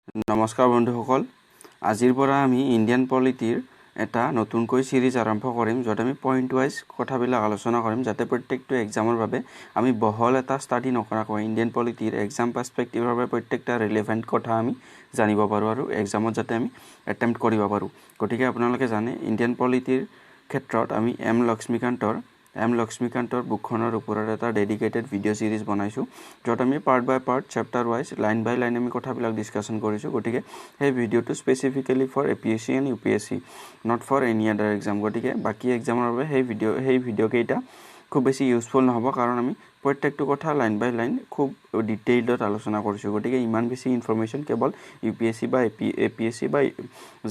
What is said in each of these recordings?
নমস্কাৰ বন্ধুসকল, আজিৰ পৰা আমি ইণ্ডিয়ান পলিটিৰ এটা নতুনকৈ সিৰিজ আৰম্ভ কৰিম য'ত আমি পইণ্ট ৱাইজ কথাবিলাক আলোচনা কৰিম যাতে প্ৰত্যেকটো এক্সামৰ বাবে আমি বহল এটা ষ্টাডি নকৰাকৈ ইণ্ডিয়ান পলিটিৰ এক্সাম পাৰ্সপেক্টিভৰ বাবে প্ৰত্যেকটা ৰিলেভেণ্ট কথা আমি জানিব পাৰোঁ আৰু এক্সামত যাতে আমি এটেম্প্ট কৰিব পাৰোঁ। গতিকে আপোনালোকে জানে ইণ্ডিয়ান পলিটিৰ ক্ষেত্ৰত আমি এম লক্ষ্মীকান্তৰ বুকখনৰ ওপৰত এটা ডেডিকেটেড ভিডিঅ' সিৰিজ বনাইছোঁ য'ত আমি part by part chapter wise line by line আমি কথাবিলাক ডিছকাশ্যন কৰিছোঁ। গতিকে সেই ভিডিঅ'টো specifically for APSC and UPSC, not for any other exam. গতিকে বাকী এক্সামৰ বাবে সেই ভিডিঅ' কেইটা খুব বেছি ইউজফুল নহ'ব কাৰণ আমি প্ৰত্যেকটো কথা লাইন বাই লাইন খুব ডিটেইলত আলোচনা কৰিছোঁ। গতিকে ইমান বেছি ইনফৰমেশ্যন কেৱল UPSC বা APSC বা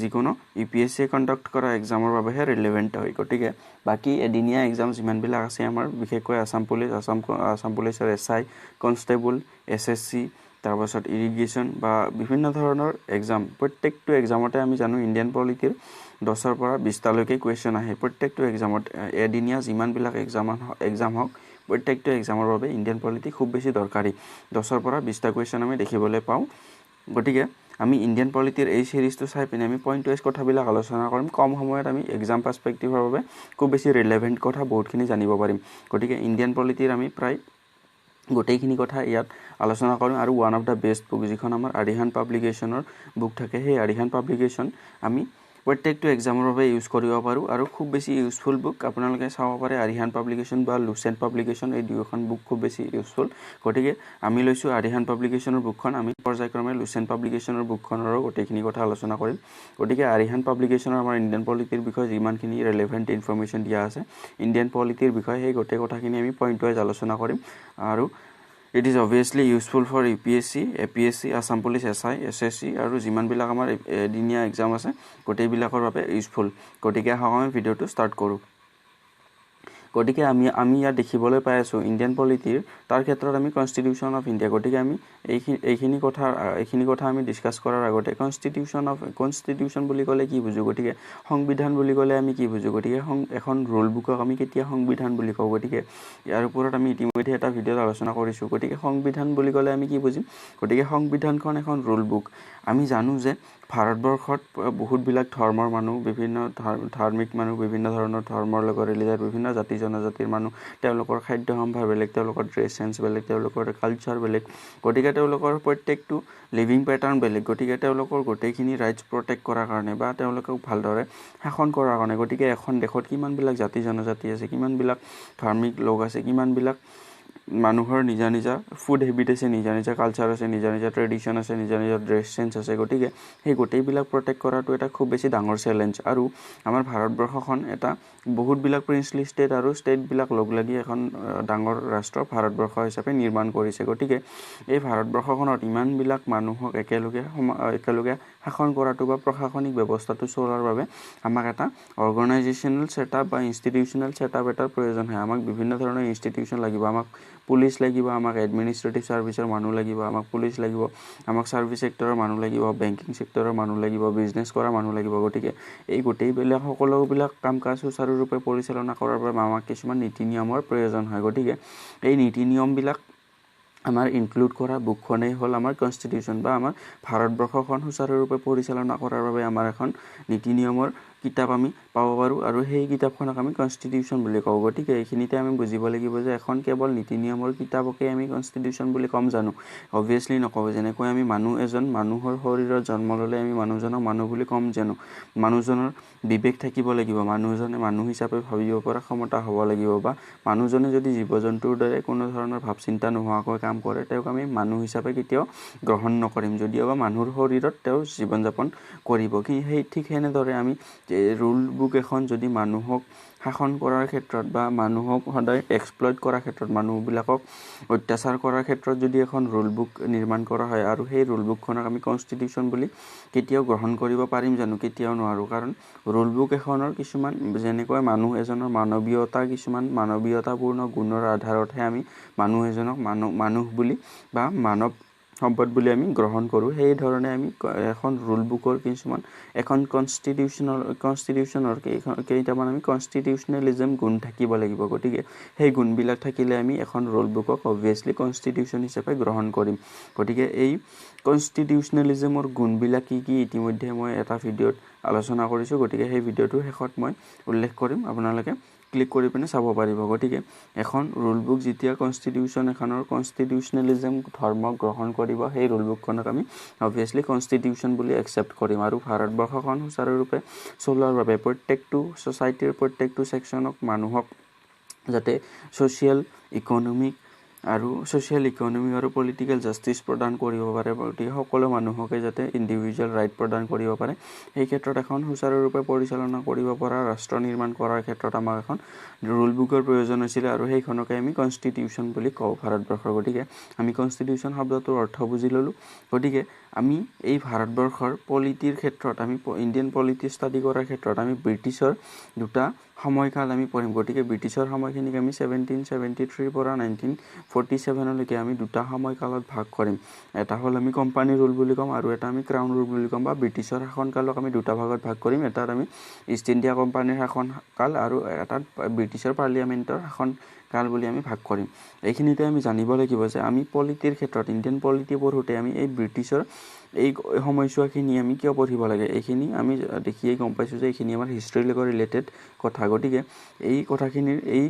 যিকোনো UPSCয়ে কণ্ডাক্ট কৰা এক্সামৰ বাবেহে ৰিলেভেণ্ট হয়। গতিকে বাকী এদিনীয়া এক্সাম যিমানবিলাক আছে আমাৰ, বিশেষকৈ আসাম পুলিচৰ SI, কনষ্টেবল, SSC, তাৰপাছত ইৰিগেশ্যন বা বিভিন্ন ধৰণৰ এক্সাম, প্ৰত্যেকটো এক্সামতে আমি জানো ইণ্ডিয়ান পলিটিৰ 10ৰ পৰা 20টালৈকে কুৱেশ্যন আহে। প্ৰত্যেকটো এক্সামত এদিনীয়া যিমানবিলাক এক্সাম হওক প্ৰত্যেকটো এক্সামৰ বাবে ইণ্ডিয়ান পলিটি খুব বেছি দৰকাৰী। 10ৰ পৰা 20টা কুৱেশ্যন আমি দেখিবলৈ পাওঁ। গতিকে আমি ইণ্ডিয়ান পলিটিৰ এই সিৰিজটো চাই পিনে আমি পইণ্ট ৱাইজ কথাবিলাক আলোচনা কৰিম। কম সময়ত আমি এক্সাম পাৰ্সপেক্টিভৰ বাবে খুব বেছি ৰিলেভেণ্ট কথা বহুতখিনি জানিব পাৰিম। গতিকে ইণ্ডিয়ান পলিটিৰ আমি প্ৰায় গোটেইখিনি কথা ইয়াত আলোচনা কৰিম। আৰু one of the best book যিখন আমাৰ আৰিহান্ত পাব্লিকেশ্যনৰ বুক থাকে, সেই আৰিহান্ত পাব্লিকেশ্যন আমি প্ৰত্যেকটো এক্সামৰ বাবে ইউজ কৰিব পাৰোঁ আৰু খুব বেছি ইউজফুল বুক। আপোনালোকে চাব পাৰে আৰিহান্ত পাব্লিকেশ্যন বা লুচেণ্ট পাব্লিকেশ্যন, এই দুয়োখন বুক খুব বেছি ইউজফুল। গতিকে আমি লৈছোঁ আৰিহান্ত পাব্লিকেশ্যনৰ বুকখন, আমি পৰ্যায়ক্ৰমে লুচেণ্ট পাব্লিকেশ্যনৰ বুকখনৰো গোটেইখিনি কথা আলোচনা কৰিম। গতিকে আৰিহান্ত পাব্লিকেশ্যনৰ আমাৰ ইণ্ডিয়ান পলিটিৰ বিষয়ে যিমানখিনি ৰিলেভেণ্ট ইনফৰমেশ্যন দিয়া আছে ইণ্ডিয়ান পলিটিৰ বিষয়ে, সেই গোটেই কথাখিনি আমি পইণ্ট ৱাইজ আলোচনা কৰিম। আৰু it is obviously useful for UPSC, APSC, Assam police, SI, SSC আৰু যিমানবিলাক আমাৰ এদিনীয়া এক্সাম আছে গোটেইবিলাকৰ বাবে ইউজফুল। গতিকে আহক আমি ভিডিঅ'টো ষ্টাৰ্ট কৰোঁ। গতিকে আমি ইয়াত দেখিবলৈ পাই আছোঁ ইণ্ডিয়ান পলিটিৰ, তাৰ ক্ষেত্ৰত আমি কনষ্টিটিউশ্যন অফ ইণ্ডিয়া। গতিকে আমি এইখিনি কথা আমি ডিছকাছ কৰাৰ আগতে কনষ্টিটিউশ্যন বুলি ক'লে কি বুজোঁ, গতিকে সংবিধান বুলি ক'লে আমি কি বুজোঁ, গতিকে এখন ৰুল বুকক আমি কেতিয়া সংবিধান বুলি কওঁ। গতিকে ইয়াৰ ওপৰত আমি ইতিমধ্যে এটা ভিডিঅ'ত আলোচনা কৰিছোঁ। গতিকে সংবিধান বুলি ক'লে আমি কি বুজিম, গতিকে সংবিধানখন এখন ৰুল বুক। আমি জানো যে ভাৰতবৰ্ষত বহুতবিলাক ধৰ্মৰ মানুহ, বিভিন্ন ধাৰ্মিক মানুহ, বিভিন্ন ধৰণৰ ধৰ্মৰ লগত ৰিলেটেড বিভিন্ন জাতি জনজাতিৰ মানুহ, তেওঁলোকৰ খাদ্য সম্ভাৰ বেলেগ, তেওঁলোকৰ ড্ৰেছ চেন্স বেলেগ, তেওঁলোকৰ কালচাৰ বেলেগ। গতিকে তেওঁলোকৰ প্ৰত্যেকটো লিভিং পেটাৰ্ণ বেলেগ। গতিকে তেওঁলোকৰ গোটেইখিনি ৰাইটছ প্ৰটেক্ট কৰাৰ কাৰণে বা তেওঁলোকক ভালদৰে শাসন কৰাৰ কাৰণে, গতিকে এখন দেশত কিমানবিলাক জাতি জনজাতি আছে, কিমানবিলাক ধাৰ্মিক লোক আছে, কিমানবিলাক মানুহৰ নিজা নিজা ফুড হেবিট আছে, নিজা নিজা কালচাৰ আছে, নিজা নিজা ট্ৰেডিশ্যন আছে, নিজা নিজা ড্ৰেছ চেন্স আছে। গতিকে সেই গোটেইবিলাক প্ৰটেক্ট কৰাটো এটা খুব বেছি ডাঙৰ চেলেঞ্জ। আৰু আমাৰ ভাৰতবৰ্ষখন এটা বহুতবিলাক প্ৰিন্সলি ষ্টেট আৰু ষ্টেটবিলাক লগ লাগি এখন ডাঙৰ ৰাষ্ট্ৰ ভাৰতবৰ্ষ হিচাপে নিৰ্মাণ কৰিছে। গতিকে এই ভাৰতবৰ্ষখনত ইমানবিলাক মানুহক একেলগে শাসন কৰাটো বা প্ৰশাসনিক ব্যৱস্থাটো চলোৱাৰ বাবে আমাক এটা অৰ্গেনাইজেশ্যনেল ছেটআপ বা ইনষ্টিটিউচনেল ছেটআপ এটাৰ প্ৰয়োজন হয়। আমাক বিভিন্ন ধৰণৰ ইনষ্টিটিউচন লাগিব, আমাক পুলিচ লাগিব, আমাক এডমিনিষ্ট্ৰেটিভ ছাৰ্ভিচৰ মানুহ লাগিব, আমাক পুলিচ লাগিব, আমাক ছাৰ্ভিচ ছেক্টৰৰ মানুহ লাগিব, বেংকিং ছেক্টৰৰ মানুহ লাগিব, বিজনেছ কৰা মানুহ লাগিব। গতিকে এই সকলোবিলাক কাম কাজ সুচাৰুৰূপে পৰিচালনা কৰাৰ বাবে আমাক কিছুমান নীতি নিয়মৰ প্ৰয়োজন হয়। গতিকে এই নীতি নিয়মবিলাক আমাৰ ইনক্লুড কৰা বুকখনেই হ'ল আমাৰ কনষ্টিটিউশ্যন, বা আমাৰ ভাৰতবৰ্ষখন সুচাৰুৰূপে পৰিচালনা কৰাৰ বাবে আমাৰ এখন নীতি নিয়মৰ কিতাপ আমি পাব পাৰোঁ আৰু সেই কিতাপখনক আমি কনষ্টিটিউশ্যন বুলি কওঁ। গতিকে এইখিনিতে আমি বুজিব লাগিব যে এখন কেৱল নীতি নিয়মৰ কিতাপকে আমি কনষ্টিটিউশ্যন বুলি ক'ম জানো? অবভিয়াছলি নকওঁ। যেনেকৈ আমি মানুহৰ শৰীৰত জন্ম ল'লে আমি মানুহজনক মানুহ বুলি ক'ম জানো? মানুহজনৰ বিবেক থাকিব লাগিব, মানুহজনে মানুহ হিচাপে ভাবিব পৰা ক্ষমতা হ'ব লাগিব, বা মানুহজনে যদি জীৱ জন্তুৰ দৰে কোনো ধৰণৰ ভাৱ চিন্তা নোহোৱাকৈ কাম কৰে তেওঁক আমি মানুহ হিচাপে কেতিয়াও গ্ৰহণ নকৰিম, যদিওবা মানুহৰ শৰীৰত তেওঁ জীৱন যাপন কৰিব। ঠিক সেনেদৰে আমি ৰুল বুক এখন যদি মানুহক শাসন কৰাৰ ক্ষেত্ৰত বা মানুহক সদায় এক্সপ্লইট কৰাৰ ক্ষেত্ৰত, মানুহবিলাকক অত্যাচাৰ কৰাৰ ক্ষেত্ৰত যদি এখন ৰুল বুক নিৰ্মাণ কৰা হয় আৰু সেই ৰুল বুকখনক আমি কনষ্টিটিউশ্যন বুলি কেতিয়াও গ্ৰহণ কৰিব পাৰিম জানো? কেতিয়াও নোৱাৰোঁ। কাৰণ ৰুল বুক এখনৰ কিছুমান, যেনেকৈ মানুহ এজনৰ কিছুমান মানৱীয়তাপূৰ্ণ গুণৰ আধাৰতহে আমি মানুহ এজনক মানুহ বুলি বা মানৱ সম্পদ বুলি আমি গ্ৰহণ কৰোঁ সেই ধৰণে আমি এখন ৰুল বুকৰ কিছুমান এখন কনষ্টিটিউচনৰ কেইটামান আমি কনষ্টিটিউচনেলিজম গুণ থাকিব লাগিব গতিকে সেই গুণবিলাক থাকিলে আমি এখন ৰুল বুকক অবভিয়াছলি কনষ্টিটিউচন হিচাপে গ্ৰহণ কৰিম গতিকে এই কনষ্টিটিউচনেলিজমৰ গুণবিলাক কি কি ইতিমধ্যে মই এটা ভিডিঅ'ত আলোচনা কৰিছোঁ গতিকে সেই ভিডিঅ'টোৰ শেষত মই উল্লেখ কৰিম আপোনালোকে ক্লিক কৰি পিনে চাব পাৰিব গতিকে এখন ৰুল বুক যেতিয়া কনষ্টিটিউচন এখনৰ কনষ্টিটিউচনেলিজম ধৰ্ম গ্ৰহণ কৰিব সেই ৰুল বুকখনক আমি অবভিয়াছলি কনষ্টিটিউচন বুলি একচেপ্ট কৰিম আৰু ভাৰতবৰ্ষখন সুচাৰুৰূপে চলোৱাৰ বাবে প্ৰত্যেকটো ছ'চাইটিৰ প্ৰত্যেকটো ছেকশ্যনক মানুহক যাতে ছ'চিয়েল ইকনমিক আৰু পলিটিকেল জাষ্টিছ প্ৰদান কৰিব পাৰে গতিকে সকলো মানুহকে যাতে ইণ্ডিভিজুৱেল ৰাইট প্ৰদান কৰিব পাৰে এই ক্ষেত্ৰত এখন সুচাৰুৰূপে পৰিচালনা কৰিব পৰা ৰাষ্ট্ৰ নিৰ্মাণ কৰাৰ ক্ষেত্ৰত আমাক এখন ৰুল বুকৰ প্ৰয়োজন হৈছিলে আৰু সেইখনকে আমি কনষ্টিটিউচন বুলি কওঁ ভাৰতবৰ্ষৰ গতিকে আমি কনষ্টিটিউচন শব্দটোৰ অৰ্থ বুজি ল'লোঁ গতিকে আমি এই ভাৰতবৰ্ষৰ পলিটিৰ ক্ষেত্ৰত আমি ইণ্ডিয়ান পলিটি ষ্টাডি কৰাৰ ক্ষেত্ৰত আমি ব্ৰিটিছৰ দুটা সময়কাল আমি পঢ়িম গতিকে ব্ৰিটিছৰ সময়খিনিক আমি 1773 পৰা 1947লৈকে আমি দুটা সময়কালত ভাগ কৰিম এটা হ'ল আমি কোম্পানী ৰুল বুলি ক'ম আৰু এটা আমি ক্ৰাউন ৰুল বুলি ক'ম বা ব্ৰিটিছৰ শাসনকালক আমি দুটা ভাগত ভাগ কৰিম এটাত আমি ইষ্ট ইণ্ডিয়া কোম্পানীৰ শাসনকাল আৰু এটাত ব্ৰিটিছৰ পাৰ্লিয়ামেণ্টৰ শাসনকাল বুলি আমি ভাগ কৰিম এইখিনিতে আমি জানিব লাগিব যে আমি পলিটিৰ ক্ষেত্ৰত ইণ্ডিয়ান পলিটি পঢ়োঁতে আমি এই ব্ৰিটিছৰ এই সময়ছোৱাখিনি আমি কিয় পঢ়িব লাগে এইখিনি আমি দেখিয়েই গম পাইছোঁ যে এইখিনি আমাৰ হিষ্ট্ৰীৰ লগত ৰিলেটেড কথা গতিকে এই কথাখিনিৰ এই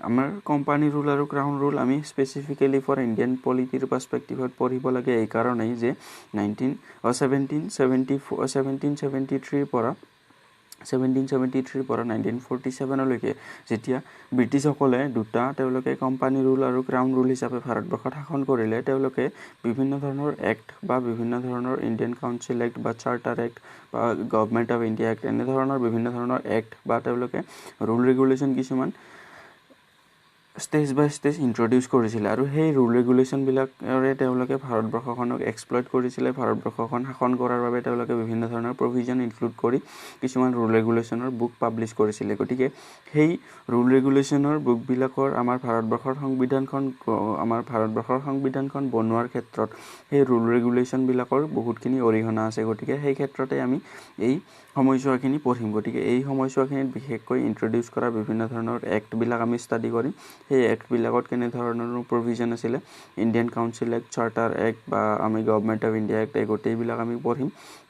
আমাৰ কোম্পানী ৰুল আৰু ক্ৰাউন ৰুল আমি স্পেচিফিকেলি ফৰ ইণ্ডিয়ান পলিটিৰ পাৰ্চপেক্টিভত পঢ়িব লাগে এইকাৰণেই যে 1773 পৰা 1947লৈকে যেতিয়া ব্ৰিটিছসকলে দুটা তেওঁলোকে কোম্পানী ৰুল আৰু ক্ৰাউন ৰুল হিচাপে ভাৰতবৰ্ষত শাসন কৰিলে তেওঁলোকে বিভিন্ন ধৰণৰ এক্ট বা বিভিন্ন ধৰণৰ ইণ্ডিয়ান কাউন্সিল এক্ট বা চাৰ্টাৰ এক্ট বা গভৰ্ণমেণ্ট অফ ইণ্ডিয়া এক্ট এনেধৰণৰ বিভিন্ন ধৰণৰ এক্ট বা তেওঁলোকে ৰুল ৰেগুলেশ্যন কিছুমান ষ্টেজ বাই ষ্টেজ ইন্ট্ৰডিউচ কৰিছিলে আৰু সেই ৰুল ৰেগুলেশ্যনবিলাকেৰে তেওঁলোকে ভাৰতবৰ্ষখনক এক্সপ্লইট কৰিছিলে ভাৰতবৰ্ষখন শাসন কৰাৰ বাবে তেওঁলোকে বিভিন্ন ধৰণৰ প্ৰভিজন ইনক্লুড কৰি কিছুমান ৰুল ৰেগুলেশ্যনৰ বুক পাব্লিছ কৰিছিলে গতিকে সেই ৰুল ৰেগুলেশ্যনৰ বুকবিলাকৰ আমাৰ ভাৰতবৰ্ষৰ সংবিধানখন বনোৱাৰ ক্ষেত্ৰত সেই ৰুল ৰেগুলেশ্যনবিলাকৰ বহুতখিনি অৰিহণা আছে গতিকে সেই ক্ষেত্ৰতে আমি এই সময়ছোৱাখিনি পঢ়িম গতিকে এই সময়ছোৱাখিনিত বিশেষকৈ ইন্ট্ৰডিউচ কৰা বিভিন্ন ধৰণৰ এক্টবিলাক আমি ষ্টাডি কৰিম সেই এক্টবিলাকত কেনেধৰণৰ প্ৰভিজন আছিলে Indian council act charter act বা আমি গভৰ্ণমেণ্ট অফ ইণ্ডিয়া এক্ট এই গোটেইবিলাক আমি পঢ়িম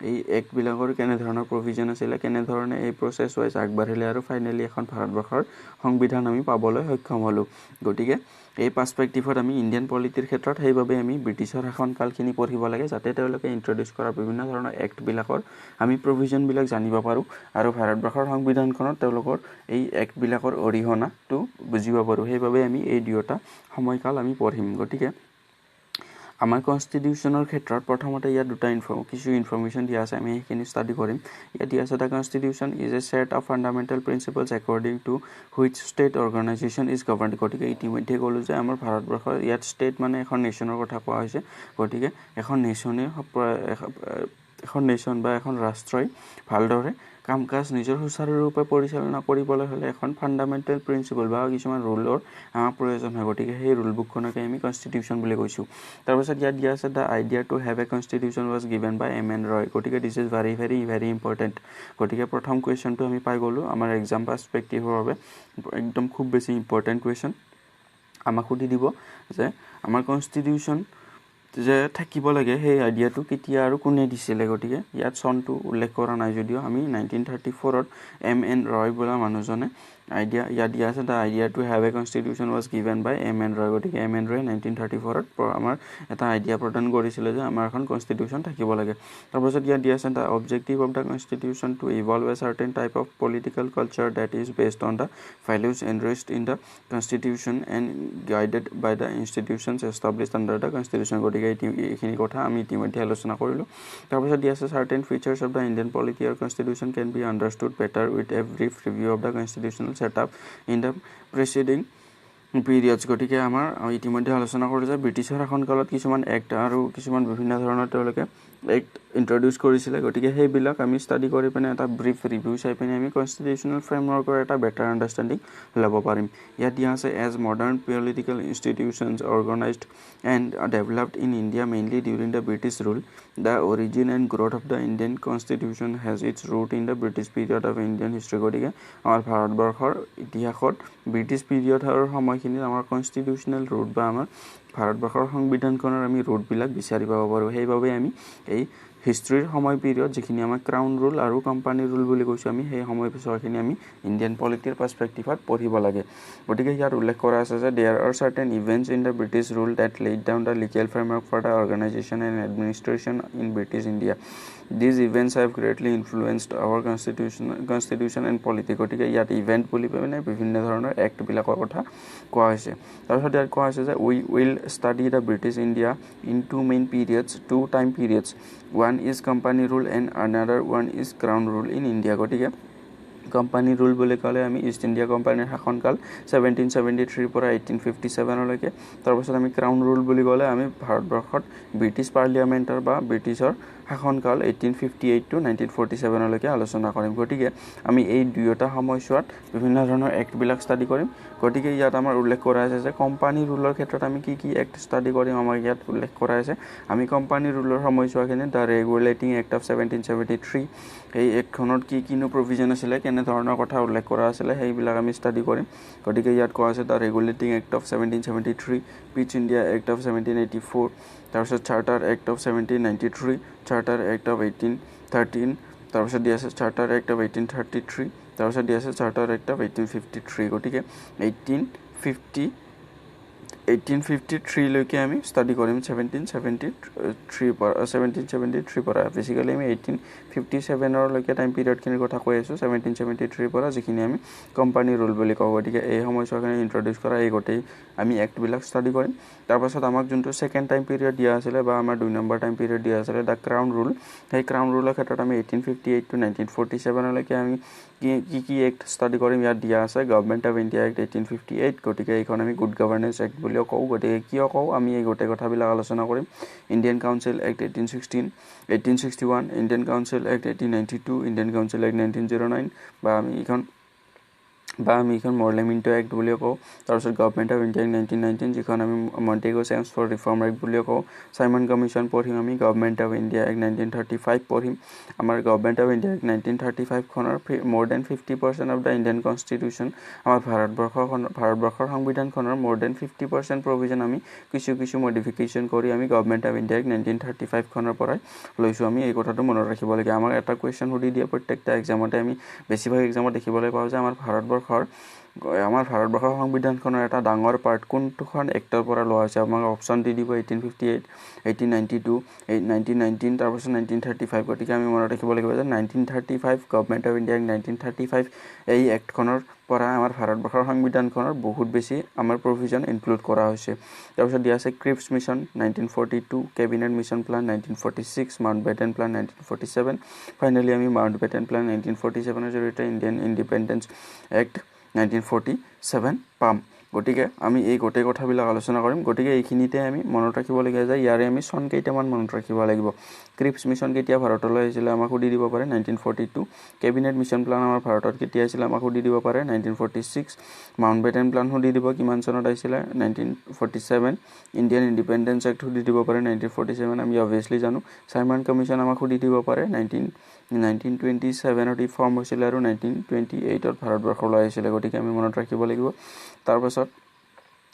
এই এক্টবিলাকৰ কেনেধৰণৰ প্ৰভিজন আছিলে কেনেধৰণে এই প্ৰচেছ ৱাইজ আগবাঢ়িলে আৰু ফাইনেলি এখন ভাৰতবৰ্ষৰ সংবিধান আমি পাবলৈ সক্ষম হ'লোঁ গতিকে এই পাৰ্চপেক্টিভত আমি ইণ্ডিয়ান পলিটিৰ ক্ষেত্ৰত সেইবাবে আমি ব্ৰিটিছৰ শাসনকালখিনি পঢ়িব লাগে যাতে তেওঁলোকে ইন্ট্ৰডিউচ কৰা বিভিন্ন ধৰণৰ এক্টবিলাকৰ আমি প্ৰভিজনবিলাক জানিব পাৰোঁ আৰু ভাৰতবৰ্ষৰ সংবিধানখনত তেওঁলোকৰ এই এক্টবিলাকৰ অৰিহণাটো বুজিব পাৰোঁ সেইবাবে আমি এই দুয়োটা সময়কাল আমি পঢ়িম গতিকে আমাৰ কনষ্টিটিউচনৰ ক্ষেত্ৰত প্ৰথমতে ইয়াত দুটা কিছু ইনফৰমেশ্যন দিয়া আছে আমি সেইখিনি ষ্টাডি কৰিম ইয়াত দিয়া আছে the constitution is a set of fundamental principles according to which state organisation is governed গতিকে ইতিমধ্যে ক'লোঁ যে আমাৰ ভাৰতবৰ্ষৰ ইয়াত ষ্টেট মানে এখন নেশ্যনৰ কথা কোৱা হৈছে গতিকে এখন নেশ্যন বা এখন ৰাষ্ট্ৰই ভালদৰে কাম কাজ নিজৰ সুচাৰুৰূপে পৰিচালনা কৰিবলৈ হ'লে এখন ফাণ্ডামেণ্টেল প্ৰিন্সিপল বা কিছুমান ৰুলৰ আমাক প্ৰয়োজন হয় গতিকে সেই ৰুল বুকখনকে আমি কনষ্টিটিউচন বুলি কৈছোঁ তাৰপিছত ইয়াত দিয়া আছে the idea to have a constitution was given by M N Roy গতিকে this is very very very important গতিকে প্ৰথম কুৱেশ্যনটো আমি পাই গ'লোঁ আমাৰ এক্সাম পাৰ্চপেক্টিভৰ বাবে একদম খুব বেছি ইম্পৰ্টেণ্ট কুৱেশ্যন আমাক সুধি দিব যে আমাৰ কনষ্টিটিউচন যে থাকিব লাগে সেই আইডিয়াটো কেতিয়া আৰু কোনে দিছিলে গতিকে ইয়াত চনটো উল্লেখ কৰা নাই যদিও আমি 1934ত এম এন ৰয় বোলা মানুহজনে আইডিয়া ইয়াত দিয়া আছে the idea to have a constitution was given by M N Roy গতিকে এম এন ৰয়ে 1934ত আমাৰ এটা আইডিয়া প্ৰদান কৰিছিলে যে আমাৰ এখন কনষ্টিটিউচন থাকিব লাগে তাৰপিছত ইয়াত দিয়া আছে the objective of the constitution to evolve a certain type of political culture that is based on the values enriched in the constitution and guided by the institutions established under the constitution গতিকে এইখিনি কথা আমি ইতিমধ্যে আলোচনা কৰিলোঁ তাৰপিছত দিয়া আছে certain features of the Indian polity আৰু constitution can be understood better with a brief review of the constitutional setup in the preceding periods গতিকে আমাৰ ইতিমধ্যে আলোচনা কৰোঁ যে ব্ৰিটিছৰ শাসনকালত কিছুমান এক্ট আৰু কিছুমান বিভিন্ন ধৰণৰ তেওঁলোকে এক্ট ইন্ট্ৰডিউচ কৰিছিলে গতিকে সেইবিলাক আমি ষ্টাডি কৰি পিনে এটা ব্ৰিফ ৰিভিউ চাই পিনে আমি কনষ্টিটিউচনেল ফ্ৰেমৱৰ্কৰ এটা বেটাৰ আণ্ডাৰষ্টেণ্ডিং ল'ব পাৰিম ইয়াত দিয়া আছে as modern political institutions organised and developed in India mainly during the British rule the origin and growth of the Indian constitution has its root in the British period of Indian history গতিকে আমাৰ ভাৰতবৰ্ষৰ ইতিহাসত British পিৰিয়ডৰ সময়খিনিত আমাৰ constitutional root বা আমাৰ ভাৰতবৰ্ষৰ সংবিধানখনৰ আমি ৰুটবিলাক বিচাৰি পাব পাৰোঁ সেইবাবে আমি এই হিষ্ট্ৰীৰ সময় পিৰিয়ড যিখিনি আমাৰ ক্ৰাউন ৰুল আৰু কোম্পানী ৰুল বুলি কৈছোঁ আমি সেই সময় পিছৰখিনি আমি ইণ্ডিয়ান পলিটিৰ পাৰ্চপেক্টিভত পঢ়িব লাগে গতিকে ইয়াত উল্লেখ কৰা আছে যে there are certain events in the British rule that laid down the legal framework for the organisation and administration in British India these events have greatly influenced our constitution and polity গতিকে ইয়াত event বুলি মানে বিভিন্ন ধৰণৰ এক্টবিলাকৰ কথা কোৱা হৈছে তাৰপিছত ইয়াত কোৱা হৈছে যে উই will study the British India in two main periods, two time periods. One is company rule and another one is crown rule in India. গতিকে কোম্পানী ৰুল বুলি ক'লে আমি ইষ্ট ইণ্ডিয়া কোম্পানীৰ শাসনকাল 1773 পৰা 1857 লৈকে তাৰপিছত আমি ক্ৰাউন ৰুল বুলি ক'লে আমি ভাৰতবৰ্ষত ব্ৰিটিছ পাৰ্লিয়ামেণ্টৰ বা ব্ৰিটিছৰ শাসনকাল 1858 to 1947 লৈকে আলোচনা কৰিম গতিকে আমি এই দুয়োটা সময়ছোৱাত বিভিন্ন ধৰণৰ এক্টবিলাক ষ্টাডি কৰিম গতিকে ইয়াত আমাৰ উল্লেখ কৰা আছে যে কোম্পানী ৰুলৰ ক্ষেত্ৰত আমি কি কি এক্ট ষ্টাডি কৰিম আমাৰ ইয়াত উল্লেখ কৰা আছে আমি কোম্পানী ৰুলৰ সময়ছোৱাখিনি দ্য ৰেগুলেটিং এক্ট অফ 1773 এই এক্টখনত কি কিনো প্ৰভিজন আছিলে কেনে ধৰণৰ কথা উল্লেখ কৰা আছিলে সেইবিলাক আমি ষ্টাডি কৰিম গতিকে ইয়াত কোৱা আছে the regulating act of 1773 Pitt India act of 1784 তাৰপিছত charter act of 1793 charter act of 1813 তাৰপিছত দিয়া আছে চাৰ্টাৰ এক্ট অফ 1833 তাৰপিছত দিয়া আছে চাৰ্টাৰ এক্ট অফ 1853 গতিকে 1853 লৈকে আমি ষ্টাডি কৰিম 1773 পৰা বেছিকেলি আমি 1857 লৈকে টাইম পিৰিয়ডখিনিৰ কথা কৈ আছোঁ 1773 পৰা যিখিনি আমি কোম্পানী ৰুল বুলি কওঁ গতিকে এই সময়ছোৱাখিনি ইন্ট্ৰডিউচ কৰা এই গোটেই আমি এক্টবিলাক ষ্টাডি কৰিম তাৰপাছত আমাক যোনটো ছেকেণ্ড টাইম পিৰিয়ড দিয়া আছিলে বা আমাৰ 2 নম্বৰ টাইম পিৰিয়ড দিয়া আছিলে দ্য ক্ৰাউন ৰুল সেই ক্ৰাউন ৰুলৰ ক্ষেত্ৰত আমি 1858 to 1947 লৈকে আমি কি এক্ট ষ্টাডি কৰিম ইয়াত দিয়া আছে গভৰ্ণমেণ্ট অফ ইণ্ডিয়া এক্ট 1858 গতিকে এইখন আমি গুড গভৰ্নেন্স এক্ট বুলিও কওঁ গতিকে কিয় কওঁ আমি এই গোটেই কথাবিলাক আলোচনা কৰিম Indian council act 1861 Indian council act 1892 Indian council act 1909 বা আমি এইখন মৰ্লেমিণ্টো এক্ট বুলিও কওঁ তাৰপিছত গভৰ্ণমেণ্ট অফ ইণ্ডিয়া এক্ট 1919 যিখন আমি মণ্টেগো চেম্পছ ফৰ ৰিফৰ্ম এক্ট বুলিও কওঁ চাইমন কমিশ্যন পঢ়িম আমি গভৰ্ণমেণ্ট অফ ইণ্ডিয়া এক্ট 1935 পঢ়িম আমাৰ গভৰ্ণমেণ্ট অফ ইণ্ডিয়া এক্ট 1935 খনৰ more than 50% of the Indian constitution আমাৰ ভাৰতবৰ্ষৰ সংবিধানখনৰ more than 50% প্ৰভিজন আমি কিছু মডিফিকেশ্যন কৰি আমি গভৰ্ণমেণ্ট অফ ইণ্ডিয়া এক্ট 1935 খনৰ পৰাই লৈছোঁ আমি এই কথাটো মনত ৰাখিব লাগে আমাক এটা কুৱেশ্যন সুধি দিয়ে প্ৰত্যেকটা এক্সামতে আমি বেছিভাগ এক্সামত দেখিবলৈ পাওঁ যে আমাৰ ভাৰতবৰ্ষৰ সংবিধানখনৰ এটা ডাঙৰ পাৰ্ট কোনটোখন এক্টৰ পৰা লোৱা হৈছে আমাক অপশ্যন দি দিব 1858 1892 1919 তাৰপিছত 1935 গতিকে আমি মনত ৰাখিব লাগিব যে 1935 গভৰ্ণমেণ্ট অফ ইণ্ডিয়া 1935 এই এক্টখনৰ পৰা আমাৰ ভাৰতবৰ্ষৰ সংবিধানখনৰ বহুত বেছি আমাৰ প্ৰভিজন ইনক্লুড কৰা হৈছে তাৰপিছত দিয়া আছে Cripps mission 1942 cabinet mission plan 1946 Mountbatten plan 1947 finally আমি মাউণ্ট বেটেন প্লান 1947 জৰিয়তে ইণ্ডিয়ান ইণ্ডিপেণ্ডেন্স এক্ট 1947 পাম গতিকে আমি এই গোটেই কথাবিলাক আলোচনা কৰিম গতিকে এইখিনিতে আমি মনত ৰাখিবলগীয়া যে ইয়াৰে আমি চন কেইটামান মনত ৰাখিব লাগিব ক্ৰিপছ মিছন কেতিয়া ভাৰতলৈ আহিছিলে আমাক সুধি দিব পাৰে 1942 কেবিনেট মিছন প্লান আমাৰ ভাৰতত কেতিয়া আহিছিলে আমাক সুধি দিব পাৰে 1946 মাউণ্ট বেটেন প্লান সুধি দিব কিমান চনত আহিছিলে 1947 ইণ্ডিয়ান ইণ্ডিপেণ্ডেন্স এক্ট সুধি দিব পাৰে 1947 আমি অবভিয়াছলি জানো চাইমন কমিশ্যন আমাক সুধি দিব পাৰে 1927 ত ফৰ্ম হৈছিলে আৰু 1928 ত ভাৰতবৰ্ষলৈ আহিছিলে গতিকে আমি মনত ৰাখিব লাগিব তাৰপাছত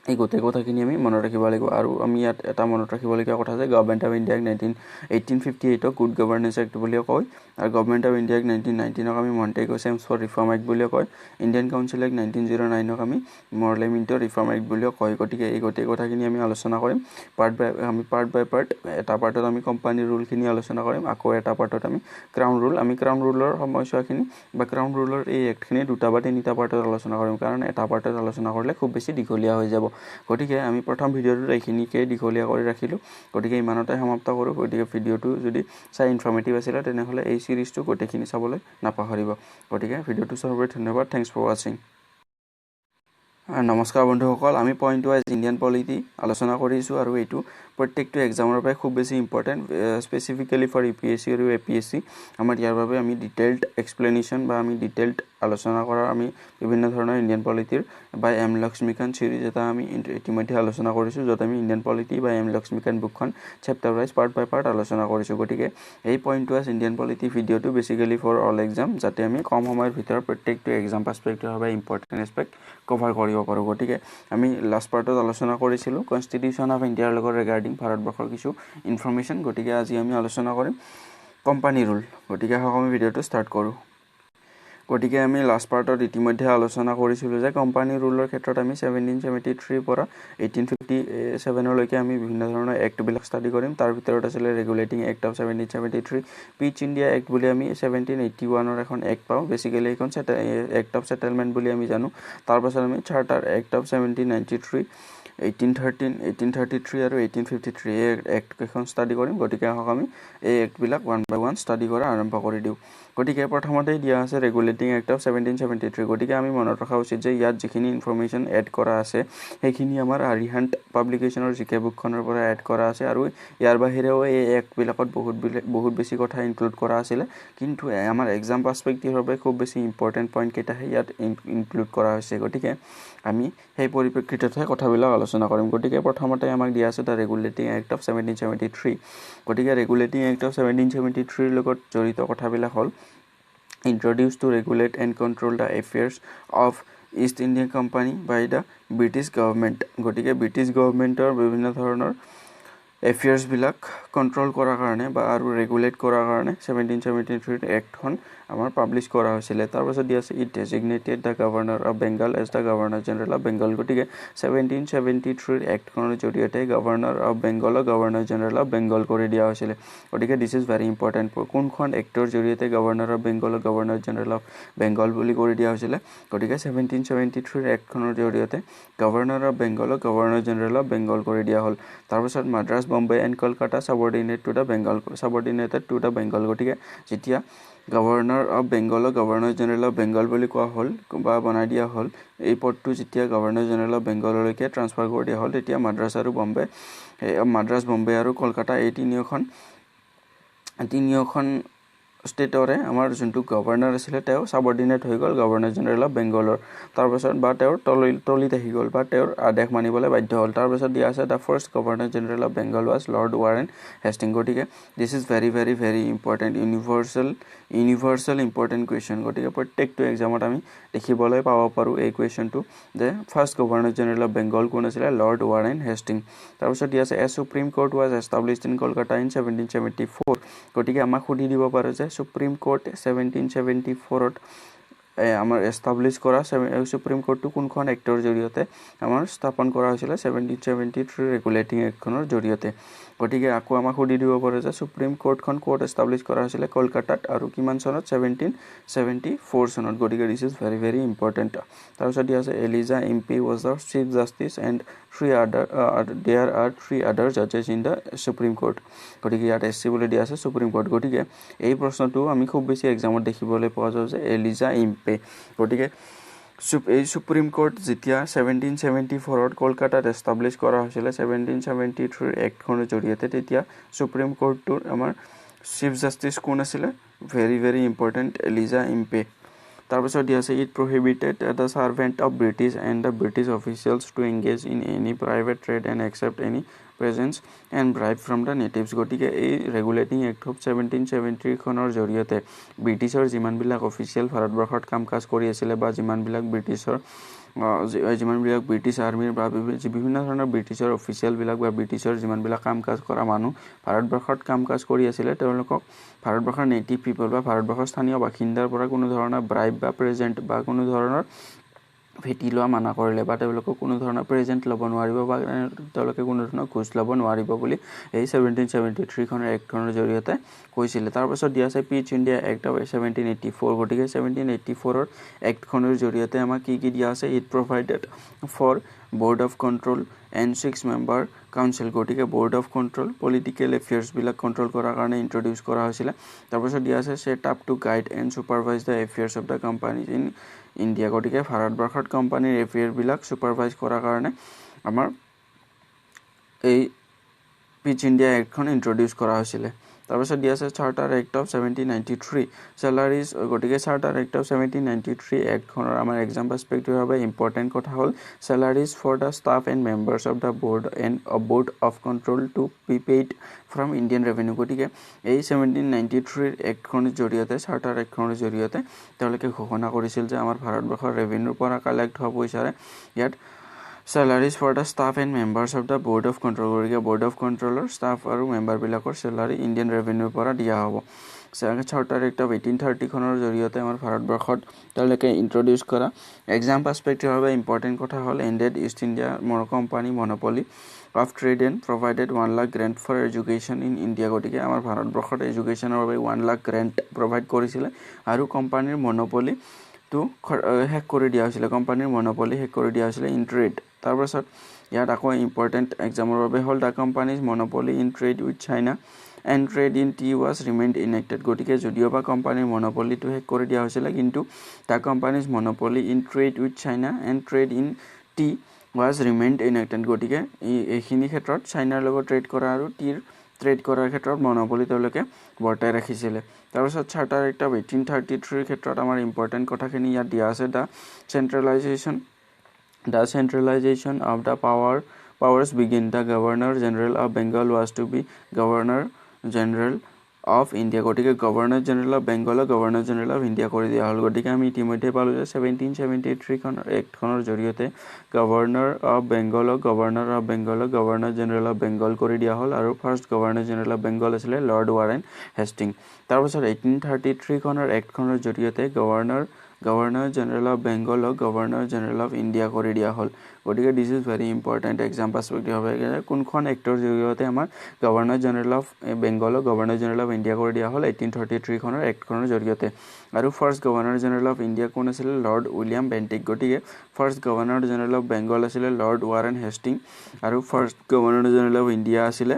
এই গোটেই কথাখিনি আমি মনত ৰাখিব লাগিব আৰু আমি ইয়াত এটা মনত ৰাখিবলগীয়া কথা যে government of India 1858 good governance act বুলিও কয় আৰু গভৰ্ণমেণ্ট অফ ইণ্ডিয়া 1919 আমি মণ্টেগো চেম্পছ ফৰ ৰিফৰ্ম এক্ট বুলিও কয় ইণ্ডিয়ান কাউন্সিল এক্ট 1909 আমি মৰ্লেমিণ্টো ৰিফৰ্ম এক্ট বুলিও কয় গতিকে এই গোটেই কথাখিনি আমি আলোচনা কৰিম পাৰ্ট বাই পাৰ্ট এটা পাৰ্টত আমি কোম্পানী ৰুলখিনি আলোচনা কৰিম আকৌ এটা পাৰ্টত আমি ক্ৰাউন ৰুলৰ সময়ছোৱাখিনি বা ক্ৰাউন ৰুলৰ এই এক্টখিনি দুটা বা তিনিটা পাৰ্টত আলোচনা কৰিম কাৰণ এটা পাৰ্টত আলোচনা কৰিলে খুব বেছি দীঘলীয়া হৈ যাব গতিকে আমি প্ৰথম ভিডিঅ'টোত এইখিনিকে দীঘলীয়া কৰি ৰাখিলোঁ গতিকে ইমানতে সমাপ্ত কৰোঁ গতিকে ভিডিঅ'টো যদি চাই ইনফৰ্মেটিভ আছিলে তেনেহ'লে এই চিৰিজটো গোটেইখিনি চাবলৈ নাপাহৰিব গতিকে ভিডিঅ'টো চোৱাৰ বাবে ধন্যবাদ থেংকছ ফৰ ৱাচিং নমস্কাৰ বন্ধুসকল আমি পইণ্ট ৱাইজ ইণ্ডিয়ান পলিটি আলোচনা কৰিছোঁ আৰু এইটো প্ৰত্যেকটো এক্সামৰ বাবে খুব বেছি ইম্পৰ্টেণ্ট স্পেচিফিকেলি ফৰ UPSC আৰু APSC আমাৰ ইয়াৰ বাবে আমি ডিটেইলড এক্সপ্লেনেশ্যন বা আমি ডিটেইলড আলোচনা কৰাৰ আমি বিভিন্ন ধৰণৰ ইণ্ডিয়ান পলিটিৰ বা এম লক্ষ্মীকান্ত সিৰিজ এটা আমি ইতিমধ্যে আলোচনা কৰিছোঁ য'ত আমি ইণ্ডিয়ান পলিটি বা এম লক্ষ্মীকান্ত বুকখন chapter wise part by part আলোচনা কৰিছোঁ গতিকে এই পইণ্টটো আছে ইণ্ডিয়ান পলিটি ভিডিঅ'টো বেছিকেলি ফৰ অল এক্সাম যাতে আমি কম সময়ৰ ভিতৰত প্ৰত্যেকটো এক্সাম পাৰ্চপেক্টিভৰ বাবে ইম্পৰ্টেণ্ট এছপেক্ট কভাৰ কৰিব পাৰোঁ গতিকে আমি লাষ্ট পাৰ্টত আলোচনা কৰিছিলোঁ কনষ্টিটিউশ্যন অফ ইণ্ডিয়াৰ লগত ৰিগাৰ্ডিং ভাৰতবৰ্ষৰ কিছু ইনফৰমেশ্যন গতিকে আজি আমি আলোচনা কৰিম কোম্পানী ৰুল গতিকে আহক আমি ভিডিঅ'টো ষ্টাৰ্ট কৰোঁ গতিকে আমি লাষ্ট পাৰ্টত ইতিমধ্যে আলোচনা কৰিছিলোঁ যে কোম্পানী ৰুলৰ ক্ষেত্ৰত আমি 1773 পৰা 1857লৈকে আমি বিভিন্ন ধৰণৰ এক্টবিলাক ষ্টাডি কৰিম তাৰ ভিতৰত আছিলে regulating act of 1773 Pitt India act বুলি আমি 1781ৰ এখন এক্ট পাওঁ বেছিকেলি এইখন এক্ট অফ সেটেলমেণ্ট বুলি আমি জানো তাৰপাছত আমি চাৰ্টাৰ এক্ট অফ 1793 1833 আৰু 1853 এই এক্টকেইখন ষ্টাডি কৰিম গতিকে আহক আমি এই এক্টবিলাক ওৱান বাই ওৱান ষ্টাডি কৰা আৰম্ভ কৰি দিওঁ গতিকে প্ৰথমতেই দিয়া আছে ৰেগুলেটিং এক্ট অফ 1773 গতিকে আমি মনত ৰখা উচিত যে ইয়াত যিখিনি ইনফৰমেশ্যন এড কৰা আছে সেইখিনি আমাৰ আৰিহান্ট পাব্লিকেশ্যনৰ জিকে বুকখনৰ পৰা এড কৰা আছে আৰু ইয়াৰ বাহিৰেও এই এক্টবিলাকত বহুত বেছি কথা ইনক্লুড কৰা আছিলে কিন্তু আমাৰ এক্সাম পাৰ্চপেক্টিভৰ বাবে খুব বেছি ইম্পৰ্টেণ্ট পইণ্ট কেইটাহে ইয়াত ইনক্লুড কৰা হৈছে গতিকে আমি সেই পৰিপ্ৰেক্ষিততহে কথাবিলাক আলোচনা কৰিম গতিকে প্ৰথমতে আমাক দিয়া আছে দ্য ৰেগুলেটিং এক্ট অফ 1773 গতিকে ৰেগুলেটিং এক্ট অফ 1773 লগত জড়িত কথাবিলাক হ'ল introduced to regulate and control the affairs of East India Company by the British government গতিকে ব্ৰিটিছ গভৰ্ণমেণ্টৰ বিভিন্ন ধৰণৰ এফেয়াৰ্ছবিলাক কণ্ট্ৰল কৰাৰ কাৰণে বা আৰু ৰেগুলেট কৰাৰ কাৰণে 1773 এক্টখন আমাৰ পাব্লিছ কৰা হৈছিলে তাৰপাছত দিয়া আছে it designated the governor of Bengal as the governor general of Bengal গতিকে 1773 এক্টখনৰ জৰিয়তে গভৰ্ণৰ অফ বেংগলক গভৰ্ণৰ জেনেৰেল অফ বেংগল কৰি দিয়া হৈছিলে গতিকে দিছ ইজ ভেৰি ইম্পৰ্টেণ্ট কোনখন এক্টৰ জৰিয়তে গভৰ্ণৰ অফ বেংগলক গভৰ্ণৰ জেনেৰেল অফ বেংগল বুলি কৰি দিয়া হৈছিলে গতিকে 1773 এক্টখনৰ জৰিয়তে গভৰ্ণৰ অফ বেংগলক গভৰ্ণৰ জেনেৰেল অফ বেংগল কৰি দিয়া হ'ল তাৰপাছত Madras Bombay and Calcutta subordinated to the Bengal গতিকে যেতিয়া গভৰ্ণৰ অফ বেংগলক গভৰ্ণৰ জেনেৰেল অফ বেংগল বুলি কোৱা হ'ল বা বনাই দিয়া হ'ল এই পদটো যেতিয়া গভৰ্ণৰ জেনেৰেল অফ বেংগললৈকে ট্ৰান্সফাৰ কৰি দিয়া হ'ল তেতিয়া মাদ্ৰাছ বম্বে আৰু কলকাতা এই তিনিওখন ষ্টেটৰে আমাৰ যোনটো গভৰ্ণৰ আছিলে তেওঁ ছাবঅৰ্ডিনেট হৈ গ'ল গভৰ্ণৰ জেনেৰেল অফ বেংগলৰ তাৰপাছত বা তেওঁৰ তলিত আহি গ'ল বা তেওঁৰ আদেশ মানিবলৈ বাধ্য হ'ল তাৰপাছত দিয়া আছে the first governor general of Bengal was Lord Warren Hasting গতিকে this is very very very important universal important question গতিকে প্ৰত্যেকটো এক্সামত আমি দেখিবলৈ পাব পাৰোঁ এই কুৱেশ্যনটো যে first governor general of Bengal কোন আছিলে লৰ্ড ৱাৰেন হেষ্টিং তাৰপিছত দিয়া আছে a supreme court was established in Calcutta in 1774 গতিকে আমাক সুধি দিব পাৰে যে সুপ্ৰিম কোৰ্ট 1774ত আমাৰ এষ্টাব্লিছ কৰা সুপ্ৰিম কোৰ্টটো কোনখন এক্টৰ জৰিয়তে আমাৰ স্থাপন কৰা হৈছিলে 1773 ৰেগুলেটিং এক্টখনৰ জৰিয়তে গতিকে আকৌ আমাক সুধি দিব পাৰে যে সুপ্ৰিম কোৰ্টখন ক'ত এষ্টাব্লিছ কৰা হৈছিলে কলকাতাত আৰু কিমান চনত 1774 চনত গতিকে this is very very important তাৰপিছত দিয়া আছে Elijah Impey was the chief justice and there are 3 other জাজেছ ইন দ্য সুপ্ৰিম কোৰ্ট গতিকে ইয়াত SC বুলি দিয়া আছে সুপ্ৰিম কোৰ্ট গতিকে এই প্ৰশ্নটো আমি খুব বেছি এক্সামত দেখিবলৈ পোৱা যায় যে এলিজা এমপি গতিকে এই সুপ্ৰিম কোৰ্ট যেতিয়া 1774ত কলকাতাত এষ্টাব্লিছ কৰা হৈছিলে 1773 এক্টখনৰ জৰিয়তে তেতিয়া সুপ্ৰিম কোৰ্টটোৰ আমাৰ চিফ জাষ্টিছ কোন আছিলে very very important Elijah Impey তাৰপিছত দিয়া আছে it prohibited the servant of British and the British officials to engage in any private trade and accept any presents and bribe from the natives গতিকে এই regulating act of 1773খনৰ জৰিয়তে ব্ৰিটিছৰ যিমানবিলাক official ভাৰতবৰ্ষত কাম কাজ কৰি আছিলে বা যিমানবিলাক ব্ৰিটিছ আৰ্মিৰ বা বিভিন্ন ধৰণৰ ব্ৰিটিছৰ অফিচিয়েলবিলাক বা ব্ৰিটিছৰ যিমানবিলাক কাম কাজ কৰা মানুহ ভাৰতবৰ্ষত কাম কাজ কৰি আছিলে তেওঁলোকক ভাৰতবৰ্ষৰ নেটিভ পিপল বা ভাৰতবৰ্ষৰ স্থানীয় বাসিন্দাৰ পৰা কোনো ধৰণৰ ব্ৰাইব বা প্ৰেজেণ্ট বা কোনো ধৰণৰ ভেটি লোৱা মানা কৰিলে বা তেওঁলোকক কোনো ধৰণৰ প্ৰেজেণ্ট ল'ব নোৱাৰিব বা তেওঁলোকে কোনো ধৰণৰ ঘোচ ল'ব নোৱাৰিব বুলি এই 1773খনৰ এক্টখনৰ জৰিয়তে কৈছিলে তাৰপাছত দিয়া আছে পিচ ইণ্ডিয়া এক্ট অফ 1784 গতিকে 1784ৰ এক্টখনৰ জৰিয়তে আমাক কি দিয়া আছে it provided for board of control and 6 member council গতিকে বৰ্ড অফ কণ্ট্ৰল পলিটিকেল এফেয়াৰ্ছবিলাক কণ্ট্ৰল কৰাৰ কাৰণে ইন্ট্ৰডিউচ কৰা হৈছিলে তাৰপাছত দিয়া আছে set up to guide and supervise the affairs of the company in India গতিকে ভাৰতবৰ্ষত কোম্পানীৰ এফেয়াৰবিলাক ছুপাৰভাইজ কৰাৰ কাৰণে আমাৰ এই পিচ ইণ্ডিয়া এক্টখন ইন্ট্ৰডিউচ কৰা হৈছিলে তাৰপিছত দিয়া আছে চাৰ্টাৰ এক্ট অফ 1793 চেলাৰিজ গতিকে চাৰ্টাৰ এক্ট অফ 1793 এক্টখনৰ আমাৰ এক্সাম পাৰ্সপেক্টিভৰ বাবে ইম্পৰ্টেণ্ট কথা হ'ল salaries for the staff and members of the board of control to be paid from Indian revenue গতিকে এই 1793 এক্টখনৰ জৰিয়তে চাৰ্টাৰ এক্টখনৰ জৰিয়তে তেওঁলোকে ঘোষণা কৰিছিল যে আমাৰ ভাৰতবৰ্ষৰ ৰেভিনিউৰ পৰা কালেক্ট হোৱা পইচাৰে ইয়াত salaries for the staff and members of the board of control গতিকে board of controller staff আৰু মেম্বাৰ বিলাকৰ salary ইণ্ডিয়ান ৰেভিনিউৰ পৰা দিয়া হ'ব চাৰ্টাৰ এক্ট অফ 1830 খনৰ জৰিয়তে আমাৰ ভাৰতবৰ্ষত তেওঁলোকে ইন্ট্ৰডিউচ কৰা এক্সাম পাৰ্সপেক্টিভৰ বাবে ইম্পৰ্টেণ্ট কথা হ'ল ended East India Company monopoly of trade and provided 1 lakh grant for education in India গতিকে আমাৰ ভাৰতবৰ্ষত এডুকেশ্যনৰ বাবে 1 লাখ গ্ৰেণ্ট প্ৰভাইড কৰিছিলে আৰু কোম্পানীৰ মনোপলি তো হেক কৰি দিয়া হৈছিলে কোম্পানীৰ মনোপলি হেক কৰি দিয়া হৈছিলে ইন ট্ৰেড তাৰপাছত ইয়াত আকৌ ইম্পৰ্টেণ্ট এক্সামৰ বাবে হ'ল the company's monopoly in trade with China and trade in tea was remained enacted গতিকে যদিও বা কোম্পানীৰ মনোপলিটো হেক কৰি দিয়া হৈছিলে কিন্তু the company's monopoly in trade with China and trade in tea was remained enacted গতিকে এইখিনি ক্ষেত্ৰত চাইনাৰ লগত ট্ৰেড কৰা আৰু টিৰ ট্ৰেড কৰাৰ ক্ষেত্ৰত মনোপলি তেওঁলোকে বৰ্তাই ৰাখিছিলে তাৰপিছত চাৰ্টাৰ এক্ট অফ 1833 ক্ষেত্ৰত আমাৰ ইম্পৰ্টেণ্ট কথাখিনি ইয়াত দিয়া আছে The centralization of the powers begin. The Governor General of Bengal was to be Governor General of India গতিকে Governor General of Bengal Governor General of India কৰি দিয়া হ'ল গতিকে আমি ইতিমধ্যে পালো যে 1773 খনৰ এক্টখনৰ জৰিয়তে Governor of Bengal Governor General of Bengal কৰি দিয়া হ'ল আৰু first Governor General of Bengal আছিল লৰ্ড ৱাৰেন হেষ্টিং তাৰপিছত 1833 খনৰ এক্টখনৰ জৰিয়তে Governor General of Bengal Governor General of India কৰি দিয়া হ'ল গতিকে this is very important exam perspective হবে কোনখন এক্টৰ জৰিয়তে আমাৰ Governor General of Bengal Governor General of India কৰি দিয়া হ'ল 1833 খনৰ এক্টখনৰ জৰিয়তে আৰু first Governor General of India কোন আছিল লৰ্ড উইলিয়াম বেন্টিক গতিকে first Governor General of Bengal আছিল লৰ্ড ৱাৰেন হেষ্টিং আৰু first Governor General of India আছিল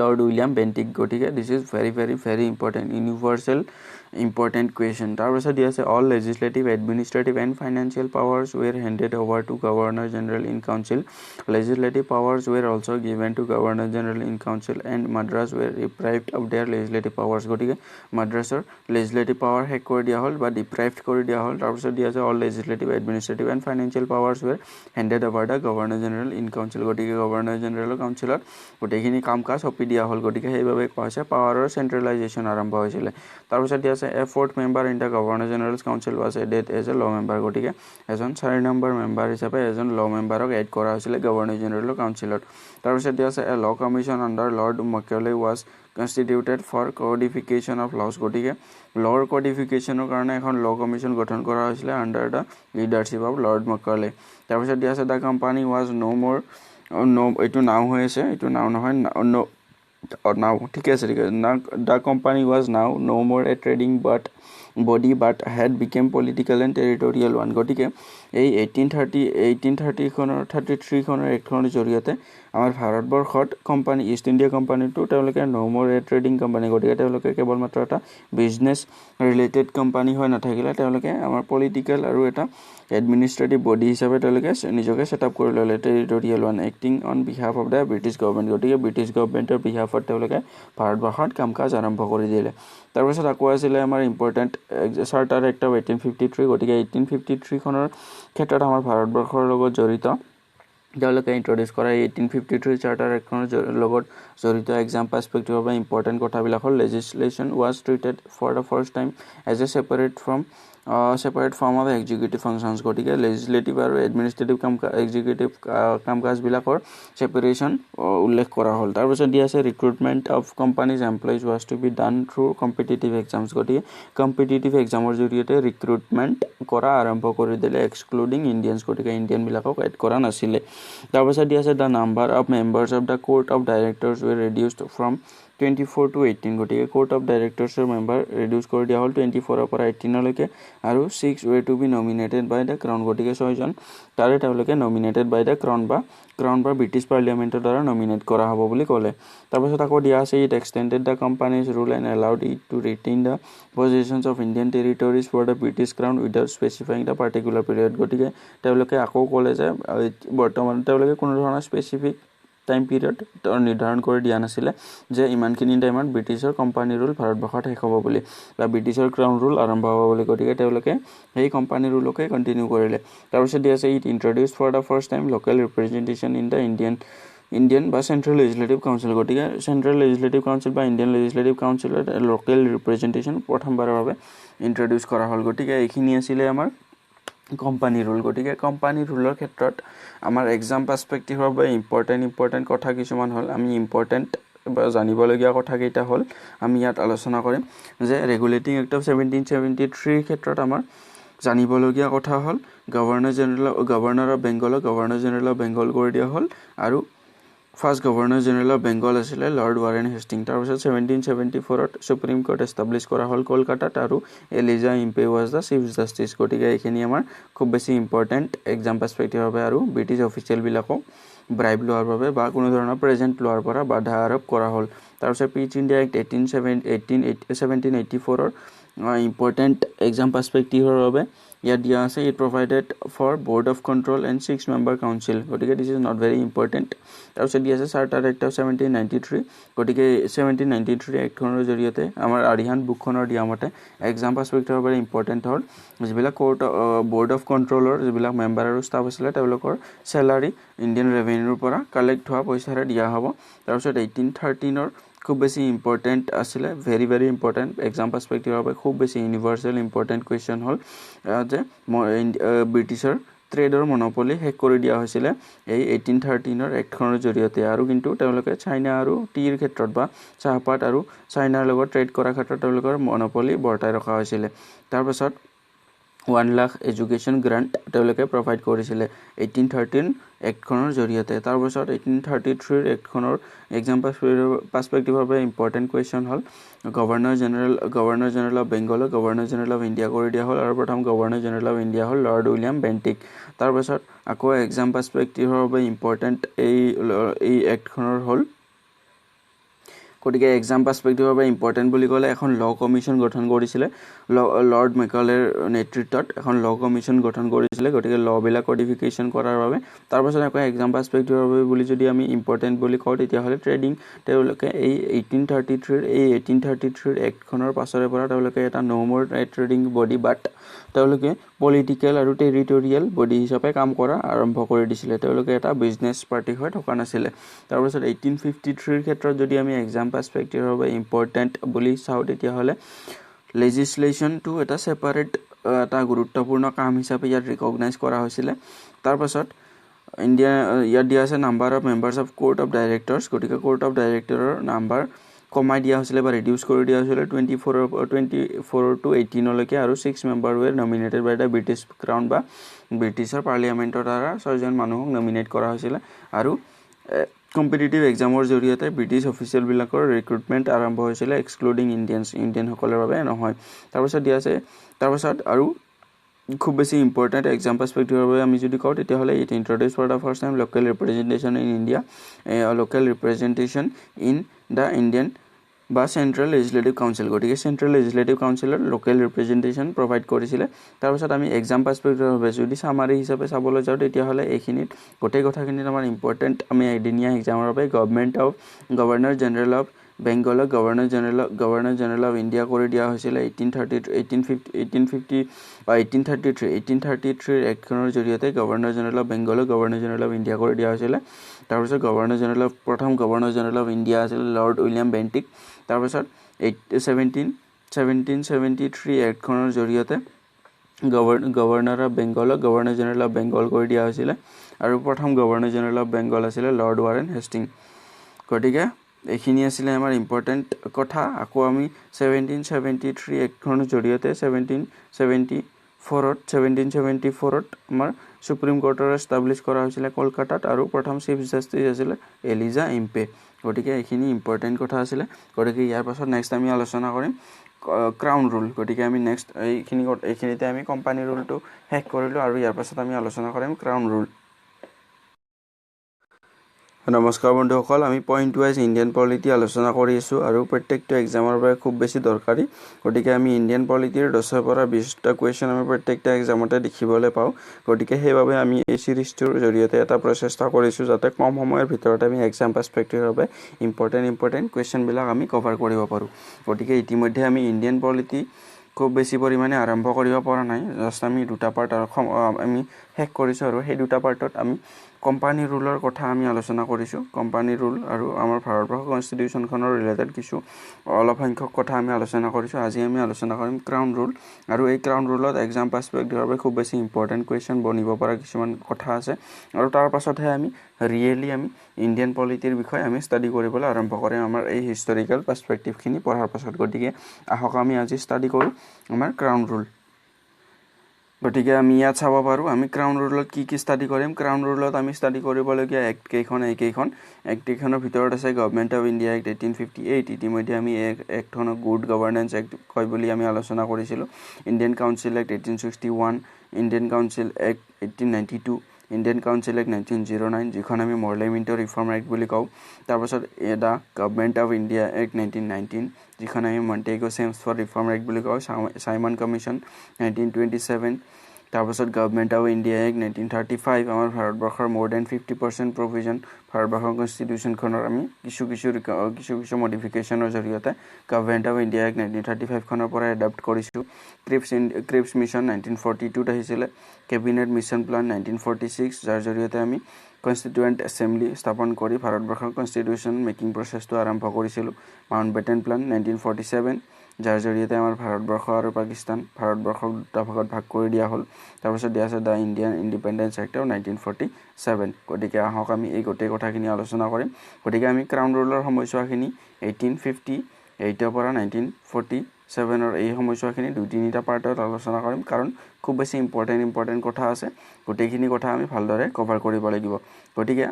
লৰ্ড উইলিয়াম বেন্টিক গতিকে this is very important universal important question তাৰপিছত দিয়া আছে all legislative administrative and financial powers were handed over to Governor General in Council legislative powers were also given to Governor General in Council and Madras were deprived of their legislative powers গতিকে মাদ্ৰাছৰ legislative power hack কৰি দিয়া হ'ল বা deprived কৰি দিয়া হ'ল তাৰপিছত দিয়া আছে all legislative administrative and financial powers were handed over the Governor General in Council গতিকে Governor General কাউন্সিলত গোটেইখিনি কাম কাজ সঁপি দিয়া হ'ল গতিকে সেইভাবে কোৱা হৈছে পাৱাৰৰ চেন্ট্ৰেলাইজেশ্যন আৰম্ভ হৈছিল তাৰপিছত দিয়া আছে a fourth member in the Governor General's Council was added as a law member গতিকে এজন 4 নম্বৰ মেম্বাৰ হিচাপে এজন ল মেম্বাৰক এড কৰা হৈছিল গভৰ্ণৰ জেনেৰেলৰ কাউন্সিলত তাৰপিছত দিয়া আছে a law commission under Lord Macaulay was constituted for codification of laws গতিকে লৰ কডিফিকেশনৰ কাৰণে এখন ল কমিশন গঠন কৰা হৈছিল under the leadership of Lord Macaulay তাৰপিছত দিয়া আছে the company was no more এইটো নাও হৈ আছে এইটো নাও নহয় now ঠিক আছে the company was now no more a trading body but had become political and territorial one গতিকে এই 1833 খনৰ এক্টখনৰ জৰিয়তে আমাৰ ভাৰতবৰ্ষত কোম্পানী ইষ্ট ইণ্ডিয়া কোম্পানীটো তেওঁলোকে নো মোৰ এ ট্ৰেডিং কোম্পানী গতিকে তেওঁলোকে কেৱল মাত্ৰ এটা বিজনেছ ৰিলেটেড কোম্পানী হৈ নাথাকিলে তেওঁলোকে আমাৰ পলিটিক্যাল আৰু এটা এডমিনিষ্ট্ৰেটিভ বডি হিচাপে তেওঁলোকে নিজকে সেটআপ কৰি ল'লে territorial one acting on behalf of the British government গতিকে ব্ৰিটিছ গভৰ্ণমেণ্টৰ বিহাফত তেওঁলোকে ভাৰতবৰ্ষত কাম কাজ আৰম্ভ কৰি দিলে তাৰপিছত আকৌ আছিলে আমাৰ ইম্পৰ্টেণ্ট চাৰ্টাৰ এক্ট অফ 1853 গতিকে 1853 খনৰ ক্ষেত্ৰত আমাৰ ভাৰতবৰ্ষৰ লগত জড়িত তেওঁলোকে ইন্ট্ৰডিউস কৰা 1853 চাৰ্টাৰ এক্টখনৰ লগত জড়িত এক্সাম পাৰ্সপেক্টিভৰ পৰা ইম্পৰ্টেণ্ট কথাবিলাক হ'ল legislation was treated for the first time as a separate form of executive functions গতিকে legislative আৰু administrative executive কামকাজ বিলাকৰ separation উল্লেখ কৰা হ'ল তাৰপিছত দিয়া আছে recruitment of companies employees was to be done through competitive exams গতিকে competitive examৰ জৰিয়তে recruitment কৰা আৰম্ভ কৰি দিলে excluding Indians গতিকে ইণ্ডিয়ান বিলাকক এড কৰা নাছিলে তাৰপিছত দিয়া আছে the number of members of the court of directors were reduced from 24 to 18 গতিকে কোৰ্ট অফ ডাইৰেক্টৰছৰ মেম্বাৰ ৰিডিউস কৰি দিয়া হ'ল 24 ৰ পৰা 18 লৈকে আৰু 6 were to be nominated by the crown গতিকে 6 জন তাৰে তেওঁলোকে nominated by the crown বা ব্ৰিটিছ পাৰ্লিয়ামেন্টৰ দ্বাৰা নমিনেট কৰা হ'ব বুলি ক'লে তাৰপিছত আকৌ দিয়া আছে it extended the company's rule and allowed it to retain the possessions of Indian territories for the British crown without specifying the particular period গতিকে তেওঁলোকে আকৌ ক'লে যে বৰ্তমান তেওঁলোকে কোনো ধৰণৰ স্পেসিফিক টাইম পিৰিয়ড নিৰ্ধাৰণ কৰি দিয়া নাছিলে যে ইমানখিনি টাইমত ব্ৰিটিছৰ কোম্পানী ৰুল ভাৰতবৰ্ষত শেষ হ'ব বুলি বা ব্ৰিটিছৰ ক্ৰাউন ৰুল আৰম্ভ হ'ব বুলি গতিকে তেওঁলোকে সেই কোম্পানী ৰুলকে কণ্টিনিউ কৰিলে তাৰপিছত দিয়া আছে it introduce for the first time local representation in the Indian বা চেণ্ট্ৰেল লেজিছলেটিভ কাউন্সিল গতিকে চেণ্ট্ৰেল লেজিছলেটিভ কাউন্সিল বা ইণ্ডিয়ান লেজিছলেটিভ কাউন্সিলত লোকেল ৰিপ্ৰেজেণ্টেশ্যন প্ৰথমবাৰৰ বাবে ইন্ট্ৰডিউচ কৰা হ'ল গতিকে এইখিনি আছিলে আমাৰ কোম্পানী ৰুল গতিকে কোম্পানী ৰুলৰ ক্ষেত্ৰত আমাৰ এক্সাম পাৰ্সপেক্টিভৰ বাবে ইম্পৰ্টেণ্ট কথা কিছুমান হ'ল আমি ইম্পৰ্টেণ্ট বা জানিবলগীয়া কথাকেইটা হ'ল আমি ইয়াত আলোচনা কৰিম যে ৰেগুলেটিং এক্ট অফ 1773 ক্ষেত্ৰত আমাৰ জানিবলগীয়া কথা হ'ল গভৰ্ণৰ অফ বেংগল কৰি দিয়া হ'ল আৰু first governor general of Bengal আছিলে লৰ্ড ৱাৰেন হেষ্টিং তাৰপিছত 1774ত সুপ্ৰিম কোৰ্ট এষ্টাব্লিছ কৰা হ'ল কলকাতাত আৰু Eliza Impey was the chief justice গতিকে এইখিনি আমাৰ খুব বেছি ইম্পৰ্টেণ্ট এক্সাম পাৰ্সপেক্টিভৰ বাবে আৰু ব্ৰিটিছ অফিচিয়েলবিলাকক ব্ৰাইব লোৱাৰ বাবে বা কোনো ধৰণৰ প্ৰেজেণ্ট লোৱাৰ পৰা বাধা আৰোপ কৰা হ'ল তাৰপিছত পিচ ইণ্ডিয়া এক্ট 1784ৰ ইম্পৰ্টেণ্ট এক্সাম পাৰ্সপেক্টিভৰ বাবে ইয়াত দিয়া আছে it provided for board of control and 6 member council গতিকে this is not very important তাৰপিছত দিয়া আছে চাৰ্টাৰ এক্ট অফ 1793 গতিকে 1793 এক্টখনৰ জৰিয়তে আমাৰ আৰিহান্ত বুকখনৰ দিয়া মতে এক্সাম পাৰ্সপেক্টিভৰ বাবে ইম্পৰ্টেণ্ট হ'ল যিবিলাক বৰ্ড অফ কণ্ট্ৰলৰ যিবিলাক মেম্বাৰ আৰু ষ্টাফ আছিলে তেওঁলোকৰ চেলাৰী ইণ্ডিয়ান ৰেভিনিউৰ পৰা কালেক্ট হোৱা পইচাৰে দিয়া হ'ব তাৰপিছত 1813ৰ খুব বেছি ইম্পৰ্টেণ্ট আছিলে ভেৰি ইম্পৰ্টেণ্ট এক্সাম পাৰ্সপেক্টিভৰ বাবে খুব বেছি ইউনিভাৰ্চেল ইম্পৰ্টেণ্ট কুৱেশ্যন হ'ল যে ব্ৰিটিছৰ ট্ৰেডৰ মনোপলি শেষ কৰি দিয়া হৈছিলে এই 1813ৰ এক্টখনৰ জৰিয়তে আৰু কিন্তু তেওঁলোকে চাইনা আৰু টিৰ ক্ষেত্ৰত বা চাহপাত আৰু চাইনাৰ লগত ট্ৰেড কৰাৰ ক্ষেত্ৰত তেওঁলোকৰ মনোপলি বৰ্তাই ৰখা হৈছিলে তাৰপাছত 1 লাখ এডুকেশ্যন গ্ৰান্ট তেওঁলোকে প্ৰভাইড কৰিছিলে 1813 এক্টখনৰ জৰিয়তে তাৰপাছত 1833 এক্টখনৰ এক্সাম পাৰ্সপেক্টিভৰ বাবে ইম্পৰ্টেণ্ট কুৱেশ্যন হ'ল governor general of Bengal governor general of India কৰি দিয়া হ'ল আৰু প্ৰথম গভৰ্ণৰ জেনেৰেল অফ ইণ্ডিয়া হ'ল লৰ্ড উইলিয়াম বেণ্টিক তাৰপাছত আকৌ এক্সাম পাৰ্সপেক্টিভৰ বাবে ইম্পৰ্টেণ্ট এই এক্টখনৰ হ'ল গতিকে এক্সাম পাৰ্সপেক্টিভৰ বাবে ইম্পৰ্টেণ্ট বুলি ক'লে এখন ল কমিশ্যন গঠন কৰিছিলে লৰ্ড মেকালেৰ নেতৃত্বত এখন ল কমিশ্যন গঠন কৰিছিলে গতিকে লবিলাক কডিফিকেশ্যন কৰাৰ বাবে তাৰপাছত আকৌ এক্সাম পাৰ্সপেক্টিভৰ বাবে বুলি যদি আমি ইম্পৰ্টেণ্ট বুলি কওঁ তেতিয়াহ'লে ট্ৰেডিং তেওঁলোকে এই 1833 এক্টখনৰ পাছৰে পৰা তেওঁলোকে এটা ন' মোৰ ট্ৰেডিং বডি বাট তেওঁলোকে পলিটিকেল আৰু টেৰিটৰিয়েল বডি হিচাপে কাম কৰা আৰম্ভ কৰি দিছিলে তেওঁলোকে এটা বিজনেছ পাৰ্টি হৈ থকা নাছিলে তাৰপিছত 1853 ক্ষেত্ৰত যদি আমি এক্সাম পাৰ্সপেক্টিভৰ বাবে ইম্পৰ্টেণ্ট বুলি চাওঁ তেতিয়াহ'লে লেজিছলেশ্যনটো এটা ছেপাৰেট এটা গুৰুত্বপূৰ্ণ কাম হিচাপে ইয়াত ৰিকগনাইজ কৰা হৈছিলে তাৰপাছত ইয়াত দিয়া আছে number of members of court of directors গতিকে কোৰ্ট অফ ডাইৰেক্টৰৰ নাম্বাৰ কমাই দিয়া হৈছিলে বা ৰিডিউচ কৰি দিয়া হৈছিলে 24 to 18লৈকে আৰু 6 member were nominated by the British crown বা ব্ৰিটিছৰ পাৰ্লিয়ামেণ্টৰ দ্বাৰা 6জন মানুহক নমিনেট কৰা হৈছিলে আৰু কম্পিটিটিভ এক্সামৰ জৰিয়তে ব্ৰিটিছ অফিচিয়েলবিলাকৰ ৰিক্ৰুটমেণ্ট আৰম্ভ হৈছিলে এক্সক্লুডিং ইণ্ডিয়ানসকলৰ বাবে নহয় তাৰপিছত দিয়া আছে তাৰপিছত আৰু খুব বেছি ইম্পৰ্টেণ্ট এক্সাম পাৰ্সপেক্টিভৰ বাবে আমি যদি কওঁ তেতিয়াহ'লে it introduce for the first time local representation in India local representation in the Indian বা চেণ্ট্ৰেল লেজিছলেটিভ কাউন্সিল গতিকে চেণ্ট্ৰেল লেজিছলেটিভ কাউন্সিলত লোকেল ৰিপ্ৰেজেণ্টেশ্যন প্ৰভাইড কৰিছিলে তাৰপিছত আমি এক্সাম পাৰ্সপেক্টিভৰ বাবে যদি চামাৰী হিচাপে চাবলৈ যাওঁ তেতিয়াহ'লে এইখিনিত গোটেই কথাখিনিত আমাৰ ইম্পৰ্টেণ্ট আমি এদিনীয়া এক্সামৰ বাবে গভৰ্ণৰ জেনেৰেল অফ বেংগলক গভৰ্ণৰ জেনেৰেল অফ ইণ্ডিয়া কৰি দিয়া হৈছিলে 1833 এক্টখনৰ জৰিয়তে গভৰ্ণৰ জেনেৰেল অফ বেংগলক গভৰ্ণৰ জেনেৰেল অফ ইণ্ডিয়া কৰি দিয়া হৈছিলে তাৰপিছত প্ৰথম গভৰ্ণৰ জেনেৰেল অফ ইণ্ডিয়া আছিলে লৰ্ড উইলিয়াম বেণ্টিক তাৰপিছত 1773 এক্টখনৰ জৰিয়তে গভৰ্ণৰ অফ বেংগলক গভৰ্ণৰ জেনেৰেল অফ বেংগল কৰি দিয়া হৈছিলে আৰু প্ৰথম গভৰ্ণৰ জেনেৰেল অফ বেংগল আছিলে লৰ্ড ৱাৰেন হেষ্টিং গতিকে এইখিনি আছিলে আমাৰ ইম্পৰ্টেণ্ট কথা আকৌ আমি 1773 এক্টখনৰ জৰিয়তে 1774ত আমাৰ সুপ্ৰিম কোৰ্টৰ এষ্টাব্লিছ কৰা হৈছিলে কলকাতাত আৰু প্ৰথম চিফ জাষ্টিছ আছিলে এলিজা ইম্পে গতিকে এইখিনি ইম্পৰ্টেণ্ট কথা আছিলে গতিকে ইয়াৰ পাছত নেক্সট আমি আলোচনা কৰিম ক্ৰাউন ৰুল গতিকে আমি নেক্সট এইখিনিতে আমি কোম্পানী ৰুলটো শেষ কৰিলোঁ আৰু ইয়াৰ পাছত আমি আলোচনা কৰিম ক্ৰাউন ৰুল নমস্কাৰ বন্ধুসকল, আমি পইণ্ট ৱাইজ ইণ্ডিয়ান পলিটি আলোচনা কৰি আছোঁ আৰু প্ৰত্যেকটো এক্সামৰ বাবে খুব বেছি দৰকাৰী। গতিকে আমি ইণ্ডিয়ান পলিটিৰ 10ৰ পৰা 20টা কুৱেশ্যন আমি প্ৰত্যেকটা এক্সামতে দেখিবলৈ পাওঁ। গতিকে সেইবাবে আমি এই চিৰিজটোৰ জৰিয়তে এটা প্ৰচেষ্টা কৰিছোঁ যাতে কম সময়ৰ ভিতৰতে আমি এক্সাম পাৰ্চপেক্টিভৰ বাবে ইম্পৰ্টেণ্ট কুৱেশ্যনবিলাক আমি কভাৰ কৰিব পাৰোঁ। গতিকে ইতিমধ্যে আমি ইণ্ডিয়ান পলিটি খুব বেছি পৰিমাণে আৰম্ভ কৰিব পৰা নাই। জাষ্ট আমি দুটা পাৰ্ট আমি শেষ কৰিছোঁ আৰু সেই দুটা পাৰ্টত আমি কোম্পানী ৰুলৰ কথা আমি আলোচনা কৰিছোঁ। কোম্পানী ৰুল আৰু আমাৰ ভাৰতবৰ্ষৰ কনষ্টিটিউশ্যনখনৰ ৰিলেটেড কিছু অলপ সংখ্যক কথা আমি আলোচনা কৰিছোঁ। আজি আমি আলোচনা কৰিম ক্ৰাউন ৰুল, আৰু এই ক্ৰাউন ৰুলত এক্সাম পাৰ্চপেক্টিভৰ বাবে খুব বেছি ইম্পৰ্টেণ্ট কুৱেশ্যন বনিব পৰা কিছুমান কথা আছে, আৰু তাৰ পাছতহে আমি ৰিয়েলি আমি ইণ্ডিয়ান পলিটিৰ বিষয়ে আমি ষ্টাডি কৰিবলৈ আৰম্ভ কৰিম আমাৰ এই হিষ্টৰিকেল পাৰ্চপেক্টিভখিনি পঢ়াৰ পাছত। গতিকে আহক আমি আজি ষ্টাডি কৰোঁ আমাৰ ক্ৰাউন ৰুল। গতিকে আমি ইয়াত চাব পাৰোঁ আমি ক্ৰাউন ৰুলত কি ষ্টাডি কৰিম। ক্ৰাউন ৰুলত আমি ষ্টাডি কৰিবলগীয়া এক্টকেইখন এক্টকেইখনৰ ভিতৰত আছে গভৰ্ণমেণ্ট অফ ইণ্ডিয়া এক্ট 1858। ইতিমধ্যে আমি এক্টখনক গুড গভৰ্নেন্স এক্ট কয় বুলি আমি আলোচনা কৰিছিলোঁ। Indian council act 1861, Indian council act 1892, Indian council act 1909, যিখন আমি পাৰ্লিয়ামেণ্টৰ ৰিফৰ্ম এক্ট বুলি কওঁ। তাৰপাছত এটা গভৰ্ণমেণ্ট অফ ইণ্ডিয়া এক্ট 1919, যিখন আমি মণ্টেগো চেমছফৰ্ড ৰিফৰ্ম এক্ট বুলি কওঁ। Simon commission 1927। তাৰপাছত গভৰ্ণমেণ্ট অফ ইণ্ডিয়া এক্ট 1935, আমাৰ ভাৰতবৰ্ষৰ more than 50% প্ৰভিজন ভাৰতবৰ্ষৰ কনষ্টিটিউশ্যনখনৰ আমি কিছু মডিফিকেশ্যনৰ জৰিয়তে গভৰ্ণমেণ্ট অফ ইণ্ডিয়া এক্ট 1935খনৰ পৰা এডাপ্ট কৰিছোঁ। ক্ৰিপছ মিছন 1942 আহিছিলে। কেবিনেট মিছন প্লান 1946, যাৰ জৰিয়তে আমি কনষ্টিটিউৱেণ্ট এছেম্বলি স্থাপন কৰি ভাৰতবৰ্ষৰ কনষ্টিটিউশ্যন মেকিং প্ৰচেছটো আৰম্ভ কৰিছিলোঁ। মাউণ্টবেটেন প্লান 1947, যাৰ জৰিয়তে আমাৰ ভাৰতবৰ্ষ আৰু পাকিস্তান ভাৰতবৰ্ষক দুটা ভাগত ভাগ কৰি দিয়া হ'ল। তাৰপিছত দিয়া আছে the Indian independence act of 1947। গতিকে আহক আমি এই গোটেই কথাখিনি আলোচনা কৰিম। গতিকে আমি ক্ৰাউন ৰুলৰ সময়ছোৱাখিনি 1858 পৰা 1947 এই সময়ছোৱাখিনি 2-3টা পাৰ্টত আলোচনা কৰিম, কাৰণ খুব বেছি ইম্পৰ্টেণ্ট কথা আছে। গোটেইখিনি কথা আমি ভালদৰে কভাৰ কৰিব লাগিব। গতিকে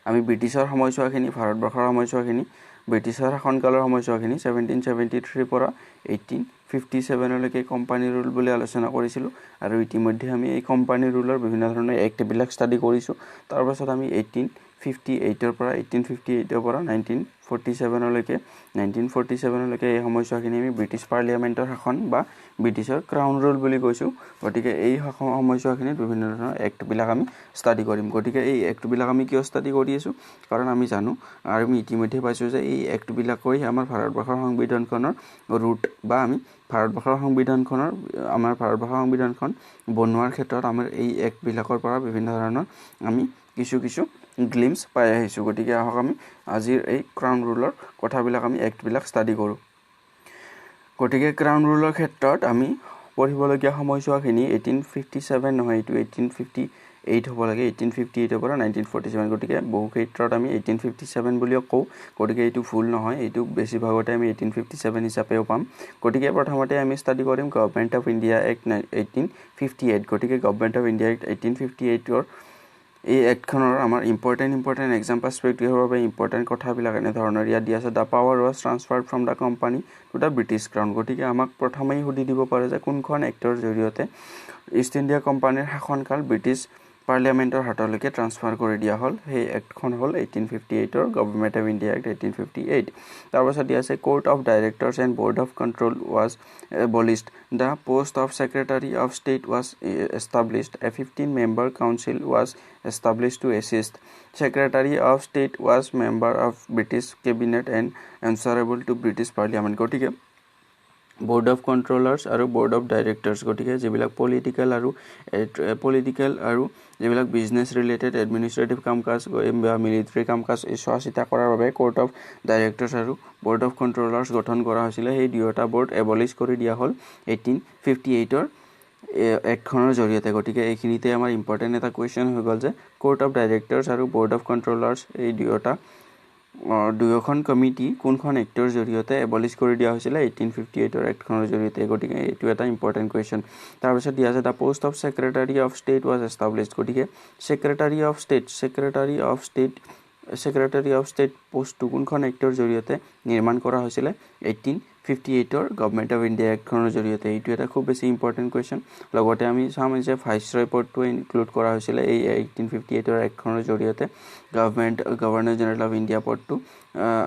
আমি ব্ৰিটিছৰ সময়ছোৱাখিনি, ভাৰতবৰ্ষৰ সময়ছোৱাখিনি, ব্ৰিটিছৰ শাসনকালৰ সময়ছোৱাখিনি 1773 পৰা 1857লৈকে কোম্পানী ৰুল বুলি আলোচনা কৰিছিলোঁ। আৰু ইতিমধ্যে আমি এই কোম্পানী ৰুলৰ বিভিন্ন ধৰণৰ এক্টবিলাক ষ্টাডি কৰিছোঁ। তাৰপাছত আমি 1858 পৰা 1947লৈকে এই সময়ছোৱাখিনি আমি ব্ৰিটিছ পাৰ্লিয়ামেণ্টৰ শাসন বা ব্ৰিটিছৰ ক্ৰাউন ৰুল বুলি কৈছোঁ। গতিকে এই সময়ছোৱাখিনিত বিভিন্ন ধৰণৰ এক্টবিলাক আমি ষ্টাডি কৰিম। গতিকে এই এক্টবিলাক আমি কিয় ষ্টাডি কৰি আছোঁ, কাৰণ আমি জানো আৰু আমি ইতিমধ্যে পাইছোঁ যে এই এক্টবিলাকেই আমাৰ ভাৰতবৰ্ষৰ সংবিধানখনৰ ৰুট, বা আমি ভাৰতবৰ্ষৰ সংবিধানখন বনোৱাৰ ক্ষেত্ৰত আমাৰ এই এক্টবিলাকৰ পৰা বিভিন্ন ধৰণৰ আমি কিছু গ্লিমছ পাই আহিছোঁ। গতিকে আহক আমি আজিৰ এই ক্ৰাউন ৰুলৰ কথাবিলাক আমি এক্টবিলাক ষ্টাডি কৰোঁ। গতিকে ক্ৰাউন ৰুলৰ ক্ষেত্ৰত আমি পঢ়িবলগীয়া সময়ছোৱাখিনি 1857 নহয়, এইটো 1858 হ'ব লাগে। 1858 পৰা 1947, গতিকে বহু ক্ষেত্ৰত আমি 1857 বুলিও কওঁ। গতিকে এইটো ভুল নহয়, এইটো বেছিভাগতে আমি 1857 হিচাপেও পাম। গতিকে প্ৰথমতে আমি ষ্টাডি কৰিম গভৰ্ণমেণ্ট অফ ইণ্ডিয়া এক্ট 1858। গতিকে গভৰ্ণমেণ্ট অফ ইণ্ডিয়া এক্ট 1858ৰ এই এক্টখনৰ আমাৰ ইম্পৰ্টেণ্ট এক্সাম পাৰ্চপেক্টিভৰ বাবে ইম্পৰ্টেণ্ট কথাবিলাক এনেধৰণৰ ইয়াত দিয়া আছে। The power was transferred from the company to the British crown. গতিকে আমাক প্ৰথমেই সুধি দিব পাৰে যে কোনখন এক্টৰ জৰিয়তে ইষ্ট ইণ্ডিয়া কোম্পানীৰ শাসনকাল ব্ৰিটিছ পাৰ্লিয়ামেণ্টৰ হাতলৈকে ট্ৰান্সফাৰ কৰি দিয়া হ'ল। সেই এক্টখন হ'ল 1858ৰ গভৰ্ণমেণ্ট অফ ইণ্ডিয়া এক্ট 1858। তাৰপাছত দিয়া আছে court of directors and board of control was abolished. The post of secretary of state was established. A 15-member council was established to assist. Secretary of State was member of British cabinet and answerable to British Parliament. গতিকে board of কণ্ট্ৰলাৰ্ছ আৰু board of directors, গতিকে যিবিলাক political আৰু যিবিলাক business related administrative কাম কাজ বা military কাম কাজ চোৱা চিতা কৰাৰ বাবে কোৰ্ট অফ ডাইৰেক্টৰ্ছ আৰু বৰ্ড অফ কণ্ট্ৰলাৰ্ছ গঠন কৰা হৈছিলে। সেই দুয়োটা বৰ্ড এবলিছ কৰি দিয়া হ'ল 1858ৰ এক্টখনৰ জৰিয়তে। গতিকে এইখিনিতে আমাৰ ইম্পৰ্টেণ্ট এটা কুৱেশ্যন হৈ গ'ল যে কোৰ্ট অফ ডাইৰেক্টৰ্ছ আৰু বৰ্ড অফ কণ্ট্ৰলাৰ্ছ এই দুয়োখন কমিটি কোনখন এক্টৰ জৰিয়তে এবলিছ কৰি দিয়া হৈছিলে 1858ৰ এক্টখনৰ জৰিয়তে। গতিকে এইটো এটা ইম্পৰ্টেণ্ট কুৱেশ্যন। তাৰপিছত দিয়া আছে the post of secretary of state was established. গতিকে ছেক্ৰেটাৰী অফ ষ্টেট পোষ্টটো কোনখন এক্টৰ জৰিয়তে নিৰ্মাণ কৰা হৈছিলে 1858 1858 গভৰ্ণমেণ্ট অফ ইণ্ডিয়া এক্টখনৰ জৰিয়তে এইটো এটা খুব বেছি ইম্পৰ্টেণ্ট কুৱেশ্যন লগতে আমি চাম যে ভাইচৰয় পদটো ইনক্লুড কৰা হৈছিলে এই 1858 এক্টখনৰ জৰিয়তে গভৰ্ণৰ জেনেৰেল অফ ইণ্ডিয়া পদটো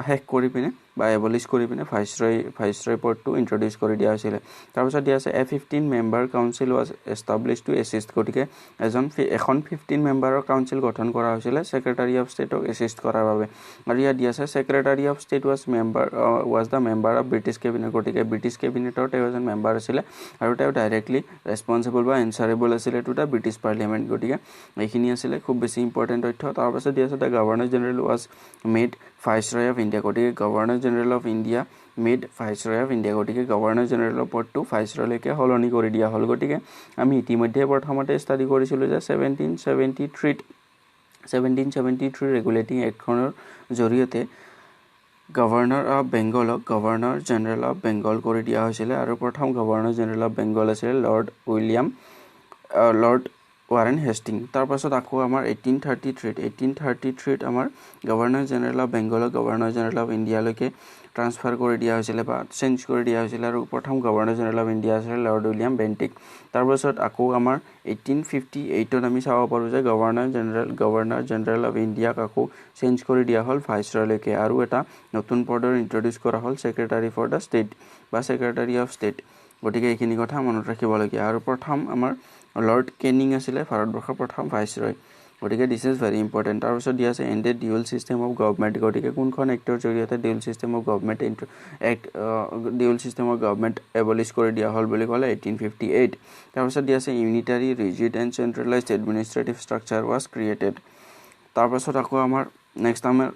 শেষ কৰি পিনে বা এবলিছ কৰি পিনে ভাইচৰয় পদটো ইন্ট্ৰডিউচ কৰি দিয়া হৈছিলে তাৰপিছত দিয়া আছে 15 member council was establish to assist গতিকে এখন 15 মেম্বাৰৰ কাউন্সিল গঠন কৰা হৈছিলে সেক্ৰেটাৰী অফ ষ্টেটক এছিষ্ট কৰাৰ বাবে আৰু ইয়াত দিয়া আছে secretary of state was the member of British cabinet গতিকে ব্ৰিটিছ কেবিনেটৰ তেওঁ এজন মেম্বাৰ আছিলে আৰু তেওঁ ডাইৰেক্টলি ৰেছপন্সিবল বা এনচাৰেবল আছিলে টু দ্য ব্ৰিটিছ পাৰ্লিয়ামেণ্ট গতিকে এইখিনি আছিলে খুব বেছি ইম্পৰ্টেণ্ট তথ্য তাৰপাছত দিয়া আছে the governor general was made viceroy of India গতিকে governor general of India made viceroy of India গতিকে গভৰ্ণৰ জেনেৰেলৰ পদটো ভাইচৰয়লৈকে সলনি কৰি দিয়া হ'ল গতিকে আমি ইতিমধ্যে প্ৰথমতে ষ্টাডি কৰিছিলোঁ যে 1773 ৰেগুলেটিং এক্টখনৰ জৰিয়তে গভৰ্ণৰ অফ বেংগলক গভৰ্ণৰ জেনেৰেল অফ বেংগল কৰি দিয়া হৈছিলে আৰু প্ৰথম গভৰ্ণৰ জেনেৰেল অফ বেংগল আছিল লৰ্ড ৱাৰেন হেষ্টিং তাৰপাছত আকৌ আমাৰ 1833 আমাৰ গভৰ্ণৰ জেনেৰেল অফ বেংগলক গভৰ্ণৰ জেনেৰেল অফ ইণ্ডিয়ালৈকে ট্ৰান্সফাৰ কৰি দিয়া হৈছিলে বা চেঞ্জ কৰি দিয়া হৈছিলে আৰু প্ৰথম গভৰ্ণৰ জেনেৰেল অফ ইণ্ডিয়া আছিল লৰ্ড উইলিয়াম বেণ্টিক তাৰপাছত আকৌ আমাৰ 1858ত আমি চাব পাৰোঁ যে গভৰ্ণৰ জেনেৰেল অফ ইণ্ডিয়াক আকৌ চেঞ্জ কৰি দিয়া হ'ল ভাইচৰয়লৈকে আৰু এটা নতুন পদৰ ইন্ট্ৰডিউচ কৰা হ'ল সেক্ৰেটাৰী ফৰ দ্য ষ্টেট বা সেক্ৰেটাৰী অফ ষ্টেট গতিকে এইখিনি কথা মনত ৰাখিবলগীয়া আৰু প্ৰথম আমাৰ লৰ্ড কেনিং আছিলে ভাৰতবৰ্ষৰ প্ৰথম ভাইচৰয় গতিকে দিছ ইজ ভেৰি ইম্পৰ্টেণ্ট তাৰপিছত দিয়া আছে ended dual system of government গতিকে কোনখন এক্টৰ জৰিয়তে dual system of government abolish কৰি দিয়া হ'ল বুলি ক'লে 1858 তাৰপিছত দিয়া আছে unitary rigid and centralised administrative structure was created তাৰপাছত আকৌ আমাৰ নেক্সট আমাৰ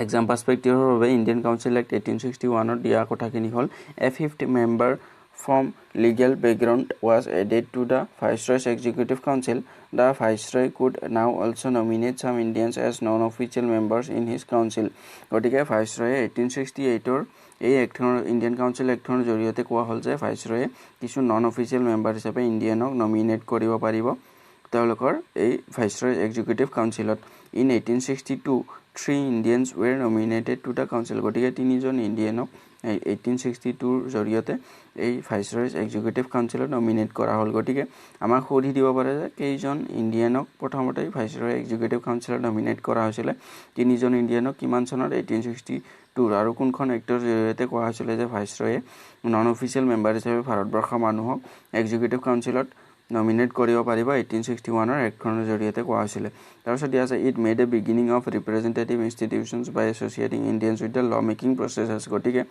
এক্সাম পাৰ্সপেক্টিভৰ বাবে ইণ্ডিয়ান কাউন্সিল এক্ট 1861ত দিয়া কথাখিনি হ'ল a fifth member from legal background was added to the Viceroy's Executive Council. The Viceroy could now also nominate some Indians as non-official members in his council. গতিকে Viceroy 1868ৰ এই এক্টখনৰ Indian council এক্টখনৰ জৰিয়তে কোৱা হ'ল যে Viceroy কিছু non official member হিচাপে ইণ্ডিয়ানক nominate কৰিব পাৰিব তেওঁলোকৰ এই Viceroy Executive Councilত in 1862 3 Indians were nominated to the council গতিকে তিনিজন ইণ্ডিয়ানক 1862ৰ জৰিয়তে এই ভাইচৰয়ছ এক্সিকিউটিভ কাউন্সিলত নমিনেট কৰা হ'ল গতিকে আমাক সুধি দিব পাৰে যে কেইজন ইণ্ডিয়ানক প্ৰথমতে ভাইচৰয় এক্সিকিউটিভ কাউন্সিলত নমিনেট কৰা হৈছিলে তিনিজন ইণ্ডিয়ানক কিমান চনত 1862 আৰু কোনখন এক্টৰ জৰিয়তে কোৱা হৈছিলে যে ভাইচৰয়ে নন অফিচিয়েল মেম্বাৰ হিচাপে ভাৰতবৰ্ষৰ মানুহক এক্সিকিউটিভ কাউন্সিলত নমিনেট কৰিব পাৰিব 1861ৰ এক্টখনৰ জৰিয়তে কোৱা হৈছিলে তাৰপিছত দিয়া আছে it made a beginning of representative institutions by associating Indians with the law making processes গতিকে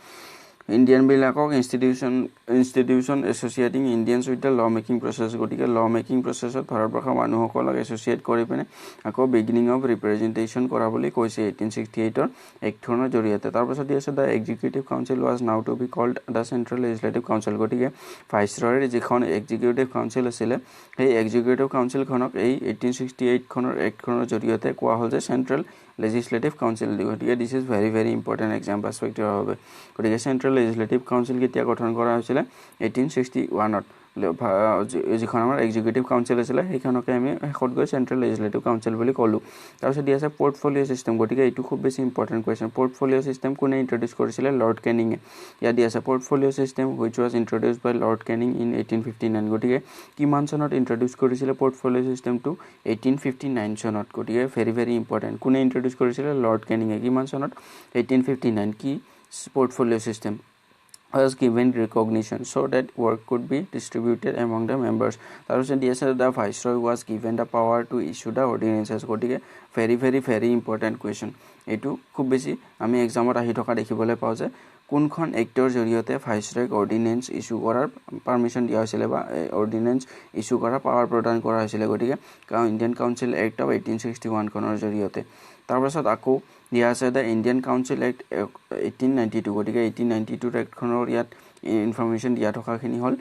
ইণ্ডিয়ানবিলাকক institution associating Indians with the law making process গতিকে ল মেকিং প্ৰচেছত ভাৰতবৰ্ষৰ মানুহসকলক এছ'চিয়েট কৰি পিনে আকৌ বিগিনিং অফ ৰিপ্ৰেজেণ্টেশ্যন কৰা বুলি কৈছে 1868ৰ এক্টখনৰ জৰিয়তে তাৰপাছত দি আছে the executive council was now to be called the central legislative council গতিকে ভাইচৰয়ৰ যিখন এক্সিকিউটিভ কাউন্সিল আছিলে সেই এক্সিকিউটিভ কাউন্সিলখনক এই 1868খনৰ এক্টখনৰ জৰিয়তে কোৱা হ'ল যে চেণ্ট্ৰেল লেজিছলেটিভ কাউন্সিল গতিকে this is very very important exam পাৰ্সপেক্টিভৰ বাবে গতিকে চেণ্ট্ৰেল লেজিছলেটিভ কাউন্সিল কেতিয়া গঠন কৰা হৈছিলে 1861ত যিখন আমাৰ এক্সিকিউটিভ কাউন্সিল আছিলে সেইখনকে আমি শেষত গৈ চেণ্ট্ৰেল লেজিছলেটিভ কাউন্সিল বুলি ক'লোঁ তাৰপিছত দিয়া আছে পৰ্টফলিঅ' ছিষ্টেম গতিকে এইটো খুব বেছি ইম্পৰ্টেণ্ট কুৱেশ্যন পৰ্টফলিঅ' ছিষ্টেম কোনে ইন্ট্ৰডিউচ কৰিছিলে লৰ্ড কেনিঙে ইয়াত দিয়া আছে portfolio' system which was introduce by Lord Canning in 1859 গতিকে কিমান চনত ইন্ট্ৰডিউচ কৰিছিলে পৰ্টফলিঅ' ছিষ্টেমটো 1859 চনত গতিকে ভেৰি ভেৰি ইম্পৰ্টেণ্ট কোনে ইন্ট্ৰডিউচ কৰিছিলে লৰ্ড কেনিঙে কিমান চনত 1859 কি portfolio system was given recognition so that work could be distributed among the members tarpor diase the viceroy was given the power to issue the ordinances gotike very important question etu khub beshi ami exam ot ahi thoka dekhibole pao je কোনখন এক্টৰ জৰিয়তে ভাইচৰয়ক ordinance issue কৰাৰ permission দিয়া হৈছিল বা ordinance issue কৰাৰ power প্ৰদান কৰা হৈছিল গতিকে ইণ্ডিয়ান কাউন্সিল এক্ট অফ 1861 খনৰ জৰিয়তে তাৰপাছত আকৌ দিয়া আছে দ্য ইণ্ডিয়ান কাউন্সিল এক্ট 1892 গতিকে 1892 এক্টখনৰ ইয়াত ইনফৰমেশন দিয়া থকাখিনি হ'ল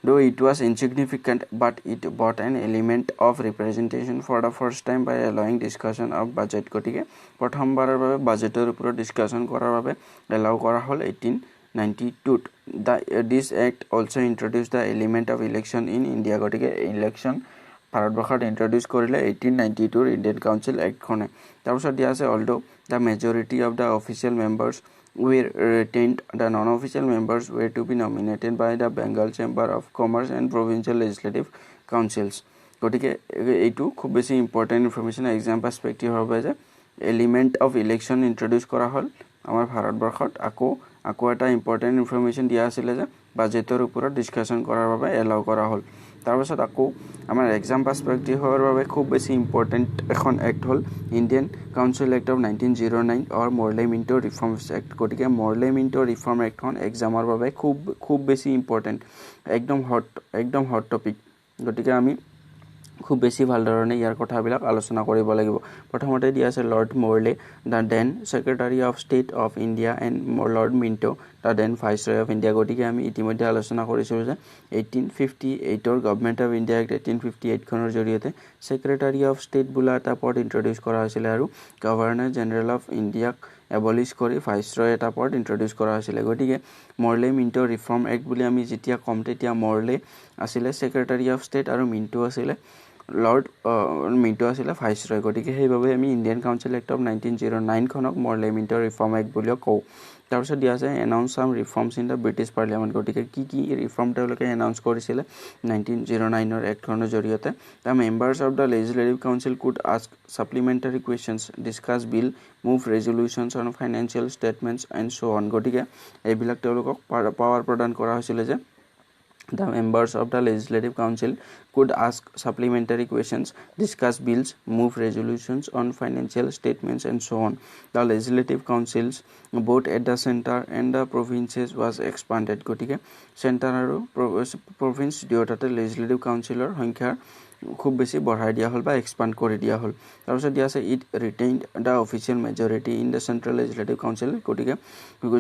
though it was insignificant but it brought an element of representation for the first time by allowing discussion of budget গতিকে প্ৰথমবাৰৰ বাবে বাজেটৰ ওপৰত ডিসকাশন কৰাৰ বাবে এলাউ কৰা হ'ল 1892 this act also introduced the element of election in India গতিকে ইলেকশন ভাৰতবৰ্ষত ইন্ট্ৰডিউচ কৰিলে 1892 ইণ্ডিয়ান কাউন্সিল এক্ট খনে তাৰপিছত দিয়া আছে although the majority of the official members were retained. The non-official members were to be nominated by the Bengal Chamber of Commerce and Provincial Legislative Councils. গতিকে এইটো খুব বেছি ইম্পৰ্টেণ্ট ইনফৰমেশ্যন এক্সাম পাৰ্সপেক্টিভৰ বাবে যে এলিমেণ্ট অফ ইলেকশ্যন ইন্ট্ৰডিউচ কৰা হ'ল আমাৰ ভাৰতবৰ্ষত আকৌ এটা ইম্পৰ্টেণ্ট ইনফৰমেশ্যন দিয়া আছিলে যে বাজেটৰ ওপৰত ডিছকাশ্যন কৰাৰ বাবে এলাউ কৰা হ'ল তাৰপিছত আকৌ আমাৰ এক্সাম পাৰ্সপেক্টিভৰ বাবে খুব বেছি ইম্পৰ্টেণ্ট এখন এক্ট হ'ল Indian council act of 1909 or Morley Minto reforms act গতিকে মৰলে মিণ্টো ৰিফৰ্ম এক্টখন এক্সামৰ বাবে খুব বেছি ইম্পৰ্টেণ্ট একদম হট টপিক গতিকে আমি খুব বেছি ভাল ধৰণে ইয়াৰ কথাবিলাক আলোচনা কৰিব লাগিব প্ৰথমতে দিয়া আছে lord Morley the then secretary of state of India and lord Minto the then viceroy of India গতিকে আমি ইতিমধ্যে আলোচনা কৰিছোঁ যে 1858 গভৰ্ণমেণ্ট অফ ইণ্ডিয়া এক্ট 1858 খনৰ জৰিয়তে সেক্ৰেটাৰী অফ ষ্টেট বোলা এটা পদ ইন্ট্ৰডিউচ কৰা হৈছিল আৰু গভৰ্ণৰ জেনেৰেল অফ ইণ্ডিয়াক এবলিশ কৰি ভাইসৰয় এটা পদ ইন্ট্ৰডিউচ কৰা হৈছিল গতিকে মৰলে মিণ্টো ৰিফৰ্ম এক্ট বুলি আমি যেতিয়া কম তেতিয়া মৰলে আছিলে সেক্ৰেটাৰী অফ ষ্টেট আৰু মিণ্টো আছিলে লৰ্ড মিণ্টো আছিলে ভাইসৰয় গতিকে সেইভাবে আমি ইণ্ডিয়ান কাউন্সিল এক্ট অফ 1909 খনক মৰলে মিণ্টো ৰিফৰ্ম এক্ট বুলিও কওঁ তাৰপিছত দিয়া আছে announce some reforms in the British parliament গতিকে কি ৰিফৰ্ম তেওঁলোকে এনাউন্স কৰিছিলে 1909 এক্টখনৰ জৰিয়তে the members of the legislative council could ask supplementary questions discuss bill move resolutions on financial statements and so' on গতিকে এইবিলাক তেওঁলোকক পাৱাৰ প্ৰদান কৰা হৈছিলে যে The members of the Legislative Council could ask supplementary questions, discuss bills, move resolutions on financial statements and so on. The Legislative Councils both at the center and the provinces was expanded. গতিকে center আৰু province দুয়োটাতে Legislative Councilৰ সংখ্যা খুব বেছি বঢ়াই দিয়া হ'ল বা এক্সপান্ড কৰি দিয়া হ'ল তাৰপিছত দিয়া আছে it retained the official majority in the central legislative council গতিকে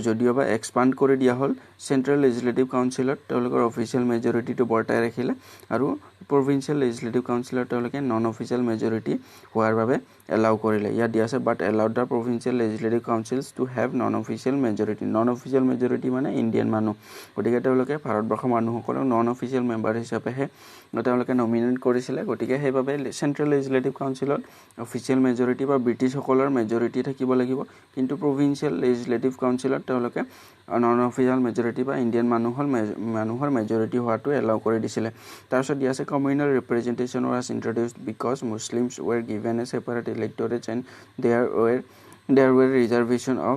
যদিও বা এক্সপান্ড কৰি দিয়া হ'ল চেন্ট্ৰেল লেজিসলেটিভ কাউন্সিলত তেওঁলোকৰ অফিচিয়েল মেজৰিটিটো বৰ্তাই ৰাখিলে আৰু প্ৰভিন্সিয়েল লেজিসলেটিভ কাউন্সিলত তেওঁলোকে নন অফিচিয়েল মেজৰিটি হোৱাৰ বাবে এলাউ কৰিলে ইয়াত দিয়া আছে but allowed the provincial legislative councils to have non official majority মানে ইণ্ডিয়ান মানুহ গতিকে তেওঁলোকে ভাৰতবৰ্ষৰ মানুহসকলক নন অফিচিয়েল মেম্বাৰ হিচাপেহে তেওঁলোকে নমিনেট কৰিছিলে গতিকে সেইভাবে চেন্ট্ৰেল লেজিসলেটিভ কাউন্সিলত অফিচিয়েল মেজৰিটি বা ব্ৰিটিছসকলৰ মেজৰিটি থাকিব লাগিব কিন্তু প্ৰভিন্সিয়েল লেজিসলেটিভ কাউন্সিলত তেওঁলোকে নন অফিচিয়েল মেজৰিটি বা ইণ্ডিয়ান মানুহৰ মেজৰিটি হোৱাটো এলাউ কৰি দিছিলে তাৰপিছত দিয়া আছে communal ৰিপ্ৰেজেন্টেশ্যন was introduced because Muslims were given a separate electorate and there were reservation of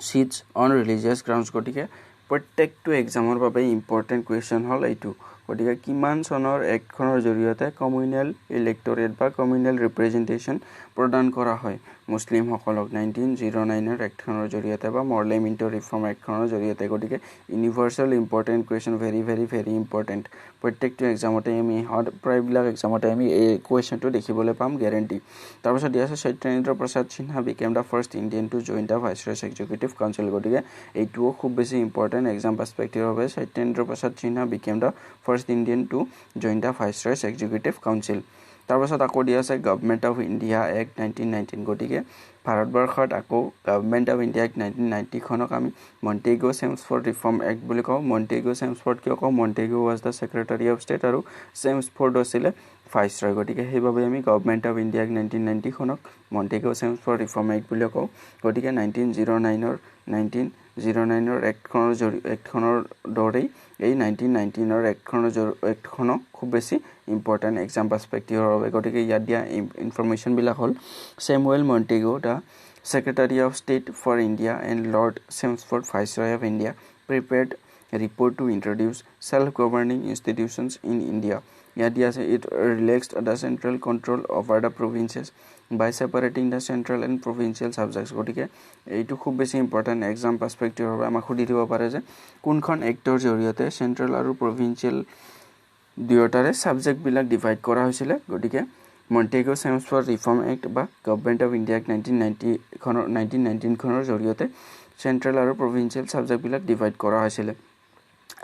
seats on religious grounds গতিকে প্ৰত্যেকটো এক্সামৰ বাবে ইম্পৰ্টেণ্ট কুৱেশ্যন হ'ল এইটো গতিকে কিমান চনৰ এক্টখনৰ জৰিয়তে কমিউনেল ইলেক্টৰেট বা কমিউনেল ৰিপ্ৰেজেন্টেশ্যন প্ৰদান কৰা হয় মুছলিমসকলক 1909 এক্টখনৰ জৰিয়তে বা মৰলে মিণ্টো ৰিফৰ্ম এক্টখনৰ জৰিয়তে গতিকে universal important question very important প্ৰত্যেকটো এক্সামতে আমি প্ৰায়বিলাক এক্সামতে আমি এই কুৱেশ্যনটো দেখিবলৈ পাম গ্যাৰেণ্টি তাৰপিছত দিয়া আছে Satyendra Prasad Sinha became the first Indian to join the viceroy's executive council গতিকে এইটোও খুব বেছি ইম্পৰ্টেণ্ট এক্সাম পাৰ্সপেক্টিভৰ বাবে Satyendra Prasad Sinha became the first Indian to join the viceroy's executive council তাৰপিছত আকৌ দিয়া আছে গভৰ্ণমেণ্ট অফ ইণ্ডিয়া এক্ট 1919 গতিকে ভাৰতবৰ্ষত আকৌ গভৰ্ণমেণ্ট অফ ইণ্ডিয়া এক্ট 1990 খনক আমি মণ্টেগো চেমছফৰ্ড ৰিফৰ্ম এক্ট বুলি কওঁ মণ্টেগো চেমছফৰ্ড কিয় কওঁ মণ্টেগো was the secretary of state আৰু চেমছফৰ্ড আছিলে ভাইসৰয় গতিকে সেইভাবে আমি গভৰ্ণমেণ্ট অফ ইণ্ডিয়া এক্ট 1990 খনক মণ্টেগো চেমছফৰ্ড ৰিফৰ্ম এক্ট বুলি কওঁ গতিকে 1909 এক্টখনৰ দৰেই এই 1919 এক্টখনক খুব বেছি ইম্পৰ্টেণ্ট এক্সাম পাৰ্সপেক্টিভৰ বাবে গতিকে ইয়াত দিয়া ইনফৰমেশ্যনবিলাক হ'ল Samuel Montagu, the Secretary of State for India and Lord Chelmsford, Viceroy of India, prepared a report to introduce self-governing institutions in India. Yes, it relaxed the central control over the provinces by separating the central and provincial subjects. গতিকে এইটো খুব বেছি important exam পাৰ্সপেক্টিভৰ বাবে আমাক সুধি দিব পাৰে যে কোনখন এক্টৰ জৰিয়তে চেন্ট্ৰেল আৰু প্ৰভিন্সিয়েল দুয়োটাৰে সাবজেক্টবিলাক ডিভাইড কৰা হৈছিলে গতিকে মণ্টেগো চেমছফৰ্ড ৰিফৰ্ম এক্ট বা গভৰ্ণমেণ্ট অফ ইণ্ডিয়া এক্ট 1919 খনৰ জৰিয়তে চেন্ট্ৰেল আৰু প্ৰভিন্সিয়েল সাবজেক্টবিলাক ডিভাইড কৰা হৈছিলে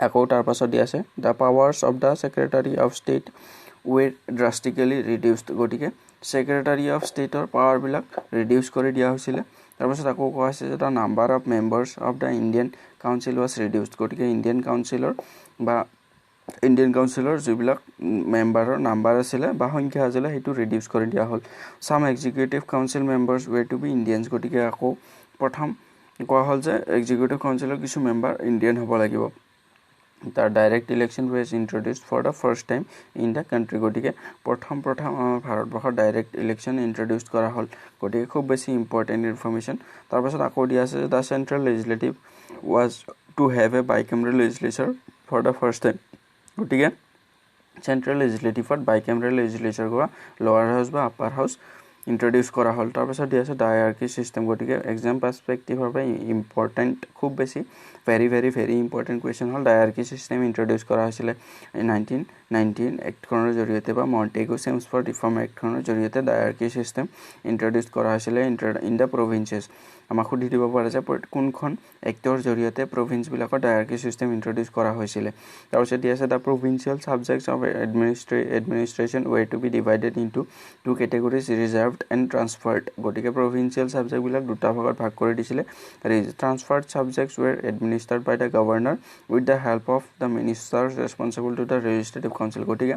আকৌ তাৰ পাছত দিয়া আছে the powers of the secretary of state were drastically reduced গতিকে সেক্ৰেটাৰী অফ ষ্টেটৰ পাৱাৰবিলাক ৰিডিউচ কৰি দিয়া হৈছিলে তাৰপাছত আকৌ কোৱা হৈছে যে the number of members of the Indian council was reduced গতিকে ইণ্ডিয়ান কাউন্সিলৰ যিবিলাক মেম্বাৰৰ নাম্বাৰ আছিলে বা সংখ্যা আছিলে সেইটো ৰিডিউচ কৰি দিয়া হ'ল some executive council members were to be Indians গতিকে আকৌ প্ৰথম কোৱা হ'ল যে এক্সিকিউটিভ কাউন্সিলৰ কিছু মেম্বাৰ ইণ্ডিয়ান হ'ব লাগিব তাৰ direct election was introduced for the first time in the country গতিকে প্ৰথম আমাৰ ভাৰতবৰ্ষৰ ডাইৰেক্ট ইলেকশ্যন ইন্ট্ৰডিউস কৰা হ'ল গতিকে খুব বেছি ইম্পৰ্টেণ্ট ইনফৰমেশ্যন তাৰপাছত আকৌ দিয়া আছে the central legislative was to have a bicameral legislature for the first time গতিকে চেন্ট্ৰেল লেজিসলেটিভত বাইকেমেৰেল লেজিসলেচাৰ কৰা লোৱাৰ হাউচ বা আপাৰ হাউচ ইন্ট্ৰডিউস কৰা হ'ল তাৰপাছত দিয়া আছে ডায়াৰকি সিস্টেম গতিকে এক্সাম পাৰ্সপেক্টিভৰ পৰা ইম্পৰ্টেণ্ট খুব বেছি ভেৰি ইম্পৰ্টেণ্ট কুৱেশ্যন হ'ল ডায়াৰকি সিস্টেম ইন্ট্ৰডিউস কৰা হৈছিলে 1919 এক্টখনৰ জৰিয়তে বা মন্টেগু চেমছফৰ্ড ৰিফৰ্ম এক্টখনৰ জৰিয়তে ডায়াৰকি সিস্টেম ইন্ট্ৰডিউস কৰা হৈছিলে ইন দ্য প্ৰভিন্সেছ আমাক সুধি দিব পাৰে যে কোনখন এক্টৰ জৰিয়তে প্ৰভিন্সবিলাকৰ ডায়াৰকি সিস্টেম ইন্ট্ৰডিউস কৰা হৈছিলে তাৰপিছত দিয়া আছে the provincial subjects of administration were to be divided into two categories reserved and transferred গতিকে প্ৰভিন্সিয়েল সাবজেক্টবিলাক দুটা ভাগত ভাগ কৰি দিছিলে transferred subjects were administered by the governor with the help of the ministers responsible to the legislative council গতিকে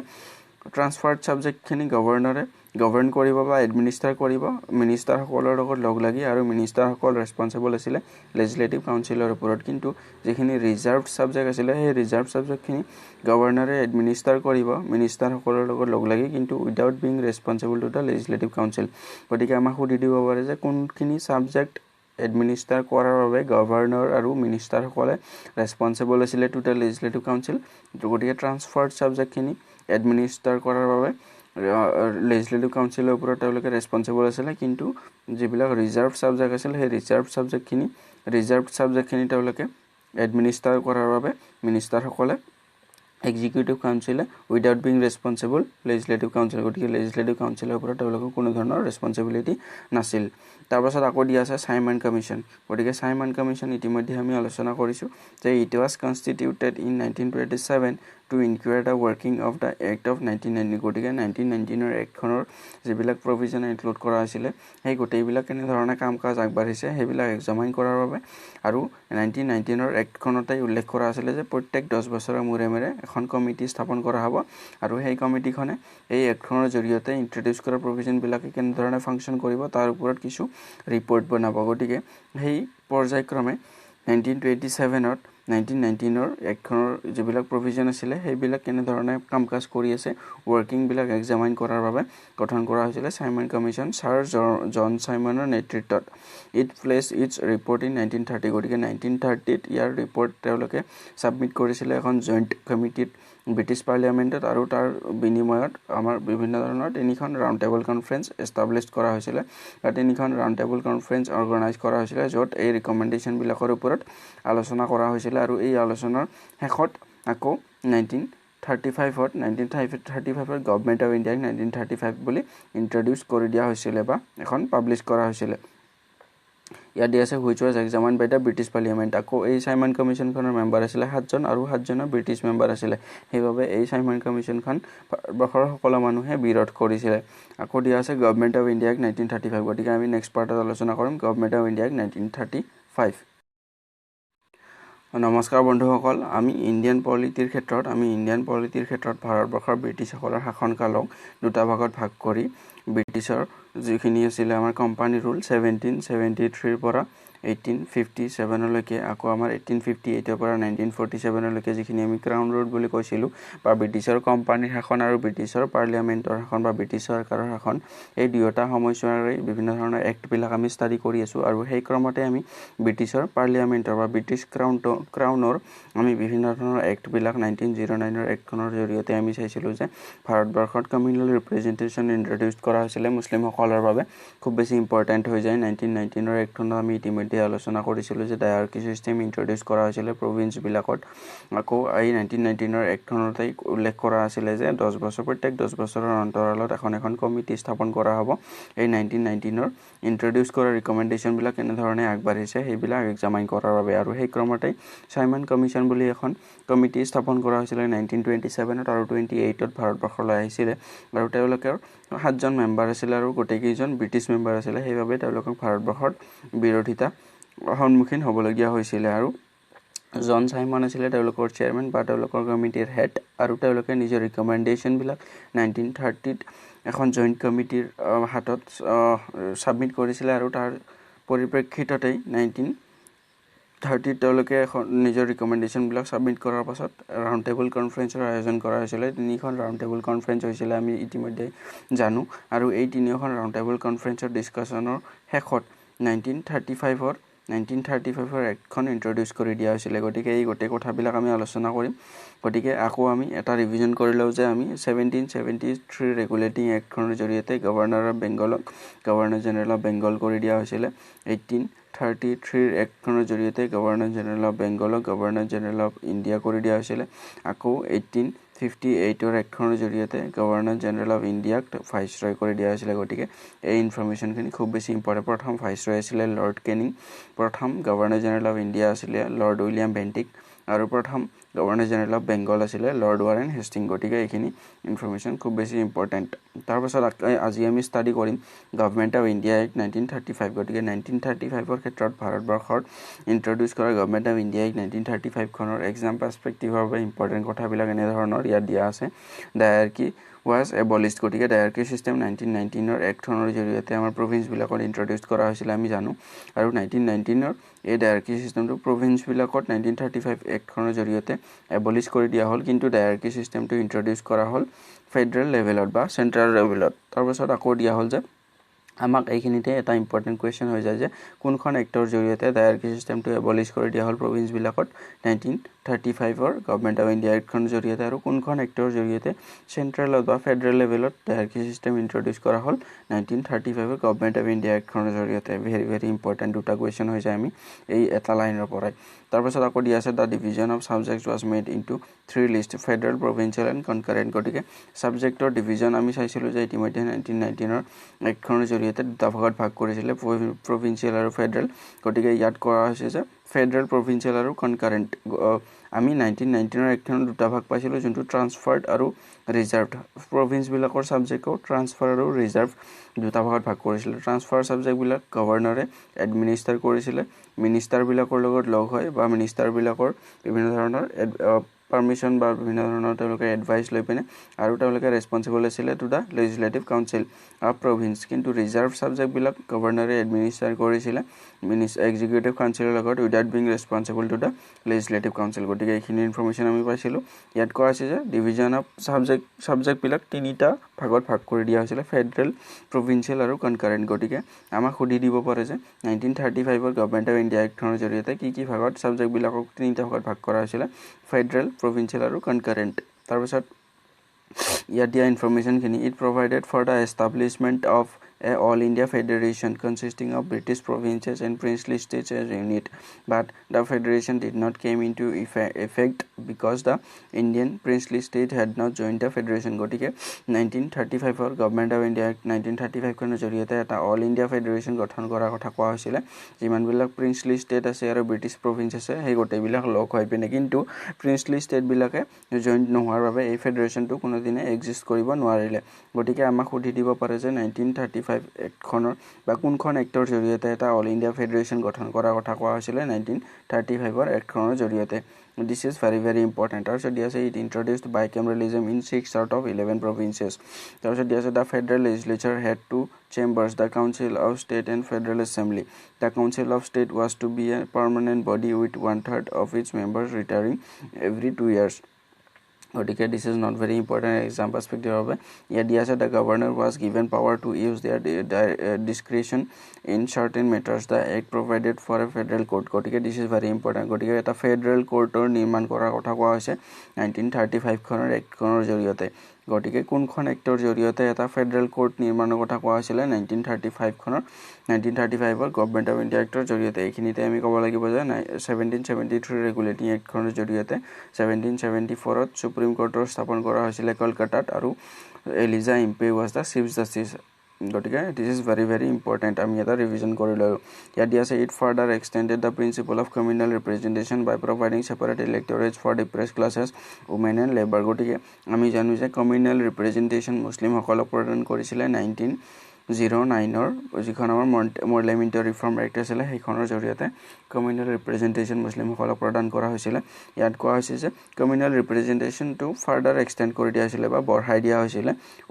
transferred সাবজেক্টখিনি গভৰ্ণৰে গভৰ্ণ কৰিব বা এডমিনিষ্টাৰ কৰিব মিনিষ্টাৰসকলৰ লগত লগ লাগি আৰু মিনিষ্টাৰসকল ৰেছপনচিবল আছিলে লেজিসলেটিভ কাউন্সিলৰ ওপৰত কিন্তু যিখিনি ৰিজাৰ্ভড সাবজেক্ট আছিলে সেই ৰিজাৰ্ভ সাবজেক্টখিনি গভৰ্ণৰে এডমিনিষ্টাৰ কৰিব মিনিষ্টাৰসকলৰ লগত লগ লাগি কিন্তু without being responsible to the legislative council গতিকে আমাক সুধি দিব পাৰে যে কোনখিনি সাবজেক্ট এডমিনিষ্টাৰ কৰাৰ বাবে গভৰ্ণৰ আৰু মিনিষ্টাৰসকলে ৰেছপনচিবল আছিলে টু দ্য লেজিসলেটিভ কাউন্সিল গতিকে ট্ৰান্সফাৰ্ড সাবজেক্টখিনি এডমিনিষ্টাৰ কৰাৰ বাবে লেজিসলেটিভ কাউন্সিলৰ ওপৰত তেওঁলোকে ৰেছপনচিবল আছিলে কিন্তু যিবিলাক ৰিজাৰ্ভ সাবজেক্ট আছিল সেই ৰিজাৰ্ভ সাবজেক্টখিনি তেওঁলোকে এডমিনিষ্টাৰ কৰাৰ বাবে মিনিষ্টাৰসকলে এক্সিকিউটিভ কাউন্সিলে without being responsible legislative council গতিকে লেজিসলেটিভ কাউন্সিলৰ ওপৰত তেওঁলোকৰ কোনো ধৰণৰ ৰেছপনচিবিলিটি নাছিল তাৰপাছত আকৌ দিয়া আছে চাইমন কমিশ্যন গতিকে চাইমন কমিশ্যন ইতিমধ্যে আমি আলোচনা কৰিছোঁ যে it was constituted in 1927 to inquire the working of the act of 1919 গতিকে 1919ৰ এক্টখনৰ যিবিলাক প্ৰভিজন ইনক্লুড কৰা হৈছিলে সেই গোটেইবিলাক কেনেধৰণে কাম কাজ আগবাঢ়িছে সেইবিলাক এক্সামাইন কৰাৰ বাবে আৰু 1919ৰ এক্টখনতে উল্লেখ কৰা আছিলে যে প্ৰত্যেক 10 বছৰৰ মূৰে মূৰে এখন কমিটি স্থাপন কৰা হ'ব আৰু সেই কমিটিখনে এই এক্টখনৰ জৰিয়তে ইন্ট্ৰডিউস কৰা প্ৰভিজনবিলাকে কেনেধৰণে ফাংচন কৰিব তাৰ ওপৰত কিছু ৰিপৰ্ট বনাব গতিকে সেই পৰ্যায়ক্ৰমে 1927ত 1919ৰ এক্টখনৰ যিবিলাক প্ৰভিজন আছিলে সেইবিলাক কেনেধৰণে কাম কাজ কৰি আছে ৱৰ্কিংবিলাক এক্সামাইন কৰাৰ বাবে গঠন কৰা হৈছিলে চাইমন কমিশ্যন ছাৰ জন চাইমনৰ নেতৃত্বত it place its report in 1930 গতিকে 1930ত ইয়াৰ ৰিপৰ্ট তেওঁলোকে ছাবমিট কৰিছিলে এখন জইণ্ট কমিটিত ব্ৰিটিছ পাৰ্লিয়ামেণ্টত আৰু তাৰ বিনিময়ত আমাৰ বিভিন্ন ধৰণৰ তিনিখন ৰাউণ্ড টেবল কনফাৰেন্স এষ্টাব্লিছ কৰা হৈছিলে বা তিনিখন ৰাউণ্ড টেবল কনফাৰেন্স অৰ্গেনাইজ কৰা হৈছিলে য'ত এই ৰিকমেণ্ডেশ্যনবিলাকৰ ওপৰত আলোচনা কৰা হৈছিলে আৰু এই আলোচনাৰ শেষত আকৌ 1935ত গভৰ্ণমেণ্ট অফ ইণ্ডিয়াক 1935 বুলি ইন্ট্ৰডিউস কৰি দিয়া হৈছিলে বা এখন পাব্লিছ কৰা হৈছিলে ইয়াত দিয়া আছে which was examined by the British parliament আকৌ এই চাইমন কমিশ্যনখনৰ মেম্বাৰ আছিলে 7জন আৰু 7জনৰ ব্ৰিটিছ মেম্বাৰ আছিলে সেইবাবে এই চাইমন কমিশ্যনখন ভাৰতবৰ্ষৰ সকলো মানুহে বিৰোধ কৰিছিলে আকৌ দিয়া আছে গভৰ্ণমেণ্ট অফ ইণ্ডিয়াক 1935 গতিকে আমি নেক্সট পাৰ্টত আলোচনা কৰিম গভৰ্ণমেণ্ট অফ ইণ্ডিয়াক 1935 নমস্কাৰ বন্ধুসকল আমি ইণ্ডিয়ান পলিটিৰ ক্ষেত্ৰত ভাৰতবৰ্ষৰ ব্ৰিটিছসকলৰ শাসনকালক দুটা ভাগত ভাগ কৰি ব্ৰিটিছৰ যিখিনি আছিলে আমাৰ কোম্পানী ৰুল 1773 পৰা 1857 লৈকে আকৌ আমাৰ 1858 পৰা 1947 লৈকে যিখিনি আমি ক্ৰাউন ৰুল বুলি কৈছিলোঁ বা ব্ৰিটিছৰ কোম্পানীৰ শাসন আৰু ব্ৰিটিছৰ পাৰ্লিয়ামেণ্টৰ শাসন বা ব্ৰিটিছ চৰকাৰৰ শাসন এই দুয়োটা সময়ছোৱাৰে বিভিন্ন ধৰণৰ এক্টবিলাক আমি ষ্টাডি কৰি আছোঁ আৰু সেই ক্ৰমতে আমি ব্ৰিটিছৰ পাৰ্লিয়ামেণ্টৰ বা ব্ৰিটিছ ক্ৰাউনৰ আমি বিভিন্ন ধৰণৰ এক্টবিলাক 1909ৰ এক্টখনৰ জৰিয়তে আমি চাইছিলোঁ যে ভাৰতবৰ্ষত কমিউনেল ৰিপ্ৰেজেণ্টেশ্যন ইন্ট্ৰডিউস কৰা হৈছিলে মুছলিমসকলৰ বাবে খুব বেছি ইম্পৰ্টেণ্ট হৈ যায় 1919ৰ এক্টখনত আমি ইতিমধ্যে আলোচনা কৰিছিলোঁ যে ডায়াৰকি সিস্টেম ইন্ট্ৰডিউস কৰা হৈছিলে প্ৰভিন্সবিলাকত আকৌ এই 1919ৰ এক্টখনতে উল্লেখ কৰা আছিলে যে 10 বছৰ প্ৰত্যেক 10 বছৰৰ অন্তৰালত এখন কমিটি স্থাপন কৰা হ'ব এই 1919ৰ ইন্ট্ৰডিউস কৰা ৰিকমেণ্ডেশ্যনবিলাক কেনেধৰণে আগবাঢ়িছে সেইবিলাক এক্সামাইন কৰাৰ বাবে আৰু সেই ক্ৰমতে চাইমন কমিশ্যন বুলি এখন কমিটি স্থাপন কৰা হৈছিলে 1927ত আৰু 28ত ভাৰতবৰ্ষলৈ আহিছিলে আৰু তেওঁলোকৰ 7জন মেম্বাৰ আছিলে আৰু গোটেইকেইজন ব্ৰিটিছ মেম্বাৰ আছিলে সেইবাবে তেওঁলোকক ভাৰতবৰ্ষত বিৰোধিতা সন্মুখীন হ'বলগীয়া হৈছিলে আৰু জন চাইমন আছিলে তেওঁলোকৰ চেয়াৰমেন বা তেওঁলোকৰ কমিটিৰ হেড আৰু তেওঁলোকে নিজৰ ৰিকমেণ্ডেশ্যনবিলাক 1930ত এখন জইণ্ট কমিটিৰ হাতত ছাবমিট কৰিছিলে আৰু তাৰ পৰিপ্ৰেক্ষিততেই 30 তেওঁলোকে নিজৰ ৰিকমেণ্ডেশ্যনবিলাক ছাবমিট কৰাৰ পাছত ৰাউণ্ড টেবল কনফাৰেন্সৰ আয়োজন কৰা হৈছিলে 3খন ৰাউণ্ড টেবল কনফাৰেন্স হৈছিলে আমি ইতিমধ্যে জানো আৰু এই 3খন ৰাউণ্ড টেবল কনফাৰেন্সৰ ডিছকাশ্যনৰ শেষত 1935ৰ এক্টখন ইন্ট্ৰডিউচ কৰি দিয়া হৈছিলে গতিকে এই গোটেই কথাবিলাক আমি আলোচনা কৰিম গতিকে আকৌ আমি এটা ৰিভিজন কৰি লওঁ যে আমি 1773 ৰেগুলেটিং এক্টখনৰ জৰিয়তে গভৰ্ণৰ জেনেৰেল অফ বেংগল কৰি দিয়া হৈছিলে 1833 এক্টখনৰ জৰিয়তে গভৰ্ণৰ জেনেৰেল অফ বেংগলক গভৰ্ণৰ জেনেৰেল অফ ইণ্ডিয়া কৰি দিয়া হৈছিলে আকৌ 1858ৰ এক্টখনৰ জৰিয়তে গভৰ্ণৰ জেনেৰেল অফ ইণ্ডিয়াক ভাইসৰয় কৰি দিয়া হৈছিলে গতিকে এই ইনফৰমেশ্যনখিনি খুব বেছি ইম্পৰ্টেণ্ট প্ৰথম ভাইসৰয় আছিলে লৰ্ড কেনিং প্ৰথম গভৰ্ণৰ জেনেৰেল অফ ইণ্ডিয়া আছিলে লৰ্ড উইলিয়াম বেণ্টিক আৰু প্ৰথম গভৰ্ণৰ জেনেৰেল অফ বেংগল আছিলে লৰ্ড ৱাৰেন হেষ্টিং গতিকে এইখিনি ইনফৰমেশ্যন খুব বেছি ইম্পৰ্টেণ্ট তাৰপাছত আজি আমি ষ্টাডি কৰিম গভৰ্ণমেণ্ট অফ ইণ্ডিয়া এক্ট 1935 গতিকে 1935ৰ ক্ষেত্ৰত ভাৰতবৰ্ষত ইন্ট্ৰডিউচ কৰা গভৰ্ণমেণ্ট অফ ইণ্ডিয়া এক্ট 1935 খনৰ এক্সাম পাৰ্সপেক্টিভৰ বাবে ইম্পৰ্টেণ্ট কথাবিলাক এনেধৰণৰ ইয়াত দিয়া আছে ডায়াৰকি was abolished গতিকে ডায়াৰকি সিস্টেম 1919ৰ এক্টখনৰ জৰিয়তে আমাৰ প্ৰভিন্সবিলাকত ইন্ট্ৰডিউচ কৰা হৈছিল আমি জানো আৰু 1919ৰ এই ডায়াৰকি সিস্টেমটো প্ৰভিন্সবিলাকত 1935 এক্টখনৰ জৰিয়তে এবলিশ কৰি দিয়া হ'ল কিন্তু ডায়াৰকি সিস্টেমটো ইন্ট্ৰডিউচ কৰা হ'ল ফেডাৰেল লেভেলত বা চেন্ট্ৰেল লেভেলত তাৰপাছত আকৌ দিয়া হ'ল যে আমাক এইখিনিতে এটা ইম্পৰ্টেণ্ট কুৱেশ্যন হৈ যায় যে কোনখন এক্টৰ জৰিয়তে ডায়াৰকি সিস্টেমটো এবলিশ কৰি দিয়া হ'ল প্ৰভিন্সবিলাকত 1935ৰ গভৰ্ণমেণ্ট অফ ইণ্ডিয়া এক্টখনৰ জৰিয়তে আৰু কোনখন এক্টৰ জৰিয়তে চেন্ট্ৰেলত বা ফেডাৰেল লেভেলত ডায়াৰকি সিস্টেম ইন্ট্ৰডিউচ কৰা হ'ল 1935ৰ গভৰ্ণমেণ্ট অফ ইণ্ডিয়া এক্টখনৰ জৰিয়তে ভেৰি ইম্পৰ্টেণ্ট দুটা কুৱেশ্যন হৈ যায় আমি এই এটা লাইনৰ পৰাই তাৰপাছত আকৌ দিয়া আছে the division of subjects was made into 3 list federal provincial and concurrent গতিকে ছাবজেক্টৰ ডিভিজন আমি চাইছিলোঁ যে ইতিমধ্যে 1919ৰ এক্টখনৰ জৰিয়তে দুটা ভাগত ভাগ কৰিছিলে প্ৰভিন্সিয়েল আৰু ফেডাৰেল গতিকে ইয়াত কৰা হৈছে যে ফেডাৰেল প্ৰভিন্সিয়েল আৰু কনকাৰেণ্ট আমি 1919ৰ এক্টখনৰ দুটা ভাগ পাইছিলোঁ যোনটো ট্ৰান্সফাৰ্ড আৰু ৰিজাৰ্ভড প্ৰভিন্সবিলাকৰ ছাবজেক্টৰ ট্ৰান্সফাৰ আৰু ৰিজাৰ্ভ দুটা ভাগত ভাগ কৰিছিলে ট্ৰান্সফাৰ ছাবজেক্টবিলাক গভৰ্ণৰে এডমিনিষ্টাৰ কৰিছিলে মিনিষ্টাৰবিলাকৰ লগত লগ হৈ বা মিনিষ্টাৰবিলাকৰ বিভিন্ন ধৰণৰ পাৰ্মিশ্যন বা বিভিন্ন ধৰণৰ তেওঁলোকে এডভাইচ লৈ পিনে আৰু তেওঁলোকে ৰেছপন্সিবল আছিলে to the legislative council of province কিন্তু ৰিজাৰ্ভ ছাবজেক্টবিলাক গভৰ্ণৰে এডমিনিষ্টাৰ কৰিছিলে এক্সিকিউটিভ কাউন্সিলৰ লগত without being responsible to the legislative council গতিকে এইখিনি ইনফৰমেশ্যন আমি পাইছিলোঁ ইয়াত কোৱা হৈছে যে ডিভিজন অফ ছাবজেক্টবিলাক তিনিটা ভাগত ভাগ কৰি দিয়া হৈছিলে ফেডাৰেল প্ৰভিন্সিয়েল আৰু কনকাৰেণ্ট গতিকে আমাক সুধি দিব পাৰে যে 1935ৰ গভৰ্ণমেণ্ট অফ ইণ্ডিয়া এক্টখনৰ জৰিয়তে কি ভাগত ছাবজেক্টবিলাকক তিনিটা ভাগত ভাগ কৰা হৈছিলে ফেডাৰেল প্ৰভিন্সিয়েল আৰু কনকাৰেণ্ট তাৰপিছত ইয়াত দিয়া ইনফৰমেশ্যনখিনি it provided for the establishment of a all India federation consisting of British provinces and princely states as unit but the federation did not came into effect because the Indian princely state had not joined the federation গতিকে 1935ৰ government of India 1935 খনৰ জৰিয়তে এটা all India federation গঠন কৰাৰ কথা কোৱা হৈছিলে যিমানবিলাক প্ৰিন্সলি ষ্টেট আছে আৰু ব্ৰিটিছ প্ৰভিন্স আছে সেই গোটেইবিলাক লগ হৈ পিনে কিন্তু প্ৰিন্সলি ষ্টেটবিলাকে জইন নোহোৱাৰ বাবে এই ফেডাৰেশ্যনটো কোনোদিনে এক্সিষ্ট কৰিব নোৱাৰিলে গতিকে আমাক সুধি দিব পাৰে যে 1935 এক্টখনৰ বা কোনখন এক্টৰ জৰিয়তে এটা অল ইণ্ডিয়া ফেডাৰেশ্যন গঠন কৰাৰ কথা কোৱা হৈছিলে 1935ৰ এক্টখনৰ জৰিয়তে This is very important. Also, it introduced bicameralism in 6 out of 11 provinces. Also, the federal legislature had 2 chambers, the Council of State and Federal Assembly. The Council of State was to be a permanent body with 1/3 of its members retiring every 2 years. Okay, this is not very important exam perspective of the governor was given power to use their discretion in certain matters. The act provided for a federal court. Okay, this is very important. Okay, eta federal court or nirman kora kotha koa hoise 1935 খনৰ act খনৰ জৰিয়তে গতিকে কোনখন এক্টৰ জৰিয়তে এটা federal court নিৰ্মাণৰ কথা কোৱা হৈছিল 1935ৰ গভৰ্ণমেণ্ট অফ ইণ্ডিয়া এক্টৰ জৰিয়তে এইখিনিতে আমি ক'ব লাগিব যে 1773 ৰেগুলেটিং এক্ট খনৰ জৰিয়তে 1774ত সুপ্ৰিম কোৰ্টৰ স্থাপন কৰা হৈছিল কলকাতাত আৰু Eliza Impey was the chief justice গতিকে this is very important আমি এটা ৰিভিজন কৰি লও ইয়াত দিয়া আছে it further extended the principle of communal representation by providing separate electorates for depressed classes women and labor গতিকে আমি জানো যে communal representation মুসলিম সকলক প্ৰদান কৰিছিল 1909ৰ যিখন আমাৰ মৰ্লেমেণ্ট ৰিফৰ্ম এক্ট আছিল সেইখনৰ জৰিয়তে কমিউনেল ৰিপ্ৰেজেন্টেশন মুসলিম সকলক প্ৰদান কৰা হৈছিল ইয়াত কোৱা হৈছে যে কমিউনেল ৰিপ্ৰেজেন্টেশন টু ফাৰ্দাৰ এক্সটেন্ড কৰি দিয়া হৈছিল বা বঢ়াই দিয়া হৈছিল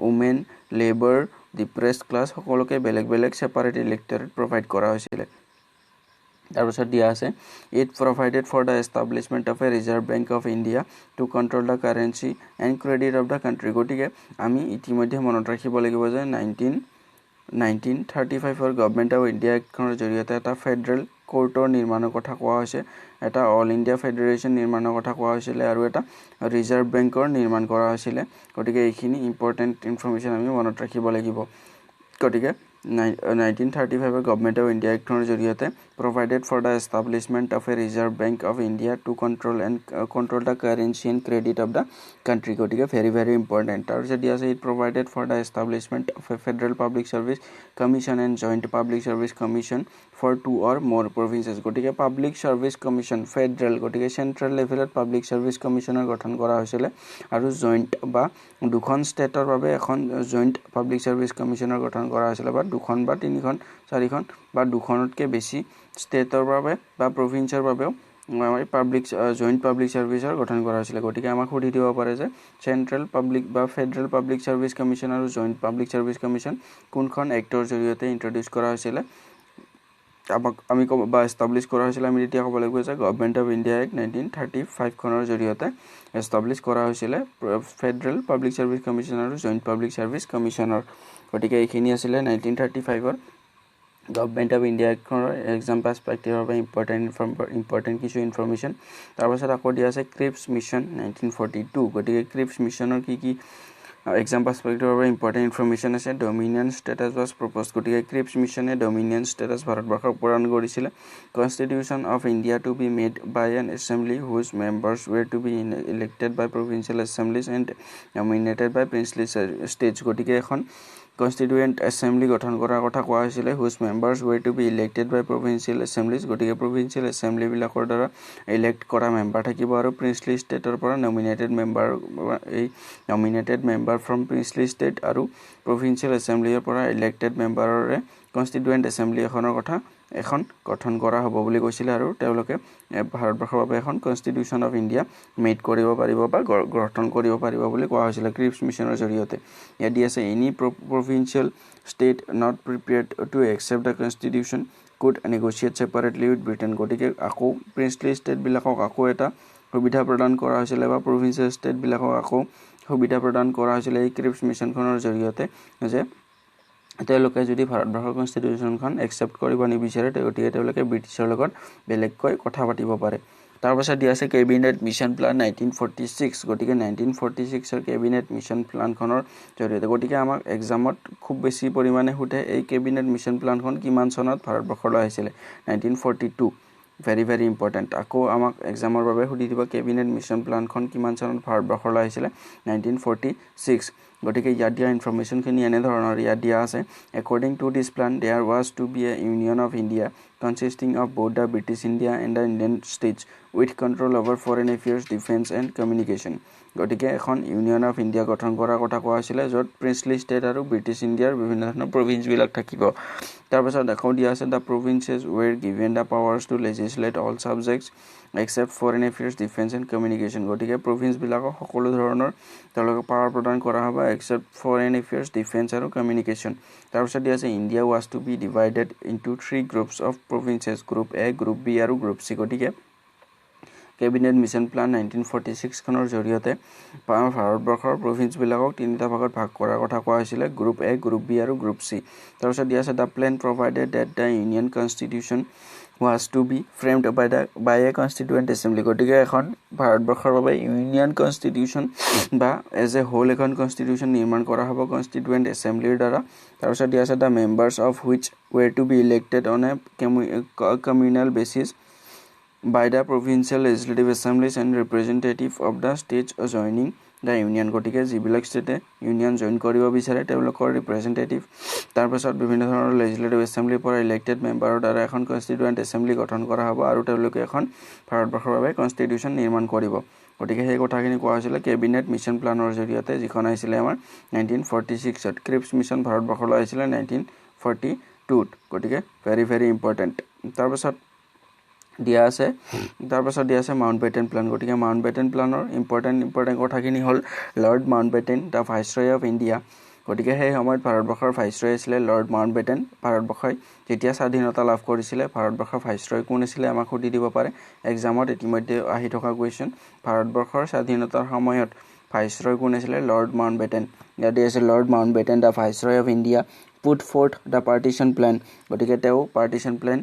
ওমেন লেবাৰ ডিপ্ৰেছড ক্লাছ সকলোকে বেলেগ সেপাৰেট ইলেক্টৰেট প্ৰভাইড কৰা হৈছিল তাৰপিছত দিয়া আছে it provided for the establishment of a reserve bank of India to control the currency and credit of the country গতিকে আমি ইতিমধ্যে মনত ৰাখিব লাগিব যে 1935 ৰ গভৰ্ণমেণ্ট অফ ইণ্ডিয়া এক্টৰ জৰিয়তে এটা ফেডাৰেল কোৰ্টৰ নিৰ্মাণৰ কথা কোৱা হৈছে এটা অল ইণ্ডিয়া ফেডাৰেশ্যন নিৰ্মাণৰ কথা কোৱা হৈছিল আৰু এটা ৰিজাৰ্ভ বেংকৰ নিৰ্মাণ কৰা হৈছিল গতিকে এইখিনি ইম্পৰ্টেন্ট ইনফৰমেশন আমি মনত ৰাখিব লাগিব গতিকে 1935 Government of India Act জৰিয়তে provided for the establishment of a reserve bank of India to control the currency and credit of the country গতিকে very important তাৰপিছত দিয়া আছে it provided for the establishment of a federal public service commission and joint public service commission for two or more provinces গতিকে public service commission federal গতিকে central levelত public service commissioner গঠন কৰা হৈছিল আৰু joint বা দুখন ষ্টেটৰ বাবে এখন joint public service commissioner গঠন কৰা হৈছিল বা দুখন বা তিনিখন চাৰিখন বা দুখনতকৈ বেছি ষ্টেটৰ বাবে বা প্ৰভিন্সৰ বাবেও পাব্লিক জয়েন্ট পাব্লিক সাৰ্ভিসৰ গঠন কৰা হৈছিল গতিকে আমাক সুধি দিব পাৰে যে সেন্ট্ৰেল পাব্লিক বা ফেডাৰেল পাব্লিক সাৰ্ভিস কমিশন আৰু জয়েন্ট পাব্লিক সাৰ্ভিস কমিশন কোনখন এক্টৰ জৰিয়তে ইন্ট্ৰোডিউস কৰা হৈছিল আমি বা এস্টাবলিশ কৰা হৈছিল আমি এতিয়া ক'ব লাগিব যে গভৰ্ণমেণ্ট অফ ইণ্ডিয়া এক্ট 1935 খনৰ জৰিয়তে এস্টাবলিশ কৰা হৈছিল ফেডাৰেল পাব্লিক সাৰ্ভিস কমিশন আৰু জয়েন্ট পাব্লিক সাৰ্ভিস কমিশনৰ গতিকে এইখিনি আছিল 1935 ৰ Government of India exam perspective of important কিছু ইনফৰমেশন তাৰপাছত আকৌ দিয়া আছে ক্ৰিপছ মিশন 1942 গতিকে ক্ৰিপছ মিশনৰ কি exam perspective of important information আছে dominion status was proposed গতিকে ক্ৰিপছ মিশনে dominion status ভাৰতবৰ্ষৰ প্ৰদান কৰিছিল constitution of India to be made by an assembly whose members were to be elected by provincial assemblies and nominated by princely states গতিকে এখন Constituent Assembly গঠন কৰাৰ কথা কোৱা হৈছিল whose members were to be elected by provincial assemblies গতিকে provincial assembly বিলাকৰ দ্বাৰা elect কৰা মেম্বাৰ থাকিব আৰু princely stateৰ পৰা nominated member from princely state আৰু provincial assemblyৰ পৰা elected memberৰে constituent assembly এখনৰ কথা এখন গঠন কৰা হ'ব বুলি কৈছিল আৰু তেওঁলোকে ভাৰতবৰ্ষৰ বাবে এখন কনস্টিটিউশন অফ ইণ্ডিয়া মেড কৰিব পাৰিব বা গঠন কৰিব পাৰিব বুলি কোৱা হৈছিল ক্ৰিপছ মিশনৰ জৰিয়তে ইয়াত আছে any provincial state not prepared to accept the constitution could negotiate separately with Britain গতিকে আকৌ princely state বিলাকক আকৌ এটা সুবিধা প্ৰদান কৰা হৈছিল বা provincial state বিলাকক আকৌ সুবিধা প্ৰদান কৰা হৈছিল এই ক্ৰিপছ মিশনখনৰ জৰিয়তে যে তেওঁলোকে যদি ভাৰতবৰ্ষৰ কনস্টিটিউশনখন একচেপ্ট কৰিব নিবিচাৰে গতিকে তেওঁলোকে ব্ৰিটিছৰ লগত বেলেগকৈ কথা পাতিব পাৰে তাৰপাছত দিয়া আছে কেবিনেট মিশন প্লান 1946 গতিকে 1946 ৰ কেবিনেট মিশন প্লানখনৰ জৰিয়তে গতিকে আমাক এক্সামত খুব বেছি পৰিমাণে হুটে এই কেবিনেট মিশন প্লানখন কিমান চনত ভাৰতবৰ্ষলৈ আহিছিল 1942 very important আকৌ আমাক এক্সামৰ বাবে সুধি দিব কেবিনেট মিশন প্লানখন কিমান চনত ভাৰতবৰ্ষলৈ আহিছিল 1946 গতিকে ইয়াত দিয়া ইনফৰমেশন খিনি এনে ধৰণৰ ইয়াত দিয়া আছে according to this plan there was to be a union of India consisting of both the British India and the Indian states with control over foreign affairs defense and communication গতিকে এখন union of India গঠন কৰাৰ কথা কোৱা হৈছিল য'ত princely state আৰু British ইণ্ডিয়াৰ বিভিন্ন ধৰণৰ প্ৰভিন্স বিলাক থাকিব তাৰপাছত আকৌ দিয়া আছে the provinces were given the powers to legislate all subjects except foreign affairs defense and communication গতিকে প্ৰভিন্স বিলাকক সকলো ধৰণৰ তেওঁলোকক পাৱাৰ প্ৰদান কৰা হ'ব except foreign affairs defense আৰু communication তাৰপাছত দিয়া আছে India was to be divided into three groups of provinces group A group B আৰু group C গতিকে কেবিনেট মিশন প্লান 1946 খনৰ জৰিয়তে ভাৰতবৰ্ষৰ প্ৰভিন্স বিলাকক তিনিটা ভাগত ভাগ কৰাৰ কথা কোৱা হৈছিল গ্ৰুপ A গ্ৰুপ B আৰু গ্ৰুপ C তাৰপিছত দিয়া আছে the plan provided that the union constitution was to be framed by a constituent assembly গতিকে এখন ভাৰতবৰ্ষৰ বাবে ইউনিয়ন কনস্টিটিউশন বা এজ এ হোল এখন কনস্টিটিউশন নিৰ্মাণ কৰা হ'ব কনস্টিটুৱেন্ট এছেম্বলিৰ দ্বাৰা তাৰপিছত দিয়া আছে the members of which were to be elected on a communal basis by the provincial legislative assemblies and representative of the states joining the union গতিকে যিবিলাক ষ্টেটে ইউনিয়ন জয়েন কৰিব বিচাৰে তেওঁলোকৰ ৰিপ্ৰেজেন্টেটিভ তাৰপিছত বিভিন্ন ধৰণৰ লেজিসলেটিভ এছেম্বলিৰ পৰা ইলেক্টেড মেম্বাৰৰ দ্বাৰা এখন কনস্টিটুৱেন্ট এছেম্বলি গঠন কৰা হ'ব আৰু তেওঁলোকে এখন ভাৰতবৰ্ষৰ বাবে কনস্টিটিউশন নিৰ্মাণ কৰিব গতিকে সেই কথাখিনি কোৱা হৈছিল কেবিনেট মিশন প্লানৰ জৰিয়তে যিখন আহিছিল আমাৰ 1946 ত ক্ৰিপছ মিশন ভাৰতবৰ্ষলৈ আহিছিল 1942 গতিকে very important তাৰপিছত দিয়া আছে মাউণ্টবেটেন প্লান গতিকে মাউণ্টবেটেন প্লানৰ ইম্পৰ্টেন্ট কথাখিনি হ'ল lord Mountbatten the viceroy of India গতিকে সেই সময়ত ভাৰতবৰ্ষৰ ভাইসৰয় আছিল লৰ্ড মাউণ্টবেটেন ভাৰতবৰ্ষই যেতিয়া স্বাধীনতা লাভ কৰিছিল ভাৰতবৰ্ষৰ ভাইসৰয় কোন আছিল আমাক সুধি দিব পাৰে এক্সামত ইতিমধ্যে আহি থকা কোৱেশ্চন ভাৰতবৰ্ষৰ স্বাধীনতাৰ সময়ত ভাইসৰয় কোন আছিল লৰ্ড মাউণ্টবেটেন ইয়াতে আছে lord Mountbatten the viceroy of India put forth the partition plan গতিকে তেওঁ partition plan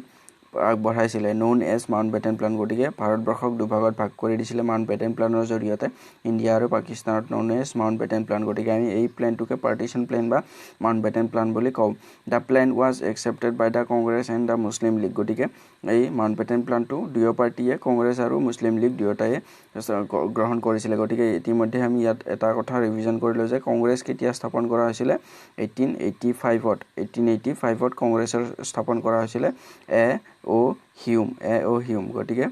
আগবঢ়াইছিলে known as Mountbatten plan গতিকে ভাৰতবৰ্ষক দুভাগত ভাগ কৰি দিছিলে Mountbatten plaনৰ জৰিয়তে ইণ্ডিয়া আৰু পাকিস্তানত known as Mountbatten plan গতিকে আমি এই প্লেনটোকে partition plan বা Mountbatten plan বুলি কওঁ the plan was accepted by the Congress and the Muslim League গতিকে এই Mountbatten plan টো দুয়ো পাৰ্টিয়ে কংগ্ৰেছ আৰু মুছলিম লীগ দুয়োটাই গ্ৰহণ কৰিছিলে গতিকে ইতিমধ্যে আমি ইয়াত এটা কথা ৰিভিজন কৰিলো যে কংগ্ৰেছ কেতিয়া স্থাপন কৰা হৈছিল 1885ত কংগ্ৰেছৰ স্থাপন কৰা হৈছিল ও হিউম গতিকে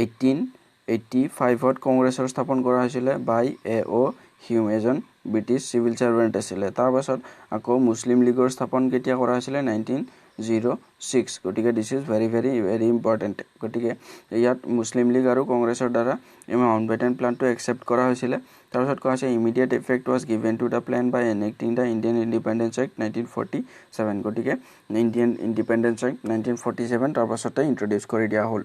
1885ত কংগ্ৰেছৰ স্থাপন কৰা হৈছিল বাই ও হিউম এজন ব্ৰিটিছ সিভিল সাৰ্ভেন্ট আছিল তাৰ পাছত আকৌ মুছলিম লীগৰ স্থাপন কেতিয়া কৰা হৈছিল 1906 গতিকে দিস ইজ very important গতিকে ইয়াত মুছলিম লীগ আৰু কংগ্ৰেছৰ দ্বাৰা এই মাউণ্টবেটেন প্লানটো একচেপ্ট কৰা হৈছিল তাৰ পাছত কোৱা হৈছে immediate effect was given to the plan by enacting the Indian Independence Act 1947 গতিকে ইণ্ডিয়ান ইণ্ডিপেণ্ডেন্স এক্ট 1947 তাৰ পাছতে ইন্ট্ৰোডিউস কৰি দিয়া হ'ল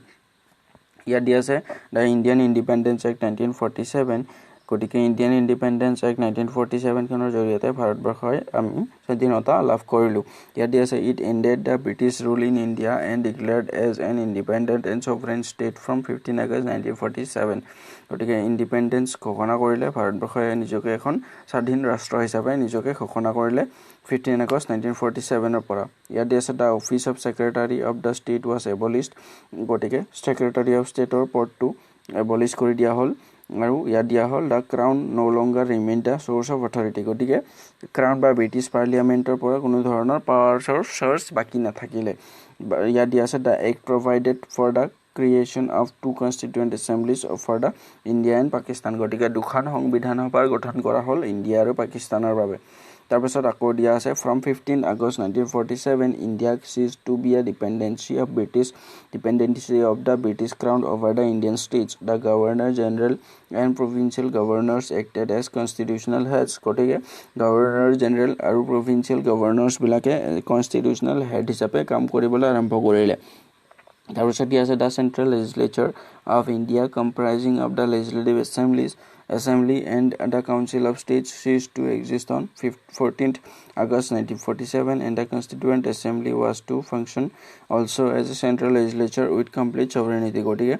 ইয়াত দিয়া আছে the Indian Independence Act 1947 গতিকে ইণ্ডিয়ান ইণ্ডিপেণ্ডেন্স এক্ট 1947 খনৰ জৰিয়তে ভাৰতবৰ্ষই আমি স্বাধীনতা লাভ কৰিলো ইয়াত দিয়া আছে it ended the British rule in India and declared as an independent and sovereign state from 15 August 1947 গতিকে ইণ্ডিপেণ্ডেন্স ঘোষণা কৰিলে ভাৰতবৰ্ষই নিজকে এখন স্বাধীন ৰাষ্ট্ৰ হিচাপে নিজকে ঘোষণা কৰিলে 15 August 1947 ৰ পৰা ইয়াত দিয়া আছে the office of secretary of the state was abolished গতিকে secretary of state ৰ পদটো abolish কৰি দিয়া হ'ল আৰু ইয়াত দিয়া হ'ল the crown no longer remained the source of authority গতিকে ক্ৰাউন বা ব্ৰিটিছ পাৰ্লিয়ামেন্টৰ পৰা কোনো ধৰণৰ পাৱাৰ সোৰ্স বাকি নাথাকিলে ইয়াত দিয়া আছে the act provided for the creation of two constituent assemblies for the India and Pakistan গতিকে দুখন সংবিধান সভাৰ গঠন কৰা হ'ল ইণ্ডিয়া আৰু পাকিস্তানৰ বাবে তাৰ পাছত আকৌ দিয়া আছে from 15 August 1947 India ceased to be a dependency of the British crown over the Indian states the governor general and provincial governors acted as constitutional heads গতিকে governor general আৰু provincial governors বিলাকে constitutional head হিচাপে কাম কৰিবলৈ আৰম্ভ কৰিলে তাৰ পাছত দিয়া আছে the central legislature of India comprising of the legislative assembly and the council of states ceased to exist on 14th August 1947 and the constituent assembly was to function also as a central legislature with complete sovereignty গতিকে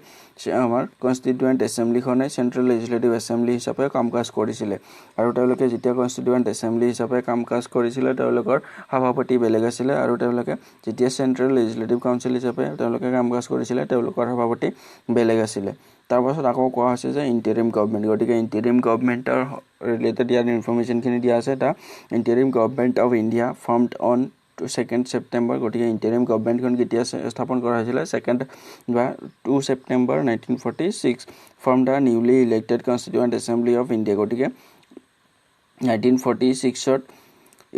আমাৰ constituent assembly খনে central legislative assembly হিচাপে কামকাজ কৰিছিল আৰু তেওঁলোকে যেতিয়া constituent assembly হিচাপে কামকাজ কৰিছিল তেওঁলোকৰ সভাপতি বেলেগ আছিল আৰু তেওঁলোকে যেতিয়া central legislative council হিচাপে তেওঁলোকে কামকাজ কৰিছিল তেওঁলোকৰ সভাপতি বেলেগ আছিল তাৰ পাছত আকৌ কোৱা হৈছে যে interim government গতিকে interim governmentor related ইয়াৰ ইনফৰমেশন খিনি দিয়া আছে the interim government of India formed on 2nd September গতিকে interim government খন কেতিয়া স্থাপন কৰা হৈছিল 2 September 1946 from the newly elected constituent assembly of India গতিকে 1946 ত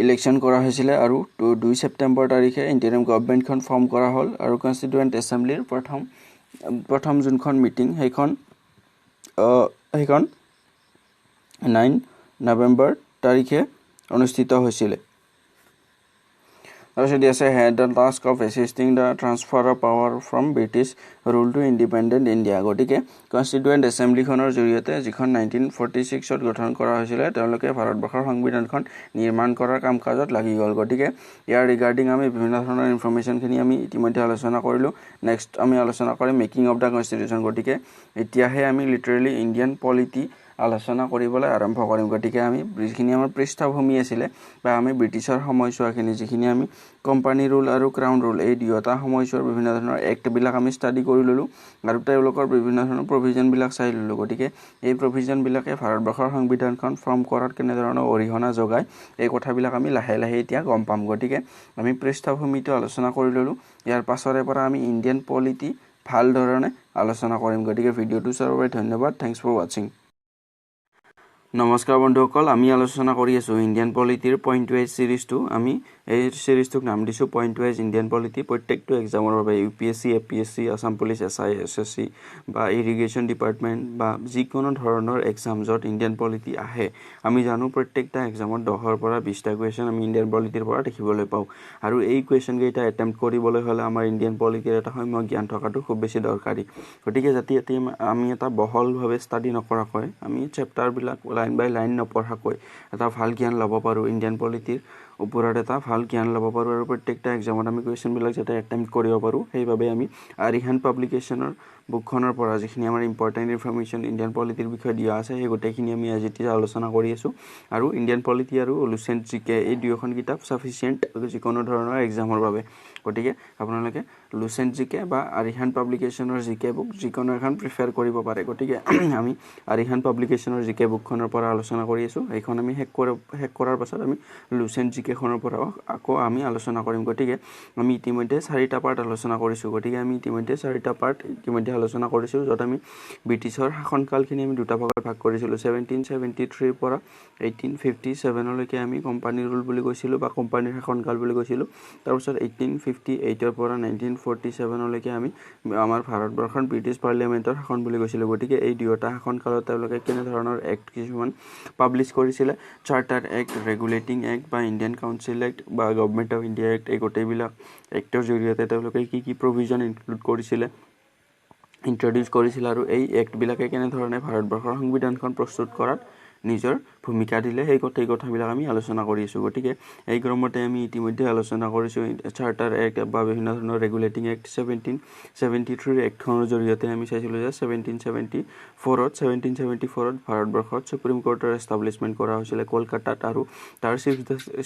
ইলেকশন কৰা হৈছিল আৰু 2 September তাৰিখে interim government খন ফৰ্ম কৰা হ'ল আৰু constituent assemblyৰ প্ৰথম জুনখন মিটিং সেইখন 9 November তাৰিখে অনুষ্ঠিত হৈছিল Also, they had the task of assisting the transfer of power from British rule to independent India. গতিকে Constituent Assembly খনৰ জৰিয়তে যিখন 1946 ত গঠন কৰা হৈছিল তেওঁলোকে ভাৰতবৰ্ষৰ সংবিধানখন নিৰ্মাণ কৰাৰ কামকাজত লাগি গ'ল গতিকে ইয়াৰ ৰিগাৰ্ডিং আমি বিভিন্ন ধৰণৰ ইনফৰমেশন খিনি আমি ইতিমধ্যে আলোচনা কৰিলো নেক্সট আমি আলোচনা কৰিম মেকিং অফ দা কনস্টিটিউশন গতিকে এতিয়াহে আমি লিটাৰেলি ইণ্ডিয়ান পলিটি আলোচনা কৰিবলৈ আৰম্ভ কৰিম গতিকে আমি যিখিনি আমাৰ পৃষ্ঠভূমি আছিল বা আমি ব্ৰিটিছৰ সময়ছোৱাখিনি যিখিনি আমি কোম্পানী ৰুল আৰু ক্ৰাউন ৰুল এই দুয়োটা সময়ছোৱাৰ বিভিন্ন ধৰণৰ এক্ট বিলাক আমি ষ্টাডি কৰি ললো আৰু তেওঁলোকৰ বিভিন্ন ধৰণৰ প্ৰভিজন বিলাক চাই ললো গতিকে এই প্ৰভিজন বিলাকে ভাৰতবৰ্ষৰ সংবিধানখন ফৰ্ম কৰাত কেনে ধৰণৰ অৰিহণা যোগায় এই কথাবিলাক আমি লাহে লাহে এতিয়া গম পাম গতিকে আমি পৃষ্ঠভূমিটো আলোচনা কৰি ললো ইয়াৰ পাছৰে পৰা আমি ইণ্ডিয়ান পলিটি ভাল ধৰণে আলোচনা কৰিম গতিকে ভিডিওটো চোৱাৰ বাবে ধন্যবাদ থ্যাঙ্কস ফৰ ওয়াচিং নমস্কাৰ বন্ধুসকল আমি আলোচনা কৰি আছো ইণ্ডিয়ান পলিটিৰ পইণ্ট ৱাইজ সিৰিজটো আমি এই সিৰিজটোক নাম দিছো পইণ্ট ৱাইজ ইণ্ডিয়ান পলিটি প্ৰত্যেকটো এক্সামৰ বাবে UPSC APS-C Assam police SI SSC বা ইৰিগেশ্যন ডিপাৰ্টমেণ্ট বা যিকোনো ধৰণৰ এক্সাম য'ত ইণ্ডিয়ান পলিটি আহে আমি জানো প্ৰত্যেকটা এক্সামত 10ৰ পৰা 20টা কুৱেশ্যন আমি ইণ্ডিয়ান পলিটিৰ পৰা দেখিবলৈ পাওঁ আৰু এই কুৱেশ্যন কেইটা এটেম্প্ট কৰিবলৈ হ'লে আমাৰ ইণ্ডিয়ান পলিটিৰ এটা সম্যক জ্ঞান থকাটো খুব বেছি দৰকাৰী গতিকে যাতে আমি এটা বহলভাৱে ষ্টাডি নকৰাকৈ আমি চেপ্টাৰবিলাক লাইন বাই লাইন নপঢ়াকৈ এটা ভাল জ্ঞান ল'ব পাৰোঁ ইণ্ডিয়ান পলিটিৰ ওপৰত এটা ভাল জ্ঞান ল'ব পাৰোঁ আৰু প্ৰত্যেকটা এক্সামত আমি কুৱেশ্যনবিলাক যাতে এটেম্প্ট কৰিব পাৰোঁ সেইবাবে আমি আৰিহান্ত পাব্লিকেশ্যনৰ বুকখনৰ পৰা যিখিনি আমাৰ ইম্পৰ্টেণ্ট ইনফৰমেশ্যন ইণ্ডিয়ান পলিটিৰ বিষয়ে দিয়া আছে সেই গোটেইখিনি আমি আজি আলোচনা কৰি আছোঁ আৰু ইণ্ডিয়ান পলিটি আৰু লুচেণ্ট জিকে এই দুয়োখন কিতাপ সাফিচিয়েণ্ট যিকোনো ধৰণৰ এক্সামৰ বাবে গতিকে আপোনালোকে লুচেণ্ট জিকে বা আৰিহান্ত পাব্লিকেশ্যনৰ জিকে বুক যিকোনো এখন প্ৰিফাৰ কৰিব পাৰে গতিকে আমি আৰিহান্ত পাব্লিকেশ্যনৰ জিকে বুকখনৰ পৰা আলোচনা কৰি আছোঁ এইখন আমি শেষ কৰাৰ পাছত আমি লুচেণ্ট জিকেখনৰ পৰা আকৌ আমি আলোচনা কৰিম গতিকে আমি ইতিমধ্যে 4টা পাৰ্ট আলোচনা কৰিছোঁ গতিকে আমি ইতিমধ্যে 4টা পাৰ্ট আলোচনা কৰিছিলোঁ য'ত আমি ব্ৰিটিছৰ শাসনকালখিনি আমি দুটা ভাগত ভাগ কৰিছিলোঁ 1773 পৰা 1857 আমি কোম্পানী ৰুল বুলি কৈছিলোঁ বা কোম্পানীৰ শাসনকাল বুলি কৈছিলোঁ তাৰপিছত 1858 পৰা 1947 আমি আমাৰ ভাৰতবৰ্ষৰ ব্ৰিটিছ পাৰ্লিয়ামেণ্টৰ শাসন বুলি কৈছিলোঁ গতিকে এই দুয়োটা শাসনকালত তেওঁলোকে কেনেধৰণৰ এক্ট কিছুমান পাব্লিছ কৰিছিলে চাৰ্টাৰ এক্ট ৰেগুলেটিং এক্ট বা ইণ্ডিয়ান কাউন্সিল এক্ট বা গভৰ্ণমেণ্ট অফ ইণ্ডিয়া এক্ট এই গোটেইবিলাক এক্টৰ জৰিয়তে তেওঁলোকে কি প্ৰভিজন ইন্ট্ৰডিউস কৰিছিল আৰু এই এক্টবিলাকে কেনেধৰণে ভাৰতবৰ্ষৰ সংবিধানখন প্ৰস্তুত কৰাত নিজৰ ভূমিকা দিলে সেই গোটেই কথাবিলাক আমি আলোচনা কৰি আছোঁ গতিকে এই ক্ৰমতে আমি ইতিমধ্যে আলোচনা কৰিছোঁ চাৰ্টাৰ এক্ট বা বিভিন্ন ধৰণৰ ৰেগুলেটিং এক্ট 1773 এক্টখনৰ জৰিয়তে আমি চাইছিলোঁ যে 1774ত ভাৰতবৰ্ষত সুপ্ৰিম কোৰ্টৰ এষ্টাব্লিছমেণ্ট কৰা হৈছিলে কলকাতাত আৰু তাৰ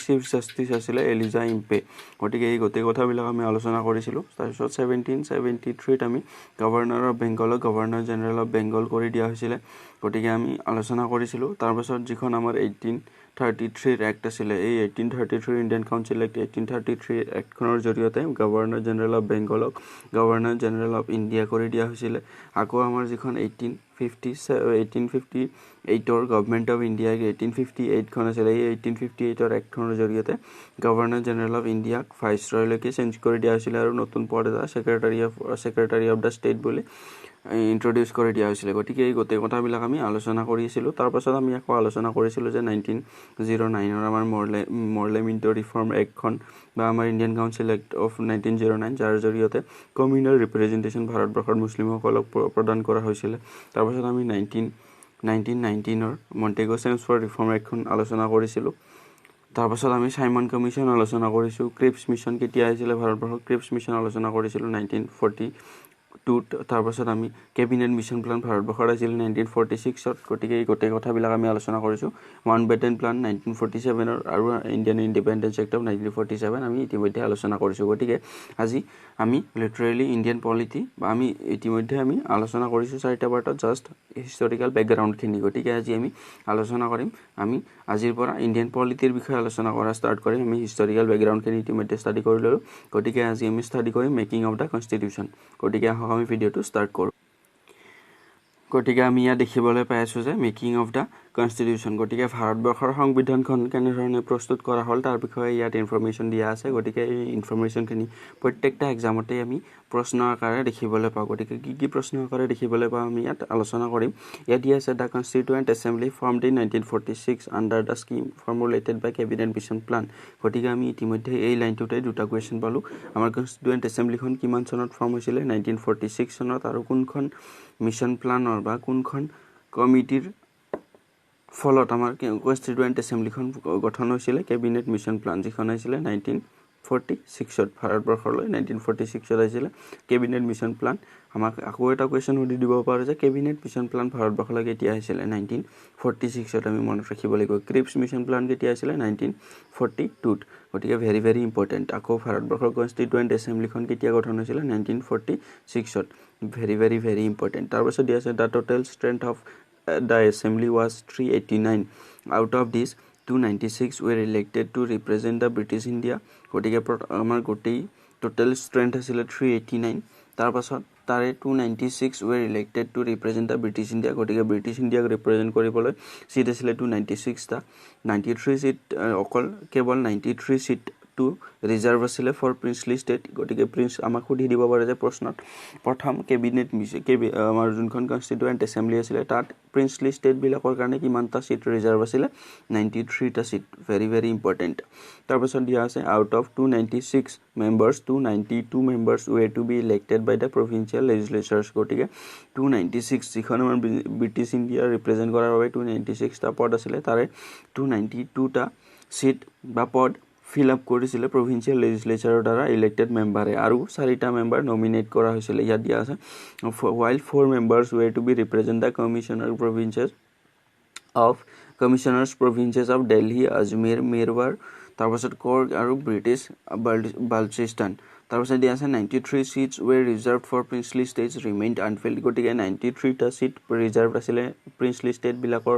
চিফ জাষ্টিছ আছিলে এলিজা ইম্পে গতিকে এই গোটেই কথাবিলাক আমি আলোচনা কৰিছিলোঁ তাৰপিছত 1773ত আমি গভৰ্ণৰ অফ বেংগলক গভৰ্ণৰ জেনেৰেল অফ বেংগল কৰি দিয়া হৈছিলে গতিকে আমি আলোচনা কৰিছিলোঁ তাৰপাছত যিখন আমাৰ 1833 এক্ট আছিলে এই 1833 ইণ্ডিয়ান কাউন্সিল এক্ট 1833 এক্টখনৰ জৰিয়তে গভৰ্ণৰ জেনেৰেল অফ বেংগলক গভৰ্ণৰ জেনেৰেল অফ ইণ্ডিয়া কৰি দিয়া হৈছিলে আকৌ আমাৰ যিখন 1858ৰ গভৰ্ণমেণ্ট অফ ইণ্ডিয়া 1858খন আছিলে এই 1858ৰ এক্টখনৰ জৰিয়তে গভৰ্ণৰ জেনেৰেল অফ ইণ্ডিয়াক ভাইচৰয়লৈকে চেঞ্জ কৰি দিয়া হৈছিলে আৰু নতুন পদ এটা ছেক্ৰেটাৰী অফ দ্য ষ্টেট বুলি ইন্ট্ৰডিউস কৰি দিয়া হৈছিলে গতিকে এই গোটেই কথাবিলাক আমি আলোচনা কৰিছিলোঁ তাৰপাছত আমি আকৌ আলোচনা কৰিছিলোঁ যে 1909ৰ আমাৰ মৰলে মিণ্টো ৰিফৰ্ম এক্টখন বা আমাৰ ইণ্ডিয়ান কাউন্সিল এক্ট অফ 1909 যাৰ জৰিয়তে কমিউনেল ৰিপ্ৰেজেণ্টেশ্যন ভাৰতবৰ্ষৰ মুছলিমসকলক প্ৰদান কৰা হৈছিলে তাৰপাছত আমি 1919ৰ মণ্টেগো চেমছফৰ্ড ৰিফৰ্ম এক্টখন আলোচনা কৰিছিলোঁ তাৰপাছত আমি সাইমন কমিশ্যন আলোচনা কৰিছোঁ ক্ৰিপছ মিছন কেতিয়া আহিছিলে ভাৰতবৰ্ষৰ ক্ৰিপছ মিছন আলোচনা কৰিছিলোঁ 1942 তাৰপাছত আমি কেবিনেট মিছন প্লান ভাৰতবৰ্ষৰ আছিল 1946ত গতিকে এই গোটেই কথাবিলাক আমি আলোচনা কৰিছোঁ ওৱান বেটেন প্লান 1947ৰ আৰু ইণ্ডিয়ান ইণ্ডিপেণ্ডেন্স এক্ট অফ 1947 আমি ইতিমধ্যে আলোচনা কৰিছোঁ গতিকে আজি আমি লিটাৰেলি ইণ্ডিয়ান পলিটি বা আমি ইতিমধ্যে আমি আলোচনা কৰিছোঁ 4টা পাৰ্টত জাষ্ট হিষ্টৰিকেল বেকগ্ৰাউণ্ডখিনি গতিকে আজি আমি আলোচনা কৰিম আমি আজিৰ পৰা ইণ্ডিয়ান পলিটিৰ বিষয়ে আলোচনা কৰা ষ্টাৰ্ট কৰিম আমি হিষ্টৰিকেল বেকগ্ৰাউণ্ডখিনি ইতিমধ্যে ষ্টাডি কৰি ল'লোঁ গতিকে আজি আমি ষ্টাডি কৰিম মেকিং অফ দ্য কনষ্টিটিউশ্যন গতিকে আমি ভিডিঅ'টো ষ্টাৰ্ট কৰোঁ গতিকে আমি ইয়াত দেখিবলৈ পাই আছোঁ যে মেকিং অফ দ্য কনষ্টিটিউশ্যন গতিকে ভাৰতবৰ্ষৰ সংবিধানখন কেনেধৰণে প্ৰস্তুত কৰা হ'ল তাৰ বিষয়ে ইয়াত ইনফৰমেশ্যন দিয়া আছে গতিকে এই ইনফৰমেশ্যনখিনি প্ৰত্যেকটা এক্সামতে আমি প্ৰশ্ন আকাৰে দেখিবলৈ পাওঁ গতিকে কি প্ৰশ্ন আকাৰে দেখিবলৈ পাওঁ আমি ইয়াত আলোচনা কৰিম ইয়াত দিয়া আছে the constituent assembly formed in 1946 under the scheme formulated by cabinet mission plan গতিকে আমি ইতিমধ্যে এই লাইনটোতে দুটা কুৱেশ্যন পালোঁ আমাৰ কনষ্টিটিউৱেণ্ট এছেম্বলিখন কিমান চনত ফৰ্ম হৈছিলে 1946 চনত আৰু কোনখন মিছন প্লানৰ বা কোনখন কমিটিৰ ফলত আমাৰ কনষ্টিটিউৱেণ্ট এছেম্বলিখন গঠন হৈছিলে কেবিনেট মিছন প্লান যিখন আহিছিলে 1946ত ভাৰতবৰ্ষলৈ 1946ত আহিছিলে কেবিনেট মিছন প্লান আমাক আকৌ এটা কুৱেশ্যন সুধি দিব পাৰে যে কেবিনেট মিছন প্লান ভাৰতবৰ্ষলৈ কেতিয়া আহিছিলে 1946ত আমি মনত ৰাখিব লাগিব ক্ৰিপছ মিছন প্লান কেতিয়া আহিছিলে 1942ত গতিকে ভেৰি ইম্পৰ্টেণ্ট আকৌ ভাৰতবৰ্ষৰ কনষ্টিটিউৱেণ্ট এছেম্বলিখন কেতিয়া গঠন হৈছিলে 1946ত ভেৰি ইম্পৰ্টেণ্ট তাৰপাছত দিয়া আছে the total strength of the assembly was 389 out of this 296 were elected to represent the British India গতিকে আমাৰ গোটেই টোটেল ষ্ট্ৰেংথ আছিলে 389 তাৰপাছত তাৰে 296 were elected to represent the British India গতিকে ব্ৰিটিছ ইণ্ডিয়াক ৰিপ্ৰেজেণ্ট কৰিবলৈ চিট আছিলে 296 টা 93 চিট অকল কেৱল 93 চিট টু ৰিজাৰ্ভ আছিলে ফৰ প্ৰিন্সলি ষ্টেট গতিকে প্ৰিন্স আমাক সুধি দিব পাৰে যে প্ৰশ্নত প্ৰথম কেবিনেট আমাৰ যোনখন কনষ্টিটুৱেণ্ট এছেম্বলি আছিলে তাত প্ৰিন্সলি ষ্টেটবিলাকৰ কাৰণে কিমানটা চিট ৰিজাৰ্ভ আছিলে 93টা চিট ভেৰি ইম্পৰ্টেণ্ট তাৰপাছত দিয়া আছে out of 296 members 292 members were to be elected by the provincial legislatures গতিকে 296 যিখন আমাৰ ব্ৰিটিছ ইণ্ডিয়া ৰিপ্ৰেজেণ্ট কৰাৰ বাবে 296টা পদ আছিলে তাৰে 292টা সিট বা পদ ফিল আপ কৰিছিলে প্ৰভিন্সিয়েল লেজিসলেচাৰৰ দ্বাৰা ইলেক্টেড মেম্বাৰে আৰু 4টা মেম্বাৰ নমিনেট কৰা হৈছিল ইয়াত দিয়া আছে while 4 members were to be represent the commissioners provinces of Delhi Ajmer Mirwar তাৰপাছত কৰ্গ আৰু ব্ৰিটিছ বালচিস্তান তাৰপাছত দিয়া আছে 93 seats were reserved for princely states remained unfilled গতিকে 93টা সিট ৰিজাৰ্ভ আছিলে প্ৰিন্সলি ষ্টেট বিলাকৰ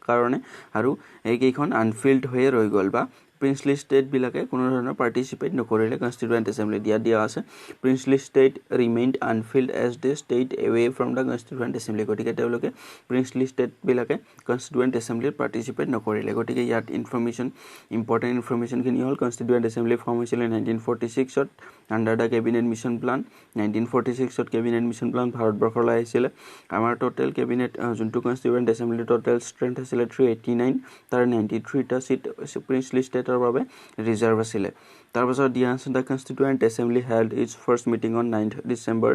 কাৰণে আৰু এইকেইখন আনফিল্ড হৈ ৰৈ গ'ল বা প্ৰিন্সলি ষ্টেট বিলাকে কোনো ধৰণৰ পাৰ্টিসিপেট নকৰিলে কনষ্টিটুৱেণ্ট এছেম্বলি দিয়া আছে princely state remained unfilled as they stayed away from the constituent assembly গতিকে তেওঁলোকে প্ৰিন্সলি ষ্টেট বিলাকে কনষ্টিটুৱেণ্ট এছেম্বলিত পাৰ্টিসিপেট নকৰিলে গতিকে ইয়াত ইম্পৰ্টেণ্ট ইনফৰমেশ্যনখিনি হ'ল কনষ্টিটুৱেণ্ট এছেম্বলি ফৰ্ম হৈছিলে 1946ত under the cabinet mission plan 1946ত কেবিনেট মিছন প্লান ভাৰতবৰ্ষলৈ আহিছিলে আমাৰ টোটেল কেবিনেট যোনটো কনষ্টিটুৱেণ্ট এছেম্বলি টোটেল ষ্ট্ৰেংথ আছিলে 389 তাৰ 93টা সিট প্ৰিন্সলি ষ্টেট বাবে ৰিজাৰ্ভ আছিলে তাৰপাছত দিয়া আছে the constituent assembly held its first meeting on 9th December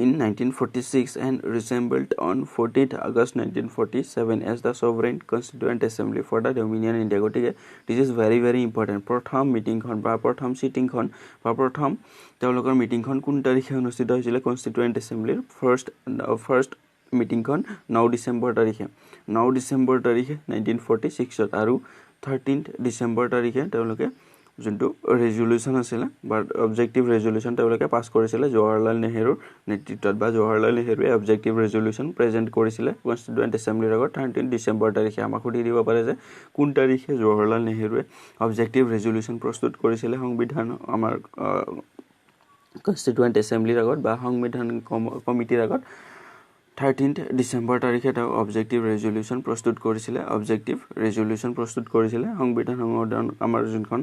in 1946 and reassembled on 14th August 1947 as the sovereign constituent assembly for the Dominion India গতিকে this is very important প্ৰথম মিটিংখন বা প্ৰথম সিটিংখন বা প্ৰথম তেওঁলোকৰ মিটিংখন কোন তাৰিখে অনুষ্ঠিত হৈছিল কনষ্টিটুৱেণ্ট এছেম্বলিৰ ফাৰ্ষ্ট মিটিংখন 9 ডিসেম্বৰ তাৰিখে 1946ত আৰু 13th December তাৰিখে তেওঁলোকে যোনটো ৰেজুলেশ্যন আছিল বা অবজেক্টিভ ৰেজুলেশ্যন তেওঁলোকে পাস কৰিছিল জৱাহৰলাল নেহৰুৰ নেতৃত্বত বা জৱাহৰলাল নেহৰুৱে অবজেক্টিভ ৰেজুলেশ্যন প্ৰেজেন্ট কৰিছিল কনষ্টিটুৱেণ্ট এছেম্বলিৰ আগত 13th December তাৰিখে আমাক সুধি দিব পাৰে যে কোন তাৰিখে জৱাহৰলাল নেহৰুৱে অবজেক্টিভ ৰেজুলেশ্যন প্ৰস্তুত কৰিছিল সংবিধান আমাৰ কনষ্টিটুৱেণ্ট এছেম্বলিৰ আগত বা সংবিধান কমিটিৰ আগত 13th December তাৰিখে তেওঁ অবজেক্টিভ ৰেজুলেশ্যন প্ৰস্তুত কৰিছিলে সংবিধান সংশোধন আমাৰ যোনখন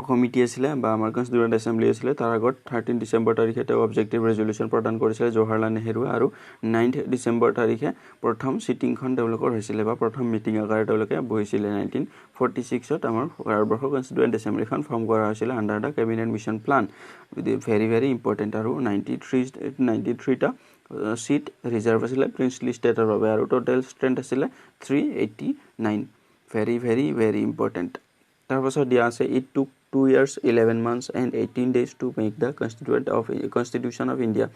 কমিটি আছিল বা আমাৰ কনষ্টিটুৱেণ্ট এছেম্বলি আছিল তাৰ আগত 13th December তাৰিখে তেওঁ অবজেক্টিভ ৰেজুলেশ্যন প্ৰদান কৰিছিল জৱাহৰলাল নেহৰু আৰু 9th December তাৰিখে প্ৰথম সিটিংখন তেওঁলোকৰ হৈছিল বা প্ৰথম মিটিং আকাৰে তেওঁলোকে বহিছিল 1946ত আমাৰ ভাৰতবৰ্ষৰ কনষ্টিটুৱেণ্ট এছেম্বলিখন ফৰ্ম কৰা হৈছিল under the cabinet mission plan very important আৰু 93টা সিট ৰিজাৰ্ভ আছিলে প্ৰিন্সলি ষ্টেটৰ বাবে আৰু টোটেল ষ্ট্ৰেংথ আছিলে 389 ভেৰি ইম্পৰ্টেণ্ট তাৰপাছত দিয়া আছে ইট টুক 2 years 11 months and 18 days to make the constitution of India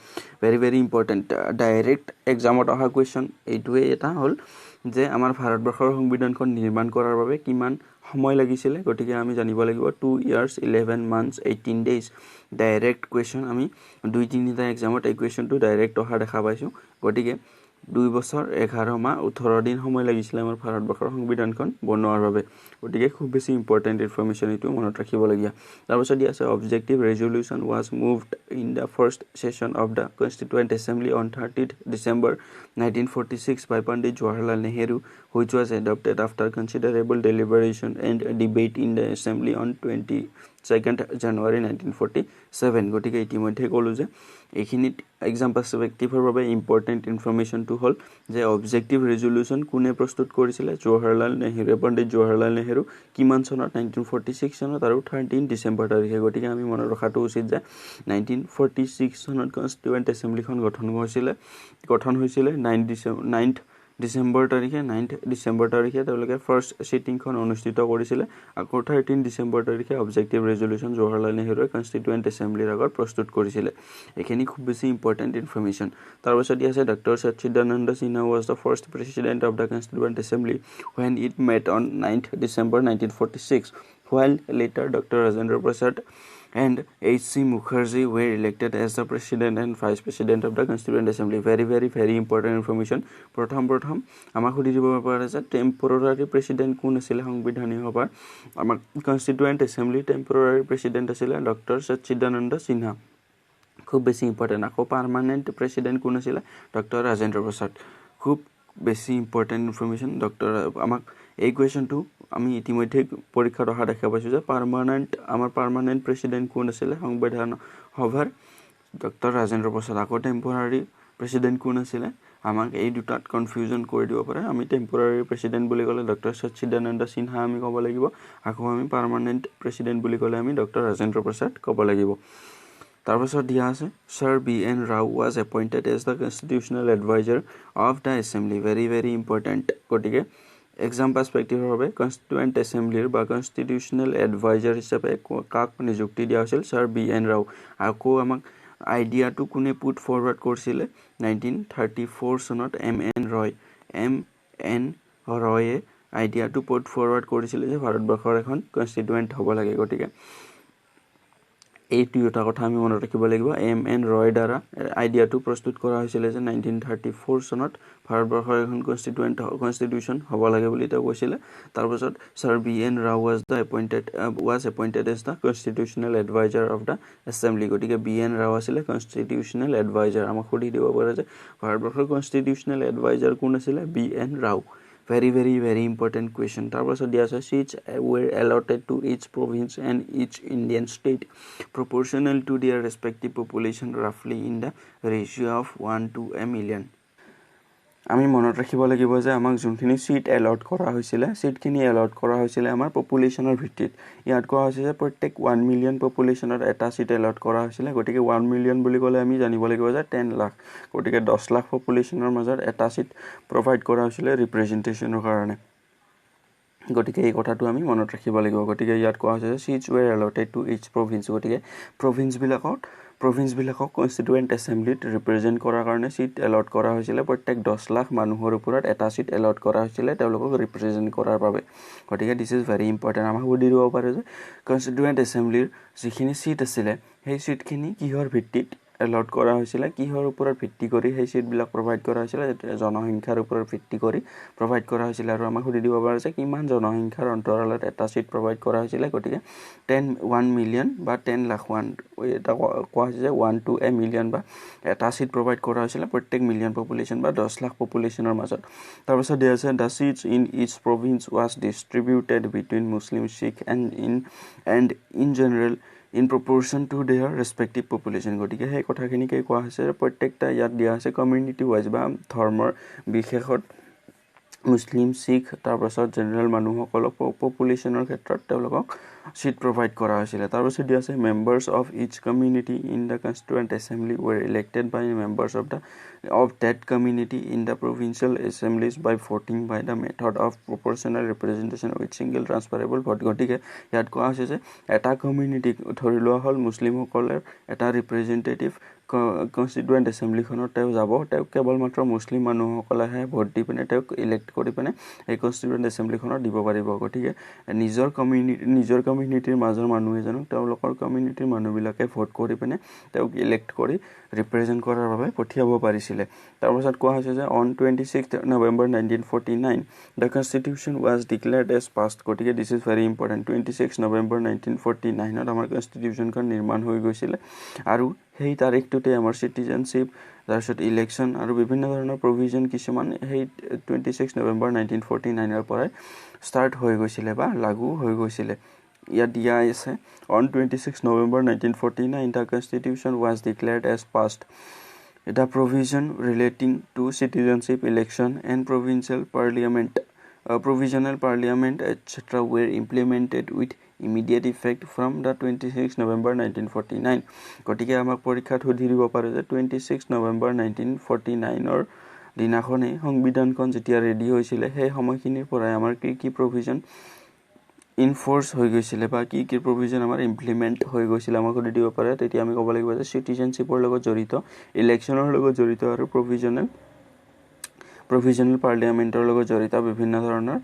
very important direct examত অহা question এইটোৱে এটা হ'ল যে আমাৰ ভাৰতবৰ্ষৰ সংবিধানখন নিৰ্মাণ কৰাৰ বাবে কিমান সময় লাগিছিল গতিকে আমি জানিব লাগিব 2 years 11 months 18 days direct question আমি 2-3টা এক্সামত এই কোৱেশ্চনটো ডাইৰেক্ট অহা দেখা পাইছো গতিকে 2 বছৰ 11 মাহ 18 দিন সময় লাগিছিল আমাৰ ভাৰতবৰ্ষৰ সংবিধানখন বনোৱাৰ বাবে গতিকে খুব বেছি ইম্পৰ্টেন্ট ইনফৰমেশ্যন এটো মনত ৰাখিব লাগিব তাৰপিছত দিয়া আছে objective ৰেজুলেশ্যন was moved in the first session of the constituent assembly on 30th December 1946 by Pandit Jawaharlal Nehru which was adopted after considerable deliberation and debate in the assembly on 22nd January 1947 গতিকে ইতিমধ্যে ক'লো যে এইখিনিত exam পাৰ্সপেক্টিভৰ বাবে important ইনফৰমেশ্যনটো হ'ল যে objective ৰেজুলেশ্যন কোনে প্ৰস্তুত কৰিছিল জৱাহৰলাল নেহৰু পণ্ডিত জৱাহৰলাল নেহৰু কিমান চনত 1946 চনত আৰু 13 ডিসেম্বৰ তাৰিখে গতিকে আমি মনত ৰখাটো উচিত যে 1946 চনত কনষ্টিটুৱেণ্ট এছেম্বলিখন গঠন হৈছিল 9th December তাৰিখে তেওঁলোকে ফাৰ্ষ্ট সিটিংখন অনুষ্ঠিত কৰিছিল আকৌ 13 December তাৰিখে অবজেক্টিভ ৰেজুলেশ্যন জৱাহৰলাল নেহৰুৱে কনষ্টিটুৱেণ্ট এছেম্বলিৰ আগত প্ৰস্তুত কৰিছিল এখিনি খুব বেছি ইম্পৰ্টেন্ট ইনফৰমেশ্যন তাৰপিছত আছে doctor Sachchidananda Sinha was the first president of the constituent assembly when it met on 9th December 1946 while later Dr. Rajendra Prasad and H.C. Mukherjee were elected as the president and vice president of the constituent assembly very important information প্ৰথম আমাক সুধি দিব পাৰে যে temporary president কোন আছিল সংবিধানিক সভাৰ আমাৰ কনষ্টিটুৱেণ্ট এছেম্বলি টেম্পোৰাৰী প্ৰেসিডেন্ট আছিল ডক্টৰ সচ্চিদানন্দ সিনহা খুব বেছি ইম্পৰ্টেন্ট আকৌ পাৰ্মানেন্ট প্ৰেসিডেন্ট কোন আছিল ডক্টৰ ৰাজেন্দ্ৰ প্ৰসাদ খুব বেছি ইম্পৰ্টেণ্ট ইনফৰমেশ্যন ডক্টৰ আমাক এই কুৱেশ্যনটো আমি ইতিমধ্যে পৰীক্ষাত অহা দেখা পাইছোঁ যে আমাৰ পাৰ্মানেণ্ট প্ৰেচিডেণ্ট কোন আছিলে সংবিধান সভাৰ ডক্টৰ ৰাজেন্দ্ৰ প্ৰসাদ আকৌ টেম্পৰাৰী প্ৰেচিডেণ্ট কোন আছিলে আমাক এই দুটাত কনফিউজন কৰি দিব পাৰে আমি টেম্পৰাৰী প্ৰেচিডেণ্ট বুলি ক'লে ডক্টৰ সচ্চিদানন্দ সিনহা আমি ক'ব লাগিব আকৌ আমি পাৰ্মানেণ্ট প্ৰেচিডেণ্ট বুলি ক'লে আমি ডক্টৰ ৰাজেন্দ্ৰ প্ৰসাদ ক'ব লাগিব তাৰপাছত দিয়া আছে Sir B.N. Rao was appointed as the constitutional advisor of the assembly very important গতিকে এক্সাম পাৰ্সপেক্টিভৰ বাবে কনস্টিটিউয়েন্ট এছেম্বলিৰ বা কনস্টিটিউশনাল এডভাইজাৰ হিচাপে কাক নিযুক্তি দিয়া হৈছিল Sir B.N. Rao আকৌ আমাক আইডিয়াটো কোনে পুট ফৰৱাৰ্ড কৰিছিলে 1934 চনত M.N. ৰয়ে আইডিয়াটো পুট ফৰৱাৰ্ড কৰিছিলে যে ভাৰতবৰ্ষৰ এখন কনস্টিটিউয়েন্ট হ'ব লাগে গতিকে এই দুটা কথা আমি মনত ৰাখিব লাগিব M.N. ৰয় দ্বাৰা আইডিয়াটো প্ৰস্তুত কৰা হৈছিল যে 1934 চনত ভাৰতবৰ্ষৰ এখন কনস্টিটিউশন হ'ব লাগে বুলি তেওঁ কৈছিল তাৰপিছত Sir B.N. Rao was appointed as the constitutional advisor of the assembly গতিকে B.N. Rao আছিল constitutional advisor আমাক সুধি দিব পাৰে যে ভাৰতবৰ্ষৰ constitutional advisor কোন আছিল B.N. Rao very important question তাৰপাছত দিয়া আছে seats were allotted to each province and each Indian state proportional to their respective population roughly in the ratio of 1 to a million আমি মনত ৰাখিব লাগিব যে আমাক যোনখিনি সিট এলট কৰা হৈছিল সিটখিনি এলট কৰা হৈছিল আমাৰ পপুলেশনৰ ভিত্তিত ইয়াত কোৱা হৈছে যে প্ৰত্যেক 1 মিলিয়ন পপুলেশনৰ এটা সিট এলট কৰা হৈছিল গতিকে 1 মিলিয়ন বুলি ক'লে আমি জানিব লাগিব যে 10 লাখ গতিকে 10 লাখ পপুলেশনৰ মাজত এটা সিট প্ৰভাইড কৰা হৈছিল ৰিপ্ৰেজেন্টেশনৰ কাৰণে গতিকে এই কথাটো আমি মনত ৰাখিব লাগিব গতিকে ইয়াত কোৱা হৈছে যে seats were allotted to each province গতিকে province বিলাকক কনস্টিটিউয়েন্ট এছেম্বলিত ৰিপ্ৰেজেন্ট কৰাৰ কাৰণে সিট এলট কৰা হৈছিল প্ৰত্যেক 10 লাখ মানুহৰ ওপৰত এটা সিট এলট কৰা হৈছিল তেওঁলোকক ৰিপ্ৰেজেন্ট কৰাৰ বাবে গতিকে দিস ইজ ভেৰি ইম্পৰ্টেন্ট আমাক সুধি দিব পাৰে যে কনস্টিটিউয়েন্ট এছেম্বলিৰ যিখিনি সিট আছিল সেই সিটখিনি কিহৰ ভিত্তিত এলট কৰা হৈছিল কিহৰ ওপৰত ভিত্তি কৰি সেই সিট বিলাক প্ৰভাইড কৰা হৈছিল জনসংখ্যাৰ ওপৰত ভিত্তি কৰি প্ৰভাইড কৰা হৈছিল আৰু আমাক সুধি দিব পাৰে যে কিমান জনসংখ্যাৰ অন্তৰালত এটা সিট প্ৰভাইড কৰা হৈছিল গতিকে 1 মিলিয়ন বা 10 লাখ এটা কোৱা হৈছে যে 1 to a million বা এটা সিট প্ৰভাইড কৰা হৈছিল প্ৰত্যেক মিলিয়ন পপুলেশন বা 10 লাখ পপুলেশনৰ মাজত তাৰপিছত দিয়া আছে the seats in each province was distributed between Muslim Sikh and in general in proportion to their respective population গতিকে সেই কথাখিনিকে কোৱা হৈছে প্ৰত্যেকটা ইয়াত দিয়া আছে কমিউনিটি ওয়াইজ বা ধৰ্মৰ বিশেষত মুসলিম শিখ তাৰপাছত জেনাৰেল মানুহসকলক পপুলেশনৰ ক্ষেত্ৰত তেওঁলোকক সিট প্ৰভাইড কৰা হৈছিল তাৰপিছত দিয়া আছে members of each community in the constituent assembly were elected by members of that community in the provincial assemblies by voting by the method of proportional representation with single transferable vote গতিকে ইয়াত কোৱা হৈছে যে এটা community ধৰি লোৱা হল মুছলিমসকলৰ এটা ৰিপ্ৰেজেন্টেটিভ কনস্টিটিউয়েন্ট এছেম্বলিখনত তেওঁ যাব তেওঁ কেৱল মাত্ৰ মুছলিম মানুহসকলেহে ভোট দি পিনে তেওঁক ইলেক্ট কৰি পিনে এই কনস্টিটিউয়েন্ট এছেম্বলিখনত দিব পাৰিব গতিকে নিজৰ কমিউনিটিৰ মাজৰ মানুহ এজনক তেওঁলোকৰ কমিউনিটিৰ মানুহবিলাকে ভোট কৰি পিনে তেওঁক ইলেক্ট কৰি ৰিপ্ৰেজেন্ট কৰাৰ বাবে পঠিয়াব পাৰিছিল তাৰপিছত কোৱা হৈছে যে on 26th November 1949 the constitution was declared as passed গতিকে this is very important 26 November 1949 ত আমাৰ কনস্টিটিউশনখন নিৰ্মাণ হৈ গৈছিল আৰু সেই তাৰিখটোতে আমাৰ সিটিজেনশিপ তাৰপিছত ইলেকশন আৰু বিভিন্ন ধৰণৰ প্ৰভিজন কিছুমান সেই 26 নৱেম্বৰ 1949 ৰ পৰা ষ্টাৰ্ট হৈ গৈছিল বা লাগু হৈ গৈছিল ইয়াত দিয়া আছে on 26 November 1949 the constitution was declared as passed the provision relating to citizenship election and provisional parliament etc were implemented with immediate effect from the 26 November 1949 গতিকে আমাক পৰীক্ষাত সুধি দিব পাৰে যে 26 November 1949 ৰ দিনাখনে সংবিধানখন যেতিয়া ৰেডি হৈছিল সেই সময়খিনিৰ পৰাই আমাৰ কি প্ৰভিজন ইনফোৰ্স হৈ গৈছিল বা কি প্ৰভিজন আমাৰ ইমপ্লিমেন্ট হৈ গৈছিল আমাক সুধি দিব পাৰে তেতিয়া আমি ক'ব লাগিব যে সিটিজেনশিপৰ লগত জড়িত ইলেকশনৰ লগত জড়িত আৰু provisional পাৰ্লিয়ামেন্টৰ লগত জড়িত বিভিন্ন ধৰণৰ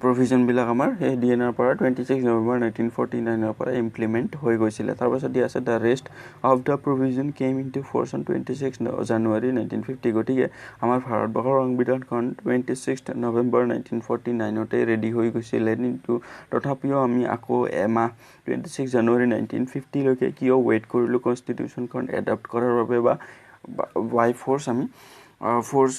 provision বিলাক আমাৰ এই ডিএনআৰ পৰা 26 নৱেম্বৰ 1949 ৰ পৰা ইমপ্লিমেন্ট হৈ গৈছিল তাৰপিছত দিয়া আছে the rest of the provision came into force on 26 January 1950 গতিকে আমাৰ ভাৰতবৰ্ষৰ সংবিধানখন 26 নৱেম্বৰ 1949 তে ৰেডি হৈ গৈছিল কিন্তু তথাপিও আমি আকৌ এমাহ 26 জানুৱাৰী 1950 লৈকে কিয় ৱেইট কৰিলো কনস্টিটিউশনখন এডাপ্ট কৰাৰ বাবে বা বাই ফোৰ্স আমি ফোৰ্স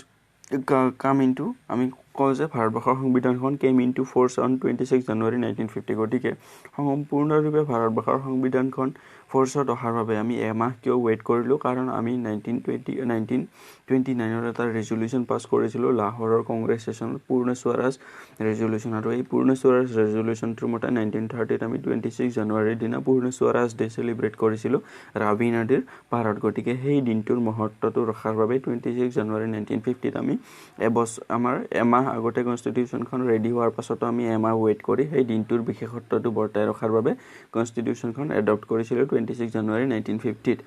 কাম ইনটু আমি কওঁ যে ভাৰতবৰ্ষৰ সংবিধানখন কেম ইনটু ফ'ৰ্চ অন 26 জানুৱাৰী 1950 গতিকে সম্পূৰ্ণৰূপে ভাৰতবৰ্ষৰ সংবিধানখন ফ'ৰ্চত অহাৰ বাবে আমি এমাহ কিয় ৱেইট কৰিলোঁ কাৰণ আমি 1929 এটা ৰেজলিউশ্যন পাছ কৰিছিলোঁ লাহোৰৰ কংগ্ৰেছ ছেছনত পূৰ্ণ স্বৰাজ ৰেজলিউশ্যন আৰু এই পূৰ্ণ স্বৰাজ ৰেজলিউশ্যনটোৰ মতে 1930 আমি 26 জানুৱাৰীৰ দিনা পূৰ্ণ স্বৰাজ ডে চেলিব্ৰেট কৰিছিলোঁ ৰাবি নদীৰ পাৰত গতিকে সেই দিনটোৰ মহত্বটো ৰখাৰ বাবে 26 জানুৱাৰী 1950 আমি আমাৰ এমাহ আগতে কনষ্টিটিউশ্যনখন ৰেডি হোৱাৰ পাছতো আমি এমাহ ৱেইট কৰি সেই দিনটোৰ বিশেষত্বটো বৰ্তাই ৰখাৰ বাবে কনষ্টিটিউশ্যনখন এডপ্ট কৰিছিলোঁ 26 জানুৱাৰী 1950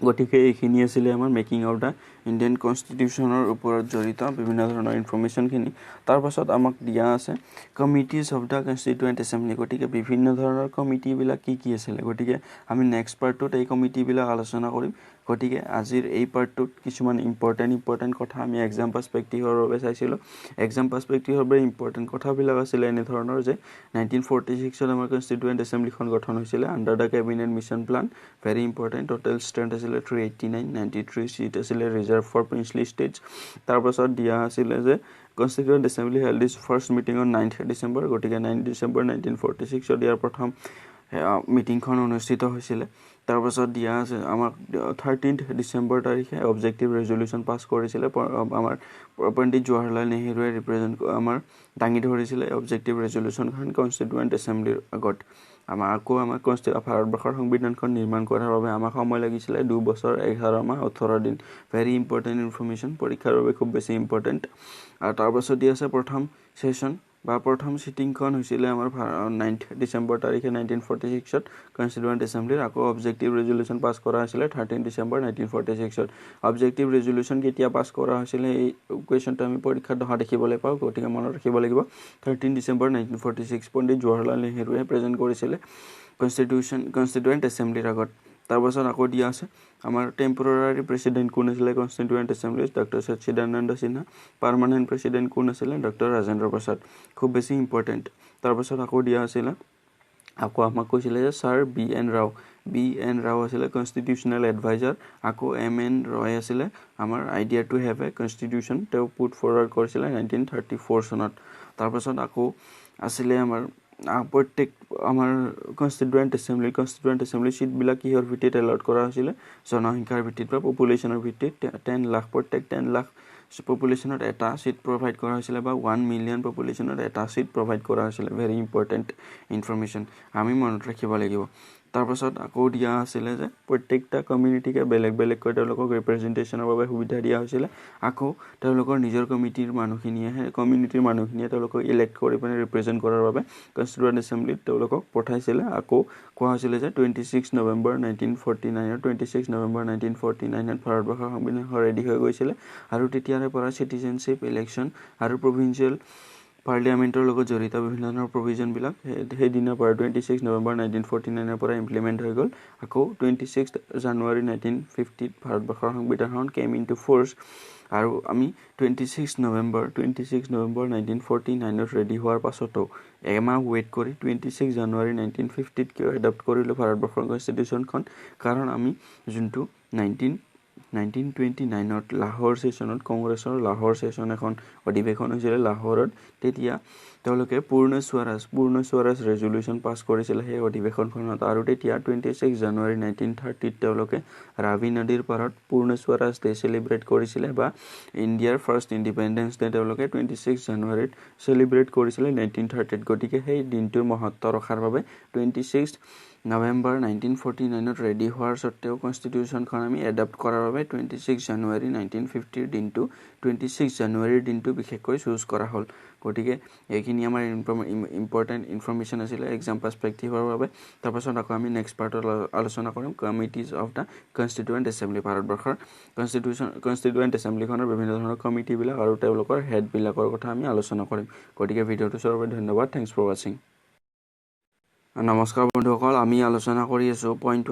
গতিকে এইখিনি আছিলে আমাৰ মেকিং অফ দ্য ইণ্ডিয়ান কনষ্টিটিউশ্যনৰ ওপৰত জড়িত বিভিন্ন ধৰণৰ ইনফৰ্মেশ্যনখিনি তাৰ পাছত আমাক দিয়া আছে committees of the constituent assembly গতিকে বিভিন্ন ধৰণৰ কমিটিবিলাক কি আছিলে গতিকে আমি নেক্সট পাৰ্টটোত এই কমিটিবিলাক আলোচনা কৰিম গতিকে আজিৰ এই পাৰ্টটোত কিছুমান ইম্পৰ্টেণ্ট কথা আমি এক্সাম পাৰ্চপেক্টিভৰ বাবে চাইছিলোঁ এক্সাম পাৰ্চপেক্টিভৰ বাবে ইম্পৰ্টেণ্ট কথাবিলাক আছিলে এনেধৰণৰ যে 1946ত আমাৰ কনষ্টিটুৱেণ্ট এছেম্বলিখন গঠন হৈছিলে under the cabinet mission plan very important total strength আছিলে 389 93 চিট আছিলে ৰিজাৰ্ভ ফৰ প্ৰিন্সলি ষ্টেটছ তাৰপাছত দিয়া আছিলে যে constituent assembly held is first meeting on 9 December গতিকে 9 ডিচেম্বৰ 1946ত ইয়াৰ প্ৰথম মিটিংখন অনুষ্ঠিত হৈছিলে তাৰপাছত দিয়া আছে আমাক 13 ডিচেম্বৰ তাৰিখে অবজেক্টিভ ৰেজলিউশ্যন পাছ কৰিছিলে আমাৰ পণ্ডিত জৱাহৰলাল নেহৰুৱে আমাৰ দাঙি ধৰিছিলে অবজেক্টিভ ৰেজলিউশ্যনখন কনষ্টিটুৱেণ্ট এছেম্বলিৰ আগত আমাৰ ভাৰতবৰ্ষৰ সংবিধানখন নিৰ্মাণ কৰাৰ বাবে আমাক সময় লাগিছিলে 2 বছৰ 11 মাহ 18 দিন ভেৰি ইম্পৰ্টেণ্ট ইনফৰ্মেশ্যন পৰীক্ষাৰ বাবে খুব বেছি ইম্পৰ্টেণ্ট আৰু তাৰপাছত দিয়া আছে প্ৰথম ছেশ্যন বা প্ৰথম চিটিংখন হৈছিলে আমাৰ 9 ডিচেম্বৰ তাৰিখে 1946ত কনষ্টিটুৱেণ্ট এছেম্বলিৰ আকৌ অবজেক্টিভ ৰেজলিউশ্যন পাছ কৰা হৈছিলে 13 ডিচেম্বৰ 1946ত অবজেক্টিভ ৰেজলিউশ্যন কেতিয়া পাছ কৰা হৈছিলে এই কুৱেশ্যনটো আমি পৰীক্ষাত অহা দেখিবলৈ পাওঁ গতিকে মনত ৰাখিব লাগিব 13 ডিচেম্বৰ 1946 পণ্ডিত জৱাহৰলাল নেহৰুৱে প্ৰেজেণ্ট কৰিছিলে কনষ্টিটুৱেণ্ট এছেম্বলিৰ আগত তাৰপাছত আকৌ দিয়া আছে আমাৰ টেম্পৰাৰী প্ৰেচিডেণ্ট কোন আছিলে কনষ্টিটুৱেণ্ট এছেম্বলিৰ ডক্টৰ সচ্চিদানন্দ সিনহা পাৰ্মানেণ্ট প্ৰেচিডেণ্ট কোন আছিলে ডক্টৰ ৰাজেন্দ্ৰ প্ৰসাদ খুব বেছি ইম্পৰ্টেণ্ট তাৰপাছত আকৌ দিয়া আছিলে আকৌ আমাক কৈছিলে যে ছাৰ বি এন ৰাও আছিলে কনষ্টিটিউশ্যনেল এডভাইজাৰ আকৌ M.N. ৰয় আছিলে আমাৰ idea to have A constitution তেওঁ পুট ফৰৱাৰ্ড কৰিছিলে 1934 চনত তাৰপাছত আকৌ আছিলে আমাৰ প্ৰত্যেক আমাৰ কনষ্টিটুৱেণ্ট এছেম্বলি চিটবিলাক কিহৰ ভিত্তিত এলট কৰা হৈছিলে জনসংখ্যাৰ ভিত্তিত বা পপুলেশ্যনৰ ভিত্তিত 10 লাখ প্ৰত্যেক 10 লাখ পপুলেশ্যনত এটা চিট প্ৰভাইড কৰা হৈছিলে বা 1 মিলিয়ন পপুলেশ্যনত এটা চিট প্ৰভাইড কৰা হৈছিলে ভেৰি ইম্পৰ্টেণ্ট ইনফৰ্মেশ্যন আমি মনত ৰাখিব লাগিব তাৰপাছত আকৌ দিয়া আছিলে যে প্ৰত্যেকটা কমিউনিটিকে বেলেগকৈ তেওঁলোকক ৰিপ্ৰেজেণ্টেশ্যনৰ বাবে সুবিধা দিয়া হৈছিলে আকৌ তেওঁলোকৰ নিজৰ কমিউনিটিৰ মানুহখিনিয়ে তেওঁলোকক ইলেক্ট কৰি পিনে ৰিপ্ৰেজেণ্ট কৰাৰ বাবে কনষ্টিটুৱেণ্ট এছেম্বলিত তেওঁলোকক পঠাইছিলে আকৌ কোৱা হৈছিলে যে 26 নৱেম্বৰ 1949ত ভাৰতবৰ্ষৰ সংবিধানখন ৰেডি হৈ গৈছিলে আৰু তেতিয়াৰে পৰা চিটিজেনশ্বিপ ইলেকশ্যন আৰু প্ৰভিঞ্চিয়েল পাৰ্লিয়ামেণ্টৰ লগত জড়িত বিভিন্ন ধৰণৰ প্ৰভিজনবিলাক সেইদিনৰ পৰা 26 নৱেম্বৰ 1949ৰ পৰা ইমপ্লিমেণ্ট হৈ গ'ল আকৌ 26 জানুৱাৰী 1950ত ভাৰতবৰ্ষৰ সংবিধানখন কেম ইনটু ফ'ৰ্চ আৰু আমি 26 নৱেম্বৰ 1949ত ৰেডি হোৱাৰ পাছতো এমাহ ৱেইট কৰি 26 জানুৱাৰী 1950ত কিয় এডপ্ট কৰিলোঁ ভাৰতবৰ্ষৰ কনষ্টিটিউশ্যনখন কাৰণ আমি যোনটো 1929ত লাহোৰ ছেছনত কংগ্ৰেছৰ লাহোৰ ছেছন এখন অধিৱেশন হৈছিলে লাহোৰত তেতিয়া তেওঁলোকে পূৰ্ণ স্বৰাজ ৰেজলিউশ্যন পাছ কৰিছিলে সেই অধিৱেশনখনত আৰু তেতিয়া 26 জানুৱাৰী 1930ত তেওঁলোকে ৰাবি নদীৰ পাৰত পূৰ্ণ স্বৰাজ ডে চেলিব্ৰেট কৰিছিলে বা ইণ্ডিয়াৰ ফাৰ্ষ্ট ইণ্ডিপেণ্ডেন্স ডে তেওঁলোকে 26 জানুৱাৰীত চেলিব্ৰেট কৰিছিলে 1930ত গতিকে সেই দিনটোৰ মহত্ব ৰখাৰ বাবে 26 নৱেম্বৰ 1949ত ৰেডি হোৱাৰ স্বত্তেও কনষ্টিটিউশ্যনখন আমি এডপ্ট কৰাৰ বাবে 26 জানুৱাৰী 1950ৰ দিনটো 26 জানুৱাৰীৰ দিনটো বিশেষকৈ চুজ কৰা হ'ল গতিকে এইখিনি আমাৰ ইম্পৰ্টেণ্ট ইনফৰ্মেশ্যন আছিলে এক্সাম পাৰ্চপেক্টিভৰ বাবে তাৰপাছত আকৌ আমি নেক্সট পাৰ্টত আলোচনা কৰিম committees of the constituent assembly ভাৰতবৰ্ষৰ কনষ্টিটুৱেণ্ট এছেম্বলিখনৰ বিভিন্ন ধৰণৰ কমিটিবিলাক আৰু তেওঁলোকৰ হেডবিলাকৰ কথা আমি আলোচনা কৰিম গতিকে ভিডিঅ'টো চোৱাৰ বাবে ধন্যবাদ থেংকছ ফৰ ৱাচিং নমস্কাৰ বন্ধুসকল আমি আলোচনা কৰি আছোঁ পইণ্ট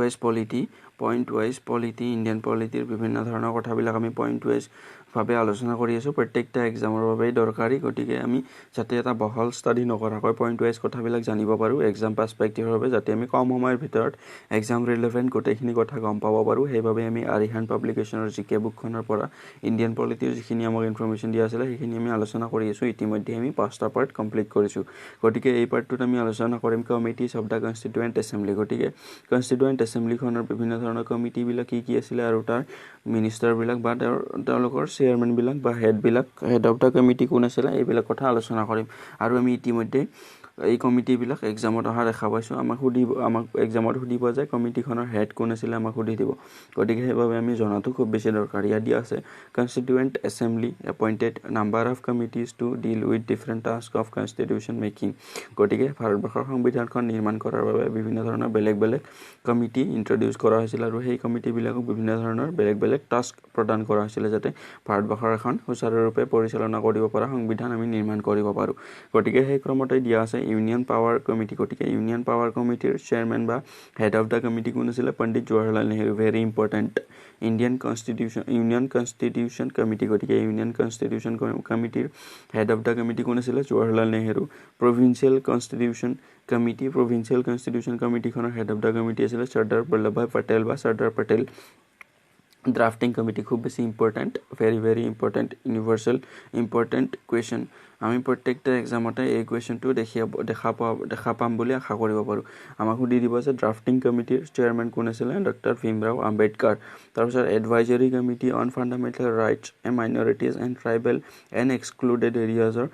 ৱাইজ পলিটি ইণ্ডিয়ান পলিটিৰ বিভিন্ন ধৰণৰ কথাবিলাক আমি পইণ্ট ৱাইজ ভাৱে আলোচনা কৰি আছো প্ৰত্যেকটা এক্সামৰ বাবে দৰকাৰী গতিকে আমি যাতে এটা বহল ষ্টাডি নকৰাকৈ পইণ্ট ওয়াইজ কথাবিলাক জানিব পাৰো এক্সাম পাৰ্সপেক্টিভৰ বাবে যাতে আমি কম সময়ৰ ভিতৰত এক্সাম ৰিলেভেন্ট গোটেইখিনি কথা গম পাব পাৰো সেইভাবে আমি আৰিহান্ত পাব্লিকেশনৰ জিকে বুকখনৰ পৰা ইণ্ডিয়ান পলিটিৰ যিখিনি আমাক ইনফৰমেশন দিয়া আছিল সেইখিনি আমি আলোচনা কৰি আছো ইতিমধ্যে আমি 5টা পাৰ্ট কমপ্লিট কৰিছো গতিকে এই পাৰ্টটোত আমি আলোচনা কৰিম committees of the constituent assembly গতিকে কনস্টিটুয়েন্ট এছেম্বলিখনৰ বিভিন্ন ধৰণৰ কমিটি বিলাক কি আছিল আৰু তাৰ মিনিষ্টাৰ বিলাক বা তেওঁলোকৰ চেয়াৰম্যান বিলাক বা হেড অফ দা কমিটি কোন আছিল এইবিলাক কথা আলোচনা কৰিম আৰু আমি ইতিমধ্যে এই কমিটি বিলাক এক্সামত অহা দেখা পাইছো আমাক এক্সামত সুধিব যায় কমিটিখনৰ হেড কোন আছিল আমাক সুধি দিব গতিকে সেইভাবে আমি জনাটো খুব বেছি দৰকাৰী ইয়াত আছে constituent assembly appointed number of committees to deal with different task of constitution making গতিকে ভাৰতবৰ্ষৰ সংবিধানখন নিৰ্মাণ কৰাৰ বাবে বিভিন্ন ধৰণৰ বেলেগ কমিটি ইন্ট্ৰোডিউস কৰা হৈছিল আৰু সেই কমিটি বিলাকক বিভিন্ন ধৰণৰ বেলেগ টাস্ক প্ৰদান কৰা হৈছিল যাতে ভাৰতবৰ্ষৰ এখন সুচাৰুৰূপে পৰিচালনা কৰিব পৰা সংবিধান আমি নিৰ্মাণ কৰিব পাৰো গতিকে সেই ক্ৰমতে দিয়া আছে ইউনিয়ন পাৱাৰ কমিটি গতিকে ইউনিয়ন পাৱাৰ কমিটিৰ চেয়াৰম্যান বা হেড অফ দা কমিটি কোন আছিল Pandit Jawaharlal Nehru very important union constitution committee গতিকে ইউনিয়ন কনস্টিটিউশন কমিটিৰ হেড অফ দা কমিটি কোন আছিল জৱাহৰলাল নেহৰু প্ৰভিন্সিয়েল কনস্টিটিউশন কমিটিখনৰ হেড অফ দা কমিটি আছিল চৰ্দাৰ বল্লভভাই পেটেল বা চৰ্দাৰ পেটেল drafting committee খুব বেছি important very important universal important question আমি প্ৰত্যেকটা এক্সামতে এই কোৱেশ্চনটো দেখা পাম বুলি আশা কৰিব পাৰো আমাক সুধি দিব যে ড্ৰাফটিং কমিটিৰ চেয়াৰম্যান কোন আছিল ডক্টৰ ভীমৰাও আম্বেদকাৰ তাৰপিছত advisory committee on fundamental rights and minorities and tribal and excluded এৰিয়াজৰ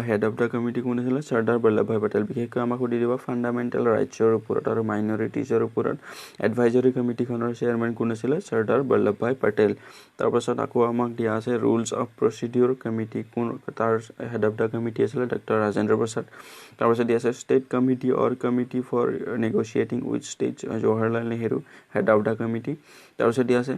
হেড অফ দা কমিটি কোন আছিল চৰ্দাৰ বল্লভভাই পেটেল বিশেষকৈ আমাক সুধি দিব ফান্ডামেন্টাল ৰাইটছৰ ওপৰত আৰু মাইনৰিটিজৰ ওপৰত এডভাইজৰী কমিটিখনৰ চেয়াৰম্যান কোন আছিল চৰ্দাৰ বল্লভভাই পেটেল তাৰপিছত আকৌ আমাক দিয়া আছে ৰুলছ অফ প্ৰচিডিউৰ কমিটি কোন তাৰ হেড অফ দা কমিটি আছিল ডক্টৰ ৰাজেন্দ্ৰ প্ৰসাদ তাৰপিছত দিয়া আছে state committee or committee for negotiating with states Jawaharlal Nehru head of the committee তাৰপিছত দিয়া আছে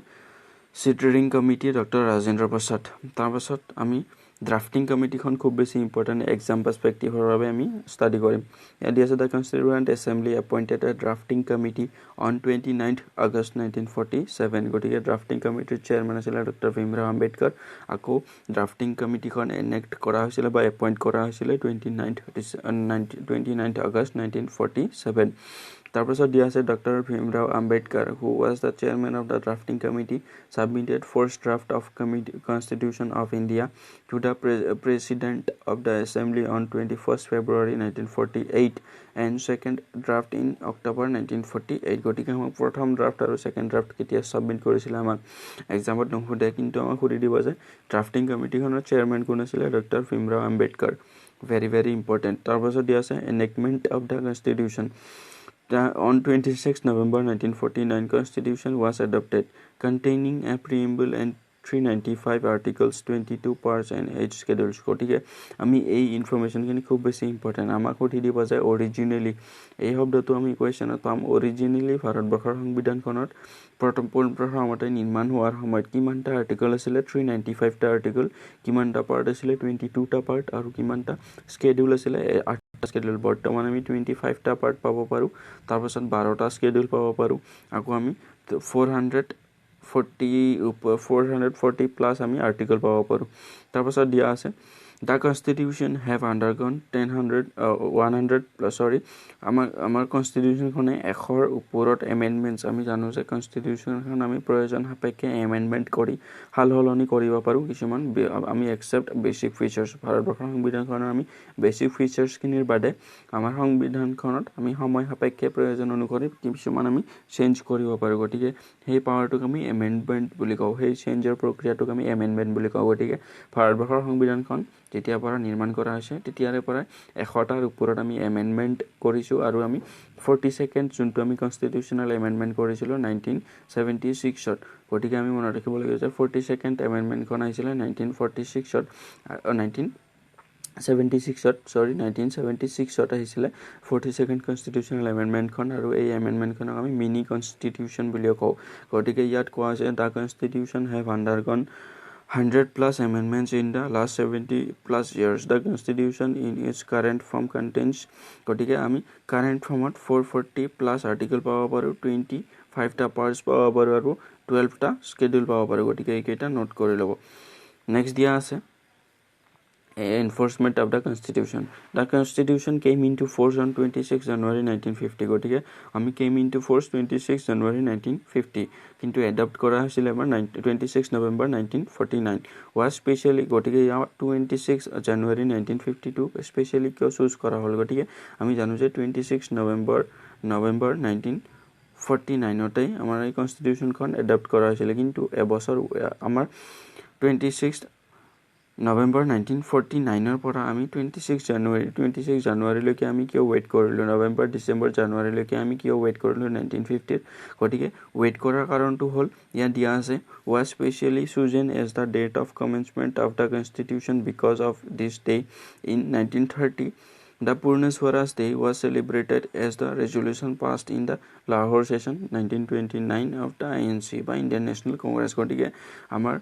steering committee doctor Rajendra Prasad তাৰপিছত আমি ড্ৰাফটিং কমিটিখন খুব বেছি ইম্পৰ্টেন্ট এক্সাম পাৰ্সপেক্টিভৰ বাবে আমি ষ্টাডি কৰিম ইয়াত দিয়া আছে the constituent assembly appointed a drafting committee on 29th August 1947 গতিকে ড্ৰাফটিং কমিটিৰ চেয়াৰম্যান আছিল ডক্টৰ ভীমৰাও আম্বেদকাৰ আকৌ ড্ৰাফটিং কমিটিখন এনেক্ট কৰা হৈছিল বা এপইন্ট কৰা হৈছিল 29th August 1947 তাৰপিছত দিয়া আছে doctor Bhimrao Ambedkar who was the chairman of the drafting committee submitted first draft of constitution of India to the president of the assembly on 21st February 1948 and second draft in October 1948 গতিকে আমাক প্ৰথম draft আৰু second draft কেতিয়া submit কৰিছিল আমাক এক্সামত নুসুধে কিন্তু আমাক সুধি দিব যে ড্ৰাফটিং কমিটিখনৰ চেয়াৰম্যান কোন আছিল doctor Bhimrao Ambedkar very important তাৰপিছত দিয়া আছে enactment of the constitution on 26 November 1949 constitution was adopted containing a preamble and 395 articles 22 parts and 8 schedules গতিকে আমি এই ইনফৰমেশনখিনি খুব বেছি ইম্পৰ্টেন্ট আমাক সুধি দিব যায় অৰিজিনালি এই শব্দটো আমি কোৱেশ্চনত পাম অৰিজিনালি ভাৰতবৰ্ষৰ সংবিধানখনত প্ৰথমতে নিৰ্মাণ হোৱাৰ সময়ত কিমানটা আৰ্টিকল আছিল 395 টা আৰ্টিকল কিমানটা পাৰ্ট আছিল 22 টা পাৰ্ট আৰু কিমানটা স্কেডিউল আছিল 8টা স্কেডিউল বৰ্তমান আমি 25 টা পাৰ্ট পাব পাৰো তাৰপিছত 12টা স্কেডিউল পাব পাৰো আকৌ আমি 440 প্লাস আমি আৰ্টিকল পাব পাৰো তাৰপিছত দিয়া আছে The Constitution have undergone 100 আমাৰ কনস্টিটিউশন খনে 100ৰ ওপৰত এমেন্ডমেন্টস আমি জানো যে কনস্টিটিউশন খন আমি প্ৰয়োজন সাপেক্ষে এমেন্ডমেন্ট কৰি হালহলনি কৰিব পাৰো কিছুমান আমি একসেপ্ট বেসিক ফিচাৰ্স ভাৰতবৰ্ষৰ সংবিধানখনৰ আমি বেসিক ফিচাৰ্স কিনিৰ বাদে আমাৰ সংবিধানখনত আমি সময় সাপেক্ষে প্ৰয়োজন অনুসৰি কিছুমান আমি চেঞ্জ কৰিব পাৰো গতিকে সেই পাৱাৰটোক আমি এমেন্ডমেন্ট বুলি কওঁ সেই চেঞ্জৰ প্ৰক্ৰিয়াটোক আমি এমেন্ডমেন্ট বুলি কওঁ গতিকে ভাৰতবৰ্ষৰ সংবিধানখন যেতিয়া পৰা নিৰ্মাণ কৰা হৈছে তেতিয়াৰে পৰা 100টাৰ ওপৰত আমি এমেন্ডমেন্ট কৰিছো আৰু আমি 42nd যোনটো আমি কনস্টিটিউশনাল এমেন্ডমেন্ট কৰিছিলো 1976ত গতিকে আমি মনত ৰাখিব লাগিব যে 42nd এমেন্ডমেন্টখন আহিছিল 1976ত আহিছিল 42nd কনস্টিটিউশনাল এমেন্ডমেন্টখন আৰু এই এমেন্ডমেন্টখনক আমি মিনি কনস্টিটিউশন বুলি কওঁ গতিকে ইয়াত কোৱা আছে দা constitution have আন্ডাৰগন 100 plus amendments in the last 70 plus years. The constitution in its current form contains গটিকে আমি current formত 440 plus article পাব পাৰো 25 টা parts পাব পাৰো আৰু 12 টা schedule পাব পাৰো গটিকে এইকেইটা নোট কৰি লব নেক্সট দিয়া আছে enforcement of the constitution. The constitution came into force on 26 January 1950. গতিকে আমি came into force 26 January 1950 কিন্তু এডপ্ট কৰা হৈছিল আমাৰ 26 November 1949 was specially গতিকে 26 January 1952 স্পেশালি কিয় চুজ কৰা হ'ল গতিকে আমি জানো যে 26 November 1949 আমাৰ এই কনষ্টিটিউচনখন এডপ্ট কৰা হৈছিল কিন্তু এবছৰ আমাৰ 26 November 1949 পৰা আমি 26 জানুৱাৰীলৈকে আমি কিয় ৱেইট কৰিলোঁ নৱেম্বৰ ডিচেম্বৰ জানুৱাৰীলৈকে আমি কিয় ৱেইট কৰিলোঁ 1950 গতিকে ৱেইট কৰাৰ কাৰণটো হ'ল ইয়াত দিয়া আছে was specially chosen as the date of commencement of the constitution because of this day in 1930 the Purna Swaraj Day was celebrated as the resolution passed in the Lahore session 1929 of the INC by Indian National Congress গতিকে আমাৰ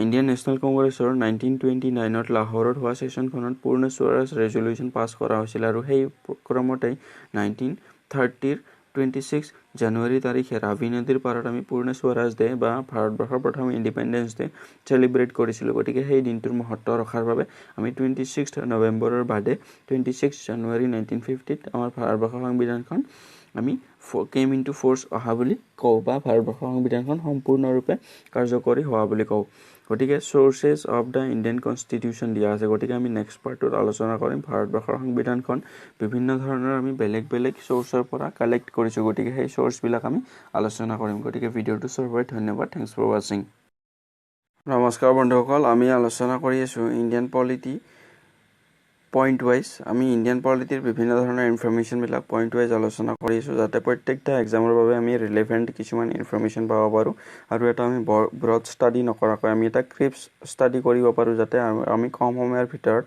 Indian National Congress 1929 লাহোৰত হোৱা সেশনখনত পূৰ্ণ স্বৰাজ ৰেজলিউচন পাছ কৰা হৈছিল আৰু সেই ক্ৰমতে 1930 26 জানুৱাৰী তাৰিখে ৰাভি নদীৰ পাৰত আমি পূৰ্ণ স্বৰাজ ডে বা ভাৰতবৰ্ষৰ প্ৰথম ইন্ডিপেন্ডেন্স ডে সেলিব্ৰেট কৰিছিল গতিকে সেই দিনটোৰ মহত্ব ৰখাৰ বাবে আমি 26 নৱেম্বৰৰ বাদে 26 জানুৱাৰী 1950 আমাৰ ভাৰতবৰ্ষৰ সংবিধানখন আমি কেম ইনটু ফোৰ্স অহা বুলি কওঁ বা ভাৰতবৰ্ষৰ সংবিধানখন সম্পূৰ্ণৰূপে কাৰ্যকৰী হোৱা বুলি কওঁ গতিকে সোৰ্সেস অফ দ্য ইন্ডিয়ান কনস্টিটিউশন দিয়া আছে গতিকে আমি নেক্সট পাৰ্টত আলোচনা কৰিম ভাৰতবৰ্ষৰ সংবিধানখন বিভিন্ন ধৰণৰ আমি বেলেগ বেলেগ সোৰ্সৰ পৰা কালেক্ট কৰিছো গতিকে সেই সোৰ্সবিলাক আমি আলোচনা কৰিম গতিকে ভিডিওটো চোৱাৰ ধন্যবাদ থ্যাঙ্কস ফৰ ওয়াচিং নমস্কাৰ বন্ধুসকল আমি আলোচনা কৰি আছো ইন্ডিয়ান পলিটি পইণ্ট ওয়াইজ আমি ইন্ডিয়ান পলিটিৰ বিভিন্ন ধৰণৰ ইনফৰমেশন বিলাক পইণ্ট ওয়াইজ আলোচনা কৰিছো যাতে প্ৰত্যেকটা এক্সামৰ বাবে আমি ৰিলেভেন্ট কিছুমান ইনফৰমেশন পাব পাৰো আৰু এটা আমি ব্ৰড ষ্টাডি নকৰাকৈ আমি এটা ক্ৰিপ ষ্টাডি কৰিব পাৰো যাতে আমি কম সময়ৰ ভিতৰত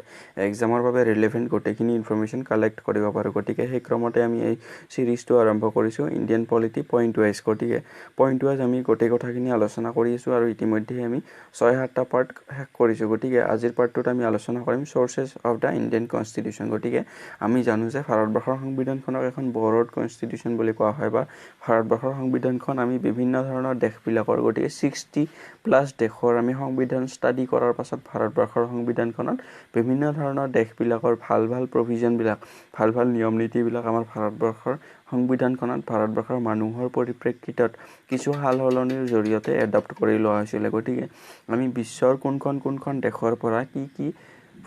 এক্সামৰ বাবে ৰিলেভেন্ট গোটেইখিনি ইনফৰমেশন কালেক্ট কৰিব পাৰো গতিকে সেই ক্ৰমতে আমি এই সিৰিজটো আৰম্ভ কৰিছো ইন্ডিয়ান পলিটি পইণ্ট ওয়াইজ গতিকে পইণ্ট ওয়াইজ আমি গোটেই কথাখিনি আলোচনা কৰি আছো আৰু ইতিমধ্যে আমি 6-7টা পাৰ্ট শেষ কৰিছো গতিকে আজিৰ পাৰ্টটোত আমি আলোচনা কৰিম সোৰ্সেস অফ দা ইন্ডিয়ান কনস্টিটিউশন গতিকে আমি জানো যে ভাৰতবৰ্ষৰ সংবিধানখনক এখন বৰড কনস্টিটিউশন বুলি কোৱা হয় বা ভাৰতবৰ্ষৰ সংবিধানখন আমি বিভিন্ন ধৰণৰ দেশবিলাকৰ গতিকে 60+ দেশৰ আমি সংবিধান ষ্টাডি কৰাৰ পাছত ভাৰতবৰ্ষৰ সংবিধানখনত বিভিন্ন ধৰণৰ দেশবিলাকৰ ভাল প্ৰভিজন বিলাক ভাল নিয়ম নীতিবিলাক আমাৰ ভাৰতবৰ্ষৰ সংবিধানখনত ভাৰতবৰ্ষৰ মানুহৰ পৰিপ্ৰেক্ষিতত কিছু হালহলনিৰ জৰিয়তে এডপ্ট কৰি লোৱা হৈছিল গতিকে আমি বিশ্বৰ কোনখন দেশৰ পৰা কি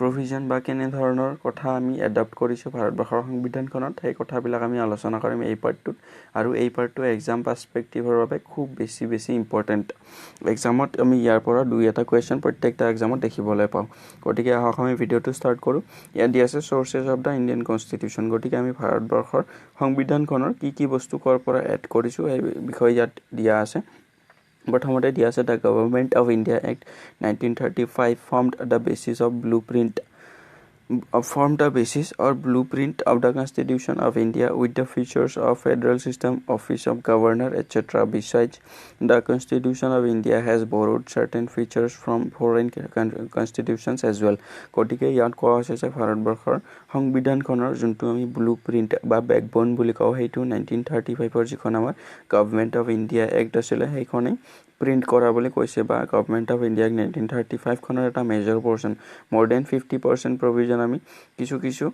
provision বা কেনে ধৰণৰ কথা আমি এডপ্ট কৰিছো ভাৰতবৰ্ষৰ সংবিধানখনত সেই কথাবিলাক আমি আলোচনা কৰিম এই পাৰ্টটোত আৰু এই পাৰ্টটো এক্সাম পাৰ্সপেক্টিভৰ বাবে খুব বেছি ইম্পৰ্টেন্ট এক্সামত আমি ইয়াৰ পৰা দুই এটা কোৱেশ্চন প্ৰত্যেকটা এক্সামত দেখিবলৈ পাওঁ গতিকে আহক আমি ভিডিওটো ষ্টাৰ্ট কৰো ইয়াত দিয়া আছে সোৰ্সেস অফ দা ইন্ডিয়ান কনস্টিটিউশন গতিকে আমি ভাৰতবৰ্ষৰ সংবিধানখনৰ কি বস্তু কৰ পৰা এড কৰিছো এই বিষয় ইয়াত দিয়া আছে প্ৰথমতে দিয়া আছে the Government of India Act 1935 formed the basis or blueprint of the Constitution of India with the features of federal system, office of governor, etc. Besides, the Constitution of India has borrowed certain features from foreign constitutions as well. গতিকে ইয়াত কোৱা হৈছে যে ভাৰতবৰ্ষৰ সংবিধানখনৰ যোনটো আমি blueprint বা বেকবোন বুলি কওঁ সেইটো 1935 যিখন আমাৰ গভৰ্নমেন্ট অফ ইণ্ডিয়া এক্ট আছিল সেইখনে প্ৰিন্ট কৰা বুলি কৈছে বা গভৰ্নমেন্ট অফ ইণ্ডিয়া 1935 খনৰ এটা major portion more than 50% provision আমি কিছু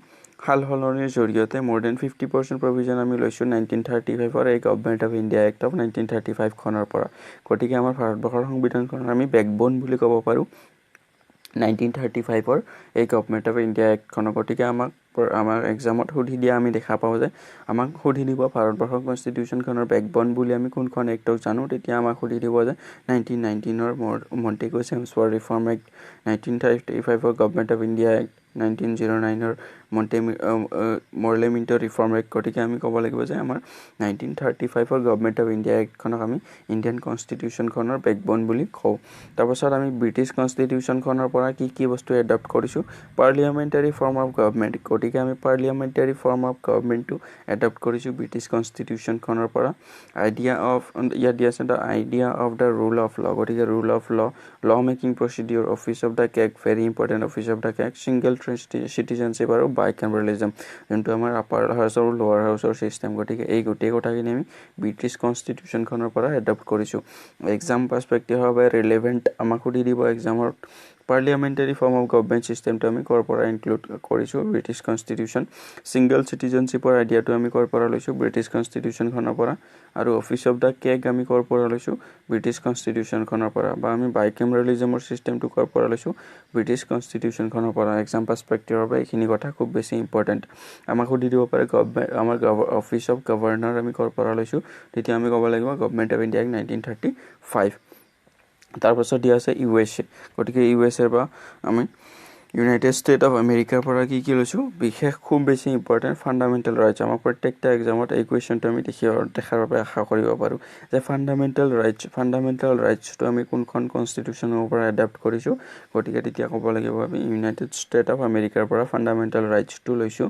হালহলনিৰ জৰিয়তে more than 50% provision আমি লৈছো 1935 ৰ এই government of India act of 1935 খনৰ পৰা গতিকে আমাৰ ভাৰতবৰ্ষৰ সংবিধানখন আমি বেকবোন বুলি ক'ব পাৰো 1935 ৰ এই গভৰ্নমেন্ট অফ ইণ্ডিয়া এক্ট খনৰ গতিকে আমাৰ এক্সামত সুধি দিয়া আমি দেখা পাও যে আমাক সুধি দিব ভাৰতবৰ্ষৰ কনস্টিটিউশন খনৰ বেকবোন বুলি আমি কোনখন এক্টক জানো তেতিয়া আমাক সুধি দিব যে 1919 ৰ মন্টেগু চেমছৱৰ্ড ৰিফৰ্ম এক্ট 1935 ৰ গভৰ্নমেন্ট অফ ইণ্ডিয়া এক্ট 1909 ৰ মৰ্লেমিন্টৰ ৰিফৰ্ম এক্ট গতিকে আমি ক'ব লাগিব যে আমাৰ 1935 ৰ গভৰ্নমেন্ট অফ ইণ্ডিয়া এক্ট খনক আমি ইণ্ডিয়ান কনস্টিটিউশন খনৰ বেকবোন বুলি কওঁ তাৰপাছত আমি ব্ৰিটিছ কনস্টিটিউশন খনৰ পৰা কি বস্তু এডপ্ট কৰিছো পাৰ্লিয়ামেন্টাৰী ফৰ্ম অফ গভৰ্নমেন্ট গতিকে আমি পাৰ্লিয়ামেন্টাৰী ফৰ্ম অফ গভৰ্নমেন্টটো এডপ্ট কৰিছো ব্ৰিটিছ কনস্টিটিউশন খনৰ পৰা idea of the idea of the rule of law গতিকে rule of law making procedure office of the CAG very important office of the CAG single citizenship আৰু bicameralism যোনটো আমাৰ upper হাউস আৰু লোৱাৰ হাউসৰ system গতিকে এই গোটেই কথাখিনি আমি ব্ৰিটিছ কনস্টিটিউশন খনৰ পৰা এডপ্ট কৰিছো এক্সাম পাৰ্সপেক্টিভ হবে ৰিলেভেন্ট আমাক সুধি দিব এক্সামত পাৰ্লিয়ামেণ্টাৰী ফৰ্ম অফ গভৰ্ণমেণ্ট ছিষ্টেমটো আমি ক'ৰ পৰা ইনক্লুড কৰিছোঁ ব্ৰিটিছ কনষ্টিটিউশ্যন ছিংগল চিটিজেনশ্বিপৰ আইডিয়াটো আমি ক'ৰ পৰা লৈছোঁ ব্ৰিটিছ কনষ্টিটিউশ্যনখনৰ পৰা আৰু অফিচ অফ দ্য কেগ আমি ক'ৰ পৰা লৈছোঁ ব্ৰিটিছ কনষ্টিটিউশ্যনখনৰ পৰা বা আমি বাইকেমেৰেলিজমৰ ছিষ্টেমটো ক'ৰ পৰা লৈছোঁ ব্ৰিটিছ কনষ্টিটিউশ্যনখনৰ পৰা এক্সাম পাৰ্চপেক্টিভৰ পৰা এইখিনি কথা খুব বেছি ইম্পৰ্টেণ্ট আমাক সুধি দিব পাৰে আমাৰ অফিচ অফ গভৰ্ণৰ আমি ক'ৰ পৰা লৈছোঁ তেতিয়া আমি ক'ব লাগিব গভৰ্ণমেণ্ট অফ ইণ্ডিয়া 1935 তাৰপাছত দিয়া আছে USA গতিকে USAৰ পৰা আমি ইউনাইটেড ষ্টেট অফ আমেৰিকাৰ পৰা কি লৈছোঁ বিশেষ খুব বেছি ইম্পৰ্টেণ্ট ফাণ্ডামেণ্টেল ৰাইটছ আমাৰ প্ৰত্যেকটা এক্সামত এই কুৱেশ্যনটো আমি দেখাৰ বাবে আশা কৰিব পাৰোঁ যে ফাণ্ডামেণ্টেল ৰাইটছটো আমি কোনখন কনষ্টিটিউশ্যনৰ পৰা এডাপ্ট কৰিছোঁ গতিকে তেতিয়া ক'ব লাগিব আমি ইউনাইটেড ষ্টেট অফ আমেৰিকাৰ পৰা ফাণ্ডামেণ্টেল ৰাইটছটো লৈছোঁ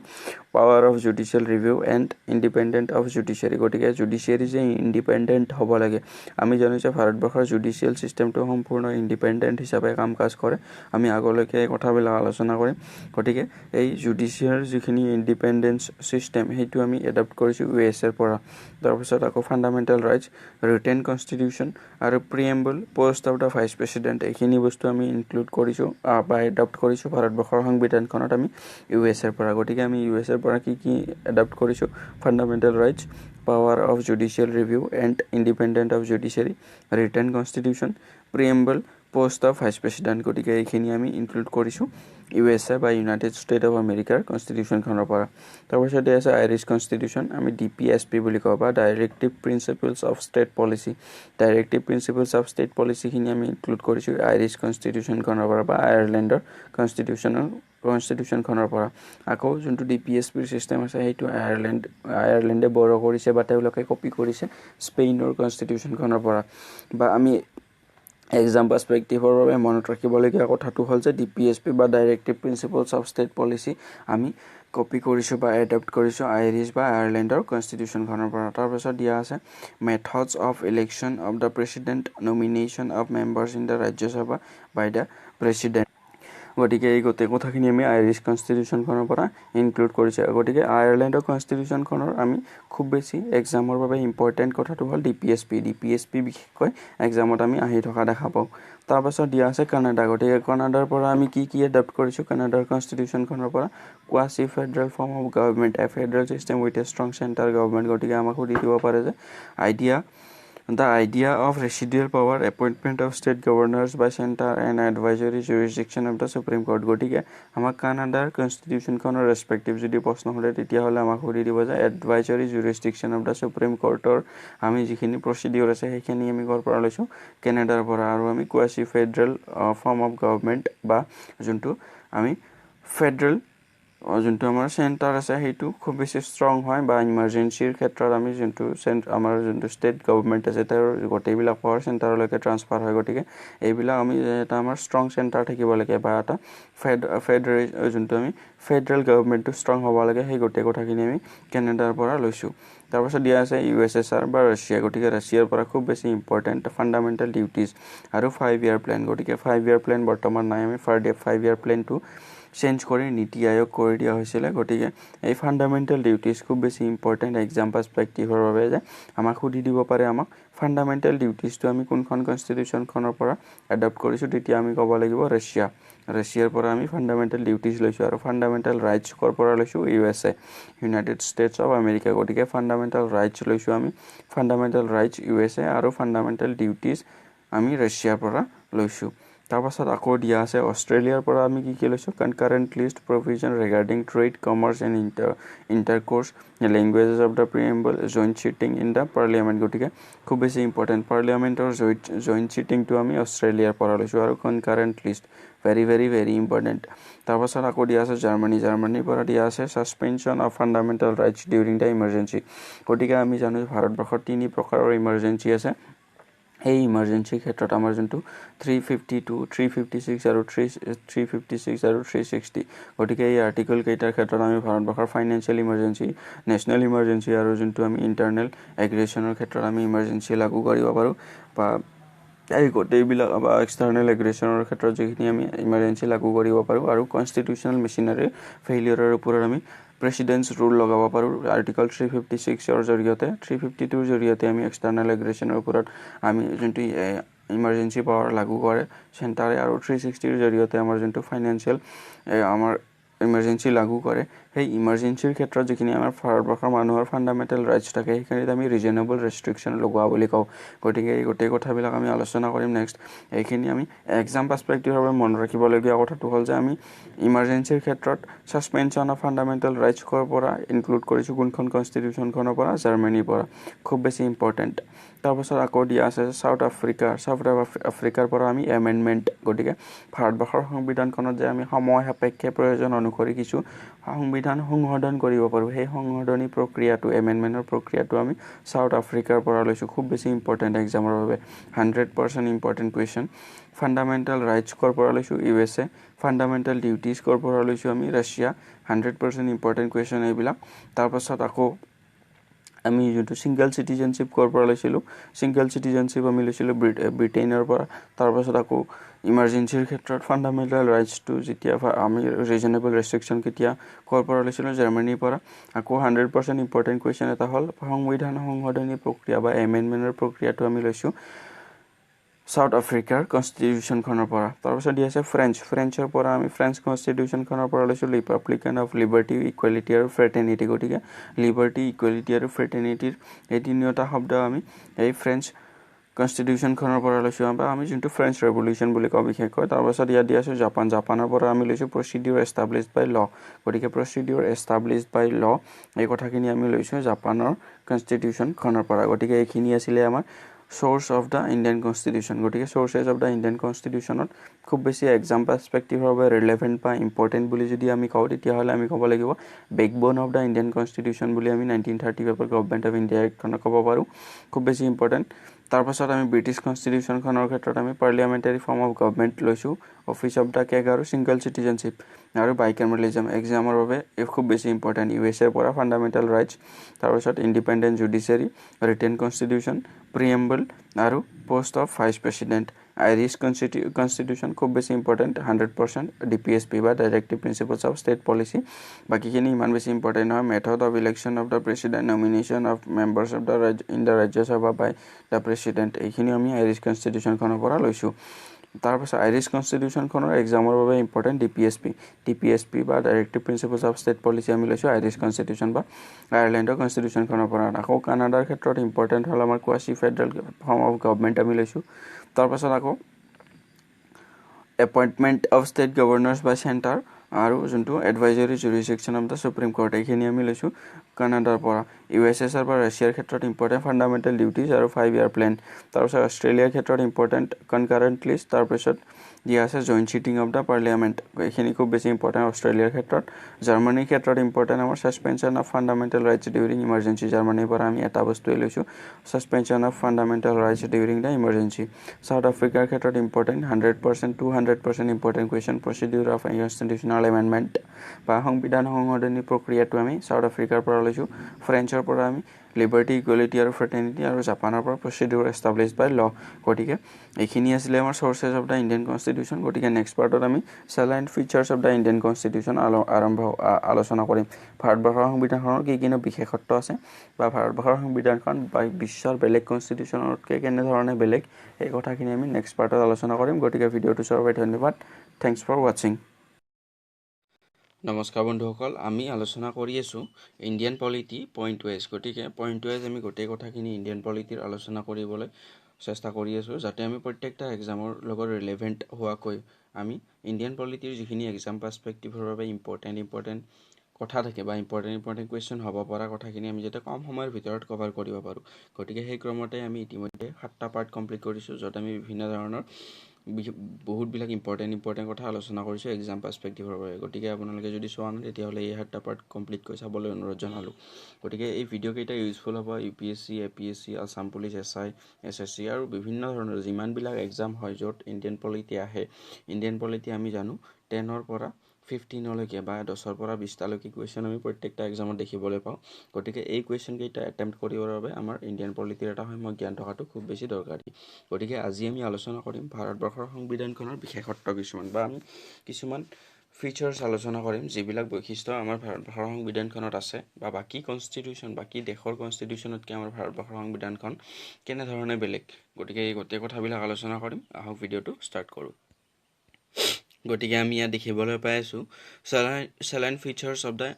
power of judicial review and independent of judiciary গতিকে জুডিচিয়াৰী যে ইণ্ডিপেণ্ডেণ্ট হ'ব লাগে আমি জানো যে ভাৰতবৰ্ষৰ জুডিচিয়েল ছিষ্টেমটো সম্পূৰ্ণ ইণ্ডিপেণ্ডেণ্ট হিচাপে কাম কাজ কৰে আমি আগলৈকে এই কথাবিলাক আলোচনা কৰিম গতিকে এই জুডিচিয়াৰ যিখিনি ইণ্ডিপেণ্ডেঞ্চ ছিষ্টেম সেইটো আমি এডাপ্ট কৰিছোঁ USAৰ পৰা তাৰপিছত আকৌ ফাণ্ডামেণ্টেল ৰাইটছ ৰিটেন কনষ্টিটিউশ্যন আৰু preamble post of the vice president এইখিনি বস্তু আমি ইনক্লুড কৰিছোঁ বা এডাপ্ট কৰিছোঁ ভাৰতবৰ্ষৰ সংবিধানখনত আমি USAৰ পৰা গতিকে আমি USAৰ পৰা কি এডাপ্ট কৰিছোঁ fundamental rights power of judicial review and independent of judiciary written constitution preamble post of vice president গতিকে এইখিনি আমি ইনক্লুড কৰিছোঁ USA বা ইউনাইটেড ষ্টেট অফ আমেৰিকাৰ কনষ্টিটিউশ্যনখনৰ পৰা তাৰপিছতে আছে আইৰিছ কনষ্টিটিউশ্যন আমি DPSP বুলি কওঁ বা ডাইৰেক্টিভ প্ৰিন্সিপলছ অফ ষ্টেট পলিচিখিনি আমি ইনক্লুড কৰিছোঁ আইৰিছ কনষ্টিটিউশ্যনখনৰ পৰা বা আয়াৰলেণ্ডৰ কনষ্টিটিউশ্যনখনৰ পৰা আকৌ যোনটো DPSPৰ ছিষ্টেম আছে সেইটো আয়াৰলেণ্ডে বৰো কৰিছে বা তেওঁলোকে কপি কৰিছে স্পেইনৰ কনষ্টিটিউশ্যনখনৰ পৰা বা আমি এক্সাম পাৰ্চপেক্টিভৰ বাবে মনত ৰাখিবলগীয়া কথাটো হ'ল যে DPSP বা directive principles of state policy আমি কপি কৰিছোঁ বা এডপ্ট কৰিছোঁ আইৰিছ বা আয়াৰলেণ্ডৰ কনষ্টিটিউশ্যনখনৰ পৰা তাৰপিছত দিয়া আছে methods of election of the president nomination of members in the Rajya Sabha by the president গতিকে এই গোটেই কথাখিনি আমি আইৰিছ কনষ্টিটিউশ্যনখনৰ পৰা ইনক্লুড কৰিছোঁ গতিকে আয়াৰলেণ্ডৰ কনষ্টিটিউশ্যনখনৰ আমি খুব বেছি এক্সামৰ বাবে ইম্পৰ্টেণ্ট কথাটো হ'ল DPSP বিশেষকৈ এক্সামত আমি আহি থকা দেখা পাওঁ তাৰপাছত দিয়া আছে কানাডা গতিকে কানাডাৰ পৰা আমি কি এডাপ্ট কৰিছোঁ কানাডাৰ কনষ্টিটিউশ্যনখনৰ পৰা quasi federal form of government federal system with a strong central government গতিকে আমাক সুধি দিব পাৰে যে The idea of residual power, appointment of state governors by center and advisory jurisdiction of the Supreme Court. গতিকে আমাক কানাডাৰ কনষ্টিটিউশ্যনখনৰ ৰেছপেক্টিভ যদি প্ৰশ্ন হ'লে তেতিয়াহ'লে আমাক সুধি দিব যে advisory jurisdiction of the supreme কোৰ্টৰ আমি যিখিনি প্ৰচিডিউৰ আছে সেইখিনি আমি ক'ৰ পৰা লৈছোঁ কেনেডাৰ পৰা আৰু আমি কোৱাছি ফেডাৰেল ফৰ্ম অফ গভৰ্ণমেণ্ট বা যোনটো আমি ফেডাৰেল যোনটো আমাৰ চেণ্টাৰ আছে সেইটো খুব বেছি ষ্ট্ৰং হয় বা ইমাৰ্জেঞ্চিৰ ক্ষেত্ৰত আমি আমাৰ যোনটো ষ্টেট গভৰ্ণমেণ্ট আছে তাৰ গোটেইবিলাক পাৱাৰ চেণ্টাৰলৈকে ট্ৰান্সফাৰ হয় গতিকে এইবিলাক আমি এটা আমাৰ ষ্ট্ৰং চেণ্টাৰ থাকিব লাগে বা এটা যোনটো আমি ফেডাৰেল গভৰ্ণমেণ্টটো ষ্ট্ৰং হ'ব লাগে সেই গোটেই কথাখিনি আমি কেনেডাৰ পৰা লৈছোঁ তাৰপাছত দিয়া আছে USSR বা ৰাছিয়া গতিকে ৰাছিয়াৰ পৰা খুব বেছি ইম্পৰ্টেণ্ট ফাণ্ডামেণ্টেল ডিউটিজ আৰু 5-year প্লেন গতিকে 5-year প্লেন বৰ্তমান নাই আমি 5-year প্লেনটো চেঞ্জ কৰি নীতি আয়োগ কৰি দিয়া হৈছিলে গতিকে এই ফাণ্ডামেণ্টেল ডিউটিজ খুব বেছি ইম্পৰ্টেণ্ট এক্সাম পাৰ্চপেক্টিভৰ বাবে যে আমাক সুধি দিব পাৰে আমাক ফাণ্ডামেণ্টেল ডিউটিজটো আমি কোনখন কনষ্টিটিউশ্যনখনৰ পৰা এডপ্ট কৰিছোঁ তেতিয়া আমি ক'ব লাগিব ৰাছিয়াৰ পৰা আমি ফাণ্ডামেণ্টেল ডিউটিজ লৈছোঁ আৰু ফাণ্ডামেণ্টেল ৰাইটছ ক'ৰ পৰা লৈছোঁ USA United states of America গতিকে ফাণ্ডামেণ্টেল ৰাইটছ লৈছোঁ আমি ফাণ্ডামেণ্টেল ৰাইটছ USA আৰু ফাণ্ডামেণ্টেল ডিউটিজ আমি ৰাছিয়াৰ পৰা লৈছোঁ তাৰপাছত আকৌ দিয়া আছে অষ্ট্ৰেলিয়াৰ পৰা আমি কি লৈছোঁ concurrent list provision regarding trade commerce and intercourse languages of the preamble joint sitting in the parliament গতিকে খুব বেছি ইম্পৰ্টেণ্ট পাৰ্লিয়ামেণ্টৰ জইণ্ট চিটিংটো আমি অষ্ট্ৰেলিয়াৰ পৰা লৈছোঁ আৰু কনকাৰেণ্ট লিষ্ট ভেৰি ইম্পৰ্টেণ্ট তাৰপাছত আকৌ দিয়া আছে জাৰ্মানীৰ পৰা দিয়া আছে suspension of fundamental rights during the emergency গতিকে আমি জানো ভাৰতবৰ্ষত 3 প্ৰকাৰৰ ইমাৰ্জেঞ্চি আছে এই ইমাৰ্জেঞ্চিৰ ক্ষেত্ৰত আমাৰ যোনটো 352, 356 আৰু 360 গতিকে এই আৰ্টিকল কেইটাৰ ক্ষেত্ৰত আমি ভাৰতবৰ্ষৰ ফাইনেন্সিয়েল ইমাৰ্জেঞ্চি নেশ্যনেল ইমাৰ্জেঞ্চি আৰু যোনটো আমি ইণ্টাৰনেল এগ্ৰেশ্যনৰ ক্ষেত্ৰত আমি ইমাৰ্জেঞ্চি লাগু কৰিব পাৰোঁ বা এই গোটেইবিলাক বা এক্সটাৰ্নেল এগ্ৰেশ্যনৰ ক্ষেত্ৰত যিখিনি আমি ইমাৰ্জেঞ্চি লাগু কৰিব পাৰোঁ আৰু কনষ্টিটিউশ্যনেল মেচিনাৰী ফেইলিয়ৰৰ ওপৰত আমি প্ৰেচিডেণ্টছ ৰুল লগাব পাৰোঁ আৰ্টিকল 356ৰ জৰিয়তে 352ৰ জৰিয়তে আমি এক্সটাৰ্নেল এগ্ৰেশ্যনৰ ওপৰত আমি যোনটো ইমাৰ্জেঞ্চি পাৱাৰ লাগু কৰে চেণ্টাৰে আৰু 360ৰ জৰিয়তে আমাৰ যোনটো ফাইনেন্সিয়েল আমাৰ ইমাৰ্জেঞ্চি লাগু কৰে সেই ইমাৰ্জেঞ্চিৰ ক্ষেত্ৰত যিখিনি আমাৰ ভাৰতবৰ্ষৰ মানুহৰ ফাণ্ডামেণ্টেল ৰাইটছ থাকে সেইখিনিত আমি ৰিজনেবল ৰেষ্ট্ৰিকশ্যন লগোৱা বুলি কওঁ গতিকে এই গোটেই কথাবিলাক আমি আলোচনা কৰিম নেক্সট এইখিনি আমি এক্সাম পাৰ্চপেক্টিভৰ পৰা মনত ৰাখিবলগীয়া কথাটো হ'ল যে আমি ইমাৰ্জেঞ্চিৰ ক্ষেত্ৰত ছাছপেনশ্যন অফ ফাণ্ডামেণ্টেল ৰাইটছৰ পৰা ইনক্লুড কৰিছোঁ কোনখন কনষ্টিটিউশ্যনখনৰ পৰা জাৰ্মানীৰ পৰা খুব বেছি ইম্পৰ্টেণ্ট তাৰপাছত আকৌ দিয়া আছে চাউথ আফ্ৰিকাৰ পৰা আমি এমেণ্ডমেণ্ট গতিকে ভাৰতবৰ্ষৰ সংবিধানখনত যে আমি সময় সাপেক্ষে প্ৰয়োজন অনুসৰি কিছু সংবিধান সংশোধন কৰিব পাৰোঁ সেই সংশোধনী প্ৰক্ৰিয়াটো এমেণ্ডমেণ্টৰ প্ৰক্ৰিয়াটো আমি চাউথ আফ্ৰিকাৰ পৰা লৈছোঁ খুব বেছি ইম্পৰ্টেণ্ট এক্সামৰ বাবে 100% ইম্পৰ্টেণ্ট কুৱেশ্যন ফাণ্ডামেণ্টেল ৰাইটছৰ পৰা লৈছোঁ USA ফাণ্ডামেণ্টেল ডিউটিজৰ পৰা লৈছোঁ আমি ৰাছিয়া 100% ইম্পৰ্টেণ্ট কুৱেশ্যন এইবিলাক তাৰপাছত আকৌ আমি যোনটো ছিংগল চিটিজেনশ্বিপ ক'ৰ পৰা লৈছিলোঁ ছিংগল চিটিজেনশ্বিপ আমি লৈছিলোঁ ব্ৰিটেইনৰ পৰা তাৰপাছত আকৌ ইমাৰ্জেঞ্চিৰ ক্ষেত্ৰত ফাণ্ডামেণ্টেল ৰাইটছটো যেতিয়া আমি ৰিজনেবল ৰেষ্ট্ৰিকশ্যন কেতিয়া ক'ৰ পৰা লৈছিলোঁ জাৰ্মানীৰ পৰা আকৌ 100% ইম্পৰ্টেণ্ট কুৱেশ্যন এটা হ'ল সংবিধান সংশোধনী প্ৰক্ৰিয়া বা এমেণ্ডমেণ্টৰ প্ৰক্ৰিয়াটো আমি লৈছোঁ চাউথ আফ্ৰিকাৰ কনষ্টিটিউশ্যনখনৰ পৰা তাৰপিছত দি আছে ফ্ৰেঞ্চৰ পৰা আমি ফ্ৰেঞ্চ কনষ্টিটিউশ্যনখনৰ পৰা লৈছোঁ ৰিপাব্লিকান অফ লিবাৰ্টি ইকুৱেলিটি আৰু ফ্ৰেটাৰ্নিটি গতিকে লিবাৰ্টি ইকুৱেলিটি আৰু ফ্ৰেটাৰ্নিটিৰ এই তিনিওটা শব্দ আমি এই ফ্ৰেঞ্চ কনষ্টিটিউশ্যনখনৰ পৰা লৈছোঁ বা আমি যোনটো ফ্ৰেঞ্চ ৰেভলিউশ্যন বুলি কওঁ বিশেষকৈ তাৰপাছত ইয়াত দি আছোঁ জাপানৰ পৰা আমি লৈছোঁ প্ৰচিডিউৰ এষ্টাব্লিছড বাই ল গতিকে প্ৰচিডিউৰ এষ্টাব্লিছড বাই ল এই কথাখিনি আমি লৈছোঁ জাপানৰ কনষ্টিটিউশ্যনখনৰ পৰা গতিকে এইখিনি আছিলে আমাৰ source of the Indian Constitution গতিকে sources of the Indian Constitutionত খুব বেছি এক্সাম পাৰ্চপেক্টিভৰ বাবে ৰিলেভেণ্ট বা ইম্পৰ্টেণ্ট বুলি যদি আমি কওঁ তেতিয়াহ'লে আমি ক'ব লাগিব বেকবোন অফ দ্য ইণ্ডিয়ান কনষ্টিটিউশ্যন বুলি আমি 1935 গভৰ্ণমেণ্ট অফ ইণ্ডিয়া এক্টখনক ক'ব পাৰোঁ খুব বেছি ইম্পৰ্টেণ্ট তাৰপাছত আমি ব্ৰিটিছ কনষ্টিটিউশ্যনখনৰ ক্ষেত্ৰত আমি পাৰ্লিয়ামেণ্টাৰী ফৰ্ম অফ গভৰ্ণমেণ্ট লৈছোঁ অফিচ অফ দ্য কেগ আৰু ছিংগল চিটিজেনশ্বিপ আৰু বাইকেমেৰালিজম এক্সামৰ বাবে খুব বেছি ইম্পৰ্টেণ্ট USA পৰা ফাণ্ডামেণ্টেল ৰাইটছ তাৰপিছত independent judiciary written constitution preamble আৰু post of vice president Irish constitution খুব বেছি ইম্পৰ্টেণ্ট 100% DPSP বা directive principles of state policy বাকীখিনি ইমান বেছি ইম্পৰ্টেণ্ট নহয় method of election of the president nomination of members of the in the Rajya Sabha by the president এইখিনি আমি আইৰিছ কনষ্টিটিউশ্যনখনৰ পৰা লৈছোঁ তাৰপাছত আইৰিছ কনষ্টিটিউশ্যনখনৰ এক্সামৰ বাবে ইম্পৰ্টেণ্ট DPSP বা directive principles of state policy আমি লৈছোঁ আইৰিছ কনষ্টিটিউশ্যন বা আয়াৰলেণ্ডৰ কনষ্টিটিউশ্যনখনৰ পৰা আকৌ কানাডাৰ ক্ষেত্ৰত ইম্পৰ্টেণ্ট হ'ল আমাৰ quasi federal form of government আমি লৈছোঁ তাৰপাছত আকৌ appointment of state governors by centre আৰু যোনটো advisory jurisdiction of the supreme Court এইখিনি আমি লৈছোঁ কানাডাৰ পৰা USSR বা ৰাছিয়াৰ ক্ষেত্ৰত ইম্পৰ্টেণ্ট ফাণ্ডামেণ্টেল ডিউটিজ আৰু 5-year প্লেন তাৰপিছত অষ্ট্ৰেলিয়াৰ ক্ষেত্ৰত ইম্পৰ্টেণ্ট কনকাৰেণ্ট লিষ্ট তাৰপিছত দিয়া আছে joint cheating of the parliament এইখিনি খুব বেছি ইম্পৰ্টেণ্ট অষ্ট্ৰেলিয়াৰ ক্ষেত্ৰত জাৰ্মানীৰ ক্ষেত্ৰত ইম্পৰ্টেণ্ট আমাৰ suspension of fundamental rights during emergency জাৰ্মানীৰ পৰা আমি এটা বস্তুৱে লৈছোঁ suspension of fundamental rights during the emergency south আফ্ৰিকাৰ ক্ষেত্ৰত important 200% important question procedure of constitutional amendment বা সংবিধান সংশোধনী প্ৰক্ৰিয়াটো আমি চাউথ আফ্ৰিকাৰ পৰা লৈছোঁ ফ্ৰেঞ্চৰ পৰা আমি লিবাৰ্টি ইকুৱেলিটি আৰু ফ্ৰেটাৰ্নিটি আৰু জাপানৰ পৰা প্ৰচিডিউৰ এষ্টাব্লিছড বাই ল গতিকে এইখিনি আছিলে আমাৰ sources of the Indian constitution গতিকে নেক্সট পাৰ্টত আমি saline features of the Indian constitution আলোচনা কৰিম ভাৰতবৰ্ষৰ সংবিধানখনৰ কি কিনো বিশেষত্ব আছে বা ভাৰতবৰ্ষৰ সংবিধানখন বা বিশ্বৰ বেলেগ কনষ্টিটিউশ্যনতকৈ কেনেধৰণে বেলেগ এই কথাখিনি আমি নেক্সট পাৰ্টত আলোচনা কৰিম গতিকে ভিডিঅ'টো চোৱাৰ বাবে ধন্যবাদ থেংকছ ফৰ ৱাচিং নমস্কাৰ বন্ধুসকল আমি আলোচনা কৰি আছোঁ ইণ্ডিয়ান পলিটি পইণ্ট ৱাইজ গতিকে পইণ্ট ৱাইজ আমি গোটেই কথাখিনি ইণ্ডিয়ান পলিটিৰ আলোচনা কৰিবলৈ চেষ্টা কৰি আছোঁ যাতে আমি প্ৰত্যেকটা এক্সামৰ লগত ৰিলেভেণ্ট হোৱাকৈ আমি ইণ্ডিয়ান পলিটিৰ যিখিনি এক্সাম পাৰ্চপেক্টিভৰ বাবে ইম্পৰ্টেণ্ট কথা থাকে বা ইম্পৰ্টেণ্ট কুৱেশ্যন হ'ব পৰা কথাখিনি আমি যাতে কম সময়ৰ ভিতৰত কভাৰ কৰিব পাৰোঁ গতিকে সেই ক্ৰমতে আমি ইতিমধ্যে 7টা পাৰ্ট কমপ্লিট কৰিছোঁ য'ত আমি বিভিন্ন ধৰণৰ বহুতবিলাক ইম্পৰ্টেণ্ট কথা আলোচনা কৰিছোঁ এক্সাম পাৰ্চপেক্টিভৰ বাবে গতিকে আপোনালোকে যদি চোৱা নাই তেতিয়াহ'লে এই 7টা পাৰ্ট কমপ্লিট কৰি চাবলৈ অনুৰোধ জনালোঁ গতিকে এই ভিডিঅ'কেইটা ইউজফুল হ'ব UPSC APSC Assam police SI SSC আৰু বিভিন্ন ধৰণৰ যিমানবিলাক এক্সাম হয় য'ত ইণ্ডিয়ান পলিটি আহে ইণ্ডিয়ান পলিটি আমি জানো 10ৰ পৰা 15লৈকে বা 10ৰ পৰা 20টালৈকে কুৱেশ্যন আমি প্ৰত্যেকটা এক্সামত দেখিবলৈ পাওঁ গতিকে এই কুৱেশ্যনকেইটা এটেম্প্ট কৰিবৰ বাবে আমাৰ ইণ্ডিয়ান পলিটিৰ এটা সম্যক জ্ঞান থকাটো খুব বেছি দৰকাৰী গতিকে আজি আমি আলোচনা কৰিম ভাৰতবৰ্ষৰ সংবিধানখনৰ বিশেষত্ব কিছুমান বা আমি কিছুমান ফিচাৰ্ছ আলোচনা কৰিম যিবিলাক বৈশিষ্ট্য আমাৰ ভাৰতবৰ্ষৰ সংবিধানখনত আছে বা বাকী কনষ্টিটিউশ্যন বাকী দেশৰ কনষ্টিটিউশ্যনতকৈ আমাৰ ভাৰতবৰ্ষৰ সংবিধানখন কেনেধৰণে বেলেগ গতিকে এই গোটেই কথাবিলাক আলোচনা কৰিম আহক ভিডিঅ'টো ষ্টাৰ্ট কৰোঁ গতিকে আমি ইয়াত দেখিবলৈ পাই আছোঁ saline features of the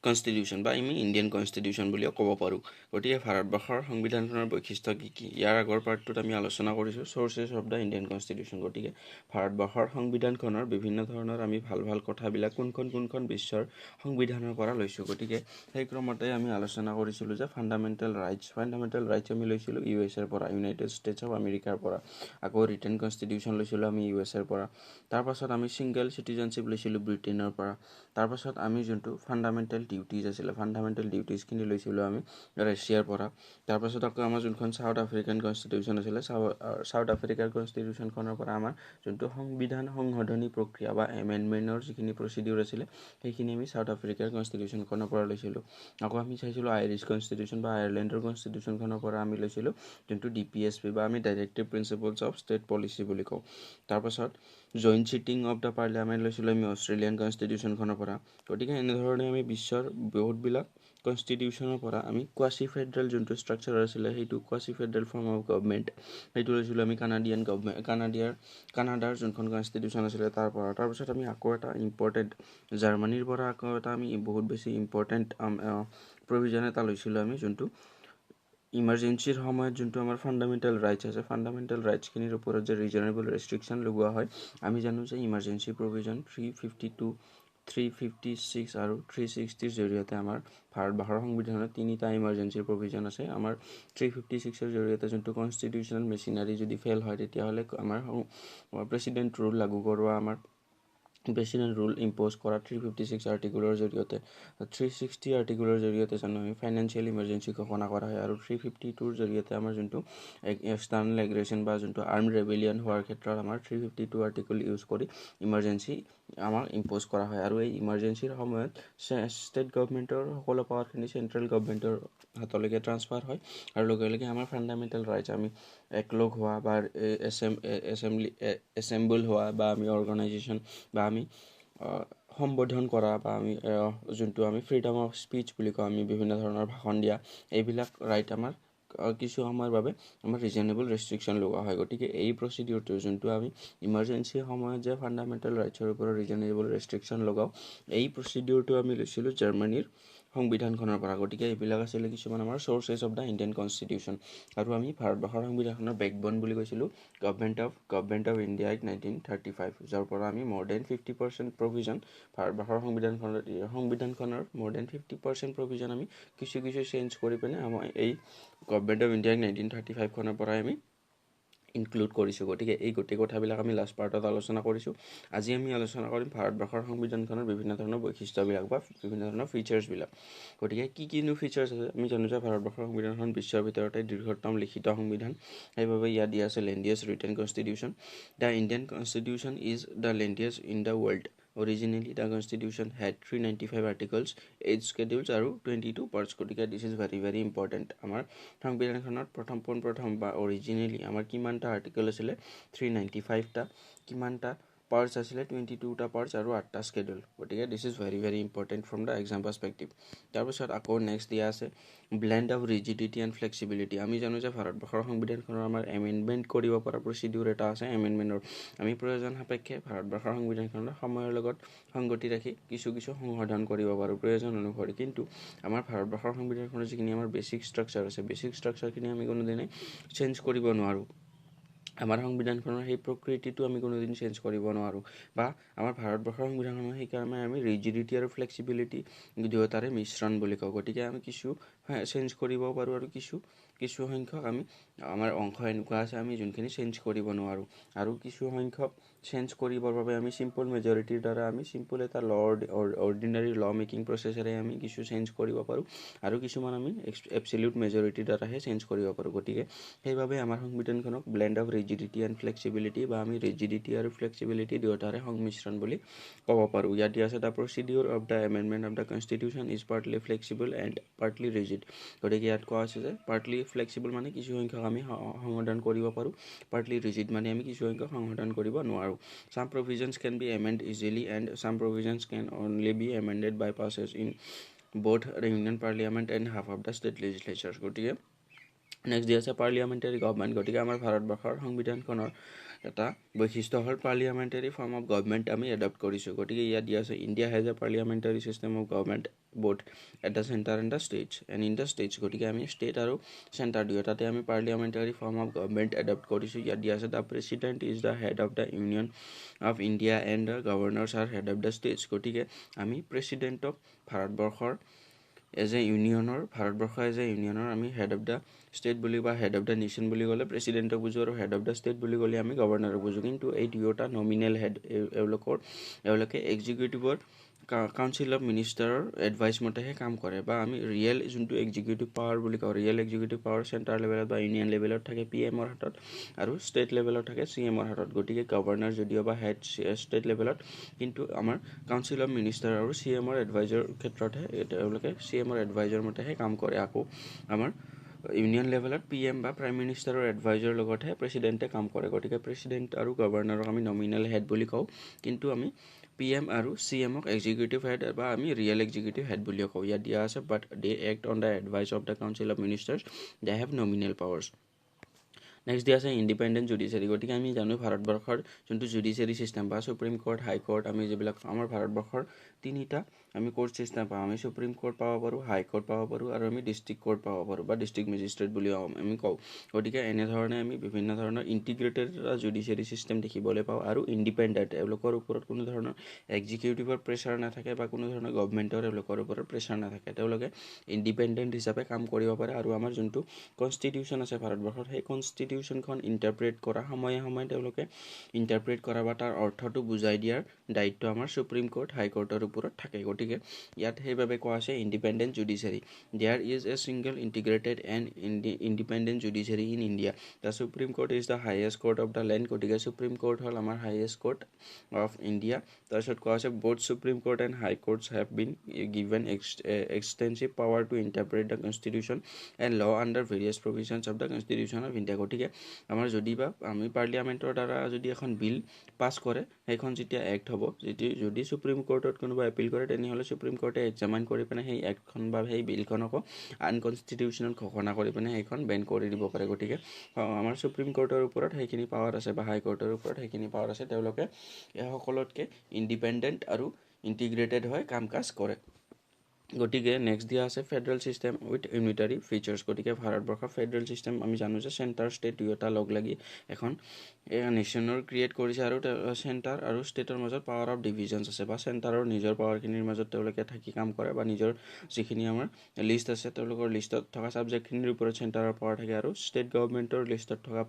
constitution বা আমি ইণ্ডিয়ান কনষ্টিটিউশ্যন বুলিও ক'ব পাৰোঁ গতিকে ভাৰতবৰ্ষৰ সংবিধানখনৰ বৈশিষ্ট্য কি কি ইয়াৰ আগৰ পাৰ্টটোত আমি আলোচনা কৰিছোঁ sources of the Indian constitution গতিকে ভাৰতবৰ্ষৰ সংবিধানখনৰ বিভিন্ন ধৰণৰ আমি ভাল ভাল কথাবিলাক কোনখন বিশ্বৰ সংবিধানৰ পৰা লৈছোঁ গতিকে সেই ক্ৰমতে আমি আলোচনা কৰিছিলোঁ যে ফাণ্ডামেণ্টেল ৰাইটছ আমি লৈছিলোঁ ইউএছৰ পৰা ইউনাইটেড ষ্টেটছ অফ আমেৰিকাৰ পৰা আকৌ ৰিটেন কনষ্টিটিউশ্যন লৈছিলোঁ আমি ইউএছৰ পৰা তাৰপাছত আমি ছিংগল চিটিজেনশ্বিপ লৈছিলোঁ ব্ৰিটেইনৰ পৰা তাৰপাছত আমি যোনটো ফাণ্ডামেণ্টেল ডিউটিজ আছিলে ফাণ্ডামেণ্টেল ডিউটিজখিনি লৈছিলোঁ আমি ৰাছিয়াৰ পৰা তাৰপাছত আকৌ আমাৰ যোনখন চাউথ আফ্ৰিকান কনষ্টিটিউশ্যন আছিলে চাউথ আফ্ৰিকাৰ কনষ্টিটিউশ্যনখনৰ পৰা আমাৰ যোনটো সংবিধান সংশোধনী প্ৰক্ৰিয়া বা এমেণ্ডমেণ্টৰ যিখিনি প্ৰচিডিউৰ আছিলে সেইখিনি আমি চাউথ আফ্ৰিকাৰ কনষ্টিটিউশ্যনখনৰ পৰা লৈছিলোঁ আকৌ আমি চাইছিলোঁ আইৰিছ কনষ্টিটিউশ্যন বা আয়াৰলেণ্ডৰ কনষ্টিটিউশ্যনখনৰ পৰা আমি লৈছিলোঁ যোনটো DPSP বা আমি directive principles of state policy বুলি কওঁ তাৰপাছত joint cheating of the parliament লৈছিলোঁ আমি অষ্ট্ৰেলিয়ান কনষ্টিটিউশ্যনখনৰ পৰা গতিকে এনেধৰণে আমি বিশ্বৰ বহুতবিলাক কনষ্টিটিউশ্যনৰ পৰা আমি কোৱাচি ফেডাৰেল যোনটো ষ্ট্ৰাকচাৰ আছিলে সেইটো quasi federal form of government সেইটো লৈছিলোঁ আমি কানাডাৰ যোনখন কনষ্টিটিউশ্যন আছিলে তাৰ পৰা তাৰপিছত আমি আকৌ এটা ইম্পৰ্টেণ্ট জাৰ্মানীৰ পৰা আকৌ এটা আমি বহুত বেছি ইম্পৰ্টেণ্ট প্ৰভিজন এটা লৈছিলোঁ আমি যোনটো ইমাৰ্জেঞ্চিৰ সময়ত যোনটো আমাৰ ফাণ্ডামেণ্টেল ৰাইটছ আছে ফাণ্ডামেণ্টেল ৰাইটছখিনিৰ ওপৰত যে ৰিজনেবল ৰেষ্ট্ৰিকশ্যন লগোৱা হয় আমি জানো যে ইমাৰ্জেঞ্চি প্ৰভিজন 352 356 আৰু 360ৰ জৰিয়তে আমাৰ ভাৰতবৰ্ষৰ সংবিধানত তিনিটা ইমাৰ্জেঞ্চিৰ প্ৰভিজন আছে আমাৰ 356ৰ জৰিয়তে যোনটো কনষ্টিটিউশ্যনেল মেচিনাৰী যদি ফেইল হয় তেতিয়াহ'লে আমাৰ প্ৰেচিডেণ্ট ৰুল লাগু কৰোৱা আমাৰ প্ৰেচিডেণ্ট ৰুল ইম্প'জ কৰা 356 আৰ্টিকুলৰ জৰিয়তে 360 আৰ্টিকুলৰ জৰিয়তে জানো আমি ফাইনেন্সিয়েল ইমাৰ্জেঞ্চি ঘোষণা কৰা হয় আৰু 352ৰ জৰিয়তে আমাৰ যোনটো এক্সটাৰ্নেল এগ্ৰেশ্যন বা যোনটো আৰ্ম ৰেবেলিয়ন হোৱাৰ ক্ষেত্ৰত আমাৰ 352 আৰ্টিকুল ইউজ কৰি ইমাৰ্জেঞ্চি আমাক ইম্প'জ কৰা হয় আৰু এই ইমাৰ্জেঞ্চিৰ সময়ত ষ্টেট গভৰ্ণমেণ্টৰ সকলো পাৱাৰখিনি চেণ্ট্ৰেল গভৰ্ণমেণ্টৰ হাতলৈকে ট্ৰান্সফাৰ হয় আৰু লগে লগে আমাৰ ফাণ্ডামেণ্টেল ৰাইটছ আমি একলগ হোৱা বা এছেম্বল হোৱা বা আমি অৰ্গেনাইজেশ্যন বা আমি সম্বোধন কৰা বা আমি যোনটো আমি ফ্ৰীডম অফ স্পীচ বুলি কওঁ আমি বিভিন্ন ধৰণৰ ভাষণ দিয়া এইবিলাক ৰাইট আমাৰ কিছু সময়ৰ বাবে আমাৰ ৰিজনেবল ৰেষ্ট্ৰিকশ্যন লগোৱা হয় গতিকে এই প্ৰচিডিউৰটো যোনটো আমি ইমাৰ্জেঞ্চিৰ সময়ত যে ফাণ্ডামেণ্টেল ৰাইটছৰ ওপৰত ৰিজনেবল ৰেষ্ট্ৰিকশ্যন লগাওঁ এই প্ৰচিডিউৰটো আমি লৈছিলোঁ জাৰ্মানীৰ সংবিধানখনৰ পৰা গতিকে এইবিলাক আছিলে কিছুমান আমাৰ sources of the Indian constitution আৰু আমি ভাৰতবৰ্ষৰ সংবিধানখনৰ বেকবন বুলি কৈছিলোঁ গভৰ্ণমেণ্ট অফ ইণ্ডিয়া এক্ট 1935 যাৰ পৰা আমি more than 50% প্ৰভিজন ভাৰতবৰ্ষৰ সংবিধানখনৰ more than 50% প্ৰভিজন আমি কিছু চেঞ্জ কৰি পিনে আমাৰ এই গভৰ্ণমেণ্ট অফ ইণ্ডিয়া 1935খনৰ পৰাই আমি ইনক্লুড কৰিছোঁ গতিকে এই গোটেই কথাবিলাক আমি লাষ্ট পাৰ্টত আলোচনা কৰিছোঁ আজি আমি আলোচনা কৰিম ভাৰতবৰ্ষৰ সংবিধানখনৰ বিভিন্ন ধৰণৰ বৈশিষ্ট্যবিলাক বা বিভিন্ন ধৰণৰ ফিচাৰ্ছবিলাক গতিকে কিনো ফিচাৰ্ছ আছে আমি জানো যে ভাৰতবৰ্ষৰ সংবিধানখন বিশ্বৰ ভিতৰতে দীৰ্ঘতম লিখিত সংবিধান সেইবাবে ইয়াত দিয়া আছে lengthiest written constitution the Indian constitution is the lengthiest in the world Originally, the Constitution had 395 articles, 8 schedules আৰু 22 parts গতিকে this is very very important আমাৰ সংবিধানখনত প্ৰথম বা অৰিজিনেলি আমাৰ কিমানটা আৰ্টিকল আছিলে 395টা কিমানটা পাৰ্টছ আছিলে 22টা পাৰ্টছ আৰু 8টা স্কেডিউল গতিকে this is very very important from the exam perspective তাৰপিছত আকৌ নেক্সট দিয়া আছে ব্লেণ্ড অফ ৰিজিডিটি এণ্ড ফ্লেক্সিবিলিটি আমি জানো যে ভাৰতবৰ্ষৰ সংবিধানখনৰ আমাৰ এমেণ্ডমেণ্ট কৰিব পৰা প্ৰচিডিউৰ এটা আছে এমেণ্ডমেণ্টৰ আমি প্ৰয়োজন সাপেক্ষে ভাৰতবৰ্ষৰ সংবিধানখনৰ সময়ৰ লগত সংগতি ৰাখি কিছু সংশোধন কৰিব পাৰোঁ প্ৰয়োজন অনুসৰি কিন্তু আমাৰ ভাৰতবৰ্ষৰ সংবিধানখনৰ যিখিনি আমাৰ বেছিক ষ্ট্ৰাকচাৰ আছে বেছিক ষ্ট্ৰাকচাৰখিনি আমি কোনোদিনে চেঞ্জ কৰিব নোৱাৰোঁ আমাৰ সংবিধানখনৰ সেই প্ৰকৃতিটো আমি কোনোদিন চেঞ্জ কৰিব নোৱাৰোঁ বা আমাৰ ভাৰতবৰ্ষৰ সংবিধানখনৰ সেইকাৰণে আমি ৰিজিডিটি আৰু ফ্লেক্সিবিলিটি দুয়োটাৰে মিশ্ৰণ বুলি কওঁ গতিকে আমি কিছু চেঞ্জ কৰিব পাৰোঁ আৰু কিছু সংখ্যক আমি আমাৰ অংশ এনেকুৱা আছে আমি যোনখিনি চেঞ্জ কৰিব নোৱাৰোঁ আৰু কিছু সংখ্যক চেঞ্জ কৰিবৰ বাবে আমি চিম্পল মেজৰিটিৰ দ্বাৰা আমি চিম্পল এটা অৰ্ডিনাৰী ল মেকিং প্ৰচেছেৰে আমি কিছু চেঞ্জ কৰিব পাৰোঁ আৰু কিছুমান আমি এবছলিউট মেজৰিটিৰ দ্বাৰাহে চেঞ্জ কৰিব পাৰোঁ গতিকে সেইবাবে আমাৰ সংবিধানখনক ব্লেণ্ড অফ ৰিজিডিটি এণ্ড ফ্লেক্সিবিলিটি বা আমি ৰিজিডিটি আৰু ফ্লেক্সিবিলিটি দুয়োটাৰে সংমিশ্ৰণ বুলি ক'ব পাৰোঁ ইয়াত দিয়া আছে the procedure of the amendment of the constitution is partly flexible and partly rigid গতিকে ইয়াত কোৱা হৈছে যে পাৰ্টলি ফ্লেক্সিবল মানে কিছু সংখ্যক আমি সংশোধন কৰিব পাৰোঁ, পাৰ্টলি ৰিজিড মানে আমি কিছু সংখ্যক সংশোধন কৰিব নোৱাৰোঁ। Some provisions can be amended easily and some provisions can only be amended by passage in both the Union Parliament and half of the state legislatures. গতিকে নেক্সট দিয়া আছে পাৰ্লিয়ামেণ্টাৰী গভৰ্ণমেণ্ট। গতিকে আমাৰ ভাৰতবৰ্ষৰ সংবিধানখনৰ এটা বৈশিষ্ট্য হ'ল পাৰ্লিয়ামেণ্টাৰী ফৰ্ম অফ গভৰ্ণমেণ্ট আমি এডপ্ট কৰিছোঁ। গতিকে ইয়াত দিয়া আছে India has a parliamentary system of government both at the centre and the states and in the states. গতিকে আমি ষ্টেট আৰু চেণ্টাৰ দুয়োটাতে আমি parliamentary form of government adopt কৰিছোঁ। ইয়াত দিয়া আছে the president is the head of the union of India and the governors are head of the states. গতিকে আমি প্ৰেচিডেণ্টক ভাৰতবৰ্ষৰ এজ এ ইউনিয়নৰ আমি হেড অফ দ্য ষ্টেট বুলি বা হেড অফ দ্য নেশ্যন বুলি ক'লে প্ৰেচিডেণ্টক বুজোঁ, আৰু হেড অফ দ্য ষ্টেট বুলি ক'লে আমি গভৰ্ণৰক বুজোঁ। কিন্তু এই দুয়োটা নমিনেল হেড, এওঁলোকে এক্সিকিউটিভৰ কাউন্সিল অফ মিনিষ্টাৰৰ এডভাইচ মতেহে কাম কৰে, বা আমি ৰিয়েল যোনটো এক্সিকিউটিভ পাৱাৰ বুলি কওঁ, ৰিয়েল এক্সিকিউটিভ পাৱাৰ চেণ্ট্ৰাল লেভেলত বা ইউনিয়ন লেভেলত থাকে PM ৰ হাতত, আৰু ষ্টেট লেভেলত থাকে CM ৰ হাতত। গতিকে গভৰ্ণৰ যদিও বা হেড ষ্টেট লেভেলত, কিন্তু আমাৰ কাউন্সিল অফ মিনিষ্টাৰ আৰু CM ৰ এডভাইজৰ ক্ষেত্ৰতহে তেওঁলোকে CM ৰ এডভাইজৰ মতেহে কাম কৰে। আকৌ আমাৰ ইউনিয়ন লেভেলত PM বা প্ৰাইম মিনিষ্টাৰৰ এডভাইজৰ লগতহে প্ৰেচিডেণ্টে কাম কৰে। গতিকে প্ৰেচিডেণ্ট আৰু গভৰ্ণৰক আমি নমিনেল হেড বুলি কওঁ, কিন্তু আমি PM আৰু CM ক এক্সিকিউটিভ হেড বা আমি ৰিয়েল এক্সিকিউটিভ হেড বুলিও কওঁ। ইয়াত দিয়া আছে but they act on the advice of the council of ministers, they have nominal powers. Next দিয়া আছে ইণ্ডিপেণ্ডেণ্ট জুডিচিয়াৰী। গতিকে আমি জানো ভাৰতবৰ্ষৰ যোনটো জুডিচিয়াৰী চিষ্টেম বা সুপ্ৰিম কোৰ্ট, হাই কোৰ্ট, আমি যিবিলাক আমাৰ ভাৰতবৰ্ষৰ তিনিটা আমি কোৰ্ট চিষ্টেম পাওঁ। আমি সুপ্ৰিম কোৰ্ট পাব পাৰোঁ, হাই কোৰ্ট পাব পাৰোঁ, আৰু আমি ডিষ্ট্ৰিক্ট কোৰ্ট পাব পাৰোঁ বা ডিষ্ট্ৰিক্ট মেজিষ্ট্ৰেট বুলি আমি কওঁ। গতিকে এনেধৰণে আমি বিভিন্ন ধৰণৰ ইণ্টিগ্ৰেটেড জুডিচিয়াৰী চিষ্টেম দেখিবলৈ পাওঁ, আৰু ইণ্ডিপেণ্ডেণ্ট, এওঁলোকৰ ওপৰত কোনো ধৰণৰ এক্সিকিউটিভৰ প্ৰেছাৰ নাথাকে বা কোনো ধৰণৰ গভৰ্ণমেণ্টৰ এওঁলোকৰ ওপৰত প্ৰেছাৰ নাথাকে। তেওঁলোকে ইণ্ডিপেণ্ডেণ্ট হিচাপে কাম কৰিব পাৰে, আৰু আমাৰ যোনটো কনষ্টিটিউশ্যন আছে ভাৰতবৰ্ষৰ, সেই কনষ্টিটিউশ্যনখন ইণ্টাৰপ্ৰেট কৰা সময়ে তেওঁলোকে ইণ্টাৰপ্ৰেট কৰা বা তাৰ অৰ্থটো বুজাই দিয়াৰ দায়িত্ব আমাৰ সুপ্ৰিম কোৰ্ট, হাই কোৰ্টৰ ওপৰত থাকে। গতিকে ইয়াত সেইবাবে কোৱা হৈছে independent judiciary. There is a single integrated and independent judiciary in India. The supreme Court is the highest court of the land. গতিকে সুপ্ৰিম কোৰ্ট হ'ল আমাৰ হাইয়েষ্ট কোৰ্ট অফ ইণ্ডিয়া। তাৰপিছত কোৱা হৈছে both Supreme Court and high courts have been given extensive power to interpret the constitution and law under various provisions of the constitution of India. গতিকে আমাৰ যদি বা আমি পাৰ্লিয়ামেণ্টৰ দ্বাৰা যদি এখন বিল পাছ কৰে, সেইখন যেতিয়া এক্ট হ'ব, যদি সুপ্ৰিম কোৰ্টত কোনোবা এপিল কৰে, তেনেহ'লে সুপ্ৰিম কোৰ্টে এক্সামাইন কৰি পিনে সেই এক্টখন বা সেই বিলখনকো আনকনষ্টিটিউশ্যনেল ঘোষণা কৰি পিনে সেইখন বেন কৰি দিব পাৰে। গতিকে আমাৰ সুপ্ৰিম কোৰ্টৰ ওপৰত সেইখিনি পাৱাৰ আছে বা হাই কোৰ্টৰ ওপৰত সেইখিনি পাৱাৰ আছে। তেওঁলোকে সকলোতকৈ ইণ্ডিপেণ্ডেণ্ট আৰু ইণ্টিগ্ৰেটেড হৈ কাম কাজ কৰে। গতিকে নেক্সট দিয়া আছে federal system with unitary features. গতিকে ভাৰতবৰ্ষৰ ফেডাৰেল ছিষ্টেম আমি জানো যে চেণ্টাৰ ষ্টেট দুয়োটা লগ লাগি এখন নেশ্যনৰ ক্ৰিয়েট কৰিছে, আৰু চেণ্টাৰ আৰু ষ্টেটৰ মাজত পাৱাৰ অফ ডিভিজনছ আছে, বা চেণ্টাৰৰ নিজৰ পাৱাৰখিনিৰ মাজত তেওঁলোকে থাকি কাম কৰে, বা নিজৰ যিখিনি আমাৰ লিষ্ট আছে তেওঁলোকৰ লিষ্টত থকা ছাবজেক্টখিনিৰ ওপৰত চেণ্টাৰৰ পাৱাৰ থাকে, আৰু ষ্টেট গভৰ্ণমেণ্টৰ লিষ্টত থকা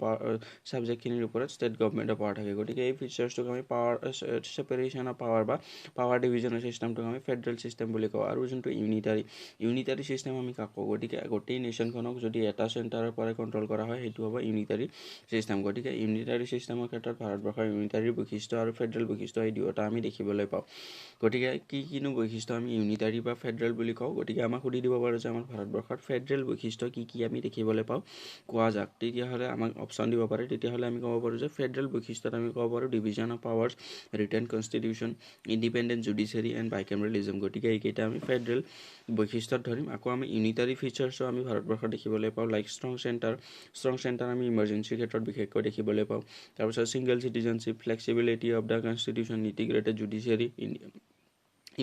ছাবজেক্টখিনিৰ ওপৰত ষ্টেট গভৰ্ণমেণ্টৰ পাৱাৰ থাকে। গতিকে এই ফিচাৰ্ছটোক আমি পাৱাৰ ছেপাৰেশ্যন অফ পাৱাৰ বা পাৱাৰ ডিভিজনৰ চিষ্টেমটোক আমি ফেডাৰেল ছিষ্টেম বুলি কওঁ। আৰু যোনটো ইউনিটাৰী ছিষ্টেম আমি কাক কওঁ? গতিকে গোটেই নেশ্যনখনক যদি এটা চেণ্টাৰৰ পৰাই কণ্ট্ৰল কৰা হয়, সেইটো হ'ব ইউনিটাৰী ছিষ্টেম। গতিকে ইউনিটাৰী ছিষ্টেমৰ ক্ষেত্ৰত ভাৰতবৰ্ষৰ ইউনিটাৰী বৈশিষ্ট্য আৰু ফেডাৰেল বৈশিষ্ট্য এই দুয়োটা আমি দেখিবলৈ পাওঁ। গতিকে কিনো বৈশিষ্ট্য আমি ইউনিটাৰী বা ফেডাৰেল বুলি কওঁ? গতিকে আমাক সুধি দিব পাৰোঁ যে আমাৰ ভাৰতবৰ্ষত ফেডাৰেল বৈশিষ্ট্য কি আমি দেখিবলৈ পাওঁ, কোৱা যাক। তেতিয়াহ'লে আমাক অপশ্যন দিব পাৰে। তেতিয়াহ'লে আমি ক'ব পাৰোঁ যে ফেডাৰেল বৈশিষ্ট্যত আমি ক'ব পাৰোঁ division of powers, written constitution, independent judiciary and bicameralism. গতিকে এইকেইটা আমি ফেডাৰেল বৈশিষ্ট্যত ধৰিম। আকৌ আমি ইউনিটাৰী ফিচাৰ্ছো আমি ভাৰতবৰ্ষত দেখিবলৈ পাওঁ, লাইক ষ্ট্ৰং চেণ্টাৰ আমি ইমাৰ্জেঞ্চিৰ ক্ষেত্ৰত বিশেষকৈ দেখিবলৈ পাওঁ। তাৰপিছত single citizenship, flexibility of the constitution, integrated judiciary,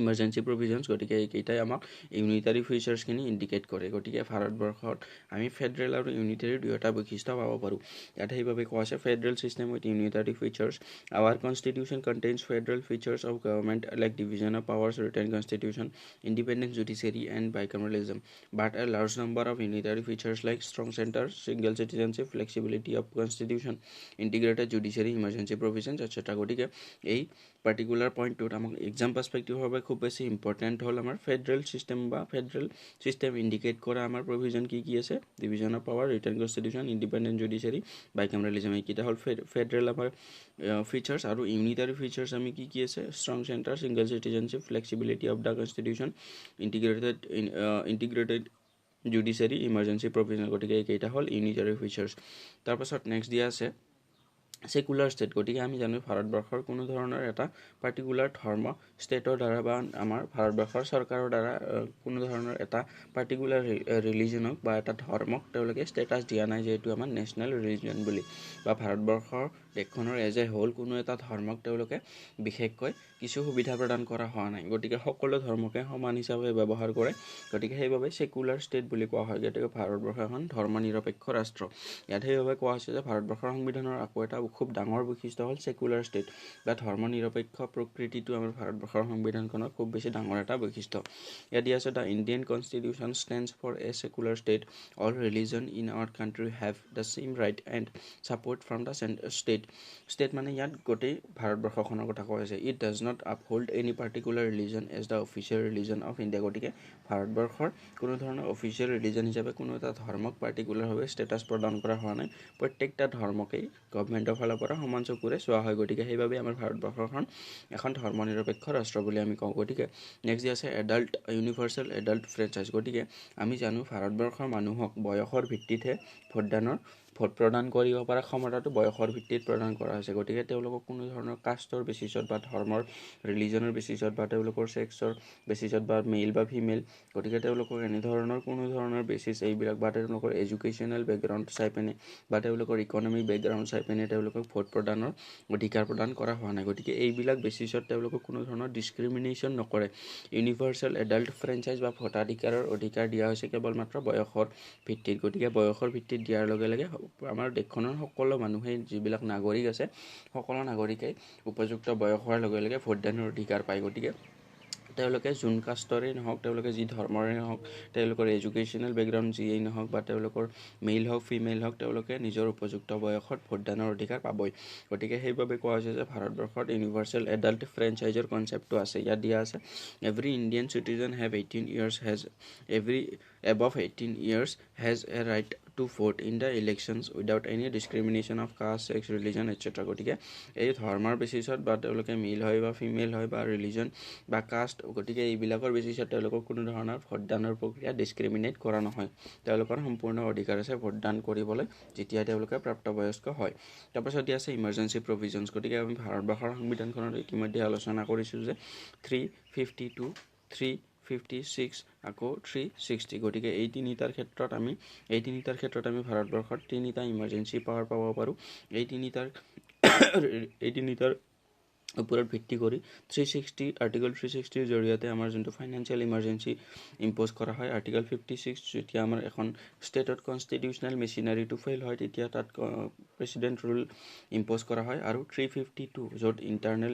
emergency provisions. গতিকে এইকেইটাই আমাক ইউনিটাৰী ফিচাৰ্ছখিনি ইণ্ডিকেট কৰে। গতিকে ভাৰতবৰ্ষত আমি ফেডাৰেল আৰু ইউনিটাৰী দুয়োটা বৈশিষ্ট্য পাব পাৰোঁ। ইয়াত সেইবাবে কোৱা আছে federal system with unitary features. Our constitution contains federal features of government like division of powers, written constitution, independent judiciary and bicameralism, but a large number of unitary features like strong centre, single citizenship, flexibility of constitution, integrated judiciary, emergency provisions etcetera. গতিকে এই particular পইণ্টটোত আমাক exam পাৰ্চপেক্টিভৰ বাবে খুব বেছি important হ'ল আমাৰ federal system বা federal system indicate কৰা আমাৰ প্ৰভিজন কি আছে, division of power, written constitution, independent judiciary, bicameralism. এইকেইটা হ'ল ফেডাৰেল আমাৰ ফিচাৰ্ছ। আৰু ইউনিটাৰী ফিচাৰ্ছ আমি কি আছে, strong centre, single citizenship, flexibility of the constitution, integrated judiciary emergency provision গতিকে এইকেইটা হ'ল ইউনিটাৰী ফিচাৰ্ছ তাৰপাছত নেক্সট দিয়া আছে সেকুলাৰ ষ্টেট গতিকে আমি জানো ভাৰতবৰ্ষৰ কোনো ধৰণৰ এটা পাৰ্টিকুলাৰ ধৰ্ম ষ্টেটৰ দ্বাৰা বা আমাৰ ভাৰতবৰ্ষৰ চৰকাৰৰ দ্বাৰা কোনো ধৰণৰ এটা পাৰ্টিকুলাৰ ৰিলিজনক বা এটা ধৰ্মক তেওঁলোকে ষ্টেটাছ দিয়া নাই যিহেতু আমাৰ নেশ্যনেল ৰিলিজন বুলি বা ভাৰতবৰ্ষৰ দেশখনৰ এজ এ হোল কোনো এটা ধৰ্মক তেওঁলোকে বিশেষকৈ কিছু সুবিধা প্ৰদান কৰা হোৱা নাই গতিকে সকলো ধৰ্মকে সমান হিচাপে ব্যৱহাৰ কৰে গতিকে সেইবাবে সেকুলাৰ ষ্টেট বুলি কোৱা হয় গতিকে ভাৰতবৰ্ষ এখন ধৰ্ম নিৰপেক্ষ ৰাষ্ট্ৰ ইয়াত সেইবাবে কোৱা হৈছে যে ভাৰতবৰ্ষৰ সংবিধানৰ আকৌ এটা খুব ডাঙৰ বৈশিষ্ট্য হ'ল সেকুলাৰ ষ্টেট বা ধৰ্ম নিৰপেক্ষ প্ৰকৃতিটো আমাৰ ভাৰতবৰ্ষৰ সংবিধানখনৰ খুব বেছি ডাঙৰ এটা বৈশিষ্ট্য ইয়াত দিয়া আছে the Indian constitution stands for a secular state all religion in our country have the same right and support from the state মানে ইয়াত গোটেই ভাৰতবৰ্ষখনৰ কথা কোৱা হৈছে it does not uphold any particular religion as the official religion of India গতিকে ভাৰতবৰ্ষৰ কোনো ধৰণৰ অফিচিয়েল ৰিলিজন হিচাপে কোনো এটা ধৰ্মক পাৰ্টিকুলাৰভাৱে ষ্টেটাছ প্ৰদান কৰা হোৱা নাই প্ৰত্যেকটা ধৰ্মকেই গভৰ্ণমেণ্টৰ ফালৰ পৰা সমান চকুৰে চোৱা হয় গতিকে সেইবাবে আমাৰ ভাৰতবৰ্ষখন এখন ধৰ্ম নিৰপেক্ষ ৰাষ্ট্ৰ বুলি আমি কওঁ গতিকে নেক্সট দিয়া আছে ইউনিভাৰ্চেল এডাল্ট ফ্ৰেঞ্চাইজ গতিকে আমি জানো ভাৰতবৰ্ষৰ মানুহক বয়সৰ ভিত্তিতহে ভোট প্ৰদান কৰিব পৰা ক্ষমতাটো বয়সৰ ভিত্তিত প্ৰদান কৰা হৈছে গতিকে তেওঁলোকক কোনো ধৰণৰ কাষ্টৰ বেচিছত বা ধৰ্মৰ ৰিলিজনৰ বেচিছত বা তেওঁলোকৰ ছেক্সৰ বেচিছত বা মেইল বা ফিমেল গতিকে তেওঁলোকক এনেধৰণৰ কোনো ধৰণৰ বেচিছ এইবিলাক বা তেওঁলোকৰ এডুকেশ্যনেল বেকগ্ৰাউণ্ড চাই পিনে বা তেওঁলোকৰ ইকনমিক বেকগ্ৰাউণ্ড চাই পিনে তেওঁলোকক ভোট প্ৰদানৰ অধিকাৰ প্ৰদান কৰা হোৱা নাই গতিকে এইবিলাক বেচিছত তেওঁলোকক কোনো ধৰণৰ ডিছক্ৰিমিনেশ্যন নকৰে ইউনিভাৰ্চেল এডাল্ট ফ্ৰেঞ্চাইজ বা ভোটাধিকাৰৰ অধিকাৰ দিয়া হৈছে কেৱল মাত্ৰ বয়সৰ ভিত্তিত গতিকে বয়সৰ ভিত্তিত দিয়াৰ লগে লগে আমাৰ দেশখনৰ সকলো মানুহেই যিবিলাক নাগৰিক আছে সকলো নাগৰিকেই উপযুক্ত বয়স হোৱাৰ লগে লগে ভোটদানৰ অধিকাৰ পায় গতিকে তেওঁলোকে যোন কাষ্টৰে নহওক তেওঁলোকে যি ধৰ্মৰে নহওক তেওঁলোকৰ এডুকেশ্যনেল বেকগ্ৰাউণ্ড যিয়েই নহওক বা তেওঁলোকৰ মেইল হওক ফিমেইল হওক তেওঁলোকে নিজৰ উপযুক্ত বয়সত ভোটদানৰ অধিকাৰ পাবই গতিকে সেইবাবে কোৱা হৈছে যে ভাৰতবৰ্ষত ইউনিভাৰ্চেল এডাল্ট ফ্ৰেঞ্চাইজৰ কনচেপ্টটো আছে ইয়াত দিয়া আছে every Indian citizen have 18 years has every above 18 years has a right to vote in the elections without any discrimination of caste, sex, religion, etc. গতিকে এই ধৰ্মৰ বেচিছত বা তেওঁলোকে মেইল হয় বা ফিমেল হয় বা ৰিলিজন বা কাষ্ট গতিকে এইবিলাকৰ বেচিছত তেওঁলোকৰ কোনো ধৰণৰ ভোটদানৰ প্ৰক্ৰিয়া ডিছক্ৰিমিনেট কৰা নহয় তেওঁলোকৰ সম্পূৰ্ণ অধিকাৰ আছে ভোটদান কৰিবলৈ যেতিয়া তেওঁলোকে প্ৰাপ্তবয়স্ক হয় তাৰপাছত দিয়া আছে ইমাৰ্জেঞ্চি প্ৰভিজনছ গতিকে আমি ভাৰতবৰ্ষৰ সংবিধানখনত ইতিমধ্যে আলোচনা কৰিছোঁ যে 352 356 আকৌ 360 গতিকে এই তিনিটাৰ ক্ষেত্ৰত আমি ভাৰতবৰ্ষত তিনিটা ইমাৰ্জেঞ্চি পাৱাৰ পাব পাৰোঁ এই তিনিটাৰ ওপৰত ভিত্তি কৰি 360 আৰ্টিকল 360ৰ জৰিয়তে আমাৰ যোনটো ফাইনেন্সিয়েল ইমাৰ্জেঞ্চি ইম্প'জ কৰা হয় আৰ্টিকল 56 যেতিয়া আমাৰ এখন ষ্টেটত কনষ্টিটিউচনেল মেচিনাৰীটো ফেইল হয় তেতিয়া তাত প্ৰেচিডেণ্ট ৰুল ইম্প'জ কৰা হয় আৰু 352 য'ত ইণ্টাৰনেল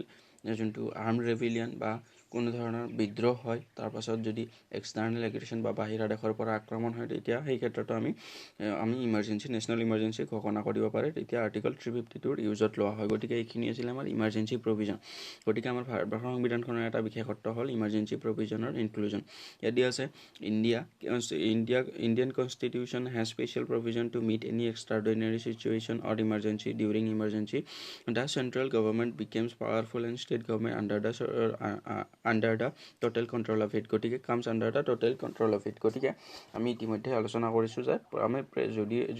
যোনটো আৰ্ম ৰেভিলিয়ন বা কোনো ধৰণৰ বিদ্ৰোহ হয় তাৰপাছত যদি এক্সটাৰ্নেল এগ্ৰেশ্যন বা বাহিৰা দেশৰ পৰা আক্ৰমণ হয় তেতিয়া সেই ক্ষেত্ৰতো আমি ইমাৰ্জেঞ্চি নেশ্যনেল ইমাৰ্জেঞ্চি ঘোষণা কৰিব পাৰে তেতিয়া আৰ্টিকল 352ৰ ইউজত লোৱা হয় গতিকে এইখিনি আছিল আমাৰ ইমাৰ্জেঞ্চি প্ৰভিজন গতিকে আমাৰ ভাৰতবৰ্ষৰ সংবিধানখনৰ এটা বিশেষত্ব হ'ল ইমাৰ্জেঞ্চি প্ৰভিজনৰ ইনক্লুজন ইয়াত দিয়া আছে Indian constitution has special provision to meet any extraordinary situation or emergency during emergency the central government becomes powerful and state government under the total control of it গতিকে comes under the total control of it গতিকে আমি ইতিমধ্যে আলোচনা কৰিছোঁ যে আমি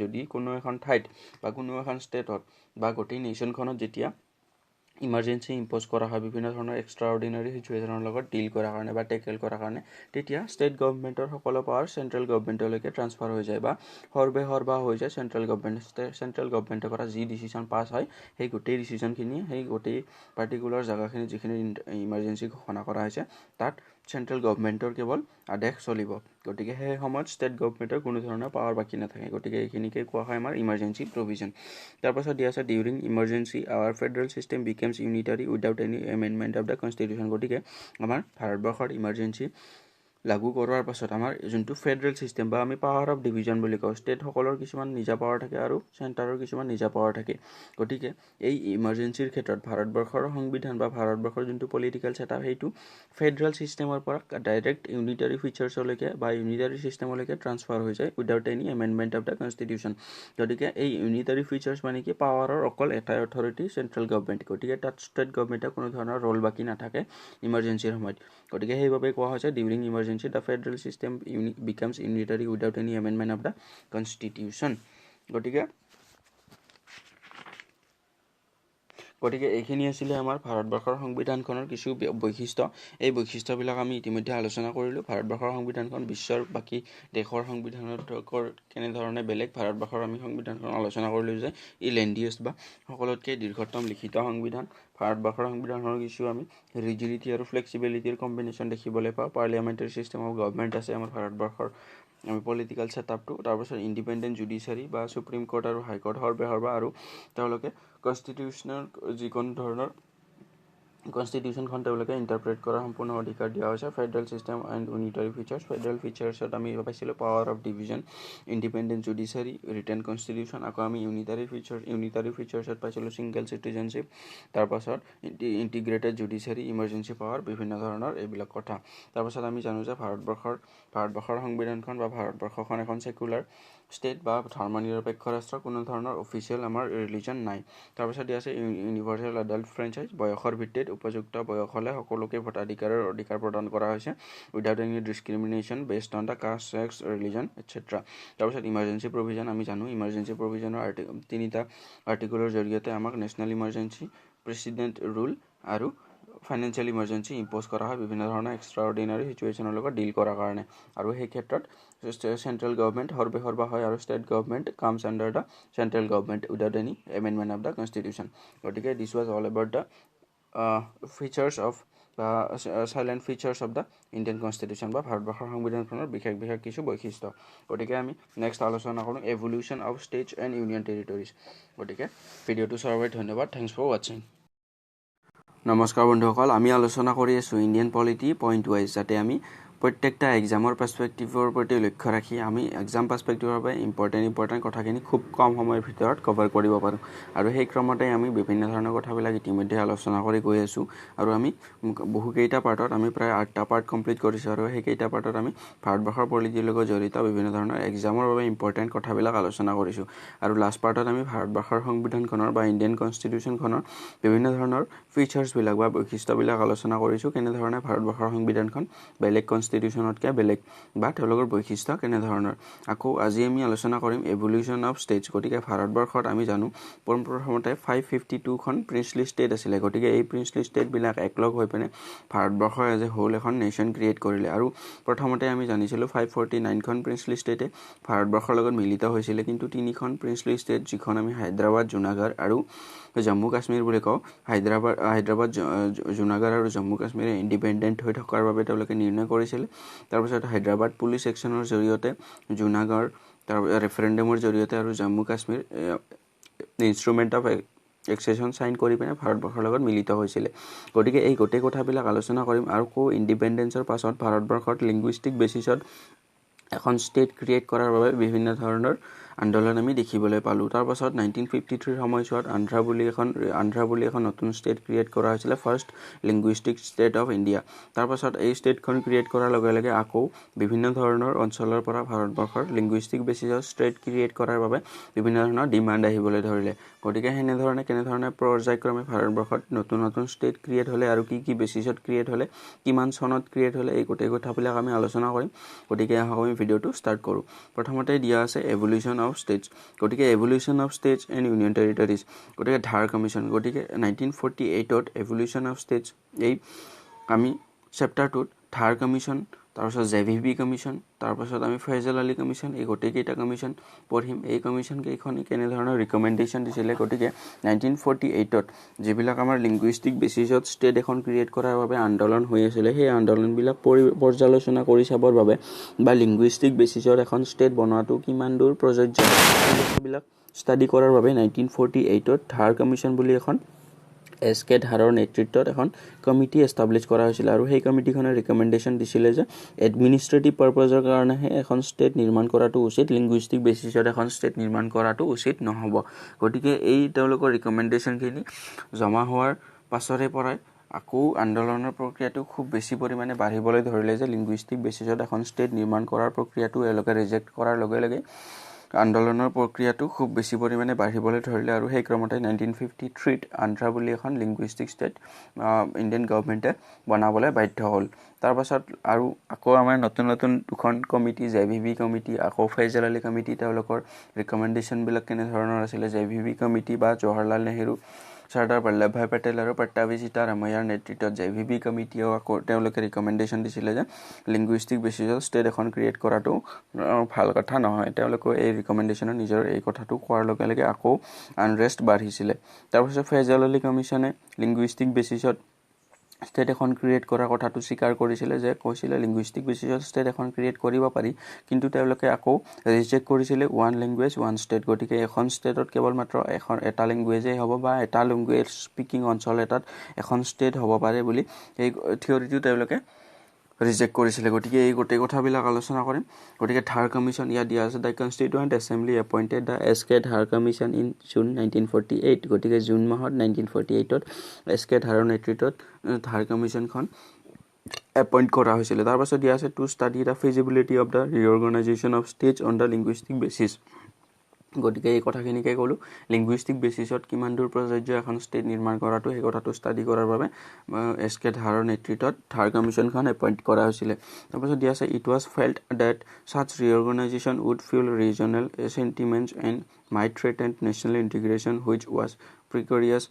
যদি কোনো এখন ঠাইত বা কোনো এখন ষ্টেটত বা গোটেই নেশ্যনখনত যেতিয়া ইমাৰ্জেঞ্চি ইম্প'জ কৰা হয় বিভিন্ন ধৰণৰ এক্সট্ৰা অৰ্ডিনাৰী চিটুৱেশ্যনৰ লগত ডিল কৰাৰ কাৰণে বা টেকেল কৰাৰ কাৰণে তেতিয়া ষ্টেট গভৰ্ণমেণ্টৰ সকলো পাৱাৰ চেণ্ট্ৰেল গভৰ্ণমেণ্টলৈকে ট্ৰান্সফাৰ হৈ যায় বা সৰ্বেসৰ্বা হৈ যায় চেণ্ট্ৰেল গভৰ্ণমেণ্টৰ পৰা যি ডিচিশ্যন পাছ হয় সেই গোটেই ডিচিশ্যনখিনি সেই গোটেই পাৰ্টিকুলাৰ জেগাখিনি যিখিনি ইমাৰ্জেঞ্চি ঘোষণা কৰা হৈছে তাত চেণ্ট্ৰেল গভৰ্ণমেণ্টৰ কেৱল আদেশ চলিব গতিকে সেই সময়ত ষ্টেট গভৰ্ণমেণ্টৰ কোনো ধৰণৰ পাৱাৰ বাকী নাথাকে গতিকে এইখিনিকে কোৱা হয় আমাৰ ইমাৰ্জেঞ্চি প্ৰভিজন তাৰপাছত দিয়া আছে during emergency our federal system becomes unitary without any amendment of the constitution গতিকে আমাৰ ভাৰতবৰ্ষত ইমাৰ্জেঞ্চি লাগু কৰোৱাৰ পাছত আমাৰ যোনটো ফেডাৰেল চিষ্টেম বা আমি পাৱাৰ অফ ডিভিজন বুলি কওঁ ষ্টেটসকলৰ কিছুমান নিজা পাৱাৰ থাকে আৰু চেণ্টাৰৰ কিছুমান নিজা পাৱাৰ থাকে গতিকে এই ইমাৰ্জেঞ্চিৰ ক্ষেত্ৰত ভাৰতবৰ্ষৰ সংবিধান বা ভাৰতবৰ্ষৰ যোনটো পলিটিকেল ছেটআপ সেইটো ফেডাৰেল চিষ্টেমৰ পৰা ডাইৰেক্ট ইউনিটাৰী ফিচাৰ্ছলৈকে বা ইউনিটাৰী চিষ্টেমলৈকে ট্ৰান্সফাৰ হৈ যায় without any amendment of the constitution গতিকে এই ইউনিটাৰী ফিচাৰ্ছ মানে কি পাৱাৰৰ অকল এটাই অথৰিটি চেণ্ট্ৰেল গভৰ্ণমেণ্ট গতিকে তাত ষ্টেট গভৰ্ণমেণ্টৰ কোনো ধৰণৰ ৰোল বাকী নাথাকে ইমাৰ্জেঞ্চিৰ সময়ত গতিকে সেইবাবে কোৱা হৈছে during emergency emergency, the federal system becomes unitary without any amendment of the constitution. গতিকে এইখিনি আছিলে আমাৰ ভাৰতবৰ্ষৰ সংবিধানখনৰ কিছু বৈশিষ্ট্য। এই বৈশিষ্ট্যবিলাক আমি ইতিমধ্যে আলোচনা কৰিলোঁ। ভাৰতবৰ্ষৰ সংবিধানখন বিশ্বৰ বাকী দেশৰ সংবিধানতকৈ কেনেধৰণে বেলেগ, ভাৰতবৰ্ষৰ আমি সংবিধানখন আলোচনা কৰিলোঁ যে ই লেণ্ডিয়েষ্ট বা সকলোতকৈ দীৰ্ঘতম লিখিত সংবিধান। ভাৰতবৰ্ষৰ সংবিধানৰ কিছু আমি ৰিজিডিটি আৰু ফ্লেক্সিবিলিটিৰ কম্বিনেশ্যন দেখিবলৈ পাওঁ। পাৰ্লিয়ামেণ্টাৰী ছিষ্টেম অফ গভৰ্ণমেণ্ট আছে আমাৰ ভাৰতবৰ্ষৰ আমি পলিটিকেল ছেটআপটো। তাৰপাছত ইণ্ডিপেণ্ডেণ্ট জুডিচিয়াৰী বা সুপ্ৰিম কোৰ্ট আৰু হাইকোৰ্ট সৰ্বেসৰ্বা, আৰু তেওঁলোকে কনষ্টিটিউশ্যনৰ যিকোনো ধৰণৰ কনষ্টিটিউশ্যনখন তেওঁলোকে ইণ্টাৰপ্ৰেট কৰাৰ সম্পূৰ্ণ অধিকাৰ দিয়া হৈছে। Federal system and unitary features. Federal ফিচাৰ্ছত আমি পাইছিলোঁ power of division, independent judiciary, written constitution. আকৌ আমি ইউনিটাৰী ফিচাৰ্ছত পাইছিলোঁ ছিংগল চিটিজেনশ্বিপ, তাৰপাছত ইণ্টিগ্ৰেটেড জুডিচিয়াৰী, ইমাৰ্জেঞ্চি পাৱাৰ, বিভিন্ন ধৰণৰ এইবিলাক কথা। তাৰপাছত আমি জানো যে ভাৰতবৰ্ষৰ সংবিধানখন বা ভাৰতবৰ্ষখন এখন ছেকুলাৰ ষ্টেট বা ধৰ্ম নিৰপেক্ষ ৰাষ্ট্ৰ, কোনো ধৰণৰ অফিচিয়েল আমাৰ ৰিলিজন নাই। তাৰপিছত দিয়া আছে ইউনিভাৰ্চেল এডাল্ট ফ্ৰেঞ্চাইজ, বয়সৰ ভিত্তিত উপযুক্ত বয়স হ'লে সকলোকে ভোটাধিকাৰৰ অধিকাৰ প্ৰদান কৰা হৈছে without any discrimination based on the caste, sex, religion etcetera. তাৰপিছত ইমাৰ্জেঞ্চি প্ৰভিজন, আমি জানো ইমাৰ্জেঞ্চি প্ৰভিজনৰ তিনিটা আৰ্টিকুলৰ জৰিয়তে আমাক নেশ্যনেল ইমাৰ্জেঞ্চি, প্ৰেচিডেণ্ট ৰুল আৰু ফাইনেন্সিয়েল ইমাৰ্জেঞ্চি ইম্প'জ কৰা হয় বিভিন্ন ধৰণৰ এক্সট্ৰা অৰ্ডিনাৰী চিটুৱেশ্যনৰ লগত ডিল কৰাৰ কাৰণে। আৰু সেই ক্ষেত্ৰত চেণ্ট্ৰেল গভৰ্ণমেণ্ট সৰ্বেসৰ্বা হয় আৰু state government comes under the central government without any amendment of the constitution. গতিকে this was all about the features of salient features of the Indian constitution বা ভাৰতবৰ্ষৰ সংবিধানখনৰ বিশেষ কিছু বৈশিষ্ট্য। গতিকে আমি নেক্সট আলোচনা কৰোঁ evolution of states and union territories. গতিকে ভিডিঅ'টো চোৱাৰ বাবে ধন্যবাদ। থেংকছ ফৰ ৱাচিং। নমস্কাৰ বন্ধুসকল, আমি আলোচনা কৰি আছোঁ ইণ্ডিয়ান পলিটি পইণ্ট ৱাইজ, যাতে আমি প্ৰত্যেকটা এক্সামৰ পাৰ্চপেক্টিভৰ প্ৰতি লক্ষ্য ৰাখি আমি এক্সাম পাৰ্চপেক্টিভৰ বাবে ইম্পৰ্টেণ্ট কথাখিনি খুব কম সময়ৰ ভিতৰত কভাৰ কৰিব পাৰোঁ। আৰু সেই ক্ৰমতে আমি বিভিন্ন ধৰণৰ কথাবিলাক ইতিমধ্যে আলোচনা কৰি গৈ আছোঁ। আৰু আমি বহুকেইটা পাৰ্টত আমি প্ৰায় 8টা পাৰ্ট কমপ্লিট কৰিছোঁ। আৰু সেইকেইটা পাৰ্টত আমি ভাৰতবৰ্ষৰ পলিটিৰ লগত জড়িত বিভিন্ন ধৰণৰ এক্সামৰ বাবে ইম্পৰ্টেণ্ট কথাবিলাক আলোচনা কৰিছোঁ। আৰু লাষ্ট পাৰ্টত আমি ভাৰতবৰ্ষৰ সংবিধানখনৰ বা ইণ্ডিয়ান কনষ্টিটিউশ্যনখনৰ বিভিন্ন ধৰণৰ ফিচাৰ্ছবিলাক বা বৈশিষ্ট্যবিলাক আলোচনা কৰিছোঁ। কেনেধৰণে ভাৰতবৰ্ষৰ সংবিধানখন বেলেগ কনষ্টিটিউশ্যনতকৈ বেলেগ বা তেওঁলোকৰ বৈশিষ্ট্য কেনেধৰণৰ। আকৌ আজি আমি আলোচনা কৰিম এভলিউশ্যন অফ ষ্টেটছ। গতিকে ভাৰতবৰ্ষত আমি জানো পোনপ্ৰথমতে 552খন প্ৰিন্সলি ষ্টেট আছিলে। গতিকে এই প্ৰিন্সলি ষ্টেটবিলাক একলগ হৈ পিনে ভাৰতবৰ্ষই এজ এ হোল এখন নেশ্যন ক্ৰিয়েট কৰিলে। আৰু প্ৰথমতে আমি জানিছিলোঁ 549খন প্ৰিন্সলি ষ্টেটে ভাৰতবৰ্ষৰ লগত মিলিত হৈছিলে, কিন্তু 3খন প্ৰিন্সলি ষ্টেট, যিখন আমি হায়দৰাবাদ, জুনাগড় আৰু জম্মু কাশ্মীৰ বুলি কওঁ, হায়দৰাবাদ, জুনাগড় আৰু জম্মু কাশ্মীৰে ইণ্ডিপেণ্ডেণ্ট হৈ থকাৰ বাবে তেওঁলোকে নিৰ্ণয় কৰিছিলে। তাৰপিছত হায়দৰাবাদ পুলিচ একশ্যনৰ জৰিয়তে, জুনাগড় ৰেফাৰেণ্ডামৰ জৰিয়তে আৰু Jammu Kashmir instrument of accession sign কৰি পিনে ভাৰতবৰ্ষৰ লগত মিলিত হৈছিলে। গতিকে এই গোটেই কথাবিলাক আলোচনা কৰিম। আৰু ইণ্ডিপেণ্ডেঞ্চৰ পাছত ভাৰতবৰ্ষত লিংগুইষ্টিক বেচিছত এখন ষ্টেট ক্ৰিয়েট কৰাৰ বাবে বিভিন্ন ধৰণৰ আন্দোলন আমি দেখিবলৈ পালোঁ। তাৰপাছত 1953 সময়ছোৱাত আন্ধ্ৰা বুলি এখন নতুন ষ্টেট ক্ৰিয়েট কৰা হৈছিলে, first linguistic state of India. তাৰপাছত এই ষ্টেটখন ক্ৰিয়েট কৰাৰ লগে লগে আকৌ বিভিন্ন ধৰণৰ অঞ্চলৰ পৰা ভাৰতবৰ্ষৰ লিংগুইষ্টিক বেচিছত ষ্টেট ক্ৰিয়েট কৰাৰ বাবে বিভিন্ন ধৰণৰ ডিমাণ্ড আহিবলৈ ধৰিলে। গতিকে কেনেধৰণে পৰ্যায়ক্ৰমে ভাৰতবৰ্ষত নতুন ষ্টেট ক্ৰিয়েট হ'লে আৰু কি বেচিছত ক্ৰিয়েট হ'লে, কিমান চনত ক্ৰিয়েট হ'লে, এই গোটেই কথাবিলাক আমি আলোচনা কৰিম। গতিকে আহক আমি ভিডিঅ'টো ষ্টাৰ্ট কৰোঁ। প্ৰথমতে দিয়া আছে এভলিউশ্যন অফ ষ্টেটছ। গতিকে evolution of states and union territories. গতিকে ধাৰ কমিশ্যন। গতিকে 1948ত এভলিউশ্যন অফ ষ্টেটছ, এই আমি চেপ্টাৰটোত ধাৰ কমিশ্যন, তাৰপাছত জেভিবি কমিশ্যন, তাৰপাছত আমি ফৈজল আলী কমিশ্যন, এই গোটেইকেইটা কমিশ্যন পঢ়িম। এই কমিশ্যন কেইখনে কেনেধৰণৰ ৰিকমেণ্ডেশ্যন দিছিলে। গতিকে 1948ত যিবিলাক আমাৰ লিংগুইষ্টিক বেচিছত ষ্টেট এখন ক্ৰিয়েট কৰাৰ বাবে আন্দোলন হৈ আছিলে, সেই আন্দোলনবিলাক পৰ্যালোচনা কৰি চাবৰ বাবে বা লিংগুইষ্টিক বেচিছত এখন ষ্টেট বনোৱাটো কিমান দূৰ প্ৰযোজ্য, সেইবিলাক ষ্টাডি কৰাৰ বাবে 1948ত ধাৰ কমিশ্যন বুলি এখন SK ধাৰৰ নেতৃত্বত এখন কমিটি এষ্টাব্লিছ কৰা হৈছিলে। আৰু সেই কমিটিখনে ৰিকমেণ্ডেশ্যন দিছিলে যে এডমিনিষ্ট্ৰেটিভ পাৰপাছৰ কাৰণেহে এখন ষ্টেট নিৰ্মাণ কৰাটো উচিত, লিংগুইষ্টিক বেচিছত এখন ষ্টেট নিৰ্মাণ কৰাটো উচিত নহ'ব। গতিকে এই তেওঁলোকৰ ৰিকমেণ্ডেশ্যনখিনি জমা হোৱাৰ পাছৰে পৰাই আকৌ আন্দোলনৰ প্ৰক্ৰিয়াটো খুব বেছি পৰিমাণে বাঢ়িবলৈ ধৰিলে যে লিংগুইষ্টিক বেচিছত এখন ষ্টেট নিৰ্মাণ কৰাৰ প্ৰক্ৰিয়াটো এওঁলোকে ৰিজেক্ট কৰাৰ লগে লগে আন্দোলনৰ প্ৰক্ৰিয়াটো খুব বেছি পৰিমাণে বাঢ়িবলৈ ধৰিলে আৰু সেই ক্ৰমতে 1953 আন্ধ্ৰা বুলি এখন লিংগুইষ্টিক ষ্টেট ইণ্ডিয়ান গভৰ্ণমেণ্টে বনাবলৈ বাধ্য হ'ল। তাৰপাছত আৰু আকৌ আমাৰ নতুন নতুন দুখন কমিটি JVV কমিটি, আকৌ ফৈজল আলী কমিটি, তেওঁলোকৰ ৰিকমেণ্ডেশ্যনবিলাক কেনেধৰণৰ আছিলে। JVV কমিটি বা জৱাহৰলাল নেহৰু, চৰ্দাৰ বল্লভভাই পেটেল আৰু পট্টাভি সীতাৰামাইয়াৰ নেতৃত্বত JVV কমিটিয়েও আকৌ তেওঁলোকে ৰিকমেণ্ডেশ্যন দিছিলে যে লিংগুইষ্টিক বেচিছত ষ্টেট এখন ক্ৰিয়েট কৰাটো ভাল কথা নহয়। তেওঁলোকে এই ৰিকমেণ্ডেশ্যনৰ নিজৰ এই কথাটো কোৱাৰ লগে লগে আকৌ আনৰেষ্ট বাঢ়িছিলে। তাৰপিছত ফৈজল আলী কমিশ্যনে লিংগুইষ্টিক বেচিছত ষ্টেট এখন ক্ৰিয়েট কৰাৰ কথাটো স্বীকাৰ কৰিছিলে, যে কৈছিলে লিংগুইষ্টিক বেচিছত ষ্টেট এখন ক্ৰিয়েট কৰিব পাৰি, কিন্তু তেওঁলোকে আকৌ ৰিজেক্ট কৰিছিলে ওৱান লেংগুৱেজ ওৱান ষ্টেট। গতিকে এখন ষ্টেটত কেৱল মাত্ৰ এটা লেংগুৱেজেই হ'ব বা এটা লেংগুৱেজ স্পিকিং অঞ্চল এটাত এখন ষ্টেট হ'ব পাৰে বুলি এই থিয়ৰিটো তেওঁলোকে ৰিজেক্ট কৰিছিলে। গতিকে এই গোটেই কথাবিলাক আলোচনা কৰিম। গতিকে ধাৰ কমিশ্যন ইয়াত দিয়া আছে, the constituent assembly appointed the SK Dhar commission in June 1948। গতিকে জুন মাহত 1948ত SK ধাৰৰ নেতৃত্বত ধাৰ কমিশ্যনখন এপইণ্ট কৰা হৈছিলে। তাৰপাছত দিয়া আছে to study the feasibility of the reorganisation of states on the linguistic basis. গতিকে এই কথাখিনিকে ক'লোঁ, লিংগুইষ্টিক বেচিছত কিমান দূৰ প্ৰযোজ্য এখন ষ্টেট নিৰ্মাণ কৰাটো, সেই কথাটো ষ্টাডি কৰাৰ বাবে SK ধাৰৰ নেতৃত্বত ধাৰ কমিশ্যনখন এপইণ্ট কৰা হৈছিলে। তাৰপাছত দিয়া আছে it was felt that such reorganisation would fuel regional sentiments and might threaten national integration which was precarious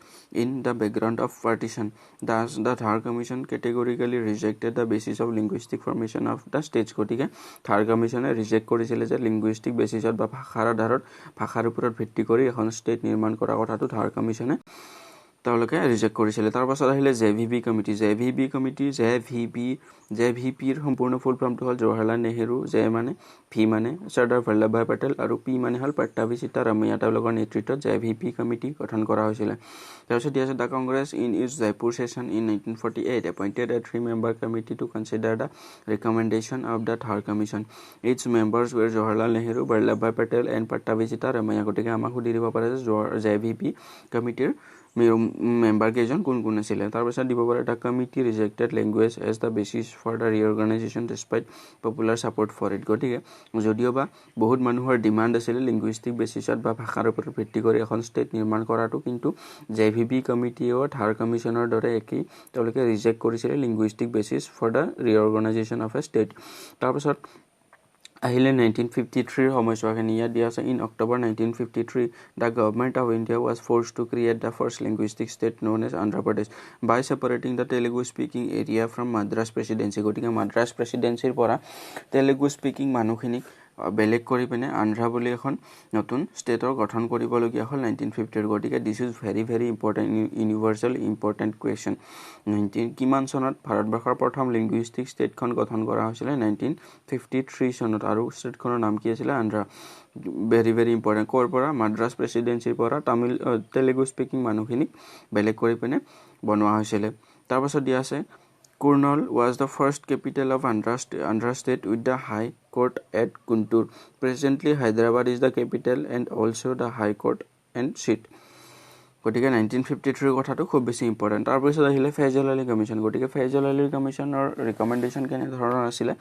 in the background of partition. Thus, the Thar Commission categorically rejected the basis of linguistic formation of the states. গতিকে Thar Commission reject কৰিছিলে যে linguistic বেচিছত বা ভাষাৰ আধাৰত, ভাষাৰ ওপৰত ভিত্তি কৰি এখন ষ্টেট নিৰ্মাণ কৰা কথাটো Thar Commission তেওঁলোকে ৰিজেক্ট কৰিছিলে। তাৰপাছত আহিলে JVV কমিটি। JVPৰ সম্পূৰ্ণ ফুল ফৰ্মটো হ'ল জৱাহৰলাল নেহৰু, জে মানে, ভি মানে চৰ্দাৰ বল্লভভাই পেটেল আৰু পি মানে হ'ল পট্টাভি সীতাৰামাইয়া। তেওঁলোকৰ নেতৃত্বত JVP কমিটি গঠন কৰা হৈছিলে। তাৰপিছত দিয়া আছে the Congress in its Jaipur session in 1948 appointed a 3-member committee to consider the recommendation of the Thar Commission. Its members were Jawaharlal Nehru, Vallabhbhai Patel and Pattabhi Sitaramayya. গতিকে আমাক সুধি দিব পাৰে যে JVP কমিটিৰ মেম্বাৰ কেইজন কোন কোন আছিলে। তাৰপিছত দিব পাৰে the committee rejected language as the basis for the reorganisation despite popular support for it. গতিকে যদিওবা বহুত মানুহৰ ডিমাণ্ড আছিলে লিংগুইষ্টিক বেচিছত বা ভাষাৰ ওপৰত ভিত্তি কৰি এখন ষ্টেট নিৰ্মাণ কৰাটো, কিন্তু JVP কমিটিয়েও ধাৰ কমিশ্যনৰ দৰে একেই তেওঁলোকে ৰিজেক্ট কৰিছিলে linguistic basis for the reorganisation of a state. তাৰপিছত আহিলে 1953 সময়ছোৱাখিনি। ইয়াত দিয়া আছে in October 1953 the government of India was forced to create the first linguistic state known as Andhra Pradesh by separating the Telugu speaking area from Madras presidency. গতিকে মাদ্ৰাছ প্ৰেচিডেঞ্চিৰ পৰা Telugu speaking মানুহখিনিক বেলেগ কৰি পিনে আন্ধ্ৰা বুলি এখন নতুন ষ্টেটৰ গঠন কৰিবলগীয়া হ'ল 1950। গতিকে this is very important, universal important question. কিমান চনত ভাৰতবৰ্ষৰ প্ৰথম লিংগুইষ্টিক ষ্টেটখন গঠন কৰা হৈছিলে? 1953 চনত। আৰু ষ্টেটখনৰ নাম কি আছিলে? আন্ধ্ৰা। Very important. ক'ৰ পৰা? মাদ্ৰাছ প্ৰেচিডেঞ্চিৰ পৰা তেলেগু স্পিকিং মানুহখিনিক বেলেগ কৰি পিনে বনোৱা হৈছিলে। তাৰপাছত দিয়া আছে Kurnool was the first capital of Andhra state with the High Court at Guntur. Presently, Hyderabad is the capital and also the High Court and seat. গতিকে 1953 কথাটো খুব বেছি ইম্পৰ্টেণ্ট। তাৰপিছত আহিলে ফৈজল আলী কমিশ্যন। গতিকে ফৈজল আলী কমিশ্যনৰ ৰিকমেণ্ডেশ্যন কেনেধৰণৰ আছিলে?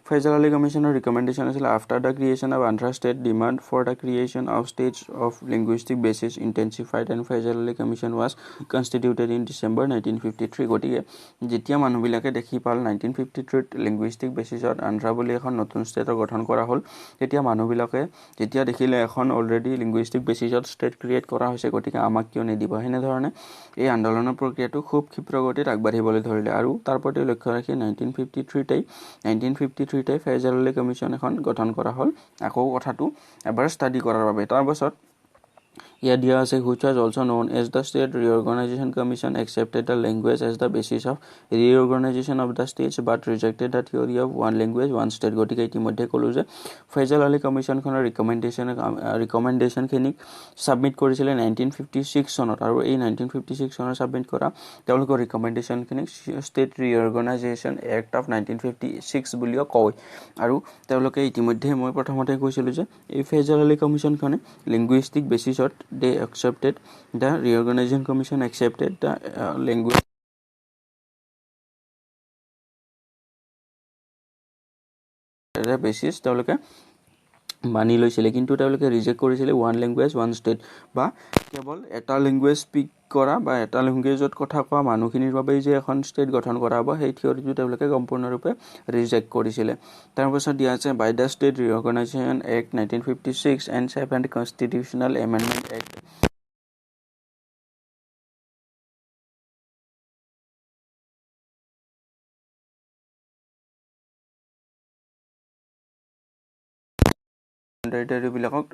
ফৈজল আলী কমিশ্যনৰ ৰিকমেণ্ডেশ্যন আছিলে after the creation of Andhra state demand for the creation of states of linguistic basis intensified and Fazl Ali commission was constituted in December 1953। গতিকে যেতিয়া মানুহবিলাকে দেখি পাল 1953ত লিংগুইষ্টিক বেচিছত আন্ধ্ৰা বুলি এখন নতুন ষ্টেটৰ গঠন কৰা হ'ল, তেতিয়া মানুহবিলাকে যেতিয়া দেখিলে এখন অলৰেডি লিংগুইষ্টিক বেচিছত ষ্টেট ক্ৰিয়েট কৰা হৈছে, গতিকে আমাক কিয় নিদিব? সেনেধৰণে এই আন্দোলনৰ প্ৰক্ৰিয়াটো খুব ক্ষীপ্ৰ গতিত আগবাঢ়িবলৈ ধৰিলে। আৰু তাৰ প্ৰতি লক্ষ্য ৰাখি 1953 ফৈজল আলী কমিশ্যন এখন গঠন কৰা হ'ল আকৌ কথাটো এবাৰ ষ্টাডি কৰাৰ বাবে। তাৰপাছত ইয়াত দিয়া আছে which was also known as the State Reorganization Commission accepted the language as the basis of reorganization of the states but rejected the theory of one language one state. গতিকে ইতিমধ্যে ক'লোঁ যে ফৈজল আলী কমিশ্যনখনৰ ৰিকমেণ্ডেশ্যনখিনিক ছাবমিট কৰিছিলে 1956 চনত। আৰু এই 1956 চনত ছাবমিট কৰা তেওঁলোকৰ ৰিকমেণ্ডেশ্যনখিনিক ষ্টেট ৰিঅৰ্গেনাইজেশ্যন এক্ট অফ 1956 বুলিও কয়। আৰু তেওঁলোকে ইতিমধ্যে মই প্ৰথমতে কৈছিলোঁ যে এই ফৈজল আলী কমিশ্যনখনে লিংগুইষ্টিক বেচিছত they accepted the reorganization commission accepted the language basis তেওঁলোকে মানি লৈছিলে, কিন্তু তেওঁলোকে ৰিজেক্ট কৰিছিলে ওৱান লেংগুৱেজ ওৱান ষ্টেট, বা কেৱল এটা লেংগুৱেজ স্পীক কৰা বা এটা লেংগুৱেজত কথা কোৱা মানুহখিনিৰ বাবেই যে এখন ষ্টেট গঠন কৰা হ'ব, সেই থিয়ৰিটো তেওঁলোকে সম্পূৰ্ণৰূপে ৰিজেক্ট কৰিছিলে। তাৰপাছত দিয়া আছে by the state reorganisation act 1956 and 7th constitutional amendment act. টেৰিটৰীবিলাকক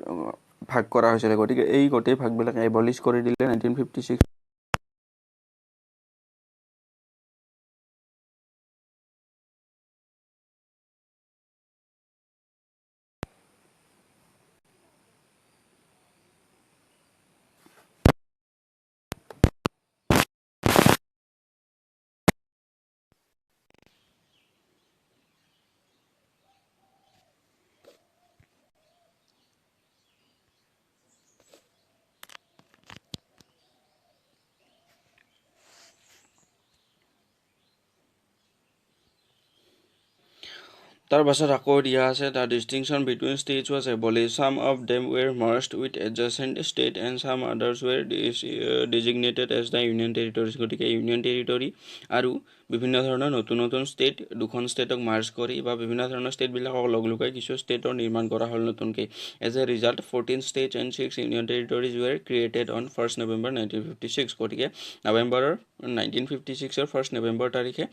ভাগ কৰা হৈছিলে, গতিকে এই গোটেই ভাগবিলাক এবলিছ কৰি দিলে 1956। তাৰ পাছত আকৌ দিয়া আছে the distinction between states was abolish, some of them were merged with adjacent state and some others were designated as the union territories. গতিকে ইউনিয়ন টেৰিটৰী আৰু বিভিন্ন ধৰণৰ নতুন নতুন ষ্টেট, দুখন ষ্টেটক মাৰ্জ কৰি বা বিভিন্ন ধৰণৰ ষ্টেটবিলাকক লগ লগাই কিছু ষ্টেটৰ নিৰ্মাণ কৰা হ'ল নতুনকৈ। As a result 14 states and 6 union territories were created on 1st November 1956। গতিকে নৱেম্বৰৰ 1956ৰ 1st November তাৰিখে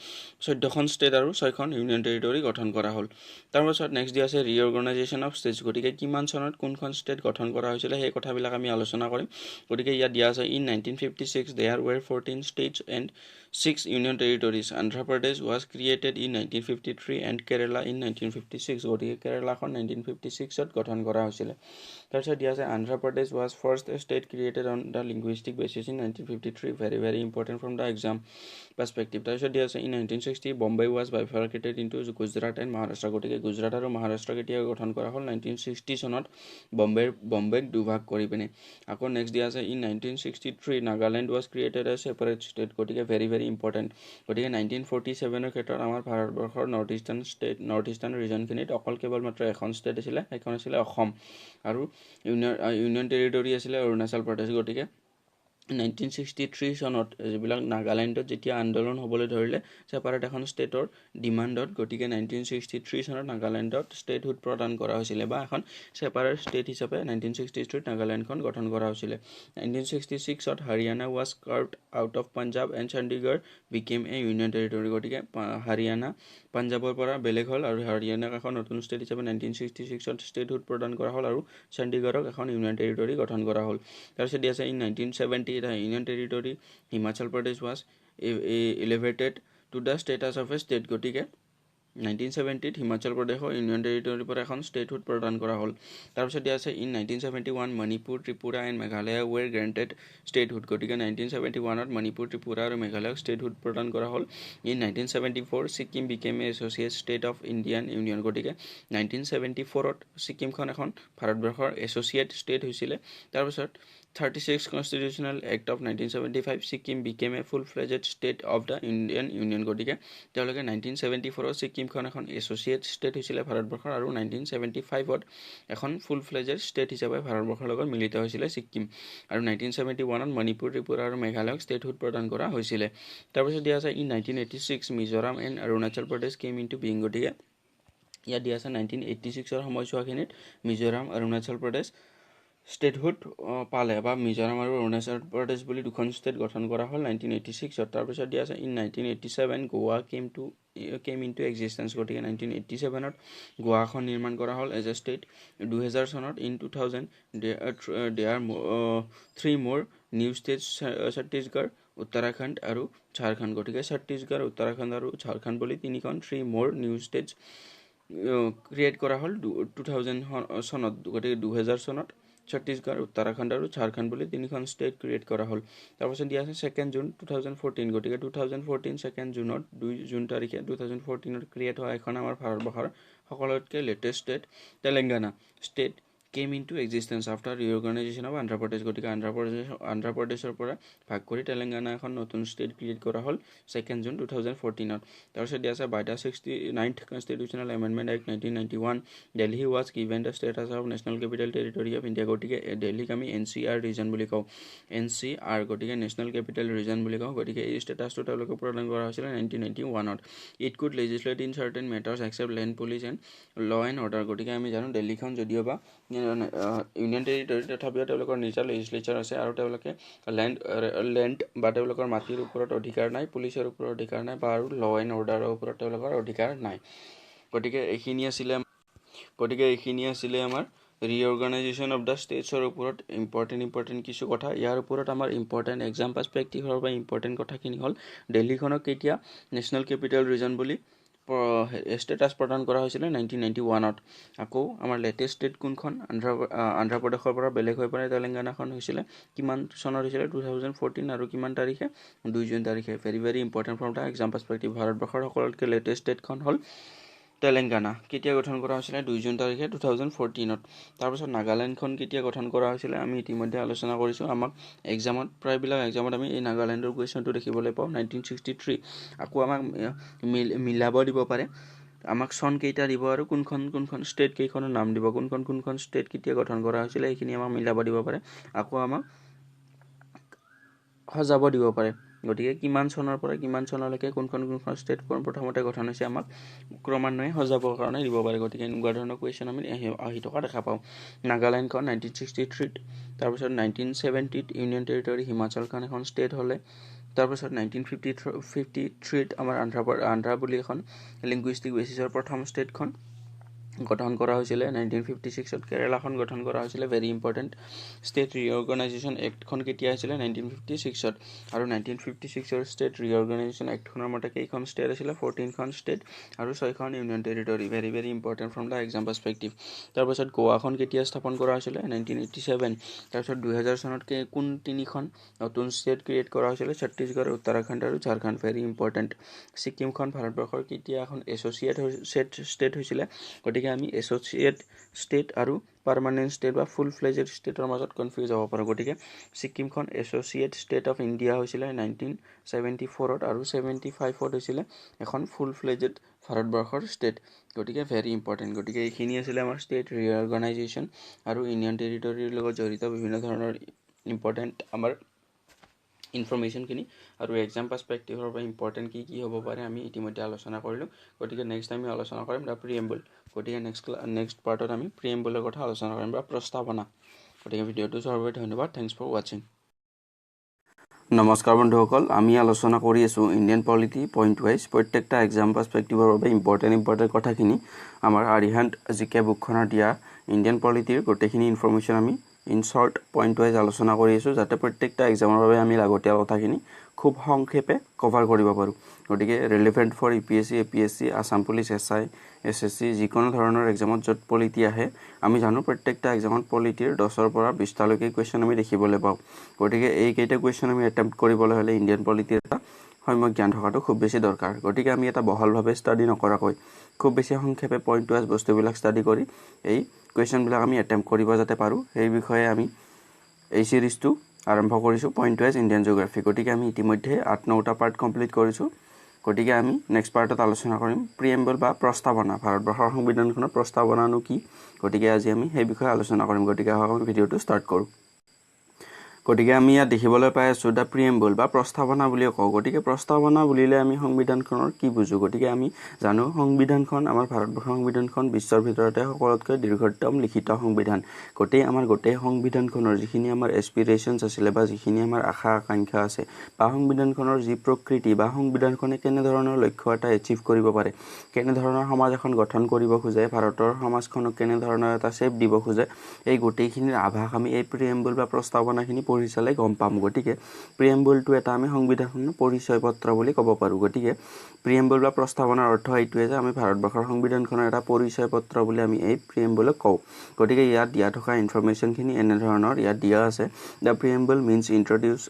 14খন ষ্টেট আৰু 6খন ইউনিয়ন টেৰিটৰী গঠন কৰা হ'ল। তাৰপাছত নেক্সট দিয়া আছে ৰিঅৰ্গেনাইজেশ্যন অফ ষ্টেটছ। গতিকে কিমান চনত কোনখন ষ্টেট গঠন কৰা হৈছিলে সেই কথাবিলাক আমি আলোচনা কৰিম। গতিকে ইয়াত দিয়া আছে in 1956 there ৱেৰ 14 states and 6 union territories. Andhra Pradesh was created in 1953 and Kerala in 1956। গতিকে কেৰেলাখন 1956ত গঠন কৰা হৈছিলে। তাৰপিছত দিয়া আছে Andhra Pradesh was first state created on the linguistic basis in 1953। Very important from the exam perspective. তাৰপিছত দিয়া আছে in 1960 Bombay was বাইফাৰ্কেটেড into Gujarat and Maharashtra. গতিকে গুজৰাট আৰু মহাৰাষ্ট্ৰ কেতিয়া গঠন কৰা হ'ল? 1960 চনত বম্বেক দুভাগ কৰি পিনে। আকৌ নেক্সট দিয়া আছে in 1963 Nagaland was created A separate state. গতিকে ভেৰি ইম্পৰ্টেণ্ট। গতিকে 1947 ক্ষেত্ৰত আমাৰ ভাৰতবৰ্ষৰ নৰ্থ ইষ্টাৰ্ণ ৰিজনখিনিত অকল কেৱল মাত্ৰ এখন ষ্টেট আছিলে, সেইখন আছিলে অসম, আৰু ইউনিয়ন টেৰিটৰী আছিলে অৰুণাচল প্ৰদেশ। গতিকে 1963 চনত যিবিলাক নাগালেণ্ডত যেতিয়া আন্দোলন হ'বলৈ ধৰিলে ছেপাৰেট এখন ষ্টেটৰ ডিমাণ্ডত, গতিকে 1963 চনত নাগালেণ্ডত ষ্টেটহুড প্ৰদান কৰা হৈছিলে, বা এখন ছেপাৰেট ষ্টেট হিচাপে 1963 নাগালেণ্ডখন গঠন কৰা হৈছিলে। 1966ত Haryana was carved out of Punjab and Chandigarh became a union territory. গতিকে হাৰিয়ানা পাঞ্জাৱৰ পৰা বেলেগ হ'ল আৰু হাৰিয়ানাক এখন নতুন ষ্টেট হিচাপে 1966ত ষ্টেটহুড প্ৰদান কৰা হ'ল আৰু চণ্ডীগড়ক এখন ইউনিয়ন টেৰিটৰী গঠন কৰা হ'ল। তাৰপিছত দিয়া আছে in 1970 the union territory Himachal Pradesh was elevated to the status of a state. গতিকে 1970ত হিমাচল প্ৰদেশৰ ইউনিয়ন টেৰিটৰীৰ পৰা এখন ষ্টেটহুড প্ৰদান কৰা হ'ল। তাৰপিছত দিয়া আছে in 1971 Manipur, Tripura and Meghalaya were granted statehood. গতিকে 1971ত মণিপুৰ, ত্ৰিপুৰা আৰু মেঘালয়ক ষ্টেটহুড প্ৰদান কৰা হ'ল। In 1974 Sikkim became A associate state of Indian union. গতিকে 1974ত ছিকিমখন এখন ভাৰতবৰ্ষৰ এছ'চিয়েট ষ্টেট হৈছিলে। তাৰপিছত 36 constitutional act of 1975 Sikkim became A full fledged state of the Indian union. গতিকে তেওঁলোকে 1974ত ছিকিমখন এখন এছ'চিয়েট ষ্টেট হৈছিলে ভাৰতবৰ্ষৰ, আৰু 1975ত এখন ফুল ফ্লেজেড ষ্টেট হিচাপে ভাৰতবৰ্ষৰ লগত মিলিত হৈছিলে ছিকিম, আৰু 1971ত মণিপুৰ, ত্ৰিপুৰা আৰু মেঘালয়ক ষ্টেটহুড প্ৰদান কৰা হৈছিলে। তাৰপিছত দিয়া আছে in 1986 Mizoram and Arunachal Pradesh came into being. গতিকে ইয়াত দিয়া আছে 1986ৰ সময়ছোৱাখিনিত মিজোৰাম, অৰুণাচল প্ৰদেশ ষ্টেটহুড পালে, বা মিজোৰাম আৰু অৰুণাচল প্ৰদেশ বুলি দুখন ষ্টেট গঠন কৰা হ'ল 1986ত। তাৰপিছত দিয়া আছে in 1987 Goa came into existence. গতিকে 1987ত গোৱাখন নিৰ্মাণ কৰা হ'ল এজ এ ষ্টেট। 2000 চনত ইন 2000 দেয়াৰ 3 মোৰ নিউ ষ্টেট, ছত্তীশগড়, উত্তৰাখণ্ড আৰু ঝাৰখণ্ড। গতিকে ছত্তীশগড়, উত্তৰাখণ্ড আৰু ঝাৰখণ্ড বুলি 3 মোৰ নিউ ষ্টেটছ ক্ৰিয়েট কৰা হ'ল 2000 চনত। গতিকে 2000 চনত ছত্তীশগড়, উত্তৰাখণ্ড আৰু ঝাৰখণ্ড বুলি 3খন ষ্টেট ক্ৰিয়েট কৰা হ'ল। তাৰপাছত দিয়া আছে 2 জুন 2014। গতিকে 2014 2 জুনত 2 জুন তাৰিখে 2014ত ক্ৰিয়েট হোৱা এখন আমাৰ ভাৰতবৰ্ষৰ সকলোতকৈ latest state Telangana state came into existence after reorganization of Andhra Pradesh. গতিকে আন্ধ্ৰ প্ৰদেশৰ পৰা ভাগ কৰি তেলেংগানা এখন নতুন ষ্টেট ক্ৰিয়েট কৰা হ'ল 2 জুন 2014 তাৰপিছত দিয়া আছে by the 69th Constitutional Amendment Act 1991 Delhi was given the status of National Capital Territory of India. গতিকে দিল্লীক আমি NCR ৰিজন বুলি কওঁ NCR গতিকে নেশ্যনেল কেপিটেল ৰিজন বুলি কওঁ গতিকে এই ষ্টেটাছটো তেওঁলোকক প্ৰদান কৰা হৈছিল 1991 It could legislate in certain matters except land police and law and order. গতিকে আমি জানো দিল্লীখন যদিও বা ইউনিয়ন টেৰিটৰি তথাপিও তেওঁলোকৰ নিজা লেজিসলেচাৰ আছে আৰু তেওঁলোকে লেণ্ড বা তেওঁলোকৰ মাটিৰ ওপৰত অধিকাৰ নাই পুলিচৰ ওপৰত অধিকাৰ নাই বা আৰু ল এণ্ড অৰ্ডাৰৰ ওপৰত তেওঁলোকৰ অধিকাৰ নাই গতিকে এইখিনি আছিলে আমাৰ ৰিঅৰ্গানাইজেশ্যন অফ দ্য ষ্টেটছৰ ওপৰত ইম্পৰ্টেণ্ট কিছু কথা ইয়াৰ ওপৰত আমাৰ ইম্পৰ্টেণ্ট এক্সাম পাৰ্সপেক্টিভৰ পৰা ইম্পৰ্টেণ্ট কথাখিনি হ'ল দিল্লীখনক কেতিয়া নেশ্যনেল কেপিটেল ৰিজন বুলি ষ্টেটাছ প্ৰদান কৰা হৈছিলে 1991 আকৌ আমাৰ লেটেষ্ট ষ্টেট কোনখন আন্ধ্ৰ প্ৰদেশৰ পৰা বেলেগ হৈ পেলাই তেলেংগানাখন হৈছিলে কিমান চনত হৈছিলে 2014 আৰু কিমান তাৰিখে 2 জুন তাৰিখে very important from the exam perspective ভাৰতবৰ্ষৰ সকলোতকৈ লেটেষ্ট ষ্টেটখন হ'ল তেলেংগানা কেতিয়া গঠন কৰা হৈছিলে 2 জুন তাৰিখে 2014 তাৰপিছত নাগালেণ্ডখন কেতিয়া গঠন কৰা হৈছিলে আমি ইতিমধ্যে আলোচনা কৰিছোঁ আমাক এক্সামত প্ৰায়বিলাক এক্সামত আমি এই নাগালেণ্ডৰ কুৱেশ্যনটো দেখিবলৈ পাওঁ 1963 আকৌ আমাক মিলাব দিব পাৰে আমাক চন কেইটা দিব আৰু কোনখন ষ্টেট কেইখনৰ নাম দিব কোনখন ষ্টেট কেতিয়া গঠন কৰা হৈছিলে এইখিনি আমাক মিলাব দিব পাৰে আকৌ আমাক সজাব দিব পাৰে গতিকে কিমান চনৰ পৰা কিমান চনলৈকে কোনখন ষ্টেট প্ৰথমতে গঠন হৈছে আমাক ক্ৰমান্বয়ে সজাবৰ কাৰণে দিব পাৰে গতিকে এনেকুৱা ধৰণৰ কুৱেশ্যন আমি আহি থকা দেখা পাওঁ নাগালেণ্ডখন 1963 তাৰপিছত 1970 ইউনিয়ন টেৰিটৰি হিমাচলখন এখন ষ্টেট হ'লে তাৰপিছত 1953 আমাৰ আন্ধ্ৰা বুলি এখন লিংগুইষ্টিক বেচিছৰ প্ৰথম ষ্টেটখন গঠন কৰা হৈছিলে 1956 কেৰালাখন গঠন কৰা হৈছিলে ভেৰি ইম্পৰ্টেণ্ট ষ্টেট ৰিঅৰ্গানাইজেশ্যন এক্টখন কেতিয়া হৈছিলে 1956 আৰু 1956 ষ্টেট ৰিঅৰ্গানাইজেশ্যন এক্টখনৰ মতে কেইখন ষ্টেট আছিলে 14খন ষ্টেট আৰু 6খন union territory very important from the exam perspective তাৰপিছত গোৱাখন কেতিয়া স্থাপন কৰা হৈছিলে 1987 তাৰপিছত 2000 চনত কোন তিনিখন নতুন ষ্টেট ক্ৰিয়েট কৰা হৈছিলে ছত্তীশগড় উত্তৰাখণ্ড আৰু ঝাৰখণ্ড ভেৰি ইম্পৰ্টেণ্ট ছিকিমখন ভাৰতবৰ্ষৰ কেতিয়া এখন এছ'চিয়েট ষ্টেট হৈছিলে গতিকে আমি এছ'চিয়েট ষ্টেট আৰু পাৰ্মানেণ্ট ষ্টেট বা ফুল ফ্লেজেড ষ্টেটৰ মাজত কনফিউজ হ'ব পাৰোঁ গতিকে ছিকিমখন এছ'চিয়েট ষ্টেট অফ ইণ্ডিয়া হৈছিলে 1974 আৰু 75 হৈছিলে এখন ফুল ফ্লেজেড ভাৰতবৰ্ষৰ ষ্টেট গতিকে ভেৰি ইম্পৰ্টেণ্ট গতিকে এইখিনি আছিলে আমাৰ ষ্টেট ৰিঅৰ্গানাইজেশ্যন আৰু ইউনিয়ন টেৰিটৰিৰ লগত জড়িত বিভিন্ন ধৰণৰ ইম্পৰ্টেণ্ট আমাৰ ইনফৰমেশ্যনখিনি আৰু এক্সাম পাৰ্সপেক্টিভৰ পৰা ইম্পৰ্টেণ্ট কি হ'ব পাৰে আমি ইতিমধ্যে আলোচনা কৰিলোঁ গতিকে নেক্সট আমি আলোচনা কৰিম দ্য প্ৰিএম্বল গতিকে নেক্সট পাৰ্টত আমি প্ৰিএম্বলৰ কথা আলোচনা কৰিম বা প্ৰস্তাৱনা গতিকে ভিডিঅ'টো চোৱাৰ বাবে ধন্যবাদ থেংকছ ফৰ ৱাচিং নমস্কাৰ বন্ধুসকল আমি আলোচনা কৰি আছোঁ ইণ্ডিয়ান পলিটি পইণ্ট ৱাইজ প্ৰত্যেকটা এক্সাম পাৰ্সপেক্টিভৰ বাবে ইম্পৰ্টেণ্ট কথাখিনি আমাৰ আৰিহান্ত জিকে বুকখনত দিয়া ইণ্ডিয়ান পলিটিৰ গোটেইখিনি ইনফৰমেশ্যন আমি ইন শ্বৰ্ট পইণ্ট ৱাইজ আলোচনা কৰি আছোঁ যাতে প্ৰত্যেকটা এক্সামৰ বাবে আমি লাগতিয়াল কথাখিনি খুব সংক্ষেপে কভাৰ কৰিব পাৰোঁ গতিকে relevant for APSC Assam police SI SSC যিকোনো ধৰণৰ এক্সামত য'ত পলিটি আহে আমি জানো প্ৰত্যেকটা এক্সামত পলিটিৰ 10ৰ পৰা 20টালৈকে কুৱেশ্যন আমি দেখিবলৈ পাওঁ গতিকে এইকেইটা কুৱেশ্যন আমি এটেম্প্ট কৰিবলৈ হ'লে ইণ্ডিয়ান পলিটিৰ এটা সম্যক জ্ঞান থকাটো খুব বেছি দৰকাৰ গতিকে আমি এটা বহলভাৱে ষ্টাডি নকৰাকৈ খুব বেছি সংক্ষেপে পইণ্ট ৱাইজ বস্তুবিলাক ষ্টাডি কৰি এই কুৱেশ্যনবিলাক আমি এটেম্প্ট কৰিব যাতে পাৰোঁ সেই বিষয়ে আমি এই সিৰিজটো আৰম্ভ কৰিছোঁ পইণ্ট ৱাইজ ইণ্ডিয়ান জিঅ'গ্ৰাফি গতিকে আমি ইতিমধ্যে 8-9টা পাৰ্ট কমপ্লিট কৰিছোঁ গতিকে আমি নেক্সট পাৰ্টত আলোচনা কৰিম প্ৰিএম্বল বা প্ৰস্তাৱনা ভাৰতবৰ্ষৰ সংবিধানখনৰ প্ৰস্তাৱনানো কি গতিকে আজি আমি সেই বিষয়ে আলোচনা কৰিম গতিকে আহক আমি ভিডিঅ'টো ষ্টাৰ্ট কৰোঁ গতিকে আমি ইয়াত দেখিবলৈ পাই আছোঁ দ্য প্ৰিএম্বল বা প্ৰস্তাৱনা বুলিও কওঁ গতিকে প্ৰস্তাৱনা বুলিলে আমি সংবিধানখনৰ কি বুজোঁ গতিকে আমি জানো সংবিধানখন আমাৰ ভাৰতবৰ্ষৰ সংবিধানখন বিশ্বৰ ভিতৰতে সকলোতকৈ দীৰ্ঘতম লিখিত সংবিধান গোটেই সংবিধানখনৰ যিখিনি আমাৰ এছপিৰেশ্যনছ আছিলে বা যিখিনি আমাৰ আশা আকাংক্ষা আছে বা সংবিধানখনৰ যি প্ৰকৃতি বা সংবিধানখনে কেনেধৰণৰ লক্ষ্য এটা এচিভ কৰিব পাৰে কেনেধৰণৰ সমাজ এখন গঠন কৰিব খোজে ভাৰতৰ সমাজখনক কেনেধৰণৰ এটা শ্বেপ দিব খোজে এই গোটেইখিনিৰ আভাস আমি এই প্ৰিএম্বল বা প্ৰস্তাৱনাখিনি পঢ়ি চালে গম পাম গতিকে প্ৰিএম্বলটো এটা আমি সংবিধানখনৰ পৰিচয় পত্ৰ বুলি ক'ব পাৰোঁ গতিকে প্ৰিএম্বল বা প্ৰস্তাৱনাৰ অৰ্থ এইটোৱে যে আমি ভাৰতবৰ্ষৰ সংবিধানখনৰ এটা পৰিচয় পত্ৰ বুলি আমি এই প্ৰিএম্বলক কওঁ গতিকে ইয়াত দিয়া থকা ইনফৰমেশ্যনখিনি এনেধৰণৰ ইয়াত দিয়া আছে দ্য প্ৰিএম্বল মিনছ ইন্ট্ৰডিউচ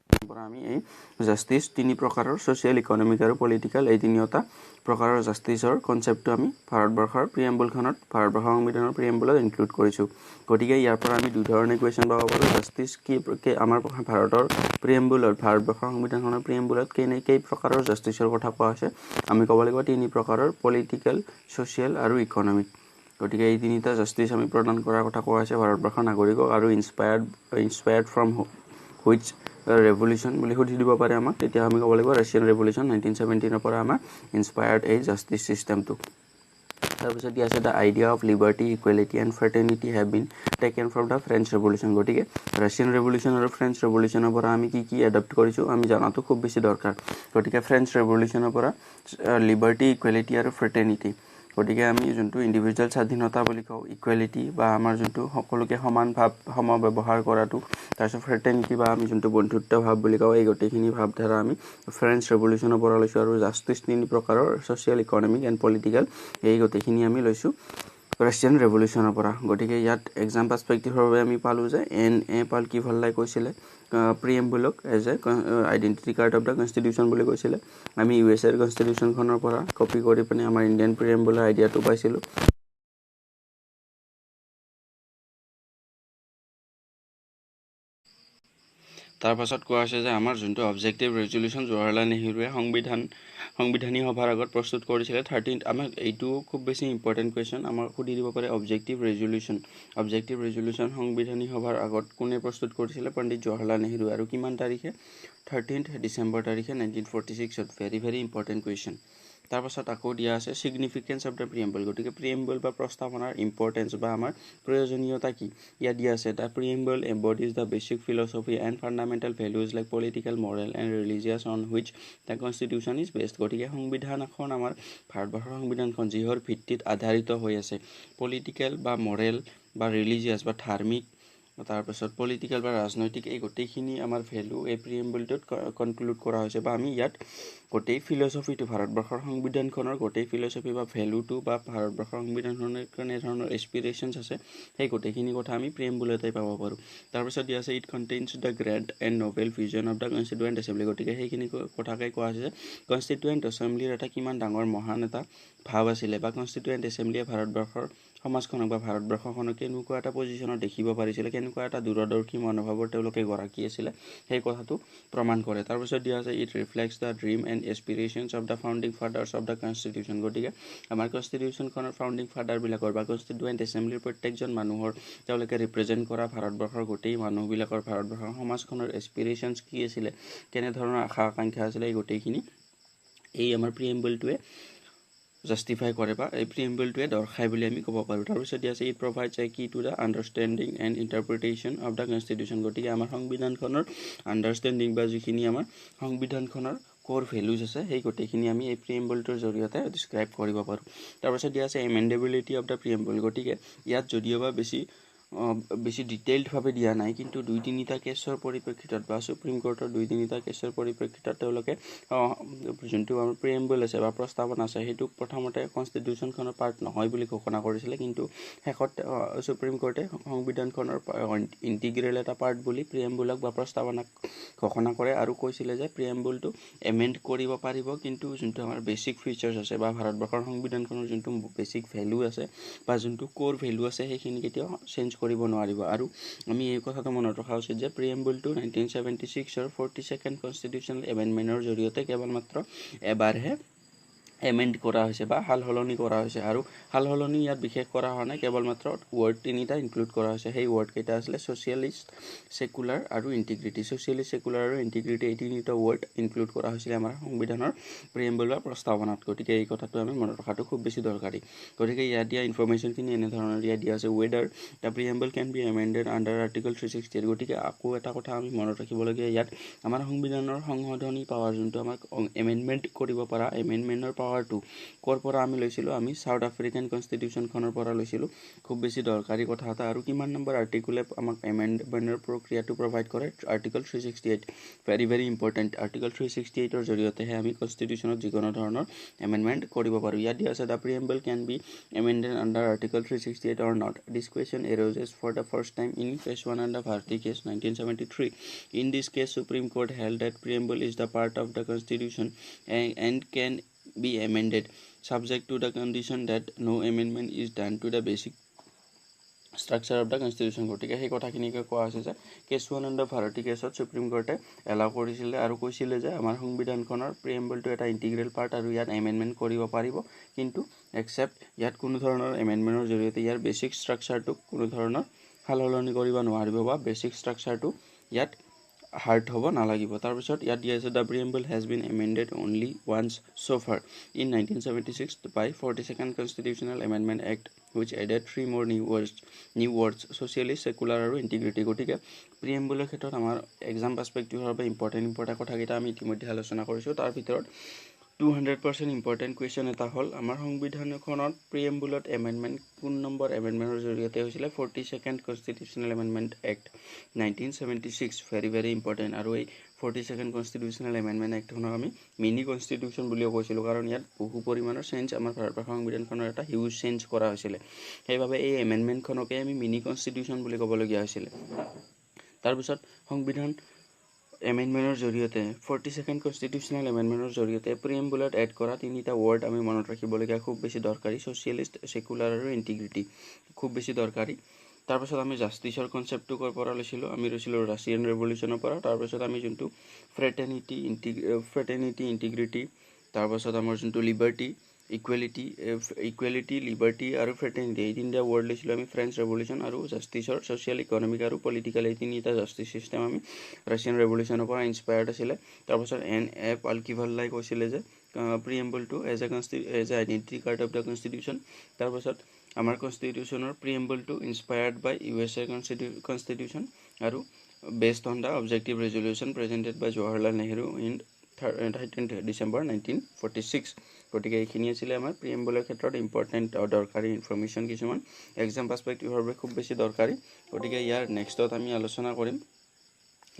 পৰা আমি এই জাষ্টিছ তিনি প্ৰকাৰৰ ছ'চিয়েল ইকনমিক আৰু পলিটিকেল এই তিনিওটা প্ৰকাৰৰ জাষ্টিছৰ কনচেপ্টটো আমি ভাৰতবৰ্ষৰ প্ৰিএম্বলখনত ভাৰতবৰ্ষৰ সংবিধানৰ প্ৰিএম্বলত ইনক্লুড কৰিছোঁ গতিকে ইয়াৰ পৰা আমি দুই ধৰণে কুৱেশ্যন পাব পাৰোঁ জাষ্টিছ কি আমাৰ ভাৰতৰ প্ৰিএম্বলত ভাৰতবৰ্ষৰ সংবিধানখনৰ প্ৰিএম্বলত কেই প্ৰকাৰৰ জাষ্টিছৰ কথা কোৱা হৈছে আমি ক'ব লাগিব তিনি প্ৰকাৰৰ পলিটিকেল ছ'চিয়েল আৰু ইকনমিক গতিকে এই তিনিটা জাষ্টিছ আমি প্ৰদান কৰাৰ কথা কোৱা হৈছে ভাৰতবৰ্ষৰ নাগৰিকক আৰু ইনস্পায়াৰ্ড ফ্ৰম হুইচ ৰেভলিউশ্যন বুলি সুধি দিব পাৰে আমাক তেতিয়া আমি ক'ব লাগিব ৰাছিয়ান ৰেভলিউশ্যন 1917 পৰা আমাৰ ইনস্পায়াৰ্ড এই জাষ্টিছ ছিষ্টেমটো তাৰপিছত দিয়া আছে the idea of liberty equality and fraternity have been taken from the French revolution গতিকে ৰাছিয়ান ৰেভলিউশ্যন আৰু ফ্ৰেঞ্চ ৰেভলিউশ্যনৰ পৰা আমি কি এডপ্ট কৰিছোঁ আমি জনাটো খুব বেছি দৰকাৰ গতিকে ফ্ৰেঞ্চ ৰেভলিউশ্যনৰ পৰা লিবাৰ্টি ইকুৱেলিটি আৰু ফ্ৰেটাৰ্নিটি গতিকে আমি যোনটো ইণ্ডিভিজুৱেল স্বাধীনতা বুলি কওঁ ইকুৱেলিটি বা আমাৰ যোনটো সকলোকে সমান ব্যৱহাৰ কৰাটো তাৰপিছত ফ্ৰেটাৰ্নিটি বা আমি যোনটো বন্ধুত্ব ভাৱ বুলি কওঁ এই গোটেইখিনি ভাৱধাৰা আমি ফ্ৰেঞ্চ ৰেভলিউশ্যনৰ পৰা লৈছোঁ আৰু জাষ্টিছ তিনি প্ৰকাৰৰ ছ'চিয়েল ইকনমিক এণ্ড পলিটিকেল এই গোটেইখিনি আমি লৈছোঁ ৰাছিয়ান ৰেভলিউশ্যনৰ পৰা গতিকে ইয়াত এক্সাম পাৰ্চপেক্টিভৰ বাবে আমি পালোঁ যে পাল কি ভাল লাগে কৈছিলে প্ৰিএম্বলক as a identity card of the constitution বুলি কৈছিলে আমি USA কনষ্টিটিউশ্যনখনৰ পৰা কপি কৰি পিনে আমাৰ ইণ্ডিয়ান প্ৰিএম্বলৰ আইডিয়াটো পাইছিলোঁ তাৰ পাছত কোৱা হৈছে যে আমাৰ যোনটো অবজেক্টিভ ৰেজলিউশ্যন জৱাহৰলাল নেহৰুৱে সংবিধানিক সভাৰ আগত প্ৰস্তুত কৰিছিলে 13th আমাক এইটো খুব বেছি ইম্পৰ্টেণ্ট কুৱেশ্যন আমাক সুধি দিব পাৰে অবজেক্টিভ ৰেজলিউশ্যন সংবিধানিক সভাৰ আগত কোনে প্ৰস্তুত কৰিছিলে পণ্ডিত জৱাহৰলাল নেহৰু আৰু কিমান তাৰিখে 13th ডিচেম্বৰ তাৰিখে 1946 ভেৰি ভেৰি ইম্পৰ্টেণ্ট কুৱেশ্যন তাৰপাছত আকৌ দিয়া আছে ছিগনিফিকেঞ্চ অফ দ্য প্ৰিএম্বল গতিকে প্ৰিএম্বল বা প্ৰস্তাৱনাৰ ইম্পৰ্টেঞ্চ বা আমাৰ প্ৰয়োজনীয়তা কি ইয়াত দিয়া আছে the preamble embodies the basic philosophy and fundamental values like political moral and religious on which the constitution is based গতিকে সংবিধানখন আমাৰ ভাৰতবৰ্ষৰ সংবিধানখন যিহৰ ভিত্তিত আধাৰিত হৈ আছে পলিটিকেল বা মৰেল বা ৰিলিজিয়াছ বা ধাৰ্মিক তাৰপিছত পলিটিকেল বা ৰাজনৈতিক এই গোটেইখিনি আমাৰ ভেলু এই প্ৰিএম্বলটোত কনক্লুড কৰা হৈছে বা আমি ইয়াত গোটেই ফিলচফিটো ভাৰতবৰ্ষৰ সংবিধানখনৰ গোটেই ফিলচফি বা ভেলুটো বা ভাৰতবৰ্ষৰ সংবিধানখনৰ কেনেধৰণৰ এছপিৰেশ্যনছ আছে সেই গোটেইখিনি কথা আমি প্ৰিএম্বলতে পাব পাৰোঁ তাৰপিছত দিয়া আছে it contains the grand and novel vision of the constituent assembly গতিকে সেইখিনি কথাকে কোৱা হৈছে যে কনষ্টিটুৱেণ্ট এছেম্বলিৰ এটা কিমান ডাঙৰ মহান এটা ভাৱ আছিলে বা কনষ্টিটুৱেণ্ট এছেম্বলিয়ে ভাৰতবৰ্ষৰ সমাজখনক বা ভাৰতবৰ্ষখনক কেনেকুৱা এটা পজিশ্যনত দেখিব পাৰিছিলে কেনেকুৱা এটা দূৰদৰ্শী মনোভাৱৰ তেওঁলোকে গৰাকী আছিলে সেই কথাটো প্ৰমাণ কৰে তাৰপিছত দিয়া আছে it reflects the dream and aspirations of the founding fathers of the constitution গতিকে আমাৰ কনষ্টিটিউশ্যনখনৰ ফাউণ্ডিং ফাদাৰবিলাকৰ বা কনষ্টিটুৱেণ্ট এছেম্বলিৰ প্ৰত্যেকজন মানুহৰ তেওঁলোকে ৰিপ্ৰেজেণ্ট কৰা ভাৰতবৰ্ষৰ গোটেই মানুহবিলাকৰ ভাৰতবৰ্ষৰ সমাজখনৰ এছপিৰেশ্যনছ কি আছিলে কেনেধৰণৰ আশা আকাংক্ষা আছিলে এই গোটেইখিনি এই আমাৰ প্ৰিএম্বলটোৱে জাষ্টিফাই কৰে বা এই প্ৰিএম্বলটোৱে দৰ্শায় বুলি আমি ক'ব পাৰোঁ তাৰপিছত দিয়া আছে ইট প্ৰভাইডছ এ কি to the understanding and interpretation of the constitution গতিকে আমাৰ সংবিধানখনৰ আণ্ডাৰষ্টেণ্ডিং বা যিখিনি আমাৰ সংবিধানখনৰ কোৰ ভেলুজ আছে সেই গোটেইখিনি আমি এই প্ৰিএম্বলটোৰ জৰিয়তে ডিছক্ৰাইব কৰিব পাৰোঁ তাৰপিছত দিয়া আছে এমেণ্ডেবিলিটি অফ দ্য প্ৰিএম্বল গতিকে ইয়াত যদিওবা বেছি ডিটেইলডভাৱে দিয়া নাই কিন্তু 2-3টা কেছৰ পৰিপ্ৰেক্ষিতত বা সুপ্ৰিম কোৰ্টৰ 2-3টা কেছৰ পৰিপ্ৰেক্ষিতত তেওঁলোকে যোনটো আমাৰ প্ৰিএম্বল আছে বা প্ৰস্তাৱনা আছে সেইটো প্ৰথমতে কনষ্টিটিউশ্যনখনৰ পাৰ্ট নহয় বুলি ঘোষণা কৰিছিলে কিন্তু শেষত সুপ্ৰিম কোৰ্টে সংবিধানখনৰ ইণ্টিগ্ৰেল এটা পাৰ্ট বুলি প্ৰিএম্বলক বা প্ৰস্তাৱনাক ঘোষণা কৰে আৰু কৈছিলে যে প্ৰিএম্বলটো এমেণ্ড কৰিব পাৰিব কিন্তু যোনটো আমাৰ বেচিক ফিচাৰ্ছ আছে বা ভাৰতবৰ্ষৰ সংবিধানখনৰ যোনটো বেচিক ভেলু আছে বা যোনটো কোৰ ভেলু আছে সেইখিনি কেতিয়াও চেঞ্জ কৰিব নোৱাৰিব আৰু আমি এই কথাটো মনত ৰখা উচিত যে প্ৰিএম্বলটো 1976ৰ 42nd কনষ্টিটিউশ্যনেল এমেণ্ডমেণ্টৰ জৰিয়তে কেৱল মাত্ৰ এবাৰহে এমেণ্ড কৰা হৈছে বা সাল সলনি কৰা হৈছে আৰু সাল সলনি ইয়াত বিশেষ কৰা হোৱা নাই কেৱল মাত্ৰ ৱৰ্ড 3টা ইনক্লুড কৰা হৈছে সেই ৱৰ্ড কেইটা আছিলে ছ'চিয়েলিষ্ট সেকুলাৰ আৰু ইণ্টিগ্ৰিটি ছ'চিয়েলিষ্ট সেকুলাৰ আৰু ইণ্টিগ্ৰিটি এই 3টা ৱৰ্ড ইনক্লুড কৰা হৈছিলে আমাৰ সংবিধানৰ প্ৰিএম্বল বা প্ৰস্তাৱনাত গতিকে এই কথাটো আমি মনত ৰখাটো খুব বেছি দৰকাৰী গতিকে ইয়াত দিয়া ইনফৰমেশ্যনখিনি এনেধৰণৰ ইয়াত দিয়া আছে whether the preamble can be amended under article 368 গতিকে আকৌ এটা কথা আমি মনত ৰাখিবলগীয়া ইয়াত আমাৰ সংবিধানৰ সংশোধনী পাৱাৰ যোনটো আমাক এমেণ্ডমেণ্ট কৰিব পৰা এমেণ্ডমেণ্টৰ পাৱাৰ পাৱাৰ 2 কৰ পৰা আমি লৈছিলোঁ আমি সাউথ আফ্ৰিকান কনষ্টিটিউশ্যনখনৰ পৰা লৈছিলোঁ খুব বেছি দৰকাৰী কথা এটা আৰু কিমান নম্বৰ আৰ্টিকলে আমাক এমেণ্ডমেণ্টৰ প্ৰক্ৰিয়াটো প্ৰভাইড কৰে article 368 very very important article 368 ৰ জৰিয়তেহে আমি কনষ্টিটিউশ্যনত যিকোনো ধৰণৰ এমেণ্ডমেণ্ট কৰিব পাৰোঁ ইয়াত দিয়া আছে the preamble can be amended under Article 368 or not. This question arises for the first time in Case 1 under Bharti Case 1973. In this case, Supreme Court held that preamble is the part of the Constitution and can be amended, subject to the condition that no amendment is done to the basic structure of the Constitution. গতিকে সেই কথাখিনিকে কোৱা হৈছে যে case 1 under Bharati কেছত supreme কোৰ্টে allow কৰিছিলে আৰু কৈছিলে যে আমাৰ সংবিধানখনৰ প্ৰিএম্বলটো এটা ইণ্টিগ্ৰেল পাৰ্ট আৰু ইয়াত এমেণ্ডমেণ্ট কৰিব পাৰিব কিন্তু এক্সেপ্ট ইয়াত কোনো ধৰণৰ এমেণ্ডমেণ্টৰ জৰিয়তে ইয়াৰ বেছিক ষ্ট্ৰাকচাৰটোক কোনো ধৰণৰ সালসলনি কৰিব নোৱাৰিব বা বেছিক ষ্ট্ৰাকচাৰটো ইয়াত হাৰ্ড হ'ব নালাগিব তাৰপিছত ইয়াত দিয়া আছে the preamble has been amended only once so far in 1976 by 42nd Constitutional Amendment Act which added 3 more new words socialist secular আৰু integrity গতিকে প্ৰিএম্বলৰ ক্ষেত্ৰত আমাৰ এক্সাম পাৰ্সপেক্টিভৰ বাবে ইম্পৰ্টেণ্ট কথাকেইটা আমি ইতিমধ্যে আলোচনা কৰিছোঁ তাৰ ভিতৰত 200% ইম্পৰ্টেণ্ট কুৱেশ্যন এটা হ'ল আমাৰ সংবিধানখনত প্ৰিএম্বলত এমেণ্ডমেণ্ট কোন নম্বৰ এমেণ্ডমেণ্টৰ জৰিয়তে হৈছিলে 42nd constitutional amendment act 1976 very very important আৰু এই 42nd কনষ্টিটিউশ্যনেল এমেণ্ডমেণ্ট এক্টখনক আমি মিনি কনষ্টিটিউশ্যন বুলিও কৈছিলোঁ কাৰণ ইয়াত বহু পৰিমাণৰ চেঞ্জ আমাৰ ভাৰতবৰ্ষৰ সংবিধানখনৰ এটা হিউজ চেঞ্জ কৰা হৈছিলে সেইবাবে এই এমেণ্ডমেণ্টখনকে আমি মিনি কনষ্টিটিউশ্যন বুলি ক'বলগীয়া হৈছিলে তাৰপিছত সংবিধান এমেণ্ডমেণ্টৰ জৰিয়তে 42nd কনষ্টিটিউশ্যনেল এমেণ্ডমেণ্টৰ জৰিয়তে প্ৰিএম্বলত এড কৰা তিনিটা ৱৰ্ড আমি মনত ৰাখিবলগীয়া খুব বেছি দৰকাৰী ছ'চিয়েলিষ্ট সেকুলাৰ আৰু ইণ্টিগ্ৰিটি খুব বেছি দৰকাৰী তাৰপিছত আমি জাষ্টিছৰ কনচেপ্টটো ক'ৰ পৰা লৈছিলোঁ আমি লৈছিলোঁ ৰাছিয়ান ৰেভলিউশ্যনৰ পৰা তাৰপিছত আমি যোনটো ফ্ৰেটাৰ্নিটি ইণ্টিগ্ৰিটি তাৰপিছত আমাৰ যোনটো লিবাৰ্টি ইকুৱেলিটি লিবাৰ্টি আৰু ফ্ৰেটাৰ্নিটি এই তিনিটা ৱৰ্ড লৈছিলোঁ আমি ফ্ৰেঞ্চ ৰেভলিউশ্যন আৰু জাষ্টিছৰ ছ'চিয়েল ইকনমিক আৰু পলিটিকেল এই তিনিটা জাষ্টিছ চিষ্টেম আমি ৰাছিয়ান ৰেভলিউশ্যনৰ পৰা ইনস্পায়াৰ্ড আছিলে তাৰপিছত পালকিভাল্লাই কৈছিলে যে প্ৰিএম্বলটো as a identity card of the constitution তাৰপিছত আমাৰ কনষ্টিটিউশ্যনৰ প্ৰিএম্বলটো ইনস্পায়াৰ্ড বাই USA কনষ্টিটিউশ্যন আৰু based on the objective resolution presented by Jawaharlal Nehru in 13th December 1946 গতিকে এইখিনি আছিলে আমাৰ প্ৰিএম্বলৰ ক্ষেত্ৰত ইম্পৰ্টেণ্ট দৰকাৰী ইনফৰমেশ্যন কিছুমান এক্সাম পাৰ্সপেক্টিভৰ বাবে খুব বেছি দৰকাৰী গতিকে ইয়াৰ নেক্সটত আমি আলোচনা কৰিম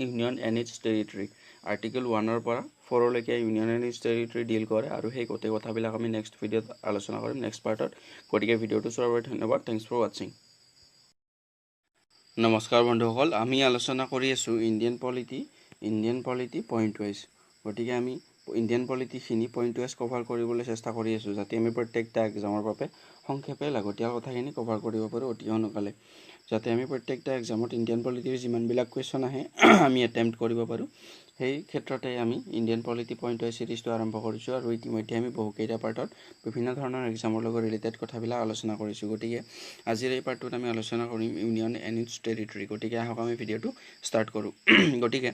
union and its territory article 1 পৰা 4 লৈকে union and its territory deal কৰে আৰু সেই গোটেই কথাবিলাক আমি নেক্সট ভিডিঅ'ত আলোচনা কৰিম নেক্সট পাৰ্টত গতিকে ভিডিঅ'টো চোৱাৰ বাবে ধন্যবাদ থেংকছ ফৰ ৱাচিং নমস্কাৰ বন্ধুসকল আমি আলোচনা কৰি আছোঁ ইণ্ডিয়ান পলিটি পইণ্ট ৱাইজ গতিকে আমি ইণ্ডিয়ান পলিটিখিনি পইণ্ট ৱাইজ কভাৰ কৰিবলৈ চেষ্টা কৰি আছোঁ যাতে আমি প্ৰত্যেকটা এক্সামৰ বাবে সংক্ষেপে লাগতিয়াল কথাখিনি কভাৰ কৰিব পাৰোঁ অতি সোনকালে যাতে আমি প্ৰত্যেকটা এক্সামত ইণ্ডিয়ান পলিটিৰ যিমানবিলাক কুৱেশ্যন আহে আমি এটেম্প্ট কৰিব পাৰোঁ সেই ক্ষেত্ৰতে আমি ইণ্ডিয়ান পলিটি পইণ্ট ৱাইজ চিৰিজটো আৰম্ভ কৰিছোঁ আৰু ইতিমধ্যে আমি বহুকেইটা পাৰ্টত বিভিন্ন ধৰণৰ এক্সামৰ লগত ৰিলেটেড কথাবিলাক আলোচনা কৰিছোঁ গতিকে আজিৰ এই পাৰ্টটোত আমি আলোচনা কৰিম ইউনিয়ন এণ্ড ইটছ টেৰিটৰী গতিকে আহক আমি ভিডিঅ'টো ষ্টাৰ্ট কৰোঁ গতিকে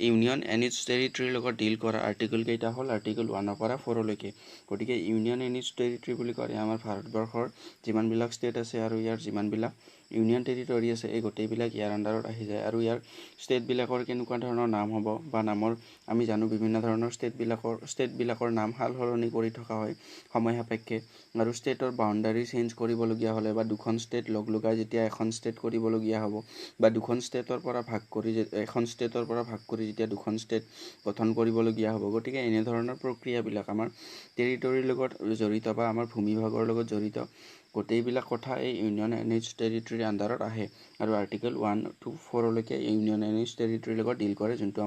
ইউনিয়ন এণ্ড ইটছ টেৰিটৰীৰ লগত ডিল কৰা আৰ্টিকল কেইটা হ'ল আৰ্টিকল 1 পৰা 4 লৈকে গতিকে ইউনিয়ন এণ্ড ইটছ টেৰিটৰী বুলি ক'লে আমাৰ ভাৰতবৰ্ষৰ যিমানবিলাক ষ্টেট আছে আৰু ইয়াৰ যিমানবিলাক ইউনিয়ন টেৰিটৰী আছে এই গোটেইবিলাক ইয়াৰ আণ্ডাৰত আহি যায় আৰু ইয়াৰ ষ্টেটবিলাকৰ কেনেকুৱা ধৰণৰ নাম হ'ব বা নামৰ আমি জানো বিভিন্ন ধৰণৰ ষ্টেটবিলাকৰ নাম সাল সলনি কৰি থকা হয় সময় সাপেক্ষে আৰু ষ্টেটৰ বাউণ্ডাৰী চেঞ্জ কৰিবলগীয়া হ'লে বা দুখন ষ্টেট লগাই যেতিয়া এখন ষ্টেট কৰিবলগীয়া হ'ব বা দুখন ষ্টেটৰ পৰা ভাগ কৰি এখন ষ্টেটৰ পৰা ভাগ কৰি যেতিয়া দুখন ষ্টেট গঠন কৰিবলগীয়া হ'ব গতিকে এনেধৰণৰ প্ৰক্ৰিয়াবিলাক আমাৰ টেৰিটৰীৰ লগত জড়িত বা আমাৰ ভূমিভাগৰ লগত জড়িত গোটেইবিলাক কথা এই ইউনিয়ন এণ্ড ইটছ টেৰিটৰীৰ আণ্ডাৰত আহে আৰু আৰ্টিকল 1 to 4 লৈকে ইউনিয়ন এণ্ড ইটছ টেৰিটৰীৰ লগত ডিল কৰে যোনটো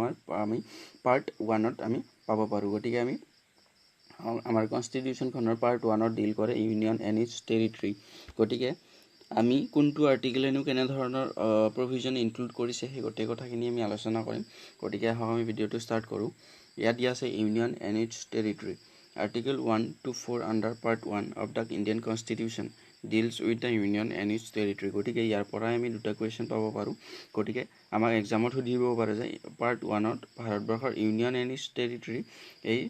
আমি পাৰ্ট 1ত আমি পাব পাৰোঁ গতিকে আমি আমাৰ কনষ্টিটিউশ্যনখনৰ পাৰ্ট 1ত ডিল কৰে ইউনিয়ন এণ্ড ইটছ টেৰিটৰী গতিকে আমি কোনটো আৰ্টিকলেনো কেনেধৰণৰ প্ৰভিজন ইনক্লুড কৰিছে সেই গোটেই কথাখিনি আমি আলোচনা কৰিম গতিকে আহক আমি ভিডিঅ'টো ষ্টাৰ্ট কৰোঁ ইয়াত দিয়া আছে union and its territory Article 1 to 4 under Part 1 of the Indian Constitution deals with the Union and its territory. গতিকে ইয়াৰ পৰা আমি দুটা কুৱেশ্যন পাব পাৰোঁ গতিকে আমাক এক্সামত সুধিব পাৰে যে পাৰ্ট 1ত ভাৰতবৰ্ষৰ ইউনিয়ন এণ্ড ইটছ টেৰিটৰী এই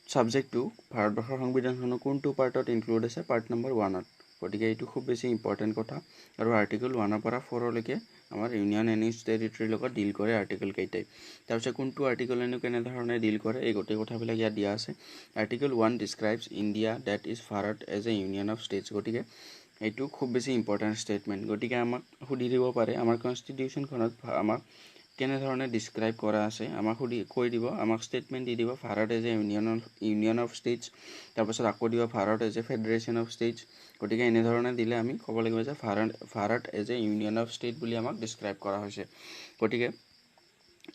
ছাবজেক্টটো ভাৰতবৰ্ষৰ সংবিধানখনৰ কোনটো পাৰ্টত ইনক্লুড আছে পাৰ্ট নম্বৰ 1ত গতিকে এইটো খুব বেছি ইম্পৰ্টেণ্ট কথা আৰু আৰ্টিকল 1 পৰা 4 লৈকে আমাৰ ইউনিয়ন এণ্ড ইটছ টেৰিটৰীৰ লগত ডিল কৰে আৰ্টিকল কেইটাই তাৰপিছত কোনটো আৰ্টিকলেনো কেনেধৰণে ডিল কৰে এই গোটেই কথাবিলাক ইয়াত দিয়া আছে article 1 describes India that is Bharat as a union of states গতিকে এইটো খুব বেছি ইম্পৰ্টেণ্ট ষ্টেটমেণ্ট গতিকে আমাক সুধি দিব পাৰে আমাৰ কনষ্টিটিউশ্যনখনত আমাক কেনেধৰণে ডিছক্ৰাইব কৰা আছে আমাক কৈ দিব আমাক ষ্টেটমেণ্ট দি দিব Bharat as a union of states তাৰপিছত আকৌ দিব Bharat as a federation of states গতিকে এনেধৰণে দিলে আমি ক'ব লাগিব যে Bharat as a union of state বুলি আমাক ডিছক্ৰাইব কৰা হৈছে গতিকে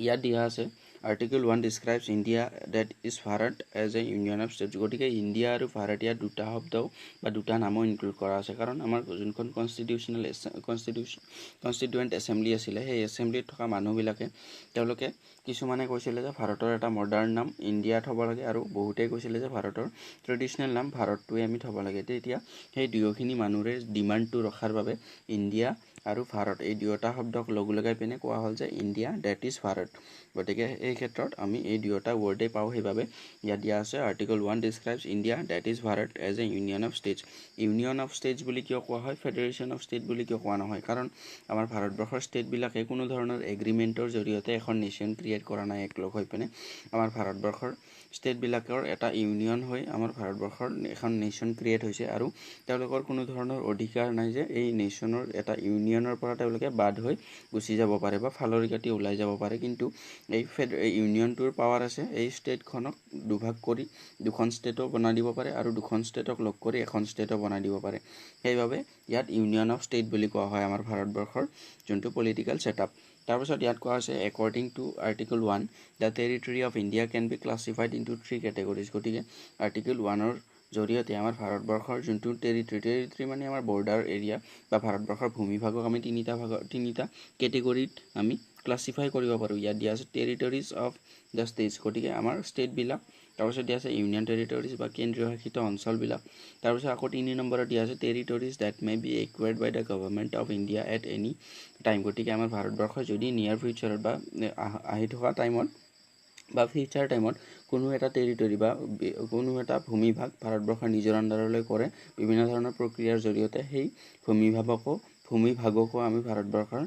ইয়াত দিয়া আছে article 1 describes India that is Bharat as a union of states গতিকে ইণ্ডিয়া আৰু ভাৰত ইয়াত দুটা শব্দও বা দুটা নামো ইনক্লুড কৰা আছে কাৰণ আমাৰ যোনখন কনষ্টিটিউৱেণ্ট এছেম্বলি আছিলে সেই এছেম্বলিত থকা মানুহবিলাকে তেওঁলোকে কিছুমানে কৈছিলে যে ভাৰতৰ এটা মডাৰ্ণ নাম ইণ্ডিয়াত হ'ব লাগে আৰু বহুতেই কৈছিলে যে ভাৰতৰ ট্ৰেডিশ্যনেল নাম ভাৰতটোৱে আমি থ'ব লাগে তেতিয়া সেই দুয়োখিনি মানুহৰে ডিমাণ্ডটো ৰখাৰ বাবে ইণ্ডিয়া আৰু ভাৰত এই দুয়োটা শব্দক লগাই পিনে কোৱা হ'ল যে ইণ্ডিয়া ডেট ইজ ভাৰত গতিকে এই ক্ষেত্ৰত আমি এই দুয়োটা ৱৰ্ডেই পাওঁ সেইবাবে ইয়াত দিয়া আছে article 1 describes India that is Bharat as a union of states union of states বুলি কিয় কোৱা হয় ফেডাৰেশ্যন অফ ষ্টেট বুলি কিয় কোৱা নহয় কাৰণ আমাৰ ভাৰতবৰ্ষৰ ষ্টেটবিলাকে কোনো ধৰণৰ এগ্ৰিমেণ্টৰ জৰিয়তে এখন নেশ্যন ক্ৰিয়েট কৰা নাই একলগ হৈ পিনে আমাৰ ভাৰতবৰ্ষৰ ষ্টেটবিলাকৰ এটা ইউনিয়ন হৈ আমাৰ ভাৰতবৰ্ষৰ এখন নেশ্যন ক্ৰিয়েট হৈছে আৰু তেওঁলোকৰ কোনো ধৰণৰ অধিকাৰ নাই যে এই নেশ্যনৰ এটা ইউনিয়নৰ পৰা তেওঁলোকে বাদ হৈ গুচি যাব পাৰে বা ফালৰি কাটি ওলাই যাব পাৰে কিন্তু এই ইউনিয়নটোৰ পাৱাৰ আছে এই ষ্টেটখনক দুভাগ কৰি দুখন ষ্টেটো বনাই দিব পাৰে আৰু দুখন ষ্টেটক লগ কৰি এখন ষ্টেটো বনাই দিব পাৰে সেইবাবে ইয়াত ইউনিয়ন অফ ষ্টেট বুলি কোৱা হয় আমাৰ ভাৰতবৰ্ষৰ যোনটো পলিটিকেল ছেটআপ তাৰপিছত ইয়াত কোৱা হৈছে according to article 1 the territory of India can be classified into 3 categories গতিকে আৰ্টিকল 1ৰ জৰিয়তে আমাৰ ভাৰতবৰ্ষৰ যোনটো টেৰিটৰী মানে আমাৰ বৰ্ডাৰ এৰিয়া বা ভাৰতবৰ্ষৰ ভূমিভাগক আমি তিনিটা কেটেগৰীত আমি ক্লাছিফাই কৰিব পাৰোঁ ইয়াত দিয়া আছে টেৰিটৰিজ অফ দ্য ষ্টেটছ গতিকে আমাৰ ষ্টেটবিলাক তাৰপিছত দিয়া আছে ইউনিয়ন টেৰিটৰিজ বা কেন্দ্ৰীয় শাসিত অঞ্চলবিলাক তাৰপিছত আকৌ 3 নম্বৰত দিয়া আছে territories that may be acquired by the government of India at any time গতিকে আমাৰ ভাৰতবৰ্ষই যদি নিয়াৰ ফিউচাৰত বা আহি থকা টাইমত বা ফিউচাৰ টাইমত কোনো এটা টেৰিটৰী বা কোনো এটা ভূমিভাগ ভাৰতবৰ্ষৰ নিজৰ আণ্ডাৰলৈ কৰে বিভিন্ন ধৰণৰ প্ৰক্ৰিয়াৰ জৰিয়তে সেই ভূমিভাগকো আমি ভাৰতবৰ্ষৰ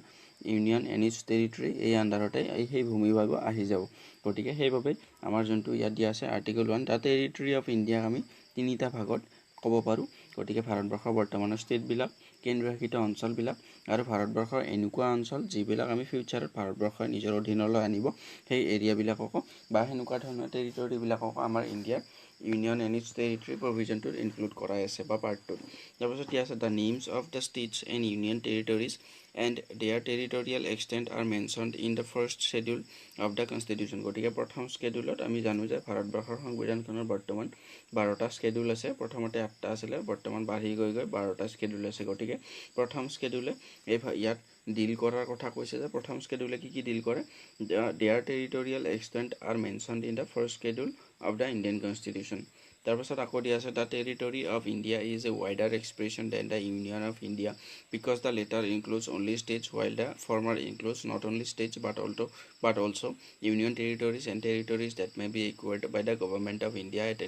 ইউনিয়ন এণ্ড ইটছ টেৰিটৰী এই আণ্ডাৰতে সেই ভূমিভাগো আহি যাব গতিকে সেইবাবে আমাৰ যোনটো ইয়াত দিয়া আছে আৰ্টিকল 1 দ্য টেৰিটৰী অফ ইণ্ডিয়াক আমি তিনিটা ভাগত ক'ব পাৰোঁ গতিকে ভাৰতবৰ্ষৰ বৰ্তমানৰ ষ্টেটবিলাক কেন্দ্ৰীয় শাসিত অঞ্চলবিলাক আৰু ভাৰতবৰ্ষৰ এনেকুৱা অঞ্চল যিবিলাক আমি ফিউচাৰত ভাৰতবৰ্ষই নিজৰ অধীনলৈ আনিব সেই এৰিয়াবিলাককো বা সেনেকুৱা ধৰণৰ টেৰিটৰীবিলাককো আমাৰ ইণ্ডিয়াৰ ইউনিয়ন এণ্ড ইটছ টেৰিটৰী প্ৰভিজনটোত ইনক্লুড কৰাই আছে বা পাৰ্টটোত তাৰপিছত দিয়া আছে the names of the states and union territories and their territorial extent are mentioned in the first schedule of the constitution গতিকে প্ৰথম স্কেডিউলত আমি জানো যে ভাৰতবৰ্ষৰ সংবিধানখনৰ বৰ্তমান 12টা স্কেডিউল আছে প্ৰথমতে 8টা আছিলে বৰ্তমান বাঢ়ি গৈ 12টা স্কেডিউল আছে গতিকে প্ৰথম স্কেডিউলে ইয়াত ডিল কৰাৰ কথা কৈছে যে প্ৰথম স্কেডিউলে কি ডিল কৰে their territorial extent are mentioned in the first schedule of the Indian constitution তাৰপাছত আকৌ দিয়া আছে the territory of India is a wider expression than the union of India because the latter includes only states while the former includes not only states but also' union territories and territories that may be acquired by the government of India at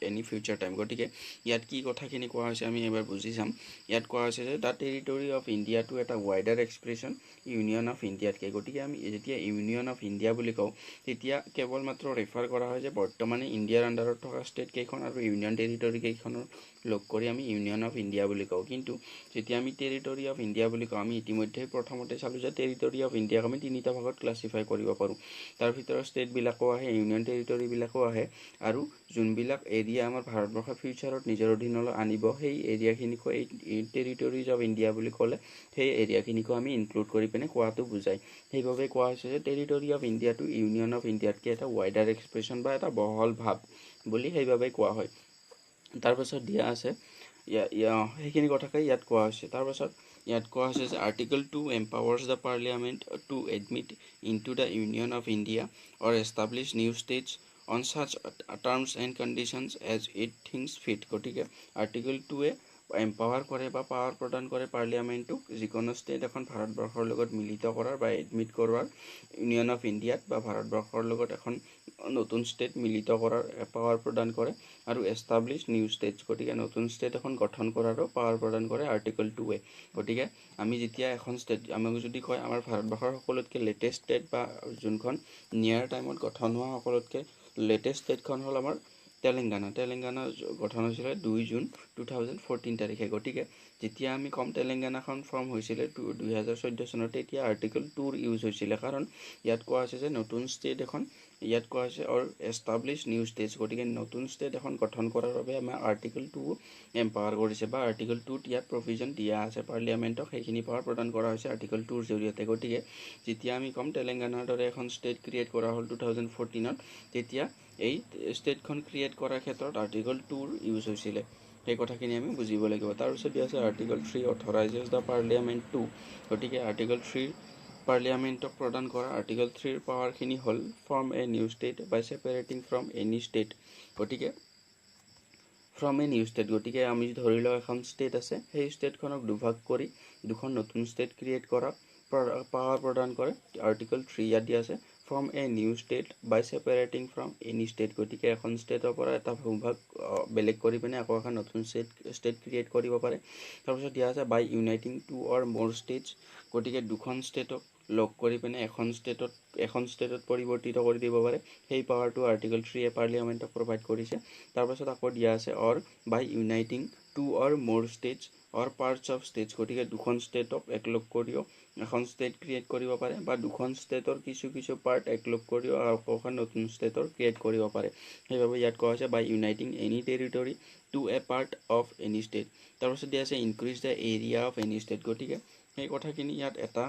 any future time গতিকে ইয়াত কি কথাখিনি কোৱা হৈছে আমি এবাৰ বুজি চাম ইয়াত কোৱা হৈছে যে দ্য টেৰিটৰী অফ ইণ্ডিয়াটো এটা ৱাইডাৰ এক্সপ্ৰেছন ইউনিয়ন অফ ইণ্ডিয়াতকৈ গতিকে আমি যেতিয়া ইউনিয়ন অফ ইণ্ডিয়া বুলি কওঁ তেতিয়া কেৱল মাত্ৰ ৰেফাৰ কৰা হয় যে বৰ্তমানে ইণ্ডিয়াৰ আণ্ডাৰত থকা ষ্টেট কেইখন আৰু ইউনিয়ন টেৰিটৰী কেইখনৰ লগ কৰি আমি ইউনিয়ন অফ ইণ্ডিয়া বুলি কওঁ কিন্তু যেতিয়া আমি টেৰিটৰী অফ ইণ্ডিয়া বুলি কওঁ আমি ইতিমধ্যে প্ৰথমতে চালোঁ যে টেৰিটৰী অফ ইণ্ডিয়াক আমি তিনিটা ভাগত ক্লাছিফাই কৰিব পাৰোঁ তাৰ ভিতৰত ষ্টেটবিলাকো আহে ইউনিয়ন টেৰিটৰীবিলাকো আহে আৰু যোনবিলাক এৰিয়া আমাৰ ভাৰতবৰ্ষৰ ফিউচাৰত নিজৰ অধীনলৈ আনিব সেই এৰিয়াখিনিকো এই টেৰিটৰিজ অফ ইণ্ডিয়া বুলি ক'লে সেই এৰিয়াখিনিকো আমি ইনক্লুড কৰি পিনে কোৱাটো বুজায় সেইবাবে কোৱা হৈছে যে টেৰিটৰী অফ ইণ্ডিয়াটো ইউনিয়ন অফ ইণ্ডিয়াতকৈ এটা ৱাইডাৰ এক্সপ্ৰেছন বা এটা বহল ভাৱ বুলি সেইবাবে কোৱা হয় তাৰপাছত দিয়া আছে সেইখিনি কথাকে ইয়াত কোৱা হৈছে তাৰপাছত ইয়াত কোৱা হৈছে যে article 2 empowers the parliament to admit into the union of India or establish new states on such terms and conditions as it thinks fit গতিকে আৰ্টিকল 2 এম্পাৱাৰ কৰে বা পাৱাৰ প্ৰদান কৰে পাৰ্লিয়ামেণ্টটোক যিকোনো ষ্টেট এখন ভাৰতবৰ্ষৰ লগত মিলিত কৰাৰ বা এডমিট কৰোৱাৰ ইউনিয়ন অফ ইণ্ডিয়াত বা ভাৰতবৰ্ষৰ লগত এখন নতুন ষ্টেট মিলিত কৰাৰ পাৱাৰ প্ৰদান কৰে আৰু এষ্টাব্লিছ নিউ ষ্টেটছ গতিকে নতুন ষ্টেট এখন গঠন কৰাৰো পাৱাৰ প্ৰদান কৰে আৰ্টিকল 2 গতিকে আমি যেতিয়া এখন ষ্টেট আমাক যদি কয় আমাৰ ভাৰতবৰ্ষৰ সকলোতকৈ লেটেষ্ট ষ্টেট বা যোনখন নিয়াৰ টাইমত গঠন হোৱা সকলোতকৈ লেটেষ্ট ষ্টেটখন হ'ল আমাৰ তেলেংগানা গঠন হৈছিলে 2 জুন 2014 তাৰিখে গতিকে যেতিয়া আমি কম তেলেংগানাখন ফৰ্ম হৈছিলে 2014 চনত তেতিয়া আৰ্টিকল 2 ইউজ হৈছিলে কাৰণ ইয়াত কোৱা আছে যে নতুন ষ্টেট এখন ইয়াত কোৱা হৈছে অৰ এষ্টাব্লিছ নিউ ষ্টেটছ গতিকে নতুন ষ্টেট এখন গঠন কৰাৰ বাবে আমাৰ আৰ্টিকল 2 এম্পাৱাৰ কৰিছে বা আৰ্টিকল 2 ইয়াত প্ৰভিজন দিয়া আছে পাৰ্লিয়ামেণ্টক সেইখিনি পাৱাৰ প্ৰদান কৰা হৈছে আৰ্টিকল 2ৰ জৰিয়তে গতিকে যেতিয়া আমি কম তেলেংগানাৰ দৰে এখন ষ্টেট ক্ৰিয়েট কৰা হ'ল 2014ত তেতিয়া এই ষ্টেটখন ক্ৰিয়েট কৰাৰ ক্ষেত্ৰত আৰ্টিকল 2ৰ ইউজ হৈছিলে সেই কথাখিনি আমি বুজিব লাগিব তাৰপিছত দিয়া আছে article 3 authorises the parliament to গতিকে আৰ্টিকল 3 পাৰ্লিয়ামেণ্টক প্ৰদান কৰা আৰ্টিকল 3ৰ পাৱাৰখিনি হ'ল form a new state by separating from any state গতিকে ফ্ৰম এ নিউ ষ্টেট গতিকে আমি ধৰি লওঁ এখন ষ্টেট আছে সেই ষ্টেটখনক দুভাগ কৰি দুখন নতুন ষ্টেট ক্ৰিয়েট কৰা পাৱাৰ প্ৰদান কৰে আৰ্টিকল 3 ইয়াত দিয়া আছে from a new state by separating from any state গতিকে এখন ষ্টেটৰ পৰা এটা ভূভাগ বেলেগ কৰি পিনে আকৌ এখন নতুন ষ্টেট ক্ৰিয়েট কৰিব পাৰে তাৰপিছত দিয়া আছে বাই ইউনাইটিং 2 অৰ মোৰ ষ্টেটছ গতিকে দুখন ষ্টেটক লগ কৰি পিনে এখন ষ্টেটত পৰিৱৰ্তিত কৰি দিব পাৰে সেই পাৱাৰটো আৰ্টিকল 3 পাৰ্লিয়ামেণ্টক প্ৰভাইড কৰিছে তাৰপাছত আকৌ দিয়া আছে অৰ বাই uniting 2 or more states or parts of states গতিকে দুখন ষ্টেটক একলগ কৰিও এখন ষ্টেট ক্ৰিয়েট কৰিব পাৰে বা দুখন ষ্টেটৰ কিছু পাৰ্ট একলগ কৰিও আকৌ এখন নতুন ষ্টেটৰ ক্ৰিয়েট কৰিব পাৰে সেইবাবে ইয়াত কোৱা হৈছে by uniting any territory to a part of any state তাৰপিছত দিয়া আছে increase the area of any state গতিকে সেই কথাখিনি ইয়াত এটা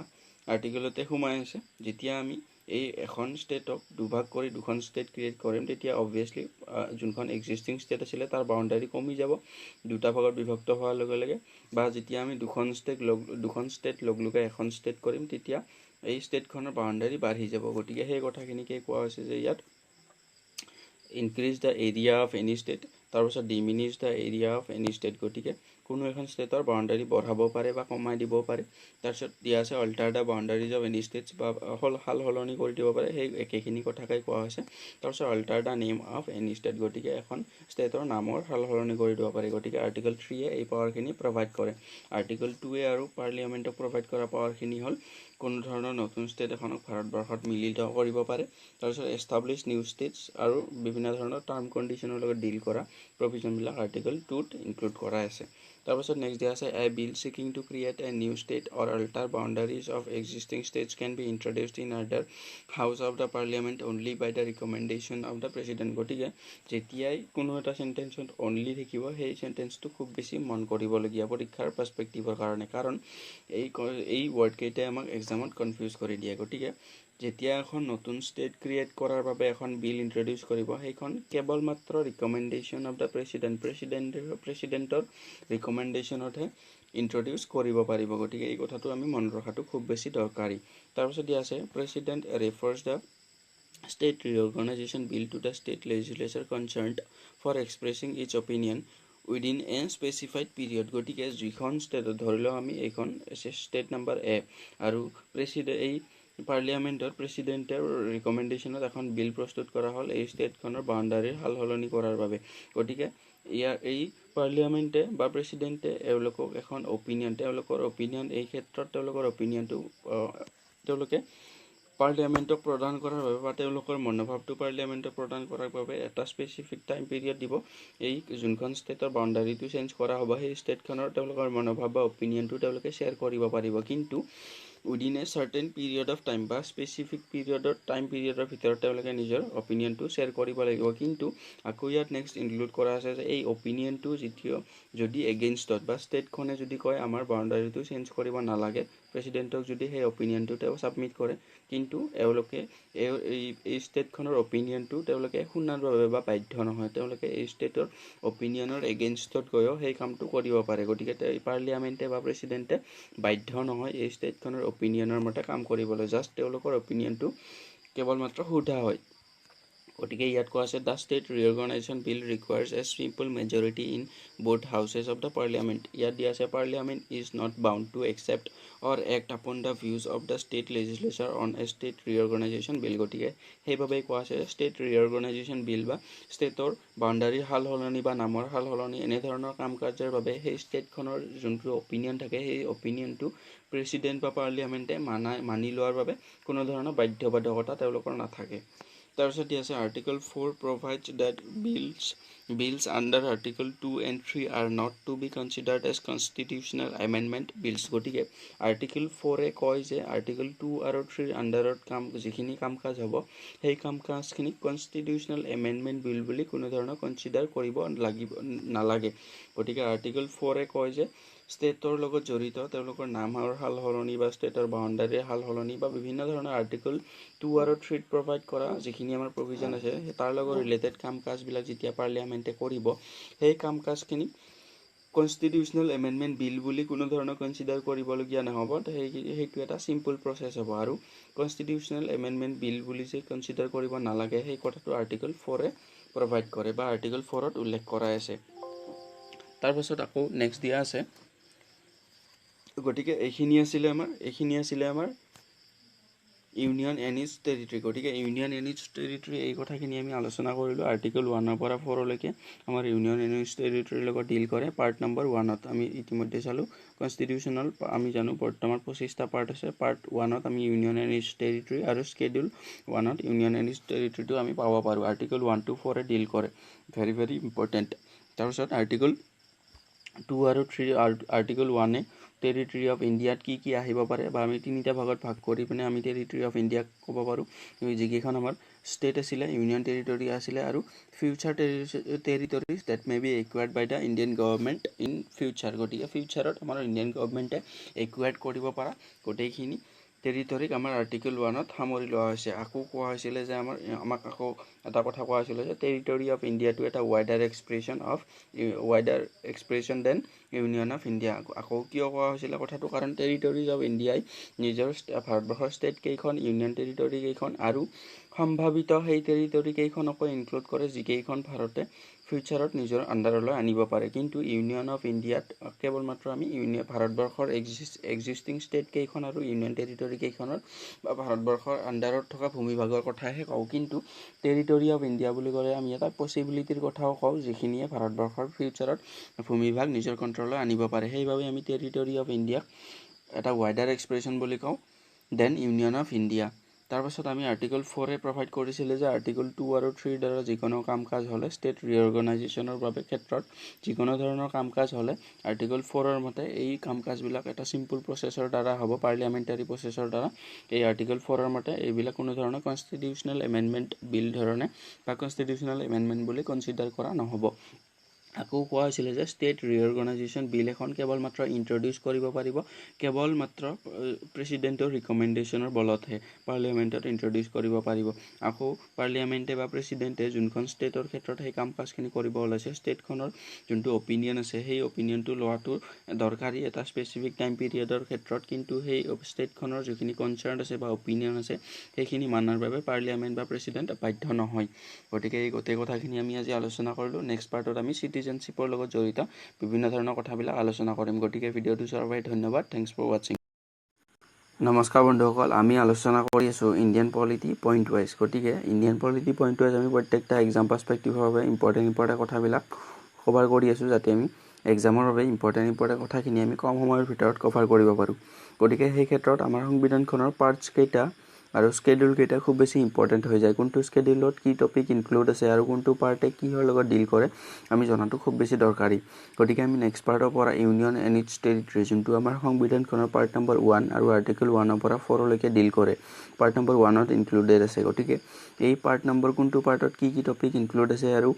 আৰ্টিকলতে সোমাই আছে যেতিয়া আমি এই এখন ষ্টেটক দুভাগ কৰি দুখন ষ্টেট ক্ৰিয়েট কৰিম তেতিয়া অবভিয়াছলি যোনখন এক্সিষ্টিং ষ্টেট আছিলে তাৰ বাউণ্ডাৰী কমি যাব দুটা ভাগত বিভক্ত হোৱাৰ লগে লগে বা যেতিয়া আমি দুখন ষ্টেট লগাই এখন ষ্টেট কৰিম তেতিয়া এই ষ্টেটখনৰ বাউণ্ডাৰী বাঢ়ি যাব গতিকে সেই কথাখিনিকে কোৱা হৈছে যে ইয়াত increase the area of any state তাৰপিছত diminish the area of any state গতিকে কোনো এখন ষ্টেটৰ বাউণ্ডাৰী বঢ়াব পাৰে বা কমাই দিব পাৰে তাৰপিছত দিয়া আছে alter the boundaries of any states বা সাল সলনি কৰি দিব পাৰে সেই একেখিনি কথাকেই কোৱা হৈছে তাৰপিছত alter the name of any state গতিকে এখন ষ্টেটৰ নামৰ সাল সলনি কৰি দিব পাৰে গতিকে আৰ্টিকল 3 এই পাৱাৰখিনি প্ৰভাইড কৰে আৰ্টিকল 2 আৰু পাৰ্লিয়ামেণ্টক প্ৰভাইড কৰা পাৱাৰখিনি হ'ল কোনো ধৰণৰ নতুন ষ্টেট এখনক ভাৰতবৰ্ষত মিলিত কৰিব পাৰে তাৰপিছত এষ্টাব্লিছ নিউ ষ্টেটছ আৰু বিভিন্ন ধৰণৰ টাৰ্ম কণ্ডিশ্যনৰ লগত ডিল কৰা প্ৰভিজনবিলাক আৰ্টিকল 2ত ইনক্লুড কৰা আছে তাৰপিছত নেক্সট দিয়া আছে a bill seeking to create a new state or alter boundaries of existing states can be introduced in other house of the parliament only by the recommendation of the president গতিকে যেতিয়াই কোনো এটা চেণ্টেন্সত only থাকিব সেই চেণ্টেন্সটো খুব বেছি মন কৰিবলগীয়া পৰীক্ষাৰ পাৰ্চপেক্টিভৰ কাৰণে কাৰণ এই ৱৰ্ডকেইটাই আমাক এক্সামত কনফিউজ কৰি দিয়ে গতিকে যেতিয়া এখন নতুন ষ্টেট ক্ৰিয়েট কৰাৰ বাবে এখন বিল ইন্ট্ৰডিউচ কৰিব সেইখন কেৱল মাত্ৰ ৰিকমেণ্ডেশ্যন অফ দ্য প্ৰেচিডেণ্টৰ ৰিকমেণ্ডেশ্যনতহে ইন্ট্ৰডিউচ কৰিব পাৰিব গতিকে এই কথাটো আমি মনত ৰখাটো খুব বেছি দৰকাৰী তাৰপিছত দিয়া আছে president refers the state reorganization bill to the state legislature concerned for expressing its opinion within a specified period গতিকে যিখন ষ্টেট ধৰি লওঁ আমি এইখন ষ্টেট নাম্বাৰ এ আৰু এই পাৰ্লিয়ামেণ্টৰ প্ৰেচিডেণ্টৰ ৰিকমেণ্ডেশ্যনত এখন বিল প্ৰস্তুত কৰা হ'ল এই ষ্টেটখনৰ বাউণ্ডাৰীৰ সাল সলনি কৰাৰ বাবে গতিকে এই পাৰ্লিয়ামেণ্টে বা প্ৰেচিডেণ্টে এওঁলোকক এখন তেওঁলোকৰ অপিনিয়ন এই ক্ষেত্ৰত তেওঁলোকৰ অপিনিয়নটো তেওঁলোকে পাৰ্লিয়ামেণ্টক প্ৰদান কৰাৰ বাবে বা তেওঁলোকৰ মনোভাৱটো পাৰ্লিয়ামেণ্টক প্ৰদান কৰাৰ বাবে এটা স্পেচিফিক টাইম পিৰিয়ড দিব এই যোনখন ষ্টেটৰ বাউণ্ডাৰীটো চেঞ্জ কৰা হ'ব সেই ষ্টেটখনৰ তেওঁলোকৰ মনোভাৱ বা অপিনিয়নটো তেওঁলোকে শ্বেয়াৰ কৰিব পাৰিব কিন্তু within a certain period of time বা স্পেচিফিক টাইম পিৰিয়ডৰ ভিতৰত তেওঁলোকে নিজৰ অপিনিয়নটো শ্বেয়াৰ কৰিব লাগিব কিন্তু আকৌ ইয়াত নেক্সট ইনক্লুড কৰা আছে যে এই অপিনিয়নটো যদি এগেইনষ্টত বা ষ্টেটখনে যদি কয় আমাৰ বাউণ্ডাৰীটো চেঞ্জ কৰিব নালাগে প্ৰেচিডেণ্টক যদি সেই অপিনিয়নটো তেওঁ ছাবমিট কৰে কিন্তু এওঁলোকে এই ষ্টেটখনৰ অপিনিয়নটো তেওঁলোকে শুনাৰ বাবে বা বাধ্য নহয় তেওঁলোকে এই ষ্টেটৰ অপিনিয়নৰ এগেইনষ্টত গৈও সেই কামটো কৰিব পাৰে গতিকে পাৰ্লিয়ামেণ্টে বা প্ৰেচিডেণ্টে বাধ্য নহয় এই ষ্টেটখনৰ অপিনিয়নৰ মতে কাম কৰিবলৈ জাষ্ট তেওঁলোকৰ অপিনিয়নটো কেৱল মাত্ৰ সোধা হয় গতিকে ইয়াত কোৱা আছে the state reorganisation bill requires a simple majority in both houses of the parliament ইয়াত দিয়া আছে parliament is not bound to accept or act upon the views of the state legislature on a state reorganization bill গটিকে সেইভাবে কোৱা আছে state reorganization bill বা ষ্টেটৰ boundary হাল হলনি বা নামৰ হাল হলনি এনে ধৰণৰ কাম কাৰ্যৰ বাবে সেই ষ্টেটখনৰ যোনটো অপিনিয়ন থাকে সেই অপিনিয়নটো প্ৰেসিডেন্ট বা পাৰ্লিয়ামেন্টে মানি লোৱাৰ বাবে কোনো ধৰণৰ বাধ্যবাধকতা তেওঁলোকৰ নাথাকে তাৰপিছত দিয়া আছে article 4 provides that bills under article 2 and 3 are not to be considered as constitutional amendment bills গটিকে আৰ্টিকল 4 এ কয় যে আৰ্টিকল 2 আৰু 3 আন্ডাৰত কাম যিখিনি কাম কাজ হ'ব সেই কাম কাজখিনি কনস্টিটিউশনাল এমেন্ডমেন্ট বিল বুলি কোনো ধৰণৰ কনসিডাৰ কৰিব নালাগে গটিকে আৰ্টিকল 4 এ কয় যে ষ্টেটৰ লগত জড়িত তেওঁলোকৰ নামৰ হাল হলনি বা ষ্টেটৰ বাউণ্ডাৰী হাল হলনি বা বিভিন্ন ধৰণৰ আৰ্টিকল 2 আৰু 3 প্ৰভাইড কৰা যিখিনি আমাৰ প্ৰভিজন আছে তাৰ লগত ৰিলেটেড কাম কাজবিলাক যেতিয়া পাৰ্লিয়ামেন্টে কৰিব সেই কাম কাজখিনি কনস্টিটিউশনাল এমেন্ডমেন্ট বিল বুলি কোনো ধৰণৰ কনসিডাৰ কৰিবলগীয়া নহব সেইটো এটা সিম্পল প্ৰসেস হ'ব আৰু কনস্টিটিউশনাল এমেন্ডমেন্ট বিল বুলি যে কনসিডাৰ কৰিব নালাগে সেই কথাটো আৰ্টিকল 4 এ প্ৰভাইড কৰে বা আৰ্টিকল 4 ত উল্লেখ কৰা আছে তাৰ পাছত আকৌ নেক্সট দিয়া আছে গটিকে এইখিনি আছিলে আমাৰ ইউনিয়ন এণ্ড ইটস টেৰিটৰি গটিকে ইউনিয়ন এণ্ড ইটস টেৰিটৰি এই কথাখিনি আমি আলোচনা কৰিলো আৰ্টিকল 1 ৰ পৰা 4 লৈকে আমাৰ ইউনিয়ন এণ্ড ইটস টেৰিটৰিৰ লগত ডিল কৰে পাৰ্ট নম্বৰ 1 ত আমি ইতিমধ্যে চালো কনস্টিটিউশনাল আমি জানো বৰ্তমান 25 টা পাৰ্ট আছে পাৰ্ট 1 ত আমি ইউনিয়ন এণ্ড ইটস টেৰিটৰি আৰু স্কেডিউল 1 ত ইউনিয়ন এণ্ড ইটস টেৰিটৰিটো আমি পাব পাৰো আৰ্টিকল 1 to 4 এ ডিল কৰে ভেৰি ইম্পৰ্টেন্ট তাৰপিছত আৰ্টিকল 2 আৰু 3 আৰ্টিকল 1 এ টেৰিটৰি অফ ইণ্ডিয়াত কি আহিব পাৰে বা আমি তিনিটা ভাগত ভাগ কৰি পিনে আমি টেৰিটৰি অফ ইণ্ডিয়া ক'ব পাৰো যিকেইখন আমাৰ ষ্টেট আছিলে ইউনিয়ন টেৰিটৰি আছিলে আৰু future territories that may be acquired by the Indian government in future গটিকে ফিউচাৰত আমাৰ ইণ্ডিয়ান গভৰ্নমেণ্টে একুৱাৰ্ড কৰিব পৰা গোটেইখিনি টেৰিটৰিক আমাৰ আৰ্টিকল 1 ত সামৰি লোৱা হৈছে আকৌ কোৱা হৈছিল যে আমাক আকৌ এটা কথা কোৱা হৈছিল যে টেৰিটৰি অফ ইণ্ডিয়া টু এটা wider expression than union of India আকৌ কিয় কোৱা হৈছিল কথাটো কাৰণ টেৰিটৰিজ অফ ইণ্ডিয়াই নিজৰ ভাৰতবৰ্ষৰ ষ্টেট কেইখন ইউনিয়ন টেৰিটৰি কেইখন আৰু সম্ভাৱিত সেই টেৰিটৰি কেইখনকো ইনক্লুড কৰে যিকেইখন ভাৰতে ফিউচাৰত নিজৰ আন্ডাৰলৈ আনিব পাৰে কিন্তু ইউনিয়ন অফ ইণ্ডিয়াত কেৱল মাত্ৰ আমি ভাৰতবৰ্ষৰ এক্সিস্টিং ষ্টেট কেইখন আৰু ইউনিয়ন টেৰিটৰি কেইখনৰ বা ভাৰতবৰ্ষৰ আন্ডাৰত থকা ভূমিভাগৰ কথাহে কওঁ কিন্তু টেৰিটৰি অফ ইণ্ডিয়া বুলি ক'লে আমি এটা পচিবিলিটিৰ কথাও কওঁ যিখিনিয়ে ভাৰতবৰ্ষৰ ফিউচাৰত ভূমিভাগ নিজৰ কণ্ট্ৰললৈ আনিব পাৰে সেইবাবে আমি টেৰিটৰি অফ ইণ্ডিয়াক এটা ওয়াইডাৰ এক্সপ্ৰেছন বুলি কওঁ দেন ইউনিয়ন অফ ইণ্ডিয়া তাৰপাছত আমি আৰ্টিকল 4 এ প্ৰভাইড কৰিছিলে যে আৰ্টিকল 2 আৰু 3 দ্বাৰা যিকোনো কাম কাজ হলে ষ্টেট ৰিঅৰ্গানাইজেশ্যনৰ বাবে ক্ষেত্ৰত যিকোনো ধৰণৰ কাম কাজ হলে আৰ্টিকল 4 ৰ মতে এই কাম কাজবিলাক এটা সিম্পল প্ৰসেছৰ দ্বাৰা হ'ব পাৰ্লিয়ামেণ্টাৰী প্ৰসেছৰ দ্বাৰা এই আৰ্টিকল 4 ৰ মতে এইবিলাক কোনো ধৰণৰ কনস্টিটিউশনাল এমেন্ডমেন্ট বিল ধৰণে বা কনস্টিটিউশনাল এমেন্ডমেন্ট বুলি কনসিডাৰ কৰা নহব আকৌ কোৱা হৈছিল যে ষ্টেট ৰিঅৰ্গানাইজেশ্যন বিল এখন কেৱল মাত্ৰ ইন্ট্ৰডিউস কৰিব পাৰিব কেৱল মাত্ৰ প্ৰেসিডেন্টৰ ৰিকমেন্ডেশনৰ বলতহে পাৰ্লিয়ামেন্টত ইন্ট্ৰডিউস কৰিব পাৰিব আকৌ পাৰ্লিয়ামেন্টে বা প্ৰেসিডেন্টে যোনখন ষ্টেটৰ ক্ষেত্ৰত সেই কাম কাজখিনি কৰিব ওলাইছে ষ্টেটখনৰ যোনটো অপিনিয়ন আছে সেই অপিনিয়নটো লোৱাটো দৰকাৰী এটা স্পেসিফিক টাইম পিৰিয়ডৰ ক্ষেত্ৰত কিন্তু সেই ষ্টেটখনৰ যিখিনি কনচাৰ্ন আছে বা অপিনিয়ন আছে সেইখিনি মানাৰ বাবে পাৰ্লিয়ামেন্ট বা প্ৰেসিডেন্ট বাধ্য নহয় গতিকে এই গোটেই কথাখিনি আমি আজি আলোচনা কৰিলো নেক্সট পাৰ্টত আমি চিটিজেনশিপৰ লগত জড়িত বিভিন্ন ধৰণৰ কথাবিলাক আলোচনা কৰিম গতিকে ভিডিঅটো চোৱাৰ বাবে ধন্যবাদ থ্যাঙ্কস ফৰ ওয়াচিং নমস্কাৰ বন্ধুসকল আমি আলোচনা কৰি আছো ইণ্ডিয়ান পলিটি পইণ্ট ওয়াইজ গতিকে ইণ্ডিয়ান পলিটি পইণ্ট ওয়াইজ আমি প্ৰত্যেকটা এক্সাম পাৰ্সপেক্টিভৰ বাবে ইম্পৰ্টেন্ট কথাবিলাক কভাৰ কৰি আছো যাতে আমি এক্সামৰ বাবে ইম্পৰ্টেন্ট কথাখিনি আমি কম সময়ৰ ভিতৰত কভাৰ কৰিব পাৰো গতিকে সেই ক্ষেত্ৰত আমাৰ সংবিধানখনৰ পাৰ্টস কেইটা আৰু স্কেডিউল কেইটা খুব বেছি ইম্পৰ্টেন্ট হৈ যায় কোনটো স্কেডিউলত কি টপিক ইনক্লুড আছে আৰু কোনটো পাৰ্টে কিহৰ লগত ডিল কৰে আমি জনাটো খুব বেছি দৰকাৰী গতিকে আমি নেক্সট পাৰ্টৰ পৰা ইউনিয়ন এণ্ড ইটস টেৰিটৰি যোনটো আমাৰ সংবিধানখনৰ পাৰ্ট নম্বৰ 1 আৰু আৰ্টিকল 1 ৰ পৰা 4 লৈকে ডিল কৰে পাৰ্ট নম্বৰ 1 ত ইনক্লুডেড আছে গতিকে এই পাৰ্ট নম্বৰ কোনটো পাৰ্টত কি টপিক ইনক্লুড আছে আৰু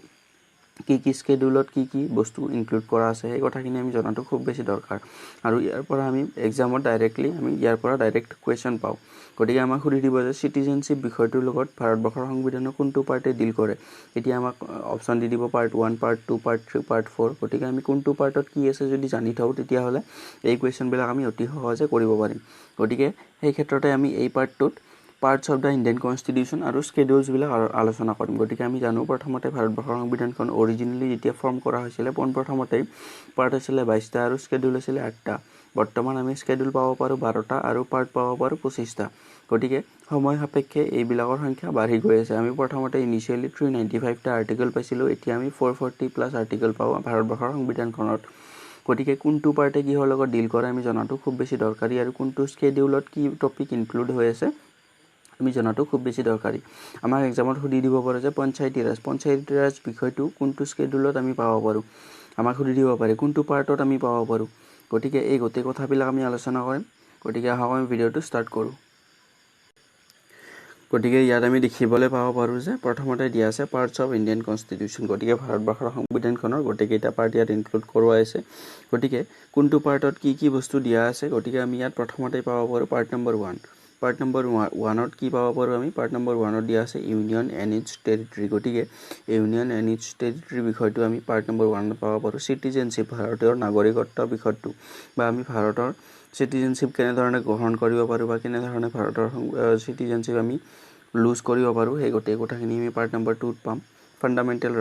কি স্কেডিউলত কি বস্তু ইনক্লুড কৰা আছে এই কথাখিনি আমি জনাটো খুব বেছি দৰকাৰ আৰু ইয়াৰ পৰা আমি এক্সামত ডাইৰেক্টলি আমি ইয়াৰ পৰা ডাইৰেক্ট কোৱেশ্চন পাওঁ গতিকে আমাক সুধি দিব যে সিটিজেনশিপ বিষয়টোৰ লগত ভাৰতবৰ্ষৰ সংবিধানৰ কোনটো পাৰ্টে ডিল কৰে এতিয়া আমাক অপচন দি দিব পাৰ্ট 1 পাৰ্ট 2 পাৰ্ট 3 পাৰ্ট 4 গতিকে আমি কোনটো পাৰ্টত কি আছে যদি জানি থওঁ তেতিয়া হলে এই কোৱেশ্চনবিলাক আমি অতি সহজে কৰিব পাৰিম গতিকে সেই ক্ষেত্ৰতে আমি এই পাৰ্টটোত parts of the Indian constitution আৰু স্কেডিউলস বিলাক আলোচনা কৰিম গতিকে আমি জানো প্ৰথমতে ভাৰতবৰ্ষৰ সংবিধানখন অৰিজিনেলি যেতিয়া ফৰ্ম কৰা হৈছিল পোনপ্ৰথমতে পাৰ্ট আছিল 22টা আৰু স্কেডিউল আছিল 8টা বৰ্তমান আমি স্কেডিউল পাব পাৰোঁ 12টা আৰু পাৰ্ট পাব পাৰোঁ 25টা গতিকে সময় সাপেক্ষে এইবিলাকৰ সংখ্যা বাঢ়ি গৈ আছে আমি প্ৰথমতে ইনিশিয়ালি 395টা আৰ্টিকেল পাইছিলোঁ এতিয়া আমি 440 প্লাছ আৰ্টিকেল পাওঁ ভাৰতবৰ্ষৰ সংবিধানখনত গতিকে কোনটো পাৰ্টে কিহৰ লগত ডিল কৰে আমি জনাটো খুব বেছি দৰকাৰী আৰু কোনটো স্কেডিউলত কি টপিক ইনক্লুড হৈ আছে আমি জনাটো খুব বেছি দৰকাৰী আমাৰ এক্সামত সুধি দিব পাৰে যে পঞ্চায়তী ৰাজ বিষয়টো কোনটো স্কেডিউলত আমি পাব পাৰোঁ আমাক সুধি দিব পাৰে কোনটো পাৰ্টত আমি পাব পাৰোঁ গতিকে এই গোটেই কথাবিলাক আমি আলোচনা কৰিম গতিকে আহক আমি ভিডিঅ'টো ষ্টাৰ্ট কৰোঁ গতিকে ইয়াত আমি দেখিবলৈ পাব পাৰোঁ যে প্ৰথমতে দিয়া আছে পাৰ্টছ অফ ইণ্ডিয়ান কনষ্টিটিউশ্যন গতিকে ভাৰতবৰ্ষৰ সংবিধানখনৰ গোটেইকেইটা পাৰ্ট ইয়াত ইনক্লুড কৰোৱা আছে গতিকে কোনটো পাৰ্টত কি বস্তু দিয়া আছে গতিকে আমি ইয়াত প্ৰথমতে পাব পাৰোঁ পাৰ্ট নম্বৰ 1 পাৰ্ট নম্বৰ 1ত কি পাব পাৰোঁ আমি পাৰ্ট নম্বৰ 1ত দিয়া আছে ইউনিয়ন এণ্ড ইটছ টেৰিটৰী গতিকে ইউনিয়ন এণ্ড ইটছ টেৰিটৰী বিষয়টো আমি পাৰ্ট নম্বৰ 1ত পাব পাৰোঁ চিটিজেনশ্বিপ ভাৰতীয় নাগৰিকত্ব বিষয়টো বা আমি ভাৰতৰ চিটিজেনশ্বিপ কেনেধৰণে গ্ৰহণ কৰিব পাৰোঁ বা কেনেধৰণে ভাৰতৰ চিটিজেনশ্বিপ আমি লুজ কৰিব পাৰোঁ সেই গোটেই কথাখিনি আমি পাৰ্ট নম্বৰ 2ত পাম ফাণ্ডামেণ্টেল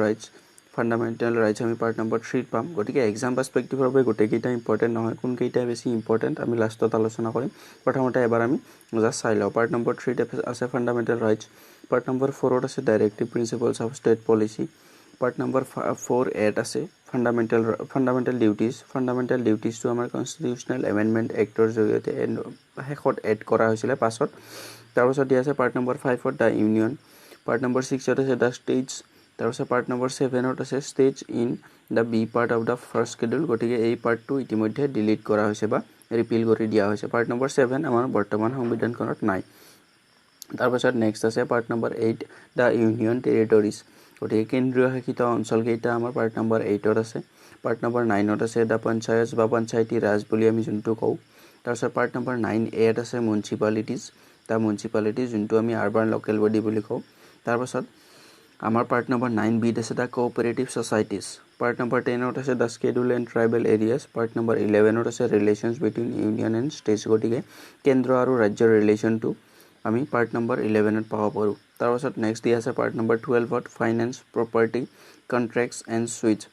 ৰাইটছ আমি পাৰ্ট নম্বৰ 3ত পাম গতিকে এক্সাম পাৰ্সপেক্টিভৰ বাবে গোটেইকেইটা ইম্পৰ্টেণ্ট নহয় কোনকেইটা বেছি ইম্পৰ্টেণ্ট আমি লাষ্টত আলোচনা কৰিম প্ৰথমতে এবাৰ আমি জাষ্ট চাই লওঁ পাৰ্ট নম্বৰ 3ত আছে ফাণ্ডামেণ্টেল ৰাইটছ পাৰ্ট নম্বৰ 4ত আছে directive principles of state policy part number 4 আছে ফাণ্ডামেণ্টেল ডিউটিজটো আমাৰ কনষ্টিটিউচনেল এমেণ্ডমেণ্ট এক্টৰ জৰিয়তে শেষত এড কৰা হৈছিলে পাছত তাৰপিছত দিয়া আছে পাৰ্ট নম্বৰ 5ত দ্য ইউনিয়ন পাৰ্ট নম্বৰ 6ত আছে দ্য ষ্টেটছ তাৰপিছত পাৰ্ট নম্বৰ 7ত আছে states in the B part of the first schedule গতিকে এই পাৰ্টটো ইতিমধ্যে ডিলিট কৰা হৈছে বা ৰিপিল কৰি দিয়া হৈছে পাৰ্ট নম্বৰ 7 আমাৰ বৰ্তমান সংবিধানখনত নাই তাৰপিছত নেক্সট আছে part number 8 the union territories গতিকে কেন্দ্ৰীয় শাসিত অঞ্চলকেইটা আমাৰ পাৰ্ট নম্বৰ 8ত আছে পাৰ্ট নম্বৰ 9ত আছে দ্য পঞ্চায়ত বা পঞ্চায়তী ৰাজ বুলি আমি যোনটো কওঁ তাৰপিছত পাৰ্ট নম্বৰ 9A আছে মিউনিচিপালিটিজ যোনটো আমি আৰবান লোকেল বডি বুলি কওঁ তাৰপিছত আমাৰ পাৰ্ট নম্বৰ 9Bত আছে the cooperative societies part number 10ত আছে the schedule and tribal areas part number 11ত আছে relations between union and states গতিকে কেন্দ্ৰ আৰু ৰাজ্যৰ ৰিলেশ্যনটো আমি পাৰ্ট নম্বৰ 11ত পাব পাৰোঁ তাৰপিছত নেক্সট দিয়া আছে পাৰ্ট নম্বৰ 12ত finance property contracts and suits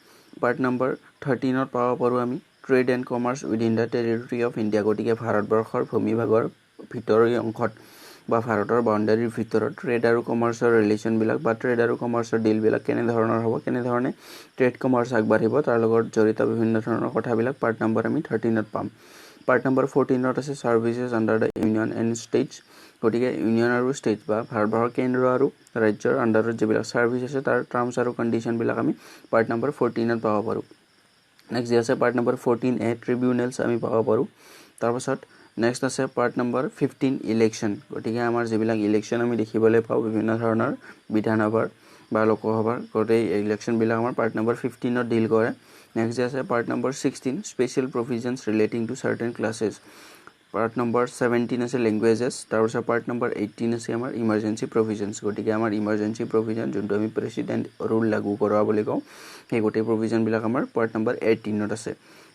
part number 13ত পাব পাৰোঁ আমি trade and commerce within the territory of India গতিকে ভাৰতবৰ্ষৰ ভূমিভাগৰ ভিতৰৰ অংশত বা ভাৰতৰ বাউণ্ডাৰীৰ ভিতৰত ট্ৰেড আৰু কমাৰ্চৰ ৰিলেশ্যনবিলাক বা ট্ৰেড আৰু কমাৰ্চৰ ডিলবিলাক কেনেধৰণৰ হ'ব কেনেধৰণে ট্ৰেড কমাৰ্চ আগবাঢ়িব তাৰ লগত জড়িত বিভিন্ন ধৰণৰ কথাবিলাক পাৰ্ট নম্বৰ আমি 13ত পাম পাৰ্ট নম্বৰ 14ত আছে services under the union and states গতিকে ইউনিয়ন আৰু ষ্টেট বা ভাৰতবৰ্ষৰ কেন্দ্ৰ আৰু ৰাজ্যৰ আণ্ডাৰত যিবিলাক ছাৰ্ভিচ আছে তাৰ টাৰ্মছ আৰু কণ্ডিশ্যনবিলাক আমি পাৰ্ট নম্বৰ 14ত পাব পাৰোঁ নেক্সট যি আছে পাৰ্ট নম্বৰ 14A ট্ৰিবিউনেলছ আমি পাব পাৰোঁ তাৰপাছত নেক্সট আছে পাৰ্ট নম্বৰ 15 ইলেকশ্যন গতিকে আমাৰ যিবিলাক ইলেকশ্যন আমি দেখিবলৈ পাওঁ বিভিন্ন ধৰণৰ বিধানসভাৰ বা লোকসভাৰ গোটেই ইলেকশ্যনবিলাক আমাৰ পাৰ্ট নম্বৰ 15ত ডিল কৰে নেক্সট আছে part number 16 special provisions relating to certain classes part number 17 আছে লেংগুৱেজেছ তাৰপিছত পাৰ্ট নম্বৰ 18 আছে আমাৰ ইমাৰ্জেঞ্চি প্ৰভিজনছ গতিকে আমাৰ ইমাৰ্জেঞ্চি প্ৰভিজন যোনটো আমি প্ৰেচিডেণ্ট ৰুল লাগু কৰোৱা বুলি কওঁ সেই গোটেই প্ৰভিজনবিলাক আমাৰ পাৰ্ট নম্বৰ 18ত আছে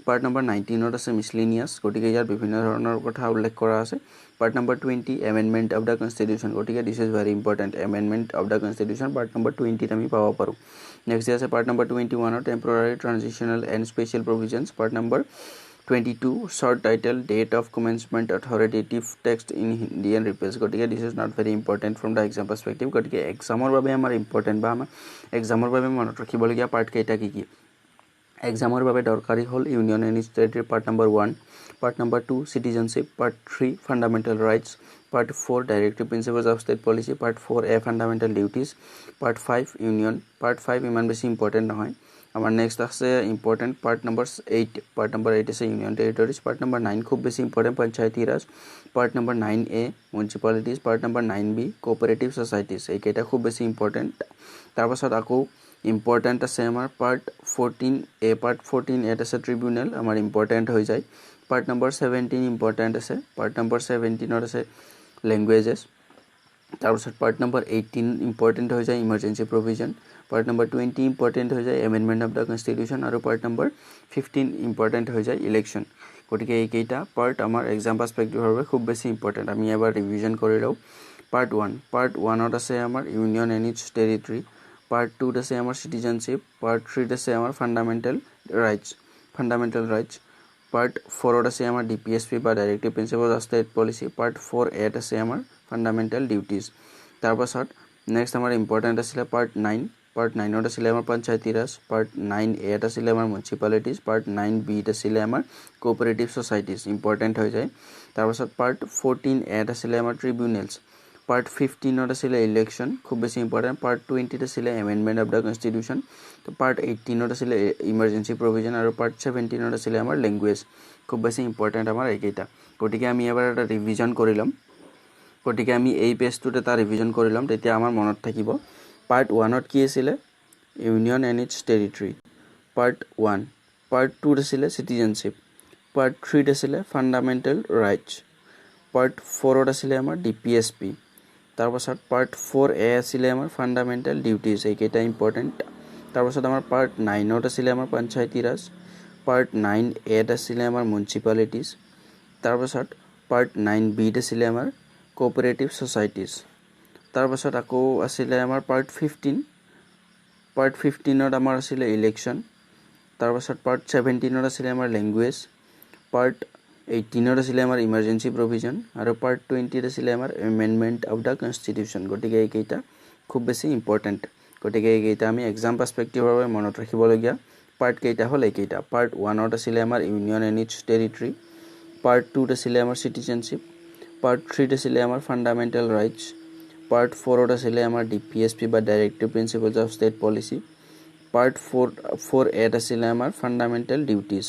পাৰ্ট নম্বৰ 19ত আছে মিছলিনিয়াছ গতিকে ইয়াত বিভিন্ন ধৰণৰ কথা উল্লেখ কৰা আছে part number 20 amendment of the constitution গতিকে this is very important amendment of the constitution part number 20ত আমি পাব পাৰোঁ নেক্সট আছে পাৰ্ট নম্বৰ 21ত temporary transitional and special provisions part number 22 short title date of commencement authoritative text in Hindi and repeals গতিকে this is not very important from the exam perspective গতিকে এক্সামৰ বাবে আমাৰ ইম্পৰ্টেণ্ট বা আমাৰ এক্সামৰ বাবে মনত ৰাখিবলগীয়া পাৰ্ট কেইটা কি এক্সামৰ বাবে দৰকাৰী হ'ল ইউনিয়ন এণ্ড ষ্টেটৰ part number 1 part number 2 citizenship part 3 fundamental rights part 4 directive principles of state policy part 4A fundamental duties part 5 union part 5 ইমান বেছি ইম্পৰ্টেণ্ট নহয় আমাৰ নেক্সট আছে ইম্পৰ্টেণ্ট পাৰ্ট নম্বৰ 8 আছে ইউনিয়ন টেৰিটৰিজ পাৰ্ট নম্বৰ 9 খুব বেছি important panchayati raj part number 9A municipalities part number 9B cooperative societies এইকেইটা খুব বেছি ইম্পৰ্টেণ্ট তাৰপাছত আকৌ ইম্পৰ্টেণ্ট আছে আমাৰ পাৰ্ট 14A পাৰ্ট 14A আছে ট্ৰিবিউনেল আমাৰ ইম্পৰ্টেণ্ট হৈ যায় পাৰ্ট নম্বৰ 17 ইম্পৰ্টেণ্ট আছে পাৰ্ট নম্বৰ 17ত আছে লেংগুৱেজেছ তাৰপিছত পাৰ্ট নম্বৰ 18 ইম্পৰ্টেণ্ট হৈ যায় emergency provision part number 20 important হৈ যায় এমেণ্ডমেণ্ট অফ দ্য কনষ্টিটিউশ্যন আৰু পাৰ্ট নম্বৰ 15 ইম্পৰ্টেণ্ট হৈ যায় ইলেকশ্যন গতিকে এইকেইটা পাৰ্ট আমাৰ এক্সাম পাৰ্সপেক্টিভৰ বাবে খুব বেছি ইম্পৰ্টেণ্ট আমি এবাৰ ৰিভিজন কৰি লওঁ পাৰ্ট 1ত আছে আমাৰ union and its territory part 2ত আছে আমাৰ চিটিজেনশ্বিপ পাৰ্ট 3ত আছে আমাৰ ফাণ্ডামেণ্টেল ৰাইটছ পাৰ্ট 4ত আছে আমাৰ ডিপিএছপি বা directive principle of state policy part 4a আছে আমাৰ ফাণ্ডামেণ্টেল ডিউটিজ তাৰপাছত নেক্সট আমাৰ ইম্পৰ্টেণ্ট আছিলে পাৰ্ট 9 পাৰ্ট 9ত আছিলে আমাৰ পঞ্চায়তী ৰাজ পাৰ্ট 9a আছিলে আমাৰ মিউনিচিপালিটিজ পাৰ্ট 9b আছিলে আমাৰ কোঅপাৰেটিভ সোসাইটিজ ইম্পৰ্টেণ্ট হৈ যায় তাৰপাছত পাৰ্ট 14a আছিলে আমাৰ ট্ৰিবিউনেলছ পাৰ্ট 15ত আছিলে ইলেকশ্যন খুব বেছি ইম্পৰ্টেণ্ট পাৰ্ট 20ত আছিলে এমেণ্ডমেণ্ট অফ দ্য কনষ্টিটিউশ্যন তো পাৰ্ট 18ত আছিলে ইমাৰ্জেঞ্চি প্ৰভিজন আৰু পাৰ্ট 17ত আছিলে আমাৰ লেংগুৱেজ খুব বেছি ইম্পৰ্টেণ্ট আমাৰ এইকেইটা গতিকে আমি এবাৰ এটা ৰিভিজন কৰি ল'ম গতিকে আমি এই পেজটোত এটা ৰিভিজন কৰি ল'ম তেতিয়া আমাৰ মনত থাকিব পাৰ্ট 1ত কি আছিলে union and its territory part 1 part 2ত আছিলে চিটিজেনশ্বিপ পাৰ্ট 3ত আছিলে ফাণ্ডামেণ্টেল ৰাইটছ পাৰ্ট 4ত আছিলে আমাৰ ডিপিএছপি তাৰপাছত পাৰ্ট 4a আছিলে আমাৰ ফাণ্ডামেণ্টেল ডিউটিজ এইকেইটা ইম্পৰ্টেণ্ট তাৰপাছত আমাৰ পাৰ্ট 9ত আছিলে আমাৰ পঞ্চায়তী ৰাজ পাৰ্ট 9a আছিলে আমাৰ মিউনিচিপালিটিজ তাৰপাছত পাৰ্ট 9b আছিলে আমাৰ কোঅপাৰেটিভ সোসাইটিজ তাৰপাছত আকৌ আছিলে আমাৰ পাৰ্ট 15ত আমাৰ আছিলে ইলেকশ্যন তাৰপাছত পাৰ্ট 17ত আছিলে আমাৰ লেংগুৱেজ পাৰ্ট 18ত আছিলে আমাৰ ইমাৰ্জেঞ্চি প্ৰভিজন আৰু পাৰ্ট 20ত আছিলে আমাৰ এমেণ্ডমেণ্ট অফ দ্য কনষ্টিটিউশ্যন গতিকে এইকেইটা খুব বেছি ইম্পৰ্টেণ্ট গতিকে এইকেইটা আমি এক্সাম পাৰ্সপেক্টিভৰ বাবে মনত ৰাখিবলগীয়া পাৰ্ট কেইটা হ'ল এইকেইটা পাৰ্ট 1ত আছিলে আমাৰ union and its territory part 2ত আছিলে আমাৰ চিটিজেনশ্বিপ পাৰ্ট 3ত আছিলে আমাৰ ফাণ্ডামেণ্টেল ৰাইটছ পাৰ্ট 4ত আছিলে আমাৰ ডিপিএছপি বা directive principles of state policy part 4a আছিলে আমাৰ ফাণ্ডামেণ্টেল ডিউটিজ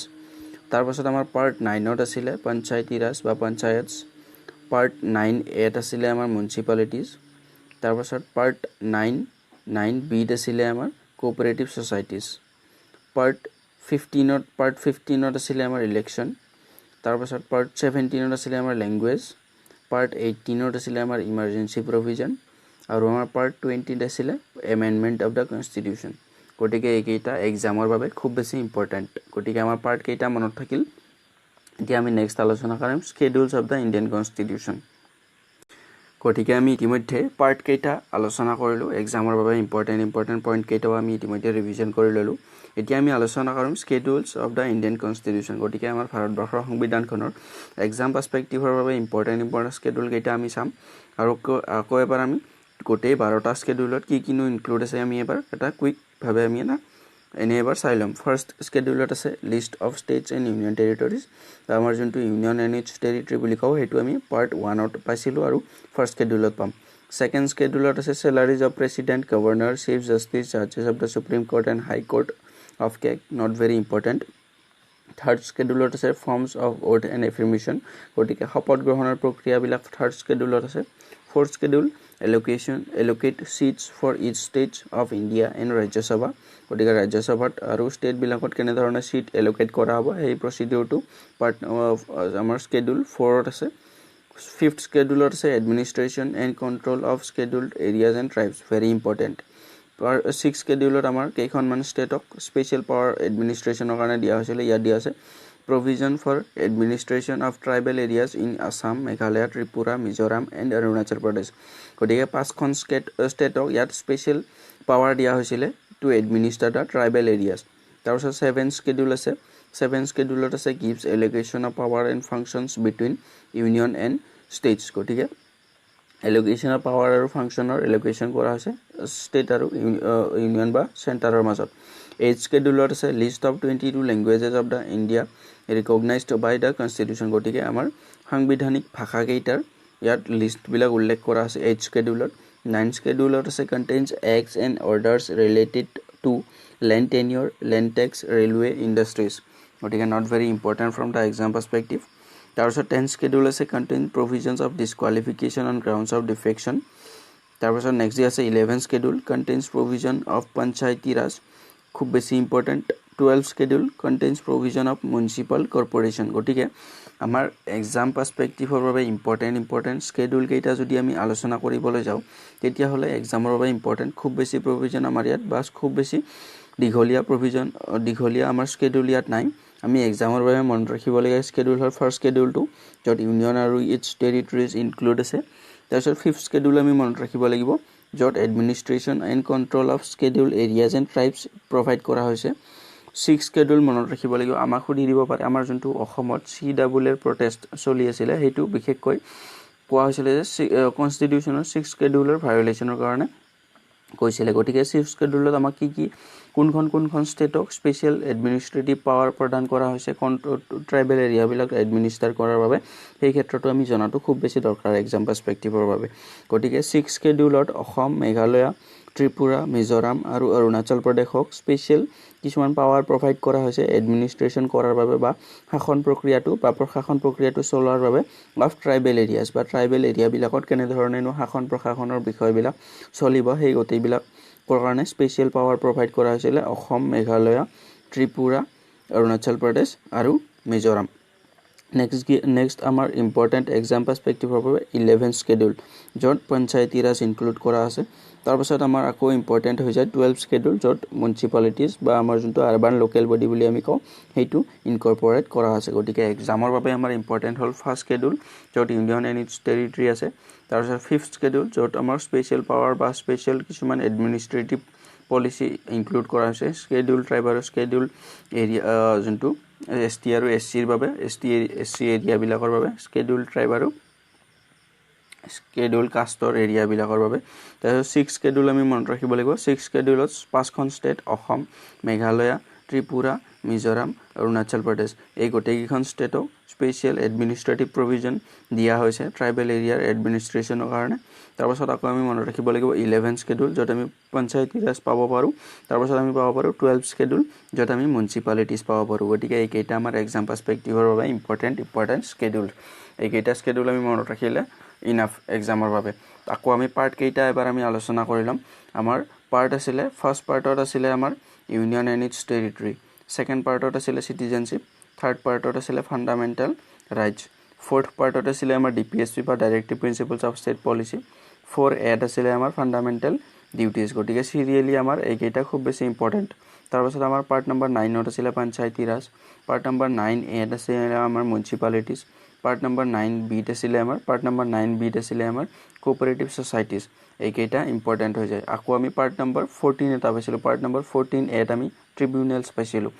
তাৰপাছত আমাৰ পাৰ্ট 9ত আছিলে পঞ্চায়তী ৰাজ বা পঞ্চায়তছ পাৰ্ট 9a আছিলে আমাৰ মিউনিচিপালিটিজ তাৰপাছত পাৰ্ট 9b আছিলে আমাৰ কোঅপাৰেটিভ সোসাইটিজ পাৰ্ট 15ত আছিলে আমাৰ ইলেকশ্যন তাৰপাছত পাৰ্ট 17ত আছিলে আমাৰ লেংগুৱেজ পাৰ্ট 18ত আছিলে আমাৰ ইমাৰ্জেঞ্চি প্ৰভিজন আৰু আমাৰ পাৰ্ট 20ত আছিলে এমেণ্ডমেণ্ট অফ দ্য কনষ্টিটিউশ্যন গতিকে এইকেইটা এক্সামৰ বাবে খুব বেছি ইম্পৰ্টেণ্ট গতিকে আমাৰ পাৰ্ট কেইটা মনত থাকিল এতিয়া আমি নেক্সট আলোচনা কৰিম স্কেডিউলছ অফ দ্য ইণ্ডিয়ান কনষ্টিটিউশ্যন গতিকে আমি ইতিমধ্যে পাৰ্ট কেইটা আলোচনা কৰিলোঁ এক্সামৰ বাবে ইম্পৰ্টেণ্ট পইণ্ট কেইটাও আমি ইতিমধ্যে ৰিভিজন কৰি ল'লোঁ এতিয়া আমি আলোচনা কৰিম স্কেডিউলছ অফ দ্য ইণ্ডিয়ান কনষ্টিটিউশ্যন গতিকে আমাৰ ভাৰতবৰ্ষৰ সংবিধানখনৰ এক্সাম পাৰ্সপেক্টিভৰ বাবে ইম্পৰ্টেণ্ট স্কেডিউল কেইটা আমি চাম আৰু আকৌ এবাৰ আমি গোটেই 12টা স্কেডিউলত কি কিনো ইনক্লুড আছে আমি এবাৰ এটা কুইকভাৱে আমি এনে এবাৰ চাই ল'ম ফাৰ্ষ্ট স্কেডিউলত আছে list of states and union territories আমাৰ যোনটো ইউনিয়ন এণ্ড ইটছ টেৰিটৰী বুলি কওঁ সেইটো আমি পাৰ্ট 1ত পাইছিলোঁ আৰু ফাৰ্ষ্ট স্কেডিউলত পাম ছেকেণ্ড স্কেডিউলত আছে চেলাৰিজ of president governor chief justice জাজেছ of the supreme Court and high court of cake not very important third স্কেডিউলত আছে forms of oath and affirmation গতিকে শপত গ্ৰহণৰ প্ৰক্ৰিয়াবিলাক থাৰ্ড স্কেডিউলত আছে fourth schedule এলোকেট চিটছ for is states of India and Rajya Sabha গতিকে ৰাজ্যসভাত আৰু ষ্টেটবিলাকত কেনেধৰণে seat এলোকেট কৰা হ'ব সেই প্ৰচিডিউৰটো পাৰ্ট আমাৰ স্কেডিউল 4ত আছে ফিফ্থ স্কেডিউলত আছে administration and control of scheduled areas and tribes very important six স্কেডিউলত আমাৰ কেইখনমান ষ্টেটক স্পেচিয়েল পাৱাৰ এডমিনিষ্ট্ৰেশ্যনৰ কাৰণে দিয়া হৈছিলে ইয়াত দিয়া আছে provision for administration of tribal areas in Assam Meghalaya Tripura Mizoram and Arunachal Pradesh গতিকে 5খন ষ্টেটক ইয়াত স্পেচিয়েল পাৱাৰ দিয়া হৈছিলে to administer the tribal areas তাৰপিছত ছেভেন স্কেডিউলত আছে gives allocation of power and functions between union and states গতিকে এলোকেশ্যন অফ পাৱাৰ আৰু ফাংচনৰ এলোকেশ্যন কৰা হৈছে ষ্টেট আৰু ইউনিয়ন বা চেণ্টাৰৰ মাজত এইট স্কেডিউলত আছে list of 22 languages of the India recognised by the constitution গতিকে আমাৰ সাংবিধানিক ভাষাকেইটাৰ ইয়াত লিষ্টবিলাক উল্লেখ কৰা আছে এইট স্কেডিউলত নাইন স্কেডিউলত আছে contains acts and orders related to land tenure land tax railway industries গতিকে not very important from the exam perspective তাৰপিছত 10th স্কেডিউল আছে contain provisions of disqualification on grounds of defection তাৰপিছত next day আছে 11th schedule contains provision of panchayati raj খুব বেছি important 12th schedule contains provision of municipal corporation গতিকে আমাৰ exam পাৰ্সপেক্টিভৰ বাবে ইম্পৰ্টেণ্ট স্কেডিউল কেইটা যদি আমি আলোচনা কৰিবলৈ যাওঁ তেতিয়াহ'লে এক্সামৰ বাবে ইম্পৰ্টেণ্ট খুব বেছি প্ৰভিজন আমাৰ ইয়াত বা খুব বেছি দীঘলীয়া আমাৰ স্কেডিউল ইয়াত নাই আমি এক্সামৰ বাবে মনত ৰাখিবলগীয়া স্কেডিউল হ'ল ফাৰ্ষ্ট স্কেডিউলটো য'ত ইউনিয়ন আৰু ইটছ টেৰিটৰিজ ইনক্লুড আছে তাৰপিছত ফিফ্থ স্কেডিউল আমি মনত ৰাখিব লাগিব য'ত administration and control of schedule areas and tribes provide কৰা হৈছে 6 schedule মনত ৰাখিব লাগিব আমাক সুধি দিব পাৰে আমাৰ যোনটো অসমত CWL প্ৰটেষ্ট চলি আছিল হেতু বিশেষকৈ কোৱা হৈছিল যে কনস্টিটিউশনৰ 6 scheduleৰ ভায়োলেশনৰ কাৰণে কৈছিল গতিকে 6 scheduleত আমাক কি কোনখন ষ্টেটক স্পেশাল এডমিনিষ্ট্ৰেটিভ পাৱাৰ প্ৰদান কৰা হৈছে ট্ৰাইবেল এৰিয়া বিলাক এডমিনিষ্ট্ৰেট কৰাৰ বাবে এই ক্ষেত্ৰটো আমি জনাটো খুব বেছি দৰকাৰ এক্সাম পাৰ্সপেক্টিভৰ বাবে গতিকে 6 scheduleত অসম মেঘালয় ত্ৰিপুৰা মিজোৰাম আৰু অৰুণাচল প্ৰদেশক স্পেশাল কিছুমান পাৱাৰ প্ৰভাইড কৰা হৈছে এডমিনিষ্ট্ৰেচন কৰাৰ বাবে বা শাসন প্ৰক্ৰিয়াটো বা প্ৰশাসন প্ৰক্ৰিয়াটো চলোৱাৰ বাবে অফ ট্ৰাইবেল এৰিয়াছ বা ট্ৰাইবেল এৰিয়া বিলাকত কেনে ধৰণেনো শাসন প্ৰশাসনৰ বিষয়বিলাক চলিব সেই গতিবিলাক কাৰণে স্পেশাল পাৱাৰ প্ৰভাইড কৰা হৈছিল অসম মেঘালয় ত্ৰিপুৰা অৰুণাচল প্ৰদেশ আৰু মিজোৰাম নেক্সট আমাৰ ইম্পৰ্টেন্ট এক্সাম পাৰ্সপেক্টিভৰ বাবে 11 schedule য'ত পঞ্চায়তী ৰাজ ইনক্লুড কৰা আছে তাৰ পাছত আমাৰ আকৌ ইম্পৰ্টেন্ট হৈ যায় 12 schedule য'ত মিউনিসিপালিটিজ বা আমাৰ যোনটো আৰবান লোকেল বডি বুলি আমি কওঁ হেতু ইনকৰ্পোৰেট কৰা আছে গতিকে এক্সামৰ বাবে আমাৰ ইম্পৰ্টেন্ট হল ফাৰ্স্ট schedule য'ত ইউনিয়ন এণ্ড ইটস টেৰিটৰি আছে তাৰ পাছত 5th schedule য'ত আমাৰ স্পেশাল পাৱাৰ বা স্পেশাল কিছুমান এডমিনিষ্ট্ৰেটিভ পলিসি ইনক্লুড কৰা হৈছে স্কেডিউল ট্ৰাইব আৰু স্কেডিউল এৰিয়া যোনটো ST আৰু SC ৰ বাবে SC এৰিয়া বিলাকৰ বাবে স্কেডিউল ট্ৰাইব আৰু স্কেডিউল কাষ্টৰ এৰিয়া বিলাকৰ বাবে তাৰ 6 schedule আমি মনত ৰাখিব লাগিব 6 scheduleত পাঁচখন ষ্টেট অসম মেঘালয় ত্ৰিপুৰা মিজোৰাম অৰুণাচল প্ৰদেশ এই গোটেইখন ষ্টেটক স্পেশাল এডমিনিষ্ট্ৰেটিভ প্ৰভিজন দিয়া হৈছে ট্ৰাইবেল এৰিয়াৰ এডমিনিষ্ট্ৰেচনৰ কাৰণে তাৰ পাছত আকৌ আমি মনত ৰাখিব লাগিব 11 schedule য'ত আমি পঞ্চায়তী ৰাজ পাব পাৰো তাৰ পাছত আমি পাব পাৰো 12 schedule য'ত আমি মিউনিসিপালিটিজ পাব পাৰো গতিকে এই কেইটা আমাৰ এক্সাম পাৰ্সপেক্টিভৰ বাবে ইম্পৰ্টেন্ট schedule এই কেইটা schedule আমি মনত ৰাখিলে ইনাফ এক্সামৰ বাবে আকৌ আমি পাৰ্ট কেইটা এবাৰ আমি আলোচনা কৰিলাম আমাৰ পাৰ্ট আছিলে ফাৰ্স্ট পাৰ্টত আছিলে আমাৰ union and its territory second পাৰ্টত আছিলে সিটিজেনশিপ থাৰ্ড পাৰ্টত আছিলে ফান্ডামেন্টাল ৰাইটস ফোৰ্থ পাৰ্টত আছিলে আমাৰ DPSP বা directive principles of state policy 4A আছিলে আমাৰ ফান্ডামেন্টাল ডিউটিজ গতিকে সিৰিয়ালি আমাৰ এই কেইটা খুব বেছি ইম্পৰ্টেন্ট তাৰ পাছত আমাৰ পাৰ্ট নম্বৰ 9ত আছিলে panchayati raj part number 9A আছিলে আমাৰ মিউনিসিপালিটিজ পাৰ্ট নম্বৰ 9B আছিলে আমাৰ পাৰ্ট নম্বৰ 9B আছিলে আমাৰ কোঅপাৰেটিভ সোসাইটিজ এই কেইটা ইম্পৰ্টেন্ট হৈ যায় আকৌ আমি পাৰ্ট নম্বৰ 14 এটা পাইছিলো পাৰ্ট নম্বৰ 14A আমি ট্ৰিবিউনেলছ পাইছিলো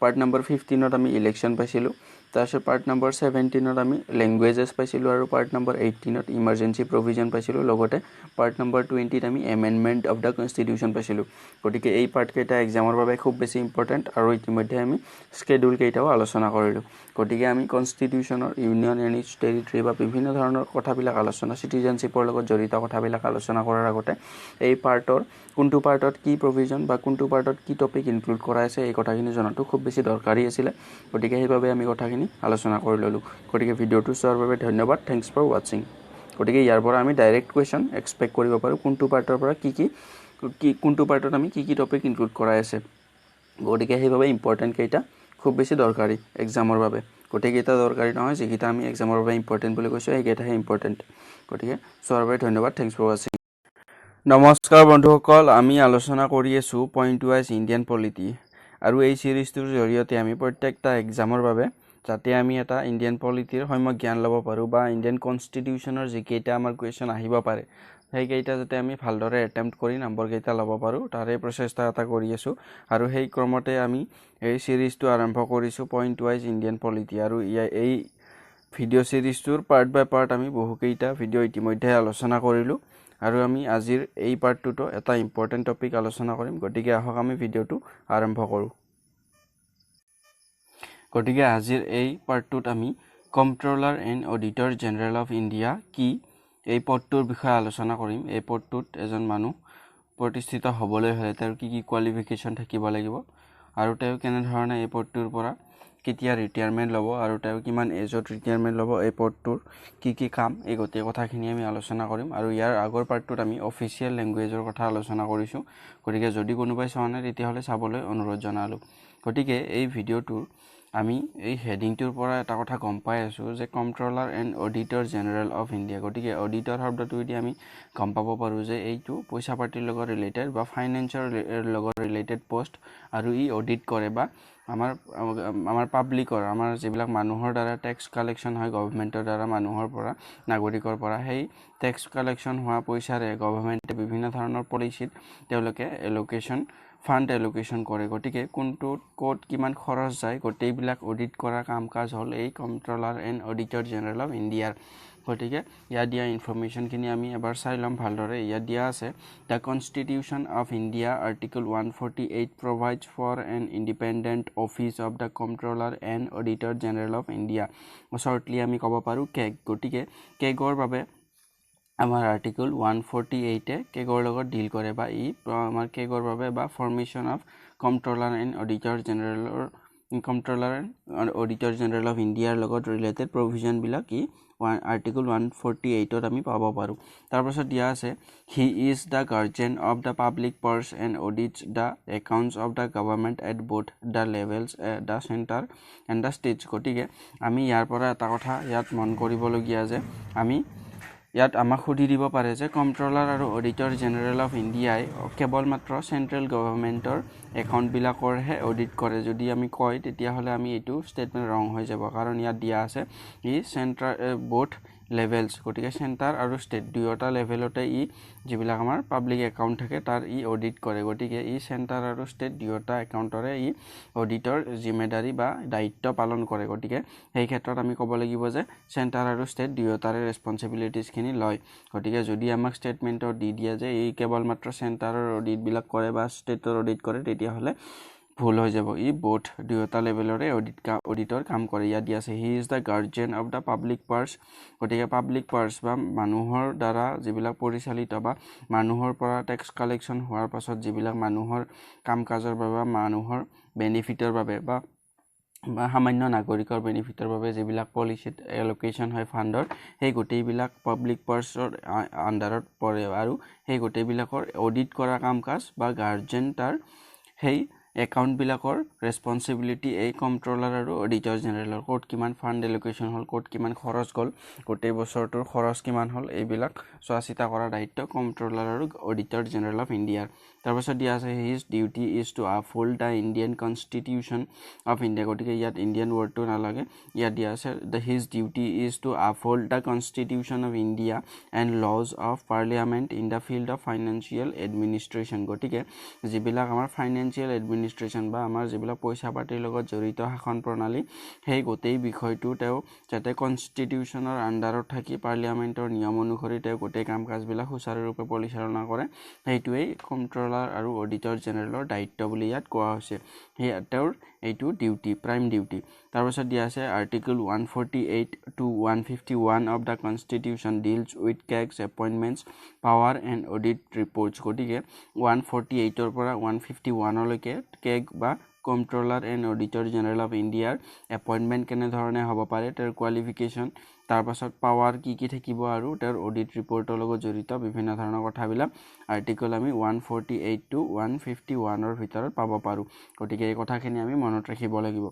পাৰ্ট নম্বৰ 15ত আমি ইলেকশন পাইছিলো তাৰপিছত পাৰ্ট নম্বৰ 17ত আমি ল্যাঙ্গুৱেজেছ পাইছিলো আৰু পাৰ্ট নম্বৰ 18ত ইমাৰ্জেন্সি প্ৰভিজন পাইছিলো লগতে পাৰ্ট নম্বৰ 20ত আমি এমেন্ডমেন্ট অফ দা কনস্টিটিউশন পাইছিলো গতিকে এই পাৰ্ট কেইটা এক্সামৰ বাবে খুব বেছি ইম্পৰ্টেন্ট আৰু ইতিমধ্যে আমি স্কেডিউল কেইটাও আলোচনা কৰিলো গতিকে আমি কনস্টিটিউশনৰ ইউনিয়ন এণ্ড ইটস টেৰিটৰি বা বিভিন্ন ধৰণৰ কথাবিলাক আলোচনা সিটিজেনশিপৰ লগত জড়িত কথাবিলাক আলোচনা কৰাৰ আগতে এই পাৰ্টৰ কোনটো পাৰ্টত কি প্ৰভিজন বা কোনটো পাৰ্টত কি টপিক ইনক্লুড কৰা আছে এই কথাখিনি জনাটো খুব বেছি দৰকাৰী আছিল গতিকে সেইভাবে আমি কথাখিনি আলোচনা কৰি ললো গতিকে ভিডিওটো চোৱাৰ বাবে ধন্যবাদ থ্যাঙ্কস ফৰ ওয়াচিং গতিকে ইয়াৰ পৰা আমি ডাইৰেক্ট কোৱেশ্চন এক্সপেক্ট কৰিব পাৰো কোনটো পাৰ্টৰ পৰা কি কোনটো পাৰ্টত আমি কি টপিক ইনক্লুড কৰা আছে গতিকে সেইভাবে ইম্পৰ্টেন্ট কেইটা খুব বেছি দৰকাৰী এক্সামৰ বাবে গোটেইকেইটা দৰকাৰী নহয় যেকেইটা আমি এক্সামৰ বাবে ইম্পৰ্টেন্ট বুলি কৈছো এইকেইটাহে ইম্পৰ্টেন্ট গতিকে চোৱাৰ বাবে ধন্যবাদ থ্যাঙ্কস ফৰ ওয়াচিং নমস্কাৰ বন্ধুসকল আমি আলোচনা কৰি আছো পইণ্ট ৱাইজ ইণ্ডিয়ান পলিটি আৰু এই সিৰিজটোৰ জৰিয়তে আমি প্ৰত্যেকটা এক্সামৰ বাবে যাতে আমি এটা ইণ্ডিয়ান পলিটিৰ সম্যক জ্ঞান ল'ব পাৰো বা ইণ্ডিয়ান কনস্টিটিউশনৰ যেকেইটা আমাৰ কোৱেশ্চন আহিব পাৰে সেই কেইটা যাতে আমি ভালদৰে এটেম্প্ট কৰি নম্বৰ কেইটা ল'ব পাৰো তাৰে প্ৰচেষ্টা এটা কৰি আছো আৰু সেই ক্ৰমতে আমি এই সিৰিজটো আৰম্ভ কৰিছো পইণ্ট ৱাইজ ইণ্ডিয়ান পলিটি আৰু এই ভিডিও সিৰিজটোৰ পাৰ্ট বাই পাৰ্ট আমি বহু কেইটা ভিডিও ইতিমধ্যে আলোচনা কৰিলো আৰু আমি আজিৰ এই পাৰ্টটোটো এটা ইম্পৰ্টেন্ট টপিক আলোচনা কৰিম গতিকে আহক আমি ভিডিওটো আৰম্ভ কৰো গতিকে আজিৰ এই পাৰ্টটোত আমি controller and auditor general of India কি এই পদটোৰ বিষয়ে আলোচনা কৰিম এই পদটোত এজন মানুহ প্ৰতিষ্ঠিত হ'বলৈ হ'লে তাৰ কি কোৱালিফিকেশন থাকিব লাগিব আৰু তেওঁ কেনে ধৰণে এই পদটোৰ পৰা কেতিয়া ৰিটায়াৰমেন্ট ল'ব আৰু তেওঁ কিমান এজত ৰিটায়াৰমেন্ট ল'ব এই পদটোৰ কি কাম এই গোটেই কথাখিনি আমি আলোচনা কৰিম আৰু ইয়াৰ আগৰ পাৰ্টটোত আমি অফিচিয়েল ল্যাঙ্গুৱেজৰ কথা আলোচনা কৰিছো গতিকে যদি কোনোবাই চোৱা নাই তেতিয়াহলে চাবলৈ অনুৰোধ জনালো গতিকে এই ভিডিওটোৰ আমি এই হেডিংটোৰ পৰা এটা কথা গম পাই আছো যে controller and auditor general of India গতিকে অডিটৰ শব্দটো দি আমি গম পাব পাৰো যে এইটো পইচা পাতিৰ লগত ৰিলেটেড বা ফাইনান্সৰ লগত ৰিলেটেড পোষ্ট আৰু ই অডিট কৰে বা আমাৰ পাব্লিকৰ আমাৰ যিবিলাক মানুহৰ দ্বাৰা ট্যাক্স কালেকশন হয় গভৰ্ণমেন্টৰ দ্বাৰা মানুহৰ পৰা নাগৰিকৰ পৰা সেই ট্যাক্স কালেকশন হোৱা পইচাৰে গভৰ্ণমেন্টে বিভিন্ন ধৰণৰ পলিচিত তেওঁলোকে এলোকেশন ফাণ্ড এলোকেশ্যন কৰে গতিকে কোনটোত ক'ত কিমান খৰচ যায় গোটেইবিলাক অডিট কৰা কাম কাজ হ'ল এই controller and auditor general of ইণ্ডিয়াৰ গতিকে ইয়াত দিয়া ইনফৰমেশ্যনখিনি আমি এবাৰ চাই ল'ম ভালদৰে ইয়াত দিয়া আছে the constitution of India article 148 provides for an independent office of the comptroller and auditor general of India shortly আমি ক'ব পাৰো কেগ গতিকে কেগৰ বাবে আমাৰ আৰ্টিকল 148 কেগৰ লগত ডিল কৰে বা ই আমাৰ কেগৰ বাবে বা formation of controller and auditor জেনেৰেলৰ controller and auditor general of ইণ্ডিয়াৰ লগত ৰিলেটেড প্ৰভিজন বিলাক ই আৰ্টিকল 148 ত আমি পাব পাৰো তাৰ পাছত দিয়া আছে he is the guardian of the public purse and audits the accounts of the government at both the levels the centre and the states গতিকে আমি ইয়াৰ পৰা এটা কথা ইয়াত মন কৰিবলগীয়া যে আমি ইয়াত আমাক সুধি দিব পাৰে যে কন্ট্ৰোলাৰ আৰু অডিটৰ জেনেৰেল অফ ইণ্ডিয়াই কেৱল মাত্ৰ চেন্ট্ৰেল গভৰ্ণমেণ্টৰ একাউণ্টবিলাকৰহে অডিট কৰে যদি আমি কয় তেতিয়াহ'লে আমি এইটো ষ্টেটমেণ্ট ৰং হৈ যাব কাৰণ ইয়াত দিয়া আছে ই চেণ্টাৰ বোথ লেভেলছ গতিকে চেণ্টাৰ আৰু ষ্টেট দুয়োটা লেভেলতে ই যিবিলাক আমাৰ পাব্লিক একাউণ্ট থাকে তাৰ ই অডিট কৰে গতিকে ই চেণ্টাৰ আৰু ষ্টেট দুয়োটা একাউণ্টৰে ই অডিটৰ জিম্মেদাৰী বা দায়িত্ব পালন কৰে গতিকে সেই ক্ষেত্ৰত আমি ক'ব লাগিব যে চেণ্টাৰ আৰু ষ্টেট দুয়োটাৰে ৰেছপন্সিবিলিটিছখিনি লয় গতিকে যদি আমাক ষ্টেটমেণ্টত দি দিয়ে যে ই কেৱল মাত্ৰ চেণ্টাৰৰ অডিটবিলাক কৰে বা ষ্টেটৰ অডিট কৰে তেতিয়াহ'লে ভুল হৈ যাব ই বোথ দুয়োটা লেভেলৰে অডিটৰ কাম কৰে ইয়াত দিয়া আছে he is the guardian of the public purse গতিকে পাব্লিক পাৰ্স বা মানুহৰ দ্বাৰা যিবিলাক পৰিচালিত বা মানুহৰ পৰা টেক্স কালেকশ্যন হোৱাৰ পাছত যিবিলাক মানুহৰ কাম কাজৰ বাবে মানুহৰ বেনিফিটৰ বাবে বা সামান্য নাগৰিকৰ বেনিফিটৰ বাবে যিবিলাক পলিচিত এলোকেশ্যন হয় ফাণ্ডৰ সেই গোটেইবিলাক পাব্লিক পাৰ্সৰ আণ্ডাৰত পৰে আৰু সেই গোটেইবিলাকৰ অডিট কৰা কাম কাজ বা গাৰ্জেন তাৰ সেই একাউণ্টবিলাকৰ ৰেছপন্সিবিলিটি এই কন্ট্ৰোলাৰ আৰু অডিটৰ জেনেৰেলৰ ক'ত কিমান ফাণ্ড এলোকেশ্যন হ'ল ক'ত কিমান খৰচ গ'ল গোটেই বছৰটোৰ খৰচ কিমান হ'ল এইবিলাক চোৱা চিতা কৰাৰ দায়িত্ব কন্ট্ৰোলাৰ আৰু অডিটৰ জেনেৰেল অফ ইণ্ডিয়াৰ তাৰপাছত দিয়া আছে his duty is two uphold the Indian constitution of India গতিকে ইয়াত ইণ্ডিয়ান ৱৰ্ডটো নালাগে ইয়াত দিয়া আছে the his duty is two uphold the constitution of India and lodge of parliament in the field of financial administration গতিকে যিবিলাক আমাৰ financial administration বা আমাৰ যিবিলাক পইচা পাতিৰ লগত জড়িত শাসন প্ৰণালী সেই গোটেই বিষয়টো তেওঁ যাতে কনষ্টিটিউশ্যনৰ আণ্ডাৰত থাকি পাৰ্লিয়ামেণ্টৰ নিয়ম অনুসৰি তেওঁ গোটেই কাম কাজবিলাক সুচাৰুৰূপে পৰিচালনা কৰে সেইটোৱেই কন্ট্ৰোলাৰ আৰু অডিটৰ জেনেৰেলৰ দায়িত্ব বুলি ইয়াত কোৱা হৈছে সেই তেওঁৰ এইটো ডিউটি প্ৰাইম ডিউটি তাৰপিছত দিয়া আছে article 148 to 151 of the constitution deals with CAG's appointments power and audit reports গতিকে 148 পৰা 151 লৈকে কেগ বা controller and auditor general of ইণ্ডিয়াৰ এপইণ্টমেণ্ট কেনেধৰণে হ'ব পাৰে তেওঁৰ কোৱালিফিকেশ্যন তাৰপাছত পাৱাৰ কি থাকিব আৰু তেওঁৰ অডিট ৰিপৰ্টৰ লগত জড়িত বিভিন্ন ধৰণৰ কথাবিলাক আৰ্টিকল আমি 148 to 151 ভিতৰত পাব পাৰোঁ গতিকে এই কথাখিনি আমি মনত ৰাখিব লাগিব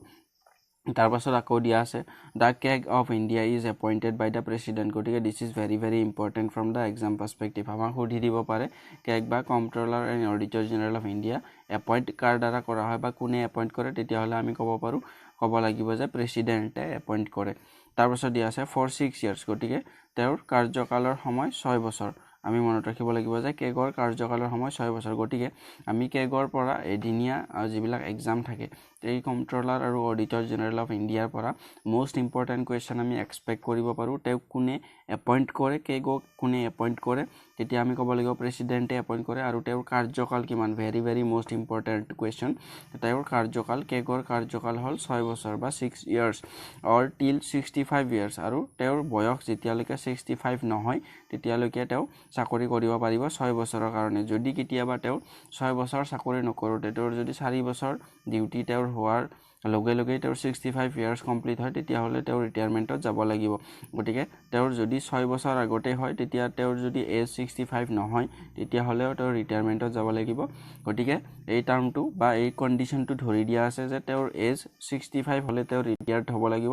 তাৰপাছত আকৌ দিয়া আছে the CAG of India is appointed by the president গতিকে this is very very important from the exam perspective আমাক সুধি দিব পাৰে কেগ বা controller and auditor general of India appoint কাৰ দ্বাৰা কৰা হয় বা কোনে এপইণ্ট কৰে তেতিয়াহ'লে আমি ক'ব লাগিব যে প্ৰেচিডেণ্টে এপইণ্ট কৰে তাৰপাছত দিয়া আছে ফৰ 6 years গতিকে তেওঁৰ কাৰ্যকালৰ সময় 6 বছৰ আমি মনত ৰাখিব লাগিব যে কেগৰ কাৰ্যকালৰ সময় 6 বছৰ গতিকে আমি কেগৰ পৰা এদিনীয়া যিবিলাক এক্সাম থাকে এই কন্ট্ৰোলাৰ আৰু অডিটৰ জেনেৰেল অফ ইণ্ডিয়াৰ পৰা মোষ্ট ইম্পৰ্টেণ্ট কুৱেশ্যন আমি এক্সপেক্ট কৰিব পাৰোঁ তেওঁক কোনে এপইণ্ট কৰে কেগক কোনে এপইণ্ট কৰে তেতিয়া আমি ক'ব লাগিব প্ৰেচিডেণ্টে এপইণ্ট কৰে আৰু তেওঁৰ কাৰ্যকাল কিমান very very most important question তেওঁৰ কাৰ্যকাল কেগৰ কাৰ্যকাল হ'ল 6 বছৰ বা 6 years অৰ টিল 65 years আৰু তেওঁৰ বয়স যেতিয়ালৈকে 65 নহয় তেতিয়ালৈকে তেওঁ চাকৰি কৰিব পাৰিব 6 বছৰৰ কাৰণে যদি কেতিয়াবা তেওঁ 6 বছৰ চাকৰি নকৰোঁতে তেওঁৰ যদি 4 বছৰ ডিউটি তেওঁৰ হোৱাৰ লগে লগে তেওঁৰ 65 years কমপ্লিট হয় তেতিয়াহ'লে তেওঁৰ ৰিটায়াৰমেণ্টত যাব লাগিব গতিকে তেওঁৰ যদি 6 বছৰ আগতে হয় তেতিয়া তেওঁৰ যদি এজ 65 নহয় তেতিয়াহ'লেও তেওঁৰ ৰিটায়াৰমেণ্টত যাব লাগিব গতিকে এই টাৰ্মটো বা এই কণ্ডিশ্যনটো ধৰি দিয়া আছে যে তেওঁৰ এজ 65 হ'লে তেওঁ ৰিটায়াৰ্ড হ'ব লাগিব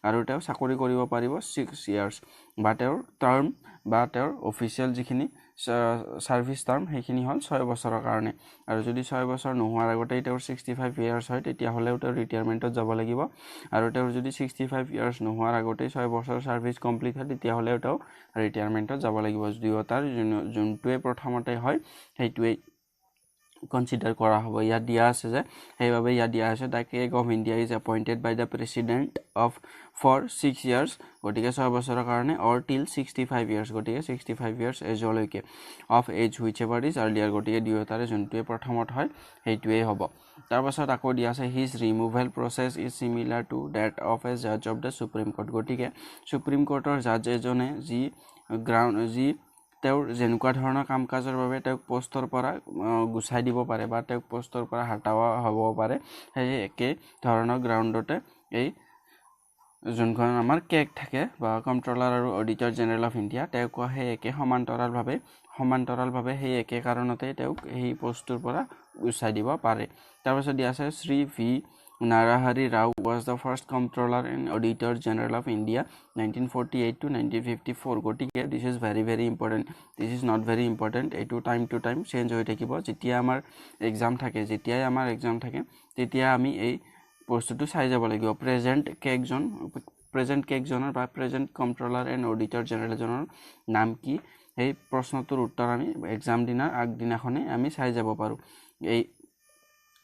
আৰু তেওঁ চাকৰি কৰিব পাৰিব 6 years বা তেওঁৰ টাৰ্ম বা তেওঁৰ অফিচিয়েল যিখিনি সাৰ্ভিস টাৰ্ম সেইখিনি হ'ল 6 বছৰৰ কাৰণে আৰু যদি 6 বছৰ নোহোৱাৰ আগতেই তেওঁৰ 65 years হয় তেতিয়াহ'লেও তেওঁ ৰিটায়াৰমেণ্টত যাব লাগিব আৰু তেওঁৰ যদি 65 years নোহোৱাৰ আগতেই 6 বছৰ সাৰ্ভিস কমপ্লিট হয় তেতিয়াহ'লেও তেওঁ ৰিটায়াৰমেণ্টত যাব লাগিব দুয়োটাৰ যোনটোৱে প্ৰথমতে হয় সেইটোৱেই কনসিডাৰ কৰা হ'ব ইয়াত দিয়া আছে যে সেইভাবে ইয়াত দিয়া আছে the CAG of India is appointed by the president of for 6 years গতিকে 6 বছৰৰ কাৰণে অৰ টিল 65 years গতিকে 65 years এজলৈকে of age whichever is earlier গতিকে দুয়োটাৰে যোনটোৱে প্ৰথমত হয় সেইটোৱেই হ'ব তাৰ পাছত আকৌ দিয়া আছে his removal process is similar to date of a জাজ অফ দ্য সুপ্ৰিম কোৰ্ট গতিকে সুপ্ৰিম কোৰ্টৰ জাজ এজনে যি তেওঁৰ যেনেকুৱা ধৰণৰ কাম কাজৰ বাবে তেওঁক পোষ্টৰ পৰা গুচাই দিব পাৰে বা তেওঁক পোষ্টৰ পৰা হটাওয়া হ'ব পাৰে সেই একে ধৰণৰ গ্ৰাউণ্ডতে এই যোনখন আমাৰ কেগ থাকে বা কন্ট্ৰোলাৰ আৰু অডিটৰ জেনেৰেল অফ ইণ্ডিয়া তেওঁক সেই একে সমান্তৰালভাৱে সেই একে কাৰণতে তেওঁক সেই পোষ্টৰ পৰা গুচাই দিব পাৰে তাৰপিছত দিয়া আছে Shri V Narahari Rao was the first comptroller and auditor general of India 1948 to 1954 গতিকে this is very important this is not very important এটো time to time চেঞ্জ হৈ থাকিব যেতিয়া আমাৰ এক্সাম থাকে তেতিয়া আমি এই পোষ্টটো চাই যাব লাগিব প্ৰেজেন্ট কেগজনৰ বা present controller and auditor general জনৰ নাম কি এই প্ৰশ্নটোৰ উত্তৰ আমি এক্সাম দিনাৰ আগদিনাখনে আমি চাই যাব পাৰো এই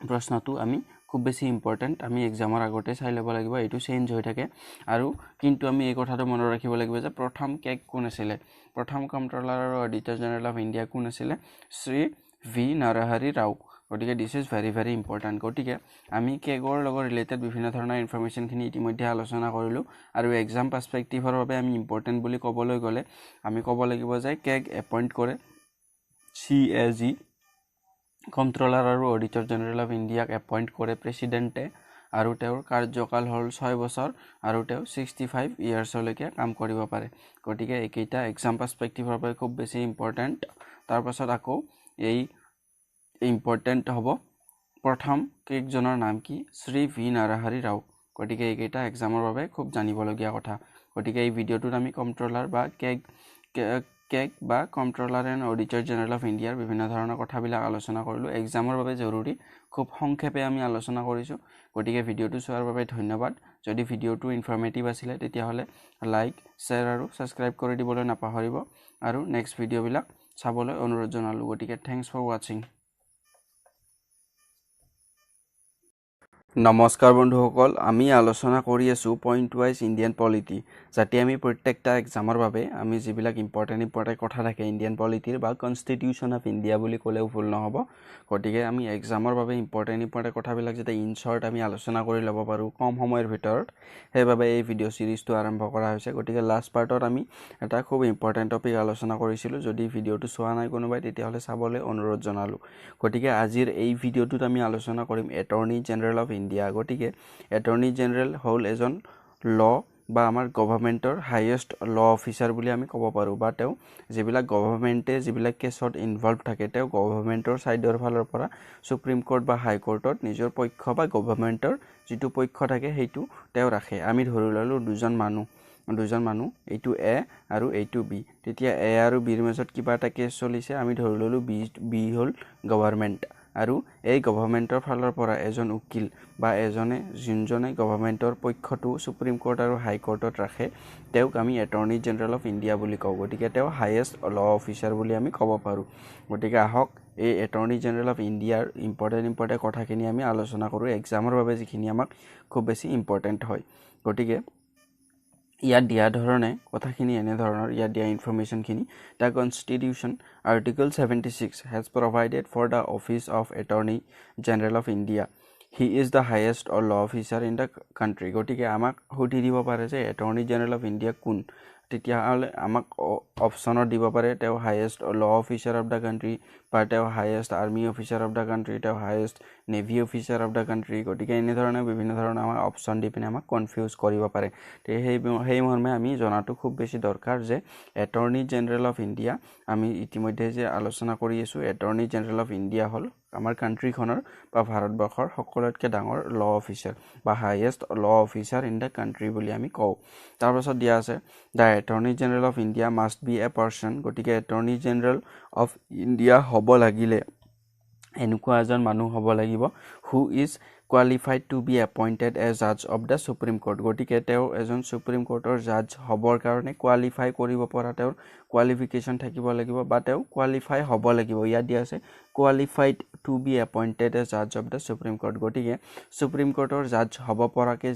প্ৰশ্নটো আমি খুব বেছি ইম্পৰ্টেন্ট আমি এক্সামৰ আগতে চাই ল'ব লাগিব এটো চেঞ্জ হৈ থাকে আৰু কিন্তু আমি এই কথাটো মনত ৰাখিব লাগিব যে প্ৰথম কেগ কোন আছিল প্ৰথম কন্ট্ৰোলাৰ আৰু অডিটৰ জেনেৰেল অফ ইণ্ডিয়া কোন আছিল শ্ৰী ভি নাৰাহাৰী ৰাও গতিকে দিস ইজ very important গতিকে আমি কেগৰ লগত ৰিলেটেড বিভিন্ন ধৰণৰ ইনফৰমেশন খিনি ইতিমধ্যে আলোচনা কৰিলো আৰু এক্সাম পাৰ্সপেক্টিভৰ বাবে আমি ইম্পৰ্টেন্ট বুলি ক'বলৈ গ'লে আমি ক'ব লাগিব যে কেগ এপইন্ট কৰে CAG কন্ট্ৰোলাৰ আৰু অডিটৰ জেনেৰেল অফ ইণ্ডিয়াক এপইণ্ট কৰে প্ৰেচিডেণ্টে আৰু তেওঁৰ কাৰ্যকাল হ'ল 6 বছৰ আৰু তেওঁ 65 ইয়াৰ্ছলৈকে কাম কৰিব পাৰে গতিকে এইকেইটা এক্সাম পাৰ্সপেক্টিভৰ বাবে খুব বেছি ইম্পৰ্টেন্ট তাৰ পাছত আকৌ এই ইম্পৰ্টেন্ট হ'ব প্ৰথম কেগজনৰ নাম কি শ্ৰী ভি নাৰাহাৰী ৰাও গতিকে এইকেইটা এক্সামৰ বাবে খুব জানিবলগীয়া কথা গতিকে এই ভিডিঅ'টোত আমি কন্ট্ৰোলাৰ বা কেগ বা controller and auditor general of ইণ্ডিয়াৰ বিভিন্ন ধৰণৰ কথাবিলাক আলোচনা কৰিলো এক্সামৰ বাবে জৰুৰী খুব সংক্ষেপে আমি আলোচনা কৰিছো গতিকে ভিডিঅ'টো চোৱাৰ বাবে ধন্যবাদ যদি ভিডিঅ'টো ইনফৰমেটিভ আছিল তেতিয়াহলে লাইক শেয়াৰ আৰু সাবস্ক্ৰাইব কৰি দিবলৈ নাপাহৰিব আৰু নেক্সট ভিডিঅ'বিলাক চাবলৈ অনুৰোধ জনালো গতিকে থ্যাঙ্কস ফৰ ওয়াচিং নমস্কাৰ বন্ধুসকল আমি আলোচনা কৰি আছো পইণ্ট ওয়াইজ ইণ্ডিয়ান পলিটি যাতে আমি প্ৰত্যেকটা এক্সামৰ বাবে আমি যিবিলাক ইম্পৰ্টেন্ট কথা থাকে ইণ্ডিয়ান পলিটিৰ বা কনস্টিটিউশন অফ ইণ্ডিয়া বুলি ক'লেও ভুল নহব গতিকে আমি এক্সামৰ বাবে ইম্পৰ্টেন্ট কথাবিলাক যাতে ইন শৰ্ট আমি আলোচনা কৰি ল'ব পাৰো কম সময়ৰ ভিতৰত সেইভাবে এই ভিডিও সিৰিজটো আৰম্ভ কৰা হৈছে গতিকে লাষ্ট পাৰ্টত আমি এটা খুব ইম্পৰ্টেন্ট টপিক আলোচনা কৰিছিলো যদি ভিডিওটো চোৱা নাই কোনোবাই তেতিয়াহলে চাবলৈ অনুৰোধ জনালো গতিকে আজিৰ এই ভিডিওটোত আমি আলোচনা কৰিম এটৰ্নি জেনেৰেল অফ ইণ্ডিয়া গতিকে এটৰ্নি জেনেৰেল হ'ল এজন ল বা আমাৰ গভৰ্ণমেন্টৰ হাইয়েষ্ট ল অফিচাৰ বুলি আমি ক'ব পাৰো বা তেওঁ যিবিলাক গভৰ্ণমেন্টে যিবিলাক কেছত ইনভলভ থাকে তেওঁ গভৰ্ণমেন্টৰ সাইডৰ ফালৰ পৰা সুপ্ৰিম কোৰ্ট বা হাই কোৰ্টত নিজৰ পক্ষ বা গভৰ্ণমেন্টৰ যিটো পক্ষ থাকে সেইটো তেওঁ ৰাখে আমি ধৰি ললো দুজন মানুহ এইটো এ আৰু এইটো বি তেতিয়া এ আৰু বিৰ মাজত কিবা এটা কেছ চলিছে আমি ধৰি ললো বি হ'ল গভৰ্ণমেন্ট আৰু এই গভৰ্ণমেন্টৰ ফালৰ পৰা এজন উকিল বা যোনজনে গভৰ্ণমেন্টৰ পক্ষটো সুপ্ৰিম কোৰ্ট আৰু হাই কোৰ্টত ৰাখে তেওঁক আমি এটৰ্নি জেনেৰেল অফ ইণ্ডিয়া বুলি কওঁ গতিকে তেওঁ হাইয়েষ্ট ল অফিচাৰ বুলি আমি ক'ব পাৰো গতিকে আহক এই এটৰ্নি জেনেৰেল অফ ইণ্ডিয়াৰ ইম্পৰ্টেন্ট কথাখিনি আমি আলোচনা কৰো এক্সামৰ বাবে যিখিনি আমাক খুব বেছি ইম্পৰ্টেন্ট হয় গতিকে ইয়াত দিয়া ধৰণে কথাখিনি এনে ধৰণৰ ইয়াত দিয়া ইনফৰমেশনখিনি the constitution article 76 has provided for the office of attorney general of India he is the highest law officer in the country গতিকে আমাক সুধি দিব পাৰে যে এটৰ্নি জেনেৰেল অফ ইণ্ডিয়া কোন তেতিয়াহলে আমাক অপচনত দিব পাৰে তেওঁ হাইয়েষ্ট ল অফিচাৰ অফ দা কান্ট্ৰি বা তেওঁ highest army officer of the country তেওঁ highest navy officer of the country গতিকে এনে ধৰণে বিভিন্ন ধৰণৰ আমাৰ অপচন দি পিনে আমাক কনফিউজ কৰিব পাৰে তে সেই মৰ্মে আমি জনাটো খুব বেছি দৰকাৰ যে এটৰ্নি জেনেৰেল অফ ইণ্ডিয়া আমি ইতিমধ্যে যে আলোচনা কৰি আছো এটৰ্নি জেনেৰেল অফ ইণ্ডিয়া হ'ল আমাৰ কান্ট্ৰিখনৰ বা ভাৰতবৰ্ষৰ সকলোতকৈ ডাঙৰ ল অফিচাৰ বা হাইয়েষ্ট ল অফিচাৰ ইন দা কান্ট্ৰি বুলি আমি কওঁ তাৰ পাছত দিয়া আছে the attorney general of India must be a person গতিকে এটৰ্নি জেনেৰেল অফ ইণ্ডিয়া হ'ব লাগিলে এনেকুৱা এজন মানুহ হ'ব লাগিব who is qualified to be appointed as judge of the supreme court গতিকে তেওঁ এজন সুপ্ৰিম কোৰ্টৰ জাজ হ'বৰ কাৰণে কোৱালিফাই কৰিব পৰা তেওঁৰ কোৱালিফিকেশন থাকিব লাগিব বা তেওঁ কোৱালিফাই হ'ব লাগিব ইয়াত দিয়া আছে qualified to be appointed as judge of the Supreme Court গটিকে Supreme Courtৰ judge হ'ব পৰাকে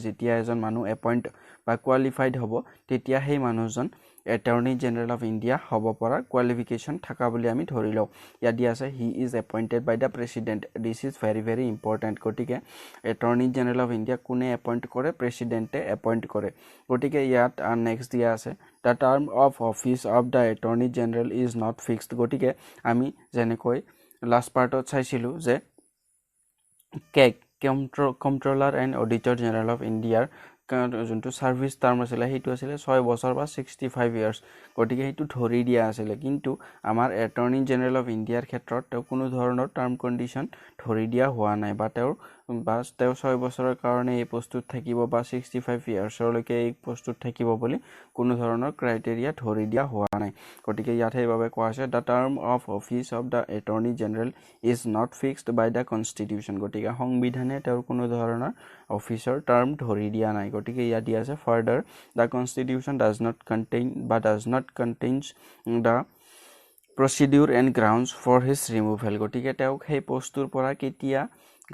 যেতিয়া এজন মানুহ appoint বা qualified হ'ব তেতিয়া সেই মানুহজন Attorney General of India হ'ব পৰা qualification থাকা বুলি আমি ধৰি লওঁ ইয়াত দিয়া আছে he is appointed by the president this is very important গটিকে Attorney General of India কোনে appoint কৰে presidentে appoint কৰে গটিকে ইয়াত next দিয়া আছে the term of office of the Attorney General is not fixed গটিকে আমি যেনেকৈ last partত চাইছিলো যে Comptroller and Auditor General of India যোনটো সার্ভিস টার্ম আছিল হেতু আছিল 6 বছৰ বা 65 ইয়াৰ্স গটিকে হেতু ধৰি দিয়া আছিল কিন্তু আমাৰ এটৰ্নি জেনেৰেল অফ ইণ্ডিয়াৰ ক্ষেত্ৰত তেওঁ কোনো ধৰণৰ টাৰ্ম কন্ডিশন ধৰি দিয়া হোৱা নাই বা তেওঁ 6 বছৰৰ কাৰণে এই পোষ্টত থাকিব বা 65 ইয়াৰ্ছলৈকে এই পোষ্টত থাকিব বুলি কোনো ধৰণৰ ক্ৰাইটেৰিয়া ধৰি দিয়া হোৱা নাই গটিকে ইয়াত সেইভাবে কোৱা আছে the term of office of the attorney general is not fixed by the constitution গটিকে সংবিধানে তেওঁৰ কোনো ধৰণৰ অফিচৰ টাৰ্ম ধৰি দিয়া নাই গটিকে ইয়াত দিয়া আছে further the constitution does not contains the procedure and grounds for his removal গটিকে তেওঁক সেই পোষ্টৰ পৰা কেতিয়া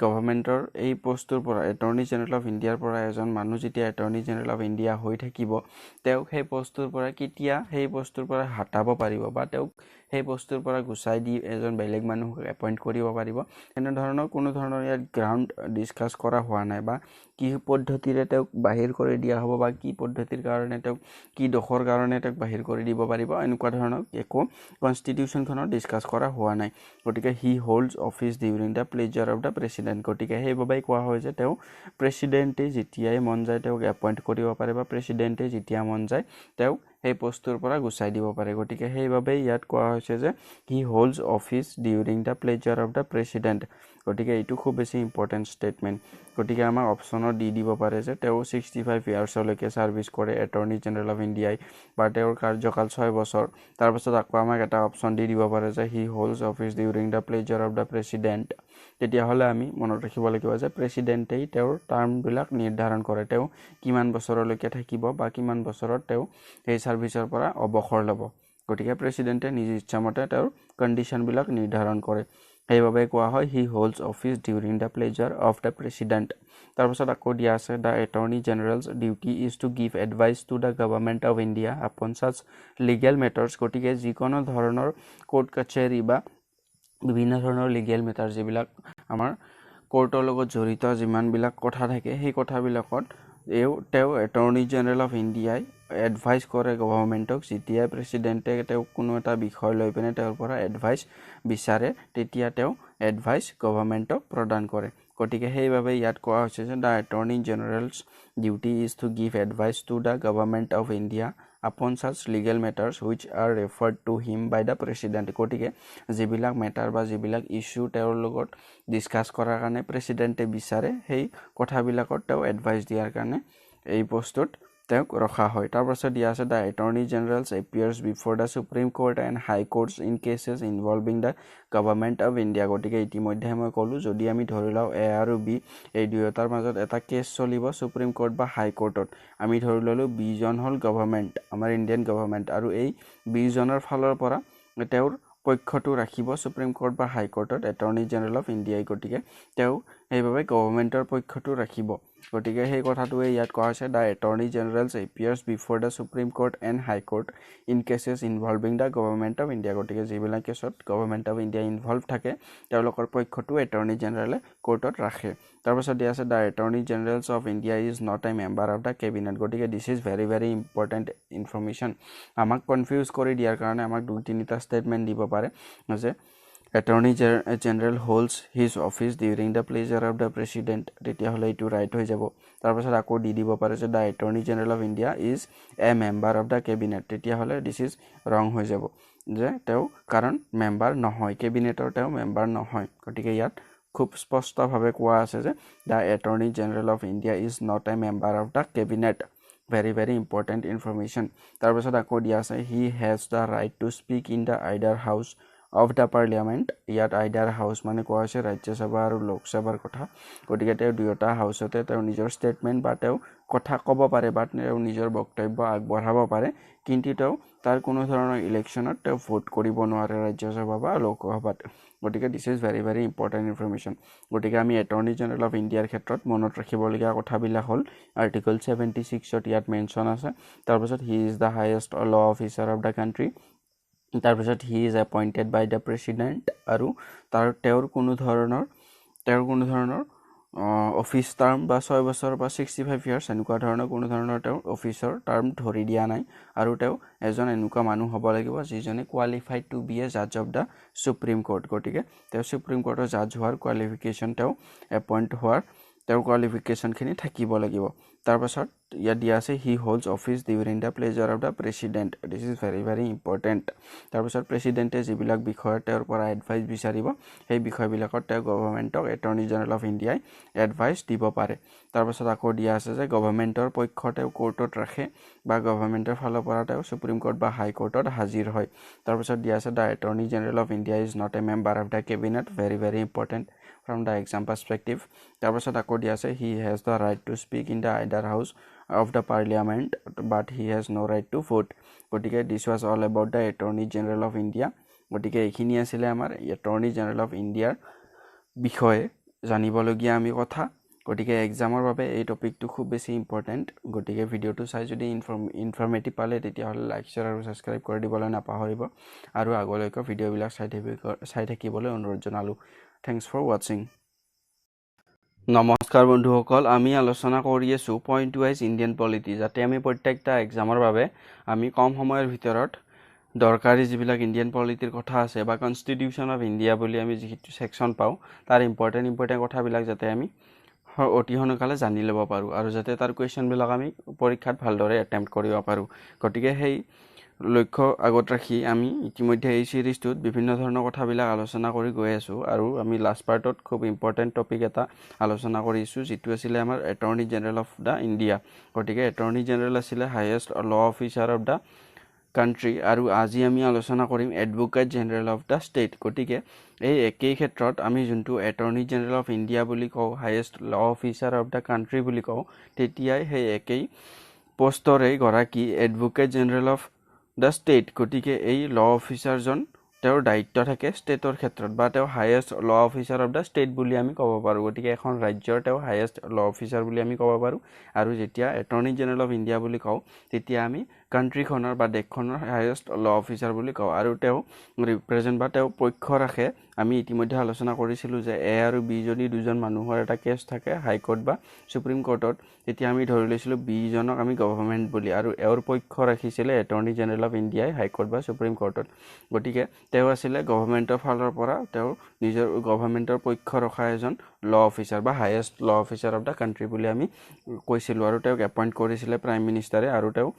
গভৰ্ণমেন্টৰ এই পোষ্টৰ পৰা এটৰ্নি জেনেৰেল অফ ইণ্ডিয়াৰ পৰা এজন মানুহ যেতিয়া এটৰ্নি জেনেৰেল অফ ইণ্ডিয়া হৈ থাকিব তেওঁক সেই পোষ্টৰ পৰা কেতিয়া সেই পোষ্টৰ পৰা হটাব পাৰিব বা তেওঁক সেই পোষ্টৰ পৰা গুছাই দি এজন বেলেগ মানুহক এপইন্ট কৰিব পাৰিব এনে ধৰণৰ কোনো ধৰণৰ ইয়াত গ্ৰাউণ্ড ডিসকাস কৰা হোৱা নাই বা কি পদ্ধতিৰে তেওঁক বাহিৰ কৰি দিয়া হ'ব বা কি পদ্ধতিৰ কাৰণে তেওঁক কি দখৰ কাৰণে তেওঁক বাহিৰ কৰি দিব পাৰিব এনেকুৱা ধৰণৰ একো কনস্টিটিউশনখনত ডিসকাস কৰা হোৱা নাই গটিকে he holds office during the pleasure of the president গটিকে সেইভাবে কোৱা হয় যে তেওঁ প্ৰেসিডেন্টে যেতিয়াই মন যায় তেওঁক এপইন্ট কৰিব পাৰে বা প্ৰেসিডেন্টে যেতিয়া মন যায় তেওঁক এই পোষ্টৰ পৰা গুছাই দিব পাৰে গটিকে সেইভাবে ইয়াত কোৱা হৈছে যে he holds office during the pleasure of the president গটিকে এইটো খুব বেছি ইম্পৰ্টেন্ট স্টেটমেন্ট গটিকে আমাৰ অপচনত দি দিব পাৰে যে তেওঁ 65 ইয়াৰ্ছলৈকে সাৰ্ভিস কৰে এটৰ্নি জেনেৰেল অফ ইণ্ডিয়াই বা তেওঁৰ কাৰ্যকাল 6 বছৰ তাৰ পাছত আকৌ আমাক এটা অপচন দি দিব পাৰে যে he holds office during the pleasure of the president তেতিয়া হলে আমি মনত ৰাখিব লাগিব যে প্ৰেসিডেন্টেই তেওঁৰ টাৰ্ম বিলাক নিৰ্ধাৰণ কৰে তেওঁ কিমান বছৰলৈকে থাকিব বা কিমান বছৰত তেওঁ এই সাৰ্ভিসৰ পৰা অবসৰ ল'ব গটিকে প্ৰেসিডেন্টে নিজ ইচ্ছামতে তেওঁৰ কন্ডিশন বিলাক নিৰ্ধাৰণ কৰে সেইভাবে কোৱা হয় he holds office during the pleasure of the president তাৰ পাছত আকৌ দিয়া আছে the attorney general's duty is to give advice to the government of India upon such legal matters গটিকে যিকোনো ধৰণৰ কোৰ্ট কাছাৰী বা বিভিন্ন ধৰণৰ লিগেল মেটাৰ যিবিলাক আমাৰ কোৰ্টৰ লগত জড়িত যিমান বিলাক কথা থাকে সেই কথাবিলাকত তেওঁ এটৰ্নি জেনেৰেল অফ ইণ্ডিয়াই এডভাইস কৰে গভৰ্ণমেন্টক যেতিয়া প্ৰেসিডেন্টে তেওঁ কোনো এটা বিষয় লৈ পিনে তেওঁৰ পৰা এডভাইস বিচাৰে তেতিয়া তেওঁ এডভাইস গভৰ্ণমেন্টক প্ৰদান কৰে গটিকে সেইভাবে ইয়াত কোৱা হৈছে যে the attorney general's duty is to give advice to the government of India upon such legal matters which are referred to him by the president গটিকে যিবিলাক মেটাৰ বা যিবিলাক ইস্যু তেওঁৰ লগত ডিসকাস কৰাৰ কাৰণে প্ৰেসিডেন্টে বিচাৰে সেই কথাবিলাকত তেওঁ এডভাইস দিয়াৰ কাৰণে এই পোষ্টত তেওঁক ৰখা হয় তাৰ পাছত দিয়া আছে the attorney জেনেৰেলস appears before the supreme court and high courts in cases involving the government of india গটিকে ইতিমধ্যে মই ক'লো যদি আমি ধৰি লও এ আৰু বি এই দুয়োটাৰ মাজত এটা কেছ চলিব সুপ্ৰিম কোৰ্ট বা হাই কোৰ্টত আমি ধৰি ললো বি জন হল গভৰ্ণমেন্ট আমাৰ ইণ্ডিয়ান গভৰ্ণমেন্ট আৰু এই বি জনৰ ফালৰ পৰা তেওঁৰ পক্ষটো ৰাখিব সুপ্ৰিম কোৰ্ট বা হাই কোৰ্টত এটৰ্নি জেনেৰেল অফ ইণ্ডিয়া গটিকে তেওঁ এইভাবে গভৰ্ণমেন্টৰ পক্ষটো ৰাখিব গটিকে সেই কথাটোৱে ইয়াত কোৱা হৈছে দা attorney জেনেৰেলস appears before the supreme court and high court in cases involving the government of india গটিকে যিবিলাক কেছত গভৰ্ণমেন্ট অফ ইণ্ডিয়া ইনভলভ থাকে তেওঁলোকৰ পক্ষটো এটৰ্নি জেনেৰেলে কোৰ্টত ৰাখে তাৰ পাছত দিয়া আছে the attorney generals of India is not a member of the cabinet গটিকে this is very important information আমাক কনফিউজ কৰি দিয়াৰ কাৰণে আমাক দুই তিনিটা স্টেটমেন্ট দিব পাৰে যে Attorney General holds his office during the pleasure of the president তেতিয়া হলে এইটো ৰাইট হৈ যাব তাৰ পাছত আকৌ দি দিব পাৰে যে the Attorney General of India is a member of the cabinet তেতিয়া হলে this is wrong হৈ যাব যে তেওঁ কাৰণ মেম্বাৰ নহয় কেবিনেটৰ তেওঁ মেম্বাৰ নহয় গতিকে ইয়াত খুব স্পষ্টভাৱে কোৱা আছে যে the Attorney General of India is not a member of the cabinet very important information তাৰ পাছত আকৌ দিয়া আছে he has the right to speak in the either house of the parliament ইয়াত আইডাৰ হাউস মানে কোৱা হৈছে ৰাজ্যসভা আৰু লোকসভাৰ কথা গতিকে তেওঁ দুয়োটা হাউসতে তেওঁ নিজৰ ষ্টেটমেন্ট বা তেওঁ কথা ক'ব পাৰে বা তেওঁ নিজৰ বক্তব্য আগবঢ়াব পাৰে কিন্তু তেওঁ তাৰ কোনো ধৰণৰ ইলেকশ্যনত তেওঁ ভোট কৰিব নোৱাৰে ৰাজ্যসভা বা লোকসভাত গতিকে this is very very important information গতিকে আমি এটৰ্নি জেনেৰেল অফ ইণ্ডিয়াৰ ক্ষেত্ৰত মনত ৰাখিবলগীয়া কথাবিলাক হ'ল আৰ্টিকল 76ত ইয়াত মেনশ্যন আছে তাৰপিছত he is the highest law officer of the country তাৰপিছত he is appointed by the president আৰু তেওঁৰ কোনো ধৰণৰ অফিচ টাৰ্ম বা 6 বছৰ বা 65 ইয়াৰ্ছ এনেকুৱা ধৰণৰ কোনো ধৰণৰ তেওঁৰ অফিচৰ টাৰ্ম ধৰি দিয়া নাই আৰু তেওঁ এজন এনেকুৱা মানুহ হ'ব লাগিব যিজনে কোৱালিফাইড টু বি এ জাজ অফ দ্য সুপ্ৰিম কোৰ্ট গতিকে তেওঁ সুপ্ৰিম কোৰ্টৰ জাজ হোৱাৰ কোৱালিফিকেশ্যন তেওঁ এপইণ্ট হোৱাৰ তেওঁৰ কোৱালিফিকেশ্যনখিনি থাকিব লাগিব তাৰপাছত ইয়াত দিয়া আছে he holds office during the pleasure of the president this is very very important তাৰপিছত প্ৰেচিডেণ্টে যিবিলাক বিষয়ৰ তেওঁৰ পৰা এডভাইচ বিচাৰিব সেই বিষয়বিলাকত তেওঁ গভৰ্ণমেণ্টক এটৰ্নি জেনেৰেল অফ ইণ্ডিয়াই এডভাইচ দিব পাৰে তাৰপাছত আকৌ দিয়া আছে যে গভৰ্ণমেণ্টৰ পক্ষ তেওঁ কোৰ্টত ৰাখে বা গভৰ্ণমেণ্টৰ ফালৰ পৰা তেওঁ সুপ্ৰিম কোৰ্ট বা হাই কোৰ্টত হাজিৰ হয় তাৰপিছত দিয়া আছে the attorney general of India is not a member of the cabinet very very important from the exam perspective তাৰপাছত আকৌ দিয়া আছে he has the right to speak in the either house of the parliament but he has no right to vote গতিকে this was all about the attorney general of India গতিকে এইখিনি আছিলে আমাৰ attorney general of India বিষয়ে জানিবলগীয়া আমি কথা গতিকে এক্সামৰ বাবে এই টপিকটো খুব বেছি ইম্পৰ্টেণ্ট গতিকে ভিডিঅ'টো চাই যদি ইনফৰ্মেটিভ পালে তেতিয়াহ'লে লাইক শ্বেয়াৰ আৰু ছাবস্ক্ৰাইব কৰি দিবলৈ নাপাহৰিব আৰু আগলৈকে ভিডিঅ'বিলাক চাই থাকিবলৈ অনুৰোধ জনালোঁ Thanks for watching. নমস্কাৰ বন্ধুসকল আমি আলোচনা কৰি আছো পইণ্ট ৱাইজ ইণ্ডিয়ান পলিটি যাতে আমি প্ৰত্যেকটা এক্সামৰ বাবে আমি কম সময়ৰ ভিতৰত দৰকাৰী যিবিলাক ইণ্ডিয়ান পলিটিৰ কথা আছে বা কনষ্টিটিউশ্যন অফ ইণ্ডিয়া বুলি আমি যিটো সেকশ্যন পাওঁ তাৰ ইম্পৰ্টেণ্ট কথাবিলাক যাতে আমি অতি সোনকালে জানি ল'ব পাৰোঁ আৰু যাতে তাৰ কুৱেশ্যনবিলাক আমি পৰীক্ষাত ভালদৰে এটেম্প্ট কৰিব পাৰোঁ গতিকে সেই লক্ষ্য আগত ৰাখি আমি ইতিমধ্যে এই সিৰিজটোত বিভিন্ন ধৰণৰ কথাবিলাক আলোচনা কৰি গৈ আছোঁ আৰু আমি লাষ্ট পাৰ্টত খুব ইম্পৰ্টেণ্ট টপিক এটা আলোচনা কৰিছোঁ যিটো আছিলে আমাৰ attorney general of the India গতিকে এটৰ্নি জেনেৰেল আছিলে highest law officer of the country আৰু আজি আমি আলোচনা কৰিম advocate general of the state গতিকে এই একেই ক্ষেত্ৰত আমি যোনটো এটৰ্নি জেনেৰেল অফ ইণ্ডিয়া বুলি কওঁ highest law officer of the country বুলি কওঁ তেতিয়াই সেই একেই পষ্টৰে গৰাকী advocate general of the state গতিকে এই ল অফিচাৰজন তেওঁৰ দায়িত্ব থাকে ষ্টেটৰ ক্ষেত্ৰত বা তেওঁ highest law officer of the state বুলি আমি ক'ব পাৰোঁ গতিকে এখন ৰাজ্যৰ তেওঁ হায়েষ্ট ল অফিচাৰ বুলি আমি ক'ব পাৰোঁ আৰু যেতিয়া এটৰ্নি জেনেৰেল অফ ইণ্ডিয়া বুলি কওঁ তেতিয়া আমি কাণ্ট্ৰিখনৰ বা দেশখনৰ হায়েষ্ট ল অফিচাৰ বুলি কওঁ আৰু তেওঁ ৰিপ্ৰেজেণ্ট বা তেওঁ পক্ষ ৰাখে আমি ইতিমধ্যে আলোচনা কৰিছিলোঁ যে এ আৰু বি যদি দুজন মানুহৰ এটা কেছ থাকে হাইকোৰ্ট বা সুপ্ৰিম কোৰ্টত তেতিয়া আমি ধৰি লৈছিলোঁ বিজনক আমি গভৰ্ণমেণ্ট বুলি আৰু এওঁৰ পক্ষ ৰাখিছিলে এটৰ্নি জেনেৰেল অফ ইণ্ডিয়াই হাইকোৰ্ট বা সুপ্ৰিম কোৰ্টত গতিকে তেওঁ আছিলে গভৰ্ণমেণ্টৰ ফালৰ পৰা তেওঁ নিজৰ গভৰ্ণমেণ্টৰ পক্ষ ৰখা এজন ল অফিচাৰ বা highest law officer of the country বুলি আমি কৈছিলোঁ আৰু তেওঁক এপইণ্ট কৰিছিলে প্ৰাইম মিনিষ্টাৰে আৰু তেওঁ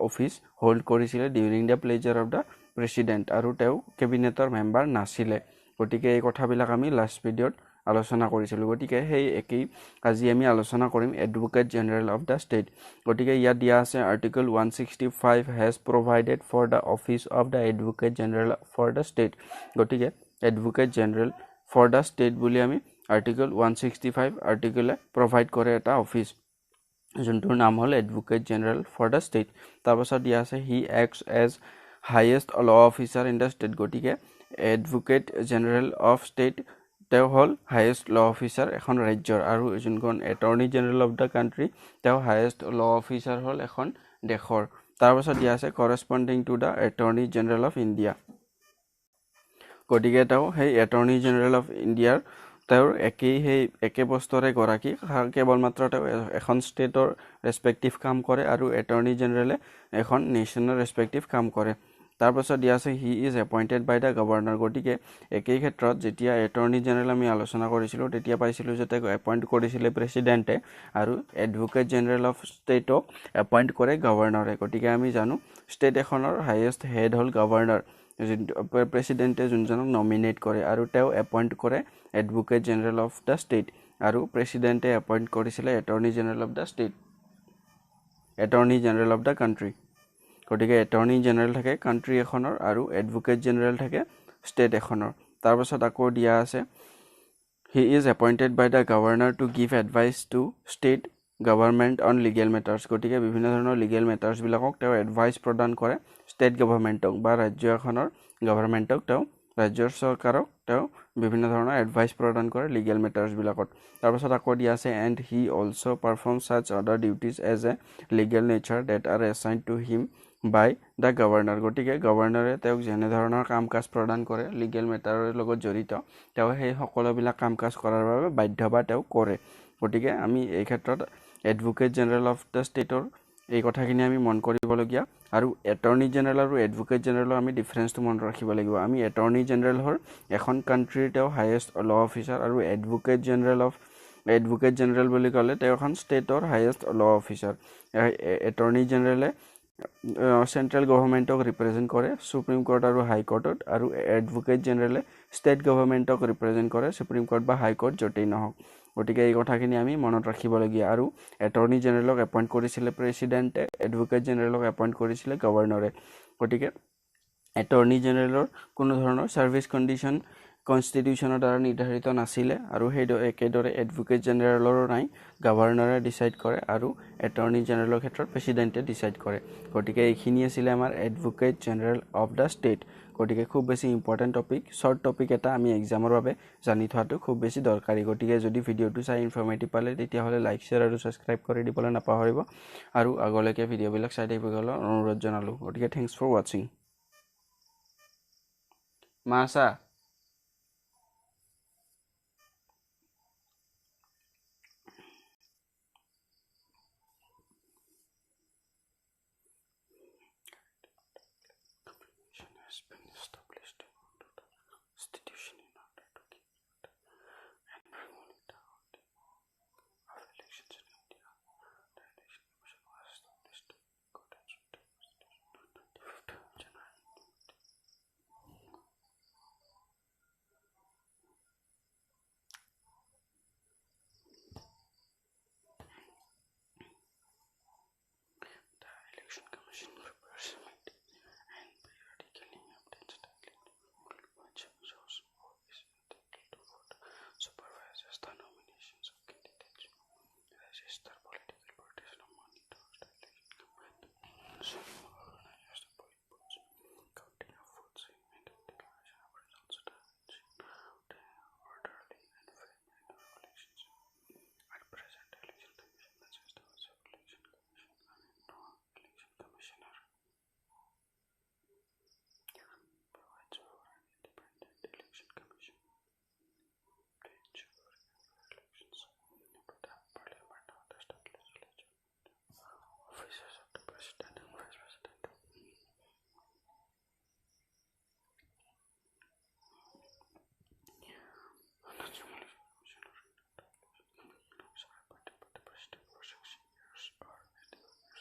অফিচ হোল্ড কৰিছিলে during the pleasure of the president আৰু তেওঁ কেবিনেটৰ মেম্বাৰ নাছিলে গতিকে এই কথাবিলাক আমি লাষ্ট ভিডিঅ'ত আলোচনা কৰিছিলোঁ গতিকে সেই একেই আজি আমি আলোচনা কৰিম advocate general of the state গতিকে ইয়াত দিয়া আছে article 165 has provided for the office of the advocate general for the state গতিকে advocate general for the state বুলি আমি আৰ্টিকল 165 আৰ্টিকলে প্ৰভাইড কৰে এটা অফিচ যোনটোৰ নাম হ'ল advocate general for the state তাৰপাছত দিয়া আছে he acts as highest law officer in the state গতিকে এডভোকেট জেনেৰেল অফ ষ্টেট তেওঁ হ'ল হায়েষ্ট ল অফিচাৰ এখন ৰাজ্যৰ আৰু যোনখন attorney general of the country তেওঁ হায়েষ্ট ল অফিচাৰ হ'ল এখন দেশৰ তাৰপাছত দিয়া আছে corresponding to the attorney general of India গতিকে তেওঁ সেই এটৰ্নি জেনেৰেল অফ ইণ্ডিয়াৰ তেওঁৰ একে পষ্টৰে গৰাকী কেৱল মাত্ৰ তেওঁ এখন ষ্টেটৰ ৰেচপেক্টিভ কাম কৰে আৰু এটৰ্নি জেনেৰেলে এখন নেশ্যনৰ ৰেচপেক্টিভ কাম কৰে তাৰপাছত দিয়া আছে he is appointed by the governor গতিকে একেই ক্ষেত্ৰত যেতিয়া এটৰ্নি জেনেৰেল আমি আলোচনা কৰিছিলোঁ তেতিয়া পাইছিলোঁ যে তেওঁক এপইণ্ট কৰিছিলে প্ৰেচিডেণ্টে আৰু এডভোকেট জেনেৰেল অফ ষ্টেটক এপইণ্ট কৰে গভৰ্ণৰে গতিকে আমি জানো ষ্টেট এখনৰ হায়েষ্ট হেড হ'ল গভৰ্ণৰ প্ৰেচিডেণ্টে যোনজনক নমিনেট কৰে আৰু তেওঁ এপইণ্ট কৰে advocate general of the state আৰু প্ৰেচিডেণ্টে এপইণ্ট কৰিছিলে attorney general of the state attorney general of the country গতিকে এটৰ্নি জেনেৰেল থাকে কাণ্ট্ৰি এখনৰ আৰু এডভোকেট জেনেৰেল থাকে ষ্টেট এখনৰ তাৰপাছত আকৌ দিয়া আছে he is appointed by the governor to give advice to state government on legal matters গতিকে বিভিন্ন ধৰণৰ লিগেল মেটাৰ্ছবিলাকক তেওঁ এডভাইচ প্ৰদান কৰে ষ্টেট গভৰ্ণমেণ্টক বা ৰাজ্য এখনৰ গভৰ্ণমেণ্টক তেওঁ ৰাজ্যৰ চৰকাৰক তেওঁ বিভিন্ন ধৰণৰ এডভাইচ প্ৰদান কৰে লিগেল মেটাৰ্ছবিলাকত তাৰপাছত আকৌ দিয়া আছে and he also' perform such other duties as a legal nature that are assign to him by the governor গতিকে গভৰ্ণৰে তেওঁক যেনে ধৰণৰ কাম কাজ প্ৰদান কৰে লিগেল মেটাৰৰ লগত জড়িত তেওঁ সেই সকলোবিলাক কাম কাজ কৰাৰ বাবে বাধ্য বা তেওঁ কৰে গতিকে আমি এই ক্ষেত্ৰত এডভোকেট জেনেৰেল অফ দ্য ষ্টেটৰ এই কথাখিনি আমি মন কৰিবলগীয়া আৰু এটৰ্নি জেনেৰেল আৰু এডভোকেট জেনেৰেলৰ আমি ডিফাৰেঞ্চটো মনত ৰাখিব লাগিব আমি এটৰ্নি জেনেৰেল হ'ল এখন কাণ্ট্ৰিৰ তেওঁ হায়েষ্ট ল অফিচাৰ আৰু এডভোকেট জেনেৰেল বুলি ক'লে তেওঁ এখন ষ্টেটৰ highest law officer attorney জেনেৰেলে central গভৰ্ণমেণ্টক represent কৰে সুপ্ৰিম কোৰ্ট আৰু হাই কোৰ্টত আৰু এডভোকেট জেনেৰেলে ষ্টেট গভৰ্ণমেণ্টক ৰিপ্ৰেজেণ্ট কৰে সুপ্ৰিম কোৰ্ট বা হাই কোৰ্ট য'তেই নহওক গতিকে এই কথাখিনি আমি মনত ৰাখিবলগীয়া আৰু এটৰ্নি জেনেৰেলক এপইণ্ট কৰিছিলে প্ৰেছিডেণ্টে এডভোকেট জেনেৰেলক এপইণ্ট কৰিছিলে গভৰ্ণৰে গতিকে এটৰ্নি জেনেৰেলৰ কোনো ধৰণৰ ছাৰ্ভিচ কণ্ডিশ্যন কনষ্টিটিউশ্যনৰ দ্বাৰা নিৰ্ধাৰিত নাছিলে আৰু সেইদৰে একেদৰে এডভোকেট জেনেৰেলৰো নাই গভৰ্ণৰে ডিচাইড কৰে আৰু এটৰ্নি জেনেৰেলৰ ক্ষেত্ৰত প্ৰেছিডেণ্টে ডিচাইড কৰে গতিকে এইখিনি আছিলে আমাৰ advocate general of the state গতিকে খুব বেছি ইম্পৰ্টেণ্ট টপিক শ্বৰ্ট টপিক এটা আমি এক্সামৰ বাবে জানি থোৱাটো খুব বেছি দৰকাৰী গতিকে যদি ভিডিঅ'টো চাই ইনফৰ্মেটিভ পালে তেতিয়াহ'লে লাইক শ্বেয়াৰ আৰু ছাবস্ক্ৰাইব কৰি দিবলৈ নাপাহৰিব আৰু আগলৈকে ভিডিঅ'বিলাক চাই থাকিবলৈ অনুৰোধ জনালোঁ গতিকে থেংকছ ফৰ ৱাচিং মাছা has been established in the Constitution in order to keep and regulate of elections in India. The Election Commission was established in accordance with the Constitution on 25th January. The Election Commission prepares and periodically updates the which shows who is entitled to vote, supervises the nominations of candidates, register political parties, and monitors the election campaign, organizes the polling booths, counting of votes, and the declaration of results to ensure the orderly and fair manner of elections. At present, the Election Commission consists of a Election Commission and no Election Commissioner. Provides for an independent election commission to ensure elections to the parliament or the state legislature. Offices of the president and vice president. National election commissioner are appointed by the president for 6 years or 8 years.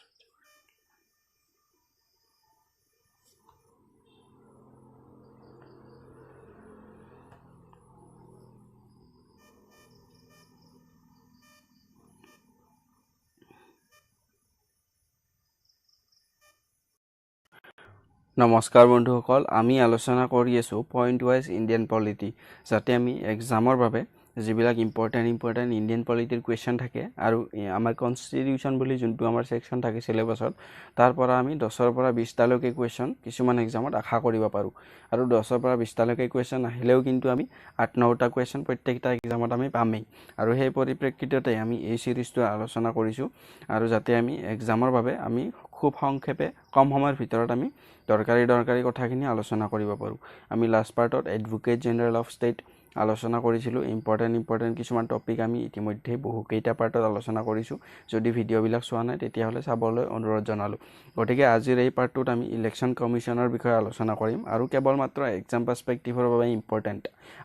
নমস্কাৰ বন্ধুসকল আমি আলোচনা কৰি আছোঁ point wise Indian polity যাতে আমি এক্সামৰ বাবে যিবিলাক ইম্পৰ্টেণ্ট ইণ্ডিয়ান পলিটিৰ কুৱেশ্যন থাকে আৰু আমাৰ কনষ্টিটিউশ্যন বুলি যোনটো আমাৰ ছেকশ্যন থাকে চিলেবাছত তাৰ পৰা আমি 10ৰ পৰা 20টালৈকে কুৱেশ্যন কিছুমান এক্সামত আশা কৰিব পাৰোঁ আৰু 10ৰ পৰা 20টালৈকে কুৱেশ্যন আহিলেও কিন্তু আমি 8-9টা কুৱেশ্যন প্ৰত্যেকটা এক্সামত আমি পামেই আৰু সেই পৰিপ্ৰেক্ষিততে আমি এই চিৰিজটো আলোচনা কৰিছোঁ আৰু যাতে আমি এক্সামৰ বাবে আমি খুব সংক্ষেপে কম সময়ৰ ভিতৰত আমি দৰকাৰী কথাখিনি আলোচনা কৰিব পাৰোঁ আমি লাষ্ট পাৰ্টত এডভোকেট জেনেৰেল অফ ষ্টেট আলোচনা কৰিছিলোঁ ইম্পৰ্টেণ্ট কিছুমান টপিক আমি ইতিমধ্যে বহুকেইটা পাৰ্টত আলোচনা কৰিছোঁ যদি ভিডিঅ'বিলাক চোৱা নাই তেতিয়াহ'লে চাবলৈ অনুৰোধ জনালোঁ গতিকে আজিৰ এই পাৰ্টটোত আমি ইলেকশ্যন কমিশ্যনৰ বিষয়ে আলোচনা কৰিম আৰু কেৱল মাত্ৰ এক্সাম পাৰ্চপেক্টিভৰ বাবে ইম্পৰ্টেণ্ট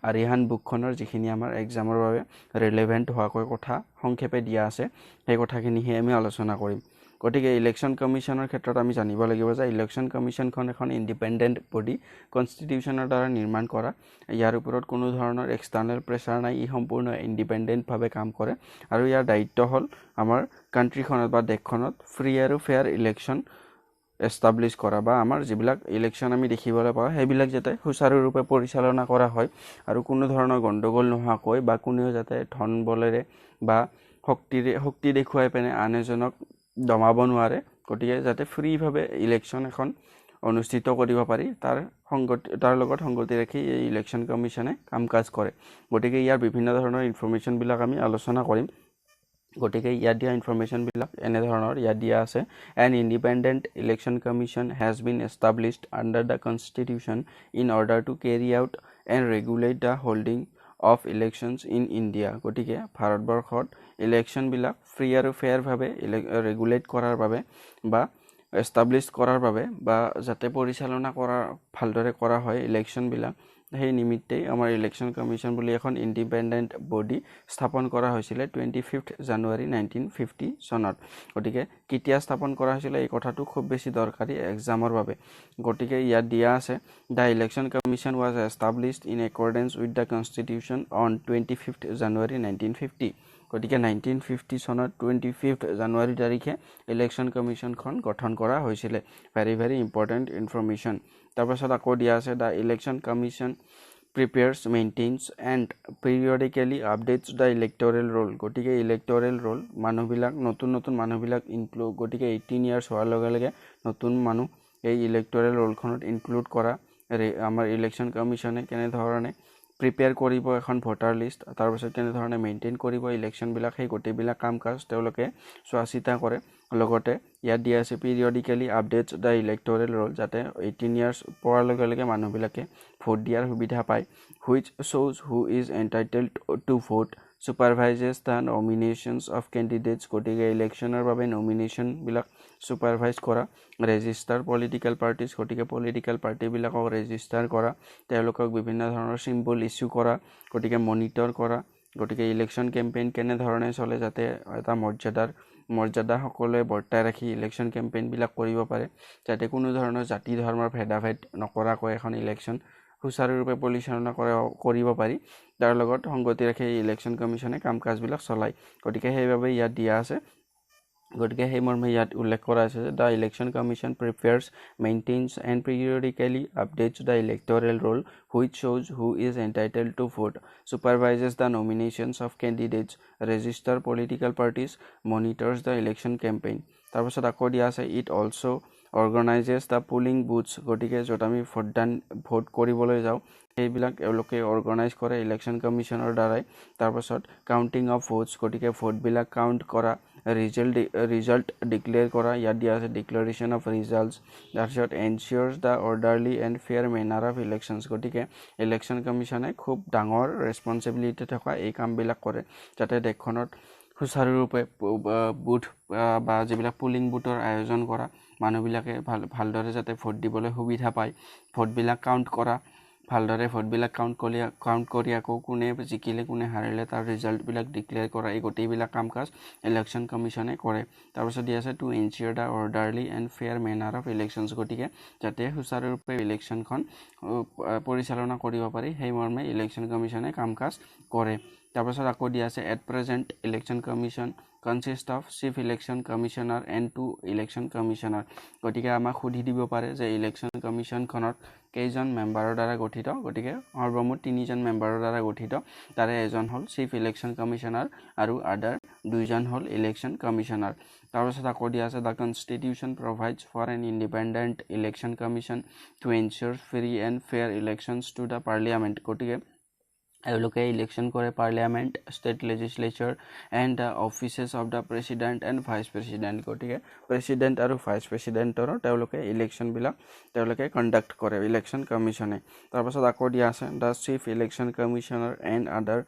আৰিহান্ত বুকখনৰ যিখিনি আমাৰ এক্সামৰ বাবে ৰিলেভেণ্ট হোৱাকৈ কথা সংক্ষেপে দিয়া আছে সেই কথাখিনিহে আমি আলোচনা কৰিম গতিকে ইলেকশ্যন কমিশ্যনৰ ক্ষেত্ৰত আমি জানিব লাগিব যে ইলেকশ্যন কমিশ্যনখন এখন ইণ্ডিপেণ্ডেণ্ট বডি কনষ্টিটিউশ্যনৰ দ্বাৰা নিৰ্মাণ কৰা ইয়াৰ ওপৰত কোনো ধৰণৰ এক্সটাৰ্নেল প্ৰেছাৰ নাই ই সম্পূৰ্ণ ইণ্ডিপেণ্ডেণ্টভাৱে কাম কৰে আৰু ইয়াৰ দায়িত্ব হ'ল আমাৰ কাণ্ট্ৰিখনত বা দেশখনত ফ্ৰী আৰু ফেয়াৰ ইলেকশ্যন এষ্টাব্লিছ কৰা বা আমাৰ যিবিলাক ইলেকশ্যন আমি দেখিবলৈ পাওঁ সেইবিলাক যাতে সুচাৰুৰূপে পৰিচালনা কৰা হয় আৰু কোনো ধৰণৰ গণ্ডগোল নোহোৱাকৈ বা কোনেও যাতে ধন বলেৰে বা শক্তি দেখুৱাই পেনে আন এজনক দমাব নোৱাৰে গতিকে যাতে ফ্ৰীভাৱে ইলেকশ্যন এখন অনুষ্ঠিত কৰিব পাৰি তাৰ লগত সংগতি ৰাখি এই ইলেকশ্যন কমিশ্যনে কাম কাজ কৰে গতিকে ইয়াৰ বিভিন্ন ধৰণৰ ইনফৰমেশ্যনবিলাক আমি আলোচনা কৰিম গতিকে ইয়াত দিয়া ইনফৰমেশ্যনবিলাক এনে ধৰণৰ ইয়াত দিয়া আছে an independent election commission has been established under the constitution in order to carry out and regulate the holding of elections in India গতিকে ভাৰতবৰ্ষত ইলেকশ্যনবিলাক ফ্ৰী আৰু ফেয়াৰ ভাৱে ৰেগুলেট কৰাৰ বাবে বা এষ্টাব্লিছ কৰাৰ বাবে বা যাতে পৰিচালনা ভালদৰে কৰা হয় ইলেকশ্যনবিলাক সেই নিমিত্তেই আমাৰ ইলেকশ্যন কমিশ্যন বুলি এখন ইণ্ডিপেণ্ডেণ্ট বডি স্থাপন কৰা হৈছিলে 25 জানুৱাৰী 1950 চনত গতিকে কেতিয়া স্থাপন কৰা হৈছিলে এই কথাটো খুব বেছি দৰকাৰী এক্সামৰ বাবে গতিকে ইয়াত দিয়া আছে the election commission was established in accordance with the constitution on 25 January 1950 গতিকে 1950 চনত 25 জানুৱাৰী তাৰিখে ইলেকশ্যন কমিশ্যনখন গঠন কৰা হৈছিলে ভেৰি ইম্পৰ্টেণ্ট ইনফৰমেশ্যন তাৰপাছত আকৌ দিয়া আছে the election commission prepares maintains and periodically updates the electoral roll গতিকে ইলেক্টৰেল ৰোল মানুহবিলাক নতুন মানুহবিলাক ইনক্লুড গতিকে 18 ইয়াৰ্ছ হোৱাৰ লগে লগে নতুন মানুহ এই ইলেক্টৰেল ৰোলখনত ইনক্লুড কৰা আমাৰ ইলেকশ্যন কমিশ্যনে কেনেধৰণে প্ৰিপেয়াৰ কৰিব এখন ভোটাৰ লিষ্ট তাৰপিছত কেনেধৰণে মেইনটেইন কৰিব ইলেকশ্যনবিলাক সেই গোটেইবিলাক কাম কাজ তেওঁলোকে চোৱা চিতা কৰে লগতে ইয়াত দিয়া আছে পিৰিয়ডিকেলি আপডেটছ দ্য ইলেক্টৰেল ৰোল যাতে 18 ইয়াৰ্ছ পোৱাৰ লগে লগে মানুহবিলাকে ভোট দিয়াৰ সুবিধা পায় which shows who is entitled to vote supervises the nominations of candidates গতিকে ইলেকশ্যনৰ বাবে নমিনেশ্যনবিলাক ছুপাৰভাইজ কৰা ৰেজিষ্টাৰ পলিটিকেল পাৰ্টিজ গতিকে পলিটিকেল পাৰ্টিবিলাকক ৰেজিষ্টাৰ কৰা তেওঁলোকক বিভিন্ন ধৰণৰ চিম্বল ইছ্যু কৰা গতিকে মনিটৰ কৰা গতিকে ইলেকশ্যন কেম্পেইন কেনেধৰণে চলে যাতে এটা মৰ্যাদা সকলোৱে বৰ্তাই ৰাখি ইলেকশ্যন কেম্পেইনবিলাক কৰিব পাৰে যাতে কোনো ধৰণৰ জাতি ধৰ্মৰ ভেদাভেদ নকৰাকৈ এখন ইলেকশ্যন সুচাৰুৰূপে পৰিচালনা কৰিব পাৰি তাৰ লগত সংগতি ৰাখি ইলেকশ্যন কমিশ্যনে কাম কাজবিলাক চলায় গতিকে সেইবাবে ইয়াত দিয়া আছে গতিকে সেই মৰ্মে ইয়াত উল্লেখ কৰা আছে যে the election commission prepares maintains and periodically updates the electoral roll which shows who is entitled to vote supervises the nominations of candidates register political parties monitors the election campaign তাৰপাছত আকৌ দিয়া আছে it also' organizes the polling booths গতিকে য'ত আমি vote কৰিবলৈ যাওঁ সেইবিলাক এওঁলোকে অৰ্গেনাইজ কৰে ইলেকশ্যন কমিশ্যনৰ দ্বাৰাই তাৰপাছত কাউণ্টিং অফ ভোটছ গতিকে ভোটবিলাক কাউণ্ট কৰা ৰিজাল্ট ডিক্লেয়াৰ কৰা ইয়াত দিয়া আছে ডিক্লেৰেশ্যন অফ ৰিজাল্টছ তাৰপিছত ensures the orderly and fair manner of elections গতিকে ইলেকশ্যন কমিশ্যনে খুব ডাঙৰ ৰেছপনচিবিলিটি থকা এই কামবিলাক কৰে যাতে দেশখনত সুচাৰুৰূপে বুথ বা যিবিলাক পুলিং বুথৰ আয়োজন কৰা মানুহবিলাকে ভালদৰে যাতে ভোট দিবলৈ সুবিধা পায় ভোটবিলাক কাউণ্ট কৰা ভালদৰে ভোটবিলাক কাউণ্ট কৰি আকৌ কোনে জিকিলে কোনে হাৰিলে তাৰ ৰিজাল্টবিলাক ডিক্লেয়াৰ কৰা এই গোটেইবিলাক কাম কাজ ইলেকশ্যন কমিশ্যনে কৰে তাৰপিছত দিয়া আছে to ensure the orderly and fair manner of elections গতিকে যাতে সুচাৰুৰূপে ইলেকশ্যনখন পৰিচালনা কৰিব পাৰি সেই মৰ্মে ইলেকশ্যন কমিশ্যনে কাম কাজ কৰে তাৰপাছত আকৌ দিয়া আছে at present election commission consist of chief election commissioner and 2 election commissioner গতিকে আমাক সুধি দিব পাৰে যে ইলেকশ্যন কমিশ্যনখনত কেইজন মেম্বাৰৰ দ্বাৰা গঠিত গতিকে সৰ্বমুঠ 3জন মেম্বাৰৰ দ্বাৰা গঠিত তাৰে এজন হ'ল চিফ ইলেকশ্যন কমিশ্যনাৰ আৰু আদাৰ 2জন হ'ল ইলেকশ্যন কমিশ্যনাৰ তাৰপাছত আকৌ দিয়া আছে the constitution provides for an independent election commission to ensure free and fair elections to the parliament গতিকে এওঁলোকে ইলেকশ্যন কৰে parliament state legislature and the offices of the president and vice president গতিকে president আৰু vice প্ৰেছিডেণ্টৰো তেওঁলোকে ইলেকশ্যনবিলাক তেওঁলোকে conduct কৰে ইলেকশ্যন কমিশ্যনে তাৰপাছত আকৌ দিয়া আছে the chief election commissioner and other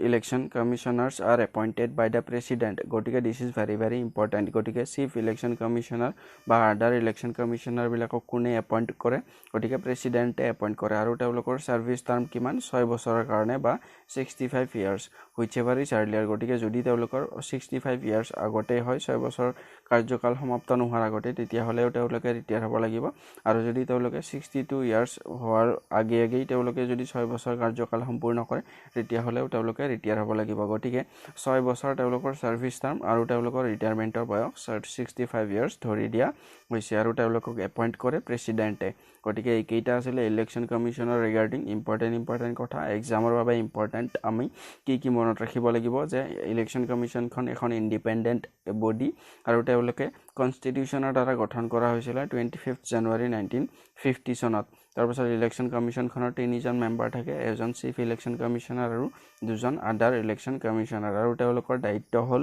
election commissioners are appointed by the president গতিকে দিছ ইজ ভেৰি ইম্পৰ্টেণ্ট গতিকে চিফ ইলেকশ্যন কমিশ্যনাৰ বা আদাৰ ইলেকশ্যন কমিশ্যনাৰবিলাকক কোনে এপইণ্ট কৰে গতিকে প্ৰেছিডেণ্টে এপইণ্ট কৰে আৰু তেওঁলোকৰ ছাৰ্ভিচ টাৰ্ম কিমান 6 বছৰৰ কাৰণে বা 65 years which ever is earlier গতিকে যদি তেওঁলোকৰ 65 ইয়াৰ্ছ আগতেই হয় 6 বছৰ কাৰ্যকাল সমাপ্ত নোহোৱাৰ আগতে তেতিয়াহ'লেও তেওঁলোকে ৰিটায়াৰ হ'ব লাগিব আৰু যদি তেওঁলোকে 62 ইয়াৰ্ছ হোৱাৰ আগেই তেওঁলোকে যদি 6 বছৰ কাৰ্যকাল সম্পূৰ্ণ কৰে তেতিয়াহ'লেও তেওঁলোকে ৰিটায়াৰ হ'ব লাগিব গতিকে 6 বছৰ তেওঁলোকৰ সাৰ্ভিস টাৰ্ম আৰু তেওঁলোকৰ ৰিটায়াৰমেন্টৰ বয়স 65 ইয়াৰ্স ধৰি দিয়া হৈছে আৰু তেওঁলোকক এপইন্ট কৰে প্ৰেসিডেন্টে গতিকে এইকেইটা আছিল ইলেকশন কমিশনৰ ৰিগাৰ্ডিং ইম্পৰ্টেন্ট কথা এক্সামৰ বাবে ইম্পৰ্টেন্ট আমি কি মনত ৰাখিব লাগিব যে ইলেকশন কমিশনখন এখন ইন্ডিপেন্ডেন্ট বডি আৰু তেওঁলোকে কনস্টিটিউশনৰ দ্বাৰা গঠন কৰা হৈছিল 25 জানুৱাৰী 1950 চনত তাৰপিছত ইলেকশন কমিশনখনৰ 3জন মেম্বাৰ থাকে এজন চিফ ইলেকশন কমিশনাৰ আৰু দুজন আদাৰ ইলেকশন কমিশনাৰ আৰু তেওঁলোকৰ দায়িত্ব হ'ল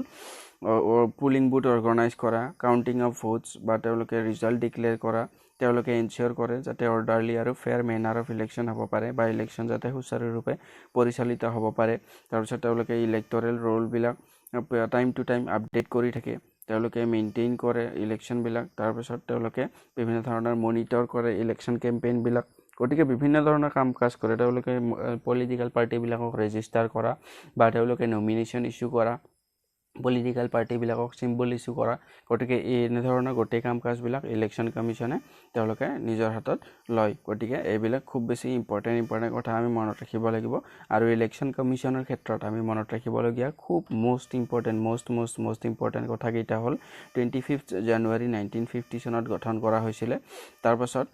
পুলিং বুথ অৰ্গানাইজ কৰা কাউন্টিং অফ ভোটস বা তেওঁলোকে ৰিজাল্ট ডিক্লেয়াৰ কৰা তেওঁলোকে এনশিওৰ কৰে যাতে অৰ্ডাৰলি আৰু ফেয়াৰ মেনাৰ অফ ইলেকশন হ'ব পাৰে বা ইলেকশন যাতে সুচাৰুৰূপে পৰিচালিত হ'ব পাৰে তাৰপিছত তেওঁলোকে ইলেক্টৰেল ৰোল বিলাক টাইম টু টাইম আপডেট কৰি থাকে তেওঁলোকে মেইনটেইন কৰে ইলেকশন বিলাক তাৰপিছত তেওঁলোকে বিভিন্ন ধৰণৰ মনিটৰ কৰে ইলেকশন কেম্পেইন বিলাক গতিকে বিভিন্ন ধৰণৰ কাম কাজ কৰে তেওঁলোকে পলিটিক্যাল পাৰ্টি বিলাকক ৰেজিষ্টাৰ কৰা বা তেওঁলোকে নমিনেশন ইস্যু কৰা পলিটিক্যাল পাৰ্টি বিলাকক সিম্বল ইস্যু কৰা গতিকে এই ধৰণৰ গোটেই কাম কাজ বিলাক ইলেকশন কমিশনে তেওঁলোকে নিজৰ হাতত লয় গতিকে এইবিলাক খুব বেছি ইম্পৰ্টেন্ট কথা আমি মনত ৰাখিব লাগিব আৰু ইলেকশন কমিশনৰ ক্ষেত্ৰত আমি মনত ৰাখিবলগীয়া খুব মোস্ট ইম্পৰ্টেন্ট কথা কেইটা হ'ল 25 জানুৱাৰী 1950 চনত গঠন কৰা হৈছিল তাৰপিছত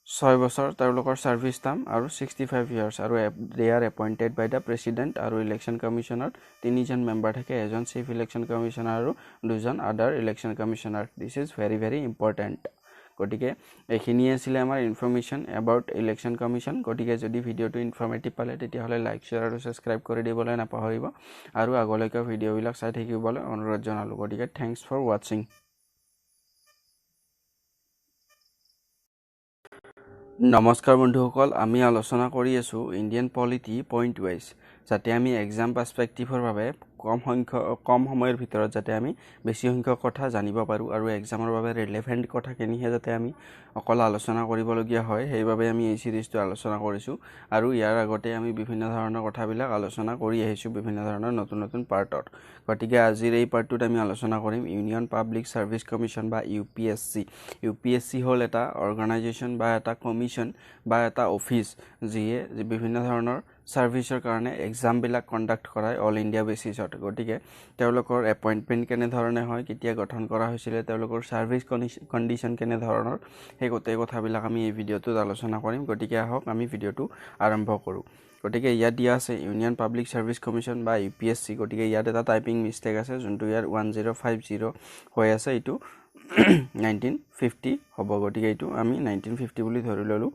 6 বছৰ তেওঁলোকৰ সাৰ্ভিস টাৰ্ম আৰু 65 ইয়াৰ্স আৰু they are appointed by the president আৰু ইলেকশন কমিশনৰ 3জন মেম্বাৰ থাকে এজন চিফ ইলেকশন কমিশনাৰ আৰু দুজন আদাৰ election commissioner this is very important গতিকে এইখিনি আছিল আমাৰ ইনফৰমেশন এবাউট ইলেকশন কমিশন গতিকে যদি ভিডিওটো ইনফৰমেটিভ পালে তেতিয়া হলে লাইক শেয়াৰ আৰু সাবস্ক্ৰাইব কৰি দিবলৈ নাপাহৰিব আৰু আগলৈকে ভিডিওবিলাক চাই থাকিবলৈ অনুৰোধ জনালো গতিকে থ্যাঙ্কস ফৰ ওয়াচিং নমস্কাৰ বন্ধুসকল আমি আলোচনা কৰি আছো ইণ্ডিয়ান পলিটি পইণ্ট ওয়াইজ যাতে আমি এক্সাম পাৰ্সপেক্টিভৰ বাবে কম সময়ৰ ভিতৰত যাতে আমি বেছি সংখ্যক কথা জানিব পাৰো আৰু এক্সামৰ বাবে ৰিলেভেন্ট কথা কিনিহে যাতে আমি অকল আলোচনা কৰিবলগীয়া হয় সেইবাবে আমি এই সিৰিজটো আলোচনা কৰিছো আৰু ইয়াৰ আগতে আমি বিভিন্ন ধৰণৰ কথাবিলাক আলোচনা কৰি আহিছো বিভিন্ন ধৰণৰ নতুন পাৰ্টত গতিকে আজিৰ এই পাৰ্টটোত আমি আলোচনা কৰিম ইউনিয়ন পাব্লিক সাৰ্ভিস কমিশন বা ইউপিএসসি হল এটা অৰ্গানাইজেশ্যন বা এটা কমিশন বা এটা অফিস যিয়ে বিভিন্ন ধৰণৰ সাৰ্ভিসৰ কাৰণে এক্সাম বিলাক কন্ডাক্ট কৰায় অল ইন্ডিয়া বেসিছত গতিকে তেওঁলোকৰ এপইন্টমেন্ট কেনে ধৰণে হয় কেতিয়া গঠন কৰা হৈছিল তেওঁলোকৰ সাৰ্ভিস কন্ডিশন কেনে ধৰণৰ সেই গোটেই কথাবিলাক আমি এই ভিডিওটোত আলোচনা কৰিম গতিকে আহক আমি ভিডিওটো আৰম্ভ কৰো গতিকে ইয়াত দিয়া আছে ইউনিয়ন পাব্লিক সাৰ্ভিস কমিশন বা ইউপিএসসি গতিকে ইয়াত এটা টাইপিং মিস্টেক আছে যোনটো ইয়াৰ 1050 হৈ আছে এটো 1950 হ'ব গতিকে এটো আমি 1950 বুলি ধৰি ললো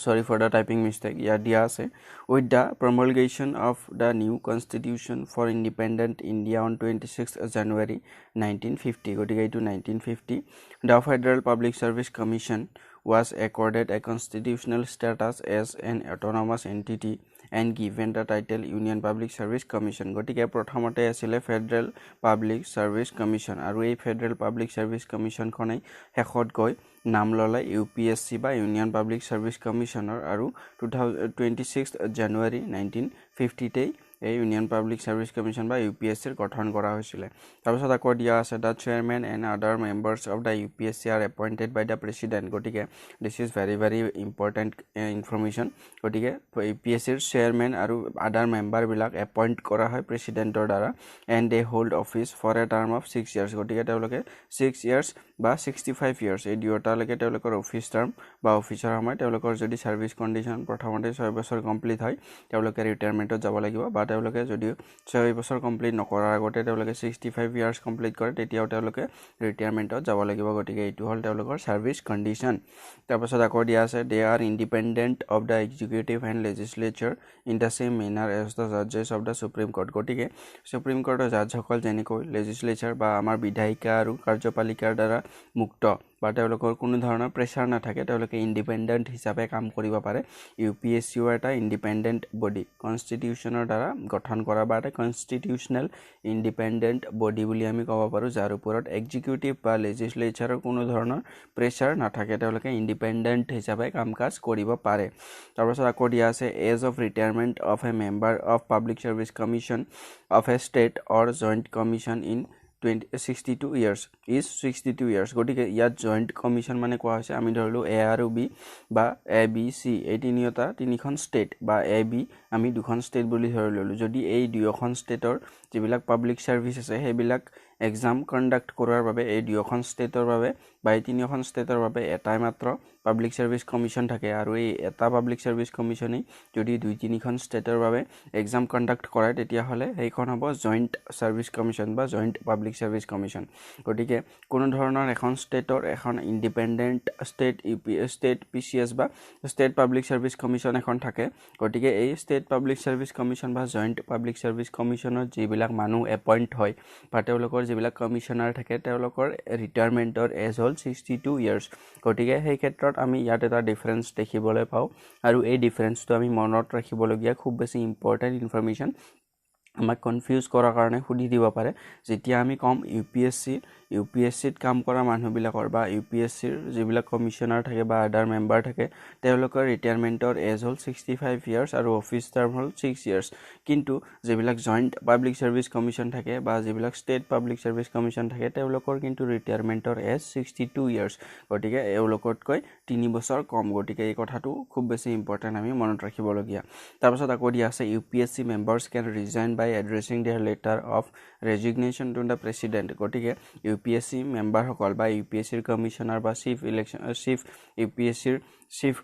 sorry for the typing mistake দিয়া আছে with the promulgation of the new constitution for independent India on 26th January 1950 গতিকে এটো 1950 the Federal Public Service Commission was accorded a constitutional status as an autonomous entity and given the title Union Public Service Commission গতিকে প্ৰথমতে আছিল Federal Public Service Commission আৰু এই Federal Public Service Commission খনে হেখত গৈ নাম ললে ইউপিএসসি বা ইউনিয়ন পাব্লিক সাৰ্ভিস কমিশনৰ আৰু 26 জানুৱাৰী 1950 তে এই ইউনিয়ন পাব্লিক সাৰ্ভিস কমিশন বা ইউপিএসসি ৰ গঠন কৰা হৈছিল তাৰপিছত আকৌ দিয়া আছে দা chairman and other members of the UPSC are appointed by the president গতিকে this is very important information গতিকে ইউপিএসসি ৰ চেয়াৰম্যান আৰু আদাৰ মেম্বাৰ বিলাক এপইন্ট কৰা হয় প্ৰেসিডেন্টৰ দ্বাৰা and they hold office for a term of 6 years গতিকে তেওঁলোকে 6 ইয়াৰ্স বা 65 ইয়াৰ্স এই দুটালৈকে তেওঁলোকৰ অফিস টাৰ্ম বা অফিচৰ সময় তেওঁলোকৰ যদি সাৰ্ভিস কন্ডিশন প্ৰথমতে 6 বছৰ কমপ্লিট হয় তেওঁলোকে ৰিটায়াৰমেন্টত যাব লাগিব বা তেওঁলোকে যদি 6 বছৰ কমপ্লিট নকৰাৰ আগতে তেওঁলোকে 65 ইয়াৰ্স কমপ্লিট কৰে তেতিয়াও তেওঁলোকে ৰিটায়াৰমেন্টত যাব লাগিব গতিকে এইটো হল তেওঁলোকৰ সাৰ্ভিস কন্ডিশন তাৰপিছত আকৌ দিয়া আছে they are independent of the executive and legislature in the same manner as the জাজেছ অফ দা সুপ্ৰিম কোৰ্ট গতিকে সুপ্ৰিম কোৰ্টৰ জাজসকল যেনেকৈ লেজিসলেচাৰ বা আমাৰ বিধায়িকা আৰু কাৰ্যপালিকাৰ দ্বাৰা মুক্ত বা তেওঁলোকৰ কোনো ধৰণৰ প্ৰেছাৰ নাথাকে তেওঁলোকে ইন্ডিপেন্ডেন্ট হিচাপে কাম কৰিব পাৰে ইউপিএসসিও এটা ইন্ডিপেন্ডেন্ট বডি কনস্টিটিউশনৰ দ্বাৰা গঠন কৰা বা এটা কনস্টিটিউশনাল ইন্ডিপেন্ডেন্ট বডি বুলি আমি ক'ব পাৰো যাৰ ওপৰত এক্সিকিউটিভ বা লেজিসলেচাৰৰ কোনো ধৰণৰ প্ৰেছাৰ নাথাকে তেওঁলোকে ইন্ডিপেন্ডেন্ট হিচাপে কামকাজ কৰিব পাৰে তাৰপিছত আকৌ দিয়া আছে age of retirement of a member of public service commission of a state or joint commission in 62 years is 62 years গটিকে ইয়াত জয়েন্ট কমিশন মানে কোৱা হৈছে আমি ধৰিলো এ আৰু বি বা এ বি সি এই তিনিখন ষ্টেট বা এ বি আমি দুখন ষ্টেট বুলি ধৰি ললো যদি এই দুয়োখন ষ্টেটৰ যিবিলাক পাব্লিক সাৰ্ভিস আছে সেইবিলাক এক্সাম কন্ডাক্ট কৰাৰ বাবে এই দুয়োখন ষ্টেটৰ বাবে বা এই তিনিখন ষ্টেটৰ বাবে এটাই মাত্ৰ পাব্লিক সাৰ্ভিস কমিশন থাকে আৰু এই এটা পাব্লিক সাৰ্ভিস কমিশনে যদি দুই তিনিখন ষ্টেটৰ বাবে এক্সাম কন্ডাক্ট কৰে তেতিয়া হলে সেইখন হ'ব জয়েন্ট সাৰ্ভিস কমিশন বা জয়েন্ট পাব্লিক সাৰ্ভিস কমিশন গটিকে কোনো ধৰণৰ এখন ষ্টেটৰ এখন ইন্ডিপেন্ডেন্ট ষ্টেট পিসিএস বা ষ্টেট পাব্লিক সাৰ্ভিস কমিশন এখন থাকে গটিকে এই ষ্টেট পাব্লিক সাৰ্ভিস কমিশন বা জয়েন্ট পাব্লিক সাৰ্ভিস কমিশনৰ যিবিলাক মানুহ এপইন্ট হয় বা তেওঁলোকৰ যিবিলাক কমিশনাৰ থাকে তেওঁলোকৰ ৰিটায়াৰমেন্টৰ এজ হল 62 ইয়াৰ্স গটিকে সেই ক্ষেত্ৰত আমি ইয়াত এটা ডিফাৰেন্স দেখিবলৈ পাও আৰু এই ডিফাৰেন্সটো আমি মনত ৰাখিবলগীয়া খুব বেছি ইম্পৰ্টেন্ট ইনফৰমেশন আমাক কনফিউজ কৰাৰ কাৰণে খুদি দিব পাৰে যেতিয়া আমি কম ইউপিএসসিত কাম কৰা মানুহবিলাকৰ বা ইউপিএসসিৰ যিবিলাক কমিশনাৰ থাকে বা আদাৰ মেম্বাৰ থাকে তেওঁলোকৰ ৰিটায়াৰমেন্টৰ এজ হল 65 ইয়াৰ্স আৰু অফিস টাৰ্ম হল 6 ইয়াৰ্স কিন্তু যিবিলাক জয়েন্ট পাব্লিক সাৰ্ভিস কমিশন থাকে বা যিবিলাক ষ্টেট পাব্লিক সাৰ্ভিস কমিশন থাকে তেওঁলোকৰ কিন্তু ৰিটায়াৰমেন্টৰ এজ 62 ইয়াৰ্স গটিকে এওঁলোকতকৈ 3 বছৰ কম গটিকে এই কথাটো খুব বেছি ইম্পৰ্টেন্ট আমি মনত ৰাখিবলগীয়া তাৰপিছত আকৌ দিয়া আছে UPSC মেম্বাৰ্স can resign by addressing their letter of resignation to the president গটিকে ইউপিএসসি মেম্বাৰ সকল বা ইউপিএসসিৰ কমিশনাৰ বা চিফ ইউপিএসসিৰ চিফ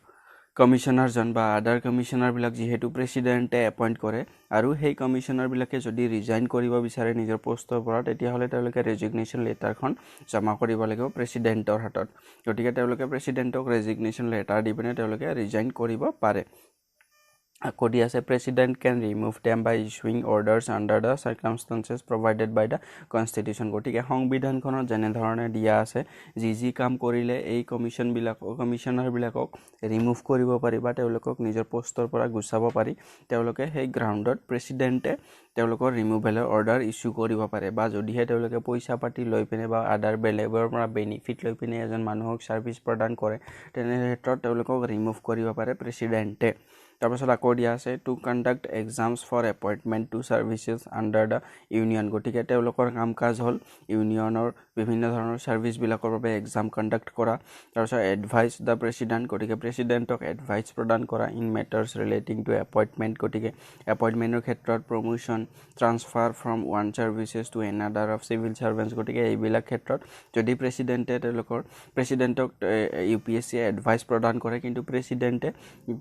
কমিশনাৰ জন বা আদাৰ কমিশনাৰ বিলাক যেহেতু প্ৰেসিডেন্টে এপইন্ট কৰে আৰু সেই কমিশনাৰ বিলাকে যদি ৰিজাইন কৰিব বিচাৰে নিজৰ পোষ্টৰ পৰা তেতিয়া হলে তেওঁলোকে ৰেজিগনেশ্যন লেটাৰখন জমা কৰিব লাগিব প্ৰেসিডেন্টৰ হাতত গতিকে তেওঁলোকে প্ৰেসিডেন্টক ৰেজিগনেশ্যন লেটাৰ দি পিনে তেওঁলোকে ৰিজাইন কৰিব পাৰে Akodi as a president can remove them by issuing orders under the circumstances provided by the constitution গটিকে সংবিধানখনত যেনে ধৰণে দিয়া আছে যি কাম কৰিলে এই কমিশনাৰ বিলাকক ৰিমুভ কৰিব পাৰি বা তেওঁলোকক নিজৰ পোষ্টৰ পৰা গুচাব পাৰি তেওঁলোকে সেই গ্ৰাউণ্ডত প্ৰেসিডেন্টে তেওঁলোকৰ ৰিমুভেলৰ অৰ্ডাৰ ইস্যু কৰিব পাৰে বা যদিহে তেওঁলোকে পইচা পাতি লৈ পিনে বা আদাৰ বেলেগৰ পৰা বেনিফিট লৈ পিনে এজন মানুহক সাৰ্ভিস প্ৰদান কৰে তেনে ক্ষেত্ৰত তেওঁলোকক ৰিমুভ কৰিব পাৰে প্ৰেসিডেন্টে তাৰপিছত আকৌ দিয়া আছে to conduct exams for appointment to services under the union গটিকে তেওঁলোকৰ কাম কাজ হল ইউনিয়নৰ বিভিন্ন ধৰণৰ সাৰ্ভিস বিলাকৰ বাবে এক্সাম কন্ডাক্ট কৰা তাৰপিছত এডভাইস দা প্ৰেসিডেন্ট গটিকে প্ৰেসিডেন্টক এডভাইস প্ৰদান কৰা in matters relating to appointment গটিকে এপইন্টমেন্টৰ ক্ষেত্ৰত promotion transfer from one services to another of civil servants গটিকে এইবিলাক ক্ষেত্ৰত যদি প্ৰেসিডেন্টক ইউপিএসসি এডভাইস প্ৰদান কৰে কিন্তু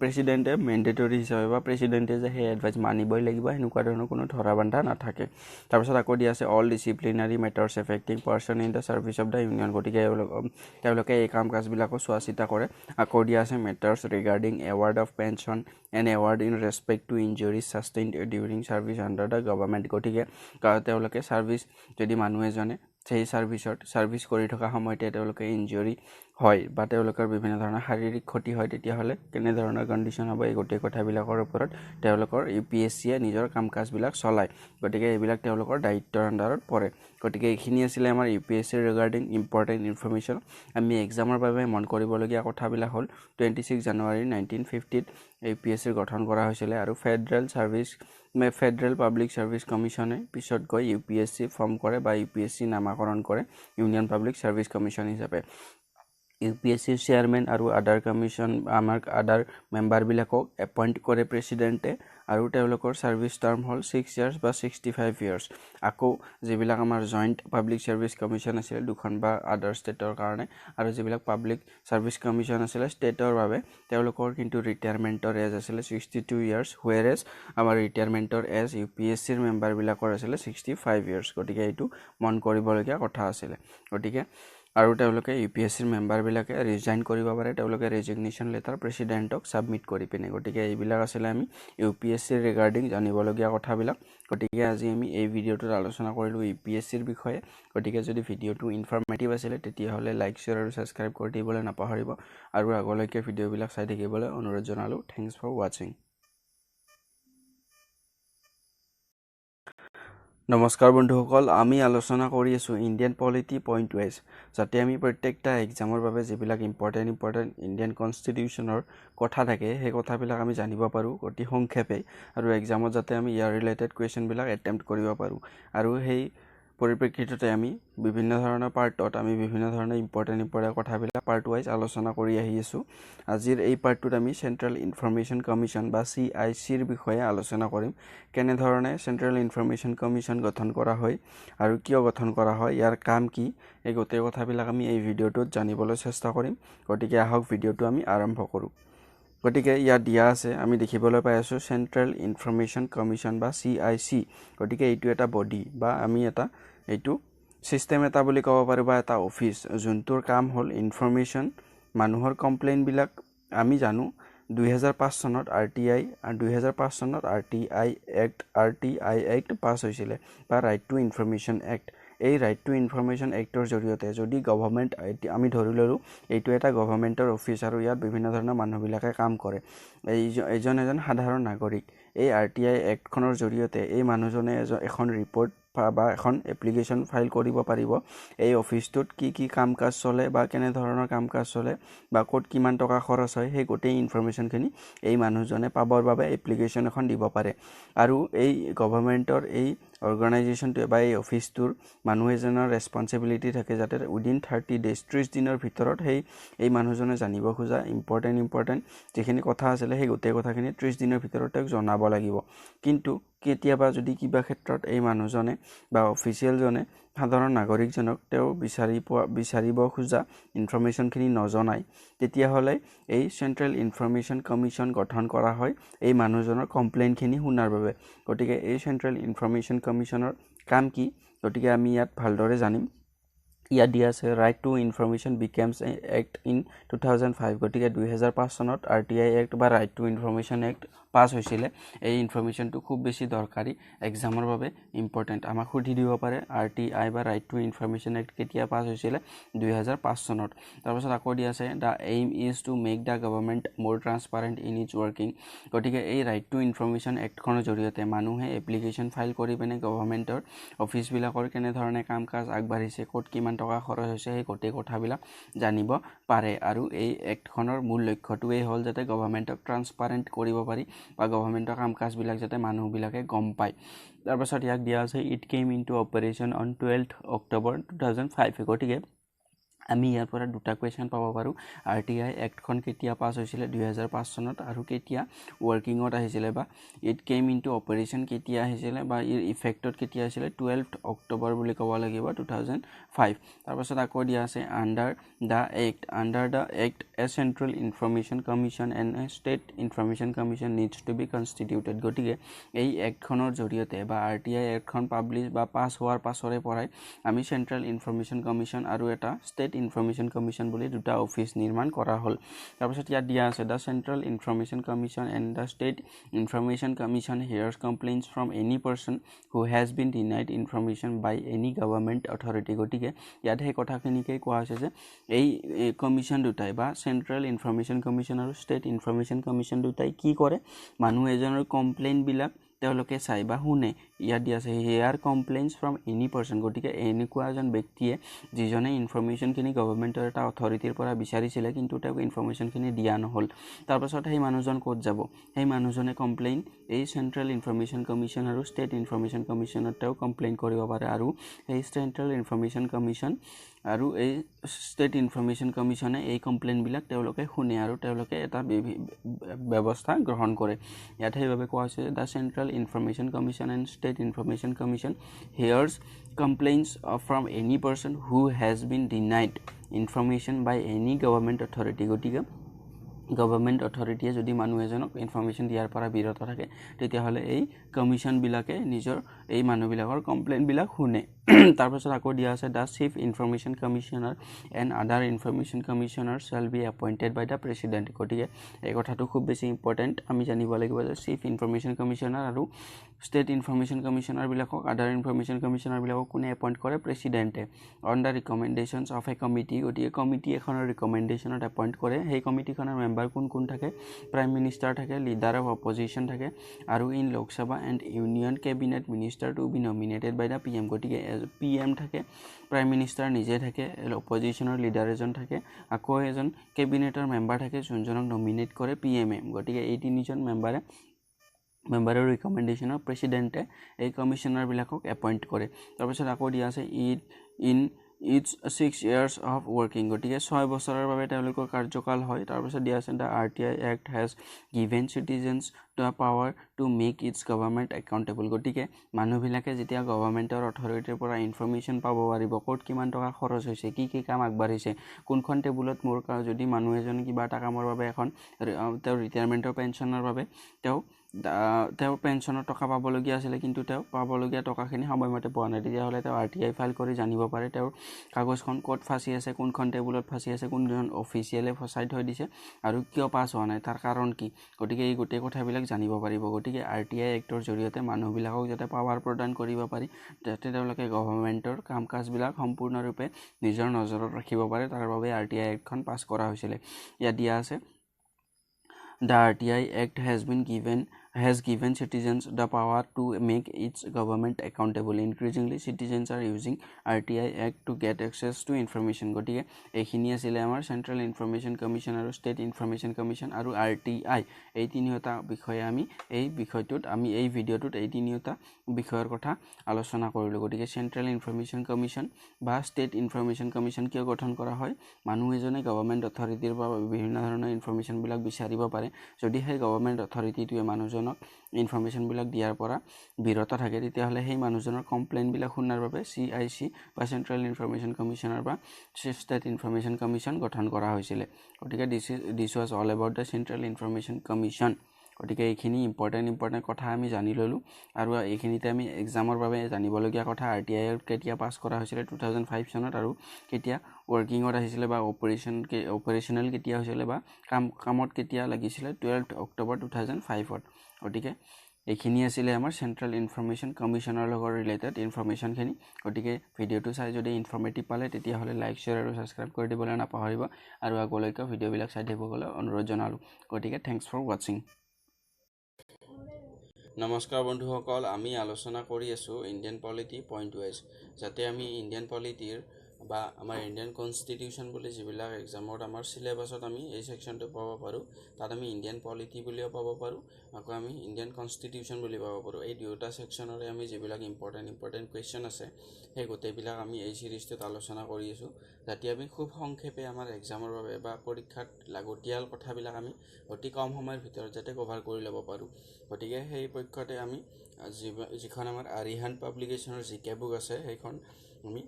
প্ৰেসিডেন্টে মেন্ডেটৰি হিচাপে বা প্ৰেসিডেন্টে যে সেই এডভাইস মানিবই লাগিব হেনুকা ধৰণৰ কোনো ধৰাবন্ধা নাথাকে তাৰপিছত আকৌ দিয়া আছে all disciplinary matters affecting person in the service of the union গটিকে তেওঁলোকে এই কাম কাজ বিলাকো চোৱাচিতা কৰে আকৌ দিয়া আছে matters regarding award of pension and award in respect to injuries sustained during service under the government গটিকে তেওঁলোকে সাৰ্ভিস যদি মানুহ এজনে সেই সাৰ্ভিস কৰি থকা সময়তে তেওঁলোকে ইনজুৰি হয় বা তেওঁলোকৰ বিভিন্ন ধৰণৰ শাৰীৰিক ক্ষতি হয় তেতিয়া হলে কেনে ধৰণৰ কন্ডিশন হ'ব এই গোটেই কথাবিলাকৰ ওপৰত তেওঁলোকৰ ইউপিএসসিয়ে নিজৰ কামকাজ বিলাক চলায় গতিকে এইবিলাক তেওঁলোকৰ দায়িত্বৰ আন্ডাৰত পৰে গতিকে এইখিনি আছিল আমাৰ ইউপিএসসি ৰিগাৰ্ডিং ইম্পৰ্টেন্ট ইনফৰমেশন আমি এক্সামৰ বাবে মন কৰিবলগীয়া কথাবিলাক হল 26 জানুৱাৰী 1950 ইউপিএসসিৰ গঠন কৰা হৈছিল আৰু ফেডাৰেল পাব্লিক সাৰ্ভিস কমিশনে পিছত গৈ ইউপিএসসি ফৰ্ম কৰে বা ইউপিএসসি নামাকৰণ কৰে ইউনিয়ন পাব্লিক সাৰ্ভিস কমিশন হিচাপে ইউপিএসসি চেয়াৰম্যান আৰু আদাৰ কমিশন আদাৰ মেম্বাৰ বিলাকক এপইন্ট কৰে প্ৰেসিডেন্টে আৰু তেওঁলোকৰ সাৰ্ভিস টাৰ্ম হল 6 ইয়াৰ্স বা 65 ইয়াৰ্স আকৌ যিবিলাক আমাৰ জয়েন্ট পাব্লিক সাৰ্ভিস কমিশন আছিল দুখন বা আদাৰ ষ্টেটৰ কাৰণে আৰু যিবিলাক পাব্লিক সাৰ্ভিস কমিশন আছিল ষ্টেটৰ বাবে তেওঁলোকৰ কিন্তু ৰিটায়াৰমেন্টৰ এজ আছিল 62 ইয়াৰ্স হুৱেৰেজ আমাৰ ৰিটায়াৰমেন্টৰ এজ ইউপিএসসিৰ মেম্বাৰ বিলাকৰ আছিল 65 ইয়াৰ্স গতিকে এইটো মন কৰিবলগীয়া কথা আছিল গতিকে আৰু তেওঁলোকে ইউপিএসসিৰ মেম্বাৰ বিলাকে ৰিজাইন কৰিব পাৰে তেওঁলোকে ৰেজিগনেশ্যন লেটাৰ প্ৰেসিডেন্টক সাবমিট কৰি পিনে গতিকে এইবিলাক আছিল আমি ইউপিএসসিৰ ৰিগাৰ্ডিং জানিবলগীয়া কথাবিলাক গতিকে আজি আমি এই ভিডিঅটোত আলোচনা কৰিলো ইউপিএসসিৰ বিষয়ে গতিকে যদি ভিডিঅটো ইনফৰমেটিভ আছিল তেতিয়া হলে লাইক শেয়াৰ আৰু সাবস্ক্ৰাইব কৰি দিবলৈ নাপাহৰিব আৰু আগলৈকে ভিডিঅ'বিলাক চাই থাকিবলৈ অনুৰোধ জনালো থ্যাঙ্কস ফৰ ওয়াচিং নমস্কাৰ বন্ধুসকল আমি আলোচনা কৰি আছো ইণ্ডিয়ান পলিটি পইণ্ট ওয়াইজ যাতে আমি প্ৰত্যেকটা এক্সামৰ বাবে যিবিলাক ইম্পৰ্টেন্ট ইণ্ডিয়ান কনস্টিটিউচনৰ কথা থাকে সেই কথাবিলাক আমি জানিব পাৰো অতি সংক্ষেপে আৰু এক্সামত যাতে আমি ইয়াৰ ৰিলেটেড কোৱেশ্চন বিলাক এটেম্প্ট কৰিব পাৰো আৰু সেই পৰিপ্ৰেক্ষিততে আমি বিভিন্ন ধৰণৰ পাৰ্টত আমি বিভিন্ন ধৰণৰ ইম্পৰ্টেণ্ট কথাবিলাক পাৰ্ট ৱাইজ আলোচনা কৰি আহি আছোঁ। আজিৰ এই পাৰ্টটোত আমি চেণ্ট্ৰেল ইনফৰমেশ্যন কমিশ্যন বা CICৰ বিষয়ে আলোচনা কৰিম। কেনেধৰণে চেণ্ট্ৰেল ইনফৰমেশ্যন কমিশ্যন গঠন কৰা হয় আৰু কিয় গঠন কৰা হয়, ইয়াৰ কাম কি, এই গোটেই কথাবিলাক আমি এই ভিডিঅ'টোত জানিবলৈ চেষ্টা কৰিম। গতিকে আহক ভিডিঅ'টো আমি আৰম্ভ কৰোঁ। গতিকে ইয়াত দিয়া আছে, আমি দেখিবলৈ পাই আছোঁ চেণ্ট্ৰেল ইনফৰমেশ্যন কমিশ্যন বা CIC। গতিকে এইটো এটা বডি বা আমি এইটো ছিষ্টেম এটা বুলি ক'ব পাৰোঁ বা এটা অফিচ, যোনটোৰ কাম হ'ল ইনফৰমেশ্যন, মানুহৰ কমপ্লেইনবিলাক। আমি জানো 2005 চনত RTI 2005 চনত RTI এক্ট পাছ হৈছিলে বা ৰাইট টু ইনফৰমেশ্যন এক্ট। এই ৰাইট টু ইনফৰমেশ্যন এক্টৰ জৰিয়তে যদি গভৰ্ণমেণ্ট, আমি ধৰি ল'লোঁ এইটো এটা গভৰ্ণমেণ্টৰ অফিচ আৰু ইয়াত বিভিন্ন ধৰণৰ মানুহবিলাকে কাম কৰে, এজন সাধাৰণ নাগৰিক, এই RTI এক্টখনৰ জৰিয়তে এই মানুহজনে এখন ৰিপৰ্ট বা এখন এপ্লিকেশ্যন ফাইল কৰিব পাৰিব। এই অফিচটোত কি কি কাম কাজ চলে বা কেনেধৰণৰ কাম কাজ চলে বা ক'ত কিমান টকা খৰচ হয়, সেই গোটেই ইনফৰমেশ্যনখিনি এই মানুহজনে পাবৰ বাবে এপ্লিকেশ্যন এখন দিব পাৰে। আৰু এই গভৰ্ণমেণ্টৰ এই অৰ্গেনাইজেশ্যনটোৱে বা এই অফিচটোৰ মানুহ এজনৰ ৰেছপঞ্চিবিলিটি থাকে যাতে উইদিন 30 days 30 দিনৰ ভিতৰত এই মানুহজনে জানিব খোজা ইম্পৰ্টেণ্ট যিখিনি কথা আছিলে সেই গোটেই কথাখিনি 30 দিনৰ ভিতৰত তেওঁক জনাব লাগিব। কিন্তু কেতিয়াবা যদি কিবা ক্ষেত্ৰত এই মানুহজনে বা অফিচিয়েলজনে সাধাৰণ নাগৰিকজনক তেওঁ বিচাৰিব খোজা ইনফৰমেশ্যনখিনি নজনায়, তেতিয়াহ'লে এই চেণ্ট্ৰেল ইনফৰমেশ্যন কমিশ্যন গঠন কৰা হয় এই মানুহজনৰ কমপ্লেইনখিনি শুনাৰ বাবে। গতিকে এই চেণ্ট্ৰেল ইনফৰমেশ্যন কমিশ্যনৰ কাম কি, গতিকে আমি ইয়াত ভালদৰে জানিম। ইয়াত দিয়া আছে right to information becomes act in 2005। গতিকে 2005 চনত RTI এক্ট বা right to information act pass হৈছিলে। এই ইনফৰমেশ্যনটো খুব বেছি দৰকাৰী, এক্সামৰ বাবে ইম্পৰ্টেণ্ট। আমাক সুধি দিব পাৰে RTI বা ৰাইট টু ইনফৰমেশ্যন এক্ট কেতিয়া পাছ হৈছিলে, 2005 চনত। তাৰপাছত আকৌ দিয়া আছে the aim is to make the government মোৰ ট্ৰান্সপাৰেণ্ট ইন ইটছ ৱৰ্কিং। গতিকে এই ৰাইট টু ইনফৰমেশ্যন এক্টখনৰ জৰিয়তে মানুহে এপ্লিকেশ্যন ফাইল কৰি পিনে গভৰ্ণমেণ্টৰ অফিচবিলাকৰ কেনেধৰণে কাম কাজ আগবাঢ়িছে, ক'ত কিমান টকা খৰচ হৈছে, সেই গোটেই কথাবিলাক জানিব পাৰে। আৰু এই এক্টখনৰ মূল লক্ষ্যটোৱেই হ'ল যাতে গভৰ্ণমেণ্টক ট্ৰান্সপাৰেণ্ট কৰিব পাৰি বা গভৰ্ণমেণ্টৰ কাম কাজবিলাক যাতে মানুহবিলাকে গম পায়। তাৰপাছত ইয়াক দিয়া আছে it came into operation on 12 October 2005। গতিকে আমি ইয়াৰ পৰা দুটা কুৱেশ্যন পাব পাৰোঁ। RTI এক্টখন কেতিয়া পাছ হৈছিলে, 2005 চনত, আৰু কেতিয়া ৱৰ্কিঙত আহিছিলে বা ইট কেম ইনটু অপাৰেশ্যন কেতিয়া আহিছিলে বা ইয়াৰ ইফেক্টত কেতিয়া আহিছিলে, 12 October বুলি ক'ব লাগিব 2005। তাৰপাছত আকৌ দিয়া আছে under the act a central information commission and a state information commission needs to be constituted. গতিকে এই এক্টখনৰ জৰিয়তে বা RTI এক্টখন পাব্লিছ বা পাছ হোৱাৰ পাছৰে পৰাই আমি চেণ্ট্ৰেল ইনফৰমেশ্যন কমিশ্যন আৰু এটা ষ্টেট ইনফৰমেশ্যন কমিশ্যন বুলি দুটা অফিচ নিৰ্মাণ কৰা হ'ল। তাৰপাছত ইয়াত দিয়া আছে the central information commission and the state information commission hears complaints from any person who has been denied information by any government authority. গতিকে ইয়াত সেই কথাখিনিকেই কোৱা হৈছে যে এই কমিশ্যন দুটাই বা চেণ্ট্ৰেল ইনফৰমেশ্যন কমিশ্যন আৰু ষ্টেট ইনফৰমেশ্যন কমিশ্যন দুটাই কি কৰে, মানুহ এজনৰ কমপ্লেইনবিলাক তেওঁলোকে চাই বা শুনে। ইয়াত দিয়া আছে hair complaints from any person. গতিকে এনেকুৱা এজন ব্যক্তিয়ে যিজনে ইনফৰমেশ্যনখিনি গভৰ্ণমেণ্টৰ এটা অথৰিটিৰ পৰা বিচাৰিছিলে কিন্তু তেওঁক ইনফৰমেশ্যনখিনি দিয়া নহ'ল, তাৰপাছত সেই মানুহজন ক'ত যাব, সেই মানুহজনে কমপ্লেইন এই চেণ্ট্ৰেল ইনফৰমেশ্যন কমিশ্যন আৰু ষ্টেট ইনফৰমেশ্যন কমিশ্যনত তেওঁ কমপ্লেইন কৰিব পাৰে। আৰু এই চেণ্ট্ৰেল ইনফৰমেশ্যন কমিশ্যন আৰু এই ষ্টেট ইনফৰমেশ্যন কমিশ্যনে এই কমপ্লেইনবিলাক তেওঁলোকে শুনে আৰু তেওঁলোকে এটা ব্যৱস্থা গ্ৰহণ কৰে। ইয়াত সেইবাবে কোৱা হৈছে the central information commission and state information commission hears complaints from any person who has been denied information by any government authority. গতিকে গভৰ্ণমেণ্ট অথৰিটিয়ে যদি মানুহ এজনক ইনফৰমেশ্যন দিয়াৰ পৰা বিৰত থাকে, তেতিয়াহ'লে এই কমিশ্যনবিলাকে নিজৰ এই মানুহবিলাকৰ কমপ্লেইনবিলাক শুনে। তাৰপাছত আকৌ দিয়া আছে the chief information commissioner and other information commissioner shall be appointed by the president. গতিকে এই কথাটো খুব বেছি ইম্পৰ্টেণ্ট, আমি জানিব লাগিব যে চিফ ইনফৰমেশ্যন কমিশ্যনাৰ আৰু ষ্টেট ইনফৰমেশ্যন কমিশ্যনাৰবিলাকক, আদাৰ ইনফৰমেশ্যন কমিশ্যনাৰবিলাকক কোনে এপইণ্ট কৰে, প্ৰেচিডেণ্টে, on the recommendations of a committee. গতিকে কমিটি এখনৰ ৰিকমেণ্ডেশ্যনত এপইণ্ট কৰে। সেই কমিটিখনৰ মেম্বাৰ কোন থাকে, প্ৰাইম মিনিষ্টাৰ থাকে, লিডাৰ অফ অপজিশ্যন থাকে, আৰু in Lok Sabha and union cabinet minister to be nominated by the PM। গতিকে PM থাকে, প্ৰাইম মিনিষ্টাৰ নিজে থাকে, অপজিশ্যনৰ লিডাৰ এজন থাকে, আকৌ এজন কেবিনেটৰ মেম্বাৰ থাকে যোনজনক নমিনেট কৰে PM। গতিকে এই তিনিজন মেম্বাৰে মেম্বাৰৰ ৰিকমেণ্ডেশ্যনৰ প্ৰেচিডেণ্টে এই কমিশ্যনাৰবিলাকক এপইণ্ট কৰে তাৰপিছত আকৌ দিয়া আছে in it's 6 years of working গতিকে 6 বছৰৰ বাবে তেওঁলোকৰ কাৰ্যকাল হয় তাৰপিছত দিয়া আছে the RTI Act has given citizens the power to make its government accountable গতিকে মানুহবিলাকে যেতিয়া গভৰ্ণমেণ্টৰ অথৰিটিৰ পৰা ইনফৰমেশ্যন পাব পাৰিব ক'ত কিমান টকা খৰচ হৈছে কি কাম আগবাঢ়িছে কোনখন টেবুলত মোৰ যদি মানুহ এজনে কিবা এটা কামৰ বাবে এখন তেওঁৰ ৰিটায়াৰমেণ্টৰ পেঞ্চনৰ বাবে তেওঁ পেঞ্চনৰ টকা পাবলগীয়া আছিলে কিন্তু তেওঁ পাবলগীয়া টকাখিনি সময়মতে পোৱা নাই তেতিয়াহ'লে তেওঁ RTI ফাইল কৰি জানিব পাৰে তেওঁৰ কাগজখন ক'ত ফাঁচি আছে কোনখন টেবুলত ফাঁচি আছে কোনজন অফিচিয়েলে ফচাই থৈ দিছে আৰু কিয় পাছ হোৱা নাই তাৰ কাৰণ কি গতিকে এই গোটেই কথাবিলাক জানিব পাৰিব গতিকে RTI এক্টৰ জৰিয়তে মানুহবিলাকক যাতে পাৱাৰ প্ৰদান কৰিব পাৰি যাতে তেওঁলোকে গভৰ্ণমেণ্টৰ কাম কাজবিলাক সম্পূৰ্ণৰূপে নিজৰ নজৰত ৰাখিব পাৰে তাৰ বাবে RTI এক্টখন পাছ কৰা হৈছিলে ইয়াত দিয়া আছে The RTI Act has given citizens the power to make its government accountable. Increasingly, citizens are using RTI Act to get access to information. গতিকে এইখিনি আছিলে আমাৰ চেন্ট্ৰেল ইনফৰমেশ্যন কমিশ্যন আৰু ষ্টেট ইনফৰমেশ্যন কমিশ্যন আৰু RTI এই তিনিটা বিষয়ে আমি এই ভিডিঅ'টোত এই তিনিটা বিষয়ৰ কথা আলোচনা কৰিলোঁ গতিকে চেন্ট্ৰেল ইনফৰমেশ্যন কমিশ্যন বা ষ্টেট ইনফৰমেশ্যন কমিশ্যন কিয় গঠন কৰা হয় মানুহ এজনে গভৰ্ণমেণ্ট অথৰিটিৰ পৰা বিভিন্ন ধৰণৰ ইনফৰমেশ্যনবিলাক বিচাৰিব পাৰে যদি সেই গভৰ্ণমেণ্ট অথৰিটিটোৱে মানুহজনক ইনফৰমেশ্যনবিলাক দিয়াৰ পৰা বিৰত থাকে তেতিয়াহ'লে সেই মানুহজনৰ কমপ্লেইনবিলাক শুনাৰ বাবে CIC বা চেন্ট্ৰেল ইনফৰমেশ্যন কমিশ্যনৰ বা ষ্টেট ইনফৰমেশ্যন কমিশ্যন গঠন কৰা হৈছিলে গতিকে this was all about the central information commission গতিকে এইখিনি ইম্পৰ্টেণ্ট কথা আমি জানি ল'লোঁ আৰু এইখিনিতে আমি এক্সামৰ বাবে জানিবলগীয়া কথা RTI কেতিয়া পাছ কৰা হৈছিলে 2005 চনত আৰু কেতিয়া ৱৰ্কিঙত আহিছিলে বা অপাৰেশ্যনেল কেতিয়া হৈছিলে বা কামত কেতিয়া লাগিছিলে 12 অক্টোবৰ 2005ত গতিকে এইখিনি আছিলে আমাৰ চেন্ট্ৰেল ইনফৰমেশ্যন কমিশ্যনৰ লগত ৰিলেটেড ইনফৰমেশ্যনখিনি গতিকে ভিডিঅ'টো চাই যদি ইনফৰমেটিভ পালে তেতিয়াহ'লে লাইক শ্বেয়াৰ আৰু ছাবস্ক্ৰাইব কৰি দিবলৈ নাপাহৰিব আৰু আগলৈকে ভিডিঅ'বিলাক চাই থাকিবলৈ অনুৰোধ জনালোঁ গতিকে থেংকছ ফৰ ৱাচিং নমস্কাৰ বন্ধুসকল আমি আলোচনা কৰি আছোঁ ইণ্ডিয়ান পলিটি পইণ্ট ৱাইজ যাতে আমি ইণ্ডিয়ান পলিটিৰ বা আমাৰ ইণ্ডিয়ান কনষ্টিটিউশ্যন বুলি যিবিলাক এক্সামত আমাৰ চিলেবাছত আমি এই ছেকশ্যনটো পাব পাৰোঁ তাত আমি ইণ্ডিয়ান পলিটি বুলিও পাব পাৰোঁ আকৌ আমি ইণ্ডিয়ান কনষ্টিটিউশ্যন বুলি পাব পাৰোঁ এই দুয়োটা ছেকশ্যনৰে আমি যিবিলাক ইম্পৰ্টেণ্ট কুৱেশ্যন আছে সেই গোটেইবিলাক আমি এই চিৰিজটোত আলোচনা কৰি আছোঁ যাতে আমি খুব সংক্ষেপে আমাৰ এক্সামৰ বাবে বা পৰীক্ষাত লাগতিয়াল কথাবিলাক আমি অতি কম সময়ৰ ভিতৰত যাতে কভাৰ কৰি ল'ব পাৰোঁ গতিকে সেই পক্ষতে আমি যিখন আমাৰ আৰিহান্ত পাব্লিকেশ্যনৰ জিকে বুক আছে সেইখন আমি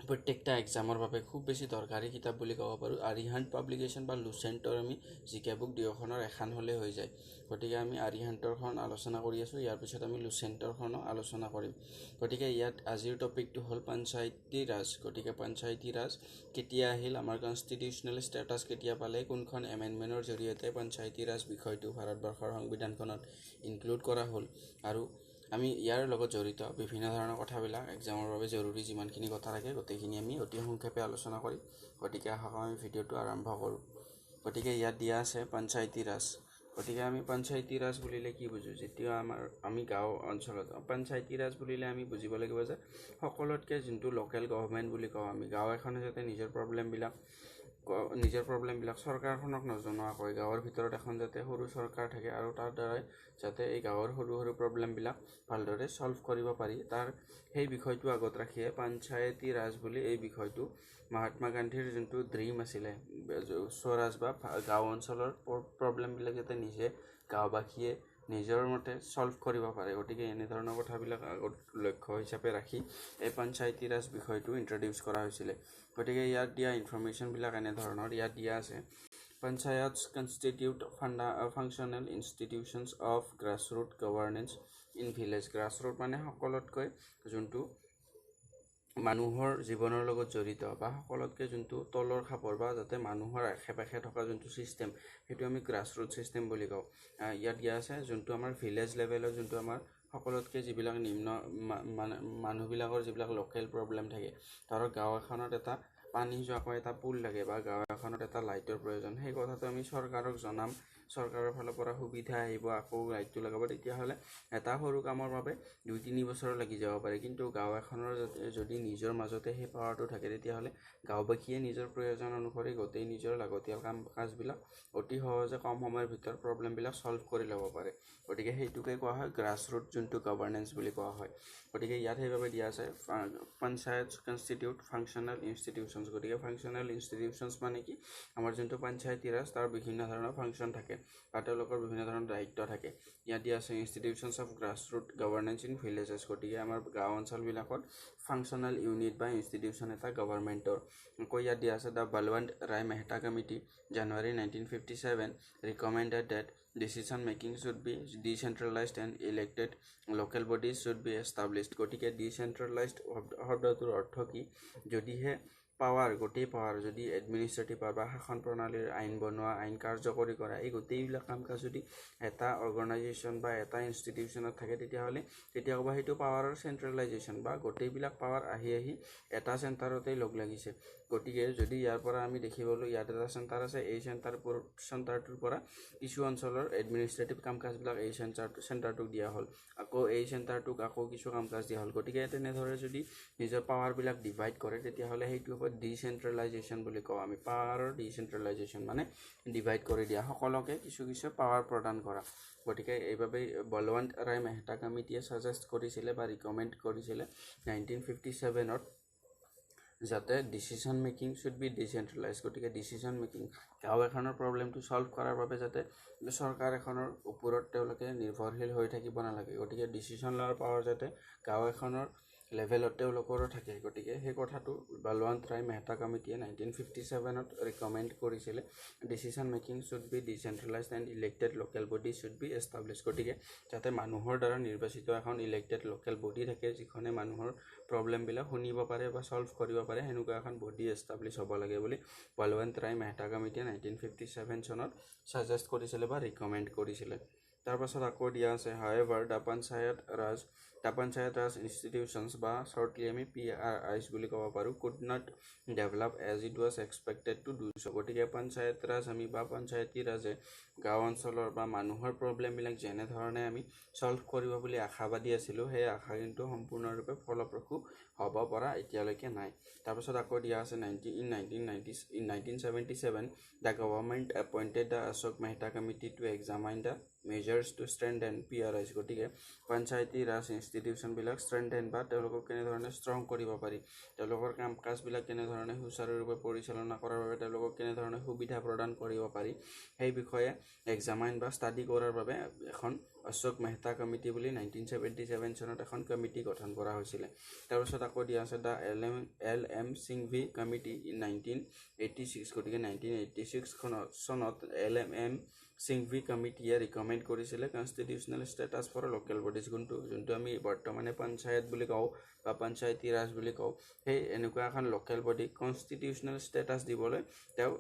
প্ৰত্যেকটা এক্সামৰ বাবে খুব বেছি দৰকাৰী কিতাপ বুলি ক'ব পাৰোঁ আৰিহান্ত পাব্লিকেশ্যন বা লুচেণ্টৰ আমি জিকে বুক দুয়োখনৰ এখন হ'লে হৈ যায় গতিকে আমি আৰিহান্তৰখন আলোচনা কৰি আছোঁ ইয়াৰ পিছত আমি লুচেণ্টৰখনো আলোচনা কৰিম গতিকে ইয়াত আজিৰ টপিকটো হ'ল পঞ্চায়তী ৰাজ গতিকে পঞ্চায়তী ৰাজ কেতিয়া আহিল আমাৰ কনষ্টিটিউশ্যনেল ষ্টেটাছ কেতিয়া পালে কোনখন এমেণ্ডমেণ্টৰ জৰিয়তে পঞ্চায়তী ৰাজ বিষয়টো ভাৰতবৰ্ষৰ সংবিধানখনত ইনক্লুড কৰা হ'ল আৰু আমি ইয়াৰ লগত জড়িত বিভিন্ন ধৰণৰ কথাবিলাক এক্সামৰ বাবে জৰুৰী যিমানখিনি কথা থাকে গোটেইখিনি আমি অতি সংক্ষেপে আলোচনা কৰিম গতিকে আহক আমি ভিডিঅ'টো আৰম্ভ কৰোঁ গতিকে ইয়াত দিয়া আছে পঞ্চায়তী ৰাজ গতিকে আমি পঞ্চায়তী ৰাজ বুলিলে কি বুজোঁ যেতিয়া আমি গাঁও অঞ্চলত পঞ্চায়তী ৰাজ বুলিলে আমি বুজিব লাগিব যে সকলোতকৈ যোনটো লোকেল গভৰ্ণমেণ্ট বুলি কওঁ আমি গাঁও এখনে যাতে নিজৰ প্ৰব্লেমবিলাক চৰকাৰখনক নজনোৱাকৈ গাঁৱৰ ভিতৰত এখন যাতে সৰু চৰকাৰ থাকে আৰু তাৰ দ্বাৰাই যাতে এই গাঁৱৰ সৰু প্ৰব্লেমবিলাক ভালদৰে ছল্ভ কৰিব পাৰি তাৰ সেই বিষয়টো আগত ৰাখিয়ে পঞ্চায়তী ৰাজ বুলি এই বিষয়টো মহাত্মা গান্ধীৰ যোনটো ড্ৰিম আছিলে স্বৰাজ বা গাঁও অঞ্চলৰ প্ৰব্লেমবিলাক যাতে নিজে গাঁওবাসীয়ে নিজৰ মতে ছল্ভ কৰিব পাৰে গতিকে এনেধৰণৰ কথাবিলাক আগত লক্ষ্য হিচাপে ৰাখি এই পঞ্চায়তী ৰাজ বিষয়টো ইন্ট্ৰডিউচ কৰা হৈছিলে গতিকে ইয়াত দিয়া ইনফৰমেশ্যনবিলাক এনেধৰণৰ ইয়াত দিয়া আছে Panchayats constitute functional institutions of grassroots governance in village. Grassroots মানে সকলোতকৈ যোনটো মানুহৰ জীৱনৰ লগত জড়িত বা সকলোতকৈ যোনটো তলৰ খাপৰ বা যাতে মানুহৰ আশে-পাশে থকা যোনটো ছিষ্টেম সেইটো আমি গ্ৰাছৰুট ছিষ্টেম বুলি কওঁ ইয়াত দিয়া আছে যোনটো আমাৰ ভিলেজ লেভেলৰ যোনটো আমাৰ সকলোতকৈ যিবিলাক নিম্ন মানুহবিলাকৰ যিবিলাক লোকেল প্ৰব্লেম থাকে ধৰক গাঁও এখনত এটা পানী যোৱাকৈ এটা পুল লাগে বা গাঁও এখনত এটা লাইটৰ প্ৰয়োজন সেই কথাটো আমি চৰকাৰক জনাম চৰকাৰৰ ফালৰ পৰা সুবিধা আহিব আকৌ লাইটটো লগাব তেতিয়াহ'লে এটা সৰু কামৰ বাবে 2-3 বছৰ লাগি যাব পাৰে কিন্তু গাঁও এখনৰ যদি নিজৰ মাজতে সেই পাৱাৰটো থাকে তেতিয়াহ'লে গাঁওবাসীয়ে নিজৰ প্ৰয়োজন অনুসৰি গোটেই নিজৰ লাগতিয়াল কাম কাজবিলাক অতি সহজে কম সময়ৰ ভিতৰত প্ৰব্লেমবিলাক সলভ কৰি ল'ব পাৰে গতিকে সেইটোকে কোৱা হয় গ্ৰাছৰুট যোনটো গভৰ্নেন্স বুলি কোৱা হয় গতিকে ইয়াত সেইভাবে দিয়া আছে পঞ্চায়ত কনষ্টিটিউট ফাংচনেল ইনষ্টিটিউশনছ গতিকে ফাংচনেল ইনষ্টিটিউশনছ মানে কি আমাৰ যোনটো পঞ্চায়তী ৰাজ তাৰ বিভিন্ন ধৰণৰ ফাংচন থাকে বা তেওঁলোকৰ বিভিন্ন ধৰণৰ দায়িত্ব থাকে ইয়াত দিয়া আছে institutions of grassroot governance in villages গতিকে আমাৰ গাঁও অঞ্চলবিলাকত ফাংচনেল ইউনিট বা ইনষ্টিটিউশন এটা গভৰ্ণমেণ্টৰ আকৌ ইয়াত দিয়া আছে the Balwant Rai Mehta committee January 1957 recommended that decision making should be decentralized and elected local bodies should be established গতিকে decentralized শব্দটোৰ অৰ্থ কি যদিহে পাৱাৰ গোটেই পাৱাৰ যদি এডমিনিষ্ট্ৰেটিভ বা শাসন প্ৰণালীৰ আইন বনোৱা আইন কাৰ্যকৰী কৰা এই গোটেইবিলাক কাম কাজ যদি এটা অৰ্গেনাইজেশ্যন বা এটা ইনষ্টিটিউশ্যনত থাকে তেতিয়াহ'লে তেতিয়া ক'ব সেইটো পাৱাৰৰ চেন্ট্ৰেলাইজেশ্যন বা গোটেইবিলাক পাৱাৰ আহি এটা চেণ্টাৰতেই লগ লাগিছে গতিকে যদি ইয়াৰ পৰা আমি দেখিবলৈ ইয়াত এটা চেণ্টাৰ আছে এই চেণ্টাৰটোৰ পৰা কিছু অঞ্চলৰ এডমিনিষ্ট্ৰেটিভ কাম কাজবিলাক এই চেণ্টাৰটোক দিয়া হ'ল আকৌ এই চেণ্টাৰটোক আকৌ কিছু কাম কাজ দিয়া হ'ল গতিকে তেনেদৰে যদি নিজৰ পাৱাৰবিলাক ডিভাইড কৰে তেতিয়াহ'লে সেইটো হ'ব ডিচেন্ট্ৰেলাইজেশ্যন বুলি কওঁ আমি পাৱাৰৰ ডিচেন্ট্ৰেলাইজেশ্যন মানে ডিভাইড কৰি দিয়া সকলোকে কিছু পাৱাৰ প্ৰদান কৰা গতিকে এইভাবে বলৱন্ত ৰায় মেহতা কমিটিয়ে সাজেষ্ট কৰিছিলে বা ৰিকমেণ্ড কৰিছিলে 1957ত যাতে ডিসিশন মেকিং শুড বি ডিসেন্ট্ৰেলাইজ গতিকে ডিসিশন মেকিং গাঁও এখনৰ প্ৰব্লেমটো সলভ কৰাৰ বাবে যাতে চৰকাৰ এখনৰ ওপৰত তেওঁলোকে নিৰ্ভৰশীল হৈ থাকিব নালাগে গতিকে ডিসিশন লোৱাৰ পাৱাৰ যাতে গাঁও এখনৰ লেভেলত তেওঁলোকৰো থাকে গতিকে সেই কথাটো বলৱন্ত ৰায় মেহতা কমিটিয়ে 1957ত ৰিকমেণ্ড কৰিছিলে decision making should be decentralised and elected local body should be established গতিকে যাতে মানুহৰ দ্বাৰা নিৰ্বাচিত এখন ইলেক্টেড লোকেল বডি থাকে যিখনে মানুহৰ প্ৰব্লেমবিলাক শুনিব পাৰে বা সলভ কৰিব পাৰে হেনুকা এখন বডি এষ্টাব্লিছ হ'ব লাগে বুলি বলৱন্ত ৰায় মেহতা কমিটিয়ে 1957 চনত সাজেষ্ট কৰিছিলে বা ৰিকমেণ্ড কৰিছিলে তাৰ পাছত আকৌ দিয়া আছে however the panchayat raj institutions বা shortly আমি PRIs বুলি ক'ব পাৰো could not develop as it was expected to do so গতিকে পঞ্চায়ত ৰাজ আমি বা পঞ্চায়তী ৰাজে গাঁও অঞ্চলৰ বা মানুহৰ প্ৰব্লেমবিলাক যেনে ধৰণে আমি সলভ কৰিব বুলি আশাবাদী আছিলো সেই আশা কিন্তু সম্পূৰ্ণৰূপে ফলপ্ৰসূ হ'ব পৰা এতিয়ালৈকে নাই তাৰ পাছত আকৌ দিয়া আছে 1977 the government appointed the Ashok Mehta committee to examine the measures to strengthen PRIs গতিকে পঞ্চায়তী ৰাজ ইনষ্টিটিউশ্যন বিলাক strengthen বা তেওঁলোকক কেনে ধৰণে ষ্ট্ৰং কৰিব পাৰি তেওঁলোকৰ কাম কাজবিলাক কেনে ধৰণে সুচাৰুৰূপে পৰিচালনা কৰাৰ বাবে তেওঁলোকক কেনে ধৰণে সুবিধা প্ৰদান কৰিব পাৰি সেই বিষয়ে এক্সামাইন বা ষ্টাডি কৰাৰ বাবে এখন অশোক মেহতা কমিটি বুলি 1977 চনত এখন কমিটি গঠন কৰা হৈছিল তাৰ পাছত আকৌ দিয়া আছে the LM Singhvi committee in 1986 গতিকে 1986 চনত LM সিংভি কমিটিয়ে ৰিকমেণ্ড কৰিছিলে constitutional status for local bodies যোনটো আমি বৰ্তমানে পঞ্চায়ত বুলি কওঁ বা পঞ্চায়তী ৰাজ বুলি কওঁ সেই এনেকুৱা এখন লোকেল বডি কনষ্টিটিউচনেল ষ্টেটাছ দিবলৈ তেওঁ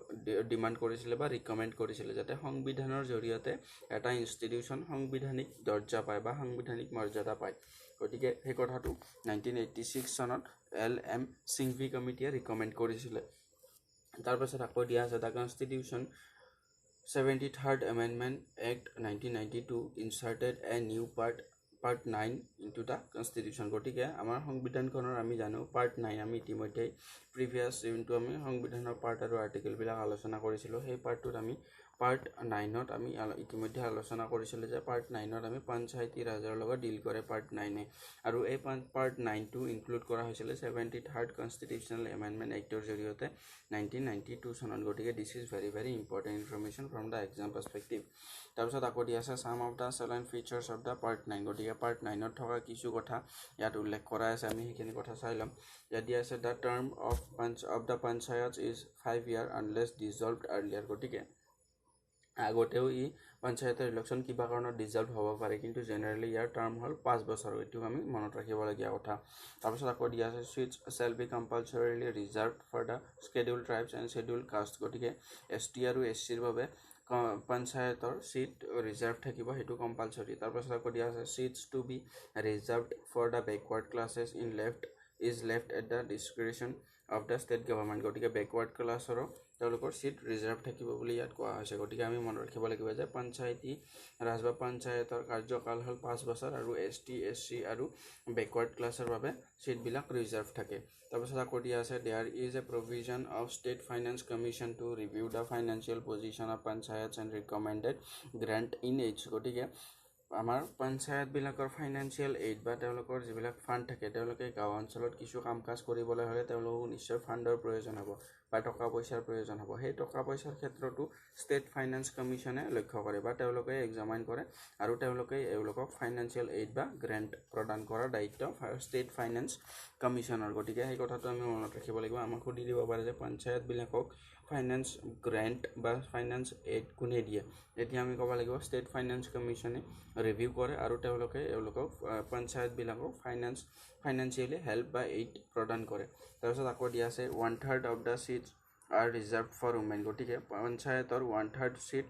ডিমাণ্ড কৰিছিলে বা ৰিকমেণ্ড কৰিছিলে যাতে সংবিধানৰ জৰিয়তে এটা ইনষ্টিটিউচন সাংবিধানিক দৰ্জা পায় বা সাংবিধানিক মৰ্যাদা পায় গতিকে সেই কথাটো 1986 চনত LM সিংভি কমিটিয়ে ৰিকমেণ্ড কৰিছিলে তাৰ পাছত আকৌ দিয়া আছে দা constitution 73rd Amendment Act 1992 inserted a new part 9 into the Constitution গতিকে আমাৰ সংবিধানখনৰ আমি জানো part 9 আমি ইতিমধ্যে প্ৰিভিয়াছ যোনটো আমি সংবিধানৰ পাৰ্ট আৰু আৰ্টিকেল বিলাক আলোচনা কৰিছিলো সেই পাৰ্টটোত আমি part 9ত আমি ইতিমধ্যে আলোচনা কৰিছিলো যে part 9ত আমি পঞ্চায়তী ৰাজৰ লগত ডিল কৰে part 9 আৰু এই part 9 টো ইনক্লুড কৰা হৈছিল 73rd Constitutional Amendment Actৰ জৰিয়তে 1992 চনত গতিকে this is very important information from the exam perspective তাৰপিছত আকৌ দিয়া আছে some of the salient features of the part 9 গতিকে part 9ত থকা কিছু কথা ইয়াত উল্লেখ কৰা আছে আমি সেইখিনি কথা চাই লম ইয়াত দিয়া আছে the term of the panchayats is 5 year unless dissolved earlier গতিকে আগতেও ই পঞ্চায়তৰ ইলেকশ্যন কিবা কাৰণত ডিজলভ হ'ব পাৰে কিন্তু জেনাৰেলি ইয়াৰ টাৰ্ম হ'ল 5 বছৰ এইটো আমি মনত ৰাখিবলগীয়া কথা তাৰপিছত আকৌ দিয়া আছে switch shall be compulsorily reserved for the scheduled tribes and scheduled caste গতিকে ST আৰু SC ৰ বাবে পঞ্চায়তৰ সিট ৰিজাৰ্ভ থাকিব হেতু কম্পালসৰি তাৰপিছত আকৌ দিয়া আছে seats to be reserved for the backward classes is left at the discretion of the state government গটিকে backward classৰ তেওঁলোকৰ seat reserve থাকিব বুলি ইয়াত কোৱা হৈছে গটিকে আমি মনত ৰাখিব লাগিব যে পঞ্চায়তী ৰাজ বা পঞ্চায়তৰ কাৰ্যকাল হ'ল 5 বছৰ আৰু ST SC আৰু backward classৰ বাবে seat বিলাক reserve থাকে তাৰপিছত আকৌ দিয়া আছে there is a provision of state finance commission to review the financial position of panchayats and recommended grant in each গটিকে আমাৰ পঞ্চায়ত বিলাকৰ ফাইনান্সিয়েল এইড বা তেওঁলোকৰ যিবিলাক ফান্ড থাকে তেওঁলোকে গাঁও অঞ্চলত কিছু কাম কাজ কৰিবলৈ হ'লে তেওঁলোকক নিশ্চয় ফাণ্ডৰ প্ৰয়োজন হ'ব বা টকা পইচাৰ প্ৰয়োজন হ'ব সেই টকা পইচাৰ ক্ষেত্ৰতো ষ্টেট ফাইনান্স কমিশনে লক্ষ্য কৰে বা তেওঁলোকে এক্সামাইন কৰে আৰু তেওঁলোকে এওঁলোকক ফাইনান্সিয়েল এইড বা গ্ৰেণ্ট প্ৰদান কৰাৰ দায়িত্ব ষ্টেট ফাইনান্স কমিশনৰ গতিকে সেই কথাটো আমি মনত ৰাখিব লাগিব আমাক সুধি দিব পাৰে যে পঞ্চায়ত বিলাকক ফাইনান্স গ্ৰেণ্ট বা ফাইনান্স এইড কোনে দিয়ে এতিয়া আমি ক'ব লাগিব ষ্টেট ফাইনান্স কমিশনে ৰিভিউ কৰে আৰু তেওঁলোকে এওঁলোকক পঞ্চায়ত বিলাকক ফাইনান্সিয়েলি হেল্প বা এইড প্ৰদান কৰে তাৰপিছত আকৌ দিয়া আছে 1/3 of the seats are reserved for women গতিকে পঞ্চায়তৰ 1/3 seat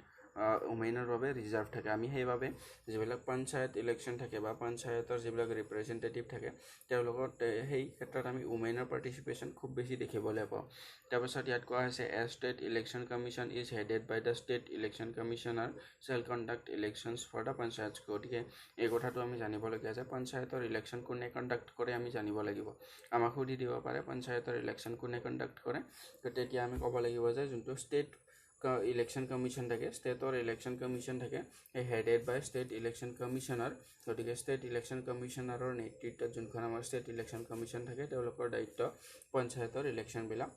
উমেনৰ বাবে ৰিজাৰ্ভ থাকে আমি সেইবাবে যিবিলাক পঞ্চায়ত ইলেকশ্যন থাকে বা পঞ্চায়তৰ যিবিলাক ৰিপ্ৰেজেন্টেটিভ থাকে তেওঁলোকৰ সেই ক্ষেত্ৰত আমি উমেনৰ পাৰ্টিচিপেশ্যন খুব বেছি দেখিবলৈ পাওঁ তাৰপিছত ইয়াত কোৱা হৈছে a state election commission is headed by the state election commissioner shall conduct elections for the panchayat গতিকে এই কথাটো আমি জানিবলগীয়া যে পঞ্চায়তৰ ইলেকশ্যন কোনে কণ্ডাক্ট কৰে আমি জানিব লাগিব আমাক সুধি দিব পাৰে পঞ্চায়তৰ ইলেকশ্যন কোনে কণ্ডাক্ট কৰে তেতিয়া আমি ক'ব লাগিব যে যোনটো ষ্টেট ইলেকশ্যন কমিশ্যন থাকে ষ্টেটৰ ইলেকশ্যন কমিশ্যন থাকে হেডেড বাই ষ্টেট ইলেকশ্যন কমিশ্যনাৰ গতিকে ষ্টেট ইলেকশ্যন কমিশ্যনাৰৰ নেতৃত্বত যোনখন আমাৰ ষ্টেট ইলেকশ্যন কমিশ্যন থাকে তেওঁলোকৰ দায়িত্ব পঞ্চায়তৰ ইলেকশ্যনবিলাক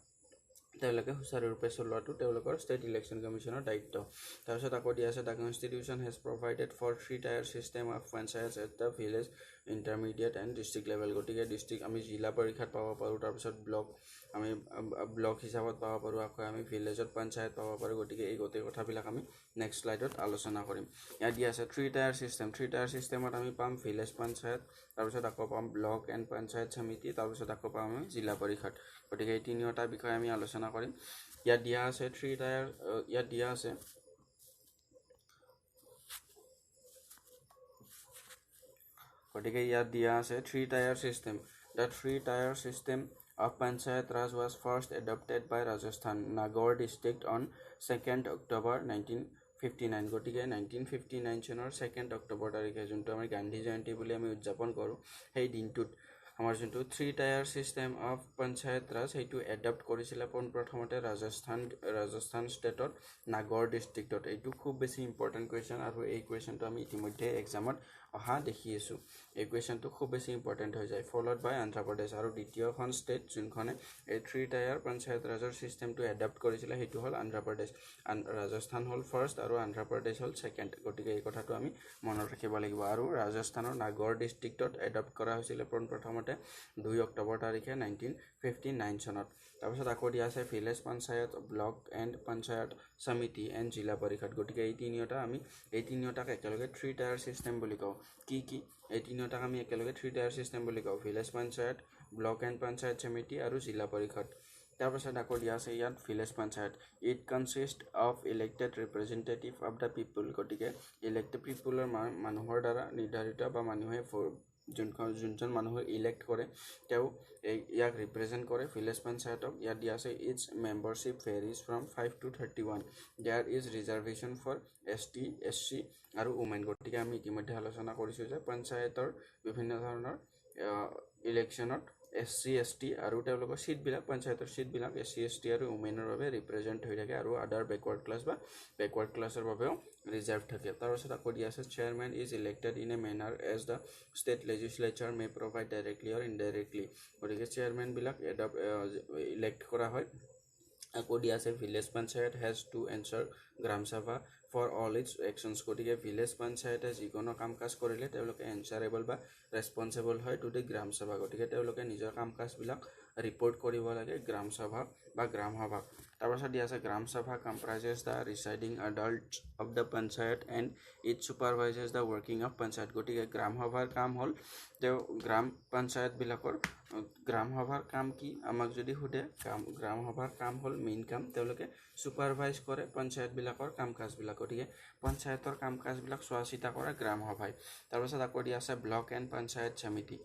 তেওঁলোকে সুচাৰুৰূপে চলোৱাটো তেওঁলোকৰ ষ্টেট ইলেকশ্যন কমিশ্যনৰ দায়িত্ব তাৰপিছত আকৌ দিয়া আছে the constitution has provided for 3-tier system of panchayat at the village intermediate and district level গতিকে ডিষ্ট্ৰিক্ট আমি জিলা পৰীক্ষাত পাব পাৰোঁ তাৰপিছত আমি ব্লক হিচাপত পাব পাৰোঁ আকৌ আমি ভিলেজত পঞ্চায়ত পাব পাৰোঁ গতিকে এই গোটেই কথাবিলাক আমি নেক্সট স্লাইডত আলোচনা কৰিম ইয়াত দিয়া আছে 3-tier চিষ্টেমত আমি পাম ভিলেজ পঞ্চায়ত তাৰপিছত আকৌ পাম ব্লক এণ্ড পঞ্চায়ত সমিতি তাৰপিছত আকৌ পাম আমি জিলা পৰীক্ষাত গতিকে এই তিনিওটা বিষয় আমি আলোচনা কৰিম ইয়াত দিয়া আছে 3-tier ইয়াত দিয়া আছে গতিকে ইয়াত দিয়া আছে 3-tier system the 3-tier system of Panchayat Raj was first adopted by Rajasthan Nagaur district on 2nd October 1959 গতিকে 1959 চনৰ 2nd অক্টোবৰ তাৰিখে যোনটো আমি গান্ধী জয়ন্তী বুলি আমি উদযাপন কৰোঁ সেই দিনটোত আমাৰ যোনটো 3-tier system of Panchayat Raj সেইটো এডপ্ট কৰিছিলে প্ৰথমতে ৰাজস্থান ষ্টেটত নাগৰ ডিষ্ট্ৰিক্টত এইটো খুব বেছি ইম্পৰ্টেণ্ট কুৱেশ্যন আৰু এই কুৱেশ্যনটো আমি ইতিমধ্যে এক্সামত অহা দেখি আছোঁ এই কুৱেশ্যনটো খুব বেছি ইম্পৰ্টেণ্ট হৈ যায় ফলোড বাই অন্ধ্ৰপ্ৰদেশ আৰু দ্বিতীয়খন ষ্টেট যোনখনে এই 3-tier পঞ্চায়ত ৰাজৰ ছিষ্টেমটো এডপ্ট কৰিছিলে সেইটো হ'ল অন্ধ্ৰপ্ৰদেশ ৰাজস্থান হ'ল ফাৰ্ষ্ট আৰু অন্ধ্ৰপ্ৰদেশ হ'ল ছেকেণ্ড গতিকে এই কথাটো আমি মনত ৰাখিব লাগিব আৰু ৰাজস্থানৰ নাগৰ ডিষ্ট্ৰিক্টত এডপ্ট কৰা হৈছিলে প্ৰথমতে 2 অক্টোবৰ তাৰিখে 1959 চনত তাৰপিছত আকৌ দিয়া আছে village panchayat block and panchayat সমিতি এণ্ড জিলা পৰিষদ গতিকে এই তিনিওটাক একেলগে 3-tier চিষ্টেম বুলি কওঁ কি এই তিনিওটাক আমি একেলগে 3-tier চিষ্টেম বুলি কওঁ village panchayat block and panchayat সমিতি আৰু জিলা পৰিষদ তাৰপিছত আকৌ দিয়া আছে ইয়াত village panchayat it consist of elected representative of the people গতিকে ইলেক্টেড পিপুলৰ মানুহৰ দ্বাৰা নিৰ্ধাৰিত বা মানুহে যোনজন মানুহে ইলেক্ট কৰে তেওঁ ইয়াক ৰিপ্ৰেজেণ্ট কৰে ভিলেজ পঞ্চায়তক ইয়াত দিয়া আছে its membership varies from 5 to 31 there is reservation for ST SC আৰু উমেন গতিকে আমি ইতিমধ্যে আলোচনা কৰিছোঁ যে পঞ্চায়তৰ বিভিন্ন ধৰণৰ ইলেকশ্যনত SC ST আৰু তেওঁলোকৰ চিটবিলাক পঞ্চায়তৰ চিটবিলাক SC ST আৰু উমেনৰ বাবে ৰিপ্ৰেজেণ্ট হৈ থাকে আৰু আদাৰ বেকৱাৰ্ড ক্লাছৰ বাবেও ৰিজাৰ্ভ থাকে তাৰপিছত আকৌ দিয়া আছে chairmen is elected in a manner as the state legislature may provide directly or indirectly গতিকে চেয়াৰমেনবিলাক ইলেক্ট কৰা হয় আকৌ দিয়া আছে village panchayat has to answer Gram Sabha for all its actions গতিকে ভিলেজ পঞ্চায়তে যিকোনো কাম কাজ কৰিলে তেওঁলোকে এনচাৰেবল বা ৰেছপনচিবল হয় টু দি গ্ৰাম সভা গতিকে তেওঁলোকে নিজৰ কাম কাজবিলাক ৰিপৰ্ট কৰিব লাগে গ্ৰাম সভা বা গ্ৰাম সভাক তাৰপাছত দিয়া আছে Gram Sabha comprises the residing adults of the panchayat and it supervises the working of panchayat গতিকে গ্ৰাম সভাৰ কাম হ'ল তেওঁ গ্ৰাম পঞ্চায়তবিলাকৰ গ্ৰাম সভাৰ কাম কি আমাক যদি সোধে গ্ৰাম সভাৰ কাম হ'ল মেইন কাম তেওঁলোকে ছুপাৰভাইজ কৰে পঞ্চায়তবিলাকৰ কাম কাজবিলাক গতিকে পঞ্চায়তৰ কাম কাজবিলাক চোৱা চিতা কৰে গ্ৰাম সভাই তাৰপিছত আকৌ দিয়া আছে ব্লক এণ্ড পঞ্চায়ত সমিতি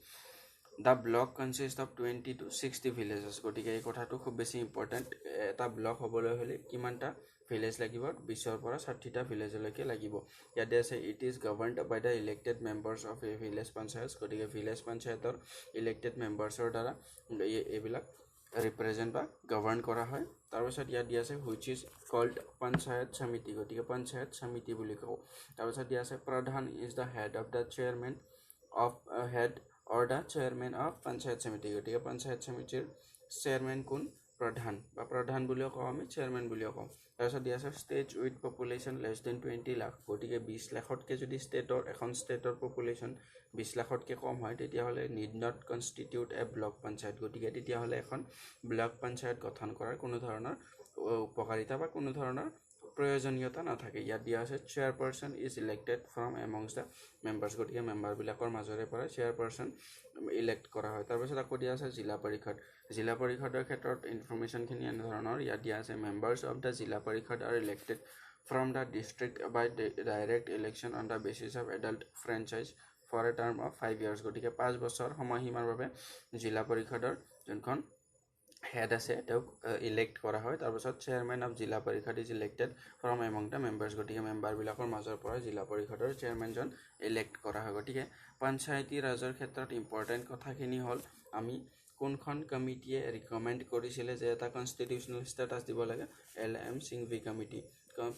The block consists of 20 to 60 villages. গতিকে এই কথাটো খুব বেছি ইম্পৰ্টেণ্ট এটা ব্লক হ'বলৈ হ'লে কিমানটা ভিলেজ লাগিব 20 পৰা 60টা ভিলেজলৈকে লাগিব ইয়াতে আছে it is governed by the elected members of a village panchayat গতিকে ভিলেজ পঞ্চায়তৰ ইলেক্টেড মেম্বাৰ্ছৰ দ্বাৰা এইবিলাক ৰিপ্ৰেজেণ্ট বা গভৰ্ন কৰা হয় তাৰপিছত ইয়াত দিয়া আছে হুইচ ইজ কল্ড পঞ্চায়ত সমিতি গতিকে পঞ্চায়ত সমিতি বুলি কওঁ তাৰপিছত দিয়া আছে প্ৰধান is the head of the chairman of head or the chairman of panchayat samiti গতিকে panchayat samitir chairman কোন প্ৰধান বা প্ৰধান বুলিও কওঁ আমি chairman বুলিও কওঁ তাৰপিছত দিয়া আছে state with population less than 20 lakh গতিকে 20 লাখতকৈ যদি এখন ষ্টেটৰ পপুলেশ্যন 20 লাখতকৈ কম হয় তেতিয়াহ'লে need not constitute a block panchayat গতিকে তেতিয়াহ'লে এখন ব্লক পঞ্চায়ত গঠন কৰাৰ কোনো ধৰণৰ উপকাৰিতা বা কোনো ধৰণৰ প্ৰয়োজনীয়তা নাথাকে ইয়াত দিয়া আছে chairperson is elected from amongst the members গতিকে মেম্বাৰবিলাকৰ মাজৰে পৰা চেয়াৰপাৰ্চন ইলেক্ট কৰা হয় তাৰপিছত আকৌ দিয়া আছে জিলা পৰিষদৰ ক্ষেত্ৰত ইনফৰমেশ্যনখিনি এনেধৰণৰ ইয়াত দিয়া আছে members of the Zila Parishad are elected from the district by direct election on the basis of adult franchise for a term of 5 years গতিকে 5 বছৰ সময়সীমাৰ বাবে জিলা পৰিষদৰ যোনখন হেড আছে তেওঁক ইলেক্ট কৰা হয় তাৰপিছত চেয়াৰমেন অফ জিলা পৰিষদ is elected from among the members গতিকে মেম্বাৰবিলাকৰ মাজৰ পৰা জিলা পৰিষদৰ চেয়াৰমেনজন ইলেক্ট কৰা হয় গতিকে পঞ্চায়তী ৰাজৰ ক্ষেত্ৰত ইম্পৰ্টেণ্ট কথাখিনি হ'ল আমি কোনখন কমিটিয়ে ৰিকমেণ্ড কৰিছিলে যে এটা কনষ্টিটিউচনেল ষ্টেটাছ দিব লাগে LM সিংভি কমিটি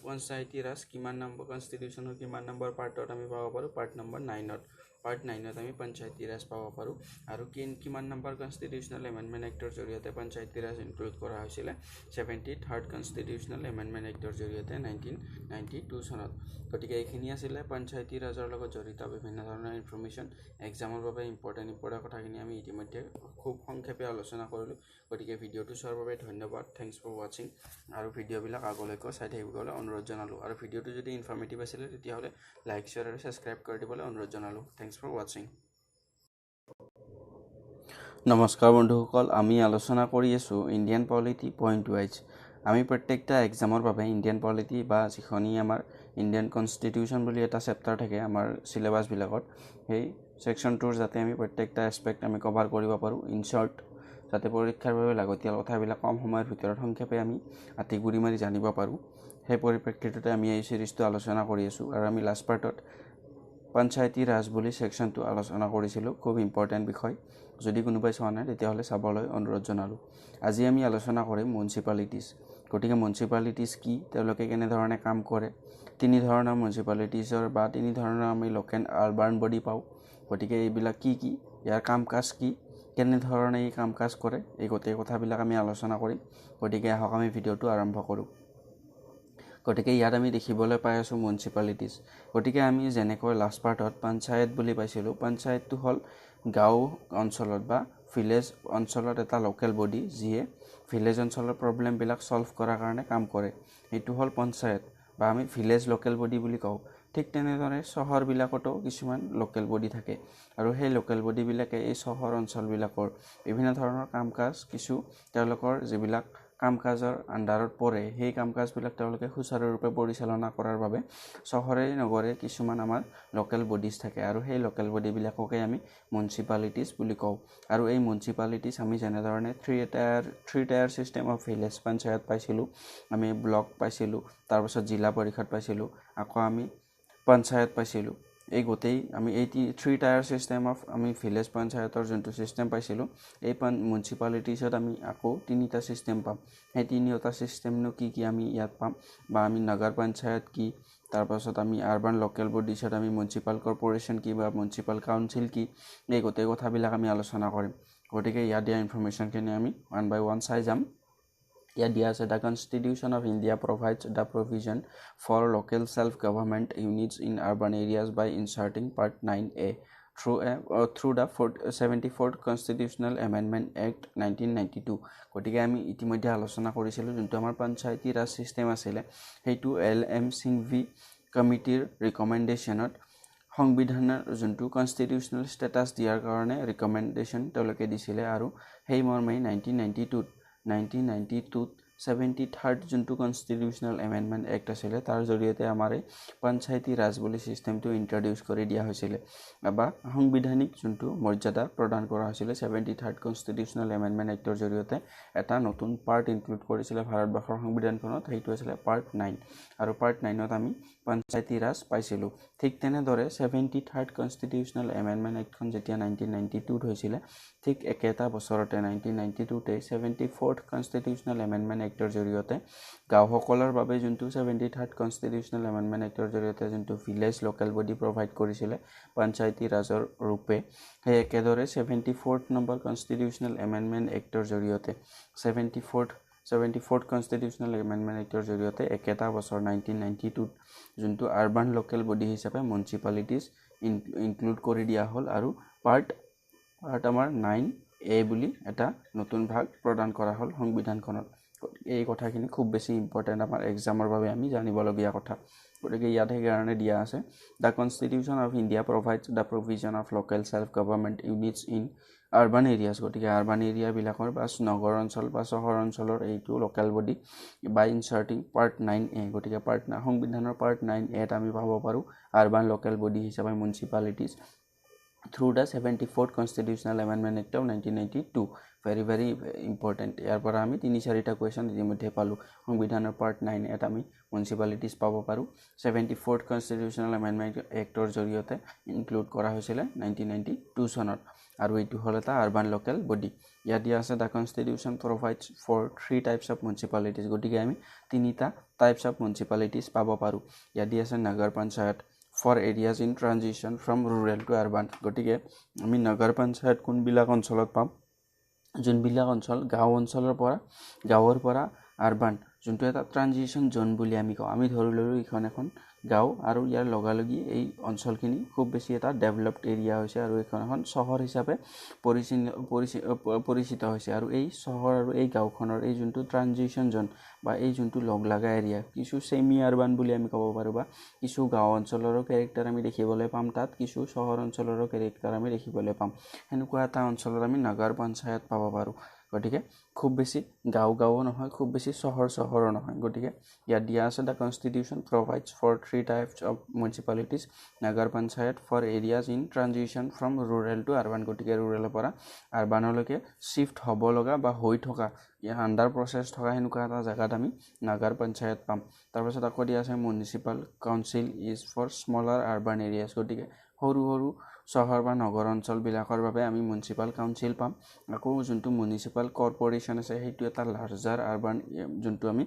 পঞ্চায়তী ৰাজ কিমান নম্বৰ কনষ্টিটিউচনৰ কিমান নম্বৰ পাৰ্টত আমি পাব পাৰোঁ পাৰ্ট নম্বৰ 9ত পাৰ্ট 9ত আমি পঞ্চায়তী ৰাজ পাব পাৰোঁ আৰু কিমান নম্বৰ কনষ্টিটিউচনেল এমেণ্ডমেণ্ট এক্টৰ জৰিয়তে পঞ্চায়তী ৰাজ ইনক্লুড কৰা হৈছিলে 73rd কনষ্টিটিউচনেল এমেণ্ডমেণ্ট এক্টৰ জৰিয়তে 1992 চনত গতিকে এইখিনি আছিলে পঞ্চায়তী ৰাজৰ লগত জড়িত বিভিন্ন ধৰণৰ ইনফৰমেশ্যন এক্সামৰ বাবে ইম্পৰ্টেণ্ট কথাখিনি আমি ইতিমধ্যে খুব সংক্ষেপে আলোচনা কৰিলোঁ গতিকে ভিডিঅ'টো চোৱাৰ বাবে ধন্যবাদ থেংকছ ফৰ ৱাচিং আৰু ভিডিঅ'বিলাক আগলৈকো চাই থাকিবলৈ অনুৰোধ জনালোঁ আৰু ভিডিঅ'টো যদি ইনফৰ্মেটিভ আছিলে তেতিয়াহ'লে লাইক শ্বেয়াৰ আৰু ছাবস্ক্ৰাইব কৰি দিবলৈ অনুৰোধ জনালোঁ থেংকছ ফৰ ৱাচিং নমস্কাৰ বন্ধুসকল আমি আলোচনা কৰি আছোঁ ইণ্ডিয়ান পলিটি পইণ্ট ৱাইজ আমি প্ৰত্যেকটা এক্সামৰ বাবে ইণ্ডিয়ান পলিটি বা যিখনি আমাৰ ইণ্ডিয়ান কনষ্টিটিউশ্যন বুলি এটা চেপ্টাৰ থাকে আমাৰ চিলেবাছবিলাকত সেই ছেকশ্যনটোৰ যাতে আমি প্ৰত্যেকটা এছপেক্ট আমি কভাৰ কৰিব পাৰোঁ ইন শ্বৰ্ট যাতে পৰীক্ষাৰ বাবে লাগতিয়াল কথাবিলাক কম সময়ৰ ভিতৰত সংক্ষেপে আমি আঁতিগুৰি মাৰি জানিব পাৰোঁ সেই পৰিপ্ৰেক্ষিততে আমি এই চিৰিজটো আলোচনা কৰি আছোঁ আৰু আমি লাষ্ট পাৰ্টত পঞ্চায়তী ৰাজ বুলি ছেকশ্যনটো আলোচনা কৰিছিলোঁ খুব ইম্পৰ্টেণ্ট বিষয় যদি কোনোবাই চোৱা নাই তেতিয়াহ'লে চাবলৈ অনুৰোধ জনালোঁ আজি আমি আলোচনা কৰিম মিউনিচিপালিটিজ গতিকে মিউনিচিপালিটিজ কি তেওঁলোকে কেনেধৰণে কাম কৰে তিনি ধৰণৰ মিউনিচিপালিটিজৰ বা তিনি ধৰণৰ আমি লোকেল আৰবান বডি পাওঁ গতিকে এইবিলাক কি ইয়াৰ কাম কাজ কি কেনেধৰণে এই কাম কাজ কৰে এই গোটেই কথাবিলাক আমি আলোচনা কৰিম গতিকে আহক আমি ভিডিঅ'টো আৰম্ভ কৰোঁ গতিকে ইয়াত আমি দেখিবলৈ পাই আছোঁ মিউনিচিপালিটিজ গতিকে আমি যেনেকৈ লাষ্ট পাৰ্টত পঞ্চায়ত বুলি পাইছিলোঁ পঞ্চায়তটো হ'ল গাঁও অঞ্চলত বা ভিলেজ অঞ্চলত এটা লোকেল বডি যিয়ে ভিলেজ অঞ্চলৰ প্ৰব্লেমবিলাক সলভ কৰাৰ কাৰণে কাম কৰে এইটো হ'ল পঞ্চায়ত বা আমি ভিলেজ লোকেল বডি বুলি কওঁ ঠিক তেনেদৰে চহৰবিলাকতো কিছুমান লোকেল বডি থাকে আৰু সেই লোকেল বডিবিলাকে এই চহৰ অঞ্চলবিলাকৰ বিভিন্ন ধৰণৰ কাম কাজ কিছু তেওঁলোকৰ যিবিলাক কাম কাজৰ আণ্ডাৰত পৰে সেই কাম কাজবিলাক তেওঁলোকে সুচাৰুৰূপে পৰিচালনা কৰাৰ বাবে চহৰে নগৰে কিছুমান আমাৰ লোকেল বডিজ থাকে আৰু সেই লোকেল বডিবিলাককে আমি মিউনিচিপালিটিজ বুলি কওঁ আৰু এই মিউনিচিপালিটিজ আমি যেনেধৰণে three tyre system of village panchayat পাইছিলোঁ আমি ব্লক পাইছিলোঁ তাৰপিছত জিলা পৰিষদ পাইছিলোঁ আকৌ আমি পঞ্চায়ত পাইছিলোঁ এই গোটেই আমি এই থ্ৰী টায়াৰ ছিষ্টেম অফ আমি ভিলেজ পঞ্চায়তৰ যোনটো ছিষ্টেম পাইছিলোঁ এই মিউনিচিপালিটিছত আমি আকৌ তিনিটা ছিষ্টেম পাম সেই তিনিওটা ছিষ্টেমনো কি আমি ইয়াত পাম বা আমি নগৰ পঞ্চায়ত কি তাৰপাছত আমি আৰবান লোকেল বডিছত আমি মিউনিচিপাল কৰ্প'ৰেশ্যন কি বা মিউনিচিপাল কাউন্সিল কি এই গোটেই কথাবিলাক আমি আলোচনা কৰিম গতিকে ইয়াত দিয়া ইনফৰমেশ্যনখিনি আমি ওৱান বাই ওৱান চাই যাম ইয়াত দিয়া আছে the constitution of India provides the provision for local self government units in urban areas by inserting part 9A through the 74th Constitutional Amendment Act 1992 গতিকে আমি ইতিমধ্যে আলোচনা কৰিছিলোঁ যোনটো আমাৰ পঞ্চায়তী ৰাজ ছিষ্টেম আছিলে সেইটো LM সিংভি কমিটিৰ ৰিকমেণ্ডেশ্যনত সংবিধানৰ যোনটো কনষ্টিটিউচনেল ষ্টেটাছ দিয়াৰ কাৰণে ৰিকমেণ্ডেশ্যন তেওঁলোকে দিছিলে আৰু সেই মৰ্মে 1992ত 73rd যোনটো কনষ্টিটিউচনেল এমেণ্ডমেণ্ট এক্ট আছিলে তাৰ জৰিয়তে আমাৰ এই পঞ্চায়তী ৰাজ বুলি চিষ্টেমটো ইন্ট্ৰডিউচ কৰি দিয়া হৈছিলে বা সাংবিধানিক যোনটো মৰ্যাদা প্ৰদান কৰা হৈছিলে 73rd কনষ্টিটিউচনেল এমেণ্ডমেণ্ট এক্টৰ জৰিয়তে এটা নতুন পাৰ্ট ইনক্লুড কৰিছিলে ভাৰতবৰ্ষৰ সংবিধানখনত সেইটো আছিল পাৰ্ট 9 আৰু পাৰ্ট 9ত আমি পঞ্চায়তী ৰাজ পাইছিলোঁ ঠিক তেনেদৰে 73rd কনষ্টিটিউচনেল এমেণ্ডমেণ্ট এক্টখন যেতিয়া 1992 হৈছিলে ঠিক একেটা বছৰতে 1992 তে 74th কনষ্টিটিউচনেল এমেণ্ডমেণ্ট এক্টৰ জৰিয়তে গাঁওসকলৰ বাবে যোনটো 73rd কনষ্টিটিউচনেল এমেণ্ডমেণ্ট এক্টৰ জৰিয়তে যোনটো ভিলেজ লোকেল বডি প্ৰভাইড কৰিছিলে পঞ্চায়তী ৰাজৰ ৰূপে সেই একেদৰে 74th number constitutional amendment actor জৰিয়তে 74th কনষ্টিটিউচনেল এমেণ্ডমেণ্ট এক্টৰ জৰিয়তে একেটা বছৰ 1992 যোনটো আৰবান লোকেল বডি হিচাপে মিউনিচিপালিটিজ ইনক্লুড কৰি দিয়া হ'ল আৰু পাৰ্ট আমাৰ 9A বুলি এটা নতুন ভাগ প্ৰদান কৰা হ'ল সংবিধানখনত এই কথাখিনি খুব বেছি ইম্পৰ্টেণ্ট আমাৰ এক্সামৰ বাবে আমি জানিবলগীয়া কথা গতিকে ইয়াত সেইকাৰণে দিয়া আছে the constitution of India provides the provision of local self government units in urban areas গতিকে আৰবান এৰিয়াবিলাকৰ বা নগৰ অঞ্চল বা চহৰ অঞ্চলৰ এইটো লোকেল বডি বাই ইনচাৰ্টিং পাৰ্ট 9A গতিকে সংবিধানৰ পাৰ্ট 9Aত আমি পাব পাৰোঁ আৰবান লোকেল বডি হিচাপে মিউনিচিপালিটিজ through the 74th Constitutional Amendment Act of 1992 very important ইয়াৰ পৰা আমি 3-4টা কোৱেশ্চন ইতিমধ্যে পালো সংবিধানৰ পাৰ্ট 9 এত আমি মিউনিচিপালিটিজ পাব পাৰো 74th Constitutional Amendment Actৰ জৰিয়তে ইনক্লুড কৰা হৈছিল 1992 চনত আৰু এইটো হ'ল এটা আৰবান লোকেল বডি ইয়াত দিয়া আছে the constitution provides for 3 types of municipalities গতিকে আমি 3টা টাইপস অফ মিউনিচিপালিটিজ পাব পাৰো ইয়াত দিয়া আছে নগৰ panchayat for areas in transition from rural to urban গতিকে আমি নগৰ পঞ্চায়ত কোনবিলাক অঞ্চলত পাম যোনবিলাক অঞ্চল গাঁও অঞ্চলৰ পৰা গাঁৱৰ পৰা আৰবান যোনটো এটা ট্ৰানজিশন জোন বুলি আমি কওঁ আমি ধৰি ললো এখন গাঁও আৰু ইয়াৰ লগালগি এই অঞ্চলখিনি খুব বেছি এটা ডেভেলপড এৰিয়া হৈছে আৰু এখন চহৰ হিচাপে পৰিচিত হৈছে আৰু এই চহৰ আৰু এই গাঁওখনৰ এই যোনটো ট্ৰানজিশন জোন বা এই যোনটো লগলাগা এৰিয়া কিছু সেমি আৰবান বুলি আমি ক'ব পাৰো বা কিছু গাঁও অঞ্চলৰো ক্যাৰেক্টাৰ আমি দেখিবলৈ পাম তাত কিছু চহৰ অঞ্চলৰো ক্যাৰেক্টাৰ আমি দেখিবলৈ পাম হেনুকুৱা এটা অঞ্চলত আমি নগৰ পঞ্চায়ত পাব পাৰো গতিকে খুব বেছি গাঁও নহয় খুব বেছি চহৰ নহয় গতিকে ইয়াত দিয়া আছে the constitution provides for 3 types of municipalities Nagar panchayat for areas in transition from rural to urban গতিকে ৰুৰেলৰ পৰা আৰবানলৈকে শিফট হ'ব লগা বা হৈ থকা আন্ডাৰ প্ৰসেস থকা হেনুকা এটা জায়গাত আমি নগৰ পঞ্চায়ত পাম তাৰ পাছত আকৌ দিয়া আছে municipal council is for smaller urban areas গতিকে সৰু চহৰ বা নগৰ অঞ্চল বিলাকৰ বাবে আমি মিউনিচিপাল কাউন্সিল পাম আকৌ যোনটো মিউনিচিপাল কৰ্পোৰেচন আছে সেইটো এটা লাৰ্জাৰ আৰবান যোনটো আমি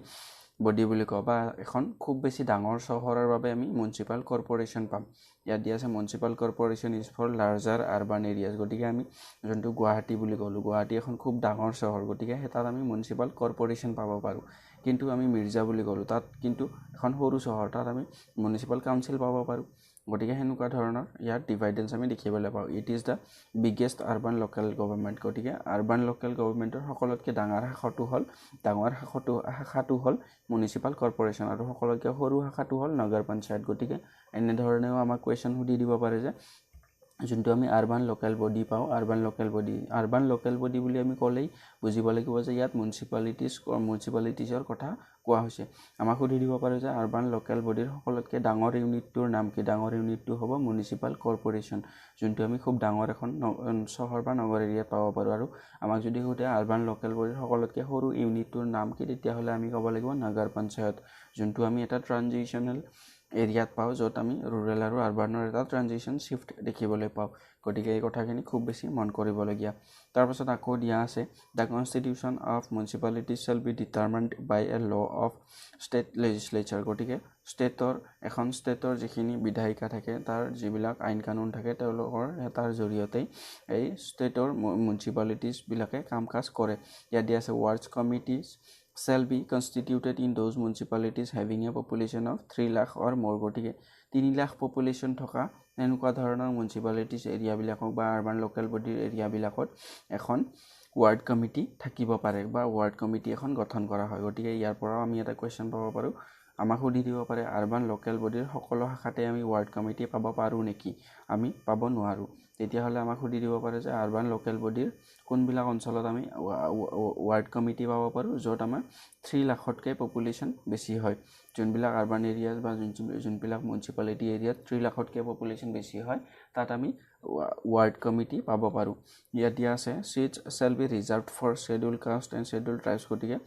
বডি বুলি কওঁ বা এখন খুব বেছি ডাঙৰ চহৰৰ বাবে আমি মিউনিচিপাল কৰ্পোৰেচন পাম ইয়াত দিয়া আছে municipal corporation is for larger urban areas গতিকে আমি যোনটো গুৱাহাটী বুলি ক'লো গুৱাহাটী এখন খুব ডাঙৰ চহৰ গতিকে তাত আমি মিউনিচিপাল কৰ্পোৰেচন পাব পাৰো কিন্তু আমি মিৰ্জা বুলি ক'লো তাত কিন্তু এখন সৰু চহৰ তাত আমি মিউনিচিপাল কাউন্সিল পাব পাৰো গতিকে হেনুকা ধৰণৰ ইয়াত ডিভাইডেন্স আমি দেখিবলৈ পাওঁ it is the biggest urban local government গতিকে আৰবান লোকেল গভৰ্নমেণ্টৰ সকলোতকৈ ডাঙৰ শাখাটো হ'ল মিউনিচিপাল কৰ্পোৰেচন আৰু সকলোতকৈ সৰু শাখাটো হ'ল নগৰ পঞ্চায়ত গতিকে এনে ধৰণেও আমাক কোৱেশ্চন সুধি দিব পাৰে যে যোনটো আমি আৰবান লোকেল বডি পাওঁ আৰবান লোকেল বডি বুলি আমি ক'লেই বুজিব লাগিব যে ইয়াত মিউনিচিপালিটিজৰ কথা কোৱা হৈছে আমাক সুধি দিব পাৰে যে আৰবান লোকেল বডিৰ সকলোতকৈ ডাঙৰ ইউনিটটোৰ নাম কি ডাঙৰ ইউনিটটো হ'ব মিউনিচিপাল কৰ্পোৰেচন যোনটো আমি খুব ডাঙৰ এখন চহৰ বা নগৰ এৰিয়াত পাব পাৰো আৰু আমাক যদি সোধে আৰবান লোকেল বডিৰ সকলোতকৈ সৰু ইউনিটটোৰ নাম কি তেতিয়াহ'লে আমি ক'ব লাগিব নগৰ পঞ্চায়ত যোনটো আমি এটা ট্ৰানজিশনেল এৰিয়াত পাওঁ য'ত আমি ৰুৰেল আৰু আৰবানৰ এটা ট্ৰানজিশন শিফট দেখিবলৈ পাওঁ গতিকে এই কথাখিনি খুব বেছি মন কৰিবলগীয়া তাৰ পাছত আকৌ দিয়া আছে the constitution of municipalities shall be determined by a law of state লেজিসলেচাৰ গতিকে এখন ষ্টেটৰ যিখিনি বিধায়িকা থাকে তাৰ যিবিলাক আইন কানুন থাকে তেওঁলোকৰ তাৰ জৰিয়তে এই ষ্টেটৰ মিউনিচিপালিটিজ বিলাকে কাম কাজ কৰে ইয়াত দিয়া আছে words committees shall be constituted in those municipalities having a population of 3 lakh or more গতিকে 3 লাখ পপুলেশ্যন থকা এনেকুৱা ধৰণৰ মিউনিচিপালিটিজ এৰিয়াবিলাকক বা আৰবান লোকেল বডিৰ এৰিয়াবিলাকত এখন ৱাৰ্ড কমিটি থাকিব পাৰে বা ৱাৰ্ড কমিটি এখন গঠন কৰা হয় গতিকে ইয়াৰ পৰাও আমি এটা কোৱেশ্চন পাব পাৰো আমাক সুধি দিব পাৰে আৰবান লোকেল বডিৰ সকলো শাখাতে আমি ৱাৰ্ড কমিটি পাব পাৰোঁ নেকি আমি পাব নোৱাৰোঁ তেতিয়াহ'লে আমাক সুধি দিব পাৰে যে আৰবান লোকেল বডিৰ কোনবিলাক অঞ্চলত আমি ৱাৰ্ড কমিটি পাব পাৰোঁ য'ত আমাৰ 3 লাখতকৈ পপুলেশ্যন বেছি হয় যোনবিলাক আৰবান এৰিয়াজ বা যোনবিলাক মিউনিচিপালিটি এৰিয়াত 3 লাখতকৈ পপুলেশ্যন বেছি হয় তাত আমি ৱাৰ্ড কমিটি পাব পাৰোঁ ইয়াত দিয়া আছে seats shall be reserved for scheduled caste and scheduled tribes গতিকে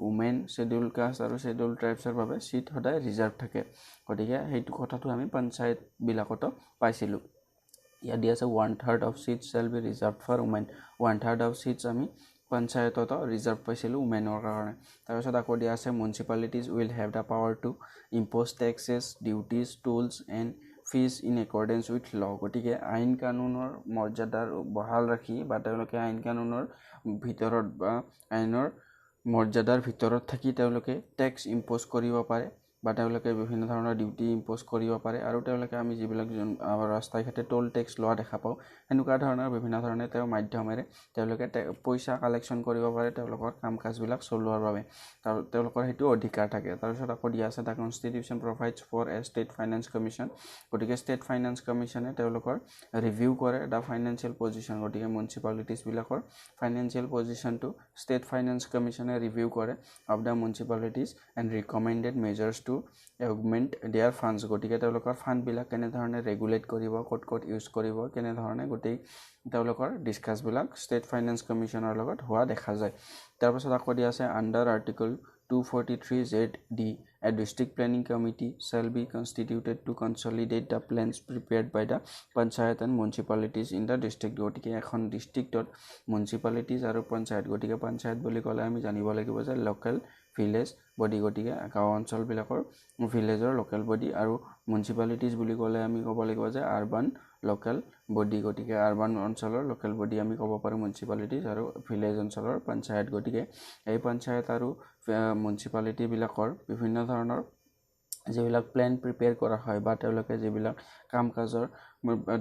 উমেন শ্বেডিউল কাষ্ট আৰু শ্বেডিউল ট্ৰাইবছৰ বাবে চিট সদায় ৰিজাৰ্ভ থাকে গতিকে সেইটো কথাটো আমি পঞ্চায়তবিলাকতো পাইছিলোঁ ইয়াত দিয়া আছে 1/3 of seats shall be reserved for women 1/3 of seats আমি পঞ্চায়ততো ৰিজাৰ্ভ পাইছিলোঁ উমেনৰ কাৰণে তাৰপিছত আকৌ দিয়া আছে municipalities will have the power to impose taxes duties tolls and fees in accordance with law গতিকে আইন কানুনৰ মৰ্যাদাৰ বহাল ৰাখি বা তেওঁলোকে আইন কানুনৰ ভিতৰত বা আইনৰ মৰ্যাদাৰ ভিতৰত থাকি তেওঁলোকে টেক্স ইম্প'জ কৰিব পাৰে বা তেওঁলোকে বিভিন্ন ধৰণৰ ডিউটি ইম্প'জ কৰিব পাৰে আৰু তেওঁলোকে আমি যিবিলাক ৰাস্তাই ঘাটে টোল টেক্স লোৱা দেখা পাওঁ এনেকুৱা ধৰণৰ বিভিন্ন ধৰণে তেওঁ মাধ্যমেৰে তেওঁলোকে পইচা কালেকশ্যন কৰিব পাৰে তেওঁলোকৰ কাম কাজবিলাক চলোৱাৰ বাবে তেওঁলোকৰ সেইটো অধিকাৰ থাকে তাৰপিছত আকৌ দিয়া আছে the constitution provides for a state finance commission গতিকে ষ্টেট ফাইনেন্স কমিশ্যনে তেওঁলোকৰ ৰিভিউ কৰে দ্য ফাইনেন্সিয়েল পজিশ্যন গতিকে মিউনিচিপালিটিজবিলাকৰ ফাইনেন্সিয়েল পজিশ্যনটো ষ্টেট ফাইনেন্স কমিশ্যনে ৰিভিউ কৰে of the municipalities and recommended measures to augment their funds গতিকে তেওঁলোকৰ ফাণ্ডবিলাক কেনেধৰণে ৰেগুলেট কৰিব ক'ত ইউজ কৰিব কেনেধৰণে গোটেই তেওঁলোকৰ ডিছকাছবিলাক ষ্টেট ফাইনেন্স কমিশ্যনৰ লগত হোৱা দেখা যায় তাৰপাছত আকৌ দিয়া আছে under article 243Z(d) a district planning committee shall be constituted to consolidate the plans prepared by the panchayat and municipalities in the district গতিকে এখন ডিষ্ট্ৰিক্টত মিউনিচিপালিটিজ আৰু পঞ্চায়ত গতিকে পঞ্চায়ত বুলি ক'লে আমি জানিব লাগিব যে লোকেল ভিলেজ বডি গতিকে গাঁও অঞ্চলবিলাকৰ ভিলেজৰ লোকেল বডি আৰু মিউনিচিপালিটিজ বুলি ক'লে আমি ক'ব লাগিব যে আৰবান লোকেল বডি গতিকে আৰবান অঞ্চলৰ লোকেল বডি আমি ক'ব পাৰোঁ মিউনিচিপালিটিজ আৰু ভিলেজ অঞ্চলৰ পঞ্চায়ত গতিকে এই পঞ্চায়ত আৰু মিউনিচিপালিটিবিলাকৰ বিভিন্ন ধৰণৰ যিবিলাক প্লেন প্ৰিপেয়াৰ কৰা হয় বা তেওঁলোকে যিবিলাক কাম কাজৰ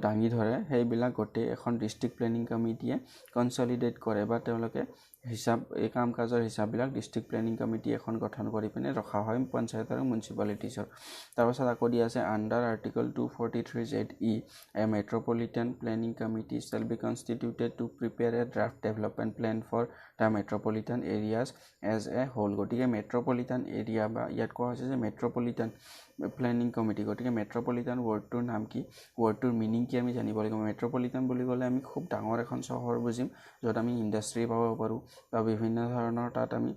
দাঙি ধৰে সেইবিলাক গোটেই এখন ডিষ্ট্ৰিক্ট প্লেনিং কমিটিয়ে কনচলিডেট কৰে বা তেওঁলোকে হিচাপ এই কাম কাজৰ হিচাপবিলাক ডিষ্ট্ৰিক্ট প্লেনিং কমিটি এখন গঠন কৰি পিনে ৰখা হয় পঞ্চায়ত আৰু মিউনিচিপালিটিজৰ তাৰপাছত আকৌ দিয়া আছে under article 243Z(e) a metropolitan planning committee shall be constituted to prepare a draft development plan for the metropolitan areas as a whole গতিকে মেট্ৰপলিটান এৰিয়া বা ইয়াত কোৱা হৈছে যে মেট্ৰপলিটান প্লেনিং কমিটি গতিকে মেট্ৰপলিটান ৱৰ্ডটোৰ নাম কি ৱৰ্ডটোৰ মিনিং কি আমি জানিব লাগিব মেট্ৰপলিটান বুলি ক'লে আমি খুব ডাঙৰ এখন চহৰ বুজিম য'ত আমি ইণ্ডাষ্ট্ৰি পাব পাৰোঁ বা বিভিন্ন ধৰণৰ তাত আমি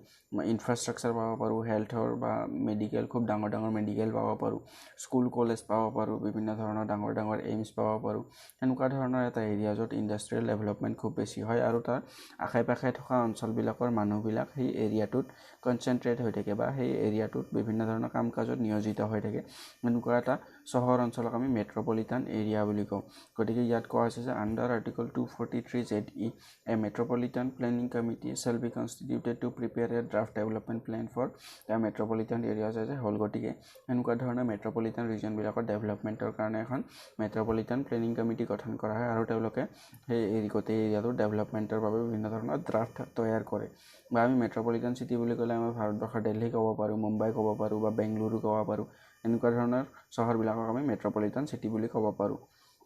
ইনফ্ৰাষ্ট্ৰাকচাৰ পাব পাৰোঁ হেল্থৰ বা মেডিকেল খুব ডাঙৰ ডাঙৰ মেডিকেল পাব পাৰোঁ স্কুল কলেজ পাব পাৰোঁ বিভিন্ন ধৰণৰ ডাঙৰ ডাঙৰ এইমছ পাব পাৰোঁ এনেকুৱা ধৰণৰ এটা এৰিয়া য'ত ইণ্ডাষ্ট্ৰিয়েল ডেভেলপমেণ্ট খুব বেছি হয় আৰু তাৰ আশে পাশে থকা অঞ্চলবিলাকৰ মানুহবিলাক সেই এৰিয়াটোত কনচেনট্ৰেট হৈ থাকে বা সেই এৰিয়াটোত বিভিন্ন ধৰণৰ কাম কাজত নিয়োজিত হৈ থাকে এনেকুৱা এটা চহৰ অঞ্চলক আমি মেট্ৰপলিটান এৰিয়া বুলি কওঁ গতিকে ইয়াত কোৱা হৈছে যে under article 243Z(e) a metropolitan planning committee shall be constituted to prepare a draft development plan for the metropolitan areas as a whole গতিকে এনেকুৱা ধৰণৰ মেট্ৰপলিটান ৰিজনবিলাকৰ ডেভেলপমেণ্টৰ কাৰণে এখন মেট্ৰপলিটান প্লেনিং কমিটি গঠন কৰা হয় আৰু তেওঁলোকে সেই গোটেই এৰিয়াটোৰ ডেভেলপমেণ্টৰ বাবে বিভিন্ন ধৰণৰ ড্ৰাফ্ট তৈয়াৰ কৰে বা আমি মেট্ৰপলিটান চিটি বুলি ক'লে আমাৰ ভাৰতবৰ্ষৰ দিল্লী ক'ব পাৰোঁ মুম্বাই ক'ব পাৰোঁ বা বেংগলুৰু ক'ব পাৰোঁ এনেকুৱা ধৰণৰ চহৰবিলাকক আমি মেট্ৰপলিটান চিটি বুলি ক'ব পাৰোঁ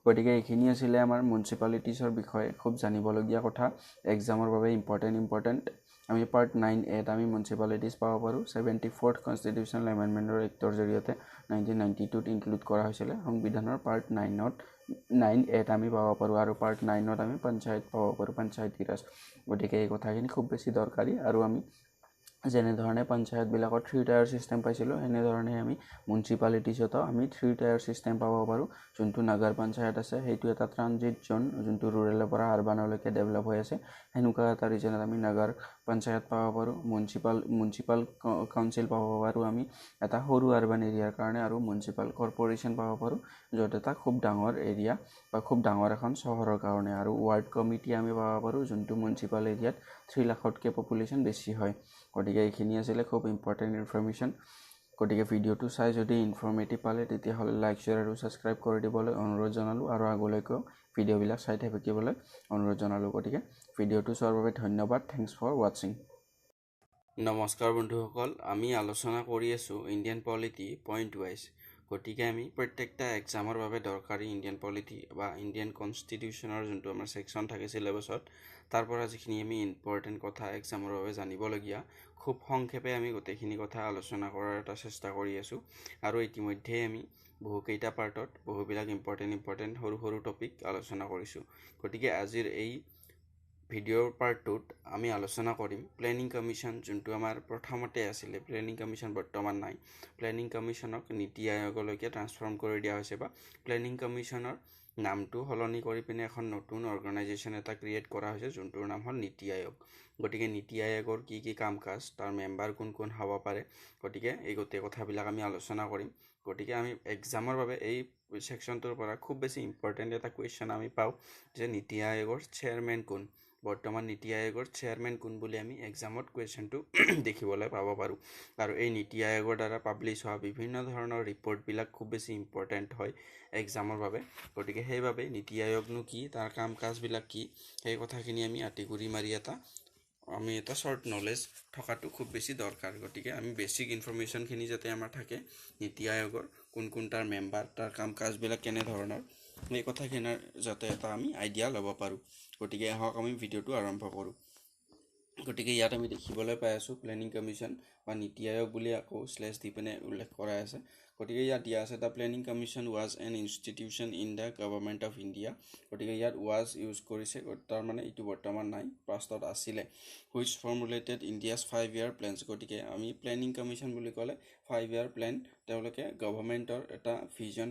গতিকে এইখিনি আছিলে আমাৰ মিউনিচিপালিটিছৰ বিষয়ে খুব জানিবলগীয়া কথা এক্সামৰ বাবে ইম্পৰ্টেণ্ট আমি পাৰ্ট 9A আমি মিউনিচিপালিটিজ পাব পাৰোঁ 74th কনষ্টিটিউশ্যনেল এমেণ্ডমেণ্টৰ এক্টৰ জৰিয়তে 1992ত ইনক্লুড কৰা হৈছিলে সংবিধানৰ পাৰ্ট 9A আমি পাব পাৰোঁ আৰু পাৰ্ট 9ত আমি পঞ্চায়ত পাব পাৰোঁ পঞ্চায়তী ৰাজ গতিকে এই কথাখিনি খুব বেছি দৰকাৰী আৰু আমি যেনেধৰণে পঞ্চায়তবিলাকৰ 3 টায়াৰ ছিষ্টেম পাইছিলোঁ সেনেধৰণে আমি মিউনিচিপালিটিছতো আমি 3 টায়াৰ ছিষ্টেম পাব পাৰোঁ যোনটো নগৰ পঞ্চায়ত আছে সেইটো এটা ট্ৰানজিট জোন যোনটো ৰুৰেলৰ পৰা আৰবানলৈকে ডেভেলপ হৈ আছে সেনেকুৱা এটা ৰিজনত আমি নগৰ পঞ্চায়ত পাব পাৰোঁ মিউনিচিপাল কাউন্সিল পাব পাৰোঁ আমি এটা সৰু আৰবান এৰিয়াৰ কাৰণে আৰু মিউনিচিপাল কৰ্প'ৰেশ্যন পাব পাৰোঁ য'ত এটা খুব ডাঙৰ এৰিয়া বা খুব ডাঙৰ এখন চহৰৰ কাৰণে আৰু ৱাৰ্ড কমিটি আমি পাব পাৰোঁ যোনটো মিউনিচিপাল এৰিয়াত 3 লাখতকৈ পপুলেশ্যন বেছি হয় গতিকে এইখিনি আছিলে খুব ইম্পৰ্টেণ্ট ইনফৰমেশ্যন গতিকে ভিডিঅ'টো চাই যদি ইনফৰ্মেটিভ পালে তেতিয়াহ'লে লাইক শ্বেয়াৰ আৰু ছাবস্ক্ৰাইব কৰি দিবলৈ অনুৰোধ জনালোঁ আৰু আগলৈকেও ভিডিঅ'বিলাক চাই থাকিবলৈ অনুৰোধ জনালোঁ গতিকে ভিডিঅ'টো চোৱাৰ বাবে ধন্যবাদ থেংকছ ফৰ ৱাচিং নমস্কাৰ বন্ধুসকল, আমি আলোচনা কৰি আছোঁ ইণ্ডিয়ান পলিটি পইণ্ট ৱাইজ। গতিকে আমি প্ৰত্যেকটা এক্সামৰ বাবে দৰকাৰী ইণ্ডিয়ান পলিটি বা ইণ্ডিয়ান কনষ্টিটিউশ্যনৰ যোনটো আমাৰ ছেকশ্যন থাকে চিলেবাছত, তাৰ পৰা যিখিনি আমি ইম্পৰ্টেণ্ট কথা এক্সামৰ বাবে জানিবলগীয়া, খুব সংক্ষেপে আমি গোটেইখিনি কথা আলোচনা কৰাৰ এটা চেষ্টা কৰি আছোঁ। আৰু ইতিমধ্যে আমি বহুকেইটা পাৰ্টত বহুবিলাক ইম্পৰ্টেণ্ট সৰু সৰু টপিক আলোচনা কৰিছোঁ। গতিকে আজিৰ এই ভিডিঅ'ৰ পাৰ্টটোত আমি আলোচনা কৰিম প্লেনিং কমিশ্যন, যোনটো আমাৰ প্ৰথমতে আছিলে। প্লেনিং কমিশ্যন বৰ্তমান নাই। প্লেনিং কমিশ্যনক নীতি আয়োগলৈকে ট্ৰান্সফৰ্ম কৰি দিয়া হৈছে, বা প্লেনিং কমিশ্যনৰ নামটো সলনি কৰি পিনে এখন নতুন অৰ্গেনাইজেশ্যন এটা ক্ৰিয়েট কৰা হৈছে, যোনটোৰ নাম হ'ল নীতি আয়োগ। গতিকে নীতি আয়োগৰ কি কি কাম কাজ, তাৰ মেম্বাৰ কোন কোন হ'ব পাৰে, গতিকে এই গোটেই কথাবিলাক আমি আলোচনা কৰিম। গতিকে আমি এক্সামৰ বাবে এই ছেকশ্যনটোৰ পৰা খুব বেছি ইম্পৰ্টেণ্ট এটা কুৱেশ্যন আমি পাওঁ যে নীতি আয়োগৰ চেয়াৰমেন কোন, বৰ্তমান নীতি আয়োগৰ চেয়াৰমেন কোন বুলি আমি এক্সামত কুৱেশ্যনটো দেখিবলৈ পাব পাৰোঁ। আৰু এই নীতি আয়োগৰ দ্বাৰা পাব্লিছ হোৱা বিভিন্ন ধৰণৰ ৰিপৰ্টবিলাক খুব বেছি ইম্পৰ্টেণ্ট হয় এক্সামৰ বাবে। গতিকে সেইবাবে নীতি আয়োগনো কি, তাৰ কাম কাজবিলাক কি, সেই কথাখিনি আমি আঁতিগুৰি মাৰি আমি এটা শ্বৰ্ট নলেজ থকাটো খুব বেছি দৰকাৰ। গতিকে আমি বেছিক ইনফৰ্মেশ্যনখিনি যাতে আমাৰ থাকে, নীতি আয়োগৰ কোন কোন তাৰ মেম্বাৰ, তাৰ কাম কাজবিলাক কেনেধৰণৰ, এই কথাখিনিৰ যাতে এটা আমি আইডিয়া ল'ব পাৰোঁ। গতিকে আহক আমি ভিডিঅ'টো আৰম্ভ কৰোঁ। গতিকে ইয়াত আমি দেখিবলৈ পাই আছোঁ প্লেনিং কমিশ্যন বা নীতি আয়োগ বুলি আকৌ স্লেছ দি পিনে উল্লেখ কৰা আছে। গতিকে ইয়াত দিয়া আছে the planning commission was N institution in the government of India. গতিকে ইয়াত ৱাজ ইউজ কৰিছে, তাৰমানে এইটো বৰ্তমান নাই, পাষ্টত আছিলে। Which formulated India's 5 year plans. গতিকে আমি প্লেনিং কমিশ্যন বুলি ক'লে 5 year প্লেন, তেওঁলোকে গভৰ্ণমেণ্টৰ এটা ভিজন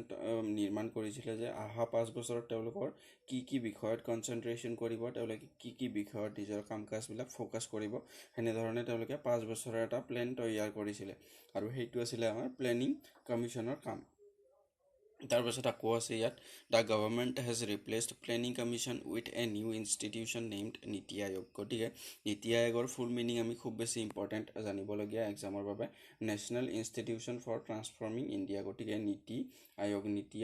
নিৰ্মাণ কৰিছিলে যে অহা 5 বছৰত তেওঁলোকৰ কি কি বিষয়ত কনচেনট্ৰেশ্যন কৰিব, তেওঁলোকে কি কি বিষয়ত নিজৰ কাম কাজবিলাক ফ'কাছ কৰিব, সেনেধৰণে তেওঁলোকে 5 বছৰৰ এটা প্লেন তৈয়াৰ কৰিছিলে। আৰু সেইটো আছিলে আমাৰ প্লেনিং কমিশ্যনৰ কাম। তাৰপাছত আকৌ আছে ইয়াত the government has replaced planning commission with a new institution named NITI Aayog. গতিকে নীতি আয়োগৰ ফুল মিনিং আমি খুব বেছি ইম্পৰ্টেণ্ট জানিবলগীয়া এক্সামৰ বাবে, national institution for transforming India. গতিকে নীতি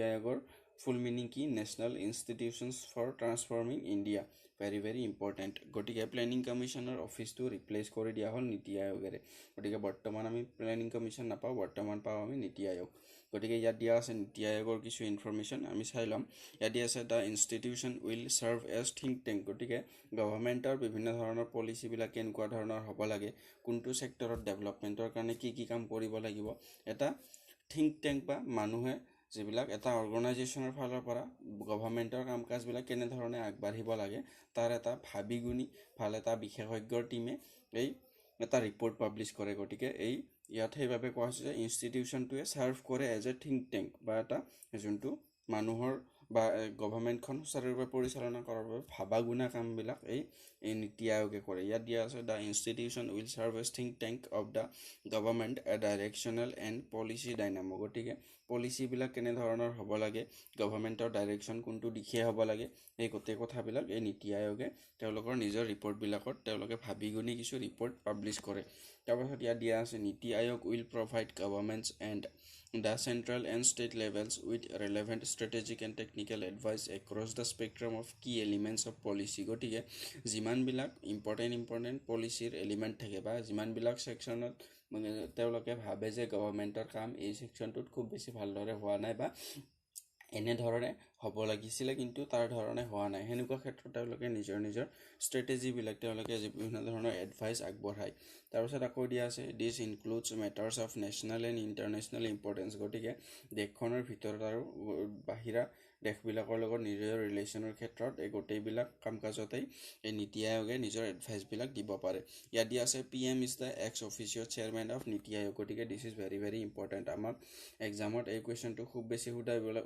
আয়োগৰ ফুল মিনিং কি, national institutions for transforming India. Very important. গতিকে প্লেনিং কমিশ্যনৰ অফিচটো ৰিপ্লেচ কৰি দিয়া হ'ল নীতি আয়োগেৰে। গতিকে বৰ্তমান আমি প্লেনিং কমিশ্যন নাপাওঁ, বৰ্তমান পাওঁ আমি নীতি আয়োগ। গতিকে ইয়াত দিয়া আছে নীতি আয়োগৰ কিছু ইনফৰ্মেশ্যন, আমি চাই ল'ম। ইয়াত দিয়া আছে the institution will serve as think tank. গতিকে গভৰ্ণমেণ্টৰ বিভিন্ন ধৰণৰ পলিচিবিলাক কেনেকুৱা ধৰণৰ হ'ব লাগে, কোনটো ছেক্টৰত ডেভেলপমেণ্টৰ কাৰণে কি কি কাম কৰিব লাগিব, এটা থিংক টেংক বা মানুহে যিবিলাক এটা অৰ্গেনাইজেশ্যনৰ ফালৰ পৰা গভৰ্ণমেণ্টৰ কাম কাজবিলাক কেনেধৰণে আগবাঢ়িব লাগে, তাৰ এটা ভাবি গুণি ভাল এটা বিশেষজ্ঞৰ টীমে এই এটা ৰিপৰ্ট পাব্লিছ কৰে। গতিকে ইয়াত সেইবাবে কোৱা হৈছে যে ইনষ্টিটিউশ্যনটোৱে চাৰ্ভ কৰে এজ এ থিংক টেংক, বা এটা যোনটো মানুহৰ বা গভৰ্ণমেণ্টখন সুচাৰুৰূপে পৰিচালনা কৰাৰ বাবে ভাবা গুণা কামবিলাক এই নীতি আয়োগে কৰে। ইয়াত দিয়া আছে the institution will serve as think tank of the government a directional and policy dynamo. গতিকে পলিচিবিলাক কেনেধৰণৰ হ'ব লাগে, গভৰ্ণমেণ্টৰ ডাইৰেকশ্যন কোনটো দিশে হ'ব লাগে, এই গোটেই কথাবিলাক এই নীতি আয়োগে তেওঁলোকৰ নিজৰ ৰিপৰ্টবিলাকত তেওঁলোকে ভাবি গুণি কিছু ৰিপৰ্ট পাব্লিছ কৰে। তাৰপাছত ইয়াত দিয়া আছে নীতি আয়োগ will provide গভৰ্ণমেণ্টছ and the central and state levels with relevant strategic and technical advice across the spectrum of কি এলিমেণ্টছ অফ পলিচি। গতিকে যিমানবিলাক ইম্পৰ্টেণ্ট পলিচিৰ এলিমেণ্ট থাকে, বা যিমানবিলাক ছেকশ্যনত তেওঁলোকে ভাবে যে গভৰ্ণমেণ্টৰ কাম এই ছেকশ্যনটোত খুব বেছি ভালদৰে হোৱা নাই, বা এনেধৰণে হ'ব লাগিছিলে কিন্তু তাৰ ধৰণে হোৱা নাই, সেনেকুৱা ক্ষেত্ৰত তেওঁলোকে নিজৰ ষ্ট্ৰেটেজিবিলাক তেওঁলোকে বিভিন্ন ধৰণৰ এডভাইচ আগবঢ়ায়। তাৰপিছত আকৌ দিয়া আছে this includes matters of national and international importance. গতিকে দেশখনৰ ভিতৰত আৰু বাহিৰা দেশবিলাকৰ লগত নিজৰ ৰিলেশ্যনৰ ক্ষেত্ৰত এই গোটেইবিলাক কাম কাজতেই এই নীতি আয়োগে নিজৰ এডভাইচবিলাক দিব পাৰে। ইয়াত দিয়া আছে PM is the x official chairman of নীতি আয়োগ। গতিকে দিছ ইজ ভেৰি ইম্পৰ্টেণ্ট। আমাক এক্সামত এই কুৱেশ্যনটো খুব বেছি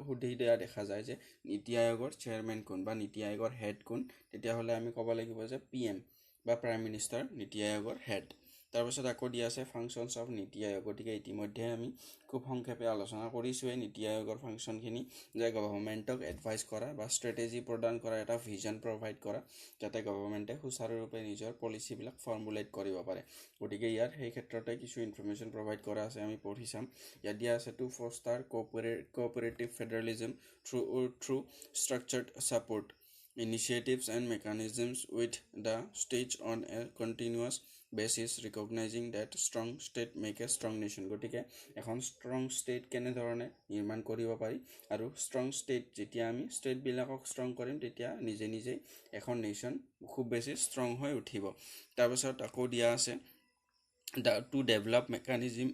সুধি দিয়া দেখা যায় যে নীতি আয়োগৰ চেয়াৰমেন কোন বা নীতি আয়োগৰ হেড কোন, তেতিয়াহ'লে আমি ক'ব লাগিব যে PM বা প্ৰাইম মিনিষ্টাৰ নীতি আয়োগৰ হেড। তাৰপিছত আকৌ দিয়া আছে ফাংচনছ অফ নীতি আয়োগ। গতিকে ইতিমধ্যে আমি খুব সংক্ষেপে আলোচনা কৰিছোঁৱেই নীতি আয়োগৰ ফাংচনখিনি, যে গভৰ্ণমেণ্টক এডভাইচ কৰা বা ষ্ট্ৰেটেজি প্ৰদান কৰা, এটা ভিজন প্ৰভাইড কৰা, যাতে গভৰ্ণমেণ্টে সুচাৰুৰূপে নিজৰ পলিচিবিলাক ফৰ্মুলেট কৰিব পাৰে। গতিকে ইয়াত সেই ক্ষেত্ৰতে কিছু ইনফৰ্মেশ্যন প্ৰভাইড কৰা আছে, আমি পঢ়ি চাম। ইয়াত দিয়া আছে to foster cooperative federalism through structured support. initiatives and mechanisms with the state on a continuous basis, recognizing that strong state make a strong nation. গতিকে এখন ষ্ট্ৰং ষ্টেট কেনেধৰণে নিৰ্মাণ কৰিব পাৰি আৰু ষ্ট্ৰং ষ্টেট যেতিয়া আমি ষ্টেটবিলাকক ষ্ট্ৰং কৰিম তেতিয়া নিজে নিজে এখন নেশ্যন খুব বেছি ষ্ট্ৰং হৈ উঠিব। তাৰপিছত আকৌ দিয়া আছে to develop mechanism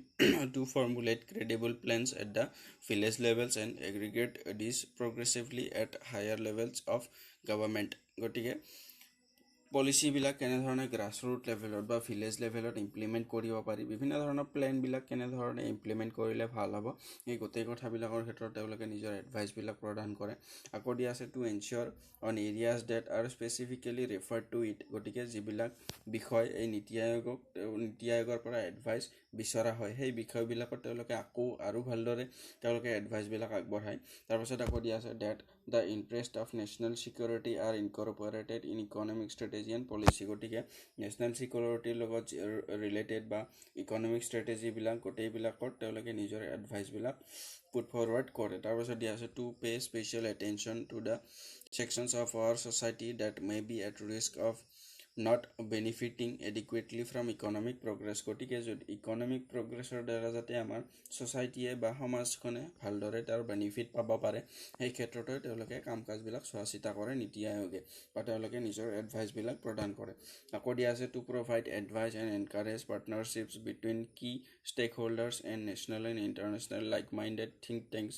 to formulate credible plans at the village levels and aggregate these progressively at higher levels of government. গতিকে পলিচিবিলাক কেনেধৰণে গ্ৰাছৰুট লেভেলত বা ভিলেজ লেভেলত ইমপ্লিমেণ্ট কৰিব পাৰি, বিভিন্ন ধৰণৰ প্লেনবিলাক কেনেধৰণে ইমপ্লিমেণ্ট কৰিলে ভাল হ'ব, এই গোটেই কথাবিলাকৰ ক্ষেত্ৰত তেওঁলোকে নিজৰ এডভাইচবিলাক প্ৰদান কৰে। আকৌ দিয়া আছে to ensure on areas that are specifically refer to it. গতিকে যিবিলাক বিষয় এই নীতি আয়োগৰ পৰা এডভাইচ বিচৰা হয় সেই বিষয়বিলাকত তেওঁলোকে আকৌ আৰু ভালদৰে তেওঁলোকে এডভাইচবিলাক আগবঢ়ায়। তাৰপাছত আকৌ দিয়া আছে that the interest of national security are incorporated in economic strategy and policy. গতিকে নেশ্যনেল ছিকিউৰিটিৰ লগত ৰিলেটেড বা ইকনমিক ষ্ট্ৰেটেজিবিলাক গোটেইবিলাকত তেওঁলোকে নিজৰ এডভাইচবিলাক পুট ফৰৱাৰ্ড কৰে। তাৰপাছত দিয়া আছে to pay special attention to the sections of our society that may be at risk of not benefiting adequately from economic progress। গতিকে যদি ইকনমিক প্ৰগ্ৰেছৰ দ্বাৰা যাতে আমাৰ ছ'চাইটিয়ে বা সমাজখনে ভালদৰে তাৰ বেনিফিট পাব পাৰে সেই ক্ষেত্ৰতে তেওঁলোকে কাম কাজবিলাক চোৱা চিতা কৰে নীতি আয়োগে বা তেওঁলোকে নিজৰ এডভাইচবিলাক প্ৰদান কৰে। আকৌ দিয়া আছে to provide advice and encourage partnerships between key stakeholders and national and international like minded think tanks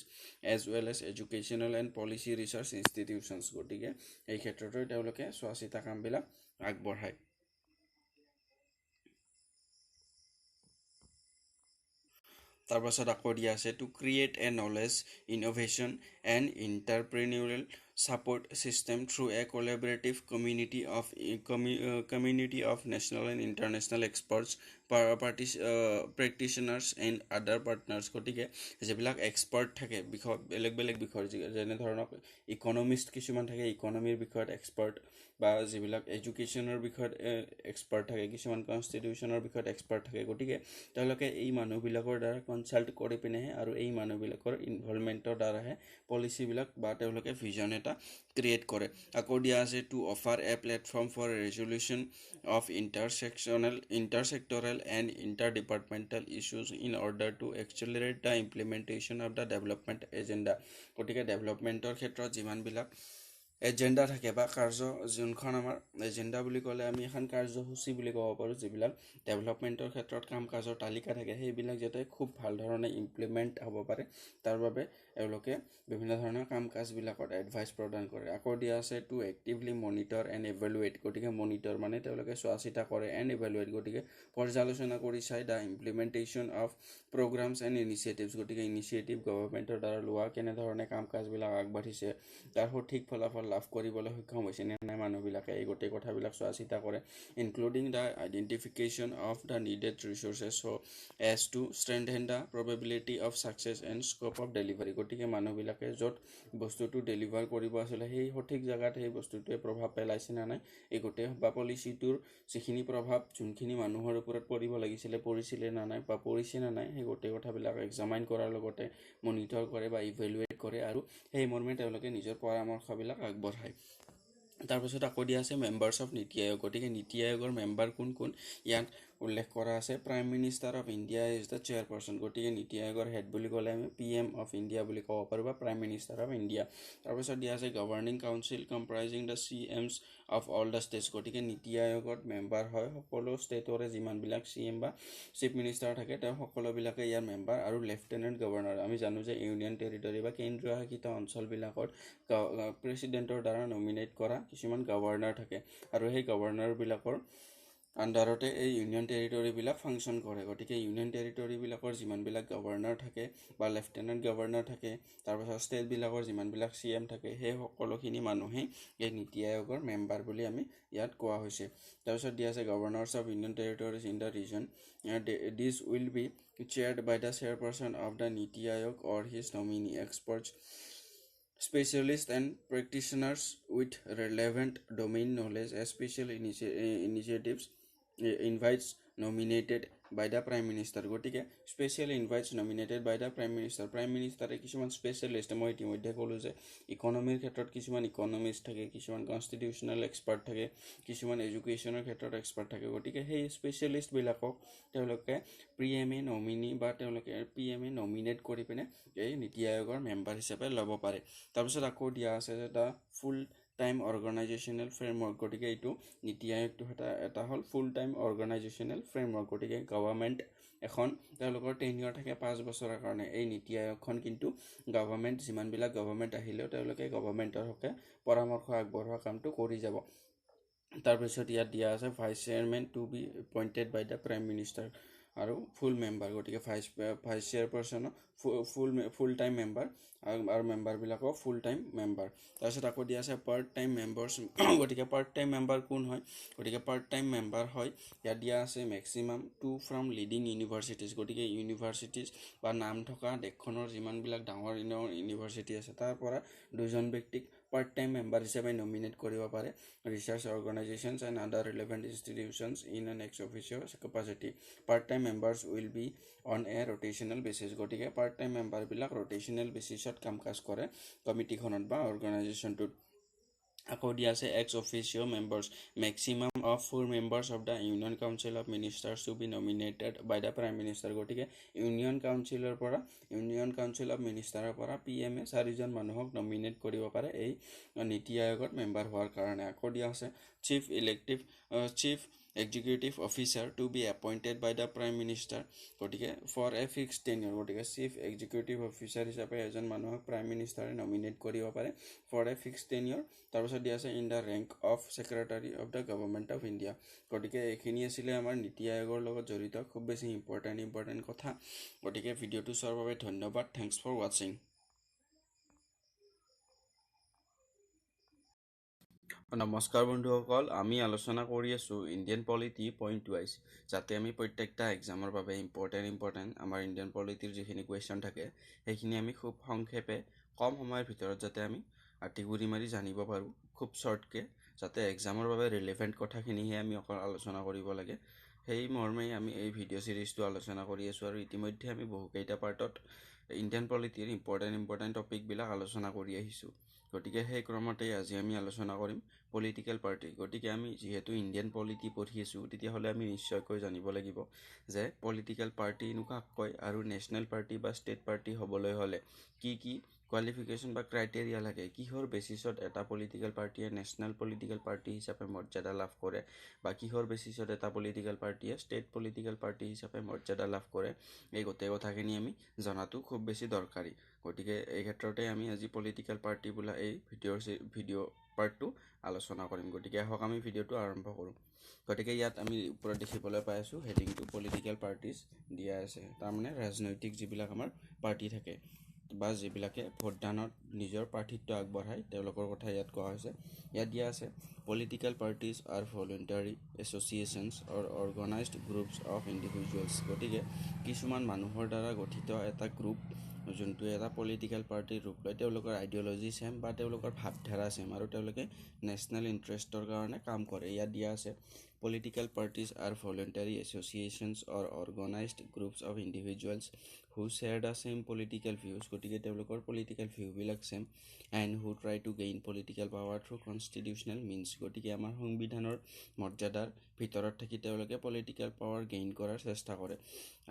as well as educational and policy research institutions. গতিকে এই ক্ষেত্ৰতো তেওঁলোকে চোৱা চিতা কামবিলাক আগবঢ়ায়। তাৰপাছত আকৌ দিয়া আছে to create a knowledge innovation and entrepreneurial support system through a collaborative community of national and international experts, practitioners and other partners। গতিকে যিবিলাক এক্সপাৰ্ট থাকে বিষয় বেলেগ বেলেগ বিষয়ৰ যেনে ধৰণক ইকনমিষ্ট কিছুমান থাকে, ইকনমিৰ বিষয়ত এক্সপাৰ্ট, বা যিবিলাক এডুকেশ্যনৰ বিষয়ত এক্সপাৰ্ট থাকে, কিছুমান কনষ্টিটিউশ্যনৰ বিষয়ত এক্সপাৰ্ট থাকে। গতিকে তেওঁলোকে এই মানুহবিলাকৰ দ্বাৰা কনচাল্ট কৰি পিনেহে আৰু এই মানুহবিলাকৰ ইনভলভমেণ্টৰ দ্বাৰাহে পলিচিবিলাক বা তেওঁলোকে ভিজন এটা ক্ৰিয়েট কৰে। আকৌ দিয়া আছে to offer a platform for resolution of intersectoral and interdepartmental issues in order to accelerate the implementation of the development agenda. গতিকে ডেভেলপমেণ্টৰ ক্ষেত্ৰত যিমানবিলাক এজেণ্ডা থাকে বা যোনখন আমাৰ এজেণ্ডা বুলি ক'লে আমি এখন কাৰ্যসূচী বুলি ক'ব পাৰোঁ, যিবিলাক ডেভেলপমেণ্টৰ ক্ষেত্ৰত কাম কাজৰ তালিকা থাকে সেইবিলাক যাতে খুব ভাল ধৰণে ইমপ্লিমেণ্ট হ'ব পাৰে তাৰ বাবে এওঁলোকে বিভিন্ন ধৰণৰ কাম কাজবিলাকত এডভাইচ প্ৰদান কৰে। আকৌ দিয়া আছে টু এক্টিভলি মনিটৰ এণ্ড ইভেলুৱেট। গতিকে মনিটৰ মানে তেওঁলোকে চোৱা চিতা কৰে, এণ্ড ইভেলুৱেট গতিকে পৰ্যালোচনা কৰি চাই the implementation of প্ৰগ্ৰামছ and initiatives. গতিকে ইনিচিয়েটিভ গভৰ্ণমেণ্টৰ দ্বাৰা লোৱা কেনেধৰণে কাম কাজবিলাক আগবাঢ়িছে, তাৰ সঠিক ফলাফল লাভ কৰিবলৈ সক্ষম হৈছে নে নাই মানুহবিলাকে, এই গোটেই কথাবিলাক চোৱা চিতা কৰে। Including the identification of the needed resources as to strengthen the probability of success and scope of delivery. গতিকে মানুহবিলাকে য'ত বস্তুটো ডেলিভাৰ কৰিব আছিলে সেই সঠিক জেগাত সেই বস্তুটোৱে প্ৰভাৱ পেলাইছে নে নাই, এই গোটেই বা পলিচিটোৰ যিখিনি প্ৰভাৱ যোনখিনি মানুহৰ ওপৰত পৰিব লাগিছিলে পৰিছিলে নে নাই বা পৰিছে নে নাই, সেই গোটেই কথাবিলাক এক্সামাইন কৰাৰ লগতে মনিটৰ কৰে বা ইভেলুৱেট কৰে আৰু সেই মৰ্মে তেওঁলোকে নিজৰ পৰামৰ্শবিলাক আগবঢ়ায়। তাৰপিছত আকৌ দিয়া আছে মেম্বাৰ্ছ অফ নীতি আয়োগ। গতিকে নীতি আয়োগৰ মেম্বাৰ কোন কোন ইয়াত উল্লেখ কৰা আছে। Prime minister of India is the chairperson. গতিকে নীতি আয়োগৰ হেড বুলি ক'লে আমি PM অফ ইণ্ডিয়া বুলি ক'ব পাৰোঁ বা প্ৰাইম মিনিষ্টাৰ অফ ইণ্ডিয়া। তাৰপিছত দিয়া আছে governing council comprising the CMs of all the states. গতিকে নীতি আয়োগত মেম্বাৰ হয় সকলো ষ্টেটৰে যিমানবিলাক CM বা চিফ মিনিষ্টাৰ থাকে তেওঁ সকলোবিলাকে ইয়াৰ মেম্বাৰ, আৰু লেফটেনেণ্ট গভৰ্ণৰ। আমি জানো যে ইউনিয়ন টেৰিটৰী বা কেন্দ্ৰীয় শাসিত অঞ্চলবিলাকত প্ৰেচিডেণ্টৰ দ্বাৰা নমিনেট কৰা কিছুমান গভৰ্ণৰ থাকে আৰু সেই গভৰ্ণৰবিলাকৰ আণ্ডাৰতে এই ইউনিয়ন টেৰিটৰীবিলাক ফাংচন কৰে। গতিকে ইউনিয়ন টেৰিটৰীবিলাকৰ যিমানবিলাক গভৰ্ণৰ থাকে বা লেফটেনেণ্ট গভৰ্ণৰ থাকে, তাৰপাছত ষ্টেটবিলাকৰ যিমানবিলাক CM থাকে, সেই সকলোখিনি মানুহেই এই নীতি আয়োগৰ মেম্বাৰ বুলি আমি ইয়াত কোৱা হৈছে। তাৰপিছত দিয়া আছে governors of union territories in the region. This will be chaired by the chairperson of the NITI Aayog or his nominee experts specialists and practitioners with relevant domain knowledge as special initiatives invites nominated by the Prime Minister. গতিকে special invites nominated by the Prime Minister. Prime Minister কিছুমান specialist মই ইতিমধ্যে ক'লো যে ইকনমিৰ ক্ষেত্ৰত কিছুমান Economist থাকে, কিছুমান কনষ্টিটিউচনেল এক্সপাৰ্ট থাকে, কিছুমান এডুকেশ্যনৰ ক্ষেত্ৰত এক্সপাৰ্ট থাকে। গতিকে সেই স্পেচিয়েলিষ্টবিলাকক তেওঁলোকে PMA নমিনি বা তেওঁলোকে PMA নমিনেট কৰি পিনে এই নীতি আয়োগৰ মেম্বাৰ হিচাপে ল'ব পাৰে। তাৰপিছত আকৌ দিয়া আছে যে এটা ফুল টাইম অৰ্গেনাইজেশ্যনেল ফ্ৰেমৱৰ্ক। গতিকে এইটো নীতি আয়োগটো এটা হ'ল ফুল টাইম অৰ্গেনাইজেশ্যনেল ফ্ৰেমৱৰ্ক। গতিকে গভৰ্ণমেণ্ট এখন তেওঁলোকৰ টেনিয়ৰ থাকে 5 বছৰৰ কাৰণে। এই নীতি আয়োগখন কিন্তু গভৰ্ণমেণ্ট যিমানবিলাক গভৰ্ণমেণ্ট আহিলেও তেওঁলোকে গভৰ্ণমেণ্টৰ হকে পৰামৰ্শ আগবঢ়োৱা কামটো কৰি যাব। তাৰপিছত ইয়াত দিয়া আছে vice chairman to be appointed by the prime minister আৰু ফুল মেম্বাৰ। গতিকে vice chairperson full time member আৰু মেম্বাৰবিলাকো ফুল টাইম মেম্বাৰ। তাৰপিছত আকৌ দিয়া আছে পাৰ্ট টাইম মেম্বাৰ্ছ। গতিকে পাৰ্ট টাইম মেম্বাৰ কোন হয়? গতিকে পাৰ্ট টাইম মেম্বাৰ হয় ইয়াত দিয়া আছে মেক্সিমাম 2 ফ্ৰম লিডিং ইউনিভাৰ্চিটিজ। গতিকে ইউনিভাৰ্চিটিজ বা নাম থকা দেশখনৰ যিমানবিলাক ডাঙৰ ইউনিভাৰ্চিটি আছে তাৰ পৰা 2জন ব্যক্তিক পাৰ্ট টাইম মেম্বাৰ হিচাপে নমিনেট কৰিব পাৰে। Research organisations and other relevant institutions in an ex official capacity. Part time members will be on a rotational basis. গতিকে পাৰ্ট টাইম মেম্বাৰবিলাক ৰটেশ্যনেল বেচিছত কাম কাজ কৰে কমিটিখনত বা অৰ্গেনাইজেশ্যনটোত। আকৌ দিয়া আছে ex officio members. Maximum of 4 members of the union council of ministers to be nominated by the prime minister. গতিকে ইউনিয়ন কাউন্সিল অফ মিনিষ্টাৰৰ পৰা PMA 4জন মানুহক নমিনেট কৰিব পাৰে এই নীতি আয়োগত মেম্বাৰ হোৱাৰ কাৰণে। আকৌ দিয়া আছে chief executive officer to be appointed by the prime minister. গতিকে ফৰ এ ফিক্সড টেনিয়ৰ। গতিকে চিফ এক্সিকিউটিভ অফিচাৰ হিচাপে এজন মানুহক প্ৰাইম মিনিষ্টাৰে নমিনেট কৰিব পাৰে ফৰ এ ফিক্সড টেনিয়ৰ। তাৰপিছত দিয়া আছে in the rank of secretary of the government of India. গতিকে এইখিনি আছিলে আমাৰ নীতি আয়োগৰ লগত জড়িত খুব বেছি ইম্পৰ্টেণ্ট কথা। গতিকে ভিডিঅ'টো চোৱাৰ বাবে ধন্যবাদ। থেংকছ ফৰ ৱাচিং। নমস্কাৰ বন্ধুসকল, আমি আলোচনা কৰি আছোঁ ইণ্ডিয়ান পলিটি পইণ্ট ৱাইজ, যাতে আমি প্ৰত্যেকটা এক্সামৰ বাবে ইম্পৰ্টেণ্ট আমাৰ ইণ্ডিয়ান পলিটিৰ যিখিনি কুৱেশ্যন থাকে সেইখিনি আমি খুব সংক্ষেপে কম সময়ৰ ভিতৰত যাতে আমি আঁতিগুৰি মাৰি জানিব পাৰোঁ খুব শ্বৰ্টকৈ, যাতে এক্সামৰ বাবে ৰিলেভেণ্ট কথাখিনিহে আমি অকল আলোচনা কৰিব লাগে। সেই মৰ্মেই আমি এই ভিডিঅ' ছিৰিজটো আলোচনা কৰি আছোঁ আৰু ইতিমধ্যে আমি বহুকেইটা পাৰ্টত ইণ্ডিয়ান পলিটিৰ ইম্পৰ্টেণ্ট টপিকবিলাক আলোচনা কৰি আহিছোঁ। গতিকে সেই ক্ৰমতেই আজি আমি আলোচনা কৰিম পলিটিকেল পাৰ্টি। গতিকে আমি যিহেতু ইণ্ডিয়ান পলিটি পঢ়ি আছোঁ তেতিয়াহ'লে আমি নিশ্চয়কৈ জানিব লাগিব যে পলিটিকেল পাৰ্টিনো কাক কয় আৰু নেশ্যনেল পাৰ্টি বা ষ্টেট পাৰ্টি হ'বলৈ হ'লে কি কোৱালিফিকেশ্যন বা ক্ৰাইটেৰিয়া লাগে, কিহৰ বেচিছত এটা পলিটিকেল পাৰ্টিয়ে নেশ্যনেল পলিটিকেল পাৰ্টি হিচাপে মৰ্যাদা লাভ কৰে বা কিহৰ বেচিছত এটা পলিটিকেল পাৰ্টিয়ে ষ্টেট পলিটিকেল পাৰ্টি হিচাপে মৰ্যাদা লাভ কৰে, এই গোটেই কথাখিনি আমি জনাটো খুব বেছি দৰকাৰী। গতিকে এই ক্ষেত্ৰতে আমি আজি পলিটিকেল পাৰ্টি বোলা এই ভিডিঅ' পাৰ্টটো আলোচনা কৰিম। গতিকে আহক আমি ভিডিঅ'টো আৰম্ভ কৰোঁ। গতিকে ইয়াত আমি ওপৰত দেখিবলৈ পাই আছোঁ হেডিংটো পলিটিকেল পাৰ্টিজ দিয়া আছে। তাৰমানে ৰাজনৈতিক যিবিলাক আমাৰ পাৰ্টি থাকে বা যিবিলাকে ভোটদানত নিজৰ প্ৰাৰ্থিত্ব আগবঢ়ায় তেওঁলোকৰ কথা ইয়াত কোৱা হৈছে। ইয়াত দিয়া আছে political parties are voluntary associations or organised groups of individuals. গতিকে কিছুমান মানুহৰ দ্বাৰা গঠিত এটা গ্ৰুপ যোনটোৱে এটা পলিটিকেল পাৰ্টিৰ ৰূপ লয়। তেওঁলোকৰ আইডিঅ'লজি ছেম বা তেওঁলোকৰ ভাৱধাৰা ছেম আৰু তেওঁলোকে নেশ্যনেল ইণ্টাৰেষ্টৰ কাৰণে কাম কৰে। ইয়াত দিয়া আছে political parties are voluntary associations or organised groups of individuals who share the same political views. গতিকে তেওঁলোকৰ পলিটিকেল ভিউবিলাক same and who try to gain political power through constitutional means. গতিকে আমাৰ সংবিধানৰ মৰ্যাদাৰ ভিতৰত থাকি তেওঁলোকে পলিটিকেল পাৱাৰ গেইন কৰাৰ চেষ্টা কৰে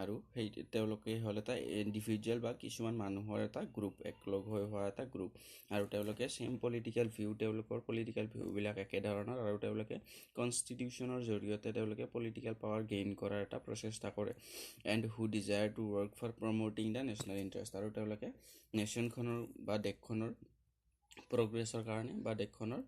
আৰু সেই তেওঁলোকে হ'ল এটা ইণ্ডিভিজুৱেল বা কিছুমান মানুহৰ এটা গ্ৰুপ, একলগ হৈ হোৱা এটা গ্ৰুপ আৰু তেওঁলোকে ছেম পলিটিকেল ভিউ, তেওঁলোকৰ পলিটিকেল ভিউবিলাক একেধৰণৰ আৰু তেওঁলোকে কনষ্টিটিউশ্যনৰ জৰিয়তে তেওঁলোকে পলিটিকেল পাৱাৰ গেইন কৰাৰ এটা প্ৰচেষ্টা কৰে। And who desire to work for promoting the national interest আৰু তেওঁলোকে নেশ্যনখনৰ বা দেশখনৰ প্ৰগ্ৰেছৰ কাৰণে বা দেশখনৰ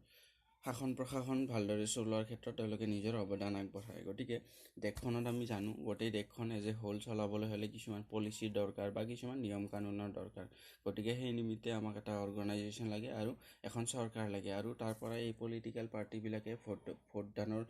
শাসন প্ৰশাসন ভালদৰে চলোৱাৰ ক্ষেত্ৰত তেওঁলোকে নিজৰ অৱদান আগবঢ়ায়। গতিকে দেশখনত আমি জানো গোটেই দেশখন এজ এ হোল চলাবলৈ হ'লে কিছুমান পলিচিৰ দৰকাৰ বা কিছুমান নিয়ম কানুনৰ দৰকাৰ। গতিকে সেই নিমিত্তে আমাক এটা অৰ্গেনাইজেশ্যন লাগে আৰু এখন চৰকাৰ লাগে আৰু তাৰ পৰা এই পলিটিকেল পাৰ্টিবিলাকে ভোটদানৰ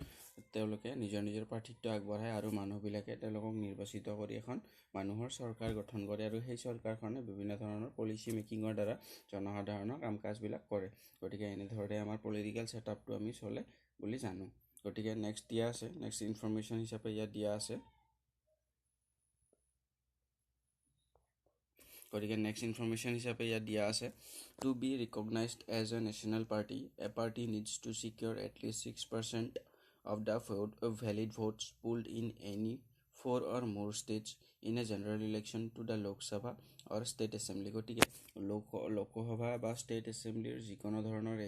তেওঁলোকে নিজৰ প্ৰাৰ্থিত্ব আগবঢ়ায় আৰু মানুহবিলাকে তেওঁলোকক নিৰ্বাচিত কৰি এখন মানুহৰ চৰকাৰ গঠন কৰে আৰু সেই চৰকাৰখনে বিভিন্ন ধৰণৰ পলিচি মেকিঙৰ দ্বাৰা জনসাধাৰণৰ কাম কাজবিলাক কৰে। গতিকে এনেধৰণে আমাৰ পলিটিকেল ছেটআপটো আমি চলে বুলি জানো। গতিকে নেক্সট ইনফৰমেশ্যন হিচাপে ইয়াত দিয়া আছে গতিকে নেক্সট ইনফৰমেশ্যন হিচাপে ইয়াত দিয়া আছে to be recognised as a national party a party needs to secure at least 6% of the valid votes pooled in any 4 or more states in a general election to the Lok Sabha or State Assembly. গতিকে লোকসভা বা state এছেম্বলিৰ যিকোনো ধৰণৰ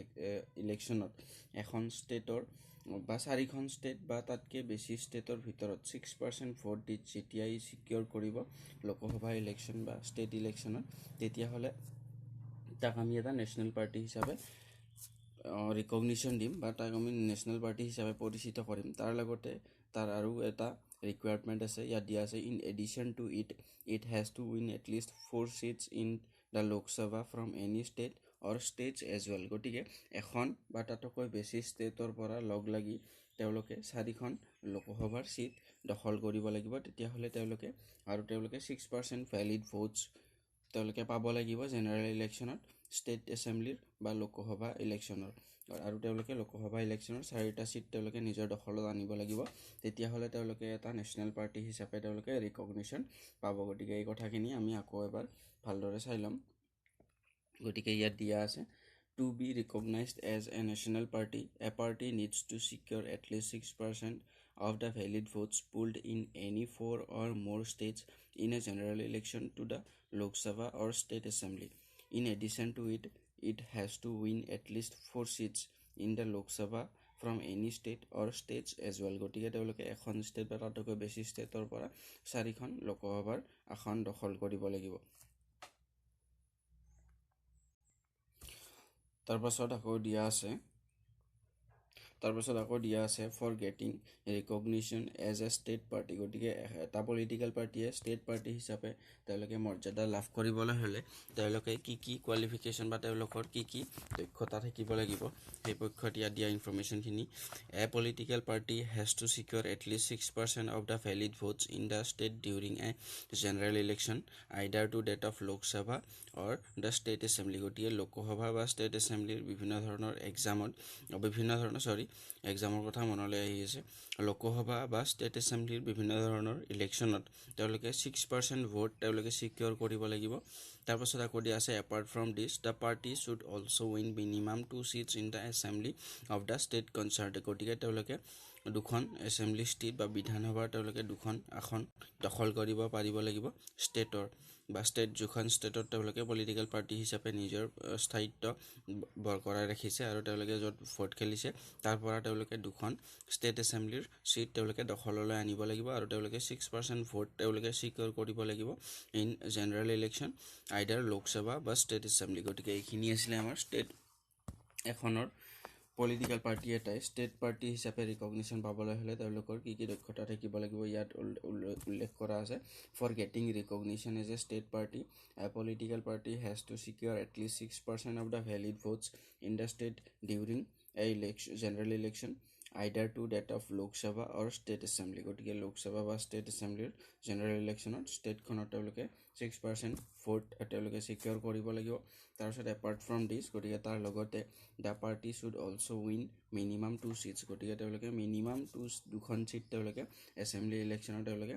ইলেকশ্যনত এখন ষ্টেটৰ বা 4খন state বা তাতকৈ বেছি ষ্টেটৰ ভিতৰত 6% ভোট দি যেতিয়াই ছিকিউৰ কৰিব লোকসভা ইলেকশ্যন বা ষ্টেট ইলেকশ্যনত তেতিয়াহ'লে তাক আমি এটা নেশ্যনেল পাৰ্টি হিচাপে ৰিকগনিশ্যন দিম বা তাক আমি নেশ্যনেল পাৰ্টি হিচাপে পৰিচিত কৰিম তাৰ লগতে তাৰ আৰু এটা ৰিকুৱাৰমেণ্ট আছে ইয়াত দিয়া আছে in addition to it has to win at least 4 seats in the Lok Sabha from any state or states as well গতিকে এখন বা তাতকৈ বেছি ষ্টেটৰ পৰা লগ লাগি তেওঁলোকে 4খন লোকসভাৰ চিট দখল কৰিব লাগিব তেতিয়াহ'লে তেওঁলোকে 6% ভেলিড ভোটছ তেওঁলোকে পাব লাগিব জেনেৰেল ইলেকশ্যনত ষ্টেট এছেম্বলিৰ বা লোকসভা ইলেকশ্যনৰ আৰু তেওঁলোকে লোকসভা ইলেকশ্যনৰ 4টা চিট তেওঁলোকে নিজৰ দখলত আনিব লাগিব তেতিয়াহ'লে তেওঁলোকে এটা নেশ্যনেল পাৰ্টি হিচাপে তেওঁলোকে ৰিকগনিশ্যন পাব গতিকে এই কথাখিনি আমি আকৌ এবাৰ ভালদৰে চাই ল'ম গতিকে ইয়াত দিয়া আছে to be recognised as a national party a party needs to secure at least 6% of the valid votes pooled in any 4 or more states in a general election to the Lok Sabha or State Assembly. In addition to it has to win at least 4 seats in the Lok Sabha from any state or states as well. গতিকে তেওঁলোকে এখন state বা তাতকৈ বেছি ষ্টেটৰ পৰা 4খন লোকসভাৰ আসন দখল কৰিব লাগিব তাৰপাছত আকৌ দিয়া আছে for getting recognition as a state party গতিকে এটা পলিটিকেল পাৰ্টিয়ে ষ্টেট পাৰ্টি হিচাপে তেওঁলোকে মৰ্যাদা লাভ কৰিবলৈ হ'লে তেওঁলোকে কি কোৱালিফিকেশ্যন বা তেওঁলোকৰ কি দক্ষতা থাকিব লাগিব সেই পক্ষত ইয়াত দিয়া ইনফৰমেশ্যনখিনি a political party has to secure at least 6% of the valid votes in the state during a general election either to date of Lok Sabha or the state assembly গতিকে লোকসভা বা ষ্টেট এছেম্বলিৰ বিভিন্ন ধৰণৰ এক্সামৰ কথা মনলৈ আহি আছে লোকসভা বা ষ্টেট এছেম্বলিৰ বিভিন্ন ধৰণৰ ইলেকশ্যনত তেওঁলোকে 6% ভোট তেওঁলোকে ছিকিউৰ কৰিব লাগিব তাৰপাছত আকৌ দিয়া আছে apart from this the party should also' win minimum 2 seats in the assembly of the state concerned গতিকে তেওঁলোকে দুখন এছেম্বলি ষ্টেট বা বিধানসভাৰ তেওঁলোকে দুখন আসন দখল কৰিব পাৰিব লাগিব ষ্টেটৰ বা দুখন ষ্টেটত তেওঁলোকে পলিটিকেল পাৰ্টি হিচাপে নিজৰ স্থায়িত্ব বৰকৰাই ৰাখিছে আৰু তেওঁলোকে য'ত ভোট খেলিছে তাৰ পৰা তেওঁলোকে দুখন ষ্টেট এছেম্বলিৰ চিট তেওঁলোকে দখললৈ আনিব লাগিব আৰু তেওঁলোকে 6% ভোট তেওঁলোকে ছিকিউৰ কৰিব লাগিব ইন জেনেৰেল ইলেকশ্যন আইডাৰ লোকসভা বা ষ্টেট এছেম্বলি গতিকে এইখিনি আছিলে আমাৰ ষ্টেট এখনৰ পলিটিকেল পাৰ্টি এটাই ষ্টেট পাৰ্টি হিচাপে ৰিকগনিশ্যন পাবলৈ হ'লে তেওঁলোকৰ কি দক্ষতা থাকিব লাগিব ইয়াত উল্লেখ কৰা আছে for getting recognition as a state party a political party has to secure at least 6% of the valid votes in the state during a general election either to date of Lok Sabha or state assembly গতিকে লোকসভা বা state এছেম্বলিৰ general ইলেকশ্যনত ষ্টেটখনত তেওঁলোকে 6% vote তেওঁলোকে secure কৰিব লাগিব তাৰপিছত apart from দিছ গতিকে তাৰ লগতে the party should also' win minimum 2 seats গতিকে তেওঁলোকে মিনিমাম দুখন চিট তেওঁলোকে এছেম্বলি ইলেকশ্যনত তেওঁলোকে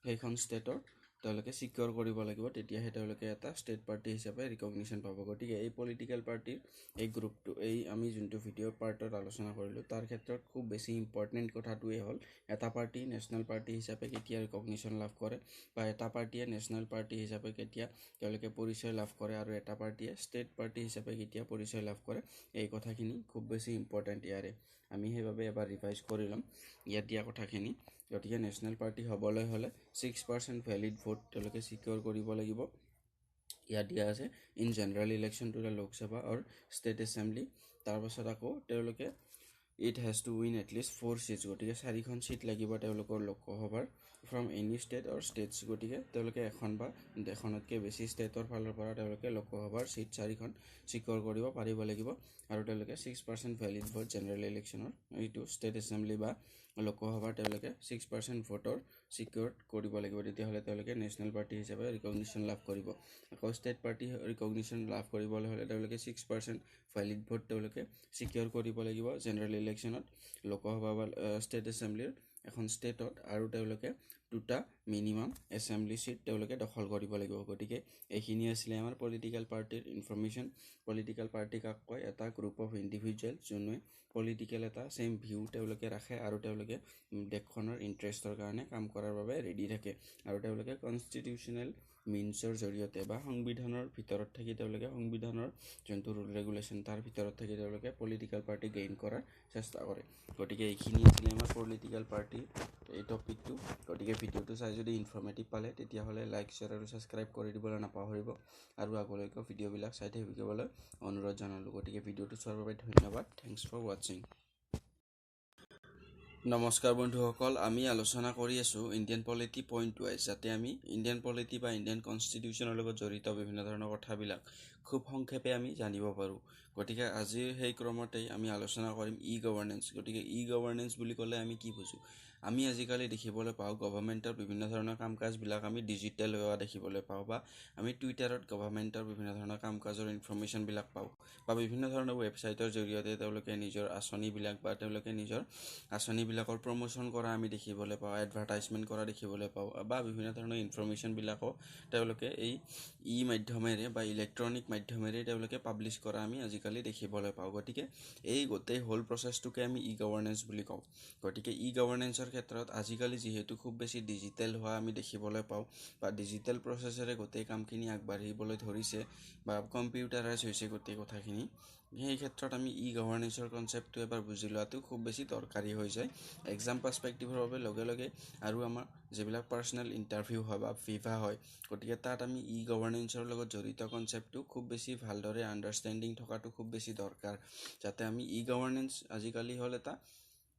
সেইখন ষ্টেটৰ তেওঁলোকে ছিকিউৰ কৰিব লাগিব তেতিয়াহে তেওঁলোকে এটা ষ্টেট পাৰ্টি হিচাপে ৰিকগনিশ্যন পাব গতিকে এই পলিটিকেল পাৰ্টিৰ এই গ্ৰুপটো আমি যোনটো ভিডিঅ' পাৰ্টত আলোচনা কৰিলোঁ তাৰ ক্ষেত্ৰত খুব বেছি ইম্পৰ্টেণ্ট কথাটোৱেই হ'ল এটা পাৰ্টি নেশ্যনেল পাৰ্টি হিচাপে কেতিয়া ৰিকগনিশ্যন লাভ কৰে বা এটা পাৰ্টিয়ে নেশ্যনেল পাৰ্টি হিচাপে কেতিয়া তেওঁলোকে পৰিচয় লাভ কৰে আৰু এটা পাৰ্টিয়ে ষ্টেট পাৰ্টি হিচাপে কেতিয়া পৰিচয় লাভ কৰে এই কথাখিনি খুব বেছি ইম্পৰ্টেণ্ট ইয়াৰে আমি সেইবাবে এবাৰ ৰিভাইজ কৰি ল'ম ইয়াত দিয়া কথাখিনি গতিকে নেশ্যনেল পাৰ্টি হ'বলৈ হ'লে 6% ভেলিড ভোট তেওঁলোকে ছিকিউৰ কৰিব লাগিব ইয়াত দিয়া আছে in general election to the Lok Sabha or state assembly তাৰপাছত আকৌ তেওঁলোকে it has to win at least 4 seats গতিকে 4খন চিট লাগিব তেওঁলোকৰ লোকসভাৰ from any state or states গতিকে তেওঁলোকে এখন বা এখনতকৈ বেছি ষ্টেটৰ ফালৰ পৰা তেওঁলোকে লোকসভাৰ চিট 4খন ছিকিউৰ কৰিব পাৰিব লাগিব আৰু তেওঁলোকে 6% ভেলিড ভোট জেনেৰেল ইলেকশ্যনৰ এইটো ষ্টেট এছেম্বলি বা লোকসভাৰ তেওঁলোকে 6% ভোটৰ ছিকিউৰ কৰিব লাগিব তেতিয়াহ'লে তেওঁলোকে নেশ্যনেল পাৰ্টি হিচাপে ৰিকগনিশ্যন লাভ কৰিব আকৌ ষ্টেট পাৰ্টি ৰিকগনিশ্যন লাভ কৰিবলৈ হ'লে তেওঁলোকে 6% ভেলিড ভোট তেওঁলোকে ছিকিউৰ কৰিব লাগিব জেনেৰেল ইলেকশ্যনত লোকসভা বা ষ্টেট এছেম্বলিৰ এখন ষ্টেটত আৰু তেওঁলোকে 2টা মিনিমাম এছেম্বলি সিট তেওঁলোকে দখল কৰিব লাগিব গতিকে এইখিনি আছিল আমাৰ পলিটিক্যাল পাৰ্টিৰ ইনফৰমেশন পলিটিক্যাল পাৰ্টি কাক কয় এটা গ্ৰুপ অফ ইন্ডিভিজুৱেল যোনে পলিটিক্যাল এটা সেম ভিউ তেওঁলোকে ৰাখে আৰু তেওঁলোকে দেশখনৰ ইন্টাৰেষ্টৰ কাৰণে কাম কৰাৰ বাবে ৰেডি থাকে আৰু তেওঁলোকে কনস্টিটিউশনেল মিনছৰ জৰিয়তে বা সংবিধানৰ ভিতৰত থাকি তেওঁলোকে সংবিধানৰ যোনটো ৰুল ৰেগুলেশ্যন তাৰ ভিতৰত থাকি তেওঁলোকে পলিটিক্যাল পাৰ্টি গেইন কৰাৰ চেষ্টা কৰে গতিকে এইখিনি আছিল আমাৰ পলিটিক্যাল পাৰ্টি এই টপিকটো গতিকে ভিডিঅ'টো চাই যদি ইনফৰ্মেটিভ পালে তেতিয়াহ'লে লাইক শ্বেয়াৰ আৰু ছাবস্ক্ৰাইব কৰি দিবলৈ নাপাহৰিব আৰু আগলৈকে ভিডিঅ'বিলাক চাই থাকিবলৈ অনুৰোধ জনালোঁ গতিকে ভিডিঅ'টো চোৱাৰ বাবে ধন্যবাদ থেংকছ ফৰ ৱাচিং নমস্কাৰ বন্ধুসকল আমি আলোচনা কৰি আছোঁ ইণ্ডিয়ান পলিটি পইণ্ট ৱাইজ যাতে আমি ইণ্ডিয়ান পলিটি বা ইণ্ডিয়ান কনষ্টিটিউশ্যনৰ লগত জড়িত বিভিন্ন ধৰণৰ কথাবিলাক খুব সংক্ষেপে আমি জানিব পাৰোঁ গতিকে আজিৰ সেই ক্ৰমতেই আমি আলোচনা কৰিম ই গভৰ্নেন্স গতিকে ই গভৰ্নেন্স বুলি ক'লে আমি কি বুজোঁ আমি আজিকালি দেখিবলৈ পাওঁ গভৰ্ণমেণ্টৰ বিভিন্ন ধৰণৰ কাম কাজবিলাক আমি ডিজিটেল হোৱা দেখিবলৈ পাওঁ বা আমি টুইটাৰত গভৰ্ণমেণ্টৰ বিভিন্ন ধৰণৰ কাম কাজৰ ইনফৰমেশ্যনবিলাক পাওঁ বা বিভিন্ন ধৰণৰ ৱেবছাইটৰ জৰিয়তে তেওঁলোকে নিজৰ আঁচনিবিলাক বা তেওঁলোকে নিজৰ আঁচনিবিলাকৰ প্ৰমোশ্যন কৰা আমি দেখিবলৈ পাওঁ এডভাৰটাইজমেণ্ট কৰা দেখিবলৈ পাওঁ বা বিভিন্ন ধৰণৰ ইনফৰমেশ্যনবিলাকো তেওঁলোকে এই ই মাধ্যমেৰে বা ইলেক্ট্ৰনিক মাধ্যমেৰে তেওঁলোকে পাব্লিছ কৰা আমি আজিকালি দেখিবলৈ পাওঁ গতিকে এই গোটেই হোল প্ৰচেছটোকে আমি ই গভৰ্নেন্স বুলি কওঁ গতিকে ই গভৰ্নেন্সৰ ক্ষেত্ৰত আজিকালি যিহেতু খুব বেছি ডিজিটেল হোৱা আমি দেখিবলৈ পাওঁ বা ডিজিটেল প্ৰচেছেৰে গোটেই কামখিনি আগবাঢ়িবলৈ ধৰিছে বা কম্পিউটাৰাইজ হৈছে গোটেই কথাখিনি সেই ক্ষেত্ৰত আমি ই গভৰ্নেন্সৰ কনচেপ্টটো এবাৰ বুজি লোৱাটো খুব বেছি দৰকাৰী হৈ যায় এক্সাম পাৰ্সপেক্টিভৰ বাবে লগে লগে আৰু আমাৰ যিবিলাক পাৰ্চনেল ইণ্টাৰভিউ হয় বা ভিভা হয় গতিকে তাত আমি ই গভৰ্নেন্সৰ লগত জড়িত কনচেপ্টটো খুব বেছি ভালদৰে আণ্ডাৰষ্টেণ্ডিং থকাটো খুব বেছি দৰকাৰ যাতে আমি ই গভৰ্নেন্স আজিকালি হ'ল এটা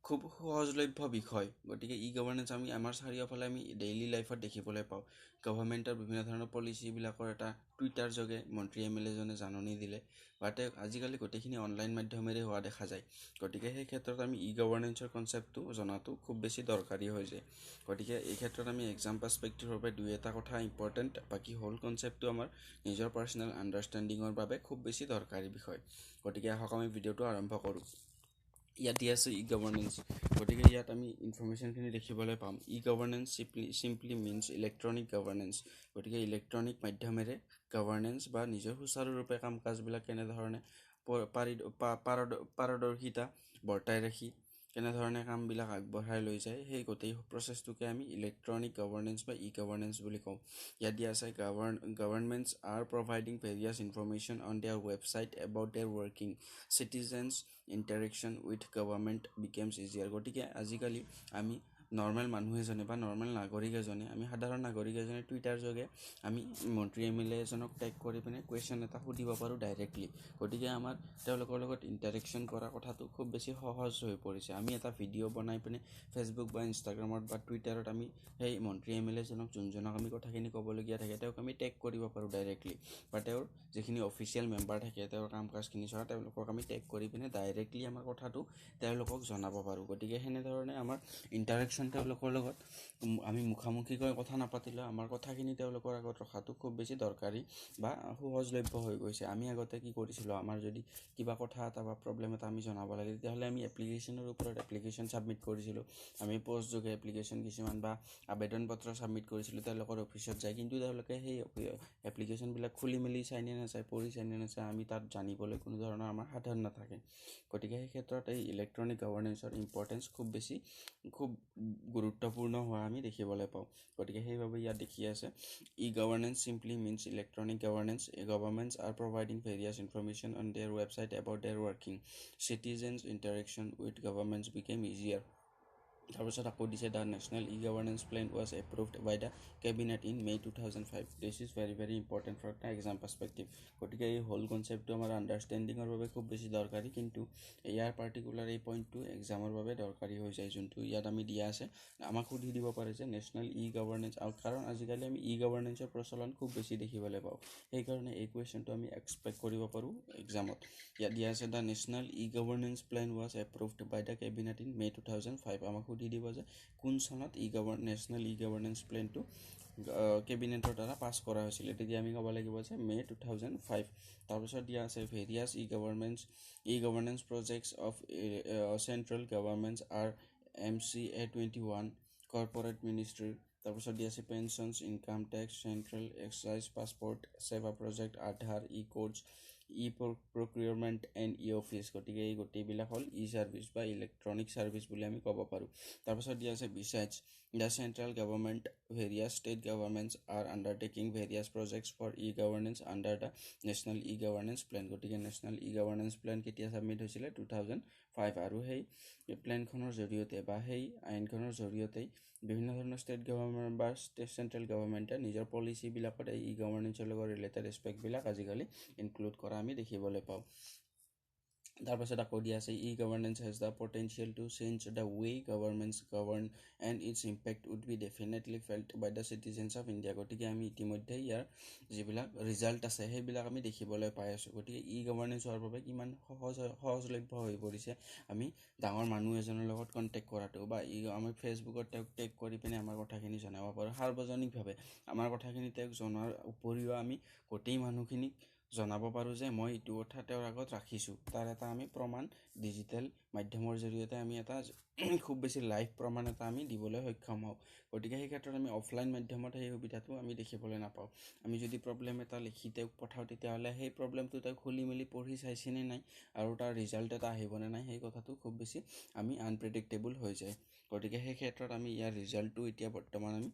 খুব সহজলভ্য বিষয় গতিকে ই গভৰ্নেন্স আমি আমাৰ চাৰিওফালে আমি ডেইলি লাইফত দেখিবলৈ পাওঁ গভৰ্ণমেণ্টৰ বিভিন্ন ধৰণৰ পলিচিবিলাকৰ এটা টুইটাৰ যোগে মন্ত্ৰী MLA জনে জাননী দিলে বা তেওঁ আজিকালি গোটেইখিনি অনলাইন মাধ্যমেৰে হোৱা দেখা যায় গতিকে সেই ক্ষেত্ৰত আমি ই গভৰ্নেন্সৰ কনচেপ্টটো জনাটো খুব বেছি দৰকাৰী হৈ যায় গতিকে এই ক্ষেত্ৰত আমি এক্সাম পাৰ্সপেক্টিভৰ বাবে দুই এটা কথা ইম্পৰ্টেণ্ট বাকী হোল কনচেপ্টটো আমাৰ নিজৰ পাৰ্চনেল আণ্ডাৰষ্টেণ্ডিঙৰ বাবে খুব বেছি দৰকাৰী বিষয় গতিকে আহক আমি ভিডিঅ'টো আৰম্ভ কৰোঁ ইয়াত দিয়া আছে ই গভৰ্নেন্স গতিকে ইয়াত আমি ইনফৰমেশ্যনখিনি দেখিবলৈ পাম e governance simply means electronic governance গতিকে ইলেক্ট্ৰনিক মাধ্যমেৰে গভৰ্নেন্স বা নিজৰ সুচাৰুৰূপে কাম কাজবিলাক কেনেধৰণে পাৰদৰ্শিতা বৰ্তাই ৰাখি কেনেধৰণে কামবিলাক আগবঢ়াই লৈ যায় সেই গোটেই প্ৰচেছটোকে আমি ইলেক্ট্ৰনিক গভৰ্নেন্স বা ই গভৰ্নেন্স বুলি কওঁ ইয়াত দিয়া আছে governments are providing various information on their website about their working citizens interaction with government becomes easier গতিকে আজিকালি আমি নৰ্মেল মানুহ এজনে বা নৰ্মেল নাগৰিক এজনে আমি সাধাৰণ নাগৰিক এজনে টুইটাৰ যোগে আমি মন্ত্ৰী MLA এজনক টেগ কৰি পিনে কুৱেশ্যন এটা সুধিব পাৰোঁ ডাইৰেক্টলি গতিকে আমাৰ তেওঁলোকৰ লগত ইণ্টাৰেকশ্যন কৰা কথাটো খুব বেছি সহজ হৈ পৰিছে আমি এটা ভিডিঅ' বনাই পিনে ফেচবুক বা ইনষ্টাগ্ৰামত বা টুইটাৰত আমি সেই মন্ত্ৰী MLA জনক যোনজনক আমি কথাখিনি ক'বলগীয়া থাকে তেওঁক আমি টেগ কৰিব পাৰোঁ ডাইৰেক্টলি বা তেওঁৰ যিখিনি অফিচিয়েল মেম্বাৰ থাকে তেওঁৰ কাম কাজখিনি চোৱা তেওঁলোকক আমি টেগ কৰি পিনে ডাইৰেক্টলি আমাৰ কথাটো তেওঁলোকক জনাব পাৰোঁ গতিকে সেনেধৰণে আমাৰ ইণ্টাৰেকশ্যন তেওঁলোকৰ লগত আমি মুখামুখিকৈ কথা নাপাতিলেও আমাৰ কথাখিনি তেওঁলোকৰ আগত ৰখাটো খুব বেছি দৰকাৰী বা সহজলভ্য হৈ গৈছে আমি আগতে কি কৰিছিলোঁ আমাৰ যদি কিবা কথা এটা বা প্ৰব্লেম এটা আমি জনাব লাগে তেতিয়াহ'লে আমি এপ্লিকেশ্যনৰ ওপৰত এপ্লিকেশ্যন ছাবমিট কৰিছিলোঁ আমি পোষ্ট যোগে এপ্লিকেশ্যন কিছুমান বা আবেদন পত্ৰ ছাবমিট কৰিছিলোঁ তেওঁলোকৰ অফিচত যায় কিন্তু তেওঁলোকে সেই এপ্লিকেশ্যনবিলাক খুলি মেলি চাইনে নাচায় পঢ়ি চাইনে নাচায় আমি তাত জানিবলৈ কোনো ধৰণৰ আমাৰ সাধন নাথাকে গতিকে সেই ক্ষেত্ৰত এই ইলেক্ট্ৰনিক গভৰ্নেন্সৰ ইম্পৰ্টেঞ্চ খুব গুৰুত্বপূৰ্ণ হোৱা আমি দেখিবলৈ পাওঁ গতিকে সেইবাবে ইয়াত দেখি আছে e governance simply means electronic governance governments are providing various information on their website about their working citizens interaction with governments became easier তাৰপিছত আকৌ দিছে the national e governance plan was approved by the cabinet in May 2005 this is very important for the exam perspective গতিকে এই whole কনচেপ্টটো আমাৰ আণ্ডাৰষ্টেণ্ডিঙৰ বাবে খুব বেছি দৰকাৰী কিন্তু ইয়াৰ পাৰ্টিকুলাৰ এই পইণ্টটো এক্সামৰ বাবে দৰকাৰী হৈ যায় যোনটো ইয়াত আমি দিয়া আছে আমাক সুধি দিব পাৰে যে নেশ্যনেল ই গভৰ্নেন্স কাৰণ আজিকালি আমি ই গভৰ্নেন্সৰ প্ৰচলন খুব বেছি দেখিবলৈ পাওঁ সেইকাৰণে এই কুৱেশ্যনটো আমি এক্সপেক্ট কৰিব পাৰোঁ এক্সামত ইয়াত দিয়া আছে the national e governance plan was approved by the cabinet in May 2005 আমাক সুধি দিব যে কোন চনত নেশ্যনেল ই গভৰ্নেন্স প্লেনটো কেবিনেটৰ দ্বাৰা পাছ কৰা হৈছিলে তেতিয়া আমি ক'ব লাগিব যে মে 2005 তাৰপিছত দিয়া আছে various e governance projects of central governments are MCA 21 corporate ministry তাৰপিছত দি আছে pensions income tax central excise passport Seva project Aadhaar codes procurement and office গতিকে এই গোটেইবিলাক হ'ল চাৰ্ভিচ বা ইলেক্ট্ৰনিক চাৰ্ভিচ বুলি আমি ক'ব পাৰোঁ তাৰপিছত দি আছে besides the central government various state governments are undertaking various projects for governance under the national governance plan গতিকে নেশ্যনেল গভৰ্ণেন্স প্লেন কেতিয়া ছাবমিট হৈছিলে 2005 আৰু সেই প্লেনখনৰ জৰিয়তে বা সেই আইনখনৰ জৰিয়তে বিভিন্ন ধৰণৰ ষ্টেট গভৰ্ণমেণ্ট বা চেণ্ট্ৰেল গভৰ্ণমেণ্টে নিজৰ পলিচিবিলাকত এই গভৰ্ণেন্সৰ লগত ৰিলেটেড এছপেক্টবিলাক আজিকালি ইনক্লুড কৰা আমি দেখিবলৈ পাওঁ তাৰপাছত আকৌ দিয়া আছে governance has the potential to change the way governments govern and its impact would be definitely felt by the citizens of India গতিকে আমি ইতিমধ্যে ইয়াৰ যিবিলাক ৰিজাল্ট আছে সেইবিলাক আমি দেখিবলৈ পাই আছোঁ গতিকে গভৰ্ণেন্স হোৱাৰ বাবে কিমান সহজলভ্য হৈ পৰিছে আমি ডাঙৰ মানুহ এজনৰ লগত কণ্টেক্ট কৰাটো বা আমি ফেচবুকত তেওঁক টেগ কৰি পিনে আমাৰ কথাখিনি জনাব পাৰোঁ সাৰ্বজনিকভাৱে আমাৰ কথাখিনি তেওঁক জনাৰ উপৰিও আমি গোটেই মানুহখিনিক জনাব পাৰোঁ যে মই এইটো কথা তেওঁৰ আগত ৰাখিছোঁ তাৰ এটা আমি প্ৰমাণ ডিজিটেল মাধ্যমৰ জৰিয়তে আমি এটা খুব বেছি লাইভ প্ৰমাণ এটা আমি দিবলৈ সক্ষম হওঁ গতিকে সেই ক্ষেত্ৰত আমি অফলাইন মাধ্যমত সেই সুবিধাটো আমি দেখিবলৈ নাপাওঁ আমি যদি প্ৰব্লেম এটা লিখি তেওঁক পঠাওঁ তেতিয়াহ'লে সেই প্ৰব্লেমটো তেওঁক খুলি মেলি পঢ়ি চাইছেনে নাই আৰু তাৰ ৰিজাল্ট এটা আহিবনে নাই সেই কথাটো খুব বেছি আমি আনপ্ৰেডিক্টেবল হৈ যায় গতিকে সেই ক্ষেত্ৰত আমি ইয়াৰ ৰিজাল্টটো এতিয়া বৰ্তমান আমি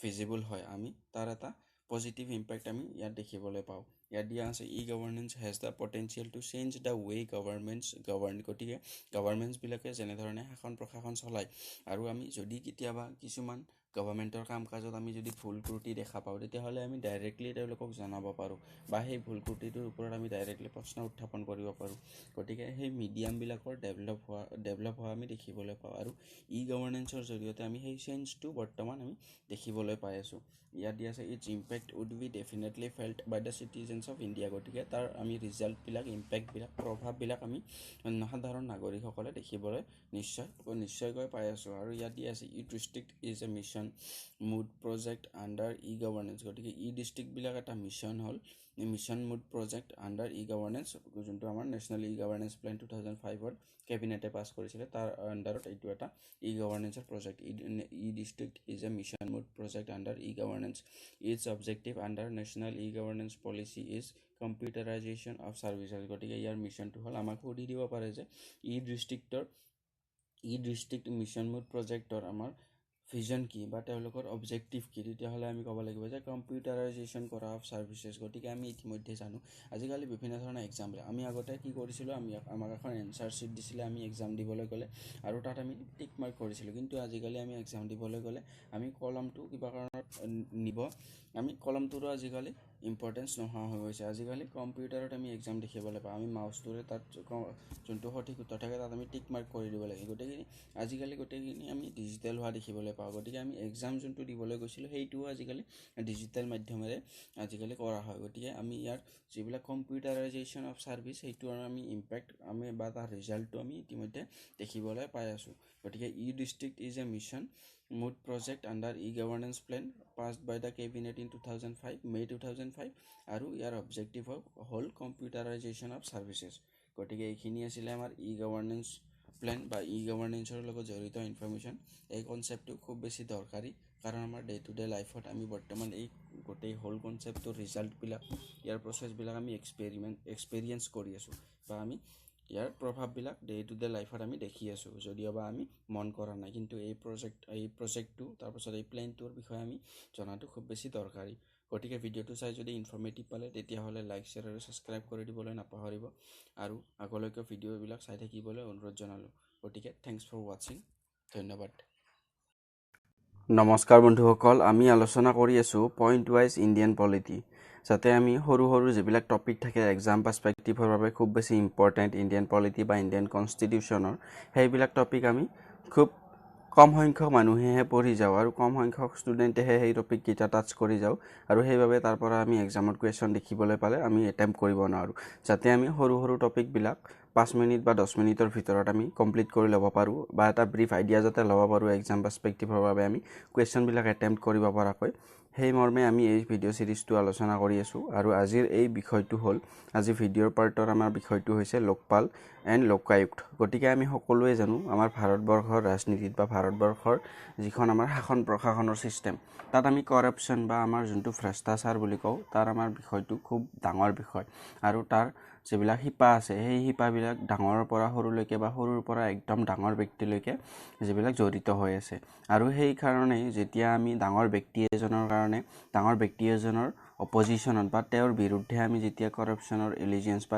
ভিজিবল হয় আমি তাৰ এটা পজিটিভ ইম্পেক্ট আমি ইয়াত দেখিবলৈ পাওঁ ইয়াত দিয়া আছে governance has the potential to change the way governments govern গতিকে গভৰ্ণমেণ্টছবিলাকে যেনেধৰণে শাসন প্ৰশাসন চলায় আৰু আমি যদি কেতিয়াবা কিছুমান গভৰ্ণমেণ্টৰ কাম কাজত আমি যদি ভুল ত্ৰুটি দেখা পাওঁ তেতিয়াহ'লে আমি ডাইৰেক্টলি তেওঁলোকক জনাব পাৰোঁ বা সেই ভুল ত্ৰুটিটোৰ ওপৰত আমি ডাইৰেক্টলি প্ৰশ্ন উত্থাপন কৰিব পাৰোঁ গতিকে সেই মিডিয়ামবিলাকৰ ডেভেলপ হোৱা আমি দেখিবলৈ পাওঁ আৰু গভৰ্ণেন্সৰ জৰিয়তে আমি সেই চেঞ্জটো বৰ্তমান আমি দেখিবলৈ পাই আছোঁ ইয়াত দিয়া আছে its impact would be definitely felt by the citizens of India গতিকে তাৰ আমি ৰিজাল্টবিলাক ইম্পেক্টবিলাক প্ৰভাৱবিলাক আমি সাধাৰণ নাগৰিকসকলে দেখিবলৈ নিশ্চয়কৈ পাই আছোঁ আৰু ইয়াত দিয়া আছে district is a mission mode project under governance গতিকে ডিষ্ট্ৰিক্টবিলাক এটা মিছন হ'ল mission mode project under governance যোনটো আমাৰ নেশ্যনেল গভৰ্ণেন্স প্লেন 2005ত কেবিনেটে পাছ কৰিছিলে তাৰ আণ্ডাৰত এইটো এটা গভৰ্ণেন্সৰ project district is a mission mode project under governance its objective under national governance policy is computerisation of services গতিকে ইয়াৰ মিছনটো হ'ল আমাক সুধি দিব পাৰে যে ডিষ্ট্ৰিক্ট মিছন মুড প্ৰজেক্টৰ আমাৰ ভিজন কি বা তেওঁলোকৰ অবজেক্টিভ কি তেতিয়াহ'লে আমি ক'ব লাগিব যে কম্পিউটাৰাইজেশ্যন কৰা অফ ছাৰ্ভিচেছ গতিকে আমি ইতিমধ্যে জানো আজিকালি বিভিন্ন ধৰণৰ এক্সাম্পল আমি আগতে কি কৰিছিলোঁ আমাক এখন এনচাৰ শ্বীট দিছিলে আমি এক্সাম দিবলৈ গ'লে আৰু তাত আমি টিক মাৰ্ক কৰিছিলোঁ কিন্তু আজিকালি আমি এক্সাম দিবলৈ গ'লে আমি কলমটো কিবা কাৰণত নিব আমি কলমটোৰো আজিকালি ইম্পৰ্টেঞ্চ নোহোৱা হৈ গৈছে আজিকালি কম্পিউটাৰত আমি এক্সাম দেখিবলৈ পাওঁ আমি মাউচটোৰে তাত যোনটো সঠিক উত্তৰ থাকে তাত আমি টিক মাৰ্ক কৰি দিব লাগে গোটেইখিনি আমি ডিজিটেল হোৱা দেখিবলৈ পাওঁ গতিকে আমি এক্সাম যোনটো দিবলৈ গৈছিলোঁ সেইটোও আজিকালি ডিজিটেল মাধ্যমেৰে আজিকালি কৰা হয় গতিকে আমি ইয়াৰ যিবিলাক কম্পিউটাৰাইজেশ্যন অফ ছাৰ্ভিচ সেইটোৰ আমি ইম্পেক্ট আমি বা তাৰ ৰিজাল্টটো আমি ইতিমধ্যে দেখিবলৈ পাই আছোঁ গতিকে district is a mission mode project under governance plan passed by the cabinet in 2005 May 2005 আৰু ইয়াৰ অবজেক্টিভ হ'ল কম্পিউটাৰাইজেশ্যন অফ ছাৰ্ভিচেছ গতিকে এইখিনি আছিলে আমাৰ গভৰ্ণেন্স প্লেন বা গভৰ্ণেন্সৰ লগত জড়িত ইনফৰমেশ্যন এই কনচেপ্টটো খুব বেছি দৰকাৰী কাৰণ আমাৰ ডে টু ডে লাইফত আমি বৰ্তমান এই গোটেই হোল কনচেপ্টটোৰ ৰিজাল্টবিলাক ইয়াৰ প্ৰচেছবিলাক আমি এক্সপেৰিয়েঞ্চ কৰি আছোঁ বা আমি ইয়াৰ প্ৰভাৱবিলাক ডে টু ডে লাইফত আমি দেখি আছোঁ যদিওবা আমি মন কৰা নাই কিন্তু এই প্ৰজেক্টটো তাৰপাছত এই প্লেনটোৰ বিষয়ে আমি জনাটো খুব বেছি দৰকাৰী গতিকে ভিডিঅ'টো চাই যদি ইনফৰ্মেটিভ পালে তেতিয়াহ'লে লাইক শ্বেয়াৰ আৰু ছাবস্ক্ৰাইব কৰি দিবলৈ নাপাহৰিব আৰু আগলৈকে ভিডিঅ'বিলাক চাই থাকিবলৈ অনুৰোধ জনালোঁ গতিকে থেংকছ ফৰ ৱাচিং ধন্যবাদ নমস্কাৰ বন্ধুসকল আমি আলোচনা কৰি আছোঁ পইণ্ট ৱাইজ ইণ্ডিয়ান পলিটি যাতে আমি সৰু যিবিলাক টপিক থাকে এক্সাম পাৰ্সপেক্টিভৰ বাবে খুব বেছি ইম্পৰ্টেণ্ট ইণ্ডিয়ান পলিটি বা ইণ্ডিয়ান কনষ্টিটিউশ্যনৰ সেইবিলাক টপিক আমি খুব কম সংখ্যক মানুহেহে পঢ়ি যাওঁ আৰু কম সংখ্যক ষ্টুডেণ্টেহে সেই টপিককেইটা টাচ কৰি যাওঁ আৰু সেইবাবে তাৰ পৰা আমি এক্সামত কুৱেশ্যন দেখিবলৈ পালে আমি এটেম্প কৰিব নোৱাৰোঁ যাতে আমি সৰু টপিকবিলাক 5 মিনিট বা 10 মিনিটৰ ভিতৰত আমি কমপ্লিট কৰি ল'ব পাৰোঁ বা এটা ব্ৰিফ আইডিয়া যাতে ল'ব পাৰোঁ এক্সাম পাৰ্সপেক্টিভৰ বাবে আমি কুৱেশ্যনবিলাক এটেম্প্ট কৰিব পৰাকৈ সেই মৰ্মে আমি এই ভিডিঅ' সিৰিজটো আলোচনা কৰি আছোঁ আৰু আজিৰ এই বিষয়টো হ'ল আজি ভিডিঅ'ৰ পাৰ্টৰ আমাৰ বিষয়টো হৈছে লোকপাল এণ্ড লোকায়ুক্ত গতিকে আমি সকলোৱে জানো আমাৰ ভাৰতবৰ্ষৰ ৰাজনীতিত বা ভাৰতবৰ্ষৰ যিখন আমাৰ শাসন প্ৰশাসনৰ সিস্টেম তাত আমি কৰাপশন বা আমাৰ যোনটো ভ্ৰষ্টাচাৰ বুলি কওঁ তাৰ আমাৰ বিষয়টো খুব ডাঙৰ বিষয় আৰু তাৰ যিবিলাক শিপা আছে সেই শিপাবিলাক ডাঙৰৰ পৰা সৰুলৈকে বা সৰুৰ পৰা একদম ডাঙৰ ব্যক্তিলৈকে যিবিলাক জড়িত হৈ আছে আৰু সেই কাৰণে যেতিয়া আমি ডাঙৰ ব্যক্তি এজনৰ কাৰণে ডাঙৰ ব্যক্তি এজনৰ অপজিশনত বা তেওঁৰ বিৰুদ্ধে আমি যেতিয়া কৰাপশনৰ এলিজেন্স বা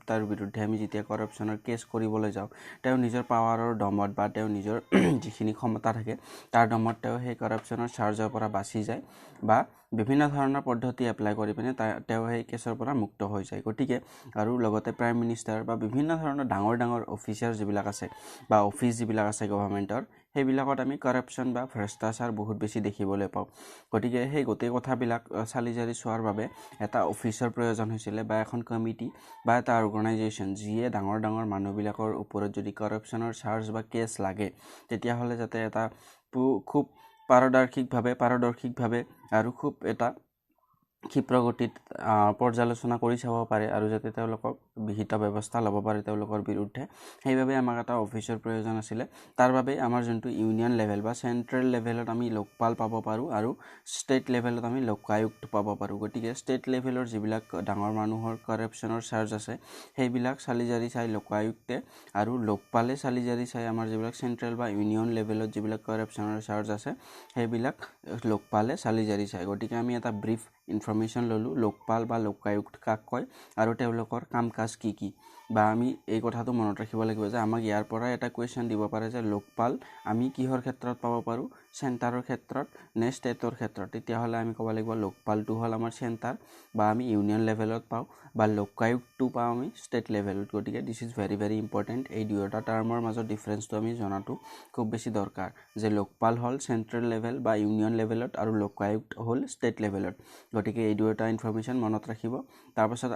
তাৰ বিৰুদ্ধে আমি যেতিয়া কৰাপশনৰ কেছ কৰিবলৈ যাওঁ তেওঁ নিজৰ পাৱাৰৰ দমত বা তেওঁ নিজৰ যিখিনি ক্ষমতা থাকে তাৰ দমত তেওঁ সেই কৰাপশনৰ চাৰ্জৰ পৰা বাচি যায় বা বিভিন্ন ধৰণৰ পদ্ধতি এপ্লাই কৰি পিনে তেওঁ সেই কেছৰ পৰা মুক্ত হৈ যায় গতিকে আৰু লগতে প্ৰাইম মিনিষ্টাৰ বা বিভিন্ন ধৰণৰ ডাঙৰ অফিচাৰ যিবিলাক আছে বা অফিচ যিবিলাক আছে গভৰ্ণমেণ্টৰ সেইবিলাকত আমি কৰাপশন বা ভ্ৰষ্টাচাৰ বহুত বেছি দেখিবলৈ পাওঁ গতিকে সেই গোটেই কথাবিলাক চালি জাৰি চোৱাৰ বাবে এটা অফিচৰ প্ৰয়োজন হৈছিলে বা এখন কমিটি বা এটা অৰ্গেনাইজেশ্যন যিয়ে ডাঙৰ মানুহবিলাকৰ ওপৰত যদি কৰাপশনৰ চাৰ্জ বা কেছ লাগে তেতিয়াহ'লে যাতে এটা খুব পাৰদৰ্শিকভাৱে আৰু খুব এটা ক্ষিপ্ৰগতিত পৰ্যালোচনা কৰি চাব পাৰে আৰু যাতে তেওঁলোকক বিহিত ব্যৱস্থা ল'ব পাৰে তেওঁলোকৰ বিৰুদ্ধে সেইবাবে আমাক এটা অফিচৰ প্ৰয়োজন আছিলে তাৰ বাবে আমাৰ যোনটো ইউনিয়ন লেভেল বা চেন্ট্ৰেল লেভেলত আমি লোকপাল পাব পাৰোঁ আৰু ষ্টেট লেভেলত আমি লোকায়ুক্ত পাব পাৰোঁ গতিকে ষ্টেট লেভেলৰ যিবিলাক ডাঙৰ মানুহৰ কৰাপশনৰ চাৰ্জ আছে সেইবিলাক চালি জাৰি চাই লোকায়ুক্তে আৰু লোকপালে চালি জাৰি চাই আমাৰ যিবিলাক চেন্ট্ৰেল বা ইউনিয়ন লেভেলত যিবিলাক কৰাপশনৰ চাৰ্জ আছে সেইবিলাক লোকপালে চালি জাৰি চাই গতিকে আমি এটা ব্ৰিফ ইনফৰমেশ্যন ল'লোঁ লোকপাল বা লোকায়ুক্ত কাক কয় আৰু তেওঁলোকৰ কাম কাজ কি বা আমি এই কথাটো মনত ৰাখিব লাগিব যে আমাক ইয়াৰ পৰা এটা কুৱেশ্যন দিব পাৰে যে লোকপাল আমি কিহৰ ক্ষেত্ৰত পাব পাৰোঁ চেণ্টাৰৰ ক্ষেত্ৰত নে ষ্টেটৰ ক্ষেত্ৰত তেতিয়াহ'লে আমি ক'ব লাগিব লোকপালটো হ'ল আমাৰ চেণ্টাৰ বা আমি ইউনিয়ন লেভেলত পাওঁ বা লোকায়ুক্তটো পাওঁ আমি ষ্টেট লেভেলত গতিকে দিছ ইজ ভেৰি ইম্পৰ্টেণ্ট এই দুয়োটা টাৰ্মৰ মাজত ডিফাৰেঞ্চটো আমি জনাটো খুব বেছি দৰকাৰ যে লোকপাল হ'ল চেণ্ট্ৰেল লেভেল বা ইউনিয়ন লেভেলত আৰু লোকায়ুক্ত হ'ল ষ্টেট লেভেলত গতিকে এই দুয়োটা ইনফৰমেশ্যন মনত ৰাখিব তাৰপাছত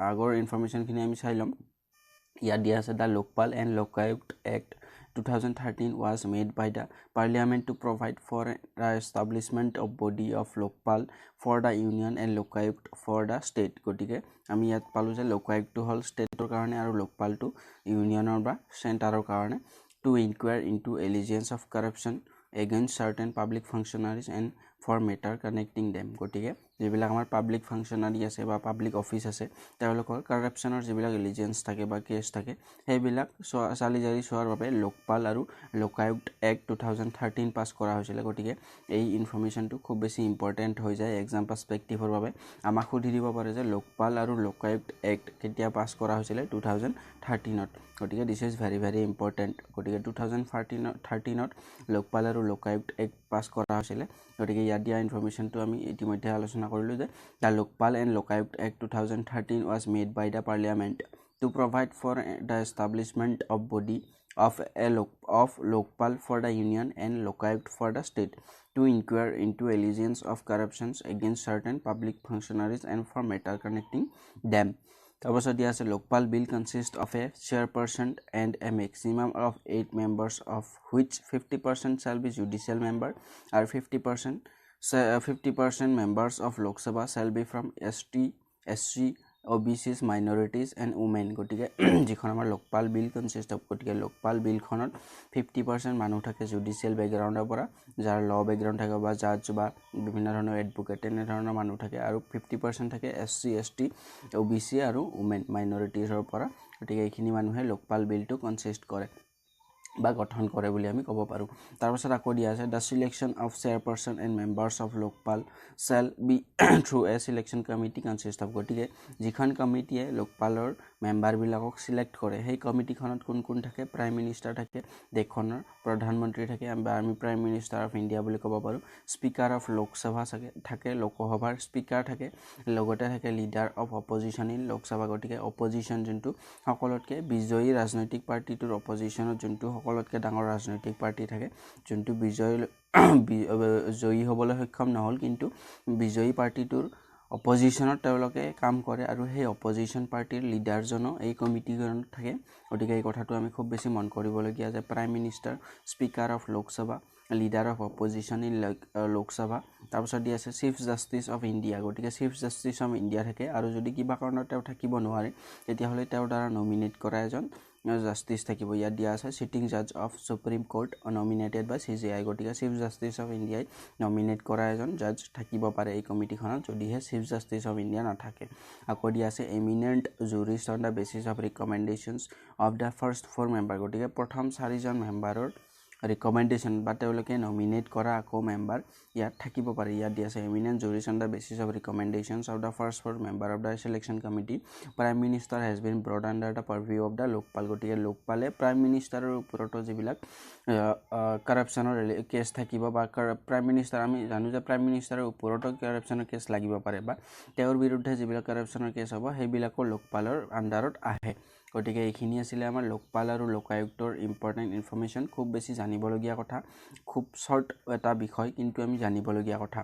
আগৰ ইনফৰমেশ্যনখিনি আমি চাই ল'ম ইয়াত দিয়া আছে the Lokpal and Lokayukta act 2013 was made by the Parliament to provide for the establishment of body of Lokpal for the Union and Lokayukt for the state. গতিকে আমি ইয়াত পালোঁ যে লোকায়ুক্ত হ'ল ষ্টেটৰ কাৰণে আৰু লোকপালটো ইউনিয়নৰ বা চেণ্টাৰৰ কাৰণে to inquire into allegations of corruption against certain public functionaries and for matter connecting them. গতিকে যিবিলাক আমাৰ পাব্লিক ফাংচনাৰী আছে বা পাব্লিক অফিচ আছে তেওঁলোকৰ কৰাপশনৰ যিবিলাক এলিজেন্স থাকে বা কেছ থাকে সেইবিলাক চালি জাৰি চোৱাৰ বাবে লোকপাল আৰু লোকায়ুক্ত এক্ট 2013 পাছ কৰা হৈছিলে গতিকে এই ইনফৰমেশ্যনটো খুব বেছি ইম্পৰ্টেণ্ট হৈ যায় এক্সাম পাৰ্চপেক্টিভৰ বাবে আমাক সুধি দিব পাৰে যে লোকপাল আৰু লোকায়ুক্ত এক্ট কেতিয়া পাছ কৰা হৈছিলে 2013ত গতিকে দিছ ইজ ভেৰি ইম্পৰ্টেণ্ট গতিকে 2013ত লোকপাল আৰু লোকায়ুক্ত এক্ট পাছ কৰা হৈছিলে গতিকে ইয়াত দিয়া ইনফৰমেশ্যনটো আমি ইতিমধ্যে আলোচনা কৰিলোঁ যে the Lokpal and Lokayukta act 2013 was made by the Parliament to provide for the establishment of body of Lokpal for the Union and Lokayukt for the state to inquire into allegations of corruptions against certain public functionaries and for matter connecting them. তাৰপাছত দিয়া আছে Lokpal bill consist of a chairperson and a maximum of 8 members of which 50% shall be judicial member আৰু 50% members of Lok Sabha shall be from ST, SC, OBCs, minorities and women গতিকে যিখন আমাৰ Lokpal bill consist of গতিকে লোকপাল বিলখনত 50% মানুহ থাকে judicial বেকগ্ৰাউণ্ডৰ পৰা যাৰ ল বেকগ্ৰাউণ্ড থাকে বা জাজ বা বিভিন্ন ধৰণৰ এডভোকেট তেনেধৰণৰ মানুহ থাকে আৰু 50% থাকে SC, ST, OBC আৰু women minorities-ৰ পৰা গতিকে এইখিনি মানুহে লোকপাল বিলটো কনচিষ্ট কৰে বা গঠন কৰে বুলি আমি ক'ব পাৰোঁ তাৰপাছত আকৌ দিয়া আছে the selection of chairperson and members of Lokpal shall be through a selection committee consist of গতিকে যিখন কমিটিয়ে লোকপালৰ মেম্বাৰবিলাকক চিলেক্ট কৰে সেই কমিটিখনত কোন থাকে প্ৰাইম মিনিষ্টাৰ থাকে দেশখনৰ প্ৰধানমন্ত্ৰী থাকে বা আমি প্ৰাইম মিনিষ্টাৰ অফ ইণ্ডিয়া বুলি ক'ব পাৰোঁ স্পীকাৰ অফ লোকসভা থাকে লোকসভাৰ স্পীকাৰ থাকে লগতে থাকে leader of opposition in Lok Sabha গতিকে অপজিশ্যন যোনটো সকলোতকৈ বিজয়ী ৰাজনৈতিক পাৰ্টিটোৰ অপজিশ্যনত যোনটো সকলোতকৈ ডাঙৰ ৰাজনৈতিক পাৰ্টি থাকে যোনটো জয়ী হ'বলৈ সক্ষম নহ'ল কিন্তু বিজয়ী পাৰ্টিটোৰ অপজিশ্যনত তেওঁলোকে কাম কৰে আৰু সেই অপজিশ্যন পাৰ্টিৰ লিডাৰজনো এই কমিটিখনত থাকে গতিকে এই কথাটো আমি খুব বেছি মন কৰিবলগীয়া যে prime minister speaker of Lok Sabha leader of opposition in Lok Sabha তাৰপিছত দি আছে চিফ জাষ্টিচ অফ ইণ্ডিয়া গতিকে চিফ জাষ্টিচ অফ ইণ্ডিয়া থাকে আৰু যদি কিবা কাৰণত তেওঁ থাকিব নোৱাৰে তেতিয়াহ'লে তেওঁৰ দ্বাৰা নমিনেট কৰা এজন জাষ্টিচ থাকিব ইয়াত দিয়া আছে চিটিং জাজ of supreme court nominated by CJI গতিকে চিফ জাষ্টিচ অফ ইণ্ডিয়াই নমিনেট কৰা এজন জাজ থাকিব পাৰে এই কমিটিখনত যদিহে চিফ জাষ্টিচ অফ ইণ্ডিয়া নাথাকে আকৌ দিয়া আছে eminent jurist on the basis of recommendations of the first 4 member গতিকে প্ৰথম 4জন মেম্বাৰৰ ৰিকমেণ্ডেশ্যন বা তেওঁলোকে নমিনেট কৰা আকৌ মেম্বাৰ ইয়াত থাকিব পাৰে ইয়াত দিয়া আছে eminent jurist on the basis of recommendations of the first 4 member of the selection committee prime minister has been brought under the purview of the Lokpal গতিকে লোকপালে প্ৰাইম মিনিষ্টাৰৰ ওপৰতো যিবিলাক কাৰাপশ্যনৰ কেছ থাকিব বা প্ৰাইম মিনিষ্টাৰ আমি জানো যে প্ৰাইম মিনিষ্টাৰৰ ওপৰতো কাৰাপশ্যনৰ কেছ লাগিব পাৰে বা তেওঁৰ বিৰুদ্ধে যিবিলাক কাৰাপশ্যনৰ কেছ হ'ব সেইবিলাকো লোকপালৰ আণ্ডাৰত আহে গতিকে এইখিনি আছিলে আমাৰ লোকপাল আৰু লোকায়ুক্তৰ ইম্পৰ্টেণ্ট ইনফৰমেশ্যন খুব বেছি জানিবলগীয়া কথা খুব শ্বৰ্ট এটা বিষয় কিন্তু আমি জানিবলগীয়া কথা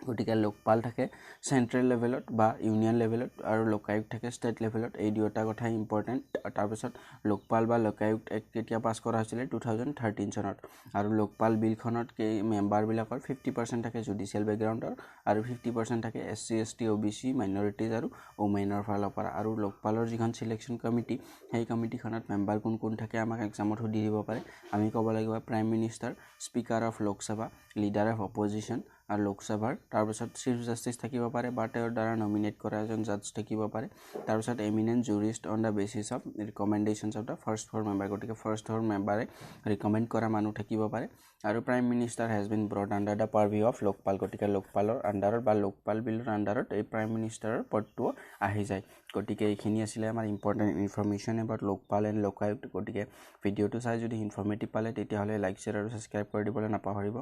গতিকে লোকপাল থাকে চেণ্ট্ৰেল লেভেলত বা ইউনিয়ন লেভেলত আৰু লোকায়ুক্ত থাকে ষ্টেট লেভেলত এই দুয়োটা কথা ইম্পৰ্টেণ্ট তাৰপিছত লোকপাল বা লোকায়ুক্ত এক্ট কেতিয়া পাছ কৰা হৈছিলে 2013 চনত আৰু লোকপাল বিলখনত মেম্বাৰবিলাকৰ 50% থাকে জুডিচিয়েল বেকগ্ৰাউণ্ডৰ আৰু 50% থাকে SC ST OBC মাইনৰিটিজ আৰু ওমেনৰ ফালৰ পৰা আৰু লোকপালৰ যিখন সিলেকশ্যন কমিটি সেই কমিটিখনত মেম্বাৰ কোন কোন থাকে আমাক এক্সামত সুধি দিব পাৰে আমি ক'ব লাগিব prime minister speaker of Lok Sabha leader of opposition আৰু লোকসভাৰ তাৰপিছত চিফ জাষ্টিচ থাকিব পাৰে বা তেওঁৰ দ্বাৰা নমিনেট কৰা এজন জাজ থাকিব পাৰে তাৰপিছত eminent jurist on the basis of recommendations of the first 4 member গতিকে ফাৰ্ষ্ট 4 মেম্বাৰে ৰিকমেণ্ড কৰা মানুহ থাকিব পাৰে আৰু prime minister has been brought under the purview of Lokpal গতিকে লোকপালৰ আণ্ডাৰত বা লোকপাল বিলৰ আণ্ডাৰত এই প্ৰাইম মিনিষ্টাৰৰ পদটো আহি যায় গতিকে এইখিনি আছিলে আমাৰ important information about Lokpal and Lokayukta গতিকে ভিডিঅ'টো চাই যদি ইনফৰ্মেটিভ পালে তেতিয়াহ'লে লাইক শ্বেয়াৰ আৰু ছাবস্ক্ৰাইব কৰি দিবলৈ নাপাহৰিব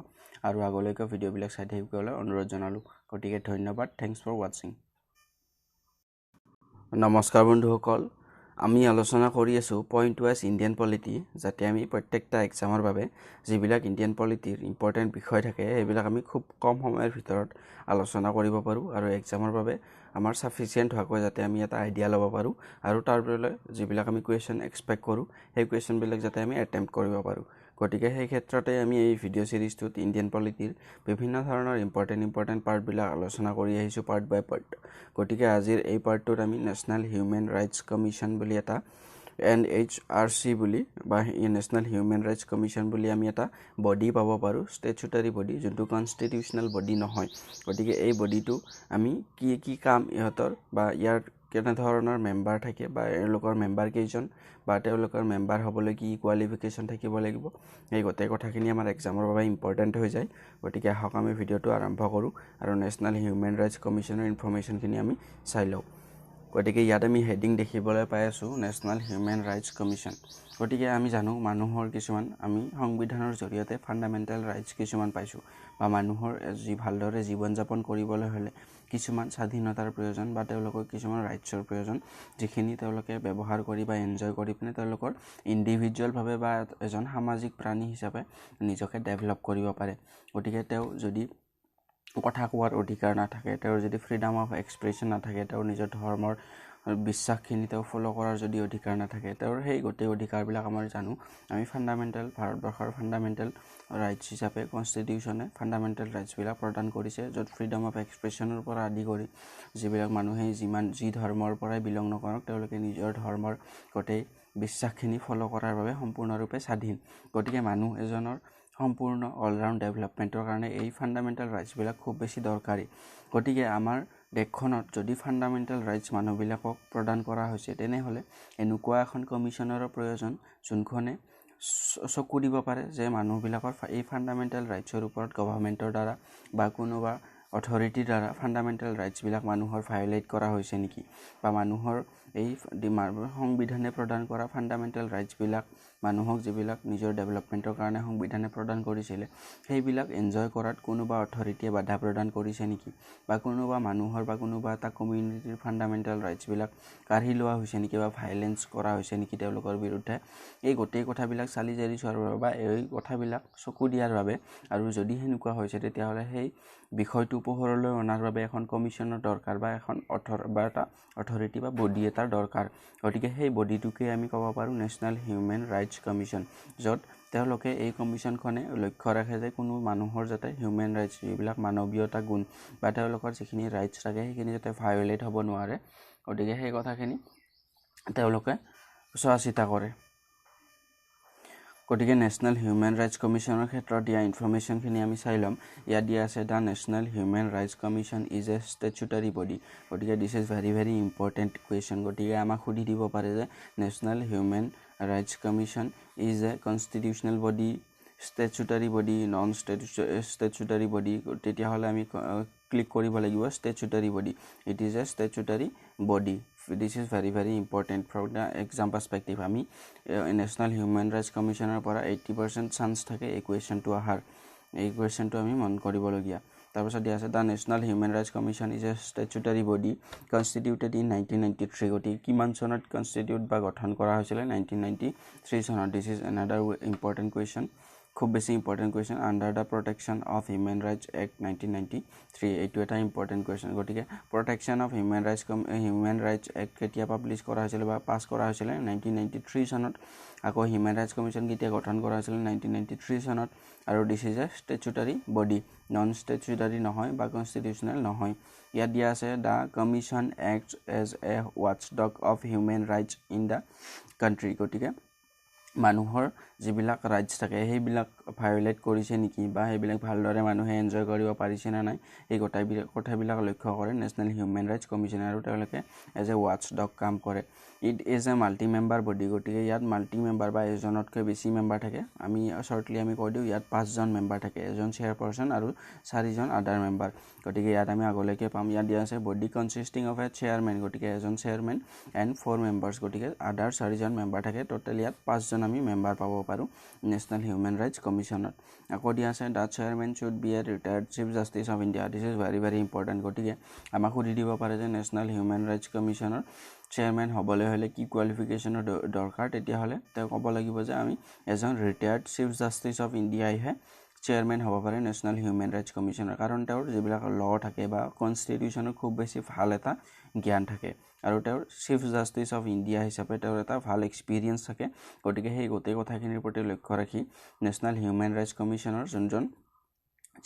আৰু আগলৈকে ভিডিঅ'বিলাক চাই থাকিবলৈ অনুৰোধ জনালোঁ গতিকে ধন্যবাদ থেংকছ ফৰ ৱাচিং নমস্কাৰ বন্ধুসকল আমি আলোচনা কৰি আছোঁ পইণ্ট ৱাইজ ইণ্ডিয়ান পলিটি যাতে আমি প্ৰত্যেকটা এক্সামৰ বাবে যিবিলাক ইণ্ডিয়ান পলিটিৰ ইম্পৰ্টেণ্ট বিষয় থাকে সেইবিলাক আমি খুব কম সময়ৰ ভিতৰত আলোচনা কৰিব পাৰোঁ আৰু এক্সামৰ বাবে আমাৰ ছাফিচিয়েণ্ট হোৱাকৈ যাতে আমি এটা আইডিয়া ল'ব পাৰোঁ আৰু তাৰ বাবে যিবিলাক আমি কুৱেশ্যন এক্সপেক্ট কৰোঁ সেই কুৱেশ্যনবিলাক যাতে আমি এটেম্প্ট কৰিব পাৰোঁ গতিকে সেই ক্ষেত্ৰতে আমি এই ভিডিঅ' ছিৰিজটোত ইণ্ডিয়ান পলিটিৰ বিভিন্ন ধৰণৰ ইম্পৰ্টেণ্ট পাৰ্টবিলাক আলোচনা কৰি আহিছোঁ পাৰ্ট বাই পাৰ্ট গতিকে আজিৰ এই পাৰ্টটোত আমি নেশ্যনেল হিউমেন ৰাইটছ কমিশ্যন বুলি এটা NHRC বুলি বা নেশ্যনেল হিউমেন ৰাইটছ কমিশ্যন বুলি আমি এটা বডি পাব পাৰোঁ ষ্টেচুটাৰী বডি যোনটো কনষ্টিটিউচনেল বডি নহয় গতিকে এই বডিটো আমি কি কাম ইহঁতৰ বা ইয়াৰ কেনেধৰণৰ মেম্বাৰ থাকে বা এওঁলোকৰ মেম্বাৰ কেইজন বা তেওঁলোকৰ মেম্বাৰ হ'বলৈ কি কোৱালিফিকেশ্যন থাকিব লাগিব এই গোটেই কথাখিনি আমাৰ এক্সামৰ বাবে ইম্পৰ্টেণ্ট হৈ যায় গতিকে আহক আমি ভিডিঅ'টো আৰম্ভ কৰোঁ আৰু নেশ্যনেল হিউমেন ৰাইটছ কমিশ্যনৰ ইনফৰমেশ্যনখিনি আমি চাই লওঁ গতিকে ইয়াত আমি হেডিং দেখিবলৈ পাই আছোঁ নেশ্যনেল হিউমেন ৰাইটছ কমিশ্যন গতিকে আমি জানো মানুহৰ কিছুমান আমি সংবিধানৰ জৰিয়তে ফাণ্ডামেণ্টেল ৰাইটছ কিছুমান পাইছোঁ বা মানুহৰ ভালদৰে জীৱন যাপন কৰিবলৈ হ'লে কিছুমান স্বাধীনতাৰ প্ৰয়োজন বা তেওঁলোকৰ কিছুমান ৰাইটছৰ প্ৰয়োজন যিখিনি তেওঁলোকে ব্যৱহাৰ কৰি বা এনজয় কৰি পিনে তেওঁলোকৰ ইণ্ডিভিজুৱেলভাৱে বা এজন সামাজিক প্ৰাণী হিচাপে নিজকে ডেভেলপ কৰিব পাৰে গতিকে তেওঁ যদি কথা কোৱাৰ অধিকাৰ নাথাকে তেওঁৰ যদি ফ্ৰীডম অফ এক্সপ্ৰেছন নাথাকে তেওঁৰ নিজৰ ধৰ্মৰ বিশ্বাসখিনি তেওঁ ফ'ল' কৰাৰ যদি অধিকাৰ নাথাকে তেওঁৰ সেই গোটেই অধিকাৰবিলাক আমাৰ জানো আমি ফাণ্ডামেণ্টেল ভাৰতবৰ্ষৰ ফাণ্ডামেণ্টেল ৰাইটছ হিচাপে কনষ্টিটিউশ্যনে ফাণ্ডামেণ্টেল ৰাইটছবিলাক প্ৰদান কৰিছে য'ত ফ্ৰীডম অফ এক্সপ্ৰেছনৰ পৰা আদি কৰি যিবিলাক মানুহে যি ধৰ্মৰ পৰাই বিলং নকৰক তেওঁলোকে নিজৰ ধৰ্মৰ গোটেই বিশ্বাসখিনি ফ'ল' কৰাৰ বাবে সম্পূৰ্ণৰূপে স্বাধীন গতিকে মানুহ এজনৰ সম্পূৰ্ণ অলৰাউণ্ড ডেভেলপমেণ্টৰ কাৰণে এই ফাণ্ডামেণ্টেল ৰাইটছবিলাক খুব বেছি দৰকাৰী গতিকে আমাৰ দেশখনত যদি ফাণ্ডামেণ্টেল ৰাইটছ মানুহবিলাকক প্ৰদান কৰা হৈছে তেনেহ'লে এনেকুৱা এখন কমিশ্যনৰো প্ৰয়োজন যোনখনে চকু দিব পাৰে যে মানুহবিলাকৰ এই ফাণ্ডামেণ্টেল ৰাইটছৰ ওপৰত গভৰ্ণমেণ্টৰ দ্বাৰা বা কোনোবা অথৰিটিৰ দ্বাৰা ফাণ্ডামেণ্টেল ৰাইটছবিলাক মানুহৰ ভায়োলেট কৰা হৈছে নেকি বা মানুহৰ এই সংবিধানে প্ৰদান কৰা ফাণ্ডামেণ্টেল ৰাইটছবিলাক মানুহক যিবিলাক নিজৰ ডেভেলপমেণ্টৰ কাৰণে সংবিধানে প্ৰদান কৰিছিলে সেইবিলাক এনজয় কৰাত কোনোবা অথৰিটিয়ে বাধা প্ৰদান কৰিছে নেকি বা কোনোবা মানুহৰ বা কোনোবা এটা কমিউনিটিৰ ফাণ্ডামেণ্টেল ৰাইটছবিলাক কাঢ়ি লোৱা হৈছে নেকি বা ভাইলেন্স কৰা হৈছে নেকি তেওঁলোকৰ বিৰুদ্ধে এই গোটেই কথাবিলাক চালি জাৰি চোৱাৰ বাবে বা এই কথাবিলাক চকু দিয়াৰ বাবে আৰু যদি সেনেকুৱা হৈছে তেতিয়াহ'লে সেই বিষয়টো পোহৰলৈ অনাৰ বাবে এখন কমিশ্যনৰ দৰকাৰ বা এখন এটা অথৰিটি বা বডি এটাৰ দৰকাৰ গতিকে সেই বডিটোকে আমি ক'ব পাৰোঁ নেশ্যনেল হিউমেন ৰাইটছ কমিশ্যন য'ত তেওঁলোকে এই কমিশ্যনখনে লক্ষ্য ৰাখে যে কোনো মানুহৰ যাতে হিউমেন ৰাইটছ যিবিলাক মানৱীয়তা গুণ বা তেওঁলোকৰ যিখিনি ৰাইটছ থাকে সেইখিনি যাতে ভায়লেট হ'ব নোৱাৰে গতিকে সেই কথাখিনি তেওঁলোকে চোৱা চিতা কৰে গতিকে নেশ্যনেল হিউমেন ৰাইটছ কমিশ্যনৰ ক্ষেত্ৰত দিয়া ইনফৰমেশ্যনখিনি আমি চাই ল'ম ইয়াত দিয়া আছে the national human rights commission is a statutory body গতিকে this is very important question গতিকে আমাক সুধি দিব পাৰে যে national human rights commission is a constitutional body statutory body non statutory body তেতিয়াহ'লে আমি ক্লিক কৰিব লাগিব statutory body it is a statutory body this is very important from the exam perspective আমি নেশ্যনেল হিউমেন ৰাইটছ কমিশ্যনৰ পৰা 80% chance থাকে এই কুৱেশ্যনটো অহাৰ এই কুৱেশ্যনটো আমি মন কৰিবলগীয়া তাৰপিছত দিয়া আছে the national human rights commission is a statutory body constituted in 1993 গতিকে কিমান চনত কনষ্টিটিউট বা গঠন কৰা হৈছিলে 1993 চনত this is another important question খুব বেছি important question under the protection of human rights act 1993 এইটো এটা ইম্পৰ্টেণ্ট কুৱেশ্যন গতিকে protection of human rights act কেতিয়া পাব্লিছ কৰা হৈছিলে বা পাছ কৰা হৈছিলে 1993 চনত আকৌ হিউমেন ৰাইটছ কমিশ্যন কেতিয়া গঠন কৰা হৈছিলে 1993 চনত আৰু this is a statutory body non statutory নহয় বা কনষ্টিটিউচনেল নহয় ইয়াত দিয়া আছে the commission acts as a watchdog of human rights in the country গতিকে মানুহৰ যিবিলাক ৰাইটছ থাকে সেইবিলাক ভায়লেট কৰিছে নেকি বা সেইবিলাক ভালদৰে মানুহে এনজয় কৰিব পাৰিছে নে নাই এই কথাবিলাক লক্ষ্য কৰে নেশ্যনেল হিউমেন ৰাইটছ কমিশ্যন আৰু তেওঁলোকে এজ এ ৱাটছডগ কাম কৰে it is A multi member body গতিকে ইয়াত মাল্টি মেম্বাৰ বা এজনতকৈ বেছি মেম্বাৰ থাকে আমি শ্বৰ্টলি আমি কৈ দিওঁ ইয়াত 5জন মেম্বাৰ থাকে এজন চেয়াৰপাৰ্চন আৰু 4জন আদাৰ মেম্বাৰ গতিকে ইয়াত আমি আগলৈকে পাম ইয়াত দিয়া আছে body consisting of A chairman গতিকে এজন চেয়াৰমেন এণ্ড 4 মেম্বাৰ্ছ গতিকে আদাৰ 4জন মেম্বাৰ থাকে টোটেল ইয়াত 5জন আমি মেম্বাৰ পাব পাৰোঁ নেশ্যনেল হিউমেন ৰাইটছ কমিশ্যনত আকৌ দিয়া আছে the chairman should be a retired chief justice of India this is very important গতিকে আমাক সুধি দিব পাৰে যে নেশ্যনেল হিউমেন ৰাইটছ কমিশ্যনৰ চেয়াৰমেন হ'বলৈ হ'লে কি কোৱালিফিকেশ্যনৰ দৰকাৰ তেতিয়াহ'লে তেওঁ ক'ব লাগিব যে আমি এজন ৰিটায়াৰ্ড চিফ জাষ্টিছ অফ ইণ্ডিয়াইহে চেয়াৰমেন হ'ব পাৰে নেশ্যনেল হিউমেন ৰাইটছ কমিশ্যনৰ কাৰণ তেওঁৰ যিবিলাক ল থাকে বা কনষ্টিটিউশ্যনৰ খুব বেছি ভাল এটা জ্ঞান থাকে আৰু তেওঁৰ চিফ জাষ্টিছ অফ ইণ্ডিয়া হিচাপে তেওঁৰ এটা ভাল এক্সপিৰিয়েঞ্চ থাকে গতিকে সেই গোটেই কথাখিনিৰ প্ৰতি লক্ষ্য ৰাখি নেশ্যনেল হিউমেন ৰাইটছ কমিশ্যনৰ যোনজন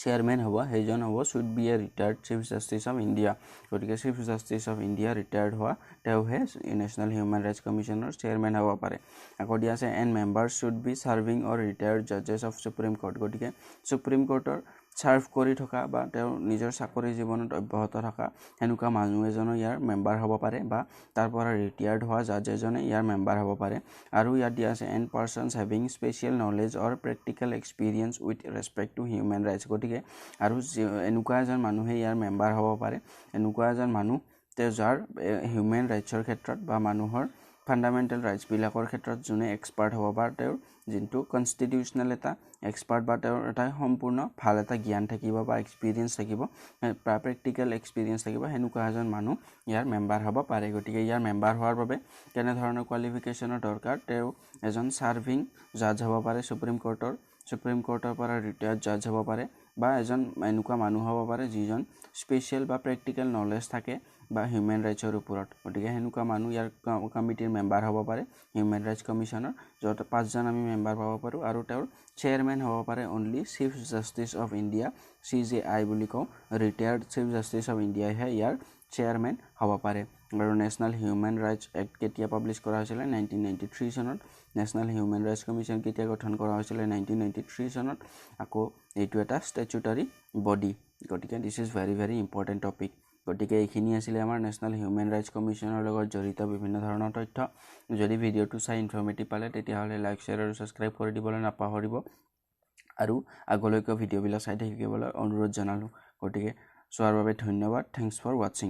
চেয়াৰমেন হ'ব সেইজন হ'ব should be a retired chief justice of India গতিকে chief justice of India retired হোৱা তেওঁহে নেশ্যনেল হিউমেন ৰাইটছ কমিশ্যনৰ চেয়াৰমেন হ'ব পাৰে আকৌ দিয়া আছে and members should be serving or retired জাজেছ অফ সুপ্ৰিম কোৰ্ট গতিকে সুপ্ৰিম কোৰ্টৰ ছাৰ্ভ কৰি থকা বা তেওঁৰ নিজৰ চাকৰি জীৱনত অব্যাহত থকা সেনেকুৱা মানুহ এজনো ইয়াৰ মেম্বাৰ হ'ব পাৰে বা তাৰ পৰা ৰিটায়াৰ্ড হোৱা জাজ এজনে ইয়াৰ মেম্বাৰ হ'ব পাৰে আৰু ইয়াত দিয়া আছে and persons having special knowledge or practical experience with respect to human rights গতিকে আৰু এনেকুৱা এজন মানুহে ইয়াৰ মেম্বাৰ হ'ব পাৰে এনেকুৱা এজন মানুহ তেওঁ যাৰ হিউমেন ৰাইটছৰ ক্ষেত্ৰত বা মানুহৰ ফাণ্ডামেণ্টেল ৰাইটছবিলাকৰ ক্ষেত্ৰত যোনে এক্সপাৰ্ট হ'ব বা তেওঁৰ যোনটো কনষ্টিটিউচনেল এটা এক্সপাৰ্ট বা তেওঁৰ এটা সম্পূৰ্ণ ভাল এটা জ্ঞান থাকিব বা এক্সপিৰিয়েঞ্চ থাকিব প্ৰেক্টিকেল এক্সপিৰিয়েঞ্চ থাকিব সেনেকুৱা এজন মানুহ ইয়াৰ মেম্বাৰ হ'ব পাৰে গতিকে ইয়াৰ মেম্বাৰ হোৱাৰ বাবে কেনেধৰণৰ কোৱালিফিকেশ্যনৰ দৰকাৰ তেওঁ এজন ছাৰ্ভিং জাজ হ'ব পাৰে সুপ্ৰিম কোৰ্টৰ পৰা ৰিটায়াৰ্ড জাজ হ'ব পাৰে বা এজন এনেকুৱা মানুহ হ'ব পাৰে যিজন স্পেচিয়েল বা প্ৰেক্টিকেল নলেজ থাকে বা হিউমেন ৰাইটছৰ ওপৰত গতিকে সেনেকুৱা মানুহ ইয়াৰ কমিটিৰ মেম্বাৰ হ'ব পাৰে হিউমেন ৰাইটছ কমিশ্যনৰ য'ত 5জন আমি মেম্বাৰ পাব পাৰোঁ আৰু তেওঁৰ চেয়াৰমেন হ'ব পাৰে only chief justice of India CJI বুলি কওঁ ৰিটায়াৰ্ড চিফ জাষ্টিছ অফ ইণ্ডিয়াইহে ইয়াৰ চেয়াৰমেন হ'ব পাৰে আৰু নেশ্যনেল হিউমেন ৰাইটছ এক্ট কেতিয়া পাব্লিছ কৰা হৈছিলে 1993 চনত নেশ্যনেল হিউমেন ৰাইটছ কমিশ্যন কেতিয়া গঠন কৰা হৈছিলে 1993 চনত আকৌ এইটো এটা ষ্টেচুটাৰী বডি গতিকে this is very important topic গতিকে এইখিনি আছিলে আমাৰ নেশ্যনেল হিউমেন ৰাইটছ কমিশ্যনৰ লগত জড়িত বিভিন্ন ধৰণৰ তথ্য যদি ভিডিঅ'টো চাই ইনফৰ্মেটিভ পালে তেতিয়াহ'লে লাইক শ্বেয়াৰ আৰু ছাবস্ক্ৰাইব কৰি দিবলৈ নাপাহৰিব আৰু আগলৈকে ভিডিঅ'বিলাক চাই থাকিবলৈ অনুৰোধ জনালোঁ গতিকে চোৱাৰ বাবে ধন্যবাদ থেংকছ ফৰ ৱাচিং